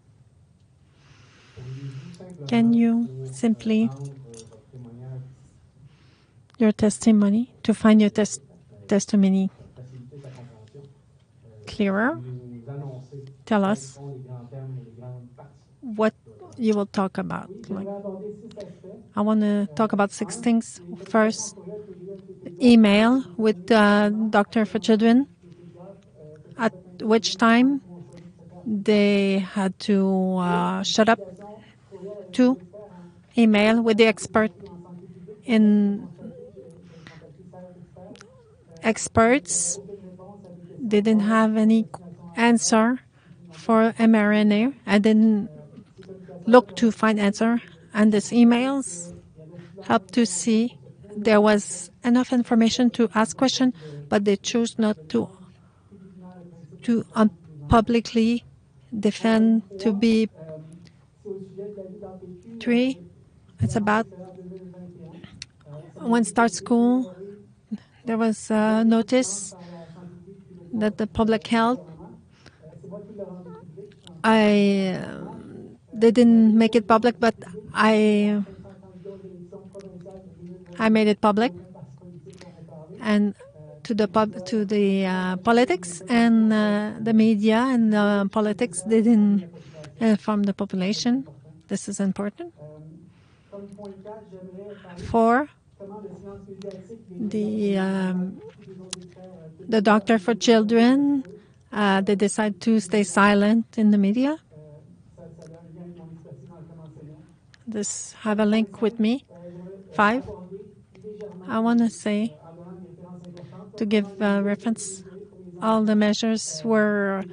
E: Can you simply your testimony to find your testimony clearer tell us what you will talk about. Like, I want to talk about 6 things. First, email with Doctor for Children, at which time they had to shut up. 2, email with the expert in experts didn't have any answer for mRNA. I didn't look to find answer, and these emails helped to see there was enough information to ask question, but they chose not to publicly defend to be. 3, it's about when start school, there was a notice that the public health, they didn't make it public, but I made it public, and to the politics and the media and politics didn't inform the population. This is important. 4, the doctor for children, they decide to stay silent in the media. This have a link with me. 5, I want to say, to give reference, all the measures were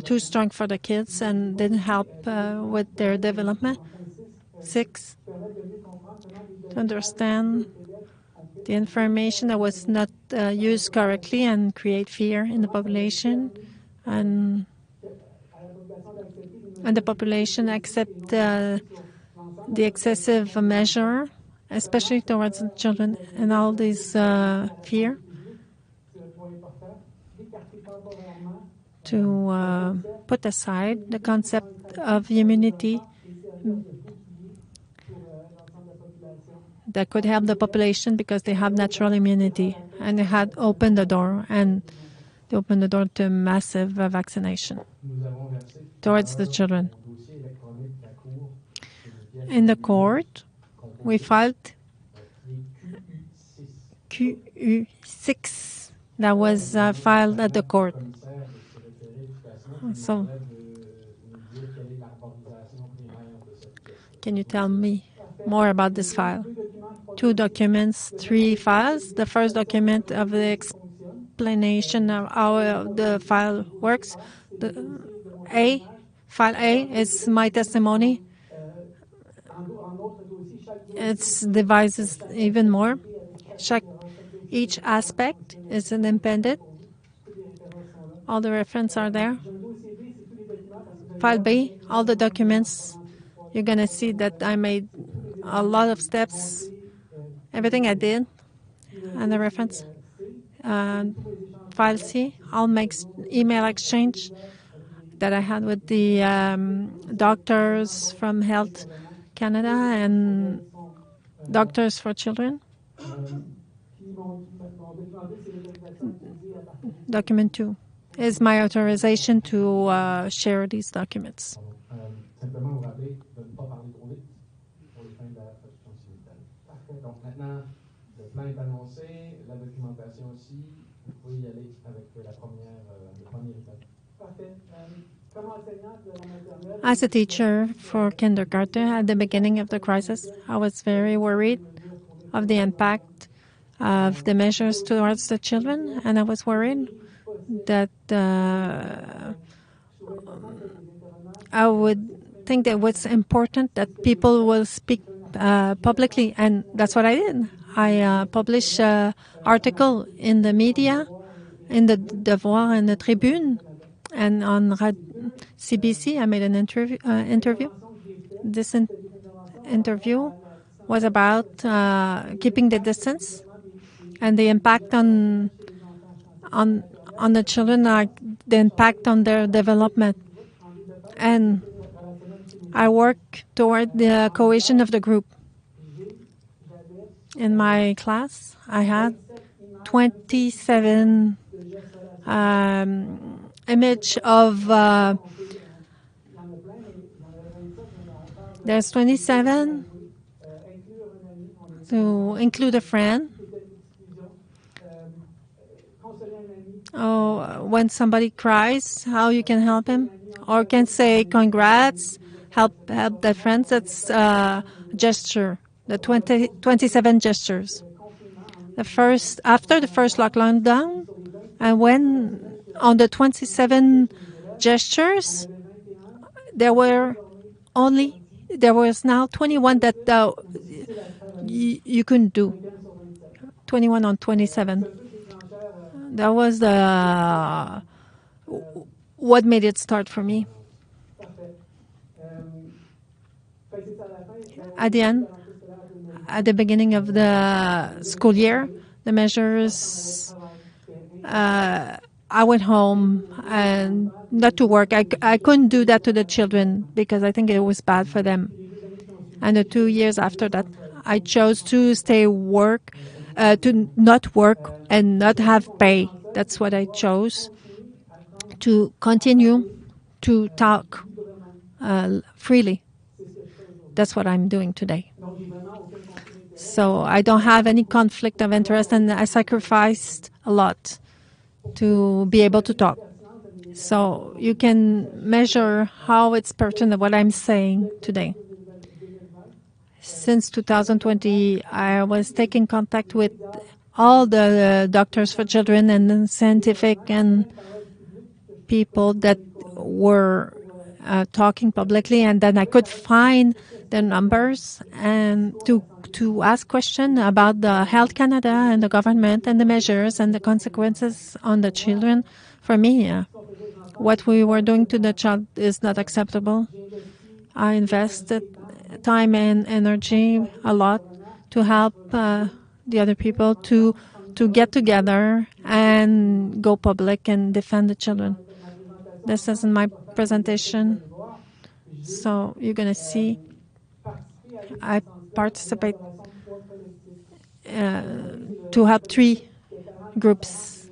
E: too strong for the kids and didn't help with their development. 6, to understand the information that was not used correctly and create fear in the population, and the population accept the excessive measure, especially towards the children, and all this fear to put aside the concept of immunity that could help the population because they have natural immunity, and they had opened the door, and they opened the door to massive vaccination towards the children. In the court, we filed QU6 that was filed at the court. So, can you tell me more about this file? 2 documents, 3 files. The first document of the explanation of how the file works. File A is my testimony. It's divides even more. Each aspect is independent. All the references are there. File B, all the documents. You're going to see that I made a lot of steps. Everything I did, and the reference. File C, all makes email exchange that I had with the doctors from Health Canada and Doctors for Children. Document 2 is my authorization to share these documents. As a teacher for kindergarten at the beginning of the crisis, I was very worried of the impact of the measures towards the children, and I was worried that I would think that what's important that people will speak publicly, and that's what I did. I published an article in the media, in the Devoir and the Tribune, and on CBC. I made an interview. This interview was about keeping the distance and the impact on the children, the impact on their development. And I work toward the cohesion of the group. In my class, I had 27 image of there's 27 to include a friend. Oh, when somebody cries, how you can help him, or can say congrats, help that friend. That's gesture. The 27 gestures. After the first lockdown, and when on the 27 gestures, there was now 21 that you couldn't do. 21 on 27. That was what made it start for me. At the end, at the beginning of the school year, the measures, I went home and not to work. I couldn't do that to the children because I think it was bad for them. And the 2 years after that, I chose to to not work and not have pay. That's what I chose, to continue to talk freely. That's what I'm doing today. So I don't have any conflict of interest, and I sacrificed a lot to be able to talk. So you can measure how it's pertinent what I'm saying today. Since 2020, I was taking contact with all the doctors for children and scientific and people that were talking publicly, and then I could find the numbers and to ask questions about the Health Canada and the government and the measures and the consequences on the children. For me, what we were doing to the child is not acceptable. I invested time and energy a lot to help the other people to get together and go public and defend the children. This isn't my presentation, so you're going to see I participate to help 3 groups.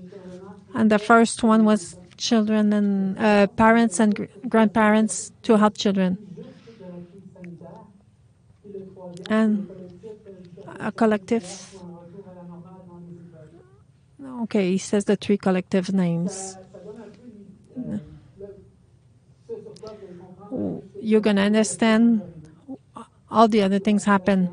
E: And the first one was children and parents and grandparents to help children. And a collective. Okay, he says the 3 collective names. You're going to understand all the other things happen.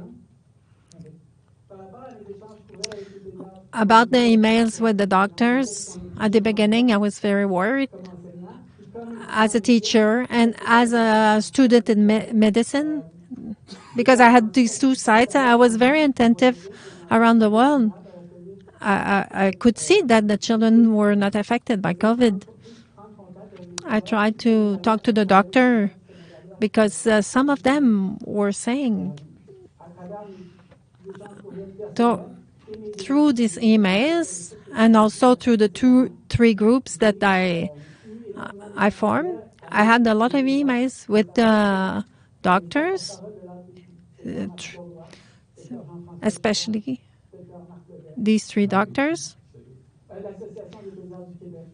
E: About the emails with the doctors, at the beginning I was very worried. As a teacher and as a student in medicine, because I had these 2 sites, I was very attentive around the world. I could see that the children were not affected by COVID. I tried to talk to the doctor because some of them were saying through these emails and also through the 3 groups that I formed, I had a lot of emails with doctors, especially these 3 doctors.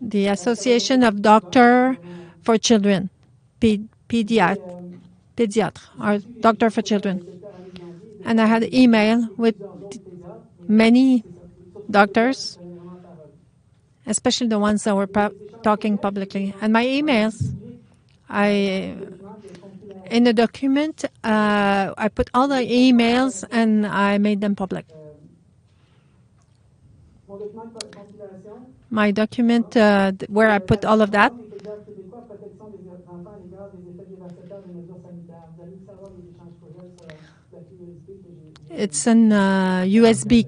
E: The Association of Doctors for Children, pediatre, or Doctor for Children. And I had email with many doctors, especially the ones that were talking publicly. And my emails, in the document, I put all the emails and I made them public. My document where I put all of that, it's in USB.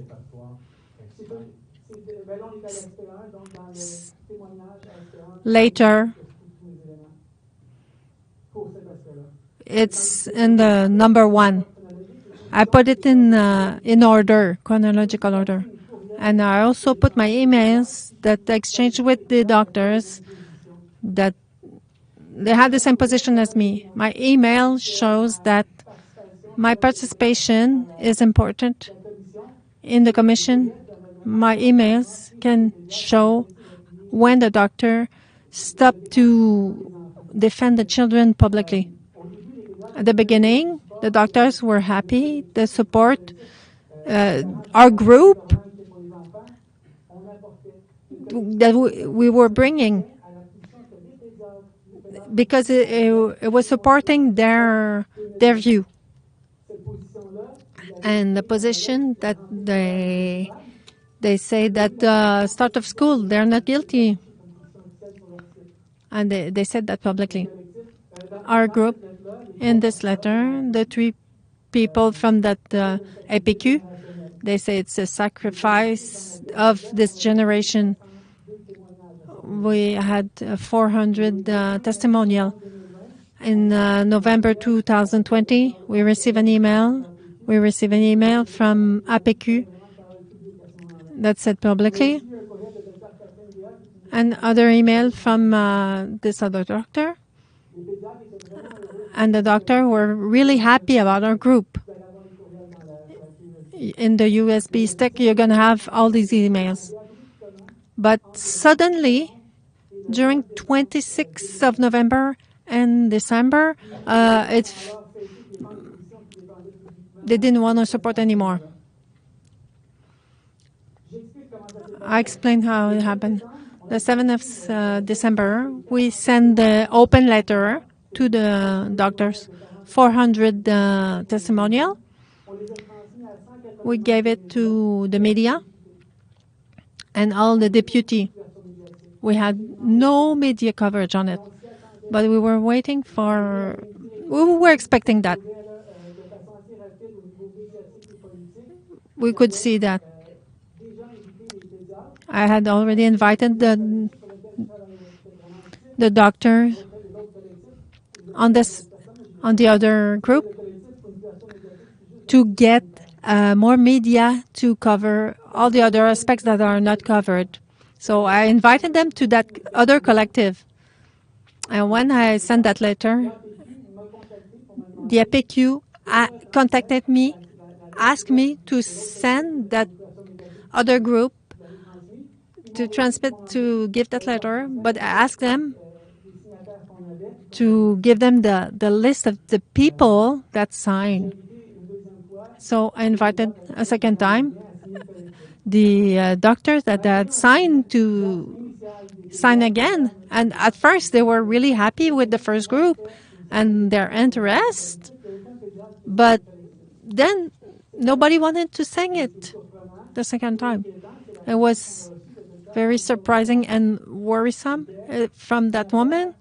E: Later, it's in the number 1. I put it in order, chronological order. And I also put my emails that I exchanged with the doctors that they had the same position as me. My email shows that my participation is important in the commission. My emails can show when the doctor stopped to defend the children publicly. At the beginning, the doctors were happy. The support, our group that we were bringing, because it was supporting their view and the position that they say that start of school, they're not guilty. And they said that publicly. Our group, in this letter, the 3 people from that APQ, they say it's a sacrifice of this generation. We had 400 testimonial. In November 2020, we received an email. We received an email from APQ that said publicly, and other email from this other doctor. And the doctor were really happy about our group. In the USB stick, you're going to have all these emails. But suddenly, during 26th of November and December, they didn't want to support anymore. I explained how it happened. The 7th of December, we sent the open letter to the doctors, 400 testimonial. We gave it to the media and all the deputy. We had no media coverage on it, but we were waiting for, we were expecting that. We could see that. I had already invited the doctor on the other group to get more media to cover all the other aspects that are not covered. So I invited them to that other collective. And when I sent that letter, the APQ contacted me, asked me to send that other group to transmit, to give that letter, but I asked them to give them the list of the people that signed. So I invited a second time the doctors that had signed to sign again. And at first they were really happy with the first group and their interest, but then nobody wanted to sign it the second time. It was very surprising and worrisome from that woman.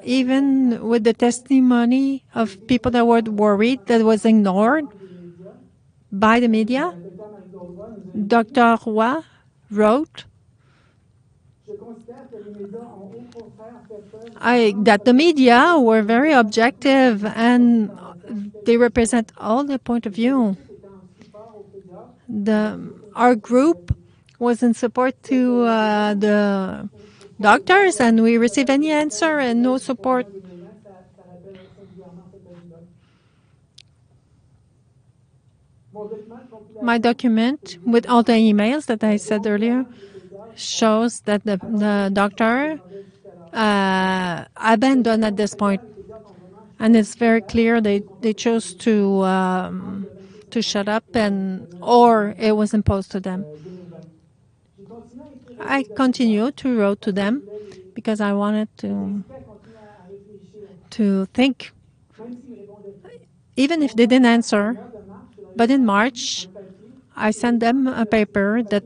E: Even with the testimony of people that were worried, that was ignored by the media, Dr. Roy wrote that the media were very objective and they represent all the point of view. Our group was in support to the doctors, and we received any answer and no support. My document with all the emails that I said earlier shows that the doctor abandoned at this point, and it's very clear they chose to shut up, or it was imposed to them. I continued to write to them because I wanted to think, even if they didn't answer. But in March, I sent them a paper that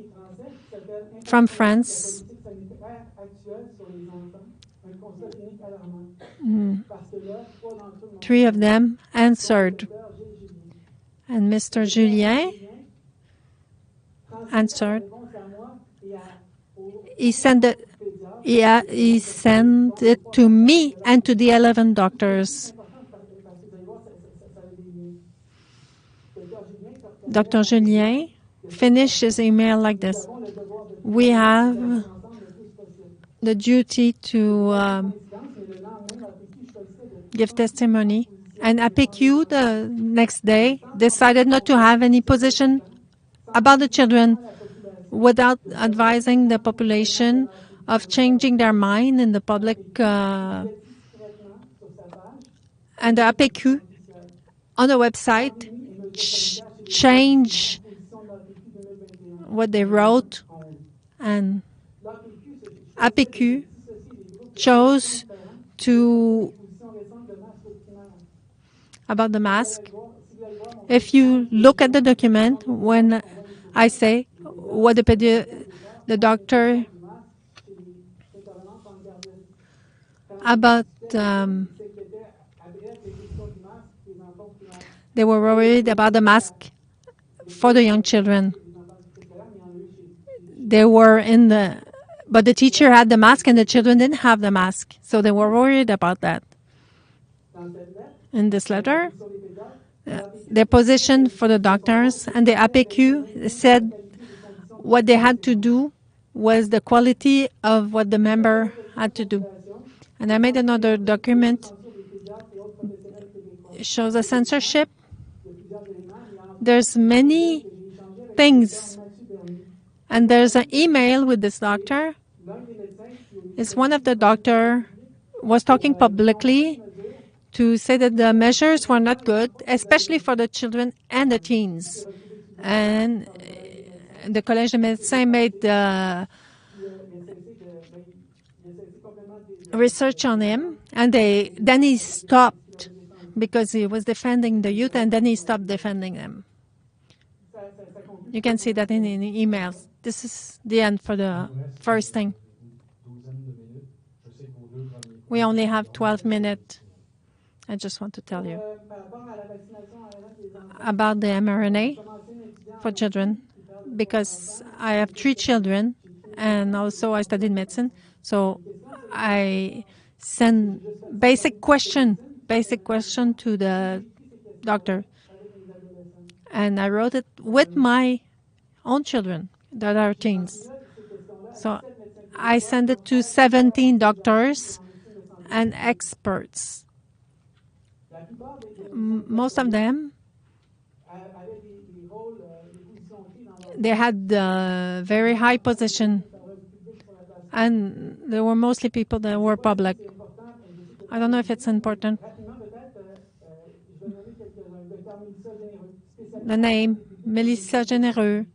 E: from France. 3 of them answered, and Mr. Julien answered. He sent it to me and to the 11 doctors. Dr. Julien finished his email like this: we have the duty to give testimony, And APQ the next day decided not to have any position about the children without advising the population of changing their mind in the public. And the APQ on the website change what they wrote, and APQ chose to about the mask. If you look at the document, when I say what the doctor about they were worried about the mask for the young children. They were but the teacher had the mask and the children didn't have the mask, so they were worried about that. In this letter, their position for the doctors and the APQ said what they had to do was the quality of what the member had to do. And I made another document. It shows a censorship. There's many things. And there's an email with this doctor. It's one of the doctor was talking publicly to say that the measures were not good, especially for the children and the teens. And the Collège des Médecins made research on him, and then he stopped because he was defending the youth, and then he stopped defending them. You can see that in the emails. This is the end for the first thing. We only have 12 minutes. I just want to tell you about the mRNA for children, because I have 3 children, and also I studied medicine. So I send basic question to the doctor. And I wrote it with my own children that are teens. So I sent it to 17 doctors and experts. Most of them, they had very high position, and there were mostly people that were public. I don't know if it's important. The name, Mélissa Généreux.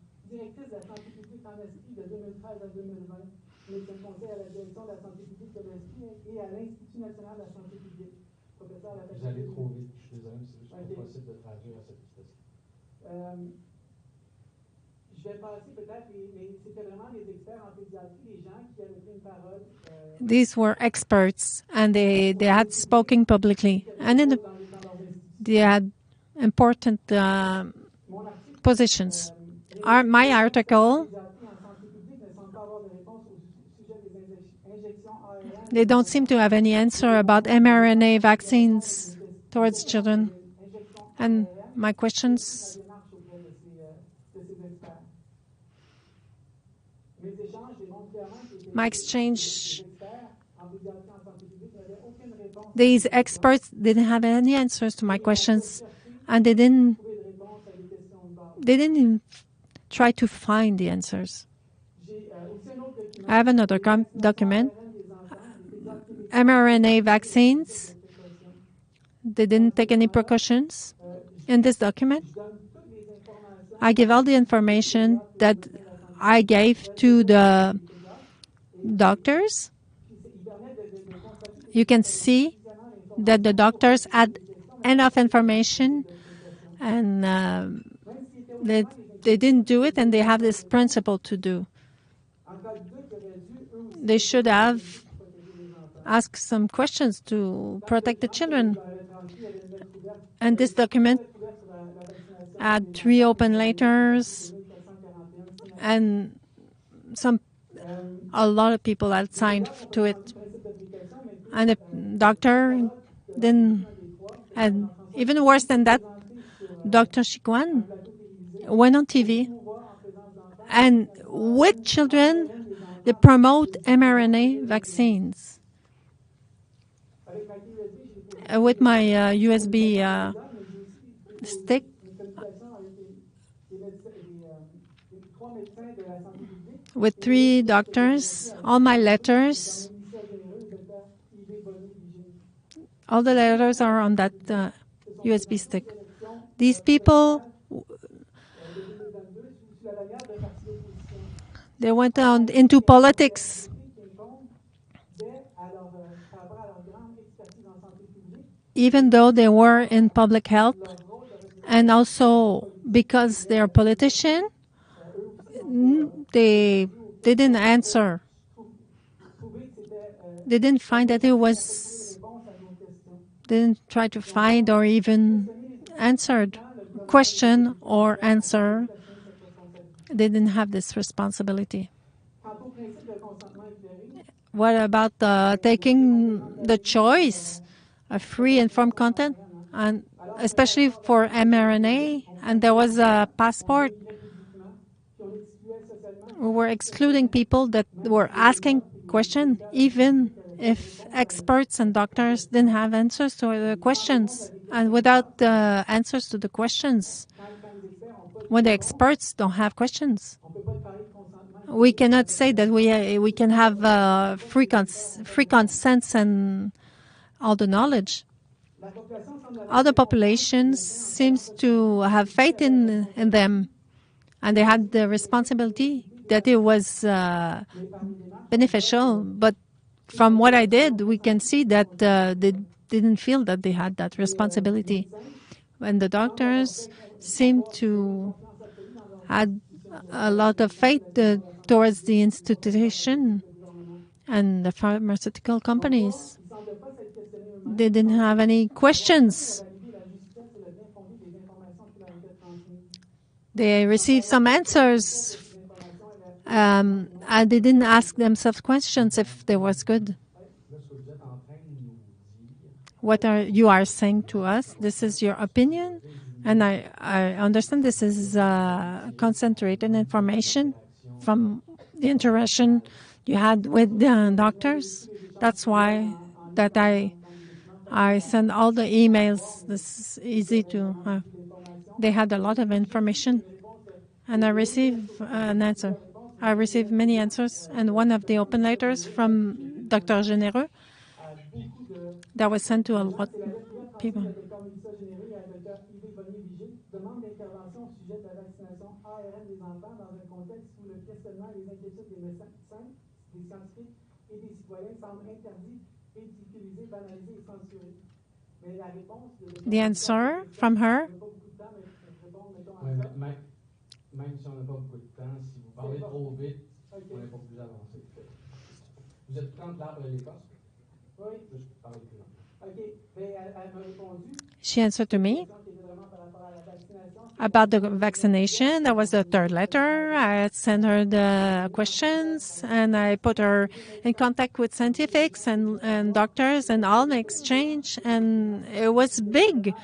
L: Vous allez trop vite, je suis désolé, mais c'est juste pas possible de traduire à cette vitesse. Je vais passer peut-être, mais c'était vraiment les experts en pédiatrie, les gens qui avaient pris une parole.
E: These were experts, and they had spoken publicly, and they had important positions. My article, they don't seem to have any answer about mRNA vaccines towards children. And my questions, my exchange, these experts didn't have any answers to my questions, and they didn't even try to find the answers. I have another document. mRNA vaccines, they didn't take any precautions. In this document, I give all the information that I gave to the doctors. You can see that the doctors had enough information, and they didn't do it, and they have this principle to do. They should have asked some questions to protect the children. And this document had 3 open letters, and a lot of people had signed to it. And the doctor didn't, and even worse than that, Dr. Chiquan went on TV, and with children, they promote mRNA vaccines. with my USB stick with 3 doctors, all my letters. All the letters are on that USB stick. These people, they went down into politics. Even though they were in public health, and also because they're politician, they didn't answer. They didn't find that it was, didn't try to find or even answered question or answer. They didn't have this responsibility. What about taking the choice of free informed content, and especially for mRNA? And there was a passport. We were excluding people that were asking questions, even if experts and doctors didn't have answers to the questions. And without the answers to the questions, when the experts don't have questions, we cannot say that we can have free consent and all the knowledge. Other populations seems to have faith in them, and they had the responsibility that it was beneficial. But from what I did, we can see that they didn't feel that they had that responsibility. And the doctors seem to had a lot of faith towards the institution and the pharmaceutical companies. They didn't have any questions. They received some answers, and they didn't ask themselves questions if they was good. What you are saying to us, this is your opinion, and I understand this is concentrated information from the interaction you had with the doctors. That's why that I send all the emails. This is easy to. They had a lot of information, and I received an answer. I received many answers, and one of the open letters from Dr. Généreux that was sent to a lot of people. The answer from her.
L: Même si on n'a pas beaucoup de temps, si vous parlez trop vite, on n'est pas plus avancé. Vous êtes quand l'arbre et l'écorce? Oui. Juste parler plus lentement. OK. Elle m'a répondu.
E: She answered to me about the vaccination. That was the third letter. I sent her the questions, and I put her in contact with scientifics and doctors and all the exchange, and it was big.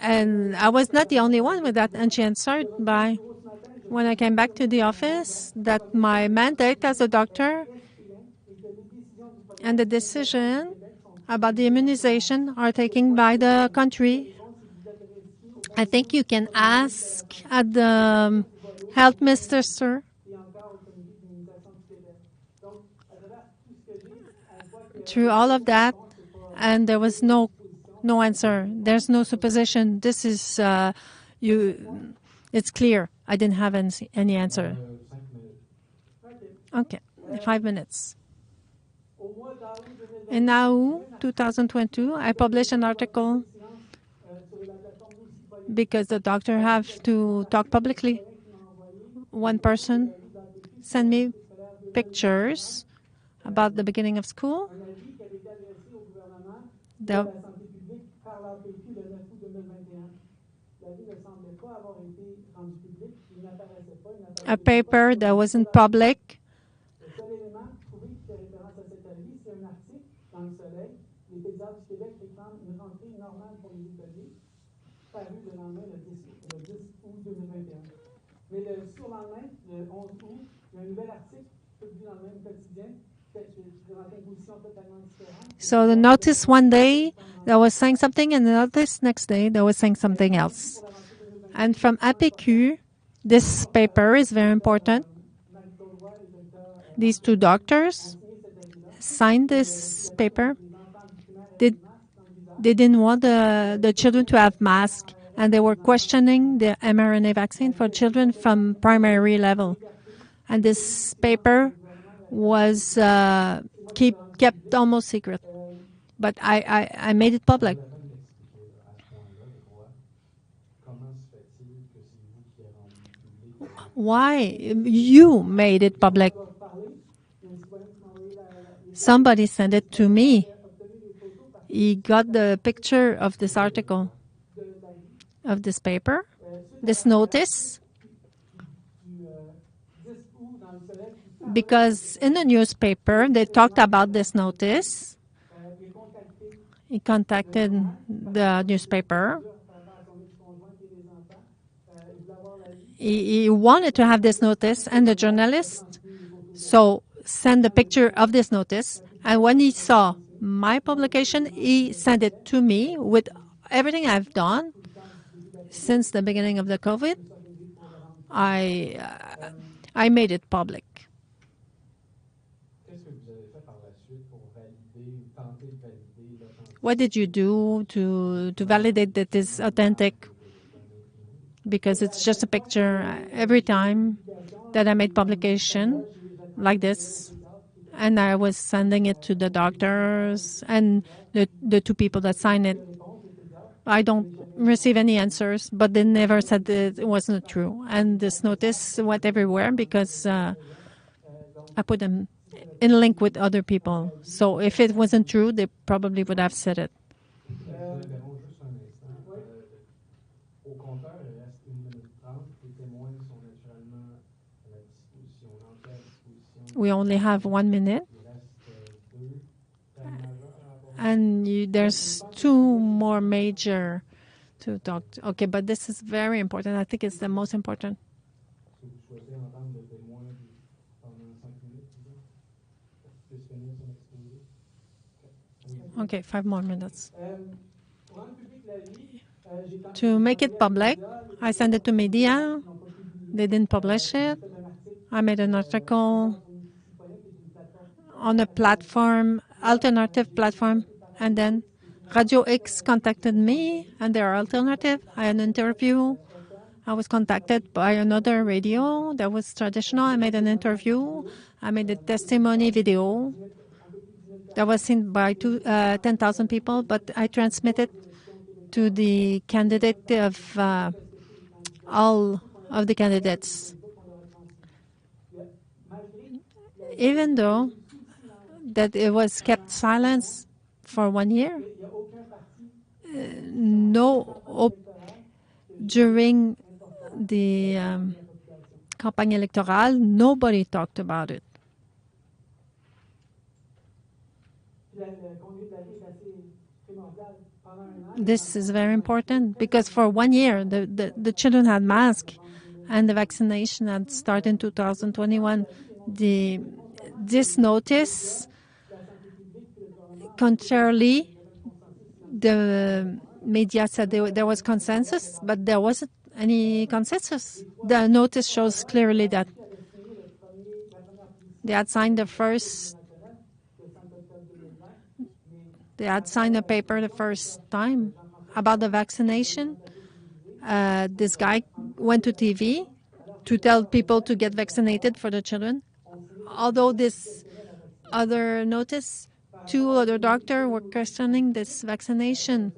E: And I was not the only one with that. And she answered by, when I came back to the office, that my mandate as a doctor and the decision about the immunization are taken by the country. I think you can ask at the health minister. Through all of that, and there was no answer. There's no supposition. This is it's clear. I didn't have any answer. Okay, 5 minutes. In now 2022, I published an article because the doctor have to talk publicly. One person sent me pictures about the beginning of school. A paper that wasn't public.
L: Mais le surlendemain, le 11 août, il y a un nouvel article publié dans le même quotidien
E: So the notice one day that was saying something, and the notice next day that was saying something else. And from APQ, this paper is very important. These two doctors signed this paper. They didn't want the children to have masks, and they were questioning the mRNA vaccine for children from primary level. And this paper was kept almost secret. But I made it public. Why? You made it public. Somebody sent it to me. He got the picture of this article, of this paper, this notice. Because in the newspaper, they talked about this notice. He contacted the newspaper. He wanted to have this notice, and the journalist sent a picture of this notice. And when he saw my publication, he sent it to me with everything I've done since the beginning of the COVID. I made it public. What did you do to validate that it's authentic? Because it's just a picture. Every time that I made publication like this, and I was sending it to the doctors and the two people that signed it, I don't receive any answers, but they never said that it wasn't true. And this notice went everywhere because I put them in link with other people. So if it wasn't true, they probably would have said it. We only have 1 minute. And there's two more major to talk to. Okay, but this is very important. I think it's the most important. Okay, 5 more minutes. To make it public, I sent it to media. They didn't publish it. I made an article on a platform, alternative platform, and then Radio X contacted me, and they are alternative. I had an interview. I was contacted by another radio that was traditional. I made an interview. I made a testimony video that was seen by 10,000 people, but I transmitted to the candidate of all of the candidates. Even though that it was kept silence for 1 year, during the campagne électorale, nobody talked about it. This is very important because for 1 year, the children had masks and the vaccination had started in 2021. This notice, contrarily, the media said there was consensus, but there wasn't any consensus. The notice shows clearly that they had signed a paper the first time about the vaccination. This guy went to TV to tell people to get vaccinated for the children. Although this other notice, 2 other doctors were questioning this vaccination.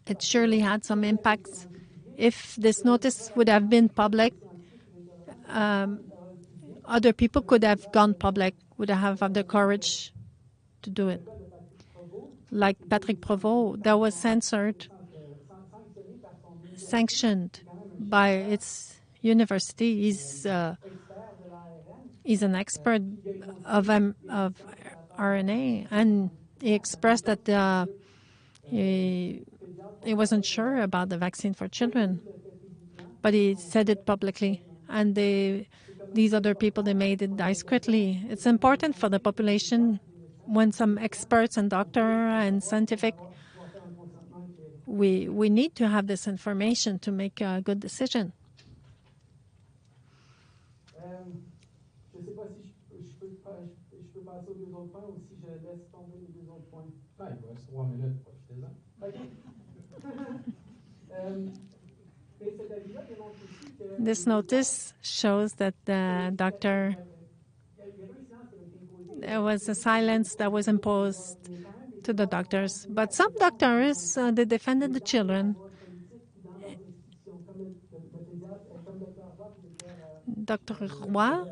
E: It surely had some impacts. If this notice would have been public, other people could have gone public, would have had the courage to do it. Like Patrick Provost, that was sanctioned by its university. He's an expert of RNA, and he expressed that he wasn't sure about the vaccine for children, but he said it publicly. And these other people, they made it discreetly. It's important for the population when some experts and doctor and scientific, we need to have this information to make a good decision.
L: Je ne sais pas si je peux passer aux deux autres points ou si je laisse tomber les deux autres points. Ah, il vous reste 3 minutes, profitez-en. OK.
E: This notice shows that the doctor, there was a silence that was imposed to the doctors. But some doctors, they defended the children. Dr. Roy,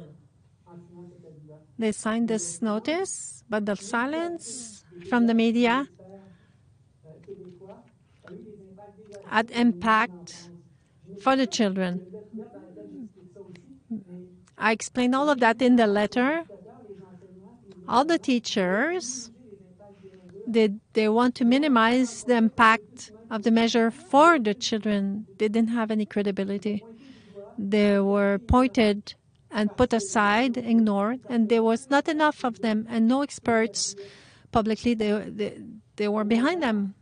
E: they signed this notice, but the silence from the media had impact for the children. I explained all of that in the letter. All the teachers, they want to minimize the impact of the measure for the children. They didn't have any credibility. They were pointed and put aside, ignored, and there was not enough of them, and no experts publicly, they were behind them.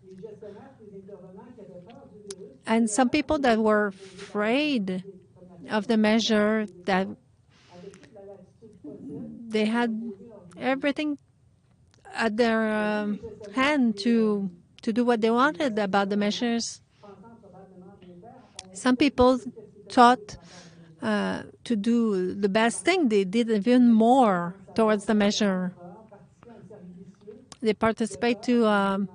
E: And some people that were afraid of the measure, that they had everything at their hand to do what they wanted about the measures. Some people thought to do the best thing. They did even more towards the measure. They participate to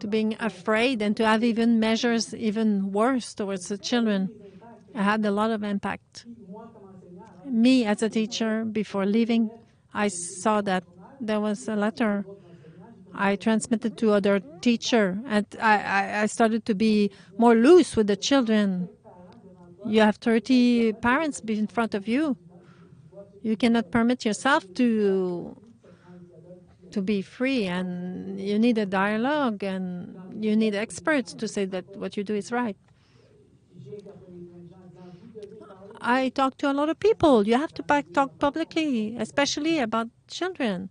E: being afraid and to have even measures even worse towards the children. It had a lot of impact. Me, as a teacher, before leaving, I saw that there was a letter I transmitted to other teacher, and I started to be more loose with the children. You have 30 parents in front of you. You cannot permit yourself to be free, and you need a dialogue, and you need experts to say that what you do is right. I talk to a lot of people. You have to talk publicly, especially about children.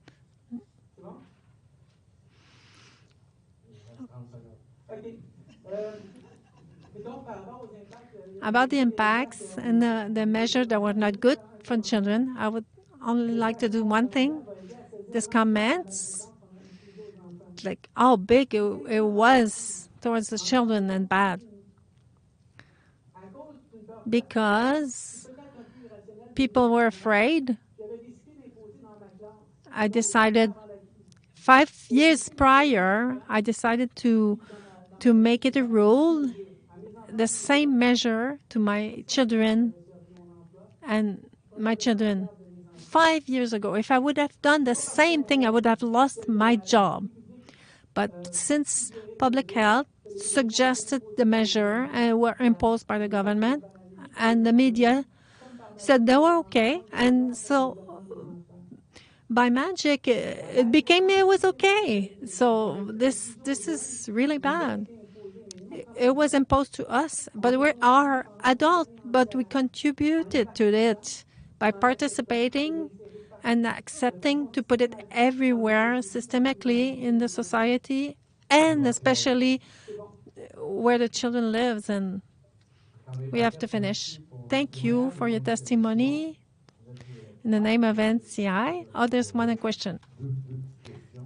E: About the impacts and the measures that were not good for children, I would only like to do one thing. These comments, like how big it was towards the children and bad. Because people were afraid, I decided 5 years prior, I decided to make it a rule, the same measure to my children and my children 5 years ago. If I would have done the same thing, I would have lost my job. But since public health suggested the measure and were imposed by the government, and the media said they were okay, and so by magic it was okay. So this is really bad. It was imposed to us, but we are adult, but we contributed to it by participating and accepting to put it everywhere systemically in the society, and especially where the children lives. And we have to finish. Thank you for your testimony. In the name of NCI, others want a question?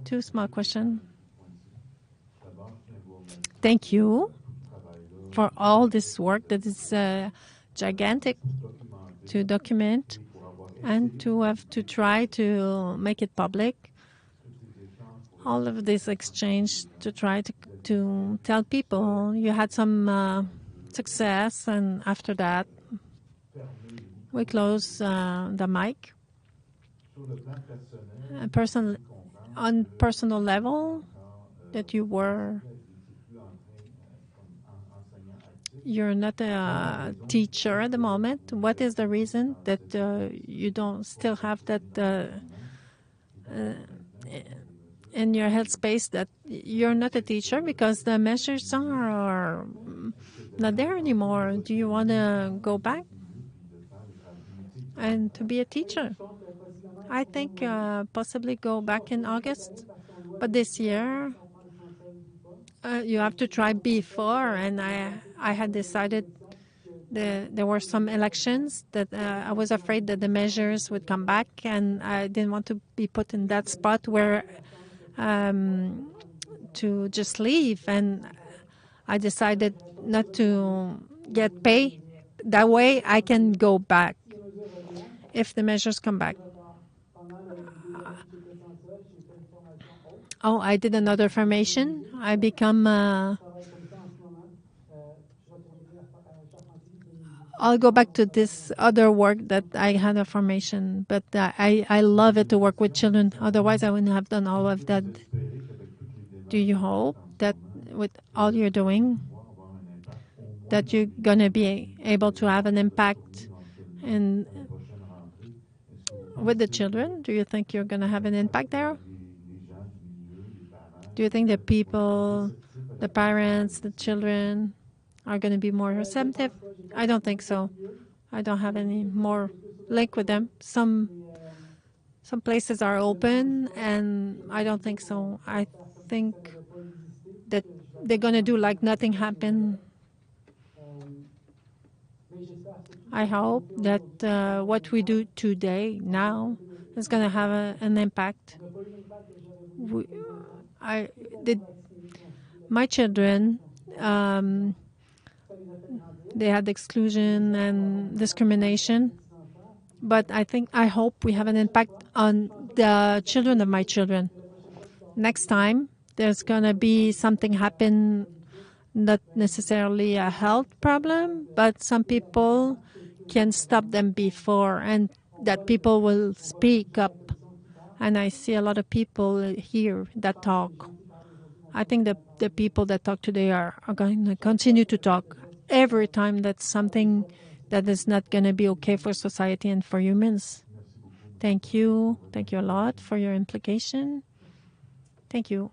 E: Two small questions. Thank you for all this work that is gigantic to document and to have to try to make it public. All of this exchange to try to tell people you had some success, and after that we close the mic. On personal level, that you're not a teacher at the moment. What is the reason that you don't still have that in your headspace, that you're not a teacher because the measures are not there anymore? Do you want to go back and to be a teacher. I think possibly go back in August, but this year you have to try before, and I had decided there were some elections that I was afraid that the measures would come back, and I didn't want to be put in that spot where to just leave, and I decided not to get pay. That way I can go back if the measures come back. Oh, I did another formation. I become I'll go back to this other work that I had a formation, but I love it to work with children. Otherwise, I wouldn't have done all of that. Do you hope that with all you're doing, that you're going to be able to have an impact in, with the children? Do you think you're going to have an impact there? Do you think the people, the parents, the children are going to be more receptive? I don't think so. I don't have any more link with them. Some places are open, and I don't think so. I think that they're going to do like nothing happened. I hope that what we do today, now, is going to have an impact. My children, they had exclusion and discrimination, but I hope we have an impact on the children of my children. Next time, there's going to be something happen, not necessarily a health problem, but some people can stop them before, and that people will speak up. And I see a lot of people here that talk. I think the people that talk today are going to continue to talk every time that's something that is not going to be okay for society and for humans. Thank you. Thank you a lot for your implication. Thank you.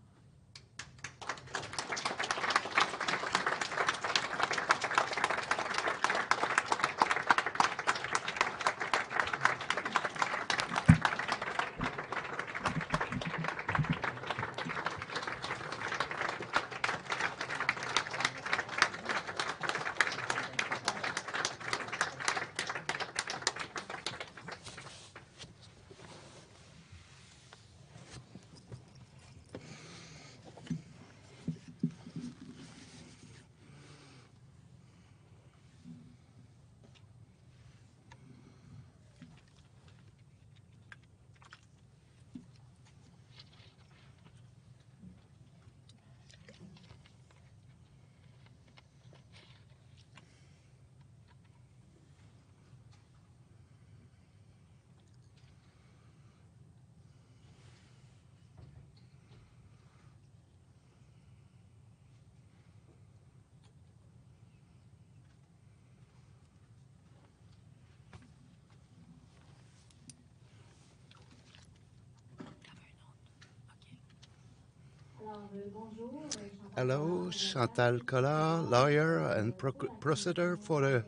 G: Hello, Chantal Collard, lawyer and procurator for the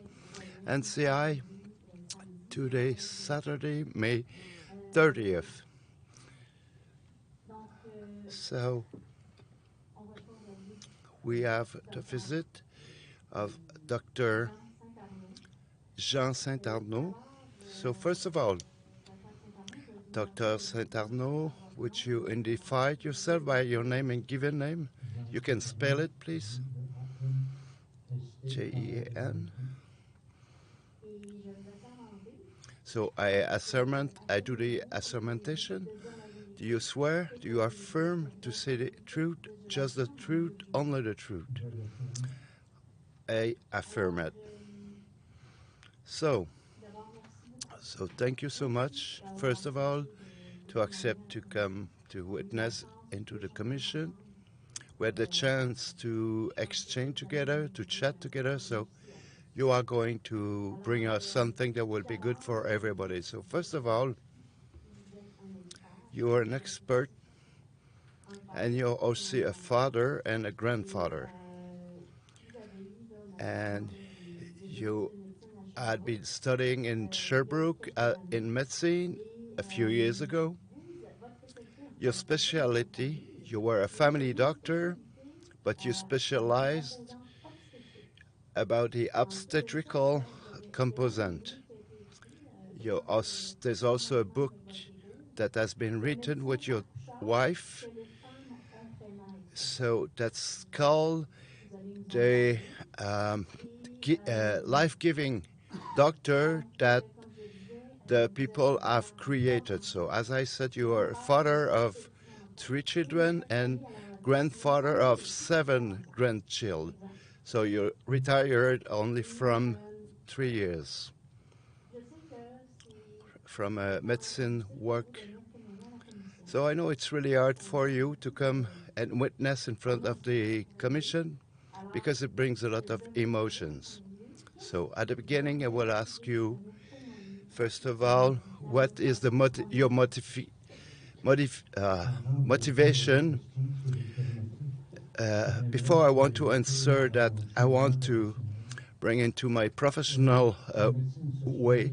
G: NCI. Today, Saturday, May 30th. So, we have the visit of Dr. Jean Saint-Arnaud. So, first of all, Dr. Saint-Arnaud, would you identify yourself by your name and given name? You can spell it, please. Jean. So I do the assermentation. Do you swear? Do you affirm to say the truth, just the truth, only the truth? I affirm it. So thank you so much, first of all, to accept to come to witness into the commission. We had the chance to exchange together, to chat together, so you are going to bring us something that will be good for everybody. So first of all, you are an expert, and you're also a father and a grandfather. And you I'd been studying in Sherbrooke in medicine a few years ago. Your specialty, you were a family doctor, but you specialized about the obstetrical component. There's also a book that has been written with your wife, so that's called the life-giving doctor that the people have created. So as I said, you are a father of 3 children and grandfather of 7 grandchildren. So you're retired only from 3 years from medicine work. So I know it's really hard for you to come and witness in front of the commission because it brings a lot of emotions. So at the beginning, I will ask you, first of all, what is your motivation? Before I want to answer that, I want to bring into my professional way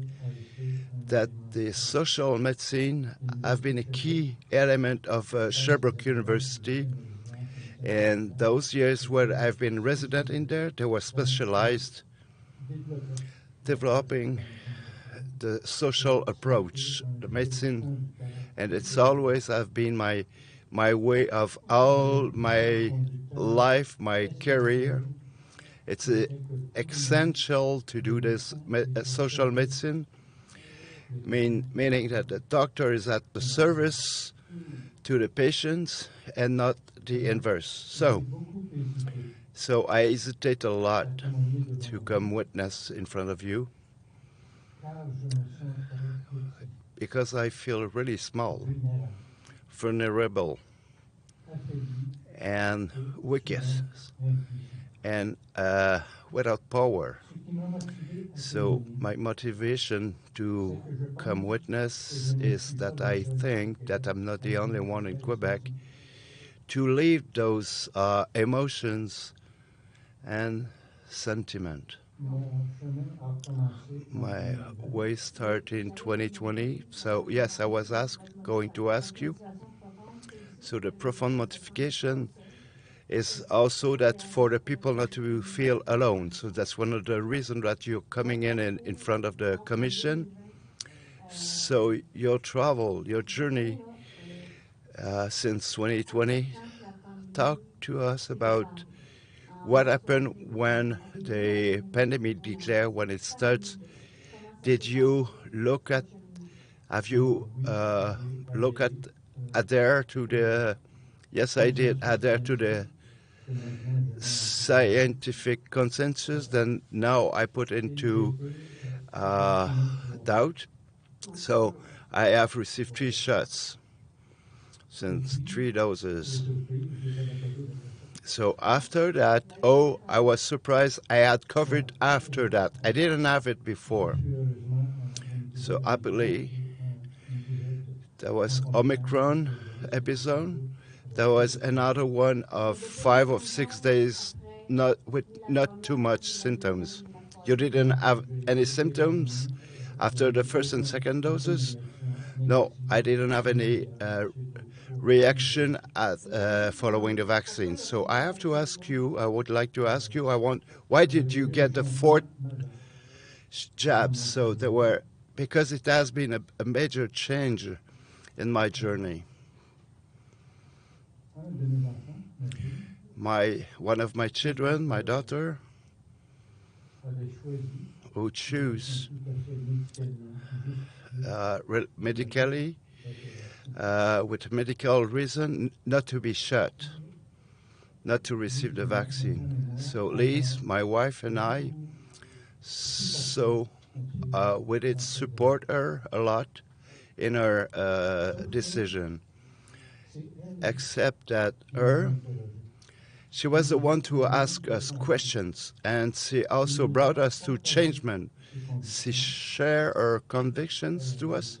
G: that the social medicine have been a key element of Sherbrooke University. And those years where I've been resident in there, they were specialized developing the social approach, the medicine, and it's always have been my way of all my life, my career. It's essential to do this social medicine, meaning that the doctor is at the service to the patients and not the inverse. So I hesitate a lot to come witness in front of you because I feel really small, vulnerable, and wicked, and without power. So my motivation to come witness is that I think that I'm not the only one in Quebec to leave those emotions and sentiment. My way started in 2020. So yes, I was going to ask you. So the profound motivation is also that for the people not to feel alone. So that's one of the reasons that you're coming in front of the commission. So your travel, your journey since 2020, talk to us about what happened when the pandemic declared, when it starts. Did you look at, have you looked at adhere to the, yes I did, adhere to the scientific consensus, then now I put into doubt. So I have received 3 shots since 3 doses. So after that, I was surprised I had COVID after that. I didn't have it before. So happily, there was Omicron episode. There was another one of 5 or 6 days with not too much symptoms. You didn't have any symptoms after the first and second doses? No, I didn't have any reaction following the vaccine. So I have to ask you, I would like to ask you, why did you get the 4th jab? So because it has been a major change in my journey. One of my children, my daughter, who choose medically, with medical reason, not to be shot, not to receive the vaccine. So Liz, my wife, and I, we did support her a lot in her decision, except that she was the one to ask us questions, and she also brought us to changement. She shared her convictions to us,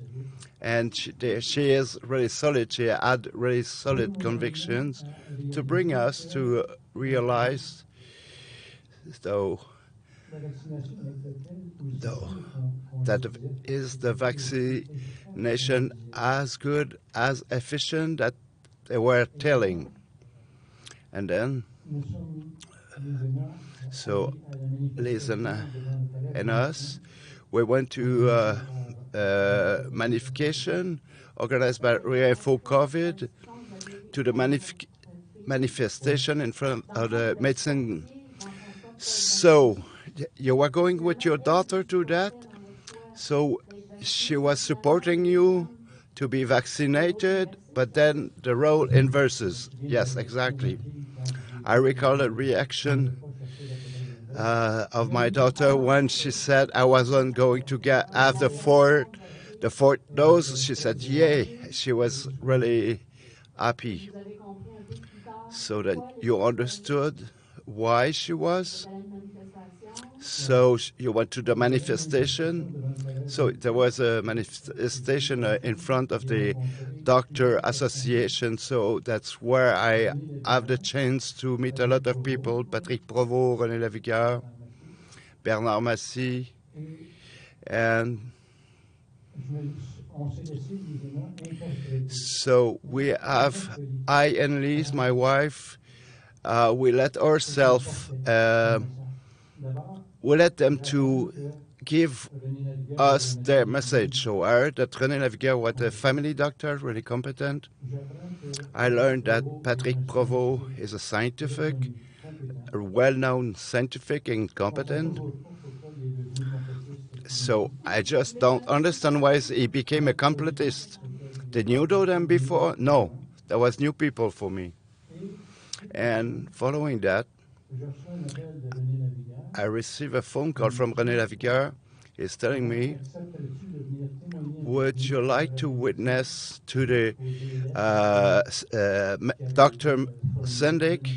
G: and she is really solid. She had really solid convictions to bring us to realize, so That is the vaccination as good, as efficient that they were telling. And then, so Lisa and us, we went to magnification organized by REINFO COVID to the manifestation in front of the medicine. So you were going with your daughter to that? So she was supporting you to be vaccinated, but then the role inverses. Yes, exactly. I recall a reaction of my daughter when she said I wasn't going to have the fourth dose. She said, yay. She was really happy. So that you understood why she was. So you went to the manifestation. So there was a manifestation in front of the doctor association. So that's where I have the chance to meet a lot of people. Patrick Provost, René Lavigueur, Bernard Massy, and so we have, I and Lise, my wife, we let ourselves, we let them to give us their message. So I heard that René Lavigueur was a family doctor, really competent. I learned that Patrick Provost is a well-known scientific and competent. So I just don't understand why he became a completist. Did you know them before? No, there was new people for me. And following that, I received a phone call from René Lavigueur. He's telling me, would you like to witness to the Dr. Sendik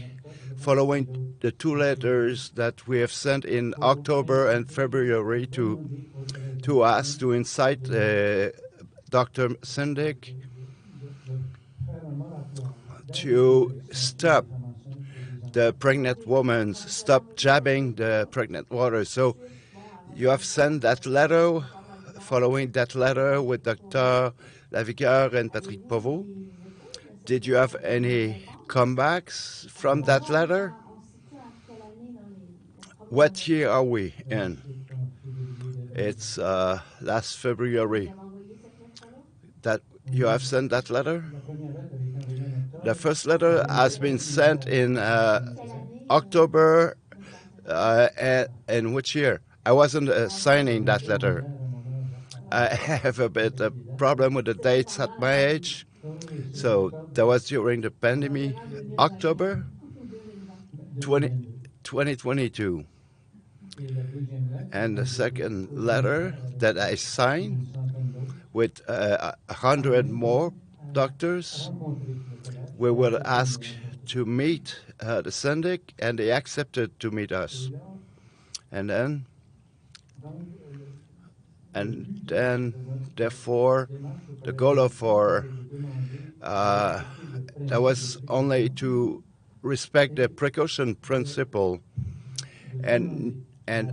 G: following the two letters that we have sent in October and February to us to incite Dr. Sendik to stop the pregnant women, stop jabbing the pregnant water. So you have sent that letter, following that letter with Dr. Lavigueur and Patrick Provost. Did you have any comebacks from that letter? What year are we in? It's last February that you have sent that letter. The first letter has been sent in October, and which year? I wasn't signing that letter. I have a bit of problem with the dates at my age. So that was during the pandemic, October 2022. And the second letter that I signed with 100 more doctors, we were asked to meet the syndic, and they accepted to meet us. And then, therefore, the goal for that was only to respect the precaution principle and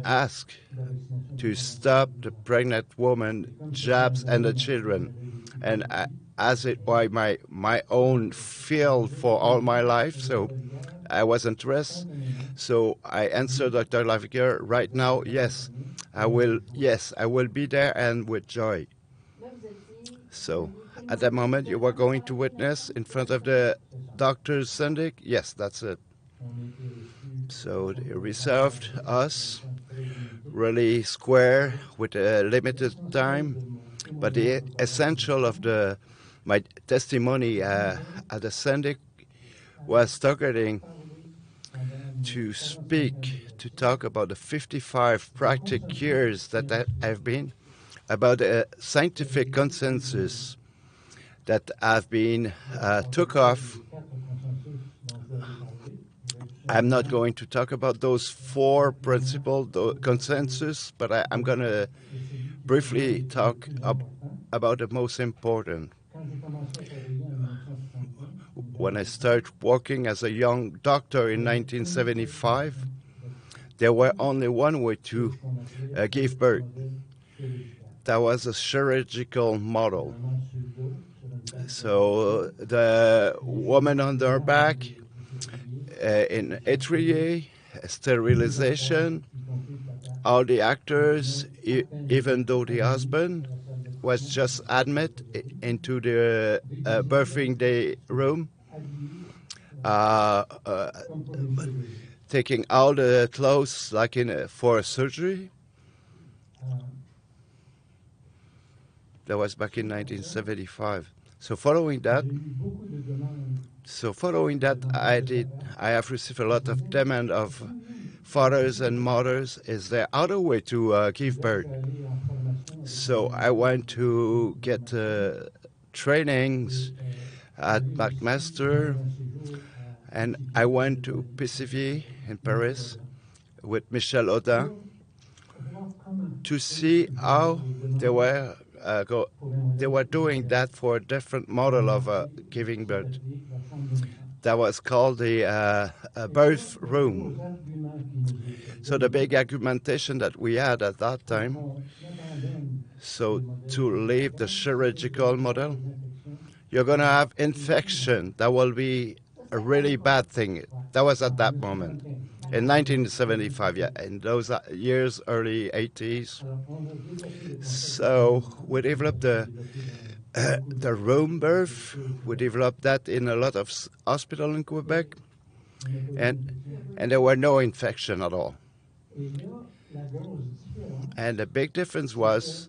G: ask to stop the pregnant woman jabs and the children. And as it was my own field for all my life, so I was interested. So I answered Dr. Lavigueur right now, yes, I will be there, and with joy. So at that moment, you were going to witness in front of the doctor's syndic? Yes, that's it. So they reserved us really square with a limited time, but the essential of my testimony at the syndic was targeting to talk about the 55 practical years that I've been, about a scientific consensus that have been took off. I'm not going to talk about those four principles, consensus, but I'm going to briefly talk about the most important. When I started working as a young doctor in 1975, there were only one way to give birth. That was a chirurgical model. So the woman on her back in étrier, sterilization, all the actors, even though the husband was just admitted into the birthing day room, taking all the clothes like for a surgery. That was back in 1975. So following that, I have received a lot of demand of fathers and mothers. Is there other way to give birth? So I went to get trainings at McMaster, and I went to PCV in Paris with Michel Audin to see how they were doing that for a different model of giving birth. That was called the birth room. So the big argumentation that we had at that time, so to leave the chirurgical model, you're going to have infection. That will be a really bad thing. That was at that moment. In 1975, yeah, in those years, early 80s. So we developed the room birth. We developed that in a lot of hospitals in Quebec, and there were no infection at all. And the big difference was,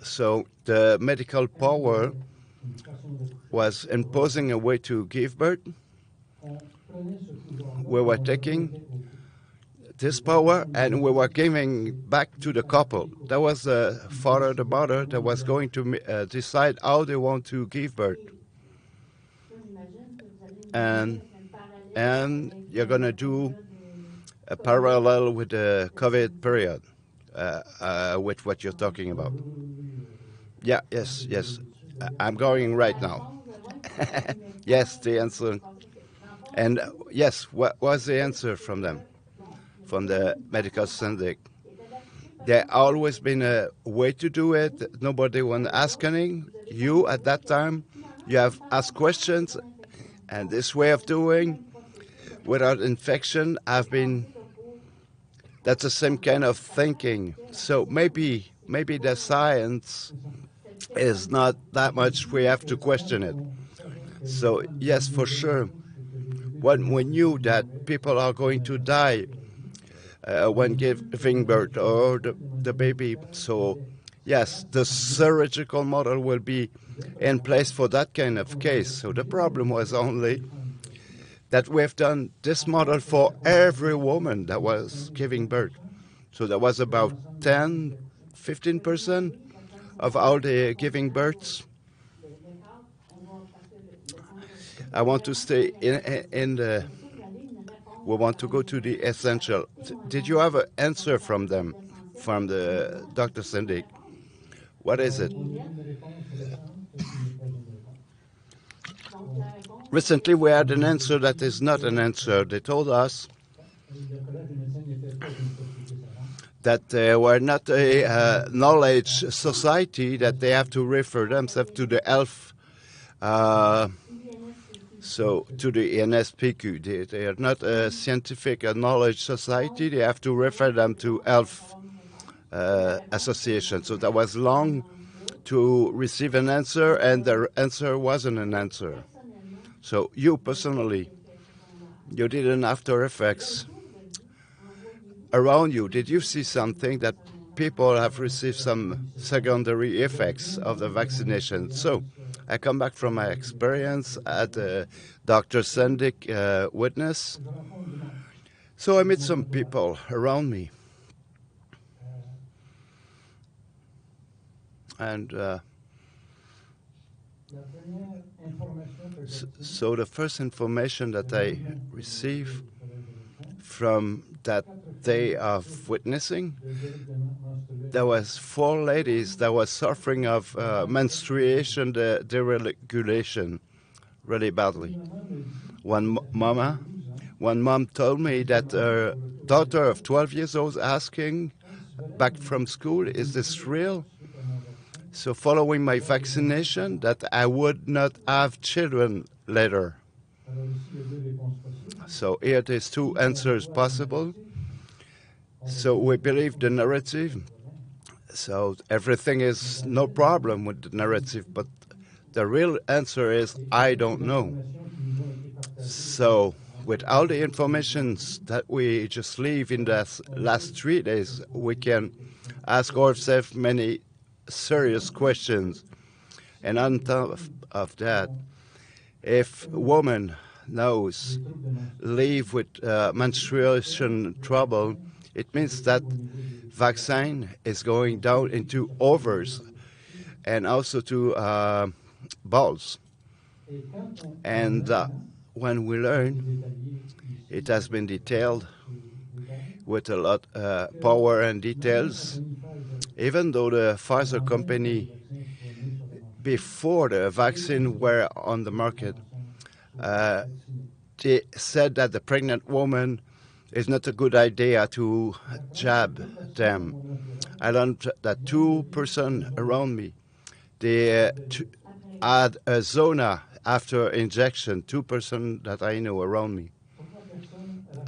G: so the medical power was imposing a way to give birth. We were taking this power and we were giving back to the couple. That was the father, the mother that was going to decide how they want to give birth. And you're going to do a parallel with the COVID period with what you're talking about. Yeah, yes. I'm going right now. Yes, the answer. And yes, what was the answer from them, from the medical syndic? There always been a way to do it. Nobody was asking you at that time. You have asked questions, and this way of doing without infection that's the same kind of thinking. So maybe the science is not that much. We have to question it. So yes, for sure. When we knew that people are going to die when giving birth or the baby, so yes, the surgical model will be in place for that kind of case. So the problem was only that we've done this model for every woman that was giving birth. So there was about 10-15% of all the giving births. I want to stay in the. We want to go to the essential. Did you have an answer from them, from the Dr. Syndic? What is it? Recently, we had an answer that is not an answer. They told us that they were not a knowledge society, that they have to refer themselves to the health. So to the NSPQ, they are not a scientific knowledge society. They have to refer them to health association. So that was long to receive an answer, and the answer wasn't an answer. So you personally, you did an after effects around you. Did you see something that people have received some secondary effects of the vaccination? So I come back from my experience at Dr. Syndic witness. So I met some people around me. And so the first information that I received from that day of witnessing, there was 4 ladies that were suffering of menstruation deregulation really badly. One mama One mom told me that her daughter of 12 years old asking back from school, is this real? So following my vaccination, that I would not have children later. So here there's two answers possible. So we believe the narrative. So everything is no problem with the narrative, but the real answer is I don't know. So with all the information that we just leave in the last 3 days, we can ask ourselves many serious questions. And on top of that, if a woman knows live with menstruation trouble, it means that vaccine is going down into ovaries and also to balls. And when we learn, it has been detailed with a lot power and details. Even though the Pfizer company, before the vaccine were on the market, they said that the pregnant woman is not a good idea to jab them. I learned that 2 persons around me, they had a zona after injection, 2 persons that I know around me.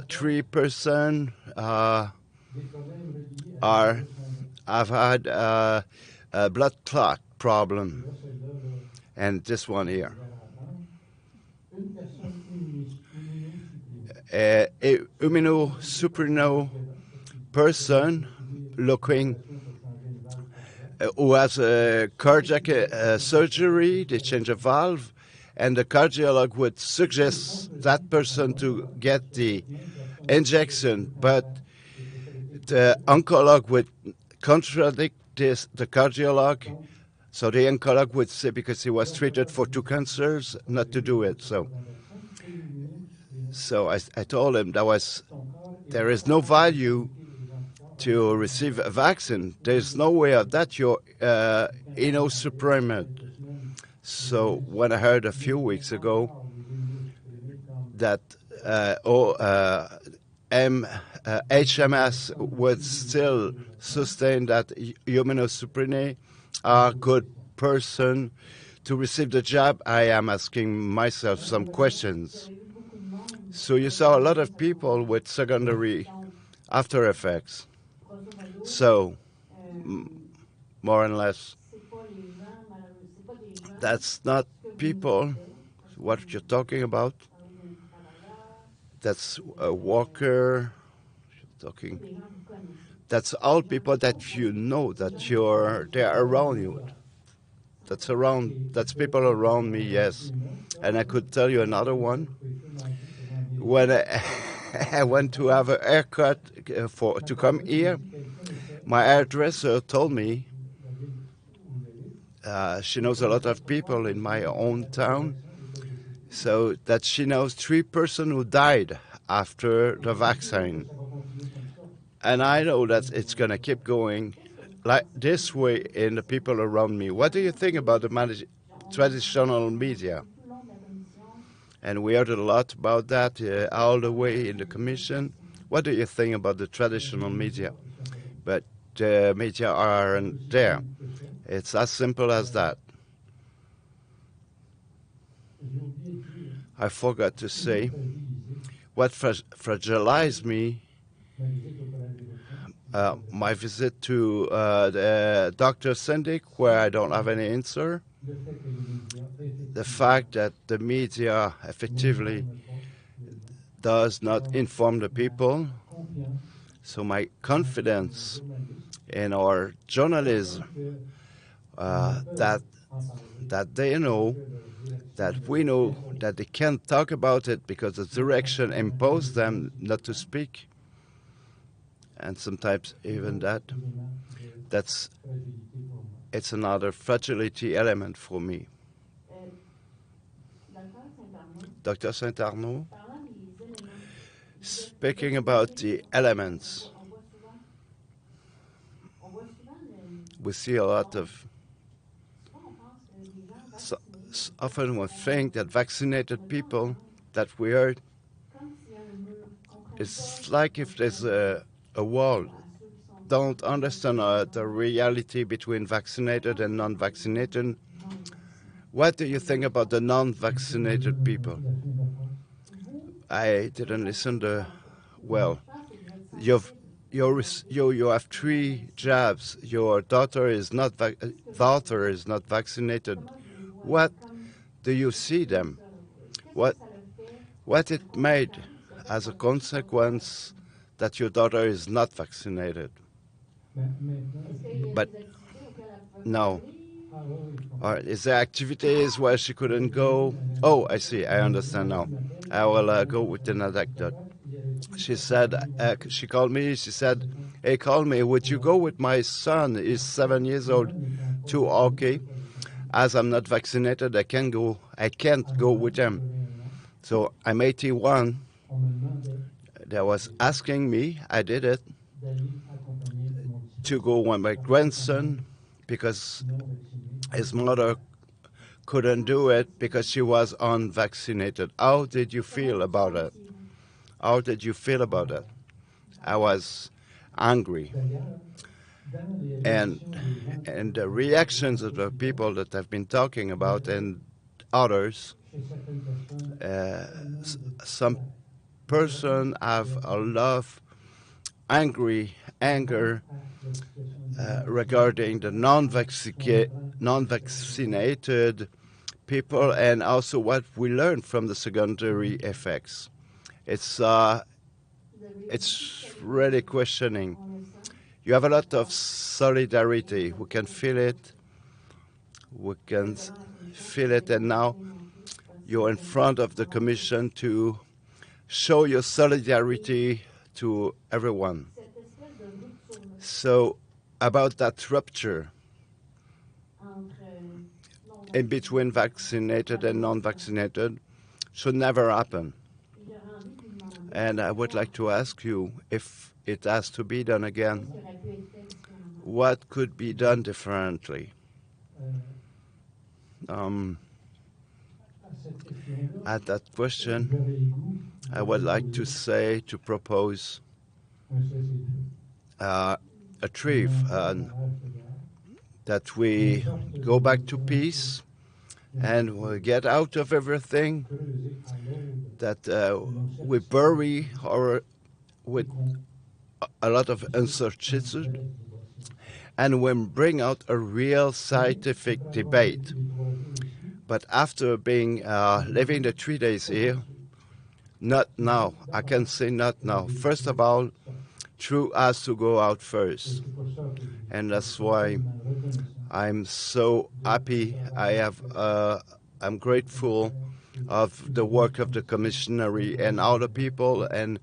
G: 3 persons have had a blood clot problem, and this one here. Immunosuppressed person looking who has a cardiac surgery, they change a valve, and the cardiologist would suggest that person to get the injection, but the oncologist would contradict this, the cardiologist. So the oncologist would say, because he was treated for 2 cancers, not to do it. So I told him there is no value to receive a vaccine. There's no way of that you're immunosuppressed. So when I heard a few weeks ago that HMS would still sustain that immunosuppressed are good person to receive the jab, I am asking myself some questions. So you saw a lot of people with secondary after effects. So, more or less, that's not people, what you're talking about. That's a walker, talking. That's all people that you know, that they're around you. That's people around me, yes. And I could tell you another one. When I went to have a haircut to come here, my hairdresser told me she knows a lot of people in my own town, so that she knows 3 persons who died after the vaccine. And I know that it's going to keep going like this way in the people around me. What do you think about the traditional media? And we heard a lot about that all the way in the commission. What do you think about the traditional media? But the media aren't there. It's as simple as that. I forgot to say, what fragilized me, my visit to the Dr. Syndic, where I don't have any answer. The fact that the media effectively does not inform the people. So my confidence in our journalism, that they know, that we know that they can't talk about it because the direction imposed them not to speak. And sometimes even it's another fragility element for me. Dr. Saint-Arnaud, speaking about the elements, we see a lot of, often we think that vaccinated people that we heard it's like if there's a wall. Don't understand the reality between vaccinated and non-vaccinated. What do you think about the non-vaccinated people? I didn't listen well. You have 3 jabs. Your daughter is not vaccinated. What do you see them? What it made as a consequence that your daughter is not vaccinated? But no. Or is there activities where she couldn't go? Oh, I see. I understand now. I will go with an anecdote. She said, she called me. She said, "Hey, call me. Would you go with my son? He's 7 years old to hockey. As I'm not vaccinated, I can't go with him." So I'm 81. They was asking me. I did it to go with my grandson because his mother couldn't do it because she was unvaccinated. How did you feel about it? How did you feel about it? I was angry. And the reactions of the people that I've been talking about and others, some person have a lot of anger regarding the non-vaccinated people and also what we learned from the secondary effects. It's really questioning. You have a lot of solidarity. We can feel it. We can feel it, and now you're in front of the Commission to show your solidarity to everyone. So, about that rupture in between vaccinated and non-vaccinated should never happen. And I would like to ask you, if it has to be done again, what could be done differently? At that question, I would like to propose a trip that we go back to peace and we get out of everything, that we bury with a lot of uncertainty, and we bring out a real scientific debate. But after living the 3 days here, not now. I can say not now. First of all, truth has to go out first. And that's why I'm so happy. I'm grateful of the work of the commissionary and all the people and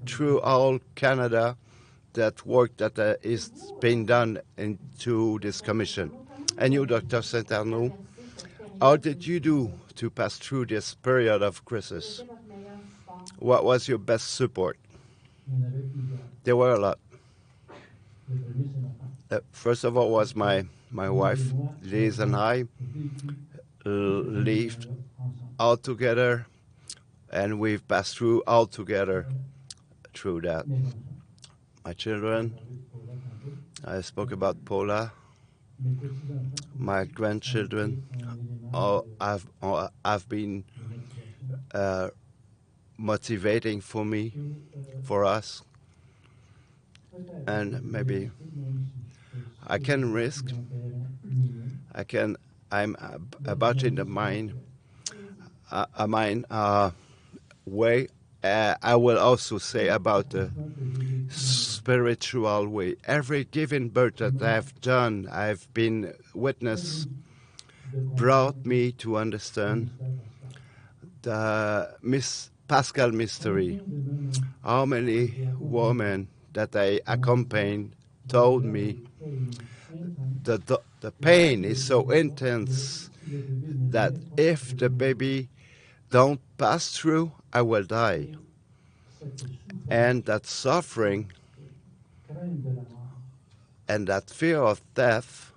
G: through all Canada, that work that is being done into this commission. And you, Dr. Saint-Arnaud, how did you do to pass through this period of crisis? What was your best support? There were a lot. First of all was my wife, Liz, and I lived all together, and we've passed through all together through that. My children, I spoke about Paula. My grandchildren have been motivating for us, and maybe I can risk. I'm about in the mind way. I will also say about the spiritual way. Every given birth that I've done, I've been witness, brought me to understand the Pascal mystery. How many women that I accompanied told me that the pain is so intense that if the baby don't pass through, I will die. And that suffering and that fear of death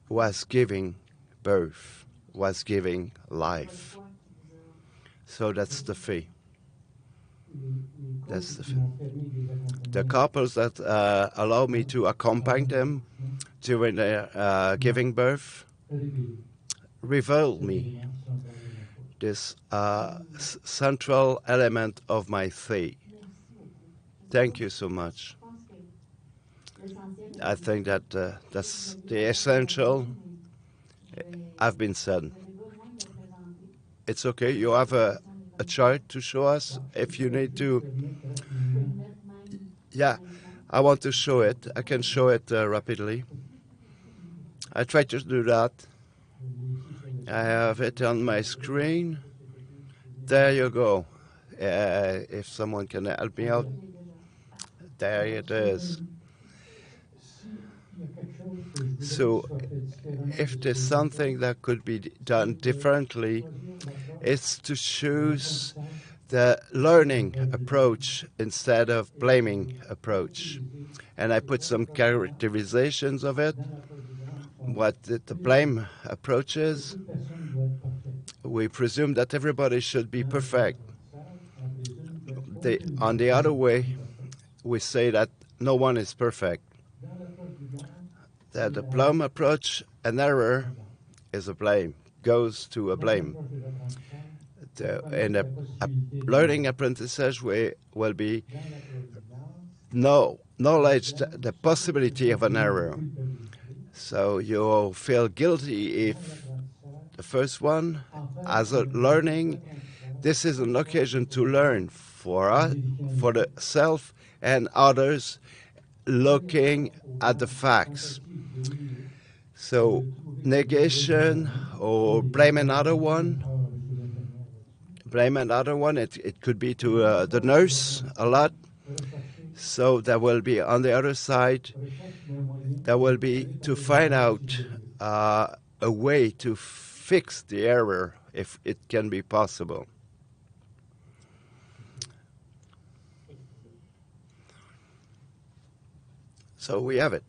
G: was giving birth, was giving life. So that's the fee. That's the couples that allow me to accompany them during their giving birth reveal me this central element of my faith. Thank you so much. I think that that's the essential. I've been said. It's okay. You have a chart to show us if you need to. Yeah, I want to show it. I can show it rapidly. I try to do that. I have it on my screen. There you go. If someone can help me out. There it is. So if there's something that could be done differently, it's to choose the learning approach instead of blaming approach. And I put some characterizations of it. What the blame approach is, we presume that everybody should be perfect. On the other way, we say that no one is perfect. That the blame approach, an error is a blame, goes to a blame. And a learning apprentissage will be knowledge, the possibility of an error. So you feel guilty if the first one, as a learning, this is an occasion to learn for us, for the self and others, looking at the facts. So negation or blame another one. It could be to the nurse a lot. So there will be on the other side, there will be to find out a way to fix the error if it can be possible. So we have it.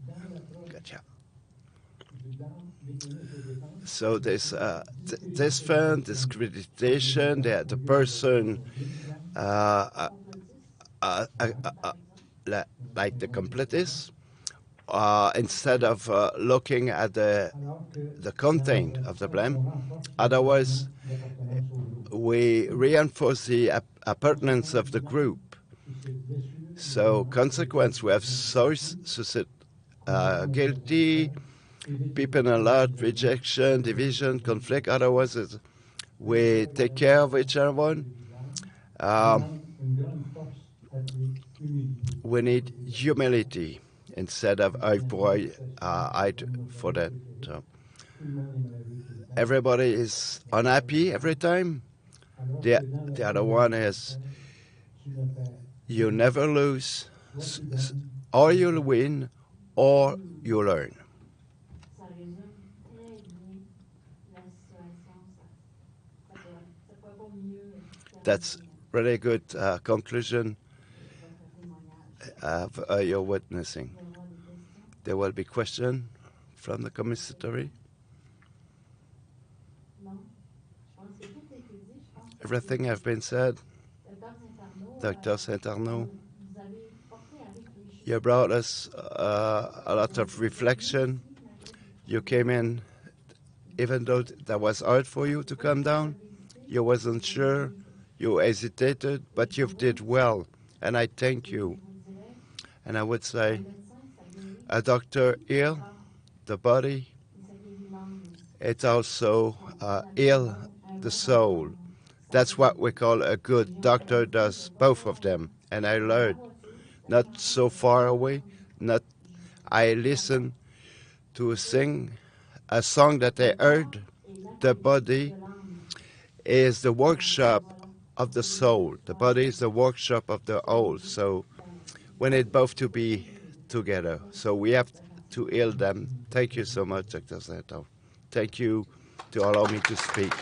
G: Gotcha. So this discreditation, the person like the completist, instead of looking at the content of the blame. Otherwise, we reinforce the appartenance of the group. So, consequence, we have source, guilty, people a lot, rejection, division, conflict. Otherwise, we take care of each other. We need humility instead of I for that. Everybody is unhappy every time. The other one is you never lose, or you'll win, or you learn. That's really good conclusion of your witnessing. There will be question from the commissary. Everything has been said. Dr. Saint-Arnaud, you brought us a lot of reflection. You came in, even though that was hard for you to come down, you wasn't sure, you hesitated, but you did well, and I thank you. And I would say, a doctor heal the body, it also heal the soul. That's what we call a good doctor does both of them. And I learned, not so far away, I listened to a song that I heard, the body is the workshop of the soul. The body is the workshop of the whole. So we need both to be together. So we have to heal them. Thank you so much, Dr. Saint-Arnaud. Thank you to allow me to speak.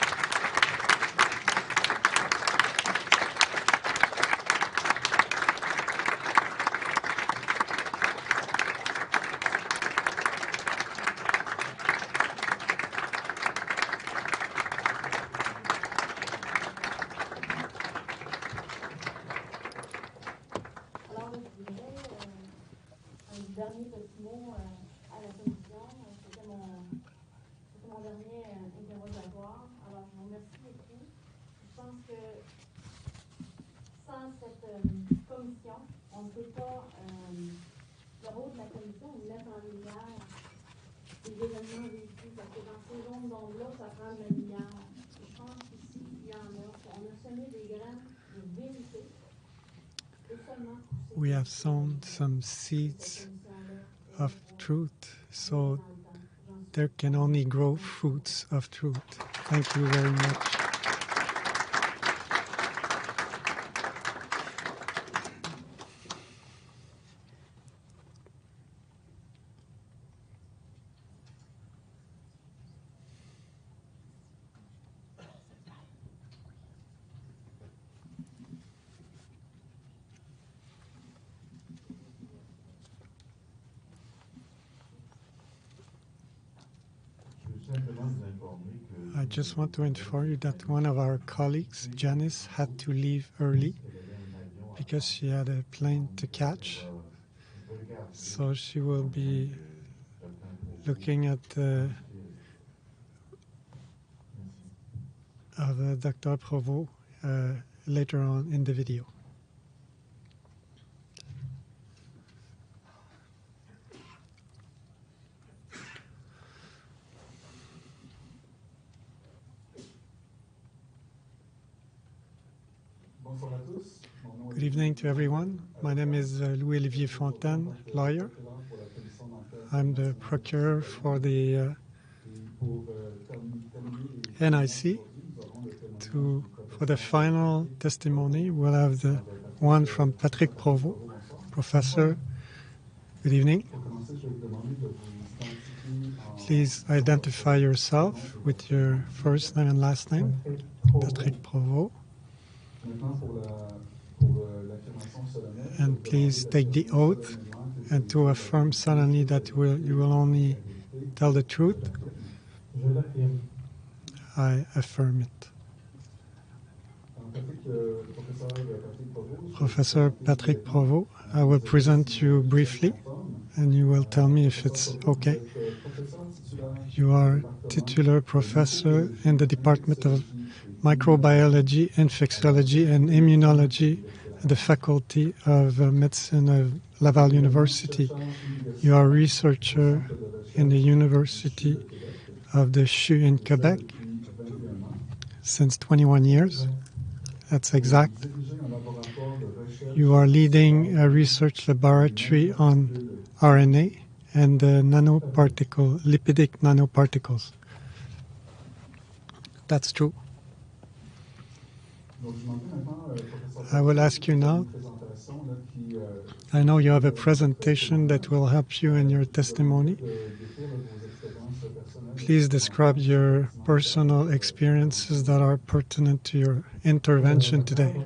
J: dernier petit mot à la commission. C'était mon dernier interrogatoire. Alors, je vous remercie beaucoup. Je pense que sans cette commission, on ne peut pas, le rôle de la commission, on mettre en lumière les événements vécus, parce que dans ces zones d'ombre-là, ça prend de la lumière. Et je pense qu'ici, il y en a. On a semé des graines de vérité. Et seulement
P: We have sown some seeds of truth, so there can only grow fruits of truth. Thank you very much. I just want to inform you that one of our colleagues, Janice, had to leave early because she had a plane to catch. So she will be looking at Dr. Provost later on in the video. Good evening to everyone. My name is Louis-Olivier Fontaine, lawyer. I'm the procureur for the NIC. For the final testimony, we'll have the one from Patrick Provost, professor. Good evening. Please identify yourself with your first name and last name. Patrick Provost. And please take the oath and to affirm solemnly that you will only tell the truth. I affirm it. Professor Patrick Provost, I will present you briefly and you will tell me if it's okay. You are titular professor in the Department of Microbiology, Infectiology and Immunology at the Faculty of Medicine of Laval University. You are a researcher in the University of the CHU in Quebec since 21 years. That's exact. You are leading a research laboratory on RNA and lipidic nanoparticles. That's true. I will ask you now. I know you have a presentation that will help you in your testimony. Please describe your personal experiences that are pertinent to your intervention today.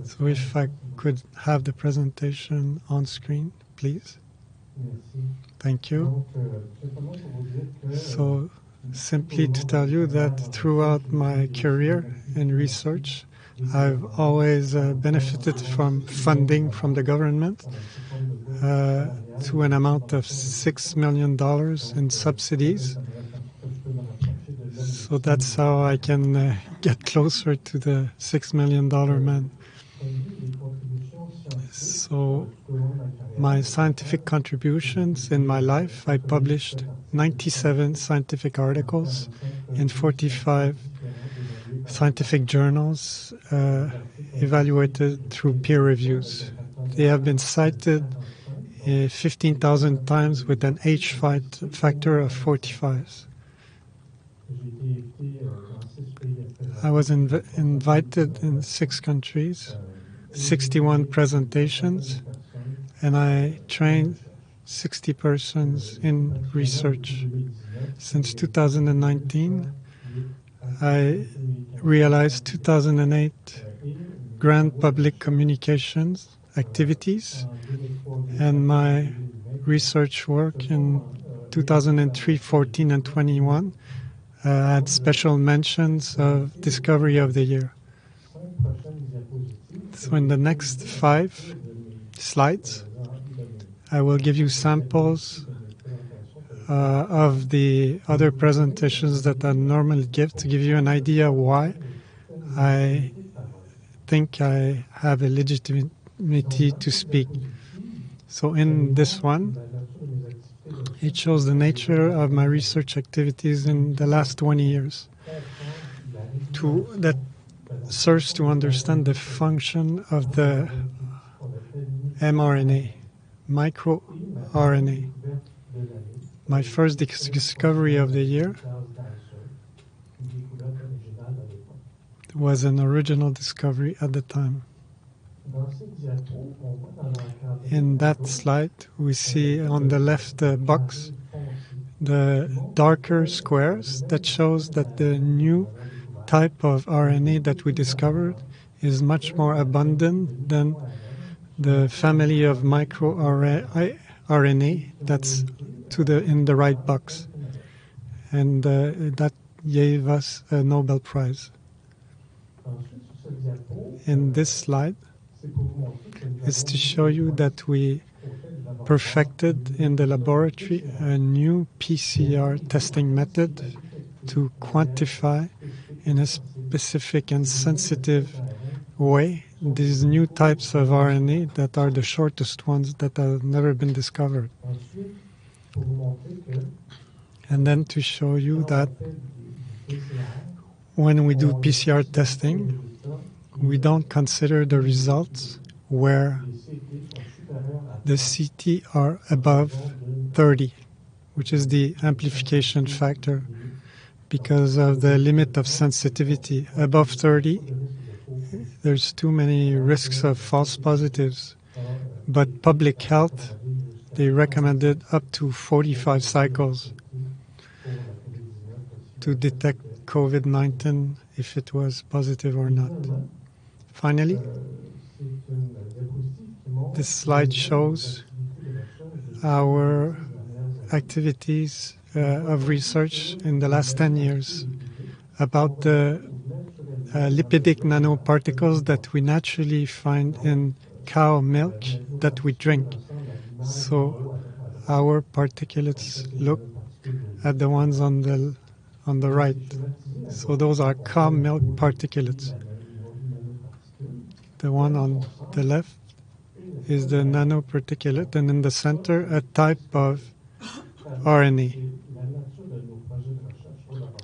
P: So if I could have the presentation on screen, please. Thank you. So simply to tell you that throughout my career in research, I've always benefited from funding from the government to an amount of $6 million in subsidies. So that's how I can get closer to the $6 million man. So my scientific contributions in my life, I published 97 scientific articles in 45 scientific journals evaluated through peer reviews. They have been cited 15,000 times with an H factor of 45. I was invited in 6 countries, 61 presentations, and I trained 60 persons in research. Since 2019, I realized 2008 grand public communications activities, and my research work in 2003, 14, and 21 had special mentions of Discovery of the Year. So in the next 5 slides, I will give you samples of the other presentations that I normally give to give you an idea why I think I have a legitimacy to speak. So in this one, it shows the nature of my research activities in the last 20 years. That serves to understand the function of the mRNA, microRNA. My first discovery of the year was an original discovery at the time. In that slide, we see on the left box the darker squares that shows that the new type of RNA that we discovered is much more abundant than the family of microRNA that's in the right box. And that gave us a Nobel Prize. In this slide is to show you that we perfected in the laboratory a new PCR testing method to quantify in a specific and sensitive way these new types of RNA that are the shortest ones that have never been discovered. And then to show you that when we do PCR testing, we don't consider the results where the CT are above 30, which is the amplification factor, because of the limit of sensitivity. Above 30, there's too many risks of false positives. But public health, they recommended up to 45 cycles to detect COVID-19 if it was positive or not. Finally, this slide shows our activities of research in the last 10 years about the lipidic nanoparticles that we naturally find in cow milk that we drink. So our particulates look at the ones on the right. So those are cow milk particulates. The one on the left is the nanoparticulate, and in the center, a type of RNA.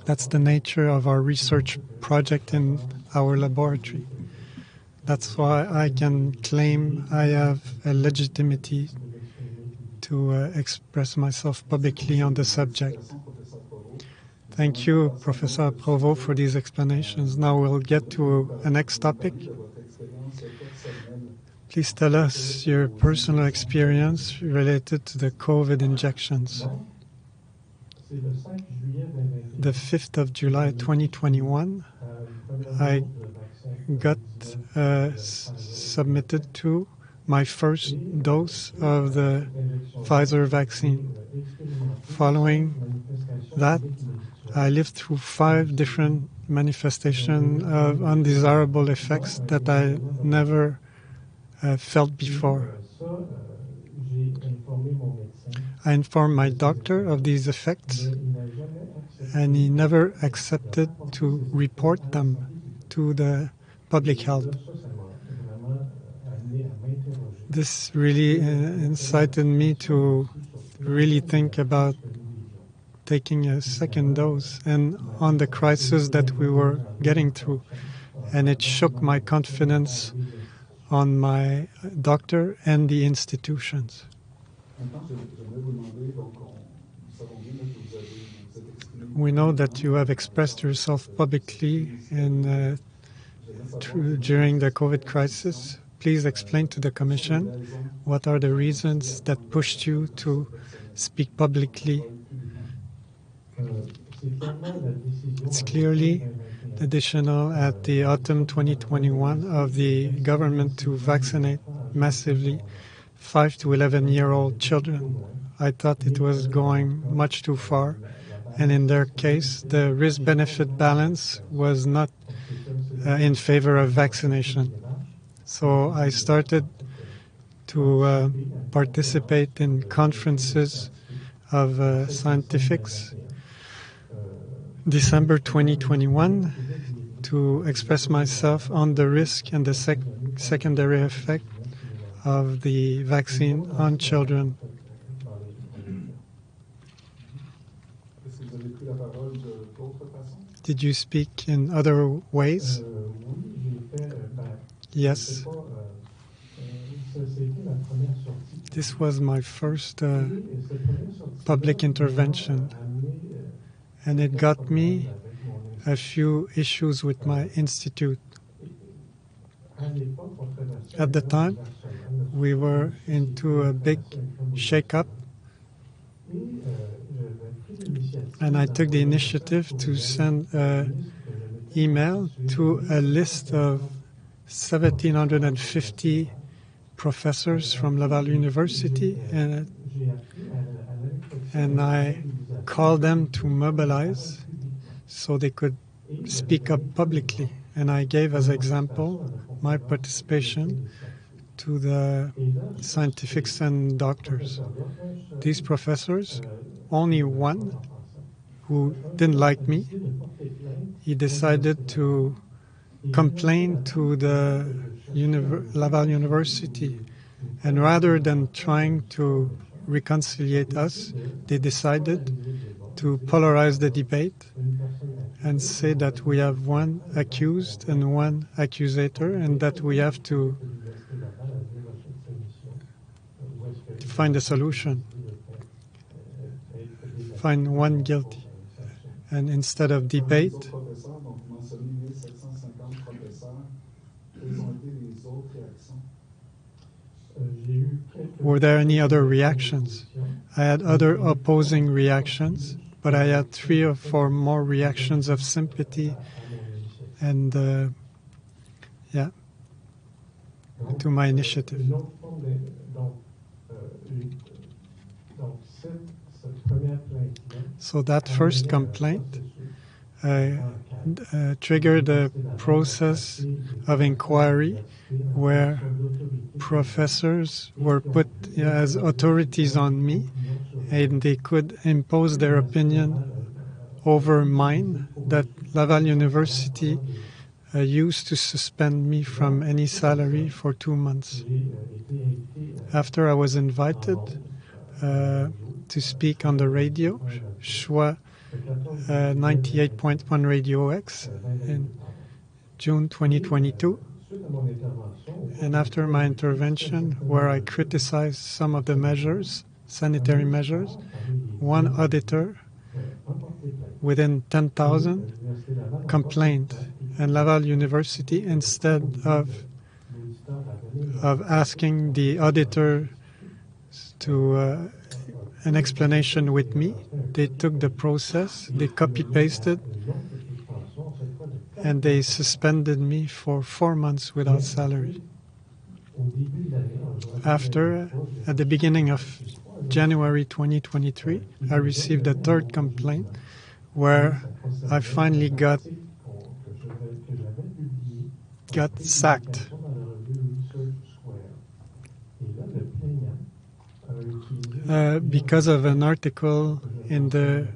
P: That's the nature of our research project in our laboratory. That's why I can claim I have a legitimacy to express myself publicly on the subject. Thank you, Professor Provost, for these explanations. Now we'll get to a next topic. Please tell us your personal experience related to the COVID injections. The 5th of July 2021, I got submitted to my first dose of the Pfizer vaccine. Following that, I lived through 5 different manifestations of undesirable effects that I never felt before. I informed my doctor of these effects, and he never accepted to report them to the public health. This really incited me to really think about taking a second dose and on the crisis that we were getting through. And it shook my confidence on my doctor and the institutions. We know that you have expressed yourself publicly during the COVID crisis. Please explain to the Commission what are the reasons that pushed you to speak publicly. It's clearly the decision at the autumn 2021 of the government to vaccinate massively 5 to 11-year-old children. I thought it was going much too far, and in their case, the risk-benefit balance was not in favor of vaccination. So I started to participate in conferences of scientifics. December 2021, to express myself on the risk and the secondary effect of the vaccine on children. Did you speak in other ways? Yes. This was my first public intervention, and it got me a few issues with my institute. At the time, we were into a big shake-up, and I took the initiative to send an email to a list of 1,750 professors from Laval University, and I called them to mobilize so they could speak up publicly. And I gave as example my participation to the scientifics and doctors. These professors, only one who didn't like me, he decided to complain to the Laval University. And rather than trying to reconciliate us, they decided to polarize the debate and say that we have one accused and one accusator, and that we have to find a solution, find one guilty. And instead of debate, were there any other reactions? I had other opposing reactions, but I had 3 or 4 more reactions of sympathy and, to my initiative. So that first complaint triggered a process of inquiry where professors were put as authorities on me, and they could impose their opinion over mine, that Laval University used to suspend me from any salary for 2 months. After I was invited to speak on the radio, Choix 98.1 Radio X in June 2022. And after my intervention, where I criticized some of the measures, sanitary measures, one auditor within 10,000 complained. And Laval University, instead of asking the auditor to an explanation with me, they took the process, they copy-pasted, and they suspended me for 4 months without salary. After, at the beginning of January 2023, I received a 3rd complaint where I finally got sacked. Because of an article in the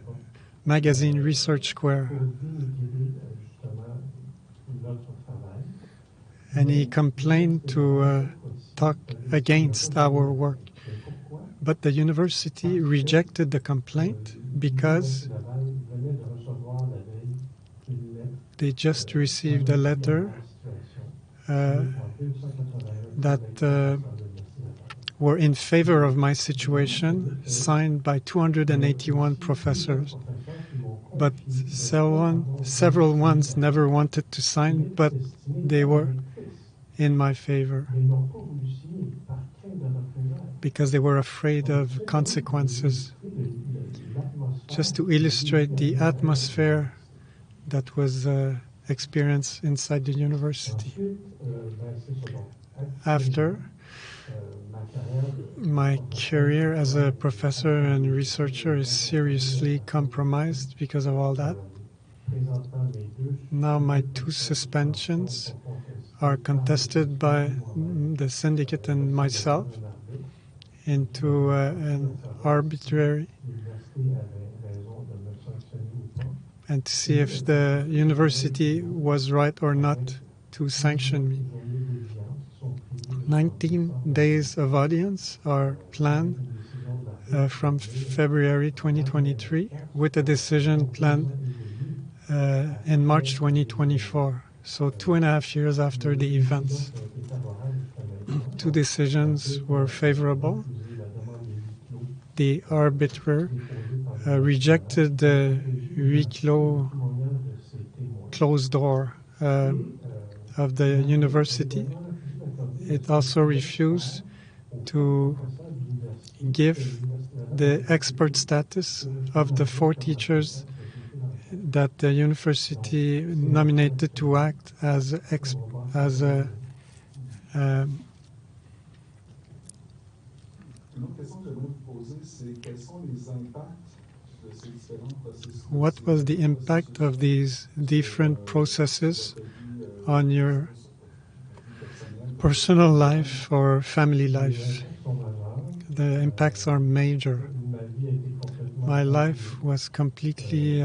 P: magazine Research Square. And he complained to talk against our work. But the university rejected the complaint because they just received a letter that were in favor of my situation, signed by 281 professors. But several ones never wanted to sign, but they were in my favor because they were afraid of consequences. Just to illustrate the atmosphere that was experienced inside the university. After, my career as a professor and researcher is seriously compromised because of all that. Now my 2 suspensions are contested by the syndicate and myself, into an arbitrary, and to see if the university was right or not to sanction me. 19 days of audience are planned from February 2023, with a decision planned in March 2024. So 2.5 years after the events. 2 decisions were favorable. The arbiter rejected the closed door of the university. It also refused to give the expert status of the 4 teachers that the university nominated to act as what was the impact of these different processes on your personal life or family life? The impacts are major. My life was completely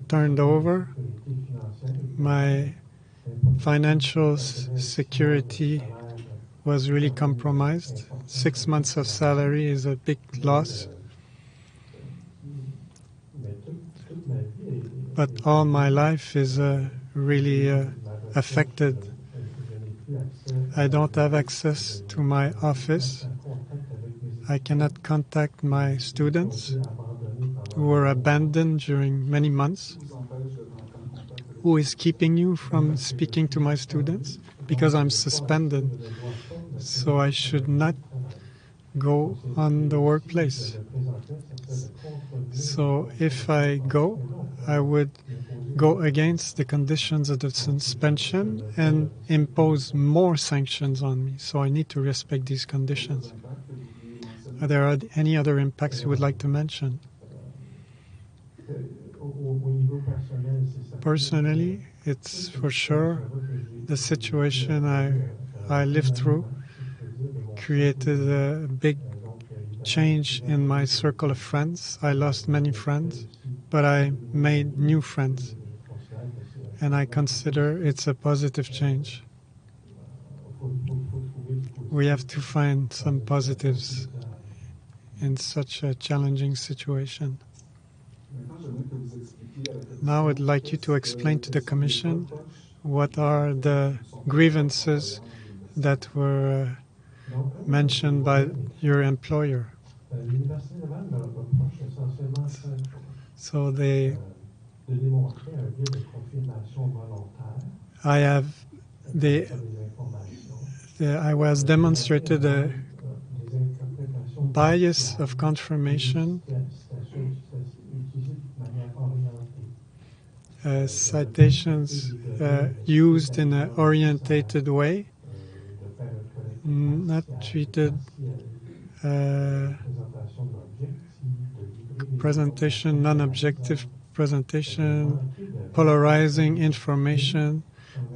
P: turned over. My financial security was really compromised. 6 months of salary is a big loss. But all my life is really affected. I don't have access to my office. I cannot contact my students who were abandoned during many months. Who is keeping you from speaking to my students? Because I'm suspended. So I should not go on the workplace. So if I go, I would go against the conditions of the suspension and impose more sanctions on me. So I need to respect these conditions. Are there any other impacts you would like to mention? Personally, it's for sure the situation I lived through created a big change in my circle of friends. I lost many friends, but I made new friends. And I consider it's a positive change. We have to find some positives in such a challenging situation. Now I'd like you to explain to the Commission what are the grievances that were mentioned by your employer. So I was demonstrated a bias of confirmation, citations used in an orientated way, not treated presentation, non-objective presentation, polarizing information,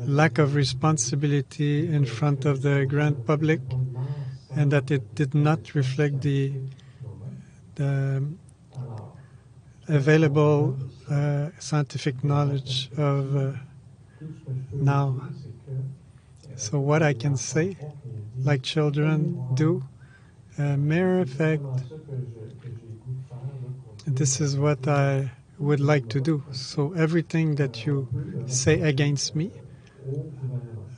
P: lack of responsibility in front of the grand public, and that it did not reflect the available scientific knowledge of now. So what I can say, like children do, mere effect, this is what I would like to do. So everything that you say against me,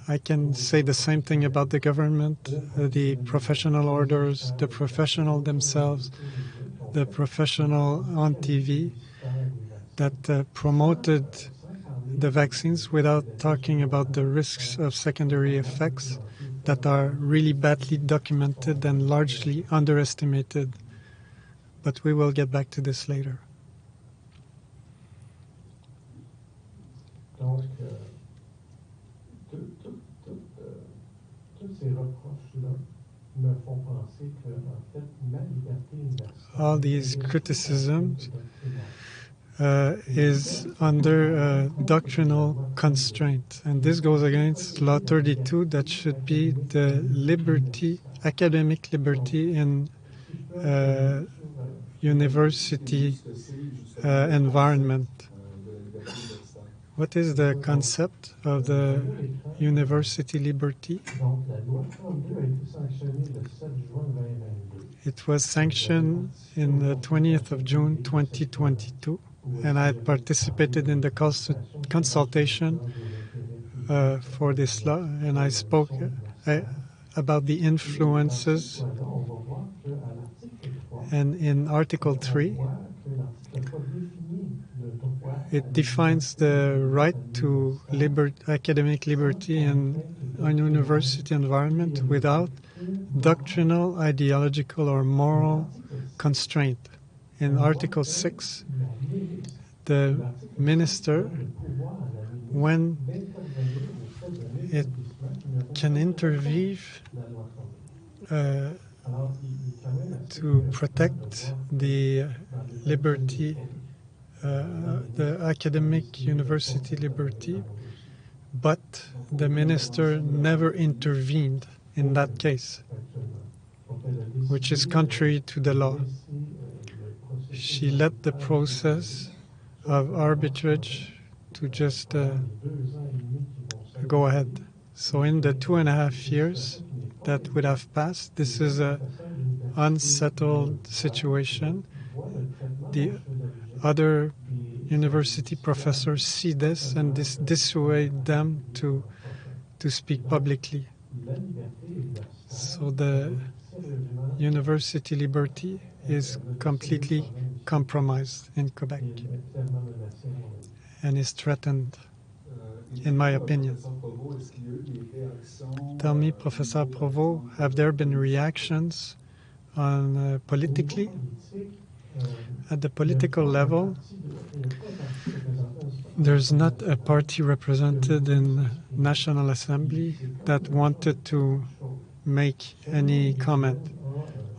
P: I can say the same thing about the government, the professional orders, the professional themselves, the professional on TV that promoted the vaccines without talking about the risks of secondary effects that are really badly documented and largely underestimated. But we will get back to this later. All these criticisms is under doctrinal constraint, and this goes against Law 32 that should be the liberty academic liberty in university environment. What is the concept of the university liberty? It was sanctioned in the 20th of June 2022, and I participated in the consultation for this law, and I spoke about the influences. And in Article 3, it defines the right to academic liberty in an university environment without doctrinal, ideological, or moral constraint. In Article 6, the minister, when it can intervene to protect the liberty, the academic university liberty, but the minister never intervened in that case, which is contrary to the law. She let the process of arbitrage to just go ahead. So in the 2.5 years that would have passed, this is an unsettled situation. The other university professors see this and this dissuade them to speak publicly. So the university liberty is completely compromised in Quebec and is threatened, in my opinion. Tell me, Professor Provost, have there been reactions on politically? At the political level, there's not a party represented in National Assembly that wanted to make any comment.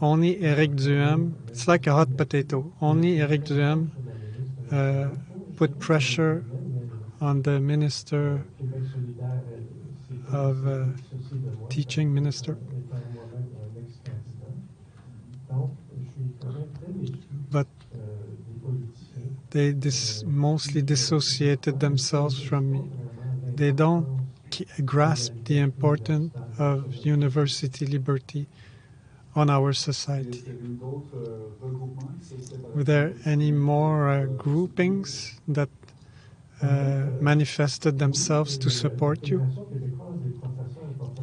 P: Only Éric Duhem, it's like a hot potato, only Éric Duhem put pressure on the Minister of Teaching Minister. But they mostly dissociated themselves from me. They don't grasp the importance of university liberty on our society. Were there any more groupings that manifested themselves to support you?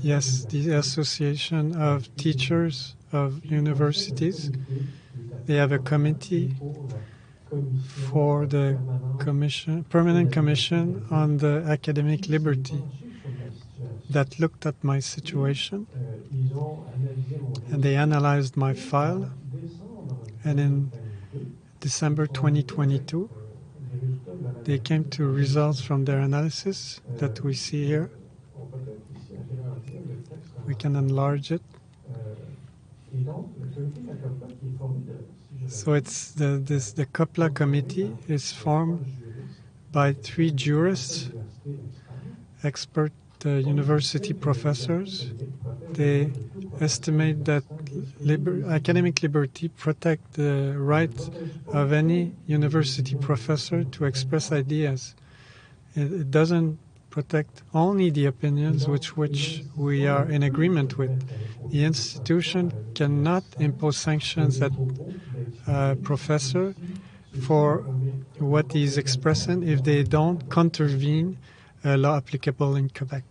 P: Yes, the Association of Teachers of Universities. They have a committee for the Permanent Commission on the Academic Liberty that looked at my situation, and they analyzed my file, and in December 2022 they came to results from their analysis that we see here. We can enlarge it. So it's the COPLA committee is formed by 3 jurists, expert university professors. They estimate that academic liberty protects the right of any university professor to express ideas. It doesn't protect only the opinions which we are in agreement with. The institution cannot impose sanctions at a professor for what he is expressing if they don't contravene a law applicable in Quebec.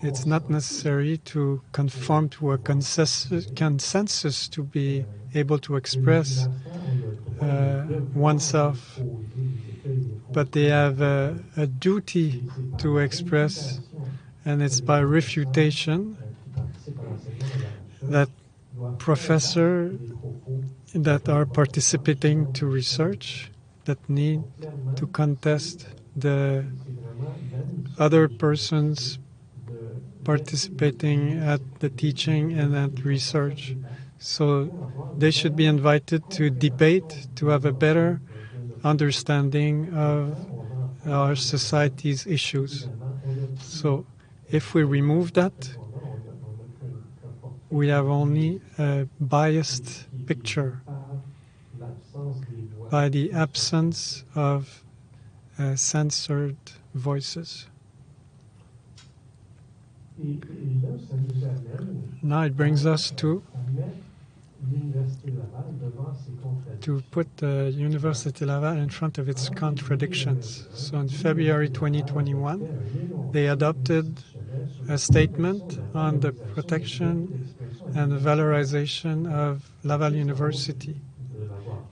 P: It's not necessary to conform to a consensus to be able to express oneself, but they have a duty to express, and it's by refutation that professors that are participating to research that need to contest the other persons participating at the teaching and at research. So they should be invited to debate, to have a better understanding of our society's issues. So If we remove that, we have only a biased picture by the absence of censored voices. Now it brings us to put the Université Laval in front of its contradictions. So in February 2021, they adopted a statement on the protection and valorization of Laval University.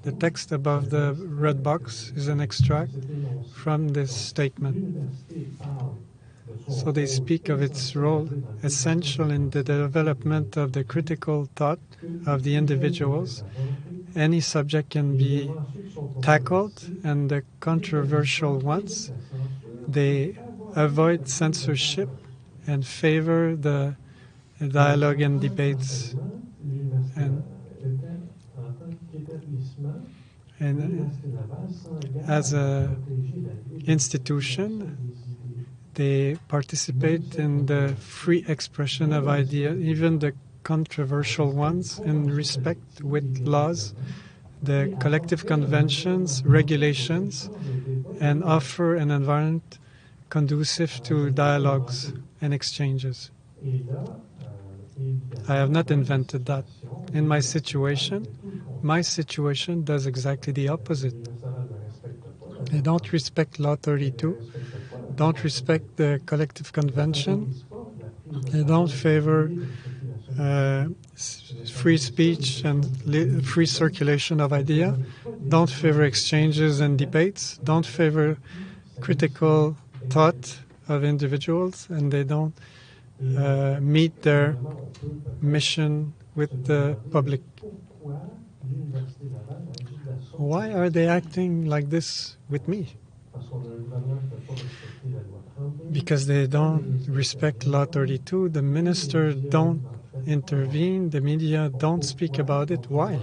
P: The text above the red box is an extract from this statement. So they speak of its role essential in the development of the critical thought of the individuals. Any subject can be tackled, and the controversial ones, they avoid censorship and favor the dialogue and debates. And as an institution, they participate in the free expression of ideas, even the controversial ones, in respect with laws, the collective conventions, regulations, and offer an environment conducive to dialogues and exchanges. I have not invented that. In my situation does exactly the opposite. They don't respect Law 32, don't respect the collective convention, they don't favor free speech and free circulation of ideas, don't favor exchanges and debates, don't favor critical thought of individuals, and they don't meet their mission with the public. Why are they acting like this with me? Because they don't respect Law 32, the minister don't intervene, the media don't speak about it. Why?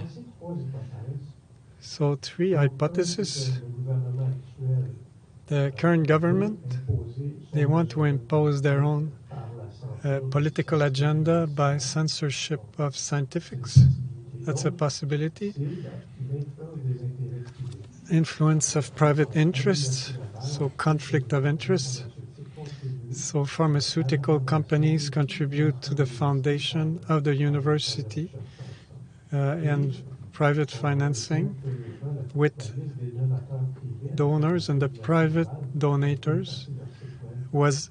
P: So 3 hypotheses. The current government, they want to impose their own political agenda by censorship of scientifics. That's a possibility. Influence of private interests, so conflict of interests. So pharmaceutical companies contribute to the foundation of the university and private financing with donors, and the private donators was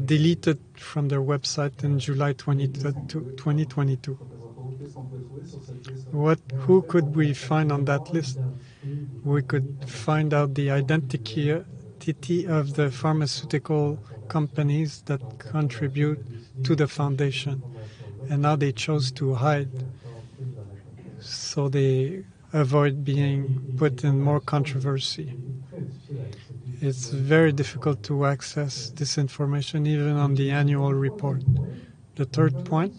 P: deleted from their website in July 2022. Who could we find on that list? We could find out the identity of the pharmaceutical companies that contribute to the foundation. And now they chose to hide, so they avoid being put in more controversy. It's very difficult to access this information even on the annual report. The third point,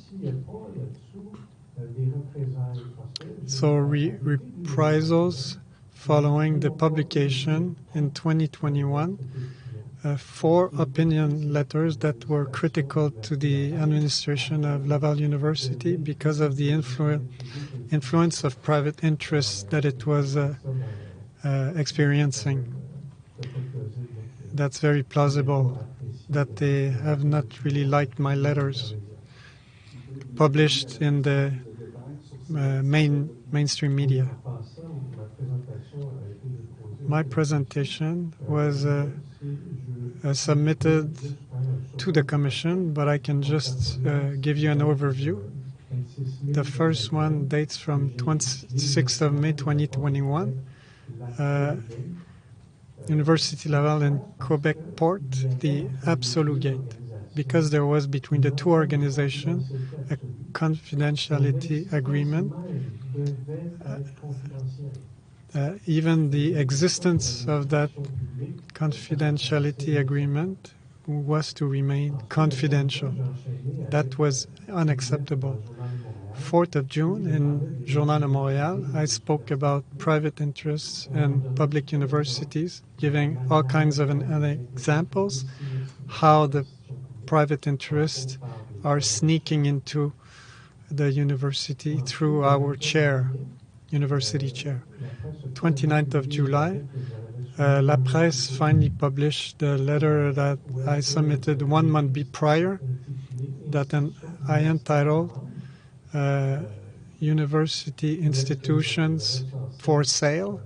P: so reprisals following the publication in 2021, 4 opinion letters that were critical to the administration of Laval University because of the influence of private interests that it was experiencing. That's very plausible that they have not really liked my letters published in the mainstream media. My presentation was submitted to the Commission, but I can just give you an overview. The first one dates from 26th of May 2021. University Laval and Québec Port, the Absolute Gate, because there was between the 2 organizations a confidentiality agreement. Even the existence of that confidentiality agreement was to remain confidential. That was unacceptable. 4th of June in Journal de Montréal, I spoke about private interests and public universities, giving all kinds of examples how the private interests are sneaking into the university through our chair, university chair. 29th of July, La Presse finally published the letter that I submitted 1 month prior that I entitled University Institutions for Sale,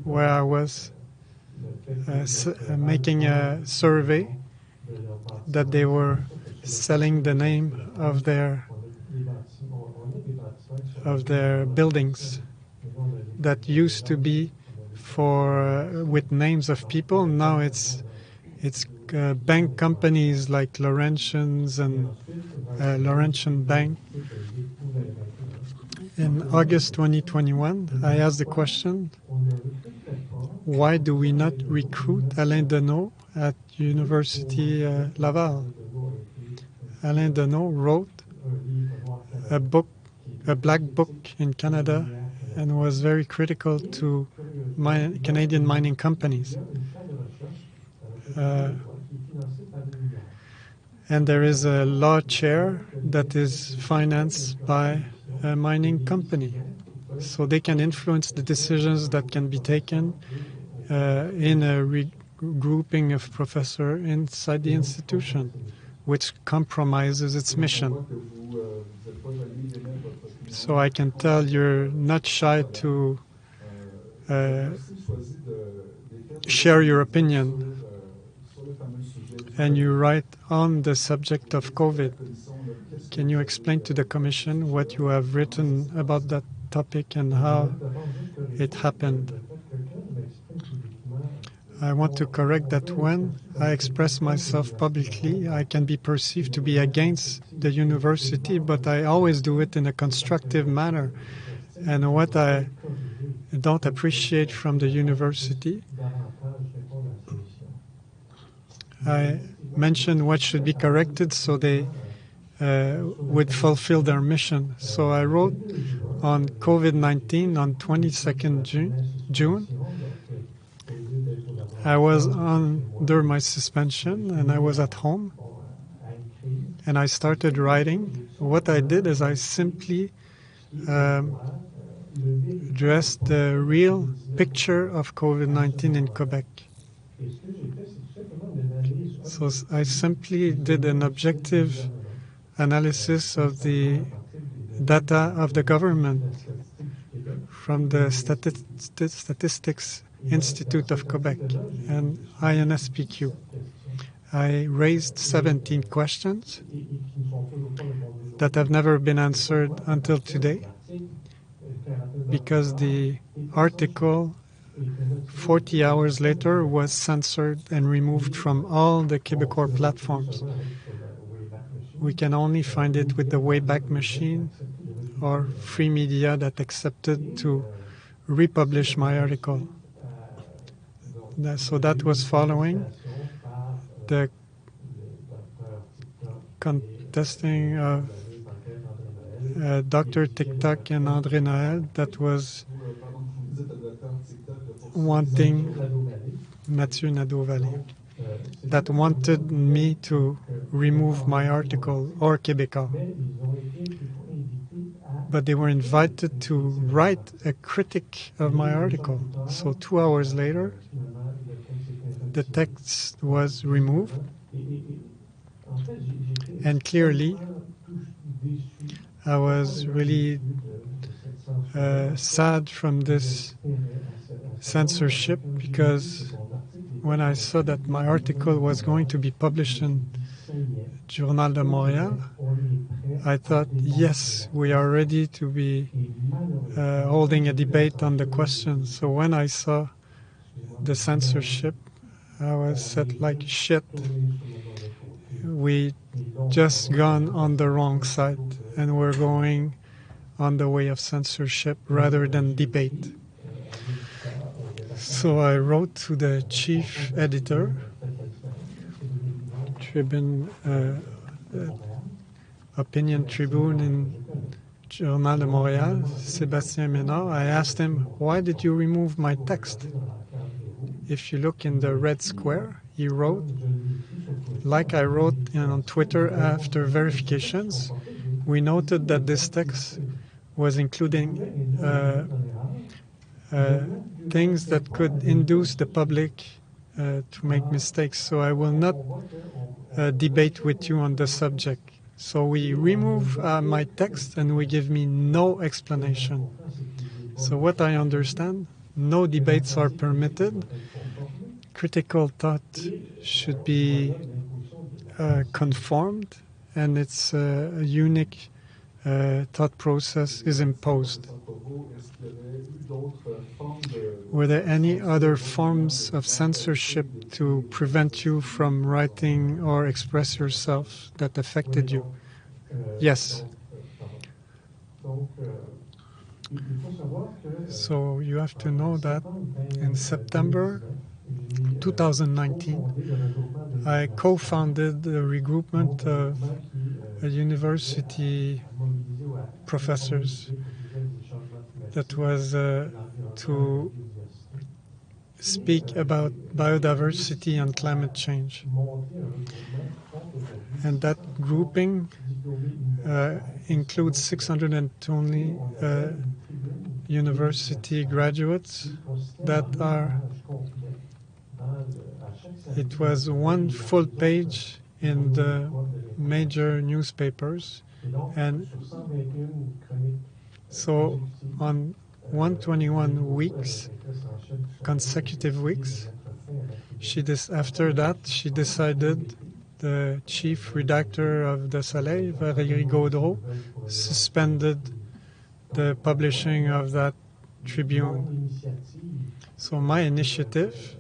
P: where I was making a survey that they were selling the name of their buildings that used to be for with names of people. Now it's bank companies like Laurentians and Laurentian Bank. In August 2021, I asked the question, why do we not recruit Alain Deneau at University Laval? Alain Deneau wrote a black book in Canada and was very critical to Canadian mining companies. And there is a law chair that is financed by a mining company. So they can influence the decisions that can be taken in a regrouping of professors inside the institution, which compromises its mission. So I can tell you're not shy to share your opinion, and you write on the subject of COVID. Can you explain to the Commission what you have written about that topic and how it happened? I want to correct that when I express myself publicly, I can be perceived to be against the university, but I always do it in a constructive manner. And what I don't appreciate from the university, I mention what should be corrected so they would fulfill their mission. So I wrote on COVID-19 on 22nd June. I was under my suspension and I was at home and I started writing. What I did is I simply dressed the real picture of COVID-19 in Quebec. So I simply did an objective analysis of the data of the government from the Statistics Institute of Quebec and INSPQ. I raised 17 questions that have never been answered until today because the article 40 hours later was censored and removed from all the Québécois platforms. We can only find it with the Wayback Machine or free media that accepted to republish my article. So that was following the contesting of Dr. TikTok and André Noël that was wanting Mathieu Nadeau-Vallée that wanted me to remove my article or Québécois. But they were invited to write a critic of my article. So 2 hours later, the text was removed. And clearly, I was really sad from this censorship because when I saw that my article was going to be published in Journal de Montréal, I thought, yes, we are ready to be holding a debate on the question. So when I saw the censorship, I was said like, shit, we just gone on the wrong side and we're going on the way of censorship rather than debate. So I wrote to the chief editor, Tribune, Opinion Tribune in Journal de Montréal, Sébastien Ménard. I asked him, why did you remove my text? If you look in the red square, he wrote, like I wrote on Twitter after verifications, we noted that this text was including things that could induce the public to make mistakes. So I will not debate with you on the subject. So we remove my text and we give me no explanation. So what I understand, no debates are permitted. Critical thought should be conformed, and it's a unique thought process is imposed. Were there any other forms of censorship to prevent you from writing or express yourself that affected you? Yes. So you have to know that in September 2019, I co-founded the regroupment of university professors that was to speak about biodiversity and climate change. And that grouping includes 620 university graduates that are, it was one full page in the major newspapers, and so on 121 weeks, consecutive weeks, after that she decided, the chief redactor of the Soleil, Valérie Gaudreau, suspended the publishing of that Tribune. So my initiative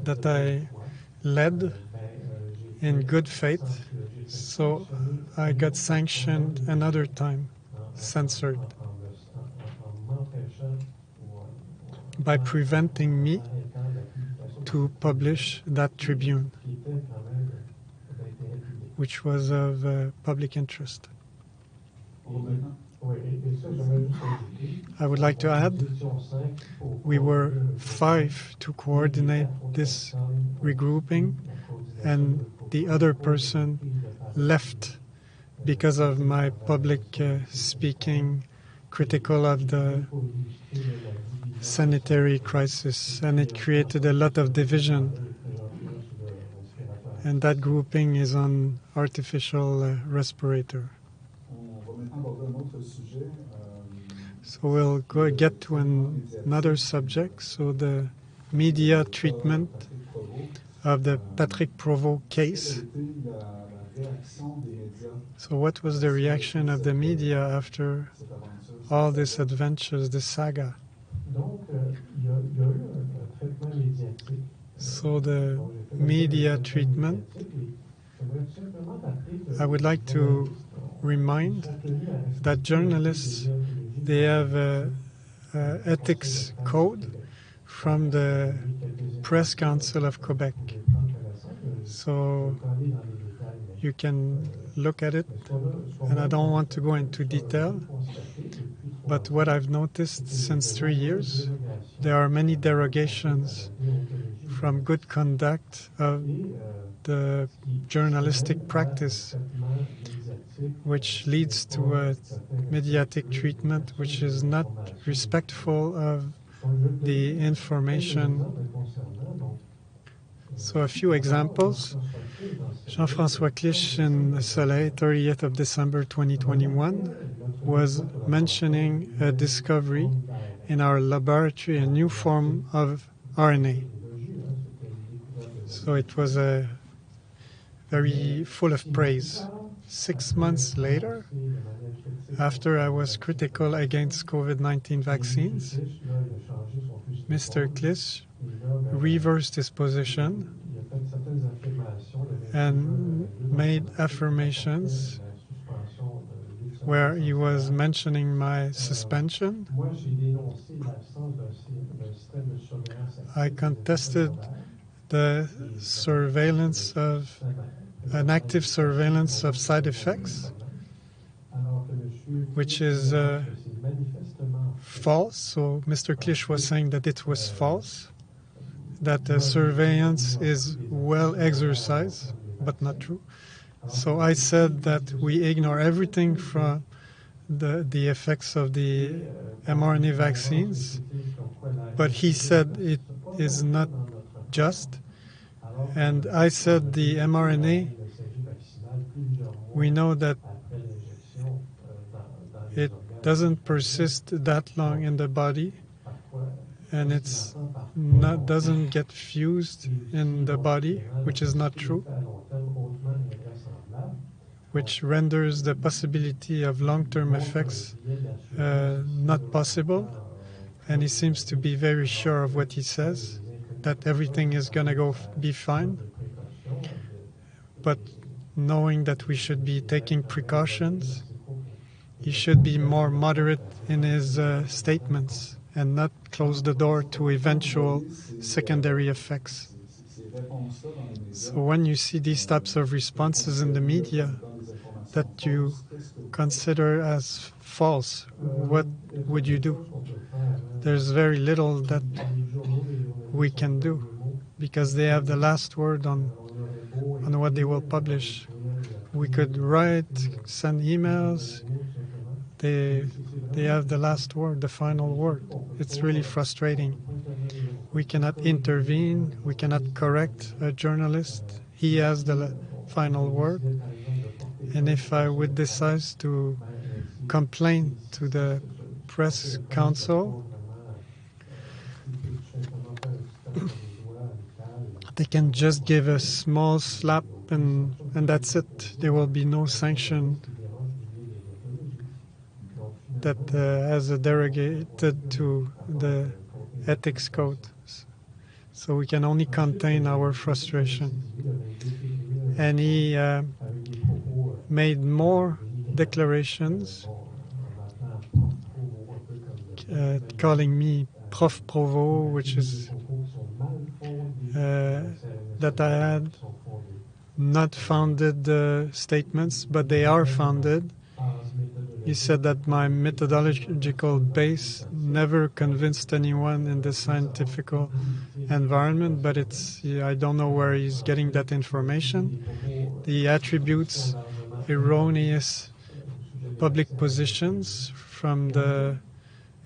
P: that I led in good faith, so I got sanctioned another time, censored, by preventing me to publish that Tribune, which was of public interest. I would like to add, we were 5 to coordinate this regrouping, and the other person left because of my public speaking critical of the sanitary crisis, and it created a lot of division. And that grouping is on artificial respirator. So we'll get to another subject. So the media treatment of the Patrick Provost case. So what was the reaction of the media after all these adventures, this saga? So the media treatment, I would like to remind that journalists, they have an ethics code from the Press Council of Quebec. So you can look at it, and I don't want to go into detail, but what I've noticed since 3 years, there are many derogations from good conduct of the journalistic practice, which leads to a mediatic treatment which is not respectful of the information. So a few examples. Jean-François Clich in the Soleil, 30th of December 2021, was mentioning a discovery in our laboratory, a new form of RNA. So it was very full of praise. 6 months later, after I was critical against COVID-19 vaccines, Mr. Clich reversed his position and made affirmations where he was mentioning my suspension. I contested the surveillance of an active surveillance of side effects, which is false. So Mr. Clich was saying that it was false. that surveillance is well exercised, but not true. So I said that we ignore everything from the effects of the mRNA vaccines, but he said it is not just. And I said the mRNA, we know that it doesn't persist that long in the body, and it's not doesn't get fused in the body, which is not true, which renders the possibility of long-term effects not possible. And he seems to be very sure of what he says, that everything is going to be fine. But knowing that we should be taking precautions, he should be more moderate in his statements and not close the door to eventual secondary effects. So when you see these types of responses in the media that you consider as false, what would you do? There's very little that we can do because they have the last word on what they will publish. We could write, send emails. They have the last word, the final word. It's really frustrating. We cannot intervene. We cannot correct a journalist. He has the final word. And if I would decide to complain to the press council, they can just give a small slap and that's it. There will be no sanction that has derogated to the ethics code. So we can only contain our frustration. And he made more declarations calling me Prof Provo, which is that I had not founded statements, but they are founded. He said that my methodological base never convinced anyone in the scientific environment, but I don't know where he's getting that information. He attributes erroneous public positions from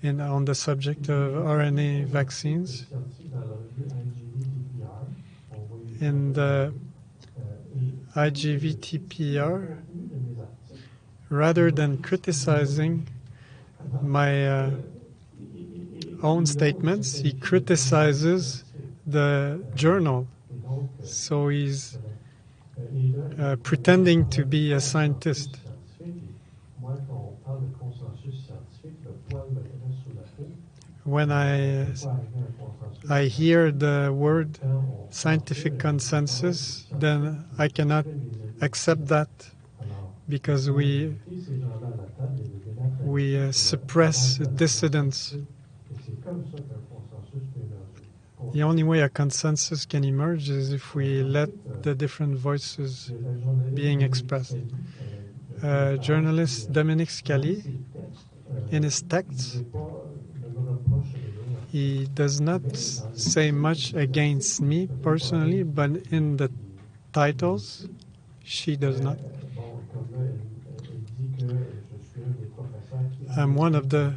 P: on the subject of RNA vaccines. In the IGVTPR, rather than criticizing my own statements, he criticizes the journal. So he's pretending to be a scientist. When I hear the word scientific consensus, then I cannot accept that because we suppress dissidents. The only way a consensus can emerge is if we let the different voices being expressed. Journalist Dominique Scali, in his texts, he does not say much against me personally, but in the titles, she does not. I'm one of the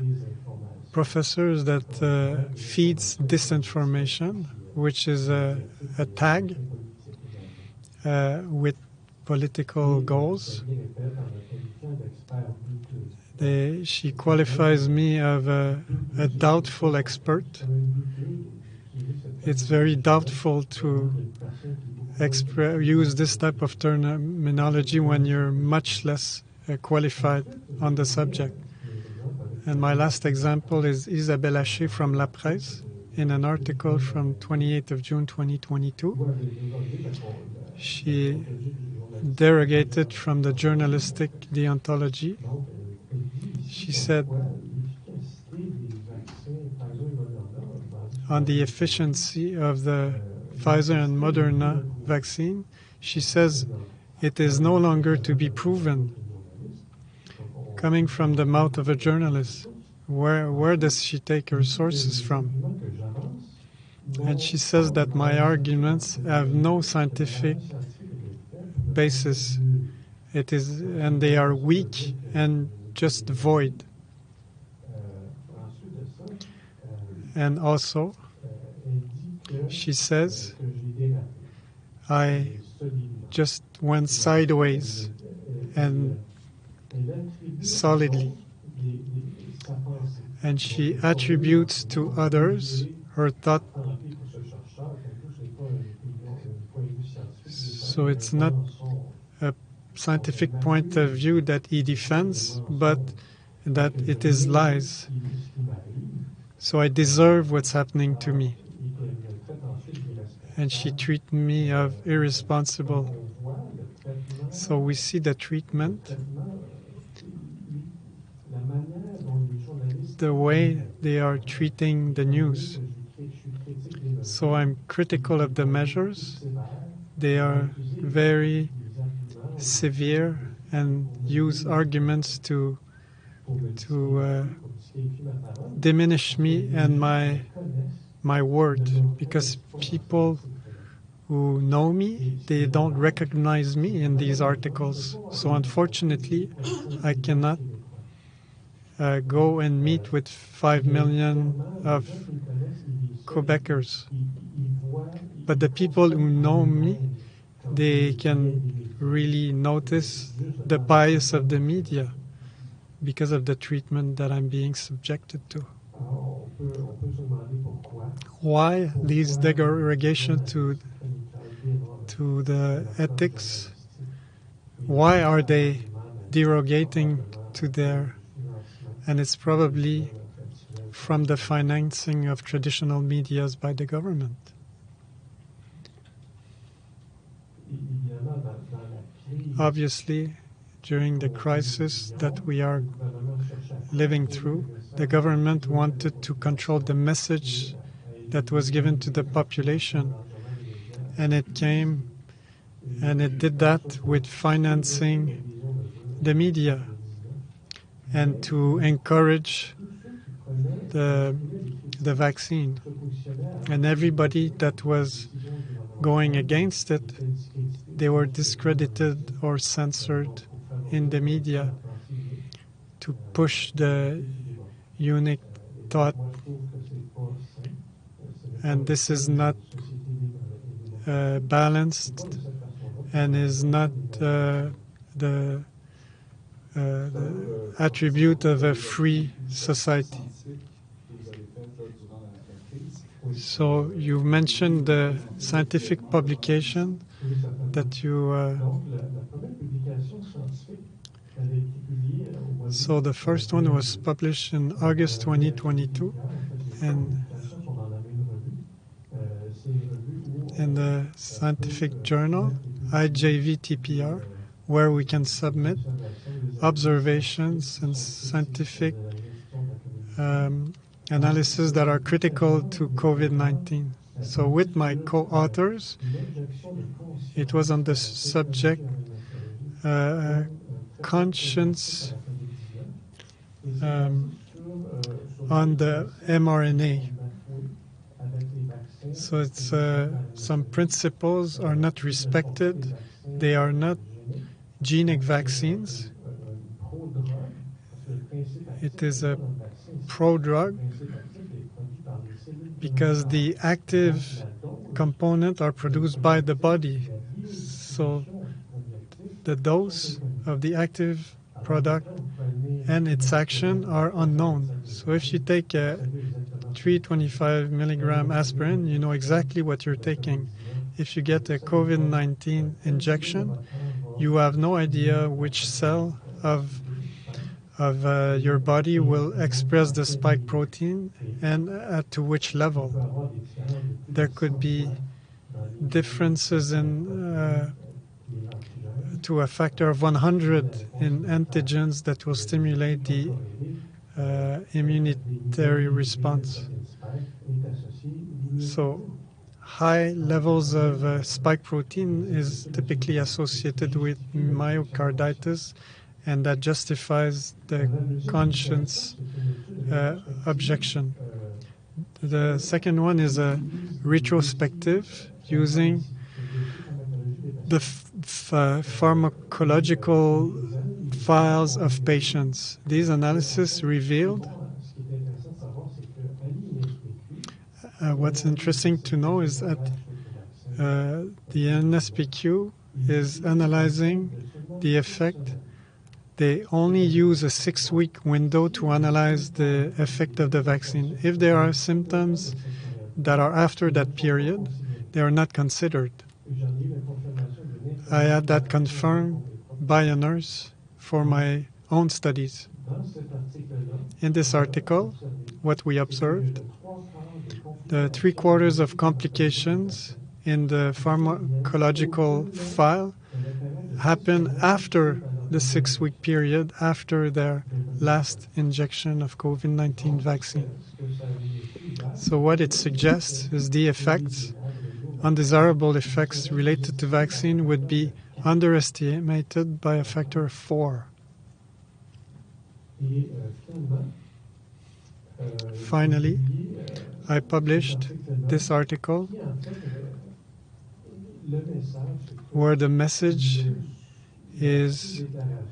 P: professors that feeds disinformation, which is a tag with political goals. She qualifies me of a doubtful expert. It's very doubtful to use this type of terminology when you're much less qualified on the subject. And my last example is Isabelle Haché from La Presse in an article from 28th of June 2022. She derogated from the journalistic deontology. She said on the efficiency of the Pfizer and Moderna vaccine, she says it is no longer to be proven. Coming from the mouth of a journalist, where does she take her sources from? And she says that my arguments have no scientific basis. And they are weak and just void. And also, she says, I just went sideways and solidly. And she attributes to others her thought. So it's not a scientific point of view that he defends, but that it is lies. So I deserve what's happening to me. And she treats me of irresponsible. So we see the treatment, the way they are treating the news. So I'm critical of the measures. They are very severe and use arguments to diminish me and my word, because people who know me, they don't recognize me in these articles. So unfortunately, I cannot go and meet with 5 million of Quebecers. But the people who know me, they can really notice the bias of the media because of the treatment that I'm being subjected to. Why these derogation to the ethics? Why are they derogating to their... And it's probably from the financing of traditional medias by the government. Obviously, during the crisis that we are living through, the government wanted to control the message that was given to the population. And it came and it did that with financing the media and to encourage the vaccine. And everybody that was going against it, they were discredited or censored in the media to push the unique thought. And this is not balanced and is not the attribute of a free society. So you mentioned the scientific publication that you... So the first one was published in August 2022 and in the scientific journal IJVTPR, where we can submit observations and scientific analysis that are critical to COVID-19. So with my co-authors, it was on the subject conscience on the mRNA. So it's some principles are not respected. They are not genic vaccines. It is a pro-drug because the active components are produced by the body. So the dose of the active product and its action are unknown. So if you take a 325 milligram aspirin, you know exactly what you're taking. If you get a COVID-19 injection, you have no idea which cell of your body will express the spike protein and to which level. There could be differences in to a factor of 100 in antigens that will stimulate the immunitary response. So high levels of spike protein is typically associated with myocarditis, and that justifies the conscience objection. The second one is a retrospective using the pharmacological files of patients. These analyses revealed what's interesting to know is that the NSPQ is analyzing the effect. They only use a 6-week window to analyze the effect of the vaccine. If there are symptoms that are after that period, they are not considered. I had that confirmed by a nurse for my own studies. In this article, what we observed, the 3/4 of complications in the pharmacological file happen after the 6-week period, after their last injection of COVID-19 vaccine. So what it suggests is the effects, undesirable effects related to vaccine would be underestimated by a factor of 4. Finally, I published this article where the message is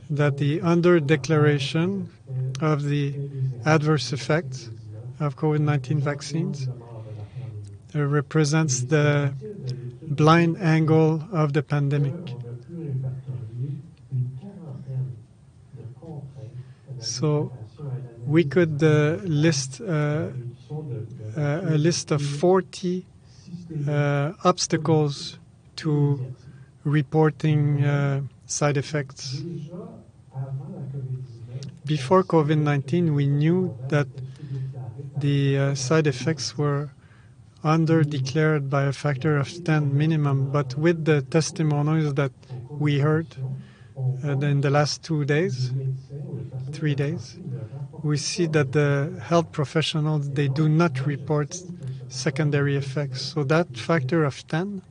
P: that the under-declaration of the adverse effects of COVID-19 vaccines represents the blind angle of the pandemic. So we could list a list of 40 obstacles to reporting side effects. Before COVID-19, we knew that the side effects were under-declared by a factor of 10 minimum, but with the testimonials that we heard in the last 3 days, we see that the health professionals, they do not report secondary effects. So that factor of 10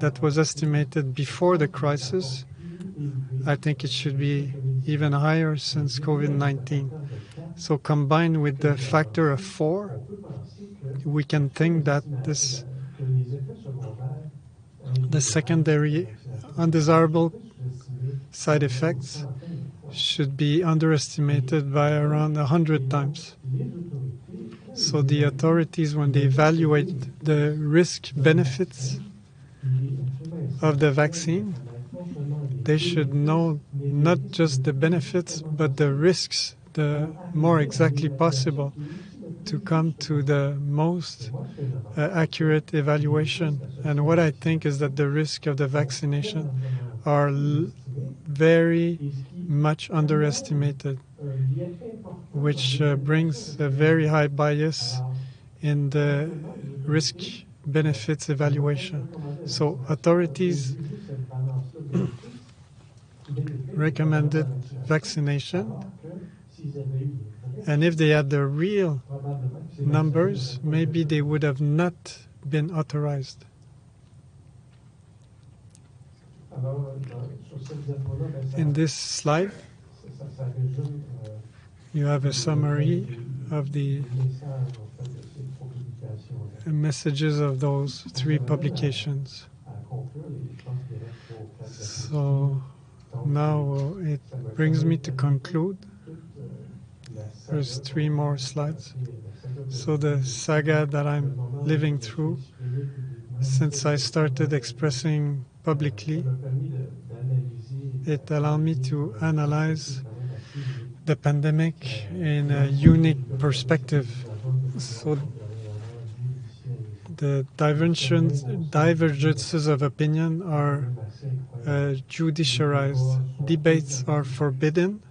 P: that was estimated before the crisis, I think it should be even higher since COVID-19. So combined with the factor of 4, we can think that the secondary undesirable side effects should be underestimated by around 100 times. So the authorities, when they evaluate the risk benefits of the vaccine, they should know not just the benefits, but the risks, the more exactly possible, to come to the most accurate evaluation. And what I think is that the risk of the vaccination are very much underestimated, which brings a very high bias in the risk benefits evaluation. So authorities recommended vaccination, and if they had the real numbers, maybe they would have not been authorized. In this slide, you have a summary of the messages of those 3 publications. So now it brings me to conclude. There's 3 more slides. So the saga that I'm living through since I started expressing publicly, it allowed me to analyze the pandemic in a unique perspective. So the divergences of opinion are judiciarized. Debates are forbidden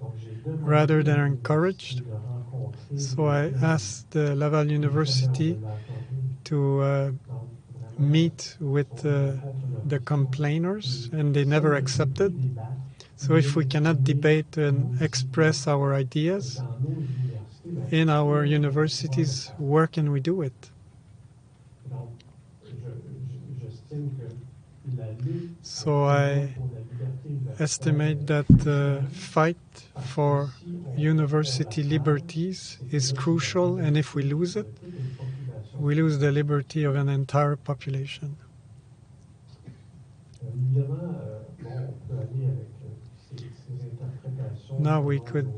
P: rather than encouraged. So I asked the Laval University to meet with the complainers, and they never accepted. So if we cannot debate and express our ideas in our universities, where can we do it? So I estimate that the fight for university liberties is crucial, and if we lose it, we lose the liberty of an entire population. Now we could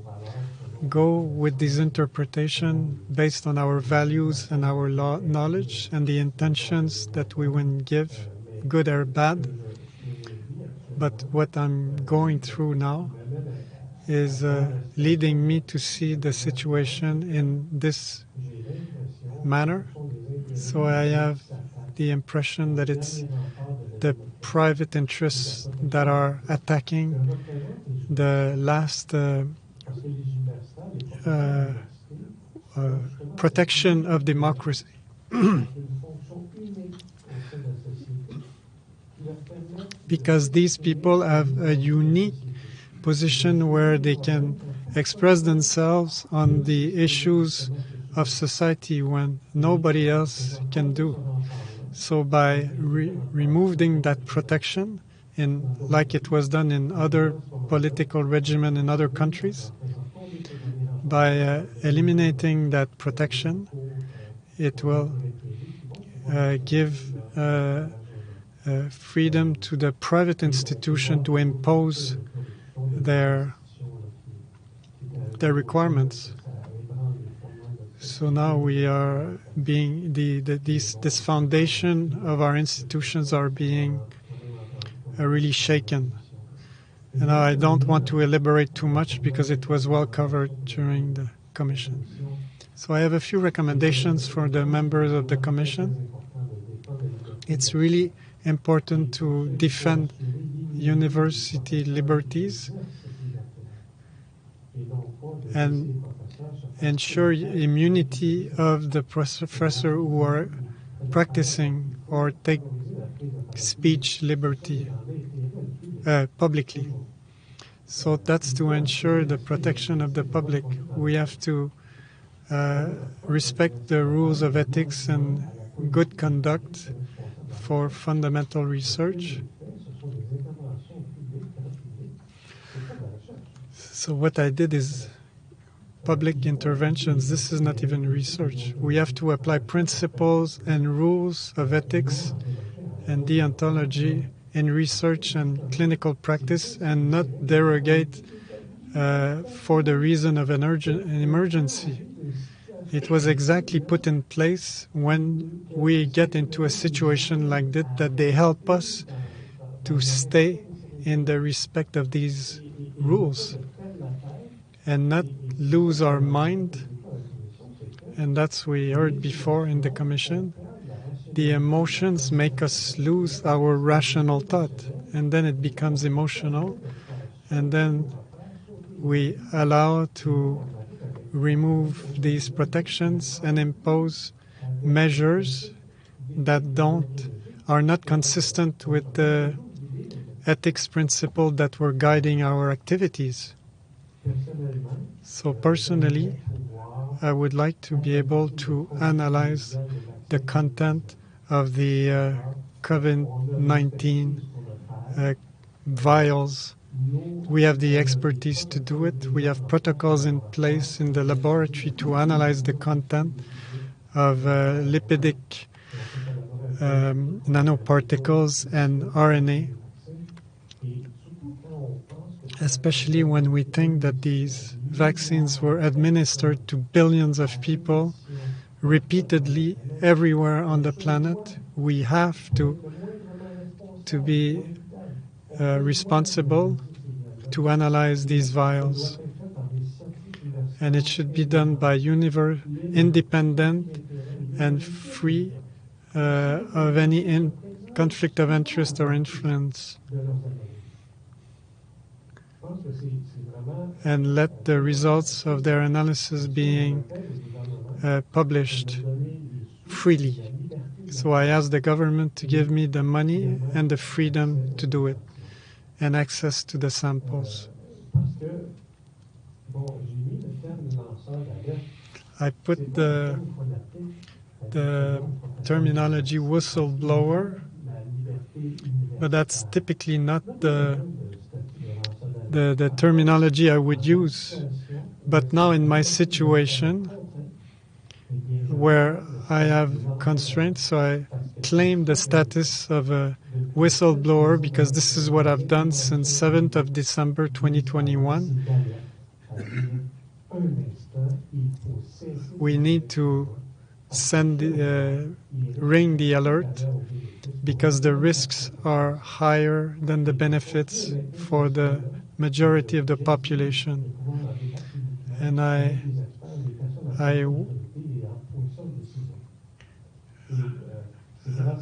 P: go with this interpretation based on our values and our knowledge and the intentions that we would give, good or bad. But what I'm going through now is leading me to see the situation in this manner. So I have the impression that it's the private interests that are attacking the last protection of democracy. Because these people have a unique position where they can express themselves on the issues of society when nobody else can do. So by removing that protection, like it was done in other political regimen in other countries, by eliminating that protection, it will give freedom to the private institution to impose their requirements. So now we are being this foundation of our institutions are being really shaken. And I don't want to elaborate too much because it was well covered during the commission. So I have a few recommendations for the members of the commission. It's really important to defend university liberties and ensure immunity of the professor who are practicing or take speech liberty publicly. So that's to ensure the protection of the public. We have to respect the rules of ethics and good conduct for fundamental research. So what I did is public interventions. This is not even research. We have to apply principles and rules of ethics and deontology in research and clinical practice and not derogate for the reason of an emergency. It was exactly put in place when we get into a situation like that they help us to stay in the respect of these rules and not lose our mind. And that's we heard before in the commission. The emotions make us lose our rational thought, and then it becomes emotional, and then we allow to remove these protections and impose measures that are not consistent with the ethics principle that were guiding our activities. So personally, I would like to be able to analyze the content of the COVID-19 vials. We have the expertise to do it. We have protocols in place in the laboratory to analyze the content of lipidic nanoparticles and RNA, especially when we think that these vaccines were administered to billions of people repeatedly everywhere on the planet. We have to be responsible to analyze these vials. And it should be done by independent and free of any conflict of interest or influence. And let the results of their analysis being published freely. So I ask the government to give me the money and the freedom to do it and access to the samples. I put the terminology whistleblower, but that's typically not the terminology I would use. But now in my situation, where I have constraints, so I claim the status of a whistleblower because this is what I've done since 7th of December 2021. We need to ring the alert because the risks are higher than the benefits for the majority of the population. And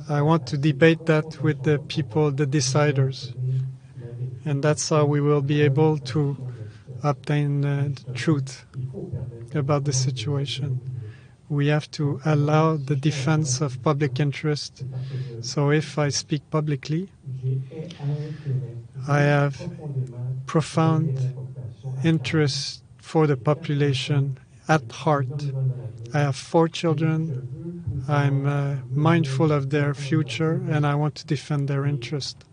P: I want to debate that with the people, the deciders. And that's how we will be able to obtain the truth about the situation. We have to allow the defense of public interest. So if I speak publicly, I have profound interest for the population at heart. I have 4 children. I'm mindful of their future, and I want to defend their interest.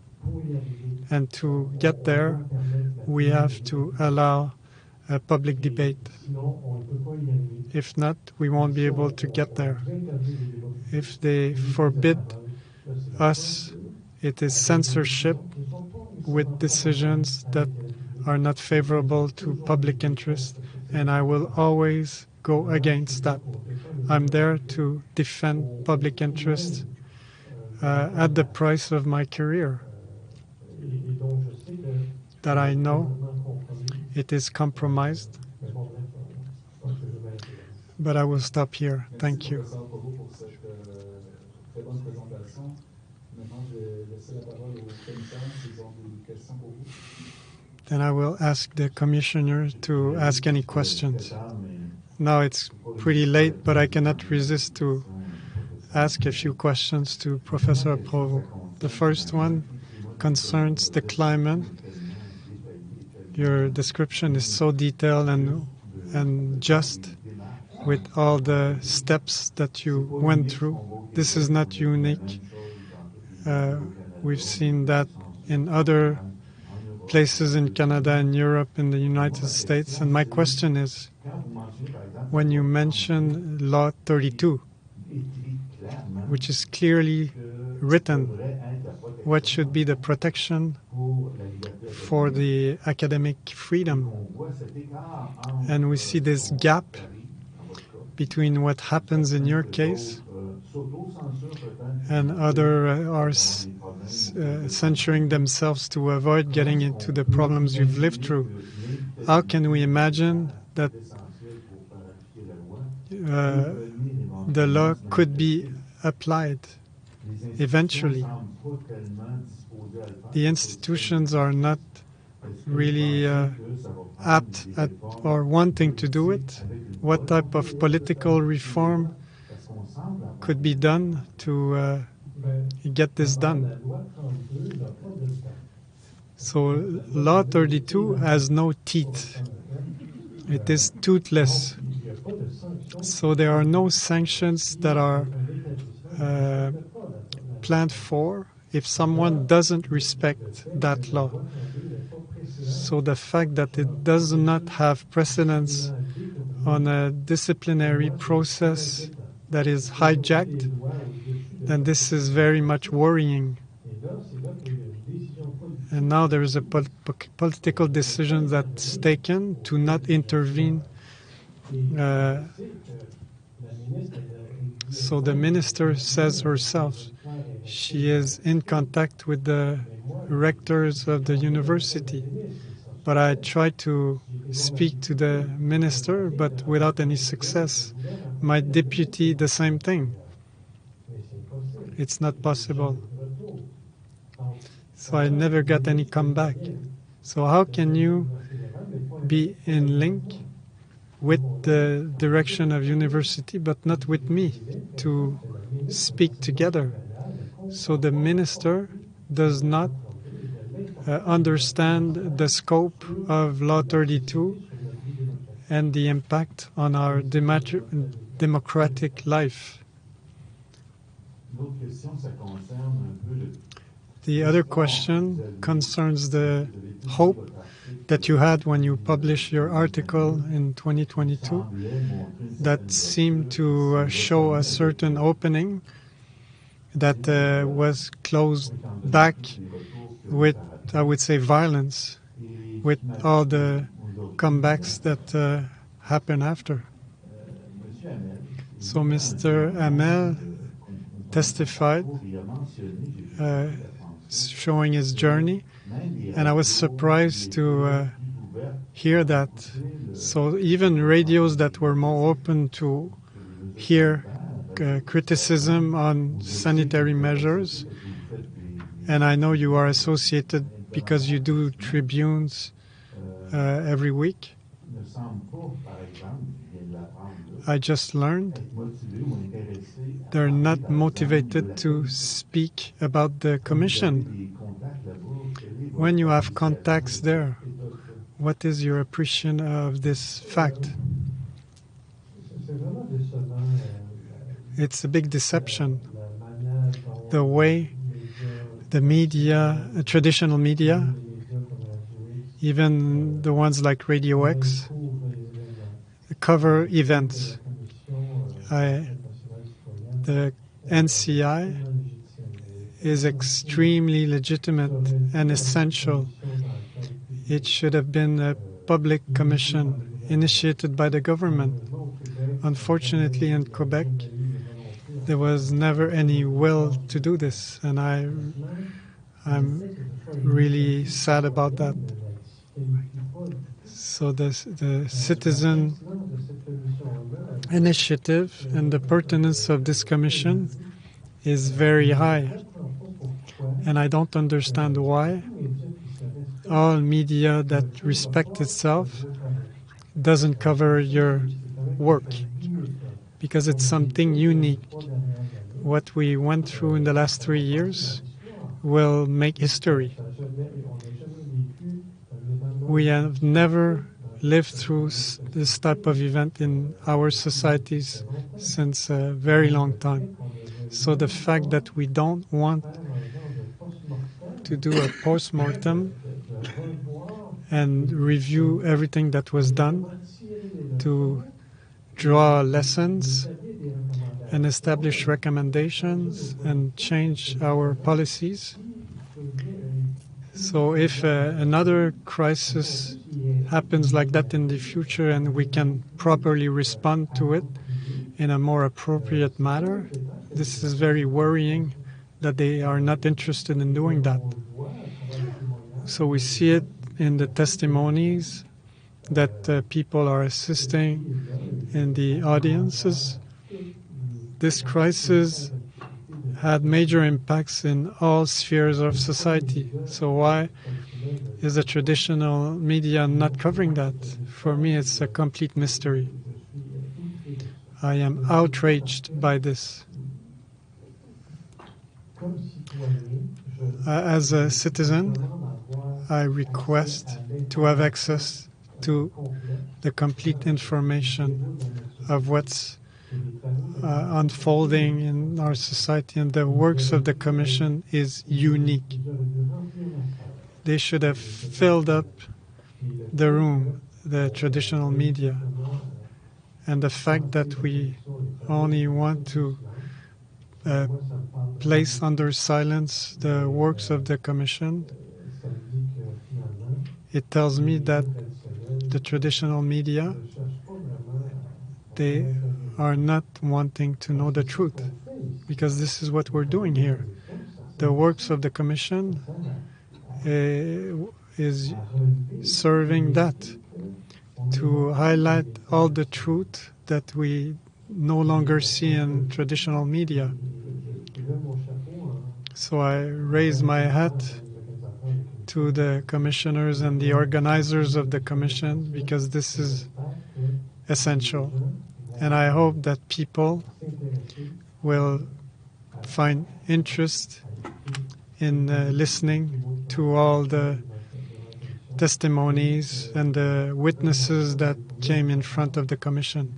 P: And to get there, we have to allow a public debate. If not, we won't be able to get there. If they forbid us, it is censorship with decisions that are not favorable to public interest, and I will always go against that. I'm there to defend public interest at the price of my career. That I know it is compromised, but I will stop here. Thank you. Then I will ask the commissioner to ask any questions. Now it's pretty late, but I cannot resist to ask a few questions to Professor Provost. The first one concerns the climate. Your description is so detailed and just with all the steps that you went through. This is not unique. We've seen that in other places in Canada and Europe, in the United States. And my question is, when you mention Law 32, which is clearly written, what should be the protection for the academic freedom? And we see this gap between what happens in your case and others are censoring themselves to avoid getting into the problems you've lived through. How can we imagine that the law could be applied eventually? The institutions are not really apt at or wanting to do it. What type of political reform could be done to get this done? So Law 32 has no teeth. It is toothless. So there are no sanctions that are planned for if someone doesn't respect that law. So the fact that it does not have precedence on a disciplinary process that is hijacked, then this is very much worrying. And now there is a political decision that's taken to not intervene. So the minister says herself, she is in contact with the rectors of the university. But I tried to speak to the minister, but without any success. My deputy, the same thing. It's not possible. So I never got any comeback. So how can you be in link with the direction of university, but not with me, to speak together? So the minister does not understand the scope of Law 32 and the impact on our democratic life. The other question concerns the hope that you had when you published your article in 2022 that seemed to show a certain opening that was closed back with, I would say, violence, with all the comebacks that happen after. So Mr. Hamel testified, showing his journey, and I was surprised to hear that. So even radios that were more open to hear criticism on sanitary measures, and I know you are associated because you do tribunes every week. I just learned they're not motivated to speak about the commission. When you have contacts there, what is your appreciation of this fact? It's a big deception. The way the media, traditional media, even the ones like Radio X, cover events. The NCI is extremely legitimate and essential. It should have been a public commission initiated by the government. Unfortunately, in Quebec, there was never any will to do this, and I'm really sad about that. So the citizen initiative and the pertinence of this commission is very high, and I don't understand why all media that respect itself doesn't cover your work, because it's something unique. What we went through in the last 3 years will make history. We have never lived through this type of event in our societies since a very long time. So the fact that we don't want to do a post-mortem and review everything that was done, to draw lessons and establish recommendations and change our policies. So if another crisis happens like that in the future and we can properly respond to it in a more appropriate manner, this is very worrying that they are not interested in doing that. So we see it in the testimonies that people are assisting in the audiences. This crisis had major impacts in all spheres of society. So why is the traditional media not covering that? For me, it's a complete mystery. I am outraged by this. As a citizen, I request to have access to the complete information of what's unfolding in our society, and the works of the Commission is unique. They should have filled up the room, the traditional media, and the fact that we only want to place under silence the works of the Commission, it tells me that the traditional media, they are not wanting to know the truth, because this is what we're doing here. The works of the Commission is serving that, to highlight all the truth that we no longer see in traditional media. So I raise my hat to the commissioners and the organizers of the Commission, because this is essential. And I hope that people will find interest in listening to all the testimonies and the witnesses that came in front of the Commission,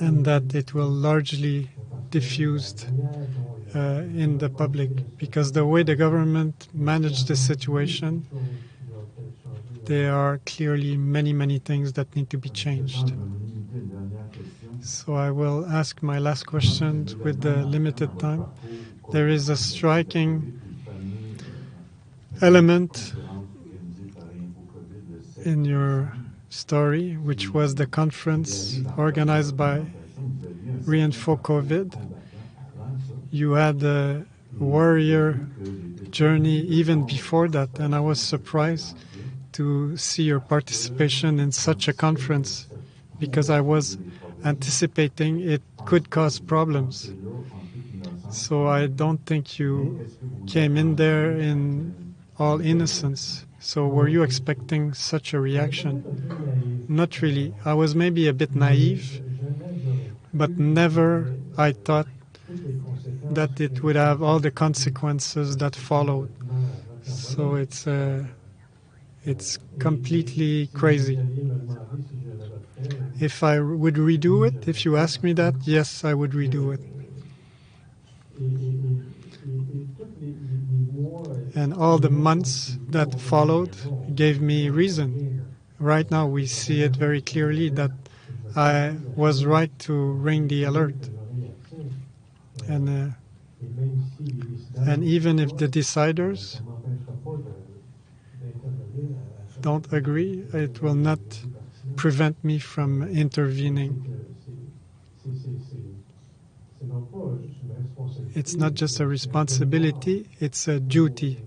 P: and that it will largely diffused in the public, because the way the government managed the situation, there are clearly many, many things that need to be changed. So I will ask my last question with the limited time. There is a striking element in your story, which was the conference organized by Reinfo COVID. You had a warrior journey even before that, and I was surprised to see your participation in such a conference, because I was anticipating it could cause problems. So I don't think you came in there in all innocence. So were you expecting such a reaction? Not really. I was maybe a bit naive, but never I thought that it would have all the consequences that followed. So it's completely crazy. If I would redo it, if you ask me that, yes, I would redo it. And all the months that followed gave me reason. Right now we see it very clearly that I was right to ring the alert. And even if the deciders don't agree, it will not prevent me from intervening. It's not just a responsibility, it's a duty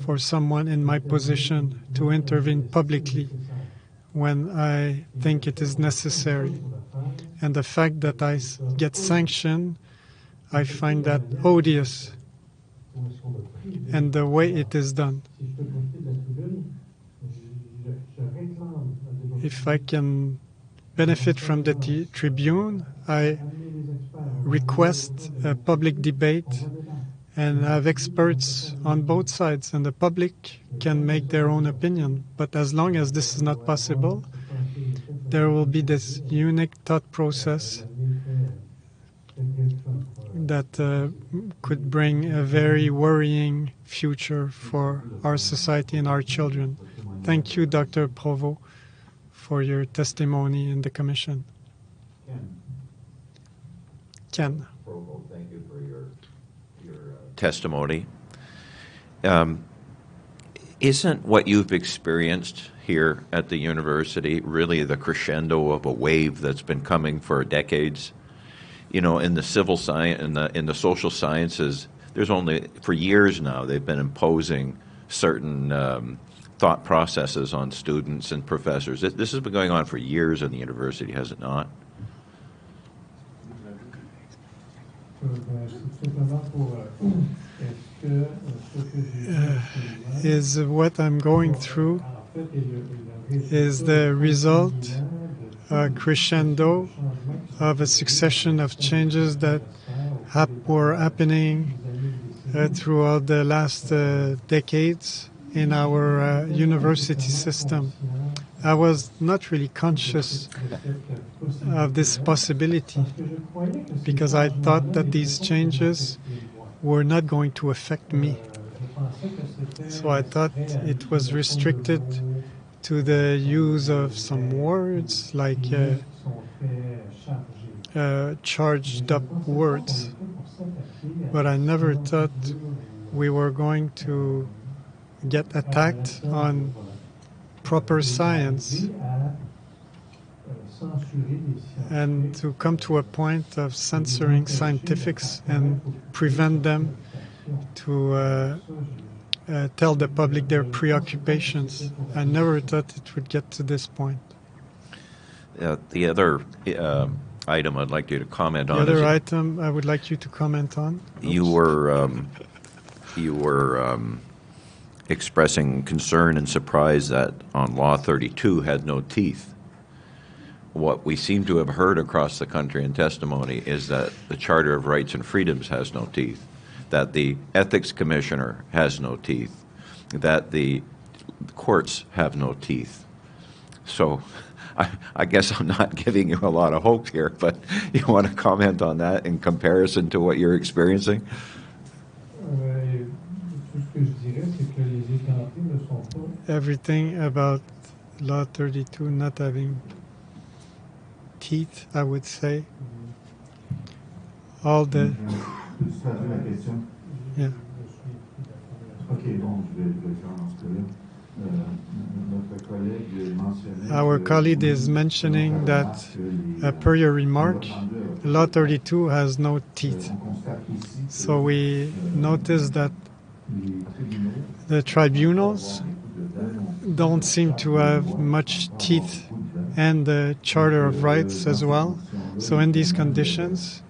P: for someone in my position to intervene publicly when I think it is necessary. And the fact that I get sanctioned, I find that odious, and the way it is done. If I can benefit from the Tribune, I request a public debate and have experts on both sides, and the public can make their own opinion. But as long as this is not possible, there will be this unique thought process that could bring a very worrying future for our society and our children. Thank you, Dr. Provost, for your testimony in the Commission. Ken.
D: Provost, thank you for your testimony. Isn't what you've experienced here at the university really the crescendo of a wave that's been coming for decades? You know, in the civil science, in the social sciences, there's only, for years now, they've been imposing certain thought processes on students and professors. This has been going on for years in the university, has it not?
P: Is what I'm going through is the result, crescendo, of a succession of changes that were happening throughout the last decades in our university system. I was not really conscious of this possibility because I thought that these changes were not going to affect me. So I thought it was restricted to the use of some words like charged up words. But I never thought we were going to get attacked on proper science and to come to a point of censoring scientifics and prevent them to tell the public their preoccupations. I never thought it would get to this point.
D: The other item I'd like you to comment on.
P: The other item I would like you to comment on.
D: You were expressing concern and surprise that on Law 32 had no teeth. What we seem to have heard across the country in testimony is that the Charter of Rights and Freedoms has no teeth, that the Ethics Commissioner has no teeth, that the courts have no teeth. So I guess I'm not giving you a lot of hope here, but you want to comment on that in comparison to what you're experiencing?
P: Everything about Law 32 not having teeth, I would say. All the... Yeah. Our colleague is mentioning that, per your remark, Law 32 has no teeth. So we noticed that the tribunals don't seem to have much teeth, and the Charter of Rights as well. So in these conditions,